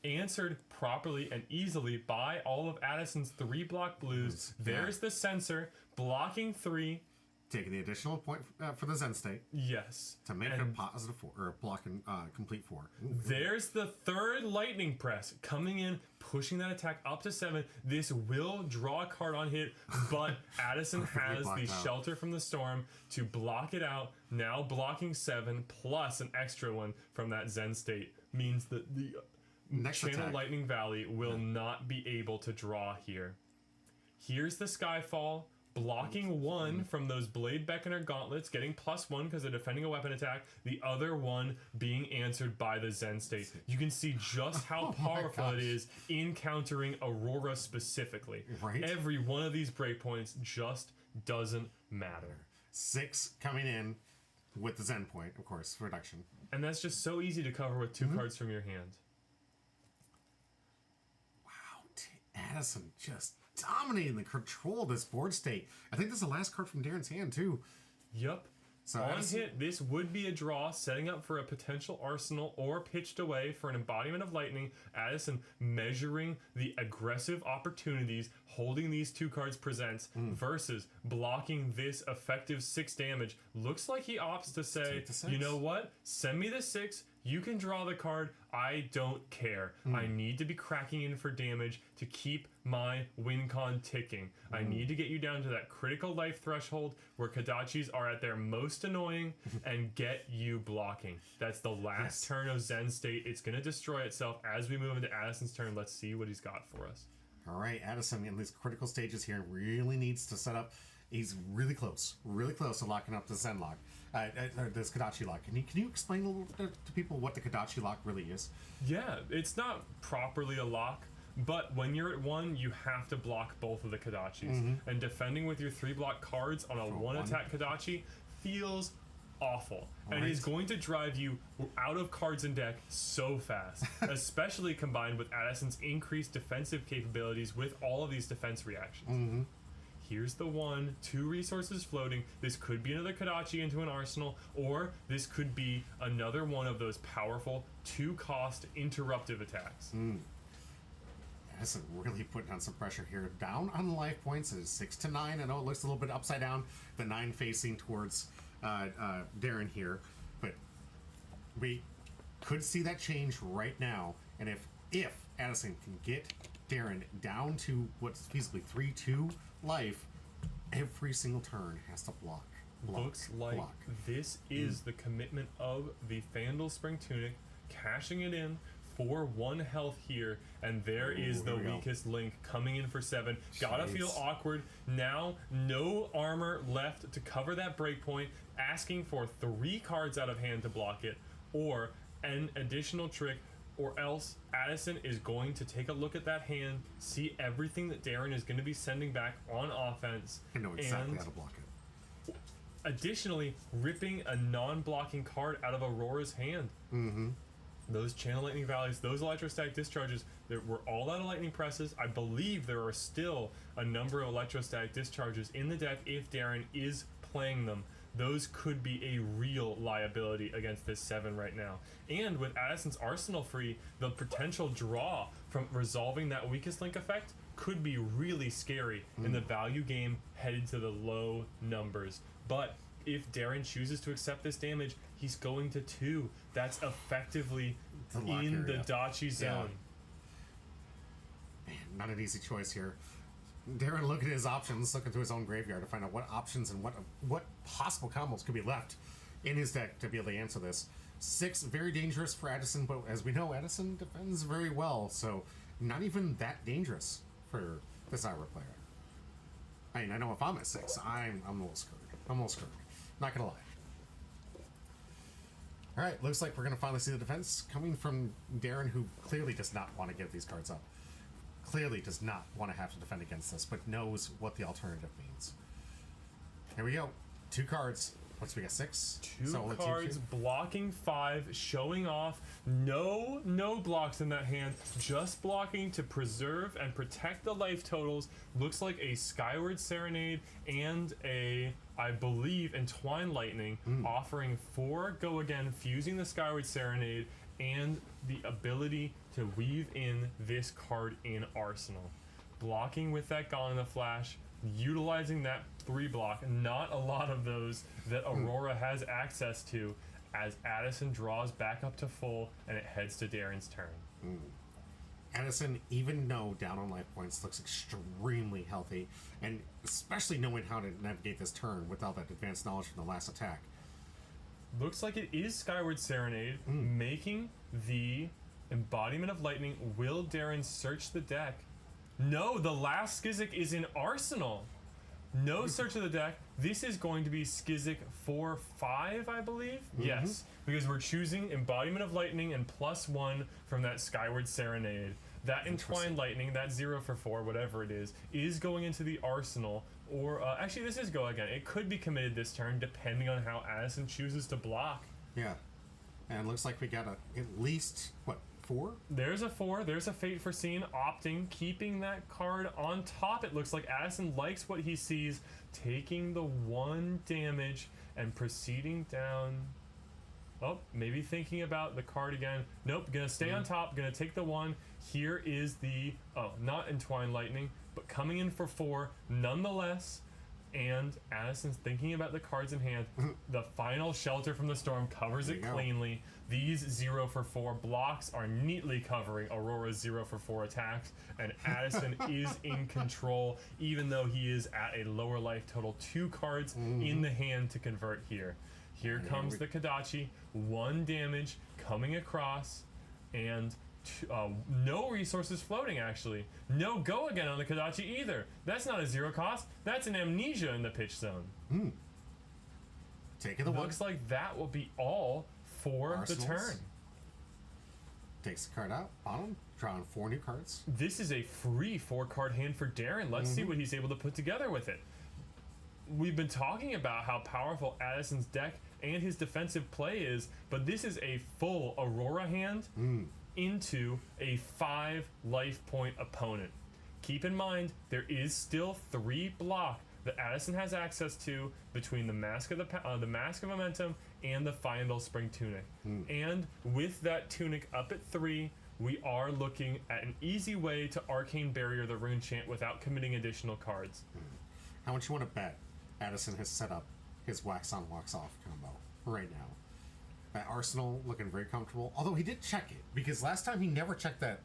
Answered properly and easily by all of Addison's 3-block blues. There's the sensor, blocking 3. Taking the additional point for the Zen State Yes. to make And it a positive 4 or a blocking complete 4. Ooh. there's the third Lightning Press coming in, pushing that attack up to 7. This will draw a card on hit, but Addison has the blocked out. Shelter from the Storm to block it out. Now blocking 7 plus an extra one from that Zen State means that the Next Channel attack. Lightning Valley will not be able to draw here. Here's the Skyfall. Blocking 1 from those Blade Beckoner gauntlets, getting +1 because they're defending a weapon attack. The other one being answered by the Zen State. You can see just how Oh my powerful it gosh. is in countering Aurora specifically. Right. Every one of these breakpoints just doesn't matter. 6 coming in with the Zen point, of course, reduction. And that's just so easy to cover with 2 cards from your hand. Wow, Addison just dominating the control of this board state. I think this is the last card from Darren's hand, too. Yup. So On Addison- hit, this would be a draw, setting up for a potential arsenal or pitched away for an embodiment of lightning. Addison measuring the aggressive opportunities holding these 2 cards presents versus blocking this effective 6 damage. Looks like he opts to say, Take the 6. you know what? Send me the 6. You can draw the card. I don't care. I need to be cracking in for damage to keep my win con ticking. I need to get you down to that critical life threshold where Kodachis are at their most annoying and get you blocking. That's the last Yes. turn of Zen State. It's going to destroy itself as we move into Addison's turn. Let's see what he's got for us. All right, Addison in these critical stages here really needs to set up. He's really close to locking up the Zen lock, this Kodachi lock. Can you explain a little to people what the Kodachi lock really is? Yeah, it's not properly a lock, but when you're at 1, you have to block both of the Kodachis. And defending with your 3-block cards on a 1-attack Kodachi feels awful. And Right. is going to drive you out of cards in deck so fast, especially combined with Addison's increased defensive capabilities with all of these defense reactions. Here's the 1, 2 resources floating. This could be another Kodachi into an arsenal, or this could be another one of those powerful 2-cost interruptive attacks. Addison really putting on some pressure here. Down on life points is 6 to 9. I know it looks a little bit upside down. The 9 facing towards Darren here, but we could see that change right now. And if Addison can get Darren down to what's feasibly 3-2 life, every single turn has to block. Looks like block. this is the commitment of the Fandle Spring Tunic, cashing it in for 1 health here, and there is the here we go. weakest link coming in for 7. Gotta feel Jeez. awkward. Now, no armor left to cover that breakpoint, asking for 3 cards out of hand to block it, or an additional trick, or else Addison is going to take a look at that hand, see everything that Darren is going to be sending back on offense, I know exactly and how to block it. additionally ripping a non-blocking card out of Aurora's hand. Those Channel Lightning Valleys, those Electrostatic Discharges, there were all out of Lightning Presses. I believe there are still a number of Electrostatic Discharges in the deck if Darren is playing them. Those could be a real liability against this 7 right now. And with Addison's Arsenal free, the potential draw from resolving that weakest link effect could be really scary in the value game headed to the low numbers. But if Darren chooses to accept this damage, he's going to 2. That's effectively The lock in the area. Dachi zone. Man, not an easy choice here. Darren looking at his options, looking through his own graveyard to find out what options and what possible combos could be left in his deck to be able to answer this. 6, very dangerous for Addison, but as we know, Addison defends very well, so not even that dangerous for this Ira player. I mean, I know if I'm at 6, I'm a little screwed. Not gonna lie. All right, looks like we're going to finally see the defense coming from Darren, who clearly does not want to give these cards up. Clearly does not want to have to defend against this, but knows what the alternative means. Here we go. 2 cards. What's we got? 6? Two So only cards, blocking 5, showing off. No blocks in that hand. Just blocking to preserve and protect the life totals. Looks like a Skyward Serenade and a, I believe, Entwined Lightning, offering 4 go again, fusing the Skyward Serenade and the ability to weave in this card in Arsenal. Blocking with that Gone in a Flash, utilizing that 3 block, not a lot of those that Aurora has access to, as Addison draws back up to full and it heads to Darren's turn. Addison, even though down on life points, looks extremely healthy, and especially knowing how to navigate this turn without that advanced knowledge from the last attack. Looks like it is Skyward Serenade, making the embodiment of lightning. Will Darren search the deck? No, the last Skizzik is in Arsenal. No search of the deck. This is going to be Skizzik 4/5, I believe. Yes, because we're choosing embodiment of lightning and +1 from that Skyward Serenade. That Entwined Lightning, that 0 for 4, whatever it is going into the Arsenal. Or actually, this is go again. It could be committed this turn, depending on how Addison chooses to block. Yeah. And it looks like we got at least, what, 4? There's a 4. There's a Fate Foreseen, opting, keeping that card on top. It looks like Addison likes what he sees, taking the 1 damage and proceeding down. Oh, maybe thinking about the card again. Nope, gonna stay on top, gonna take the 1. Here is the, not Entwined Lightning, but coming in for 4 nonetheless. And Addison's thinking about the cards in hand. The final Shelter from the Storm covers it cleanly. These 0 for 4 blocks are neatly covering Aurora's 0 for 4 attacks, and Addison is in control, even though he is at a lower life total. 2 cards in the hand to convert here. Here comes the Kodachi, 1 damage coming across, and no resources floating, actually. No go again on the Kodachi either. That's not a 0 cost. That's an Amnesia in the pitch zone. Taking the 1. Looks like that will be all for Arsenals. the turn. Takes the card out, bottom, drawing 4 new cards. This is a free 4-card hand for Darren. Let's see what he's able to put together with it. We've been talking about how powerful Addison's deck and his defensive play is, but this is a full Aurora hand into a 5 life point opponent. Keep in mind, there is still 3 block that Addison has access to between the Mask of the Mask of Momentum and the Final Spring Tunic. And with that Tunic up at 3, we are looking at an easy way to Arcane Barrier the Rune Chant without committing additional cards. How much you want to bet Addison has set up his wax on, wax off combo right now? That Arsenal looking very comfortable. Although he did check it, because last time he never checked that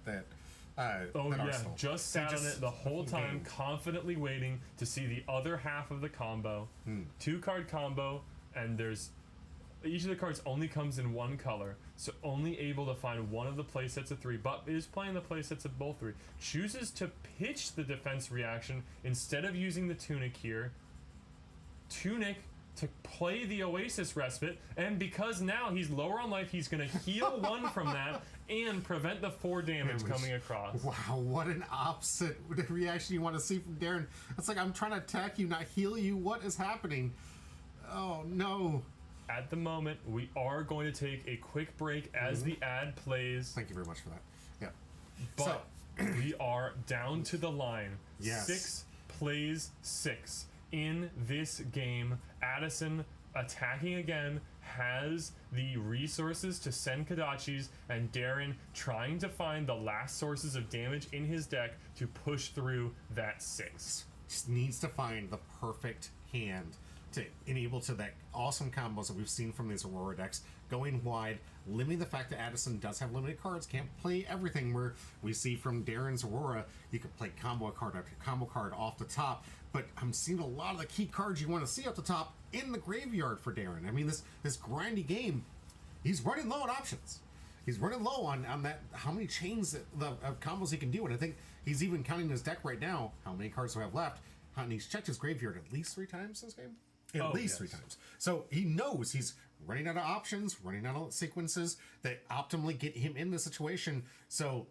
Arsenal. Just So sat on it the whole time, confidently waiting to see the other half of the combo. 2-card combo, and there's each of the cards only comes in 1 color, so only able to find one of the play sets of 3, but is playing the play sets of both 3. Chooses to pitch the defense reaction instead of using the Tunic here. Tunic to play the Oasis Respite, and because now he's lower on life, he's going to heal 1 from that and prevent the 4 damage coming across. Wow, what an opposite reaction you want to see from Darren. It's like, I'm trying to attack you, not heal you. What is happening? Oh, no. At the moment, we are going to take a quick break as the ad plays. Thank you very much for that. Yeah. But we are down to the line. Yes. 6 plays 6 in this game. Addison attacking again, has the resources to send Kodachis, and Darren trying to find the last sources of damage in his deck to push through that 6. Just needs to find the perfect hand to enable to that awesome combos that we've seen from these Aurora decks, going wide, limiting the fact that Addison does have limited cards, can't play everything, where we see from Darren's Aurora, you can play combo card after combo card off the top, but I'm seeing a lot of the key cards you want to see off the top in the graveyard for Darren. I mean, this grindy game, he's running low on options. He's running low on that, how many chains of combos he can do, and I think he's even counting his deck right now, how many cards do I have left, and he's checked his graveyard at least 3 times this game? At least 3 times. So he knows he's running out of options, running out of sequences that optimally get him in the situation. So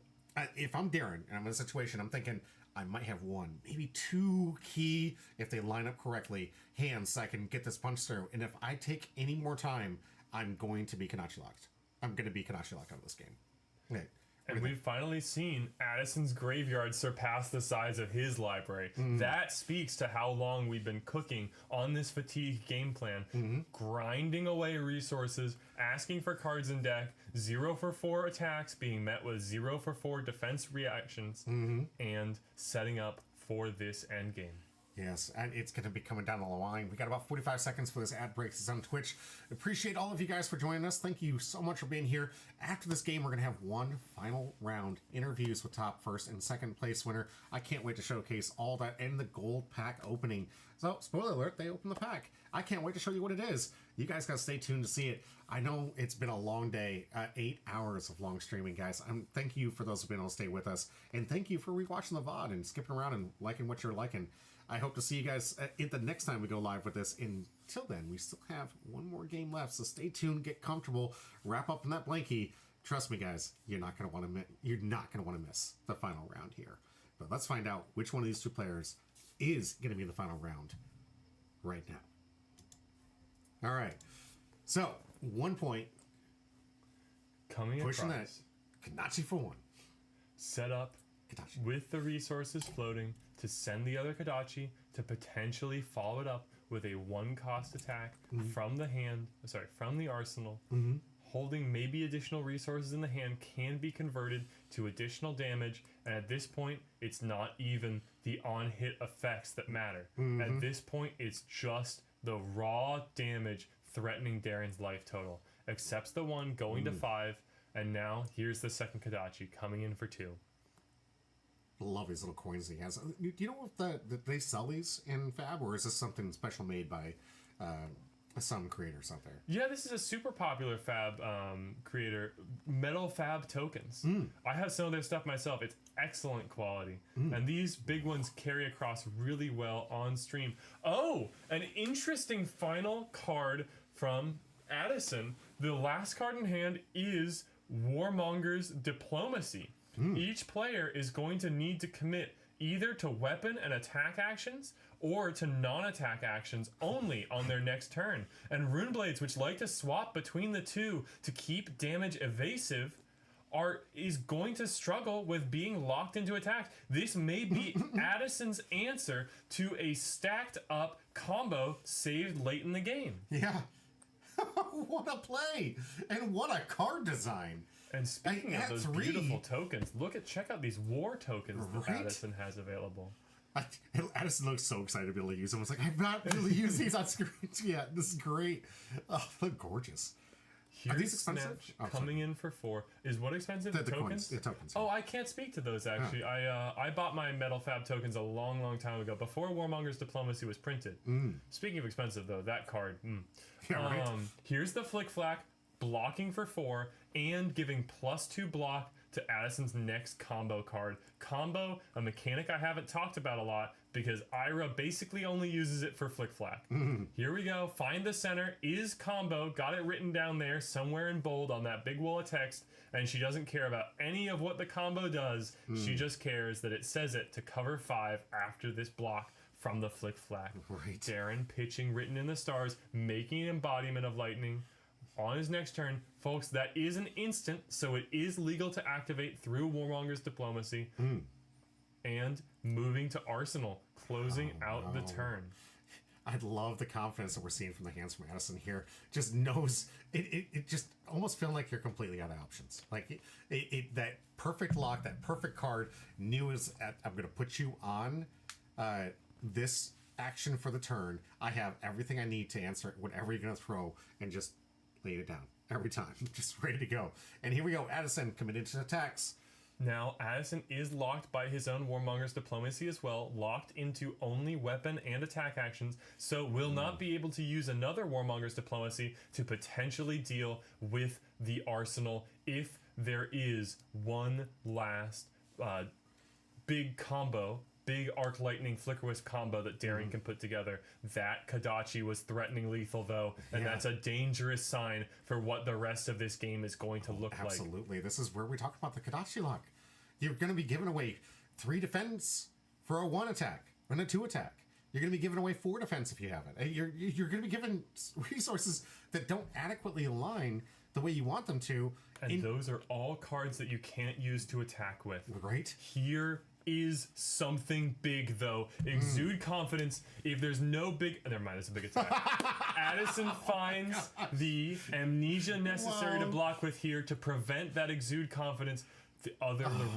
if I'm Darren and I'm in a situation, I'm thinking I might have one, maybe two key, if they line up correctly, hands so I can get this punch through. And if I take any more time, I'm going to be Kanachi locked. I'm going to be Kanachi locked out of this game. Okay. And we've finally seen Addison's graveyard surpass the size of his library. That speaks to how long we've been cooking on this fatigue game plan, grinding away resources, asking for cards in deck, 0 for 4 attacks being met with 0 for 4 defense reactions, and setting up for this end game. Yes, and it's going to be coming down the line. We got about 45 seconds for this ad break. This is on Twitch. Appreciate all of you guys for joining us. Thank you so much for being here. After this game, we're going to have one final round. Interviews with top first and second place winner. I can't wait to showcase all that and the gold pack opening. So, spoiler alert, they opened the pack. I can't wait to show you what it is. You guys got to stay tuned to see it. I know it's been a long day, 8 hours of long streaming, guys. Thank you for those who've been able to stay with us. And thank you for rewatching the VOD and skipping around and liking what you're liking. I hope to see you guys at the next time we go live with this. Until then, we still have one more game left, so stay tuned, get comfortable, wrap up in that blankie. Trust me, guys, you're not going to want to miss the final round here. But let's find out which one of these two players is going to be in the final round right now. All right. So 1 point. Coming Pushing across. that. Kanachi for 1. Set up Kanachi. with the resources floating to send the other Kadachi to potentially follow it up with a 1-cost attack from the arsenal. Holding maybe additional resources in the hand can be converted to additional damage, and at this point, it's not even the on-hit effects that matter. At this point, it's just the raw damage threatening Darren's life total. Accepts the 1, going to 5, and now here's the second Kadachi coming in for 2. Love these little coins he has. Do you know if they sell these in Fab, or is this something special made by some creators out there? Yeah, this is a super popular Fab creator, Metal Fab tokens. I have some of their stuff myself. It's excellent quality. And these big ones carry across really well on stream. Oh, an interesting final card from Addison. The last card in hand is Warmonger's Diplomacy. Each player is going to need to commit either to weapon and attack actions or to non-attack actions only on their next turn. And Runeblades, which like to swap between the two to keep damage evasive, is going to struggle with being locked into attacks. This may be Addison's answer to a stacked up combo saved late in the game. Yeah. What a play! And what a card design! And speaking of those beautiful tokens, check out these war tokens that Addison has available. Addison looks so excited to be able to use them. I was like, I've not really used these on screens yet. This is great. Oh, look gorgeous. Here's Are these expensive? Coming in for 4. Is what expensive? The tokens? The tokens. Oh, I can't speak to those actually. I bought my Metal Fab tokens a long time ago, before Warmonger's Diplomacy was printed. Speaking of expensive though, that card. Yeah, right. Here's the Flick Flack, blocking for 4, and giving +2 block to Addison's next combo card. Combo, a mechanic I haven't talked about a lot because Ira basically only uses it for Flick Flack. Here we go. Find the center is combo. Got it written down there somewhere in bold on that big wall of text, and she doesn't care about any of what the combo does. She just cares that it says it to cover 5 after this block from the Flick Flack. Right. Darren pitching written in the stars, making an embodiment of lightning. On his next turn, folks, that is an instant, so it is legal to activate through Warmonger's Diplomacy. And moving to Arsenal, closing out the turn. I love the confidence that we're seeing from the hands from Addison here. Just knows it just almost feels like you're completely out of options. Like that perfect lock, that perfect card. Knew is I'm going to put you on this action for the turn. I have everything I need to answer whatever you're going to throw, and just laid it down every time, just ready to go. And here we go. Addison committed to attacks. Now, Addison is locked by his own Warmonger's Diplomacy as well, locked into only weapon and attack actions, so will not be able to use another Warmonger's Diplomacy to potentially deal with the arsenal if there is one last big combo big arc lightning flicker wisp combo that Darren can put together. That Kadachi was threatening lethal though, and that's a dangerous sign for what the rest of this game is going to look like. Absolutely. This is where we talk about the Kadachi lock. You're going to be giving away 3 defense for a 1 attack and a 2 attack. You're going to be giving away 4 defense if you have it. You're going to be given resources that don't adequately align the way you want them to. And those are all cards that you can't use to attack with. Right. Here is something big, though. Exude confidence. If there's no big... Never mind, it's a big attack. Addison finds the amnesia necessary to block with here to prevent that exude confidence. The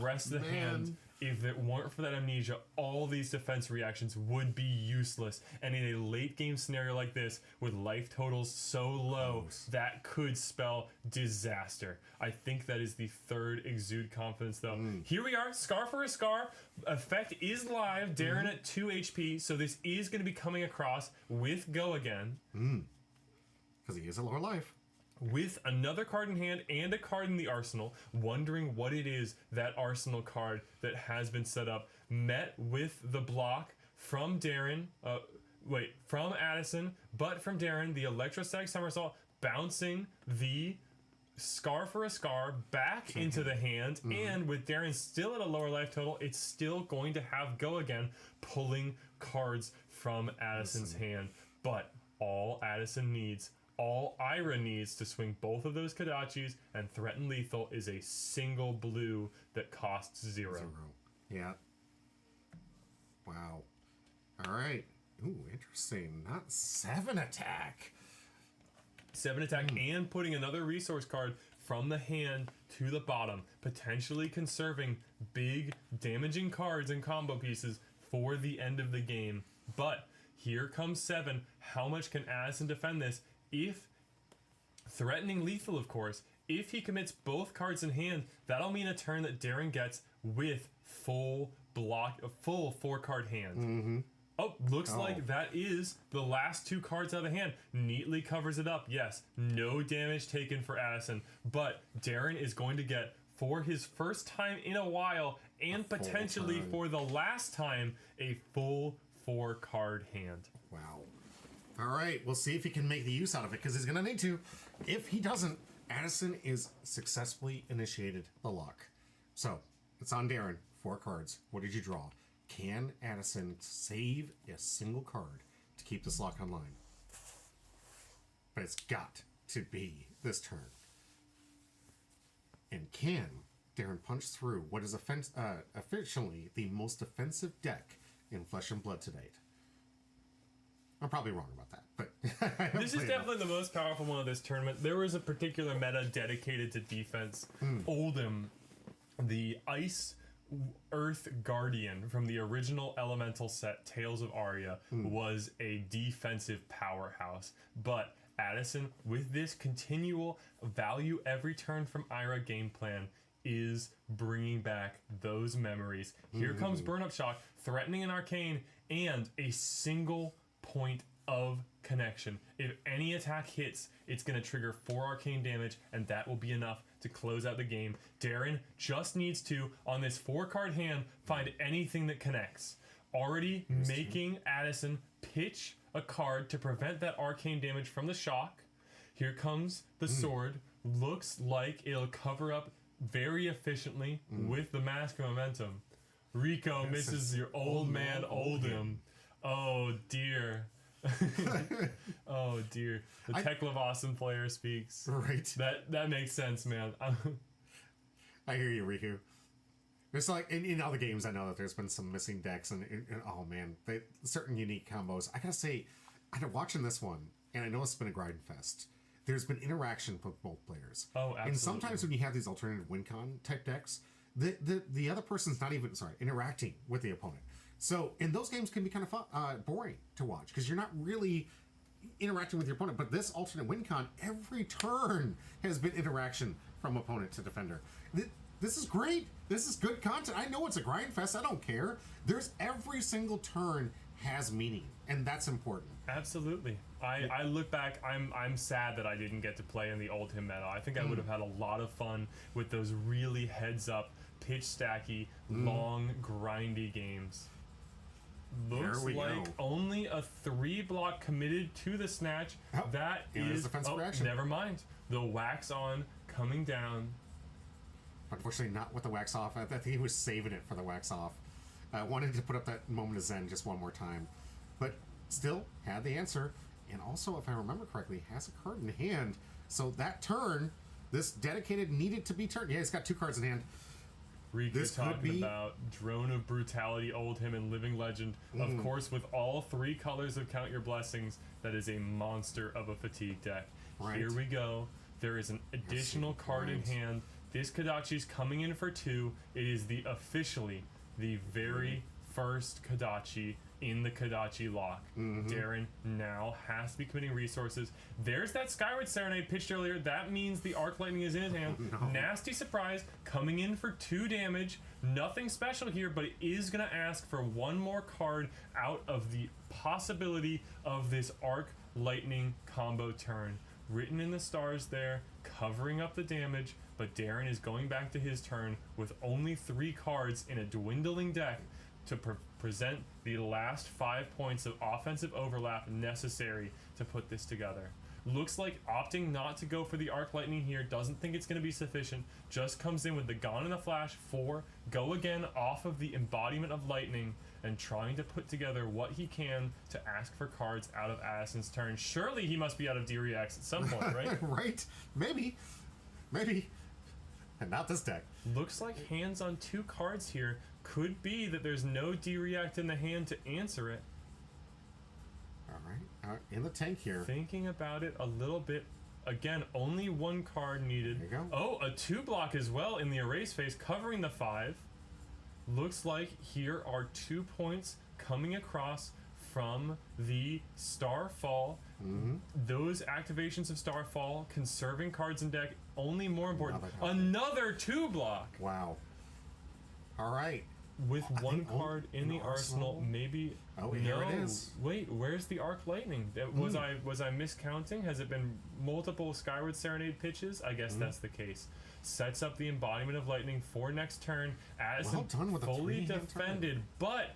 rest of the hand, if it weren't for that amnesia, all these defense reactions would be useless. And in a late game scenario like this, with life totals so low, that could spell disaster. I think that is the 3rd exude confidence, though. Here we are, Scar for a Scar. Effect is live. Darren at 2 HP, so this is going to be coming across with Go Again. Because he is a lower life. With another card in hand and a card in the arsenal, wondering what it is that arsenal card that has been set up met with the block from Darren, from Addison, but from Darren, the electrostatic somersault, bouncing the Scar for a Scar back into the hand, and with Darren still at a lower life total, it's still going to have Go Again, pulling cards from Addison's hand. But all Addison needs, all Ira needs to swing both of those Kadachis and threaten lethal is a single blue that costs 0. Yeah. Wow. All right. Ooh, interesting. Not 7 attack. 7 attack and putting another resource card from the hand to the bottom, potentially conserving big damaging cards and combo pieces for the end of the game. But here comes 7. How much can Addison defend this? If threatening lethal, of course, if he commits both cards in hand, that'll mean a turn that Darren gets with full 4-card hand. Oh, looks like that is the last 2 cards out of the hand. Neatly covers it up. Yes, no damage taken for Addison, but Darren is going to get, for his first time in a while, and potentially for the last time, a full 4-card hand. Wow. All right, we'll see if he can make the use out of it, because he's going to need to. If he doesn't, Addison is successfully initiated the lock. So, it's on Darren. 4 cards. What did you draw? Can Addison save a single card to keep this lock online? But it's got to be this turn. And can Darren punch through what is officially the most offensive deck in Flesh and Blood to date? I'm probably wrong about that, but this is definitely the most powerful one of this tournament. There was a particular meta dedicated to defense. Oldhim, the Ice Earth Guardian from the original Elemental set, Tales of Aria, was a defensive powerhouse. But Addison, with this continual value every turn from Ira game plan, is bringing back those memories. Here comes Burn Up Shock, threatening an arcane, and a single point of connection. If any attack hits, it's going to trigger 4 arcane damage, and that will be enough to close out the game. Darren just needs to, on this 4-card hand, find anything that connects. Already making Addison pitch a card to prevent that arcane damage from the shock. Here comes the sword. Looks like it'll cover up very efficiently with the Mask of Momentum. Rico misses your old man Oldhim. Oh dear. Oh dear. The Teklavossan player speaks. right. That makes sense, man. I hear you, Riku. It's like in other games, I know that there's been some missing decks, and oh man, certain unique combos. I gotta say, watching this one, and I know it's been a grind fest. There's been interaction with both players. Oh, absolutely. And sometimes when you have these alternative win con type decks, the other person's not even interacting with the opponent. So, and those games can be kind of fun, boring to watch because you're not really interacting with your opponent. But this alternate win con, every turn has been interaction from opponent to defender. This is great. This is good content. I know it's a grind fest. I don't care. There's every single turn has meaning, and that's important. Absolutely. I look back, I'm sad that I didn't get to play in the Oldhim meta. I think I would have had a lot of fun with those really heads up, pitch stacky, long, grindy games. Looks we like go. only a 3 block committed to the snatch. Oh, That and there's is defensive reaction. never mind. The wax on coming down. Unfortunately, not with the wax off. I think he was saving it for the wax off. Wanted to put up that moment of zen just one more time. But still had the answer. And also, if I remember correctly, has a card in hand. So that turn, this dedicated needed to be turned. Yeah, he's got 2 cards in hand. Rika This could talking be- about Drone of Brutality, Old Him, and Living Legend. Of course, with all 3 colors of Count Your Blessings, that is a monster of a fatigue deck. Right. Here we go. There is an additional card in right. hand. This Kodachi's coming in for 2. It is officially the very first Kodachi in the Kodachi lock. Darren now has to be committing resources. There's that Skyward Serenade pitched earlier. That means the Arc Lightning is in his hand. Nasty surprise, coming in for 2 damage. Nothing special here, but it is going to ask for 1 more card out of the possibility of this Arc Lightning combo turn. Written in the stars there, covering up the damage, but Darren is going back to his turn with only 3 cards in a dwindling deck to present the last 5 points of offensive overlap necessary to put this together. Looks like opting not to go for the Arc Lightning here, doesn't think it's going to be sufficient, just comes in with the Gone in a Flash 4, go again off of the embodiment of Lightning, and trying to put together what he can to ask for cards out of Addison's turn. Surely he must be out of D-Reacts at some point, right? Right? Maybe. And not this deck. Looks like hands on 2 cards here. Could be that there's no D-React in the hand to answer it. Alright. In the tank here. Thinking about it a little bit. Again, only 1 card needed. There you go. Oh, a 2 block as well in the erase phase, covering the 5. Looks like here are 2 points coming across from the Starfall. Those activations of Starfall, conserving cards in deck, only more important. Another 2 block Wow. Alright. with I 1 think card in the arsenal. Maybe. Oh, here it is. Wait, where's the Arc Lightning? Was I miscounting? Has it been multiple Skyward Serenade pitches? I guess that's the case. Sets up the embodiment of Lightning for next turn. Addison Well done with a fully 3-hand defended, but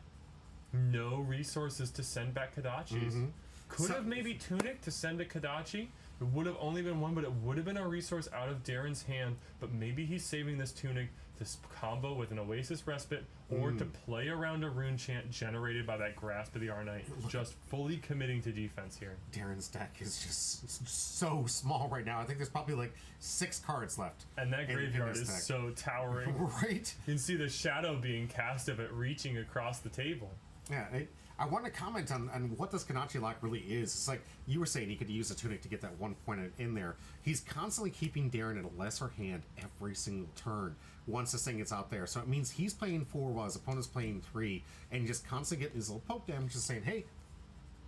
no resources to send back Kodachis. Could So- have maybe Tunic to send a Kodachi. It would have only been 1, but it would have been a resource out of Darren's hand. But maybe he's saving this Tunic to combo with an Oasis Respite or to play around a rune chant generated by that Grasp of the Arnite. Just fully committing to defense here. Darren's deck is just so small right now. I think there's probably like 6 cards left. And that in graveyard this is deck. so towering. Right? You can see the shadow being cast of it reaching across the table. Yeah, I want to comment on what this Kodachi lock really is. It's like you were saying, he could use a Tunic to get that 1 point in there. He's constantly keeping Darren in a lesser hand every single turn once this thing gets out there. So it means he's playing 4 while his opponent's playing 3, and just constantly getting his little poke damage, just saying, hey,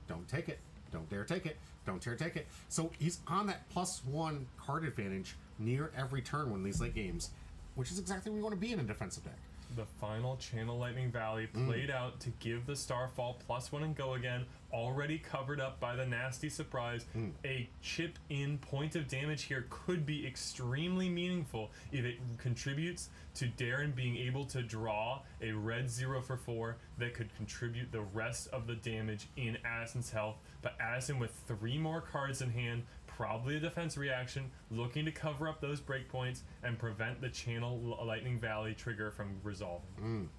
don't take it. Don't dare take it. Don't dare take it. So he's on that +1 card advantage near every turn when these late games, which is exactly where you want to be in a defensive deck. The final Channel Lightning Valley played out to give the Starfall +1 and go again, already covered up by the nasty surprise. A chip in point of damage here could be extremely meaningful if it contributes to Darren being able to draw a red 0 for 4 that could contribute the rest of the damage in Addison's health. But Addison with 3 more cards in hand, probably a defense reaction, looking to cover up those breakpoints and prevent the Channel Lightning Valley trigger from resolving.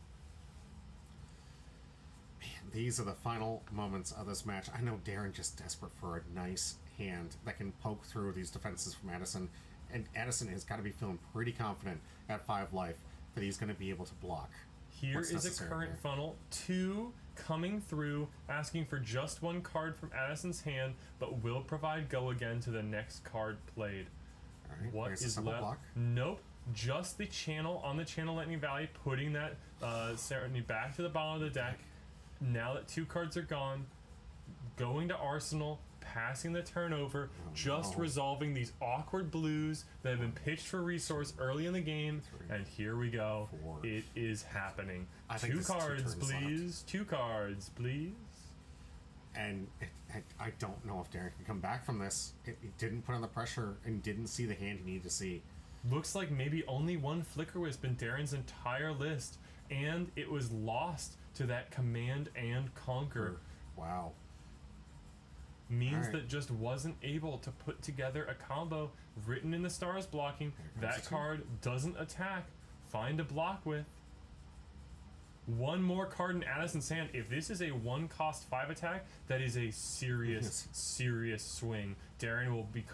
Man, these are the final moments of this match. I know Darren just desperate for a nice hand that can poke through these defenses from Addison, and Addison has got to be feeling pretty confident at 5 life that he's going to be able to block. Here what's is a necessary current here. funnel, 2 coming through, asking for just 1 card from Addison's hand, but will provide go again to the next card played. All right, What there's the is simple left? block. Nope. Just the channel on the Channel Lightning Valley, putting that Serenity back to the bottom of the deck. Now that 2 cards are gone, going to Arsenal, passing the turnover, just resolving these awkward blues that have been pitched for resource early in the game, and here we go. 4. It is happening. I think 2 this is 2 cards, turns left. please. 2 cards, please. And I don't know if Darren can come back from this. He didn't put on the pressure and didn't see the hand he needed to see. Looks like maybe only 1 Flicker Wisp in Darren's entire list, and it was lost to that command and conquer. Wow. Means Alright. that just wasn't able to put together a combo written in the stars blocking. That the two. card doesn't attack. Find a block with. One more card in Addison's hand. If this is a 1-cost 5 attack, that is a serious, serious swing. Darren will be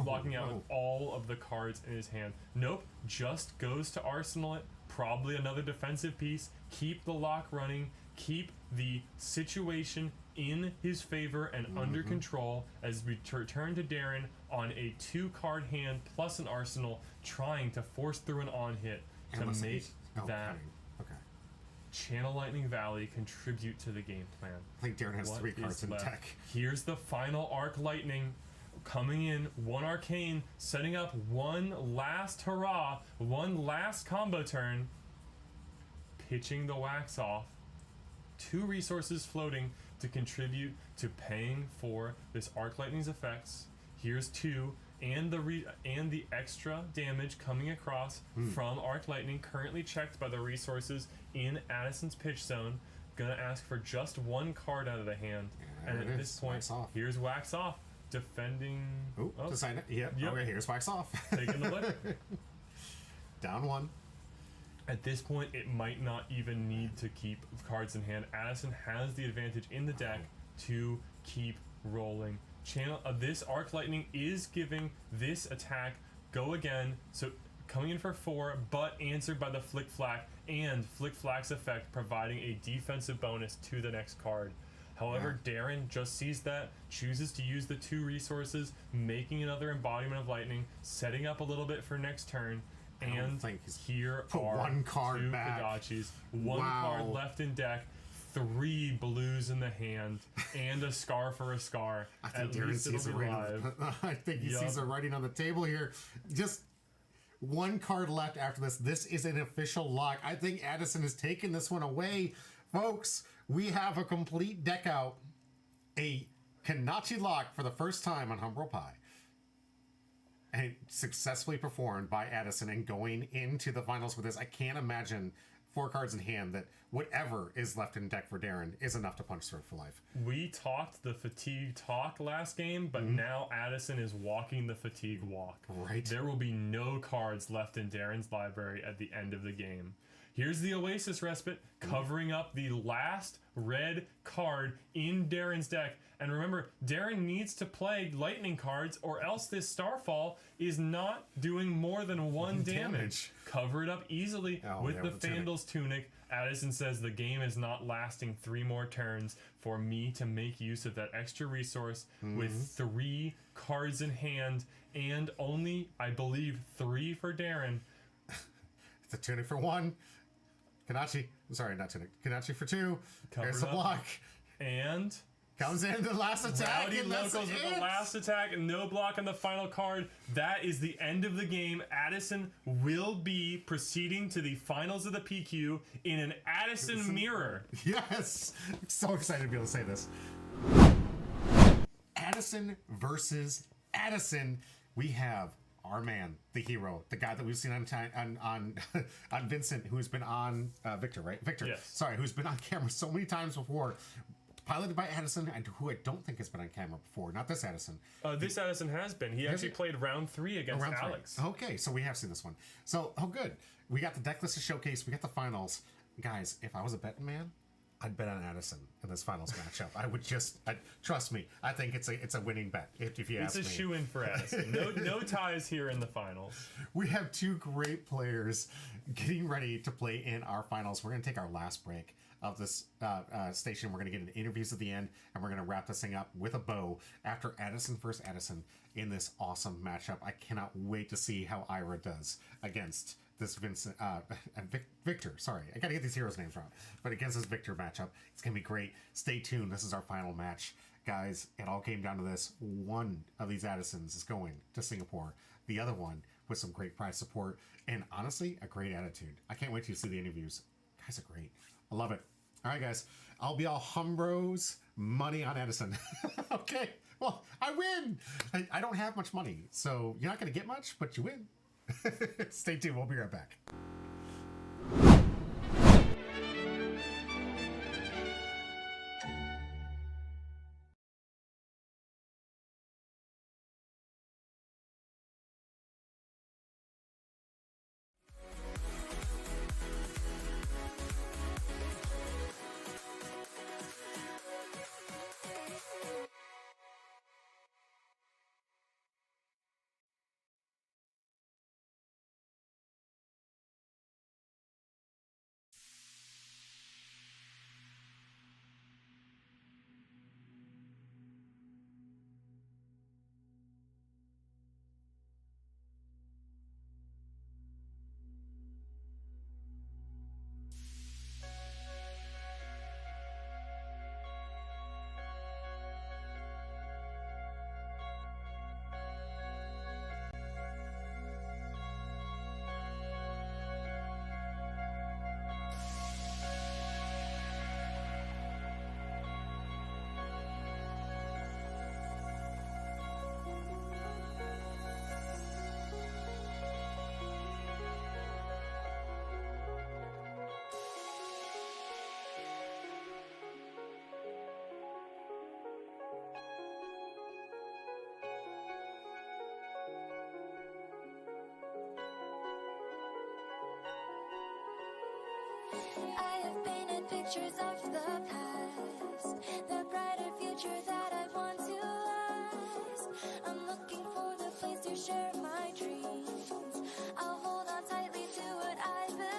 locking out with all of the cards in his hand. Nope, just goes to arsenal it. Probably another defensive piece. Keep the lock running. Keep the situation in his favor and under control as we return to Darren on a 2-card hand plus an arsenal, trying to force through an on-hit to And listen, make he's- oh, that cutting. Okay. Channel Lightning Valley contribute to the game plan. I think Darren has What 3 is cards in left? deck. Here's the final Arc Lightning coming in. 1 Arcane, setting up one last hurrah, one last combo turn. Pitching the wax off. 2 resources floating to contribute to paying for this Arc Lightning's effects. Here's 2, and the extra damage coming across from Arc Lightning, currently checked by the resources in Addison's pitch zone. Gonna ask for just 1 card out of the hand, and There at it this is, point, wax off. here's wax off, defending. Ooh, decide it. Yep. Yep. Okay, here's wax off. Taking the lick. Down 1. At this point, it might not even need to keep cards in hand. Addison has the advantage in the deck to keep rolling. This Arc Lightning is giving this attack go again, so coming in for 4, but answered by the Flick Flack and Flick Flack's effect, providing a defensive bonus to the next card. However, Darren just sees that, chooses to use the 2 resources, making another embodiment of lightning, setting up a little bit for next turn. don't And think he's here put are 1 card 2 back. Kodachis, 1 Wow. card left in deck, 3 blues in the hand, and a scar for a scar. I think At Darren least sees it'll it be right. live. I think he Yup. sees it writing on the table here. Just 1 card left after this. This is an official lock. I think Addison has taken this one away. Folks, we have a complete deck out. A Kanachi lock for the first time on Humble Pie. And successfully performed by Addison and going into the finals with this. I can't imagine 4 cards in hand that whatever is left in deck for Darren is enough to punch through for life. We talked the fatigue talk last game, but now Addison is walking the fatigue walk. Right. There will be no cards left in Darren's library at the end of the game. Here's the Oasis Respite, covering up the last red card in Darren's deck. And remember, Darren needs to play lightning cards, or else this Starfall is not doing more than 1 damage. Cover it up easily with the Vandal's Tunic. Addison says the game is not lasting 3 more turns for me to make use of that extra resource with 3 cards in hand, and only, I believe, 3 for Darren. The Tunic for 1. Kanachi. Sorry, not Tunic. Kanachi for 2. There's the up. block. And Comes in the last attack. Rowdy and that's Locals with it. the last attack and no block on the final card. That is the end of the game. Addison will be proceeding to the finals of the PQ in an Addison mirror. Yes. So excited to be able to say this. Addison versus Addison. We have our man, the hero, the guy that we've seen on Vincent, who's been on Victor, right? Victor. Yes. Sorry, who's been on camera so many times before. Piloted by Addison, and who I don't think has been on camera before. Not this Addison. This Addison has been. He actually played round 3 against Round 3. Alex. Okay, so we have seen this one. So, good. We got the deck list to showcase. We got the finals. Guys, if I was a betting man, I'd bet on Addison in this finals matchup. I would trust me. I think it's a winning bet. If you ask me, It's a shoe-in for Addison. No ties here in the finals. We have 2 great players getting ready to play in our finals. We're going to take our last break of this station. We're going to get into interviews at the end, and we're going to wrap this thing up with a bow after Addison versus Addison in this awesome matchup. I cannot wait to see how Ira does against this Victor. Sorry, I got to get these heroes' names wrong. But against this Victor matchup, it's going to be great. Stay tuned. This is our final match. Guys, it all came down to this. One of these Addisons is going to Singapore. The other one with some great prize support and honestly, a great attitude. I can't wait to see the interviews. Guys are great. I love it. All right, guys. I'll be all Humbros money on Addison. Okay. Well, I win. I don't have much money, so you're not going to get much, but you win. Stay tuned. We'll be right back. pictures of the past, the brighter future that I want to last. I'm looking for the place to share my dreams. I'll hold on tightly to what I believe.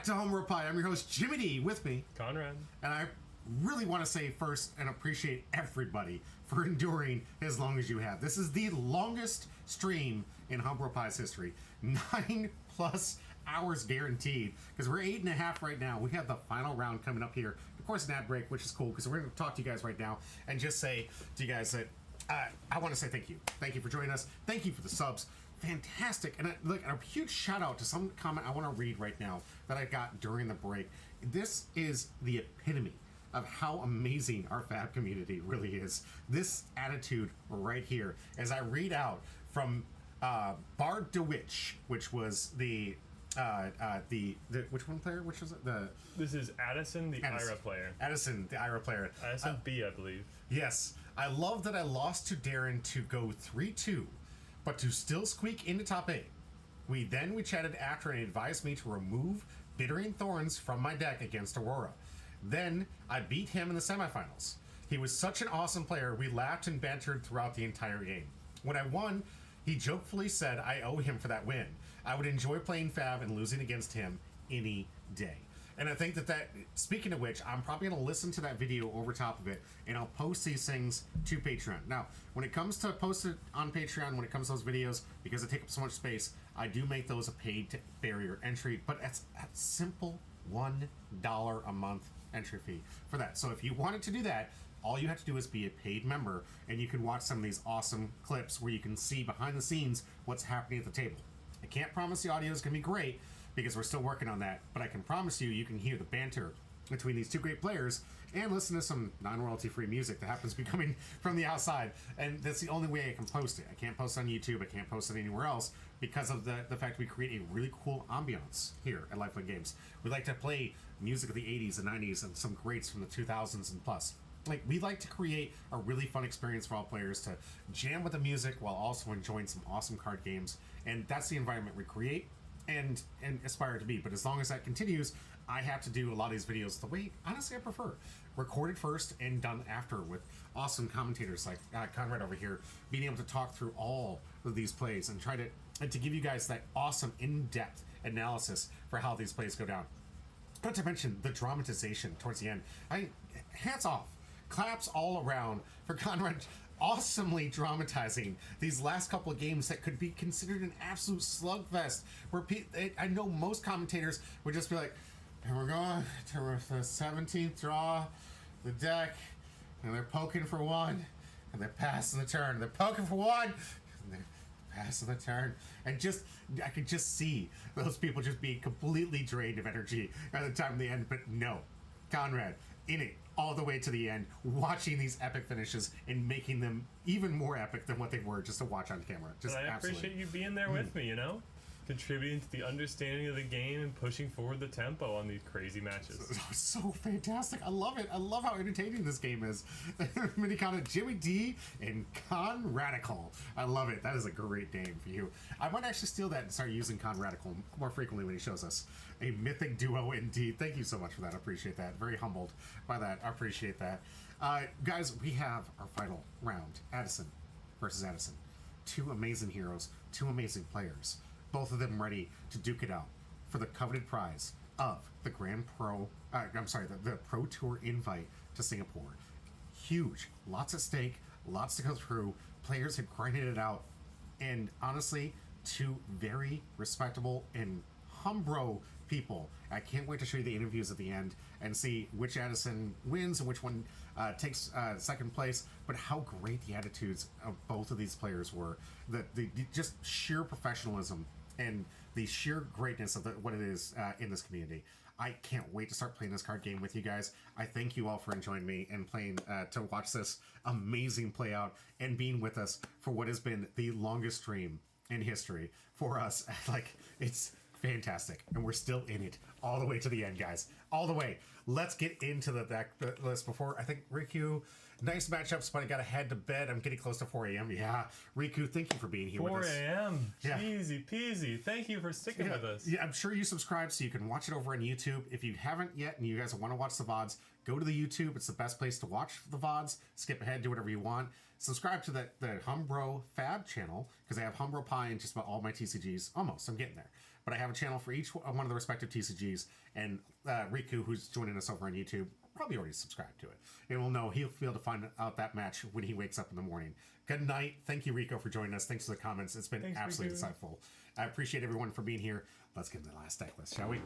to Homeworld Pie. I'm your host, Jimmy D, with me. Conrad. And I really want to say first and appreciate everybody for enduring as long as you have. This is the longest stream in Homeworld Pie's history. 9+ hours guaranteed, because we're 8.5 right now. We have the final round coming up here. Of course, an ad break, which is cool, because we're going to talk to you guys right now and just say to you guys that I want to say thank you. Thank you for joining us. Thank you for the subs. Fantastic. And look, a huge shout out to some comment I want to read right now that I got during the break. This is the epitome of how amazing our Fab community really is. This attitude right here, as I read out from Bard DeWitch, which was the which one player? Which was it? This is Addison, the Ira player. Addison, the Ira player. Addison B, I believe. Yes. I love that I lost to Darren to go 3-2, but to still squeak into top 8. We chatted after and he advised me to remove Bittering Thorns from my deck against Aurora. Then I beat him in the semifinals. He was such an awesome player, we laughed and bantered throughout the entire game. When I won, he jokefully said I owe him for that win. I would enjoy playing Fab and losing against him any day. And I think that speaking of which, I'm probably going to listen to that video over top of it, and I'll post these things to Patreon. Now, when it comes to post it on Patreon, when it comes to those videos, because they take up so much space, I do make those a paid barrier entry, but it's a simple $1 a month entry fee for that. So if you wanted to do that, all you have to do is be a paid member, and you can watch some of these awesome clips where you can see behind the scenes what's happening at the table. I can't promise the audio is going to be great, because we're still working on that, but I can promise you can hear the banter between these two great players and listen to some non-royalty free music that happens to be coming from the outside, and that's the only way I can post it. I can't post it on YouTube, I can't post it anywhere else, because of the fact we create a really cool ambiance here at Lifelink Games. We like to play music of the 80s and 90s and some greats from the 2000s and plus. Like, we like to create a really fun experience for all players to jam with the music while also enjoying some awesome card games, and that's the environment we create and aspire to be. But as long as that continues, I have to do a lot of these videos the way, honestly, I prefer. Recorded first and done after, with awesome commentators like Conrad over here, being able to talk through all of these plays and try to give you guys that awesome in-depth analysis for how these plays go down. Not to mention the dramatization towards the end. Hats off, claps all around for Conrad awesomely dramatizing these last couple of games that could be considered an absolute slugfest, where I know most commentators would just be like, and we're going to the 17th draw, the deck, and they're poking for one, and they're passing the turn. They're poking for one, and they're passing the turn. And I could just see those people just being completely drained of energy at the time of the end. But no, Conrad, in it all the way to the end, watching these epic finishes and making them even more epic than what they were just to watch on camera. Just I absolutely. appreciate you being there with me, contributing to the understanding of the game and pushing forward the tempo on these crazy matches. So fantastic. I love it. I love how entertaining this game is. Mini Con Jimmy D and Con Radical. I love it. That is a great name for you. I might actually steal that and start using Con Radical more frequently when he shows us. A mythic duo indeed. Thank you so much for that. I appreciate that. Very humbled by that. I appreciate that. Guys, we have our final round. Addison versus Addison. Two amazing heroes. Two amazing players. Both of them ready to duke it out for the coveted prize of the the Pro Tour invite to Singapore. Huge, lots at stake, lots to go through. Players have grinded it out, and honestly, two very respectable and humbro people. I can't wait to show you the interviews at the end and see which Addison wins and which one takes second place, but how great the attitudes of both of these players were. The just sheer professionalism and the sheer greatness of what it is in this community. I can't wait to start playing this card game with you guys. I thank you all for enjoying me and playing to watch this amazing play out and being with us for what has been the longest stream in history for us. Like, it's fantastic, and we're still in it all the way to the end, guys. All the way. Let's get into the deck list before, I think, Riku, nice matchups, but I gotta head to bed. I'm getting close to 4 a.m. Yeah, Riku, thank you for being here with us. 4 a.m. Yeah. Easy peasy. Thank you for sticking with us. Yeah, I'm sure you subscribe so you can watch it over on YouTube. If you haven't yet and you guys want to watch the VODs, go to the YouTube. It's the best place to watch the VODs. Skip ahead, do whatever you want. Subscribe to the Humbro Fab channel, because I have Humbro Pie in just about all my TCGs. Almost, I'm getting there. but I have a channel for each one of the respective TCGs, and Riku, who's joining us over on YouTube, probably already subscribed to it, and will know he'll be able to find out that match when he wakes up in the morning. Good night. Thank you, Rico, for joining us. Thanks for the comments. It's been absolutely insightful. I appreciate everyone for being here. Let's get into the last deck list, shall we?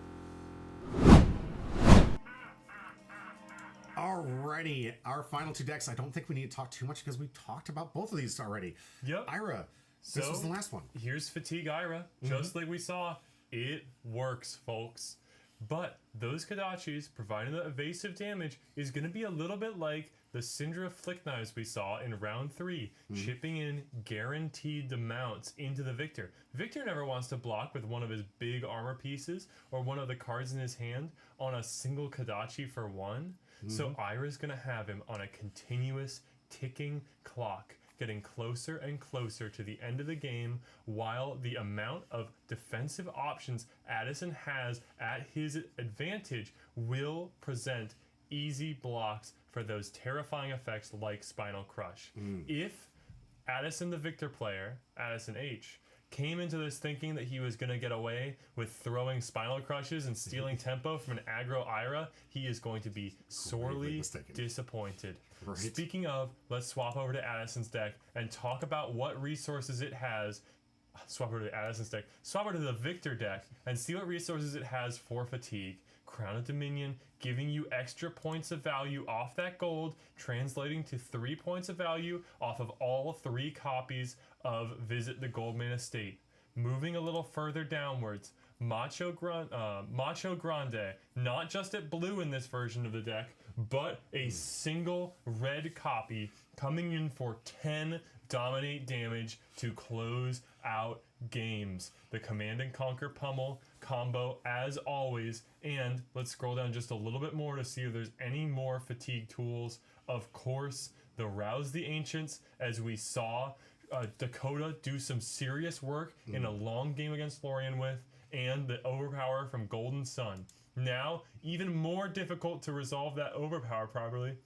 Alrighty, our final 2 decks. I don't think we need to talk too much because we talked about both of these already. Yep. Ira, this was the last one. Here's Fatigue Ira. Just like we saw, it works, folks. But those Kodachis, providing the evasive damage, is going to be a little bit like the Syndra Flick Knives we saw in round 3, chipping in guaranteed amounts into the Victor. Victor never wants to block with one of his big armor pieces or one of the cards in his hand on a single Kodachi for 1. So Ira's going to have him on a continuous ticking clock, getting closer and closer to the end of the game, while the amount of defensive options Addison has at his advantage will present easy blocks for those terrifying effects like Spinal Crush. If Addison, the Victor player, Addison H, came into this thinking that he was going to get away with throwing Spinal Crushes and stealing tempo from an aggro Ira, he is going to be sorely disappointed. Right. Speaking of, let's swap over to Addison's deck and talk about what resources it has. Swap over to Addison's deck. Swap over to the Victor deck and see what resources it has for Fatigue. Crown of Dominion, giving you extra points of value off that gold, translating to 3 points of value off of all 3 copies of Visit the Goldman Estate. Moving a little further downwards, Macho Grande, not just at blue in this version of the deck, but a single red copy coming in for 10 dominate damage to close out games. The Command and Conquer Pummel combo as always, and let's scroll down just a little bit more to see if there's any more Fatigue tools. Of course, the Rouse the Ancients, as we saw Dakota do some serious work in a long game against Florian with, and the Overpower from Golden Sun. Now, even more difficult to resolve that Overpower properly,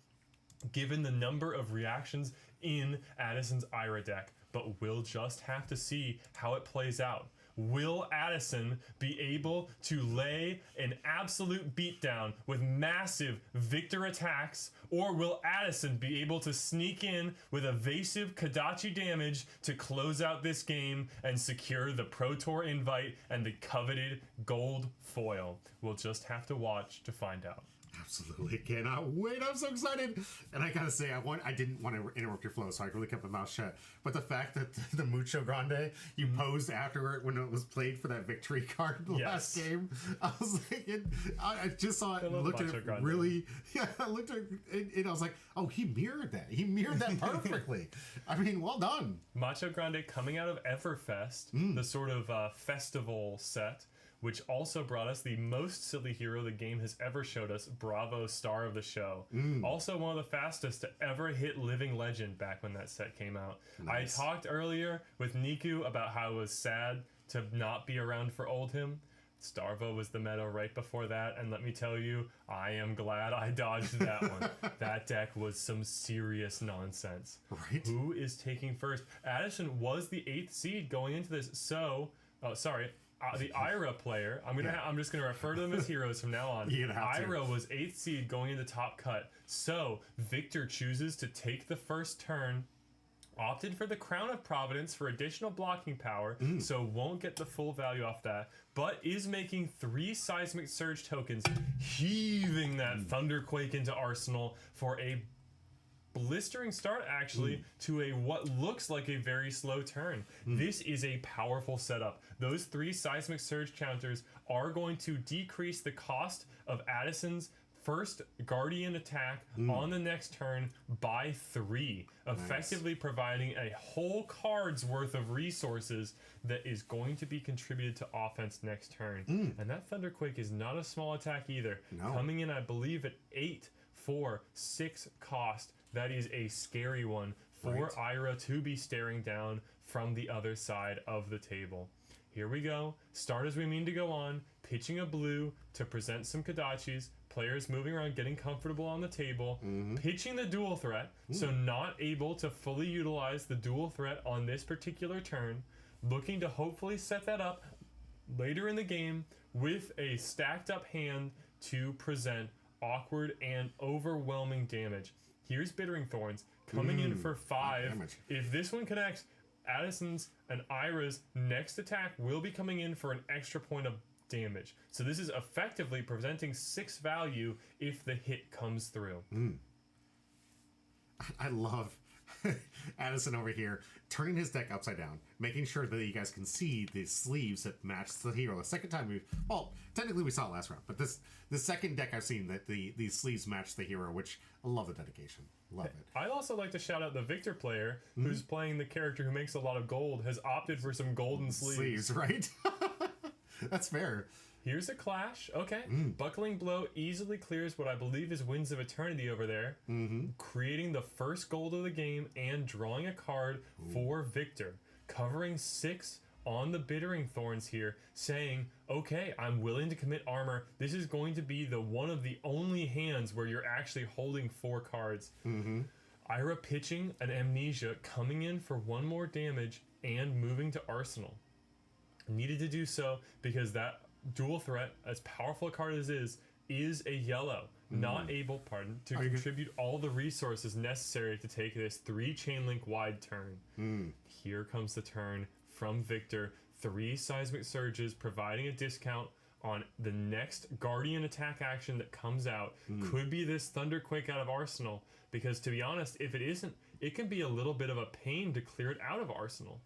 given the number of reactions in Addison's Ira deck, but we'll just have to see how it plays out. Will Addison be able to lay an absolute beatdown with massive Victor attacks, or will Addison be able to sneak in with evasive Kodachi damage to close out this game and secure the Pro Tour invite and the coveted gold foil? We'll just have to watch to find out. Absolutely cannot wait. I'm so excited. And I gotta say, I didn't want to interrupt your flow, so I really kept my mouth shut. But the fact that the Mucho Grande you posed after it when it was played for that victory card last game, I was like, I just saw it and looked at it really. Yeah, I looked at it and I was like, oh, he mirrored that. He mirrored that perfectly. I mean, well done. Macho Grande coming out of Everfest, the sort of festival set, which also brought us the most silly hero the game has ever showed us, Bravo, star of the show. Also one of the fastest to ever hit Living Legend back when that set came out. Nice. I talked earlier with Niku about how it was sad to not be around for Oldhim. Starvo was the meta right before that, and let me tell you, I am glad I dodged that one. That deck was some serious nonsense. Right. Who is taking first? Addison was the 8th seed going into this, so... Oh, sorry. The Ira player, I'm just gonna refer to them as heroes from now on. Ira was 8th seed going into top cut. So Victor chooses to take the first turn, opted for the Crown of Providence for additional blocking power, so won't get the full value off that, but is making 3 Seismic Surge tokens, heaving that Thunderquake into Arsenal for a blistering start actually to a what looks like a very slow turn. This is a powerful setup. Those 3 Seismic Surge counters are going to decrease the cost of Addison's first Guardian attack on the next turn by 3, effectively providing a whole card's worth of resources that is going to be contributed to offense next turn. And that Thunderquake is not a small attack either. Coming in, I believe, at 8 for 6 cost. That is a scary one for Ira to be staring down from the other side of the table. Here we go. Start as we mean to go on. Pitching a blue to present some Kodachis. Players moving around, getting comfortable on the table. Pitching the dual threat, so not able to fully utilize the dual threat on this particular turn. Looking to hopefully set that up later in the game with a stacked up hand to present awkward and overwhelming damage. Here's Bittering Thorns coming in for 5. Damage. If this one connects, Addison's and Ira's next attack will be coming in for an extra point of damage. So this is effectively presenting 6 value if the hit comes through. I love Addison over here turning his deck upside down, making sure that you guys can see the sleeves that match the hero. The second time technically we saw it last round, but the second deck I've seen that these sleeves match the hero, which I love the dedication. Love it. I'd also like to shout out the Victor player who's playing the character who makes a lot of gold, has opted for some golden sleeves. Right? That's fair. Here's a clash. Okay. Buckling Blow easily clears what I believe is Winds of Eternity over there, creating the first gold of the game and drawing a card for Victor, covering 6 on the Bittering Thorns here, saying, okay, I'm willing to commit armor. This is going to be the one of the only hands where you're actually holding 4 cards. Ira pitching an Amnesia, coming in for 1 more damage and moving to Arsenal. Needed to do so because that dual threat, as powerful a card as is a yellow, not able, to contribute all the resources necessary to take this 3 Chainlink wide turn. Here comes the turn from Victor. 3 Seismic Surges, providing a discount on the next Guardian attack action that comes out. Could be this Thunderquake out of Arsenal, because to be honest, if it isn't, it can be a little bit of a pain to clear it out of Arsenal.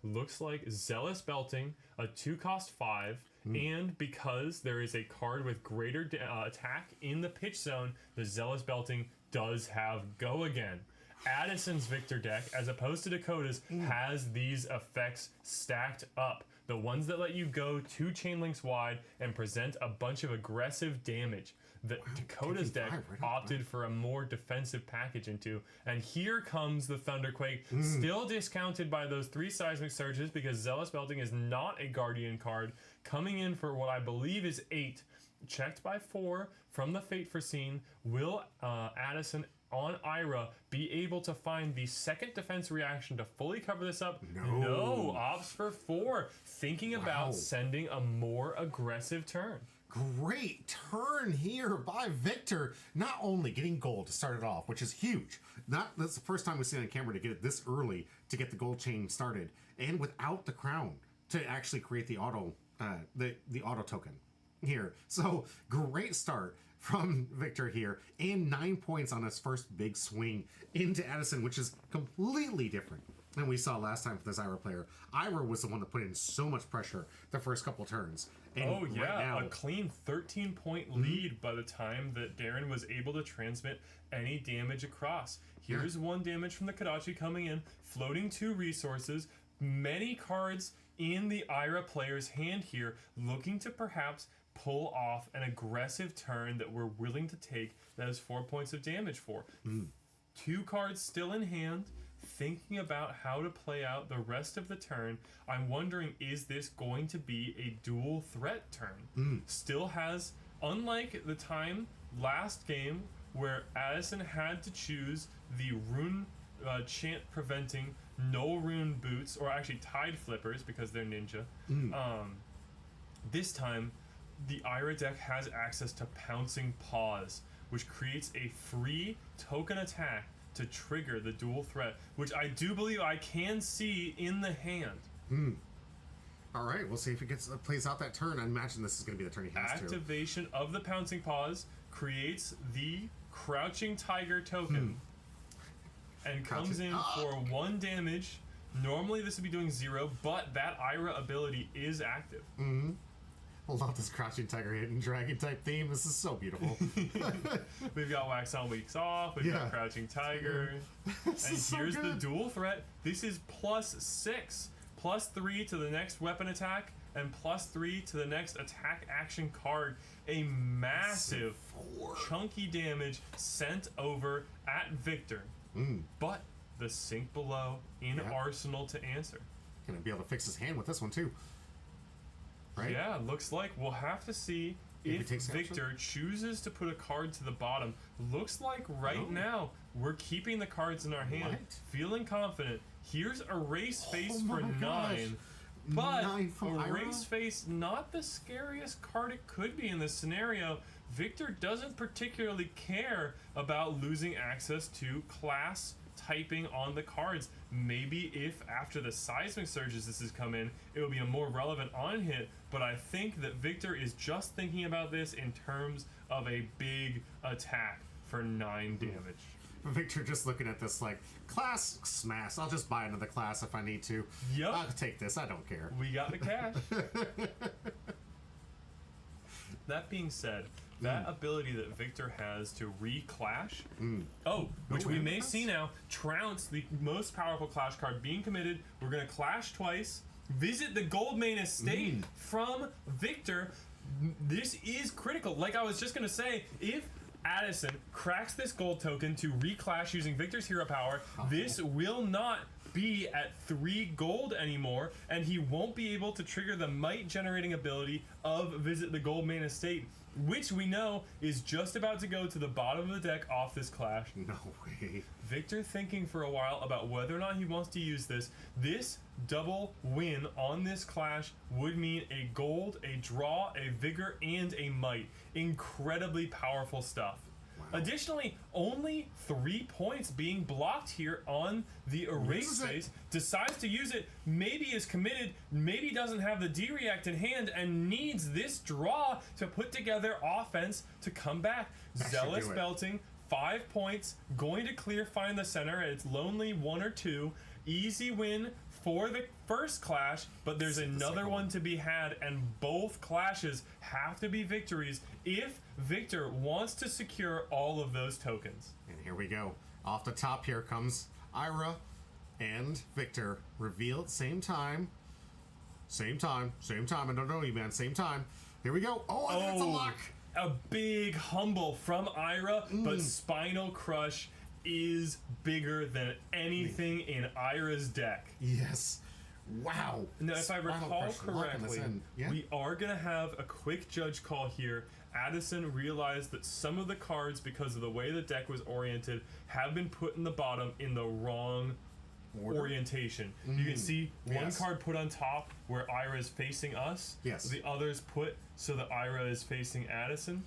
Looks like Zealous Belting, a 2-cost 5, and because there is a card with greater attack in the pitch zone, the Zealous Belting does have Go Again. Addison's Victor deck, as opposed to Dakota's, has these effects stacked up. The ones that let you go 2 Chainlinks wide and present a bunch of aggressive damage. The Dakota's deck opted for a more defensive package into. And here comes the Thunderquake, still discounted by those 3 Seismic Surges because Zealous Belting is not a Guardian card, coming in for what I believe is 8. Checked by 4 from the Fate Foreseen. Will Addison on Ira be able to find the second defense reaction to fully cover this up? No, opts for 4, thinking about sending a more aggressive turn. Great turn here by Victor. Not only getting gold to start it off, which is huge. That's the first time we've seen on camera to get it this early to get the gold chain started, and without the crown to actually create the auto token here. So great start from Victor here, and 9 points on his first big swing into Addison, which is completely different than we saw last time for this Ira player. Ira was the one that put in so much pressure the first couple turns. And right now, a clean 13-point lead by the time that Darren was able to transmit any damage across. Here's 1 damage from the Kadachi coming in, floating 2 resources, many cards in the Ira player's hand here, looking to perhaps pull off an aggressive turn that we're willing to take that is 4 points of damage for. 2 cards still in hand, thinking about how to play out the rest of the turn. I'm wondering, is this going to be a dual threat turn? Still has, unlike the time last game where Addison had to choose the rune chant preventing no rune boots, or actually tide flippers because they're ninja. This time the Ira deck has access to Pouncing Paws, which creates a free token attack to trigger the dual threat, which I do believe I can see in the hand. All right, we'll see if it plays out that turn. I imagine this is going to be the turn he has to. Activation of the Pouncing Paws creates the Crouching Tiger token and comes in for 1 damage. Normally this would be doing 0, but that Ira ability is active. I love this Crouching Tiger Hidden Dragon type theme. This is so beautiful. We've got Wax on Weeks Off. We've got Crouching Tiger. And here's the dual threat. This is +6. +3 to the next weapon attack and +3 to the next attack action card. A massive, chunky damage sent over at Victor. But the Sink Below in Arsenal to answer. Gonna be able to fix his hand with this one too. Right? Yeah, looks like we'll have to see if Victor chooses to put a card to the bottom. Looks like now we're keeping the cards in our hand, feeling confident. Here's Erase Face for 9. But 9 from Ira? Erase Face, not the scariest card it could be in this scenario. Victor doesn't particularly care about losing access to class typing on the cards. Maybe if after the seismic surges this has come in, it will be a more relevant on hit, but I think that Victor is just thinking about this in terms of a big attack for 9 damage. Victor just looking at this like, class smash. I'll just buy another class if I need to. Yep. I'll take this. I don't care. We got the cash. That being said, that ability that Victor has to re-clash, which we may see now, Trounce, the most powerful clash card being committed. We're going to clash twice, visit the gold main estate from Victor. This is critical. Like I was just going to say, if Addison cracks this gold token to re-clash using Victor's hero power, this will not be at 3 gold anymore, and he won't be able to trigger the might generating ability of visit the gold main estate, which we know is just about to go to the bottom of the deck off this clash. No way. Victor thinking for a while about whether or not he wants to use this. This double win on this clash would mean a gold, a draw, a vigor, and a might. Incredibly powerful stuff. Wow. Additionally, only 3 points being blocked here on the erase space. Decides to use it, maybe is committed, maybe doesn't have the D-React in hand, and needs this draw to put together offense to come back. That should Zealous do it. belting, 5 points, going to clear find the center. It's lonely 1 or 2. Easy win for the first clash, but there's another one to be had, and both clashes have to be victories if Victor wants to secure all of those tokens. And here we go. Off the top here comes Ira and Victor. Reveal at same time. Same time. Same time. I don't know you, man. Same time. Here we go. Oh, that's a lock. A big humble from Ira, but Spinal Crush is bigger than anything in Ira's deck. Yes. Wow. Now, if I Spinal recall Crush locking this correctly, in. Yeah. we are going to have a quick judge call here. Addison realized that some of the cards, because of the way the deck was oriented, have been put in the bottom in the wrong orientation. You can see one card put on top where Ira is facing us. Yes. The others put so that Ira is facing Addison.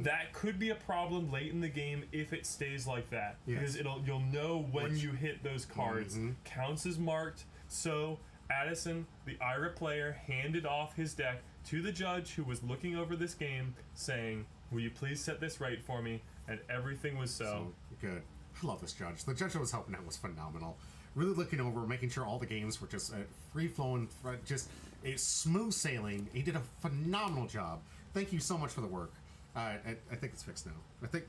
That could be a problem late in the game if it stays like that, because you'll know when you hit those cards. Counts as marked. So Addison, the Ira player, handed off his deck to the judge who was looking over this game, saying, "Will you please set this right for me?" And everything was so good. I love this judge. The judge that was helping out was phenomenal. Really looking over, making sure all the games were just free flowing, just a smooth sailing. He did a phenomenal job. Thank you so much for the work. I think it's fixed now. I think.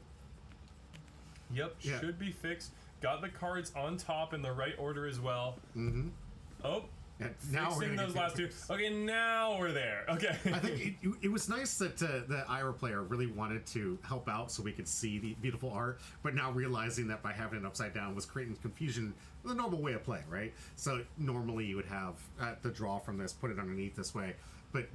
Yep, should be fixed. Got the cards on top in the right order as well. Oh, now we're fixing gonna those get last two. Okay, now we're there. Okay. I think it was nice that the Ira player really wanted to help out so we could see the beautiful art, but now realizing that by having it upside down was creating confusion, the normal way of playing, right? So normally you would have the draw from this, put it underneath this way, but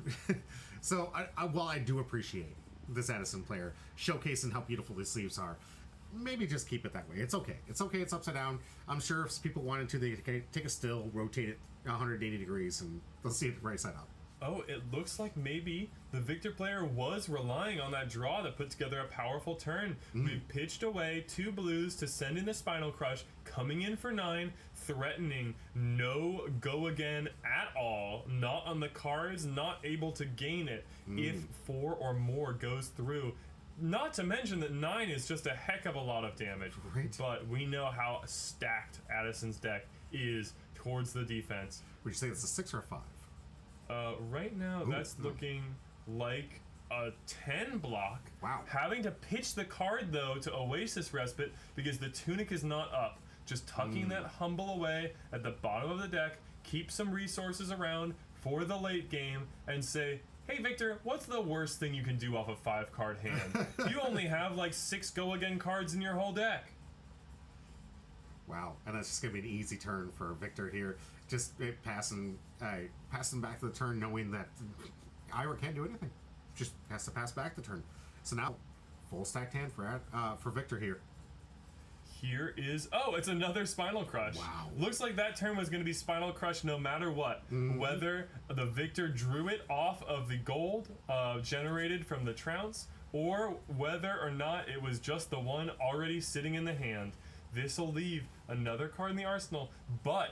so while I do appreciate this Addison player showcasing how beautiful these sleeves are, maybe just keep it that way. It's okay. It's okay. It's upside down. I'm sure if people wanted to, they could take a still, rotate it 180 degrees, and they'll see it right side up. Oh, it looks like maybe the Victor player was relying on that draw to put together a powerful turn. We've pitched away 2 blues to send in the Spinal Crush, coming in for 9, threatening no go again at all, not on the cards, not able to gain it if 4 or more goes through. Not to mention that 9 is just a heck of a lot of damage. Right. But we know how stacked Addison's deck is towards the defense. Would you say it's a 6 or a 5? Right now, that's looking like a 10 block. Wow. Having to pitch the card, though, to Oasis Respite because the Tunic is not up. Just tucking that Humble away at the bottom of the deck, keep some resources around for the late game, and say, "Hey, Victor, what's the worst thing you can do off a 5-card hand? You only have like 6 go-again cards in your whole deck." Wow, and that's just gonna be an easy turn for Victor here. Just passing back the turn, knowing that Ira can't do anything. Just has to pass back the turn. So now, full stacked hand for Victor here. here is it's another Spinal Crush. Wow. Looks like that turn was going to be Spinal Crush no matter what. Whether the victor drew it off of the gold generated from the trounce, or whether or not it was just the one already sitting in the hand. This will leave another card in the arsenal, but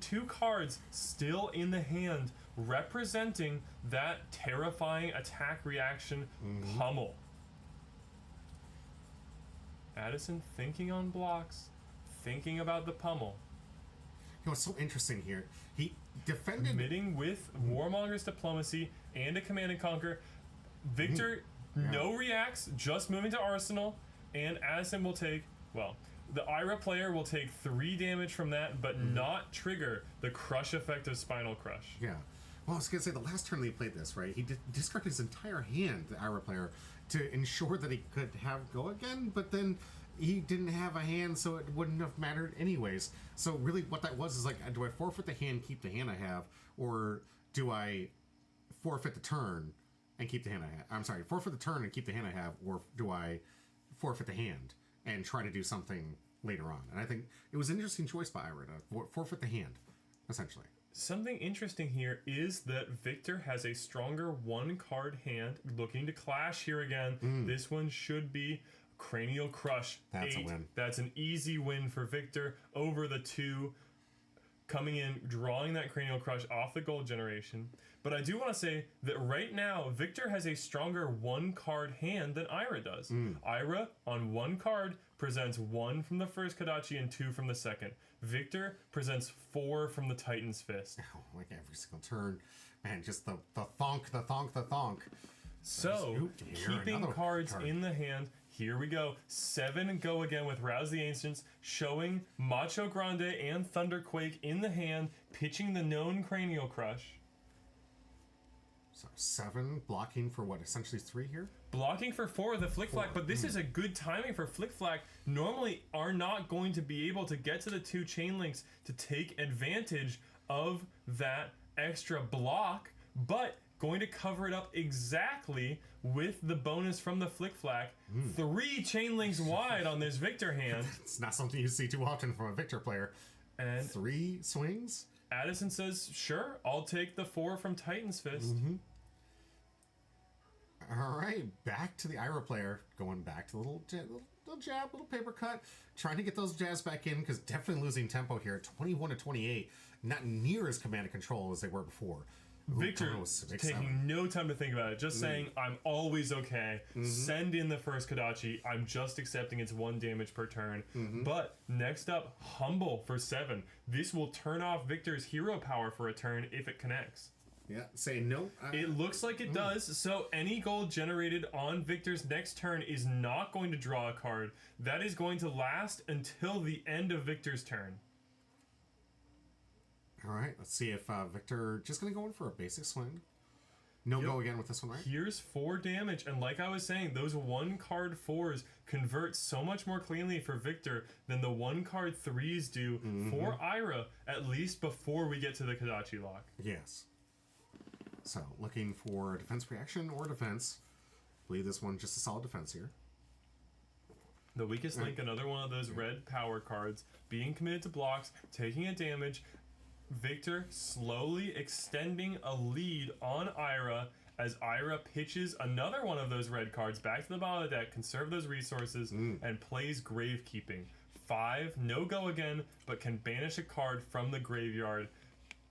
2 cards still in the hand, representing that terrifying attack reaction pummel. Addison thinking on blocks, thinking about the pummel. You know, what's so interesting here, he defended... Committing with Warmonger's Diplomacy and a Command and Conquer. Victor no reacts, just moving to Arsenal, and Addison will take, the Ira player will take 3 damage from that, but not trigger the crush effect of Spinal Crush. Yeah. Well, I was going to say, the last turn they played this, right, he discarded his entire hand, the Ira player, to ensure that he could have go again, but then he didn't have a hand, so it wouldn't have mattered anyways. So really what that was is like, do I forfeit the hand, keep the hand I have, or do I forfeit the turn and keep the hand I have? I'm sorry, forfeit the turn and keep the hand I have, or do I forfeit the hand and try to do something later on? And I think it was an interesting choice by Ira to forfeit the hand, essentially. Something interesting here is that Victor has a stronger 1-card hand, looking to clash here again. This one should be Cranial Crush. That's 8. a win. That's an easy win for Victor over the 2 coming in, drawing that Cranial Crush off the gold generation. But I do want to say that right now, Victor has a stronger 1-card hand than Ira does. Ira, on 1 card, presents 1 from the first Kodachi and 2 from the second. Victor presents 4 from the Titan's Fist. Oh, like every single turn. Man, just the thonk, the thonk, the thonk. So, Oop, here, keeping another cards card. in the hand, here we go. 7 go again with Rouse the Ancients, showing Macho Grande and Thunderquake in the hand, pitching the known Cranial Crush. So 7 blocking for what, essentially 3 here? Blocking for 4 of the Flick Flack, but this is a good timing for Flick Flack. Normally are not going to be able to get to the 2 chain links to take advantage of that extra block, but going to cover it up exactly with the bonus from the Flick Flack. 3 chain links wide on this Victor hand. It's not something you see too often from a Victor player. And 3 swings? Addison says, sure, I'll take the 4 from Titan's Fist. All right, back to the Ira player, going back to the little jab, little paper cut, trying to get those jabs back in, because definitely losing tempo here, 21 to 28, not near as command and control as they were before. Victor Ooh, was taking no time to think about it, just saying, I'm always okay. Send in the first Kodachi. I'm just accepting it's 1 damage per turn. But next up, Humble for 7. This will turn off Victor's hero power for a turn if it connects. Yeah, say no. It looks like it does, so any gold generated on Victor's next turn is not going to draw a card. That is going to last until the end of Victor's turn. All right, let's see if Victor just going to go in for a basic swing. No go again with this one, right? Here's 4 damage, and like I was saying, those 1-card 4s convert so much more cleanly for Victor than the 1-card 3s do for Ira, at least before we get to the Kodachi lock. Yes. So, looking for defense reaction or defense. I believe this one just a solid defense here. The weakest link, another one of those red power cards, being committed to blocks, taking a damage. Victor slowly extending a lead on Ira as Ira pitches another one of those red cards back to the bottom of the deck, conserve those resources, and plays Gravekeeping. 5, no go again, but can banish a card from the graveyard.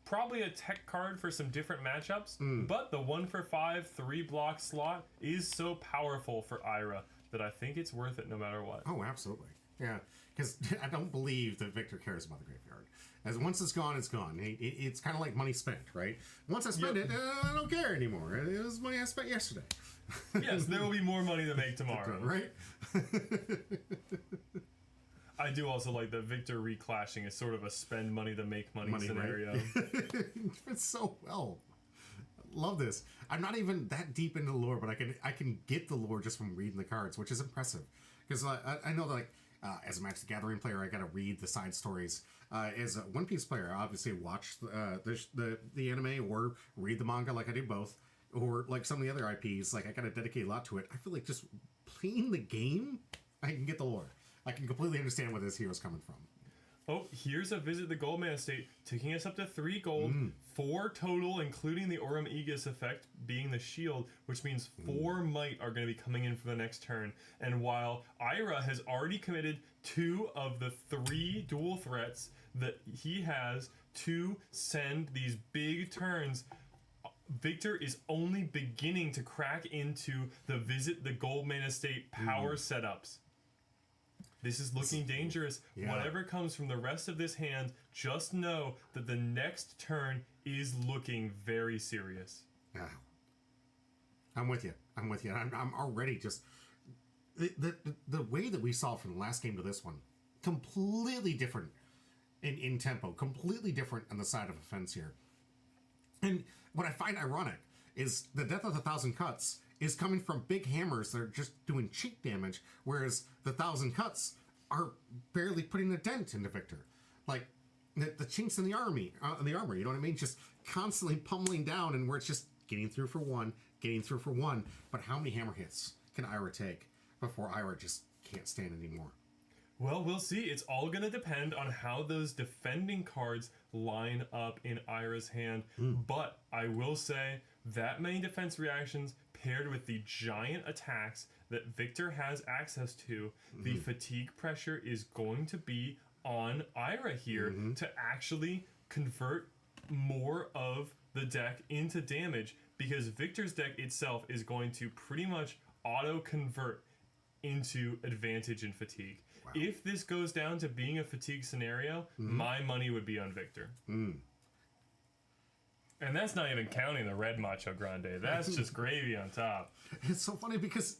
Probably a tech card for some different matchups, but the 1 for 5, 3 block slot is so powerful for Ira that I think it's worth it no matter what. Oh, absolutely. Yeah, because I don't believe that Victor cares about the graveyard. As once it's gone, it's gone. It's kind of like money spent, right? Once I spend it, I don't care anymore. It was money I spent yesterday. Yes, there will be more money to make tomorrow. Right? I do also like that Victor reclashing is sort of a spend money to make money scenario. Right? It's so well. Love this. I'm not even that deep into the lore, but I can get the lore just from reading the cards, which is impressive. Because I know that as a Magic the Gathering player, I got to read the side stories. As a One Piece player, I obviously watch the anime or read the manga, like I do both. Or like some of the other IPs, like I got to dedicate a lot to it. I feel like just playing the game, I can get the lore. I can completely understand where this hero's coming from. Oh, here's a visit the Goldman Estate, taking us up to 3 gold, 4 total, including the Aurum Aegis effect being the shield, which means 4 might are going to be coming in for the next turn. And while Ira has already committed 2 of the 3 dual threats that he has to send these big turns, Victor is only beginning to crack into the visit the Goldman Estate power setups. This is looking dangerous. Yeah. Whatever comes from the rest of this hand, just know that the next turn is looking very serious. Yeah. I'm with you. I'm already just... The way that we saw from the last game to this one, completely different in tempo, completely different on the side of offense here. And what I find ironic is the Death of the Thousand Cuts is coming from big hammers that are just doing cheap damage, whereas the Thousand Cuts are barely putting a dent into Victor. Like the chinks in the armor, you know what I mean? Just constantly pummeling down, and where it's just getting through for one. But how many hammer hits can Ira take before Ira just can't stand anymore? Well, we'll see. It's all going to depend on how those defending cards line up in Ira's hand. But I will say that many defense reactions paired with the giant attacks that Victor has access to, the fatigue pressure is going to be on Ira here to actually convert more of the deck into damage, because Victor's deck itself is going to pretty much auto-convert into advantage and fatigue. Wow. If this goes down to being a fatigue scenario, my money would be on Victor. And that's not even counting the red Macho Grande. That's just gravy on top. It's so funny because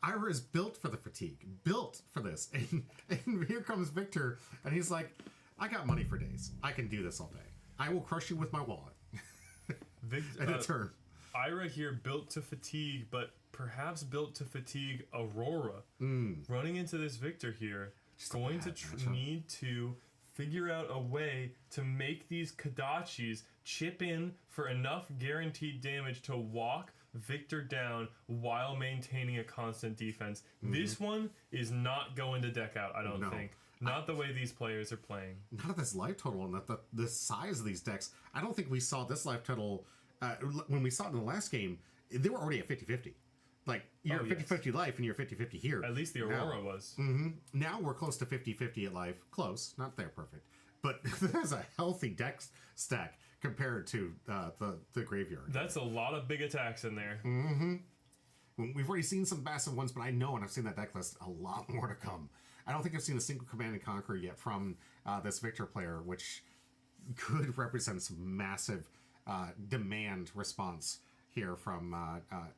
Ira is built for the fatigue, built for this. And here comes Victor, and he's like, I got money for days. I can do this all day. I will crush you with my wallet. In a turn. Ira here built to fatigue, but perhaps built to fatigue Aurora. Running into this Victor here, just going to need to figure out a way to make these Kodachis chip in for enough guaranteed damage to walk Victor down while maintaining a constant defense. This one is not going to deck out, I don't think. Not the way these players are playing. Not at this life total and the size of these decks. I don't think we saw this life total when we saw it in the last game. They were already at 50-50. Like, you're 50-50 life and you're 50-50 here. At least the Aurora was. Now we're close to 50-50 at life. Close. Not there perfect. But there's a healthy deck stack compared to the graveyard. That's a lot of big attacks in there. We've already seen some massive ones, but I know, and I've seen that deck list, a lot more to come. I don't think I've seen a single Command and Conquer yet from this Victor player, which could represent some massive demand response here from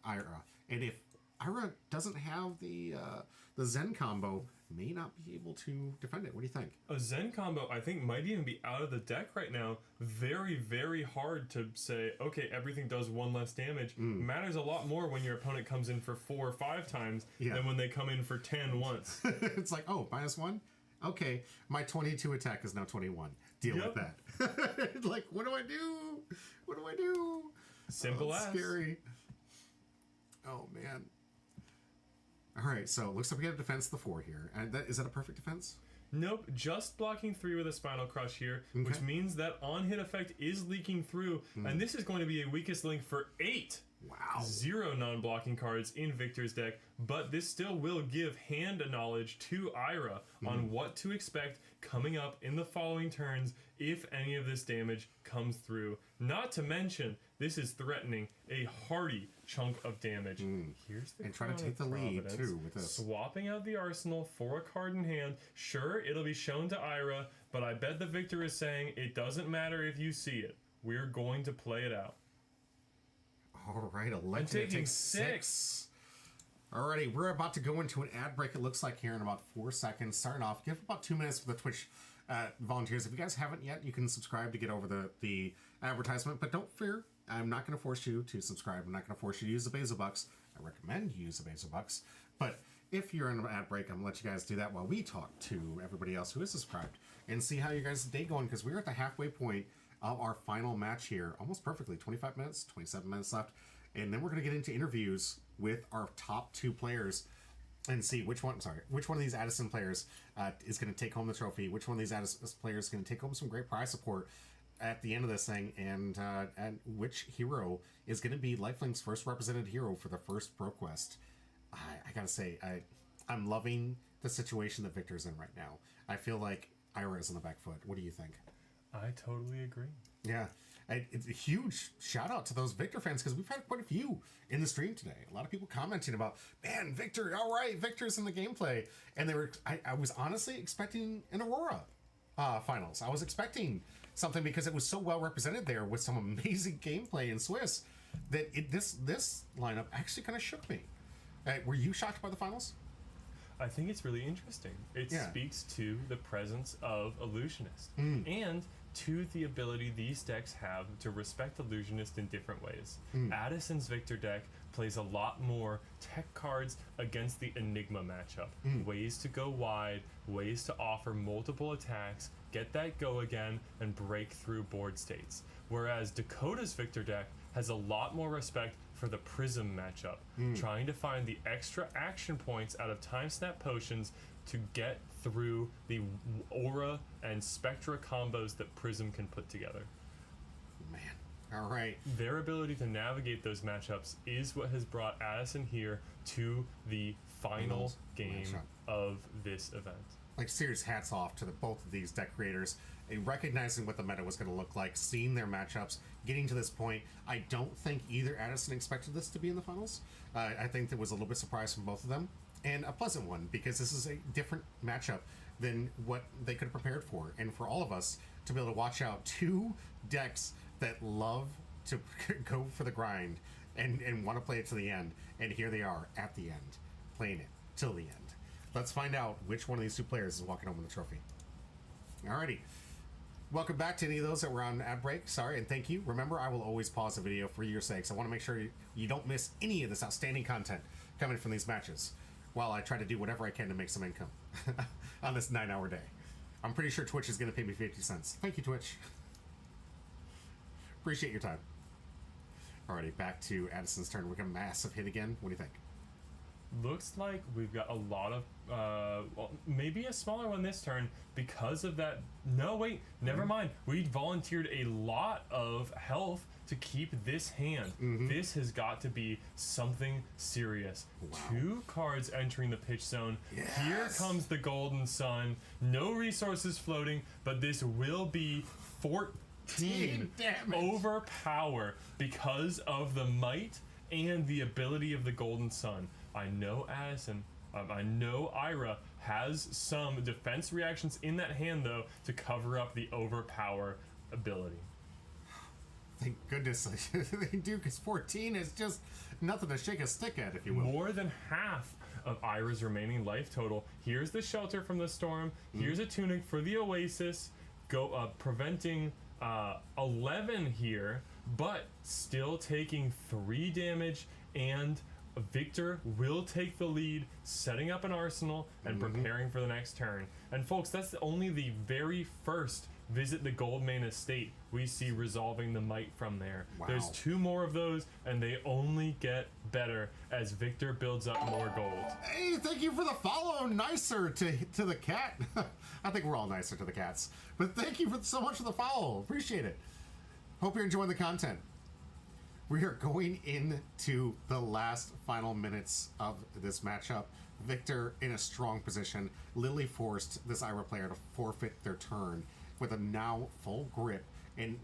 Ira. And if Ira doesn't have the Zen combo, may not be able to defend it. What do you think? A Zen combo, I think, might even be out of the deck right now. Very, very hard to say, okay, everything does 1 less damage. Matters a lot more when your opponent comes in for 4 or 5 times than when they come in for 10 once. It's like, oh, -1? Okay, my 22 attack is now 21. Deal with that. Like, what do I do? What do I do? Simple as. Scary. Oh, man. All right, so it looks like we got a defense of the 4 here. And is that a perfect defense? Nope, just blocking 3 with a Spinal Crush here, which means that on-hit effect is leaking through, and this is going to be a weakest link for 8. Wow. 0 non-blocking cards in Victor's deck, but this still will give hand knowledge to Ira on what to expect coming up in the following turns if any of this damage comes through. Not to mention, this is threatening a hearty chunk of damage. Here's the and trying to take the lead, too, with this. Swapping out the arsenal for a card in hand. Sure, it'll be shown to Ira, but I bet the Victor is saying, it doesn't matter if you see it. We're going to play it out. All right, I'm taking 6. Alrighty, we're about to go into an ad break, it looks like, here in about 4 seconds. Starting off, give about 2 minutes for the Twitch volunteers. If you guys haven't yet, you can subscribe to get over the advertisement, but don't fear, I'm not going to force you to subscribe. I'm not going to force you to use the Basil Bucks. I recommend you use the Basil Bucks, but if you're in an ad break, I'm going to let you guys do that while we talk to everybody else who is subscribed and see how you guys' day going, because we're at the halfway point of our final match here, almost perfectly. 25 minutes, 27 minutes left, and then we're going to get into interviews with our top 2 players. and see which one of these Addison players is going to take home the trophy, which one of these Addison players is going to take home some great prize support at the end of this thing, and which hero is going to be Lifelink's first represented hero for the first Pro Quest. I gotta say, I'm loving the situation that Victor's in right now. I feel like Ira is on the back foot. What do you think? I totally agree. Yeah, it's a huge shout out to those Victor fans, because we've had quite a few in the stream today. A lot of people commenting about, man, Victor, all right, Victor's in the gameplay. And I was honestly expecting an Aurora finals. I was expecting something, because it was so well represented there with some amazing gameplay in Swiss, that this lineup actually kind of shook me. Were you shocked by the finals? I think it's really interesting. It speaks to the presence of Illusionist and to the ability these decks have to respect Illusionist in different ways. Addison's Victor deck plays a lot more tech cards against the Enigma matchup. Ways to go wide, ways to offer multiple attacks, get that go again, and break through board states. Whereas Dakota's Victor deck has a lot more respect for the Prism matchup, trying to find the extra action points out of Time Snap Potions to get through the Aura and Spectra combos that Prism can put together. Man, all right. Their ability to navigate those matchups is what has brought Addison here to the final game of this event. Like, serious hats off to both of these deck creators, recognizing what the meta was going to look like, seeing their matchups, getting to this point. I don't think either Addison expected this to be in the finals. I think there was a little bit surprise from both of them, and a pleasant one, because this is a different matchup than what they could have prepared for. And for all of us to be able to watch out two decks that love to go for the grind and want to play it to the end, and here they are at the end, playing it till the end. Let's find out which one of these two players is walking home with the trophy. Alrighty. Welcome back to any of those that were on ad break. Sorry, and thank you. Remember, I will always pause the video for your sakes. I want to make sure you don't miss any of this outstanding content coming from these matches, while I try to do whatever I can to make some income on this 9-hour day. I'm pretty sure Twitch is going to pay me 50 cents. Thank you, Twitch. Appreciate your time. Alrighty, back to Addison's turn. We got a massive hit again. What do you think? Looks like we've got a lot of, well, maybe a smaller one this turn because of that. No, wait, never mind. We volunteered a lot of health to keep this hand. This has got to be something serious. Wow. 2 cards entering the pitch zone. Yes. Here comes the Golden Sun. No resources floating, but this will be 14 damage. Overpower because of the might and the ability of the Golden Sun. I know Addison, I know Ira has some defense reactions in that hand, though, to cover up the overpower ability. Thank goodness they do, because 14 is just nothing to shake a stick at, if you will. More than half of Ira's remaining life total. Here's the shelter from the storm. Here's a tunic for the Oasis, preventing 11 here, but still taking 3 damage, and Victor will take the lead, setting up an arsenal and preparing for the next turn. And folks, that's only the very first visit the Goldmane estate we see resolving the might from there. Wow. There's 2 more of those, and they only get better as Victor builds up more gold. Hey, thank you for the follow, nicer to the cat. I think we're all nicer to the cats, but thank you so much for the follow. Appreciate it. Hope you're enjoying the content. We are going into the last final minutes of this matchup. Victor in a strong position. Lily forced this Ira player to forfeit their turn with a now full grip and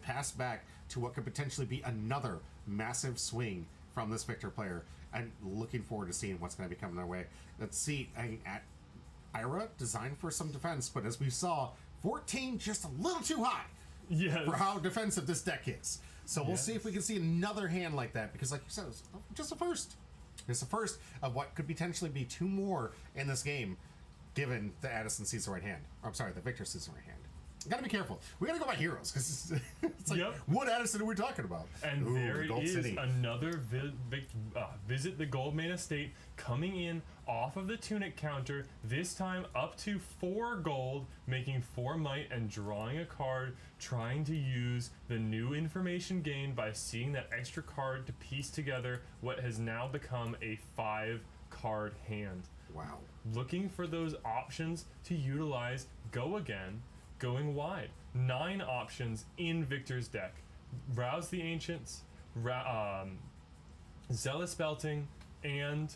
pass back to what could potentially be another massive swing from this Victor player. I'm looking forward to seeing what's going to be coming their way. Let's see. Ira designed for some defense, but as we saw, 14 just a little too high for how defensive this deck is. So we'll see if we can see another hand like that, because like you said, it's just a first. It's the first of what could potentially be 2 more in this game, given the Addison sees the right hand. I'm sorry, the Victor sees the right hand. Gotta be careful. We gotta go by heroes, because it's like, what Addison are we talking about? And Ooh, there it is, City. another visit the Goldmane estate, coming in off of the tunic counter, this time up to 4 gold, making 4 might and drawing a card, trying to use the new information gained by seeing that extra card to piece together what has now become a 5 card hand. Wow. Looking for those options to utilize Go Again, going wide. 9 options in Victor's deck. Rouse the Ancients, Zealous Belting, and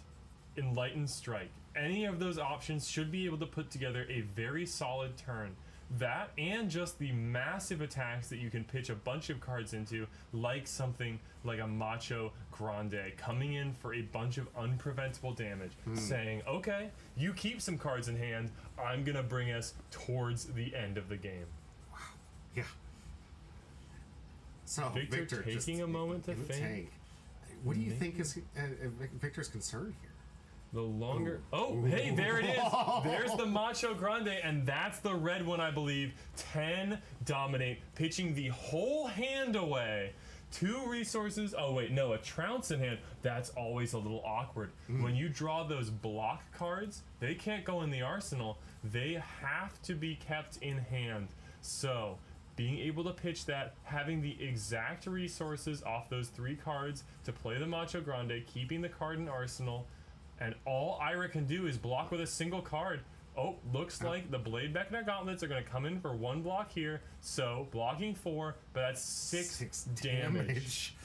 Enlightened Strike. Any of those options should be able to put together a very solid turn. That and just the massive attacks that you can pitch a bunch of cards into, like something like a Macho Grande coming in for a bunch of unpreventable damage, saying, okay, you keep some cards in hand, I'm gonna bring us towards the end of the game. Yeah. So Victor taking just a moment to in the think. tank. What do you think is Victor's concern here? The longer... Oh, hey, there it is. There's the Macho Grande, and that's the red one, I believe. 10 dominate, pitching the whole hand away. 2 resources. Oh, wait, no, a trounce in hand. That's always a little awkward. When you draw those block cards, they can't go in the arsenal. They have to be kept in hand. So, being able to pitch that, having the exact resources off those 3 cards to play the Macho Grande, keeping the card in arsenal... And all Ira can do is block with a single card. Oh, looks like the Blade Beckner Gauntlets are going to come in for 1 block here. So, blocking 4, but that's 6 damage.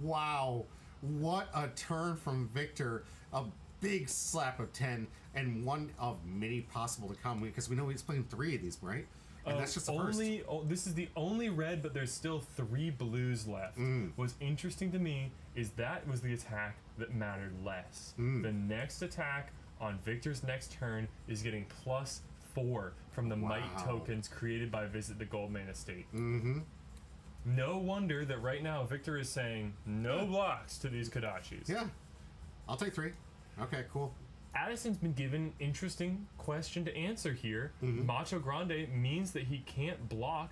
Wow. What a turn from Victor. A big slap of 10 and one of many possible to come. Because we know he's playing 3 of these, right? And that's just the first. This is the only red, but there's still 3 blues left. What's interesting to me is that was the attack that mattered less. The next attack on Victor's next turn is getting +4 from the might tokens created by Visit the Goldmane Estate. No wonder that right now Victor is saying no blocks to these Kodachis. Yeah. I'll take 3. Okay, cool. Addison's been given interesting question to answer here. Macho Grande means that he can't block,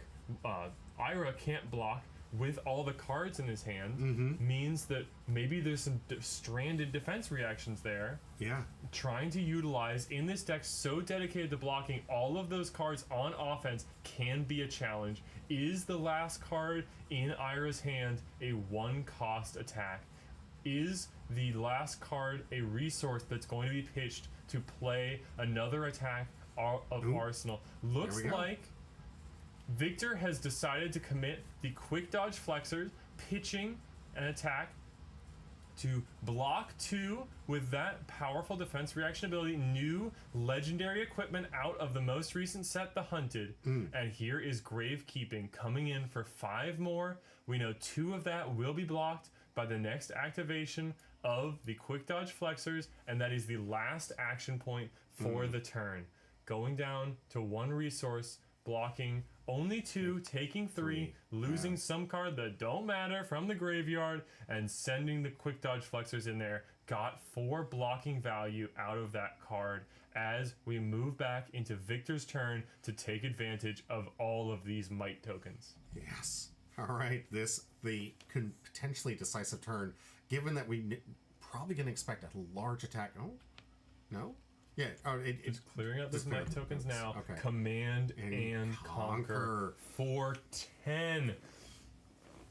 Ira can't block with all the cards in his hand, means that maybe there's some stranded defense reactions there. Yeah. Trying to utilize in this deck so dedicated to blocking all of those cards on offense can be a challenge. Is the last card in Ira's hand a 1-cost attack? Is the last card a resource that's going to be pitched to play another attack of Arsenal? Looks like Victor has decided to commit the quick dodge flexors, pitching an attack to block 2 with that powerful defense reaction ability, new legendary equipment out of the most recent set, the Hunted. And here is Gravekeeping coming in for 5 more. We know 2 of that will be blocked by the next activation of the quick dodge flexors, and that is the last action point for the turn. Going down to 1 resource, blocking only 2, taking 3, losing some card that don't matter from the graveyard, and sending the quick dodge flexors in there. Got 4 blocking value out of that card as we move back into Victor's turn to take advantage of all of these might tokens. Yes. All right. The potentially decisive turn, given that we probably going to expect a large attack. Oh, no? Yeah. It's clearing up those might tokens now. Okay. Command and conquer for 10.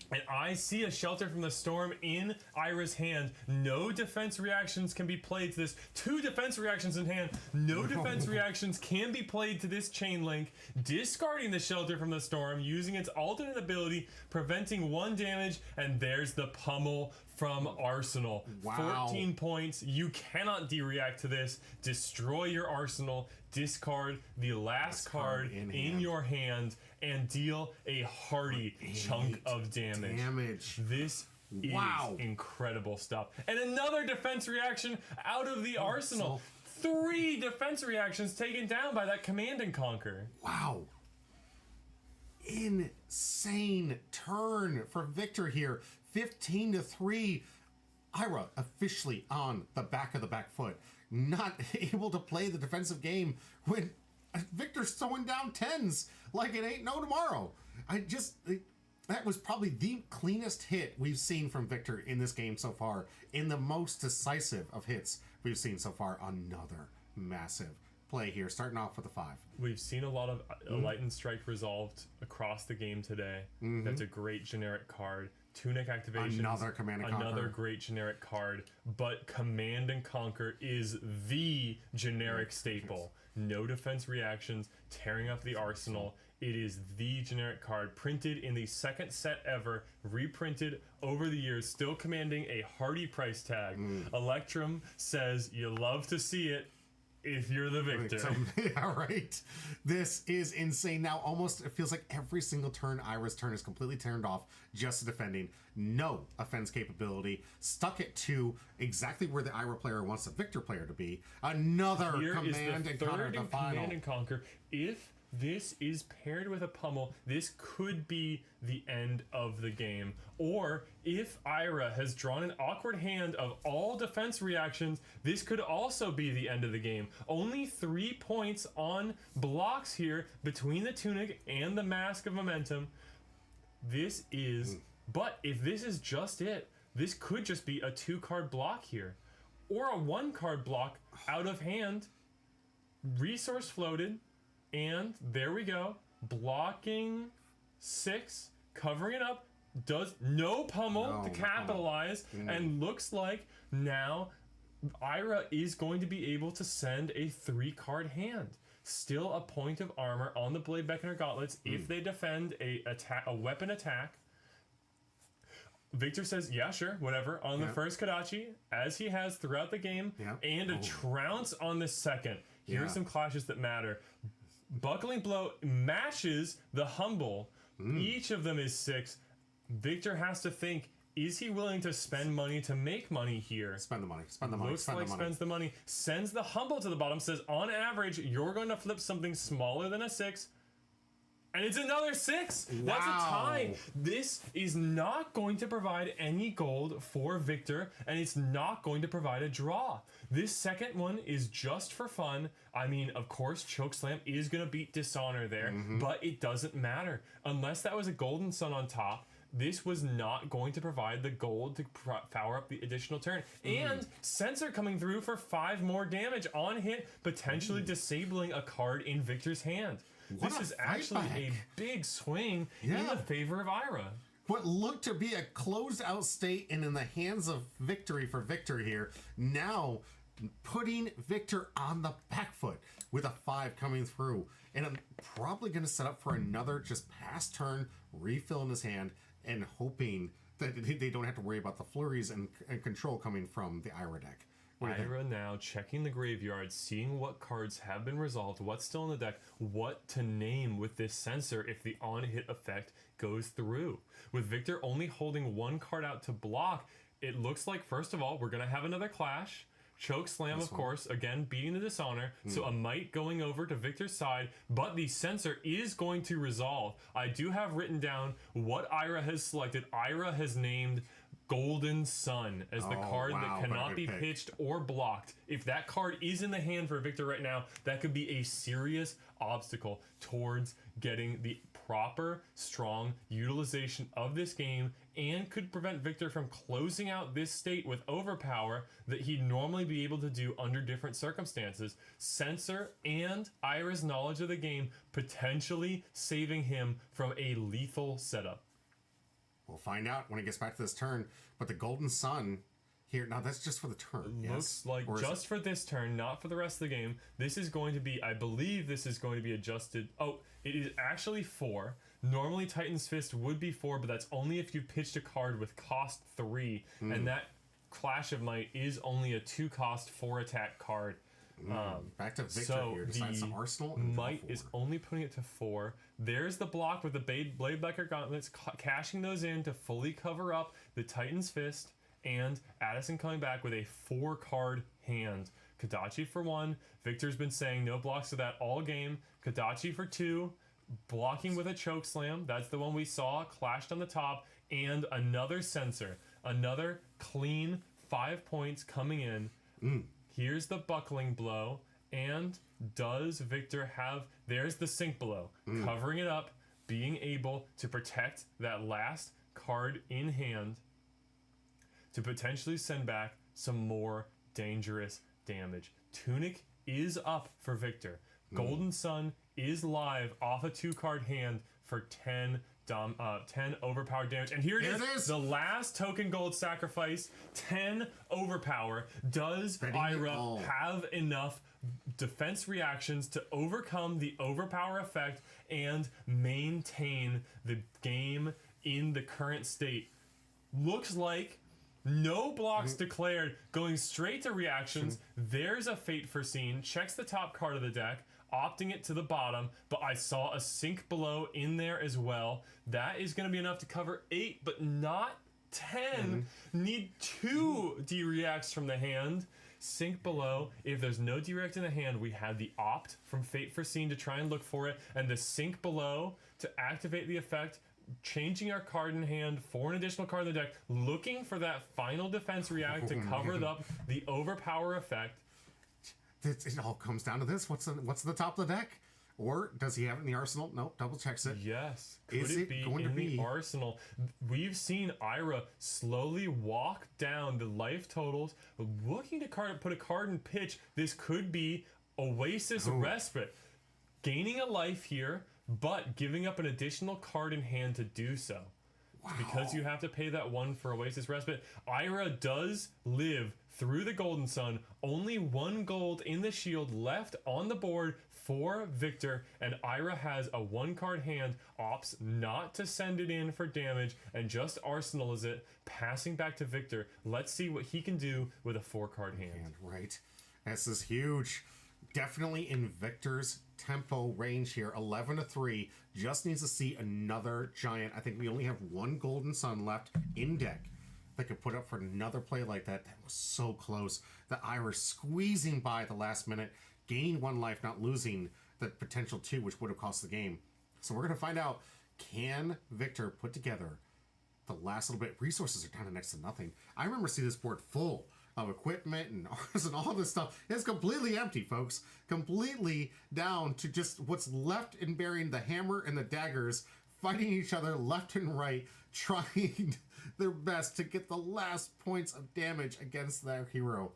And I see a Shelter from the Storm in Ira's hand. No defense reactions can be played to this. 2 defense reactions in hand. No defense reactions can be played to this chain link. Discarding the Shelter from the Storm, using its alternate ability, preventing 1 damage, and there's the pummel from Arsenal. Wow. 14 points. You cannot de-react to this. Destroy your Arsenal. Discard the last card in your hand and deal a hearty chunk of damage. This is incredible stuff. And another defense reaction out of the arsenal. 3 defense reactions taken down by that command and conquer. Wow. Insane turn for Victor here. 15-3. Ira officially on the back of the back foot. Not able to play the defensive game when Victor's throwing down 10s like it ain't no tomorrow. That was probably the cleanest hit we've seen from Victor in this game so far. In the most decisive of hits we've seen so far. Another massive play here, starting off with a 5. We've seen a lot of Enlightened Strike resolved across the game today. That's a great generic card Tunic activation. Another Command and Conquer. Another great generic card. But Command and Conquer is the generic staple. No defense reactions, tearing up the arsenal. It is the generic card, printed in the second set ever, reprinted over the years, still commanding a hearty price tag. Electrum says you love to see it if you're the victor. Yeah, right. This is insane. Now, almost it feels like every single turn, Ira's turn is completely turned off, just defending. No offense capability. Stuck it to exactly where the Ira player wants the Victor player to be. Another Here Command is the and third Conquer in the final. Command and Conquer. If this is paired with a pummel, this could be the end of the game. Or if Ira has drawn an awkward hand of all defense reactions, this could also be the end of the game. Only 3 points on blocks here between the Tunic and the Mask of Momentum. This is... But if this is just it, this could just be a 2-card block here. Or a 1-card block out of hand, resource floated, and there we go. Blocking 6, covering it up, does no pummel to capitalize, and looks like now Ira is going to be able to send a 3-card hand. Still a point of armor on the Blade Beckoner Gauntlets if they defend a weapon attack. Victor says, yeah, sure, whatever, on the first Kodachi, as he has throughout the game, and a trounce on the second. Here's some clashes that matter. Buckling Blow matches the Humble. Each of them is 6. Victor has to think, is he willing to spend money to make money here? Spend the money. Spend the money. Looks spend like the money. spends the money. Sends the Humble to the bottom. Says, on average, you're going to flip something smaller than a 6. And it's another 6. That's a tie. This is not going to provide any gold for Victor, and it's not going to provide a draw. This second one is just for fun. I mean, of course, Chokeslam is going to beat Dishonor there, but it doesn't matter. Unless that was a Golden Sun on top, this was not going to provide the gold to power up the additional turn. And Sensor coming through for 5 more damage on hit, potentially disabling a card in Victor's hand. This is actually a big swing in the favor of Ira. What looked to be a closed out state and in the hands of victory for Victor here, now putting Victor on the back foot with a 5 coming through. And I'm probably going to set up for another just pass turn, refill in his hand, and hoping that they don't have to worry about the flurries and control coming from the Ira deck. Ira now checking the graveyard, seeing what cards have been resolved, what's still in the deck, what to name with this Censor if the on-hit effect goes through. With Victor only holding 1 card out to block, it looks like, first of all, we're going to have another clash. Chokeslam, of course, again beating the Dishonor, so a Might going over to Victor's side, but the Censor is going to resolve. I do have written down what Ira has selected. Ira has named Golden Sun as the card that cannot be pitched or blocked. If that card is in the hand for Victor right now, that could be a serious obstacle towards getting the proper, strong utilization of this game, and could prevent Victor from closing out this state with overpower that he'd normally be able to do under different circumstances. Censor and Ira's knowledge of the game potentially saving him from a lethal setup. We'll find out when it gets back to this turn. But the Golden Sun here, now that's just for the turn. Looks like just for this turn, not for the rest of the game. This is going to be, I believe this is going to be adjusted. Oh, it is actually 4. Normally Titan's Fist would be 4, but that's only if you pitched a card with cost 3. And that Clash of Might is only a 2-cost 4-attack card. Back to Victor So here. Decides the Arsenal and Might is only putting it to 4. There's the block with the Blade Beckoner Gauntlets, cashing those in to fully cover up the Titan's Fist, and Addison coming back with a 4-card hand. Kodachi for 1. Victor's been saying no blocks to that all game. Kodachi for 2. Blocking with a Chokeslam. That's the one we saw clashed on the top. And another Censor. Another clean 5 points coming in. Here's the Buckling Blow. And does Victor have... There's the Sink Blow. Covering it up. Being able to protect that last card in hand to potentially send back some more dangerous damage. Tunic is up for Victor. Golden Sun is live off a 2-card hand for 10 10 overpowered damage. And here it is. The last token gold sacrifice, 10 overpower. Does Ira have enough defense reactions to overcome the overpower effect and maintain the game in the current state? Looks like no blocks declared, going straight to reactions. There's a fate foreseen. Checks the top card of the deck, opting it to the bottom, but I saw a sink below in there as well. That is going to be enough to cover 8, but not 10. Need 2 D-reacts from the hand. Sink below. If there's no D-react in the hand, we have the opt from Fate Foreseen to try and look for it, and the sink below to activate the effect, changing our card in hand for an additional card in the deck, looking for that final defense react to cover up the overpower effect. It all comes down to this. What's the top of the deck? Or does he have it in the arsenal? No, double checks it. Yes. Is it be going in to be the arsenal? We've seen Ira slowly walk down the life totals, looking to put a card in pitch. This could be Oasis Respite. Gaining a life here, but giving up an additional card in hand to do so. Because you have to pay that 1 for Oasis Respite. Ira does live through the Golden Sun. Only 1 gold in the shield left on the board for Victor, and Ira has a 1-card hand, opts not to send it in for damage, and just arsenals it, passing back to Victor. Let's see what he can do with a 4-card hand. Right. This is huge. Definitely in Victor's tempo range here. 11-3. Just needs to see another giant. I think we only have 1 Golden Sun left in deck that could put up for another play like that. That was so close. The Irish squeezing by at the last minute, gaining 1 life, not losing the potential 2, which would have cost the game. So we're going to find out, can Victor put together the last little bit? Resources are down to next to nothing. I remember seeing this board full of equipment and arms and all this stuff. It's completely empty, folks. Completely down to just what's left in bearing the hammer and the daggers, fighting each other left and right, trying their best to get the last points of damage against their hero.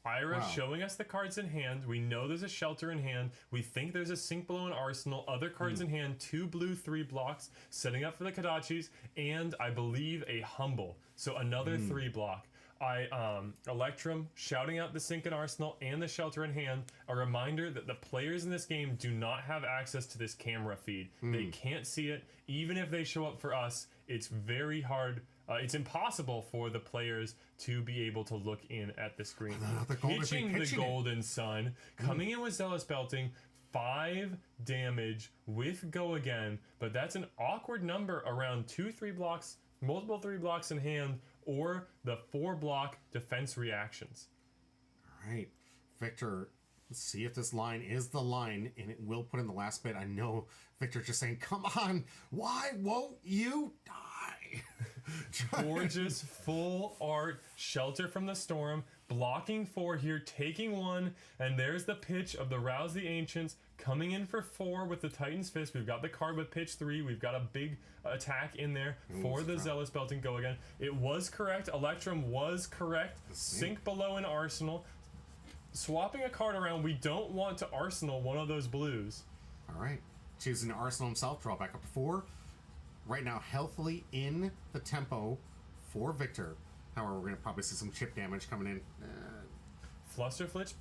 Ira showing us the cards in hand. We know there's a shelter in hand. We think there's a sink below an arsenal. Other cards in hand. 2 blue, 3 blocks. Setting up for the Kadachis. And I believe a humble. So another 3 block. Electrum shouting out the sink and arsenal and the shelter in hand. A reminder that the players in this game do not have access to this camera feed. They can't see it. Even if they show up for us, it's very hard. It's impossible for the players to be able to look in at the screen. Pitching the Golden Sun, coming in with Zealous Belting, 5 damage with Go Again, but that's an awkward number around 2-3 blocks, multiple 3 blocks in hand, or the 4-block defense reactions. All right, Victor, let's see if this line is the line, and it will put in the last bit. I know Victor's just saying, come on, why won't you die? Gorgeous full art shelter from the storm, blocking 4 here, taking 1, and there's the pitch of the Rouse the Ancients coming in for 4 with the Titan's Fist. We've got the card with pitch 3. We've got a big attack in there for the Zealous Belting Go Again. It was correct. Electrum was correct. Sink below an arsenal. Swapping a card around, we don't want to arsenal one of those blues. All right, choosing to arsenal himself, draw back up to 4. Right now, healthily in the tempo for Victor. However, we're going to probably see some chip damage coming in. Fluster Fist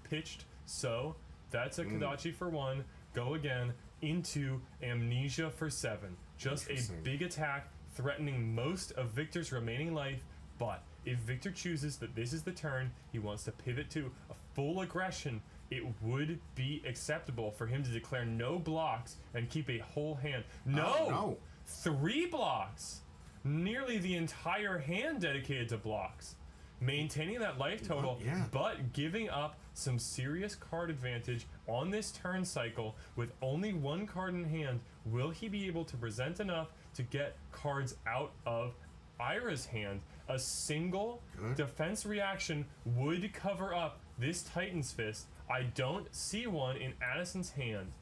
pitched, so that's a Kadachi for 1. Go Again into Amnesia for 7. Just a big attack, threatening most of Victor's remaining life, but if Victor chooses that this is the turn, he wants to pivot to a full aggression, it would be acceptable for him to declare no blocks and keep a whole hand. No! 3 blocks! Nearly the entire hand dedicated to blocks. Maintaining that life total, but giving up some serious card advantage on this turn cycle with only 1 card in hand. Will he be able to present enough to get cards out of Ira's hand? A single defense reaction would cover up this Titan's Fist. I don't see one in Addison's hand.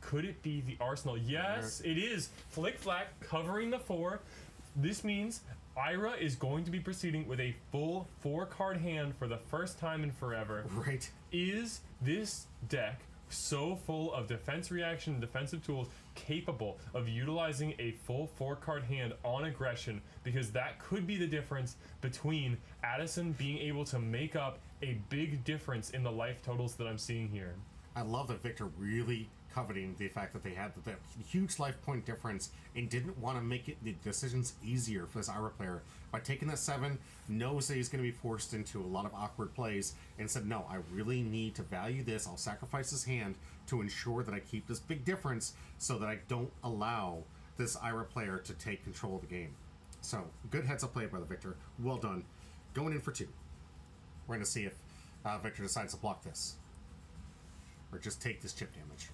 Could it be the arsenal? Yes, it is. Flick Flack covering the 4. This means Ira is going to be proceeding with a full 4-card hand for the first time in forever. Right. Is this deck so full of defense reaction and defensive tools, capable of utilizing a full 4-card hand on aggression, because that could be the difference between Addison being able to make up a big difference in the life totals that I'm seeing here. I love that Victor really coveting the fact that they had that huge life point difference and didn't want to make it the decisions easier for this Ira player by taking that 7, knows that he's going to be forced into a lot of awkward plays, and said, no, I really need to value this. I'll sacrifice his hand to ensure that I keep this big difference so that I don't allow this Ira player to take control of the game. So good heads up play by the Victor. Well done. Going in for 2. We're going to see if Victor decides to block this or just take this chip damage.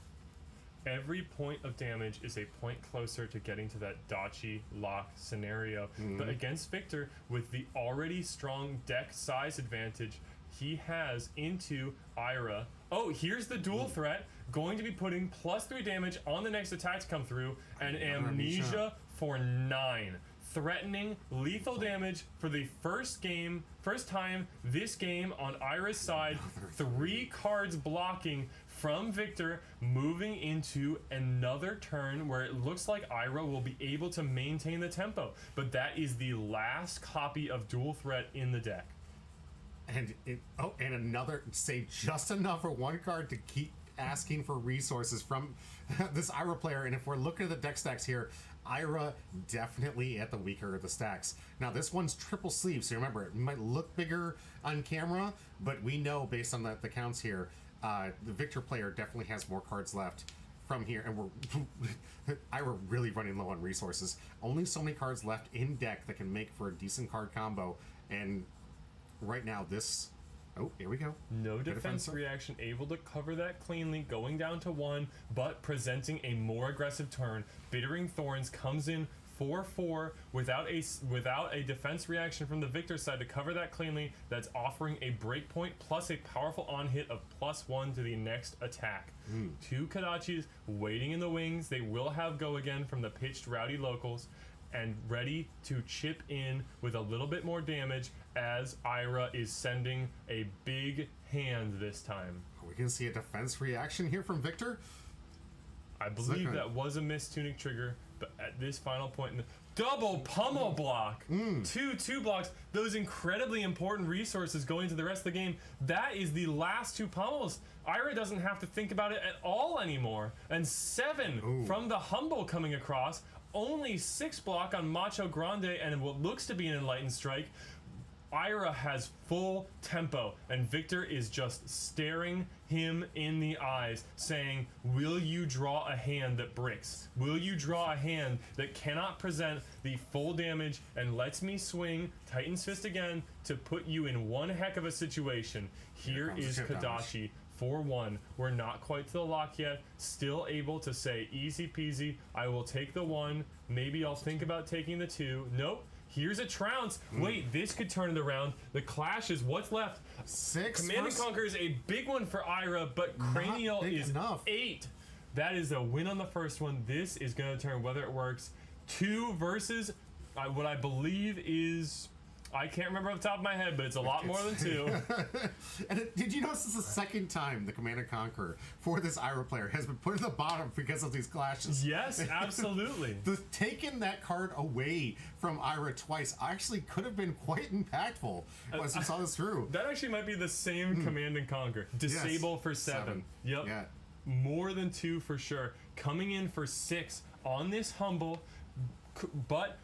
Every point of damage is a point closer to getting to that Dachi lock scenario. But against Victor, with the already strong deck size advantage he has into Ira. Oh, here's the dual threat. Going to be putting +3 damage on the next attack to come through. And Amnesia for 9. Threatening lethal damage for the first time this game on Ira's side. 3 cards blocking from Victor, moving into another turn where it looks like Ira will be able to maintain the tempo. But that is the last copy of dual threat in the deck. And another, say just enough for 1 card to keep asking for resources from this Ira player. And if we're looking at the deck stacks here, Ira definitely at the weaker of the stacks. Now this one's triple sleeve, so remember, it might look bigger on camera, but we know based on the counts here, the Victor player definitely has more cards left from here, and we're Ira really running low on resources. Only so many cards left in deck that can make for a decent card combo, and right now this... Oh, here we go. No defense reaction, able to cover that cleanly, going down to 1, but presenting a more aggressive turn. Bittering Thorns comes in 4/4 without a defense reaction from the Victor side to cover that cleanly. That's offering a breakpoint plus a powerful on hit of +1 to the next attack. 2 Kodachis waiting in the wings. They will have go again from the pitched Rowdy Locals, and ready to chip in with a little bit more damage as Ira is sending a big hand this time. Are we going to see a defense reaction here from Victor? I believe that was a missed tunic trigger, but at this final point in the double pummel block, 2 blocks, those incredibly important resources going to the rest of the game. That is the last 2 pummels. Ira doesn't have to think about it at all anymore. And 7 from the Humble coming across. Only 6 block on Macho Grande and what looks to be an Enlightened Strike. Ira has full tempo, and Victor is just staring him in the eyes, saying, will you draw a hand that bricks? Will you draw a hand that cannot present the full damage and lets me swing Titan's Fist again to put you in one heck of a situation? Here is Kodachi. 4-1. We're not quite to the lock yet. Still able to say, easy peasy, I will take the 1. Maybe I'll think about taking the 2. Nope. Here's a trounce. Wait, this could turn it around. The clash is what's left. 6. Command and Conquer is a big one for Ira, but Cranial is enough. 8. That is a win on the first one. This is going to turn whether it works. 2 versus what I believe is... I can't remember off the top of my head, but it's a lot more than 2. And did you notice this is the second time the Command & Conquer for this Ira player has been put at the bottom because of these clashes? Yes, absolutely. Taking that card away from Ira twice actually could have been quite impactful as we saw this through. That actually might be the same Command & Conquer. Disable for 7. Yep. Yeah. More than 2 for sure. Coming in for 6 on this Humble, but...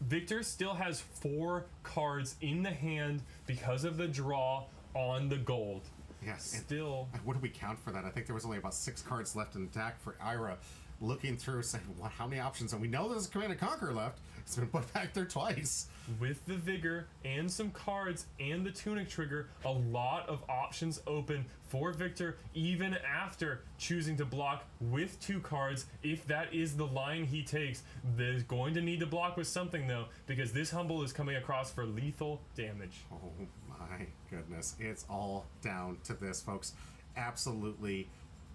Victor still has 4 cards in the hand because of the draw on the gold. Yes. Still. What do we count for that? I think there was only about 6 cards left in the deck for Ira. Looking through, saying, "What? How many options?" And we know there's a Command & Conquer left. It's been put back there twice. With the Vigor and some cards and the Tunic Trigger, a lot of options open for Victor, even after choosing to block with 2 cards. If that is the line he takes, there's going to need to block with something, though, because this Humble is coming across for lethal damage. Oh my goodness. It's all down to this, folks. Absolutely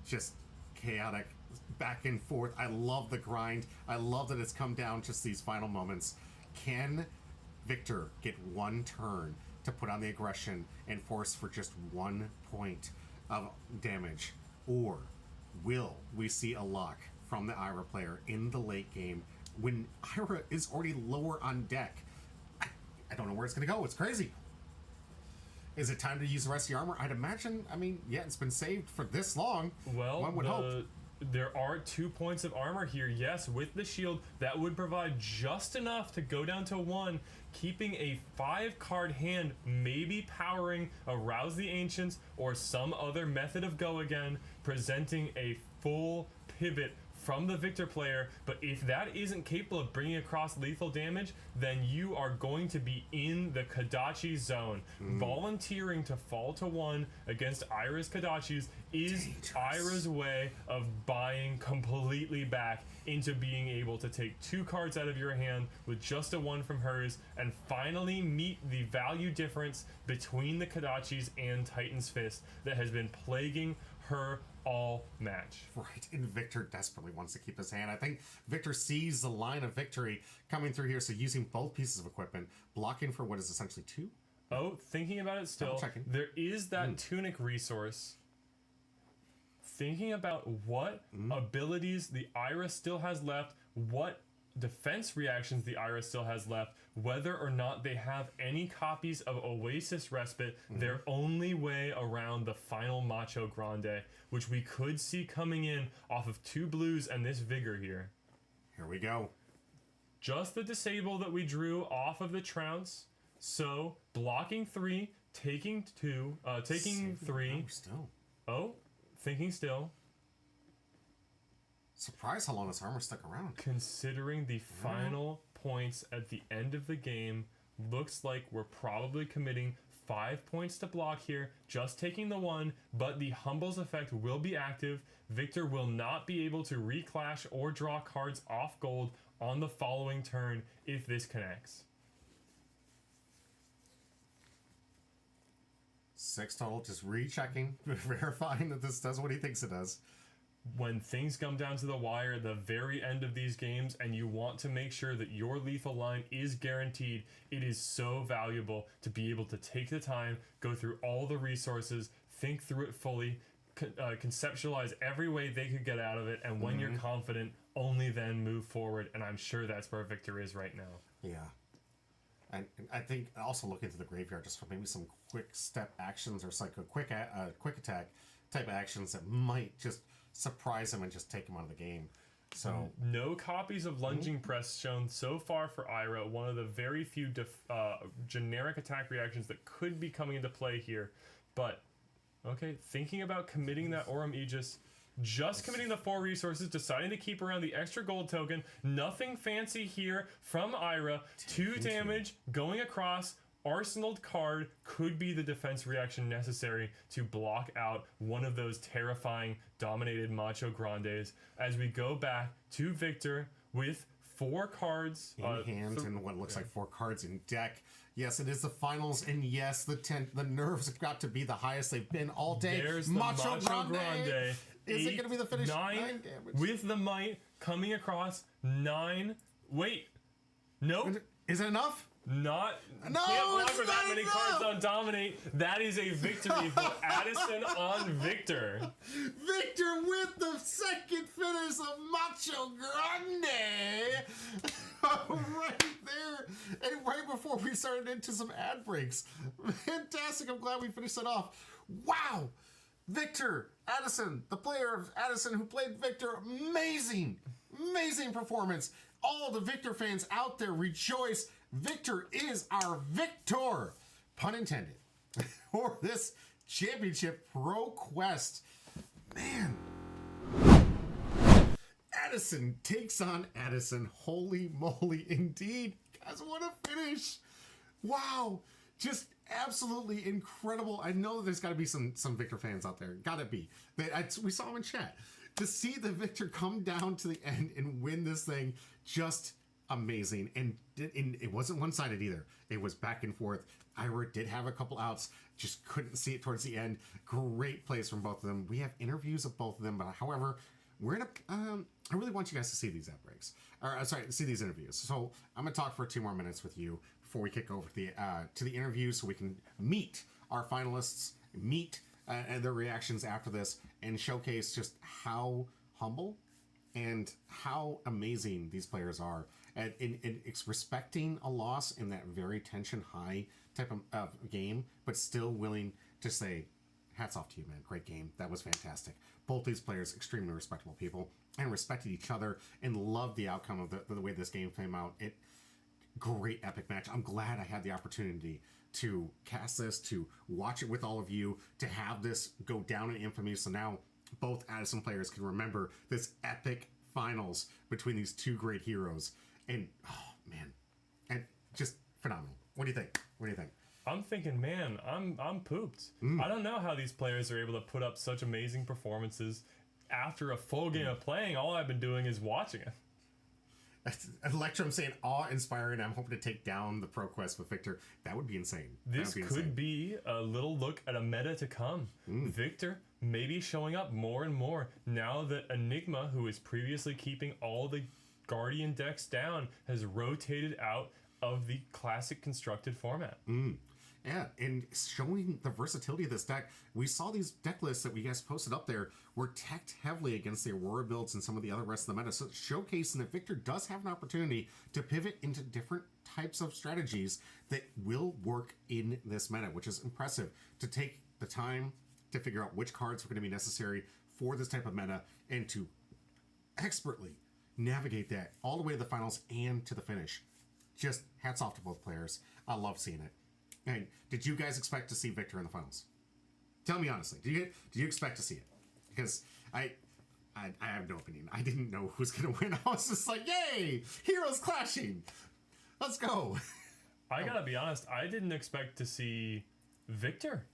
just chaotic back and forth. I love the grind. I love that it's come down just these final moments. Can Victor get 1 turn to put on the aggression and force for just 1 point of damage? Or will we see a lock from the Ira player in the late game when Ira is already lower on deck? I don't know where it's going to go. It's crazy. Is it time to use the rest of the armor? I'd imagine. I mean, yeah, it's been saved for this long. Well, one would hope. There are 2 points of armor here. Yes, with the shield, that would provide just enough to go down to 1, keeping a 5-card hand, maybe powering Arouse the Ancients or some other method of go again, presenting a full pivot from the Victor player. But if that isn't capable of bringing across lethal damage, then you are going to be in the Kadachi zone. Volunteering to fall to 1 against Ira's Kadachis is dangerous. Ira's way of buying completely back into being able to take 2 cards out of your hand with just a 1 from hers and finally meet the value difference between the Kadachis and Titan's Fist that has been plaguing her all match. Right, and Victor desperately wants to keep his hand. I think Victor sees the line of victory coming through here, so using both pieces of equipment, blocking for what is essentially 2. Oh, thinking about it still, there is that tunic resource. Thinking about what abilities the Ira still has left, what defense reactions the Ira still has left, whether or not they have any copies of Oasis Respite, their only way around the final Macho Grande, which we could see coming in off of 2 blues and this Vigor here. Here we go. Just the disable that we drew off of the Trounce. So, blocking 3, taking 2, taking 3. Still. Oh, thinking still. Surprised how long this armor stuck around. Considering the final points at the end of the game, looks like we're probably committing 5 points to block here, just taking the 1, but the Humbles effect will be active. Victor will not be able to reclash or draw cards off gold on the following turn if this connects. 6 total, just rechecking, verifying that this does what he thinks it does. When things come down to the wire, the very end of these games, and you want to make sure that your lethal line is guaranteed, it is so valuable to be able to take the time, go through all the resources, think through it fully, conceptualize every way they could get out of it, and when you're confident, only then move forward, and I'm sure that's where Victor is right now. Yeah. And I think also looking to the graveyard just for maybe some quick step actions or like a quick attack type of actions that might just surprise him and just take him out of the game. So no copies of Lunging Press shown so far for Ira, one of the very few generic attack reactions that could be coming into play here. But, okay, thinking about committing that Aurum Aegis, just committing the 4 resources, deciding to keep around the extra gold token, nothing fancy here from Ira, 2 damage, going across, arsenaled card could be the defense reaction necessary to block out one of those terrifying dominated Macho Grandes as we go back to Victor with 4 cards in hand and what looks like 4 cards in deck. Yes, it is the finals, and yes, the nerves have got to be the highest they've been all day. There's the Macho Grande. Is it going to be the finish? 9 damage. With the might coming across 9. Wait. Nope. Is it enough? No, can't block for that many cards on Dominate. That is a victory for Addison on Victor. Victor with the second finish of Macho Grande. Right there. And right before we started into some ad breaks. Fantastic. I'm glad we finished that off. Wow. Victor Addison, the player of Addison who played Victor. Amazing. Amazing performance. All the Victor fans out there rejoice. Victor is our victor, pun intended, for this championship pro quest. Man. Addison takes on Addison. Holy moly, indeed. Guys, what a finish. Wow. Just absolutely incredible. I know there's got to be some Victor fans out there. Gotta be. We saw them in chat. To see the Victor come down to the end and win this thing, just amazing. And it wasn't one-sided either. It was back and forth. Ira did have a couple outs, just couldn't see it towards the end. Great plays from both of them. We have interviews of both of them, but however, we're gonna I really want you guys to see these ad breaks, or see these interviews. So I'm gonna talk for 2 more minutes with you before we kick over to the interviews, so we can meet our finalists, meet and their reactions after this and showcase just how humble and how amazing these players are and it's respecting a loss in that very tension high type of game, but still willing to say, hats off to you, man. Great game. That was fantastic. Both these players, extremely respectable people, and respected each other and loved the outcome of the way this game came out. Great epic match. I'm glad I had the opportunity to cast this, to watch it with all of you, to have this go down in infamy. So now both Addison players can remember this epic finals between these two great heroes. And, oh, man. And just phenomenal. What do you think? What do you think? I'm thinking, man, I'm pooped. I don't know how these players are able to put up such amazing performances after a full game of playing. All I've been doing is watching it. Electrum saying awe-inspiring. I'm hoping to take down the Pro Quest with Victor. That would be insane. This could be a little look at a meta to come. Victor maybe showing up more and more now that Enigma, who was previously keeping all the Guardian decks down, has rotated out of the classic constructed format. Yeah, and showing the versatility of this deck. We saw these deck lists that we guys posted up there were teched heavily against the Aurora builds and some of the other rest of the meta. So showcasing that Victor does have an opportunity to pivot into different types of strategies that will work in this meta, which is impressive. To take the time to figure out which cards are going to be necessary for this type of meta and to expertly navigate that all the way to the finals and to the finish. Just hats off to both players. I love seeing it. And did you guys expect to see Victor in the finals? Tell me honestly. Did you expect to see it? Because I have no opinion. I didn't know who was going to win. I was just like, yay! Heroes clashing! Let's go! I gotta be honest, I didn't expect to see Victor.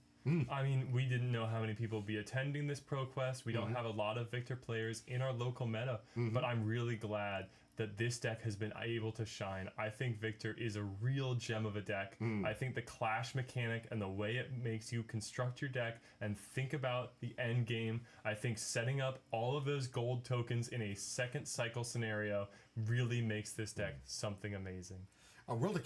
I mean, we didn't know how many people would be attending this Pro Quest. We don't have a lot of Victor players in our local meta, but I'm really glad that this deck has been able to shine. I think Victor is a real gem of a deck. I think the clash mechanic and the way it makes you construct your deck and think about the end game, I think setting up all of those gold tokens in a second cycle scenario really makes this deck something amazing. World of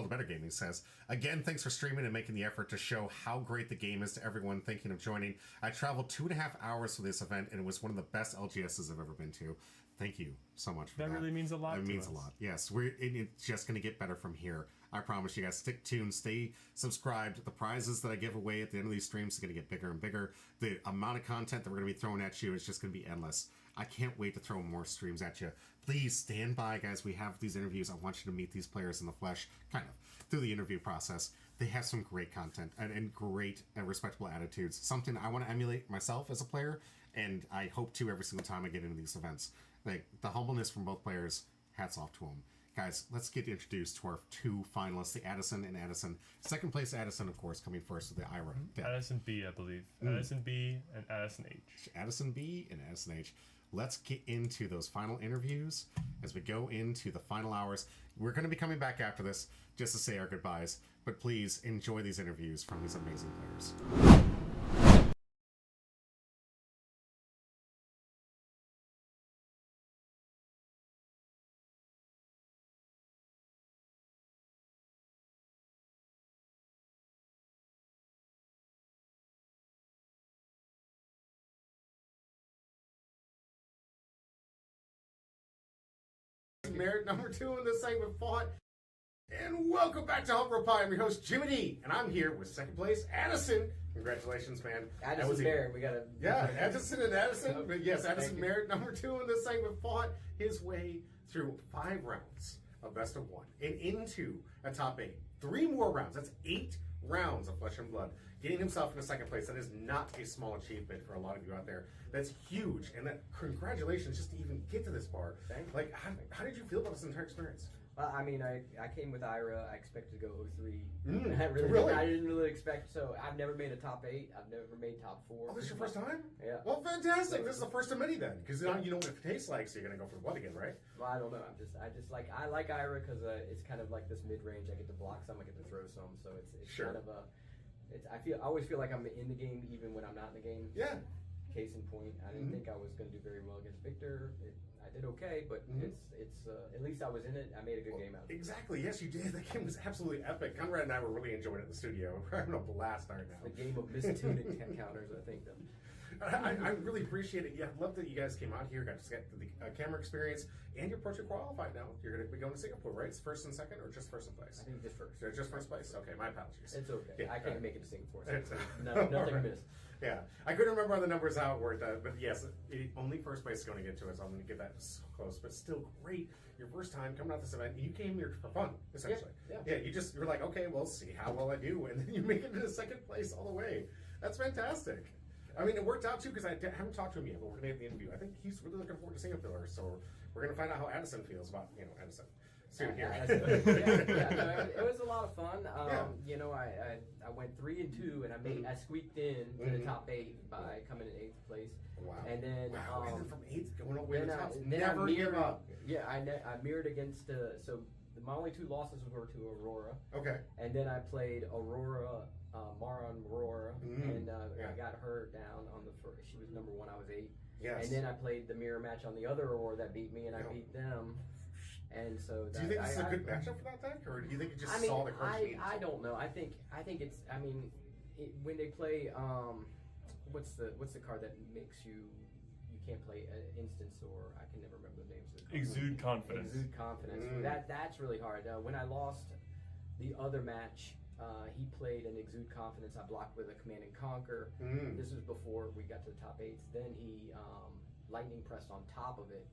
Better Gaming says, again, thanks for streaming and making the effort to show how great the game is to everyone thinking of joining. I traveled 2.5 hours for this event, and it was one of the best LGSs I've ever been to. Thank you so much for that. That really means a lot. It means a lot. Yes, it's just going to get better from here. I promise you guys. Stick tuned. Stay subscribed. The prizes that I give away at the end of these streams is going to get bigger and bigger. The amount of content that we're going to be throwing at you is just going to be endless. I can't wait to throw more streams at you. Please stand by, guys. We have these interviews. I want you to meet these players in the flesh, kind of, through the interview process. They have some great content and great and respectable attitudes. Something I want to emulate myself as a player, and I hope to every single time I get into these events. Like, the humbleness from both players, hats off to them. Guys, let's get introduced to our two finalists, the Addison and Addison. Second place Addison, of course, coming first with the Ira deck. Addison B, I believe. Addison B and Addison H. Addison B and Addison H. Let's get into those final interviews as we go into the final hours. We're going to be coming back after this just to say our goodbyes, but please enjoy these interviews from these amazing players. Merit number 2 in this segment fought. And welcome back to Hump Row Pie. I'm your host, Jimmy D. And I'm here with second place, Addison. Congratulations, man. Addison Merritt, we gotta... Yeah, Addison and Addison. But yes, Addison Merritt number 2 in this segment fought his way through 5 rounds of best of 1 and into a top 8. 3 more rounds. That's 8 rounds of flesh and blood. Getting himself into second place. That is not a small achievement for a lot of you out there. That's huge. And that congratulations just to even get to this bar. Like, how did you feel about this entire experience? I mean, I came with Ira. I expected to go 03. Really? I didn't really expect. So I've never made a top 8. I've never made top 4. Oh, this is your first time? Yeah. Well, fantastic. This is the first of many then, because now you know what it tastes like. So you're gonna go for the blood again, right? Well, I don't know. I like Ira because it's kind of like this mid range. I get to block some. I get to throw some. So it's sure. kind of a. I always feel like I'm in the game even when I'm not in the game. Yeah. Case in point, I didn't think I was going to do very well against Victor. I did okay, but it's at least I was in it. I made a good game out of it. Exactly. Yes, you did. That game was absolutely epic. Conrad and I were really enjoying it in the studio. We're having a blast right now. The game of mistuned encounters, I think. I really appreciate it. Yeah, I love that you guys came out here, got to get the camera experience, and you're Pro Tour qualified now. You're going to be going to Singapore, right? It's first and second, or just first and place? I think just first. Just first place? Okay, my apologies. It's okay. Yeah, I can't make it to Singapore. So It's- nothing Alright. missed. Yeah, I couldn't remember how the numbers out worked, but yes, only first place is going to get to it, so I'm going to give that so close. But still, great. Your first time coming out this event, you came here for fun, essentially. Yeah. You're like, okay, we'll see how well I do, and then you make it to second place all the way. That's fantastic. I mean, it worked out too because I haven't talked to him yet, but we're going to have the interview. I think he's really looking forward to Singapore, so we're going to find out how Addison feels about Addison. Soon here. No, it was a lot of fun. Yeah. You know, I went 3-2, and I squeaked in to the top 8 by coming in 8th place. Wow. And then and then from 8th going all the way to then the top. then Never give up. Yeah, I mirrored against so my only 2 losses were to Aurora, Okay. and then I played Aurora. Maron Aurora, and Yeah. I got her down on the first. She was number 1. I was 8. Yes. And then I played the mirror match on the other Aurora that beat me, and I Yeah. beat them. And so Do you think this is a good matchup for that deck, or do you think it just I mean, saw the crunch? I don't know. I think it's. I mean, when they play, what's the card that makes you can't play an instance, or I can never remember the names of the cards. Exude confidence. Exude confidence. That's really hard. When I lost the other match. He played an Exude Confidence. I blocked with a Command and Conquer. This was before we got to the top 8s. Then he lightning pressed on top of it,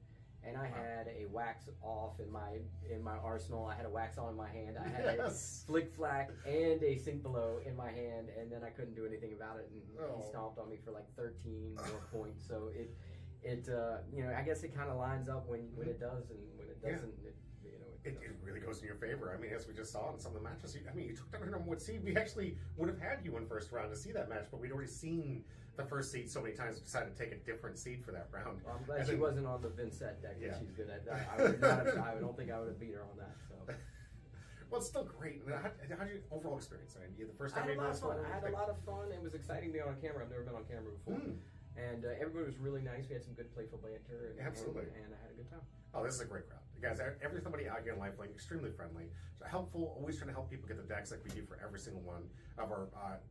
and I had a wax off in my arsenal. I had a wax on in my hand. I had a flick flack and a sink below in my hand, and then I couldn't do anything about it. And he stomped on me for like 13 more points. So it I guess it kind of lines up when it does, and when it doesn't. It really goes in your favor. I mean, as we just saw in some of the matches, you took down her number 1 seed. We actually would have had you in first round to see that match, but we'd already seen the first seed so many times. We decided to take a different seed for that round. Well, I'm glad And she then- wasn't on the Vincent deck that she's good at. I don't think I would have beat her on that. So. Well, it's still great. How'd your overall experience? I mean, the first I time had a lot this of fun. one, I had a lot of fun. It was exciting to be on camera. I've never been on camera before. And everybody was really nice. We had some good playful banter. And, Absolutely. And I had a good time. Oh, this is a great crowd. Guys, everybody out here in Lifelink, extremely friendly, helpful, always trying to help people get the decks like we do for every single one of our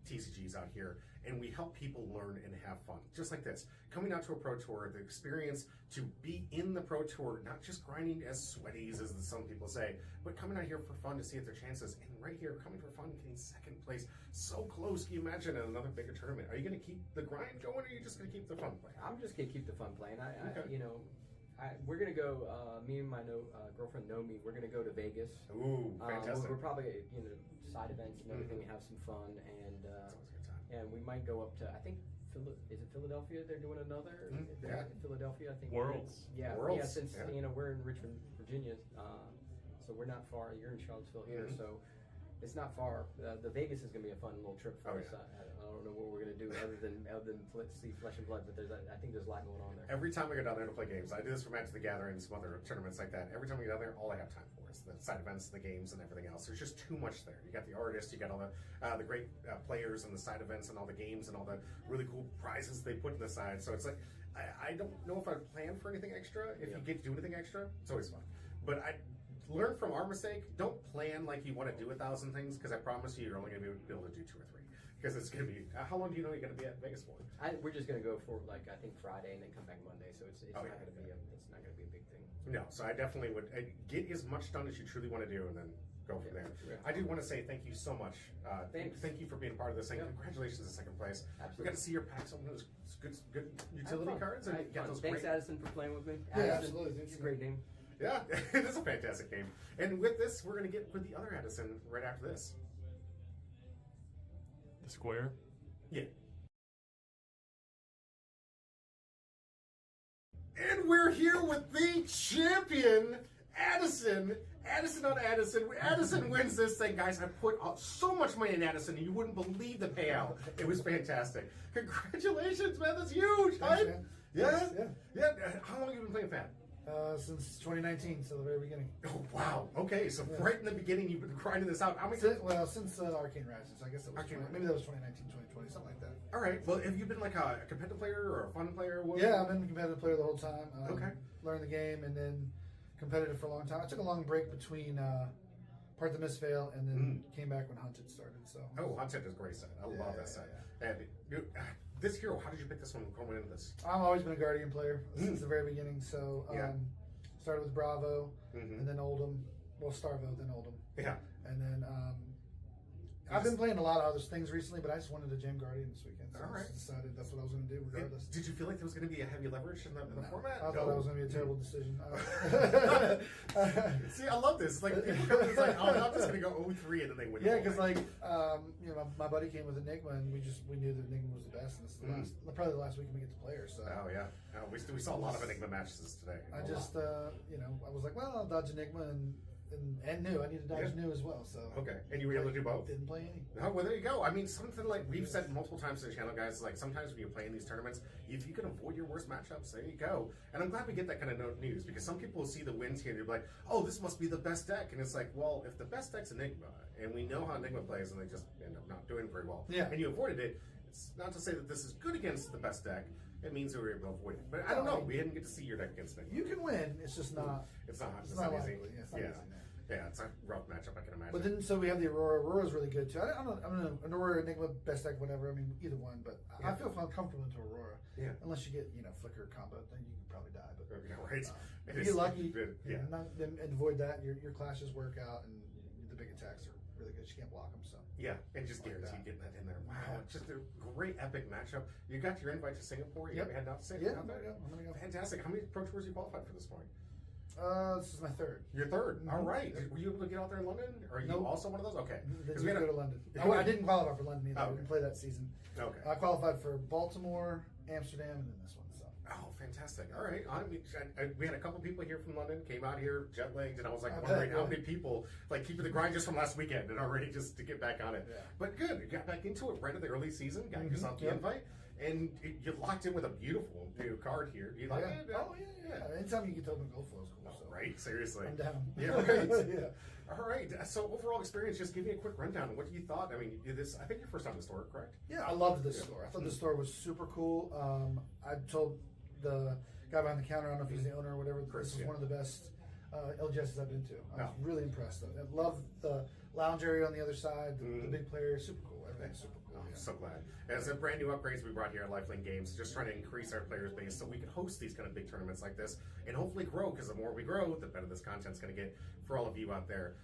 TCGs out here. And we help people learn and have fun, just like this. Coming out to a Pro Tour, the experience to be in the Pro Tour, not just grinding as sweaties as some people say, but coming out here for fun to see if their chances. And right here, coming for fun, getting second place, so close. Can you imagine at another bigger tournament? Are you going to keep the grind going, or are you just going to keep the fun playing? I'm just going to keep the fun playing. Okay. We're gonna go. Me and my girlfriend Nomi. We're gonna go to Vegas. Ooh, fantastic! We're probably side events and everything, and have some fun. And That's always a good time. and we might go up to. I think is it Philadelphia? They're doing another. Yeah. In Philadelphia, I think. Worlds. Yeah. Worlds, Yeah. Since yeah. we're in Richmond, Virginia, so we're not far. You're in Charlottesville here, so it's not far. The Vegas is gonna be a fun little trip for us. I don't know what we're gonna do other than see Flesh and Blood, but I think there's a lot going on there. Every time I go down there to play games, I do this for Magic the Gathering and some other tournaments like that. Every time we go down there, all I have time for is the side events, the games, and everything else. There's just too much there. You got the artists, you got all the great players and the side events and all the games and all the really cool prizes they put in the side. So it's like, I don't know if I plan for anything extra. If you get to do anything extra, it's always fun. But I learn from our mistake. Don't plan like you want to do 1,000 things, because I promise you, you're only going to be able to do 2 or 3. Because it's going to be, how long do you know you're going to be at Vegas for? We're just going to go for I think Friday and then come back Monday. So it's not yeah. going to be it's not going to be a big thing. No, so I definitely would get as much done as you truly want to do, and then go from there. Yeah. I do want to say thank you so much. Thanks. Thank you for being part of this thing. Yeah. Congratulations in second place. Absolutely. We got to see your packs, some of those good I utility had fun. cards, and I had get fun. those Thanks, great. Addison, for playing with me. Yeah, Addison, absolutely. It's a great name. Yeah, it is a fantastic game. And with this, we're going to get with the other Addison right after this. The square. Yeah. And we're here with the champion, Addison. Addison on Addison. Addison wins this thing, guys. I put so much money in Addison, and you wouldn't believe the payout. It was fantastic. Congratulations, man. That's huge. Thanks, right? man. Yeah? Thanks, Yeah. How long have you been playing FAT? Since 2019, so the very beginning. Oh, wow. Okay, so right in the beginning, you've been grinding this out. How many? Since Arcane Rises, I guess it was Arcane 20, maybe that was 2019, 2020, something like that. All right. Well, have you been like a competitive player or a fun player? Yeah, I've been a competitive player the whole time. Okay. Learned the game and then competitive for a long time. I took a long break between Part the Miss Fail and then came back when Hunted started. So. Oh, Hunted is a great set. I love that set. And this hero, how did you pick this one going into this? I've always been a Guardian player since the very beginning. So started with Bravo and then Oldham. Well, Starvo, then Oldham. Yeah. And then I've been playing a lot of other things recently, but I just wanted to Jam Guardian this weekend. So I just decided that's what I was going to do regardless. Did you feel like there was going to be a heavy leverage in the format? I thought that was going to be a terrible decision. See, I love this. Like, people come and it's like, oh, I'm just going to go 0-3 and then they win. Yeah, because like, my buddy came with Enigma and we knew that Enigma was the best, and this is probably the last weekend we get to play her. So. Oh yeah, we saw a lot of Enigma matches today. I just, I was like, well, I'll dodge Enigma and new. I need to dodge new as well. So okay, and you were able to do both. Didn't play any. Oh well, there you go. I mean, something like we've said multiple times to the channel, guys. Like sometimes when you play in these tournaments, if you can avoid your worst matchups, there you go. And I'm glad we get that kind of news because some people will see the wins here and they'll be like, "Oh, this must be the best deck," and it's like, well, if the best deck's Enigma, and we know how Enigma plays, and they just end up not doing very well, and you avoided it. It's not to say that this is good against the best deck. It means we were able to avoid it. But I don't know. We didn't get to see your deck against Enigma. You can win. It's just not. It's not It's easy. not likely. Yeah, it's not easy. Yeah, it's a rough matchup, I can imagine. But then, so we have the Aurora. Aurora's really good too. I'm an Aurora, Enigma, best deck, whatever. I mean, either one. But I feel comfortable into Aurora. Yeah. Unless you get, Flicker combo, then you can probably die. But right. If you get lucky, and avoid that, your clashes work out, and the big attacks are really good. You can't block them, so. Yeah, and just guarantee getting that in there. Wow, just a great epic matchup. You got your invite to Singapore. You're heading out to Singapore. Yeah, I'm gonna go. Fantastic. How many Pro Tours you qualified for this point? This is my third. Your third. All right. Were you able to get out there in London? Or are you also one of those? Okay. Because we had to go to London. I didn't qualify for London either. I didn't play that season. Okay. I qualified for Baltimore, Amsterdam, and then this one. So. Oh, fantastic. All right. We had a couple people here from London, came out here jet lagged, and I was like wondering how many people, like keeping the grind just from last weekend and already just to get back on it. Yeah. But good. You got back into it right at the early season, got yourself the invite. And you locked in with a beautiful new card here. You like it? Oh, yeah. Anytime you get to open gold flow is cool. So. Right, seriously. I'm down. Yeah, right. All right. So overall experience, just give me a quick rundown. What you thought? I mean, I think your first time in the store, correct? Yeah, I loved this store. I thought the store was super cool. I told the guy behind the counter, I don't know if he's the owner or whatever, Chris, this is one of the best LGSs I've been to. I was really impressed. I love the lounge area on the other side, the big players, super cool. Everything's super cool. I'm so glad. As a brand new upgrades we brought here at Lifelink Games, just trying to increase our players base so we can host these kind of big tournaments like this and hopefully grow, because the more we grow, the better this content's going to get for all of you out there.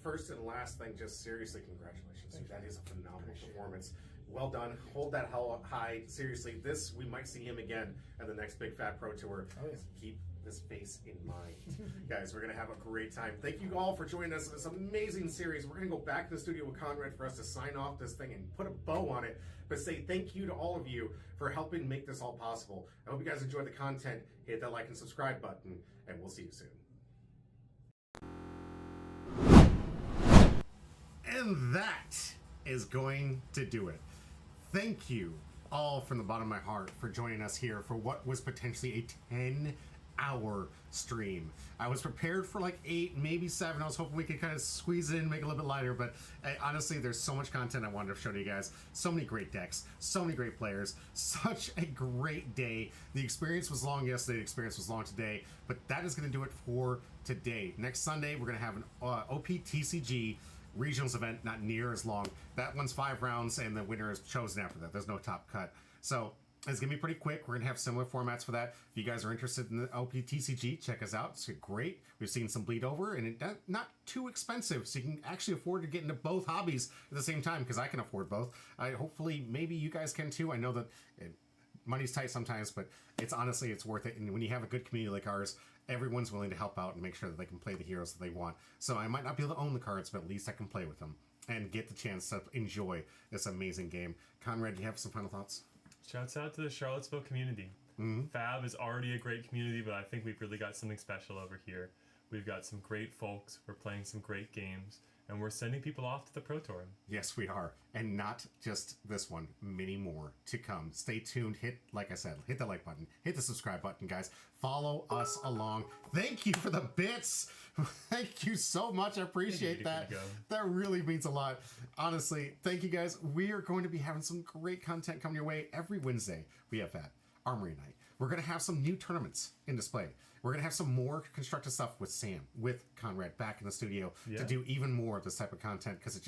First and last thing, just seriously, congratulations. That is a phenomenal performance. Well done. Hold that high. Seriously, we might see him again at the next Big Fat Pro Tour. Oh, yeah. Keep this face in mind. Guys, we're going to have a great time. Thank you all for joining us in this amazing series. We're going to go back to the studio with Conrad for us to sign off this thing and put a bow on it, but say thank you to all of you for helping make this all possible. I hope you guys enjoyed the content. Hit that like and subscribe button, and we'll see you soon. And that is going to do it. Thank you all from the bottom of my heart for joining us here for what was potentially a 10-hour stream. I was prepared for like 8, maybe 7. I was hoping we could kind of squeeze it in, make it a little bit lighter, but honestly, there's so much content I wanted to show to you guys. So many great decks, so many great players, such a great day. The experience was long yesterday, the experience was long today, but that is going to do it for today. Next Sunday, we're going to have an OPTCG regionals event, not near as long. That one's 5 rounds, and the winner is chosen after that. There's no top cut. So it's gonna be pretty quick. We're gonna have similar formats for that. If you guys are interested in the OPTCG, check us out. It's great. We've seen some bleed over, and it's not too expensive, so you can actually afford to get into both hobbies at the same time, because I can afford both. Hopefully, maybe you guys can too. I know that money's tight sometimes, but it's worth it. And when you have a good community like ours, everyone's willing to help out and make sure that they can play the heroes that they want. So I might not be able to own the cards, but at least I can play with them and get the chance to enjoy this amazing game. Conrad, do you have some final thoughts? Shouts out to the Charlottesville community. Fab is already a great community, but I think we've really got something special over here. We've got some great folks. We're playing some great games, and we're sending people off to the Pro Tour. Yes, we are. And not just this one, many more to come. Stay tuned. Like I said, hit the like button, hit the subscribe button, guys. Follow us along. Thank you for the bits. Thank you so much. I appreciate that. That really means a lot. Honestly, thank you guys. We are going to be having some great content coming your way every Wednesday. We have that Armory Night. We're going to have some new tournaments in display. We're going to have some more constructive stuff with Sam, with Conrad back in the studio to do even more of this type of content, because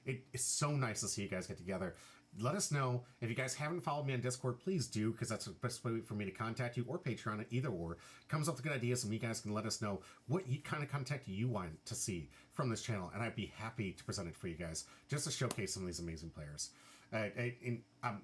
it's so nice to see you guys get together. Let us know. If you guys haven't followed me on Discord, please do, because that's the best way for me to contact you, or Patreon, either or. Comes up with good ideas, and you guys can let us know what kind of content you want to see from this channel, and I'd be happy to present it for you guys, just to showcase some of these amazing players. I'm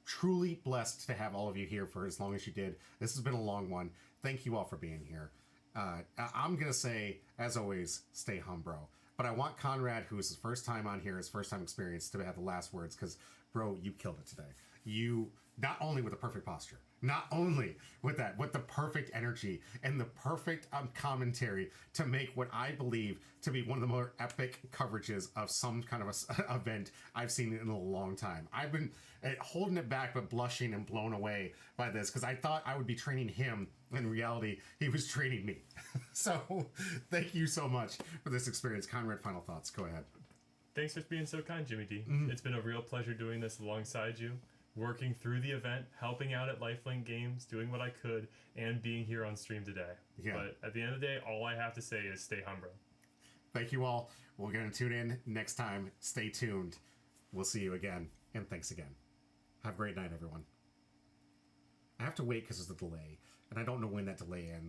truly blessed to have all of you here for as long as you did. This has been a long one. Thank you all for being here. I'm going to say, as always, stay hum, bro. But I want Conrad, who is his first time on here, his first time experience, to have the last words, because, bro, you killed it today. You, not only with the perfect posture, not only with that, with the perfect energy and the perfect commentary to make what I believe to be one of the more epic coverages of some kind of a event I've seen in a long time. I've been holding it back, but blushing and blown away by this, because I thought I would be training him. In reality, he was training me. So thank you so much for this experience. Conrad, final thoughts. Go ahead. Thanks for being so kind, Jimmy D. It's been a real pleasure doing this alongside you, working through the event, helping out at Lifelink Games, doing what I could, and being here on stream today. Yeah. But at the end of the day, all I have to say is stay hum, bro. Thank you all. We're going to tune in next time. Stay tuned. We'll see you again. And thanks again. Have a great night, everyone. I have to wait because there's a delay, and I don't know when that delay ends.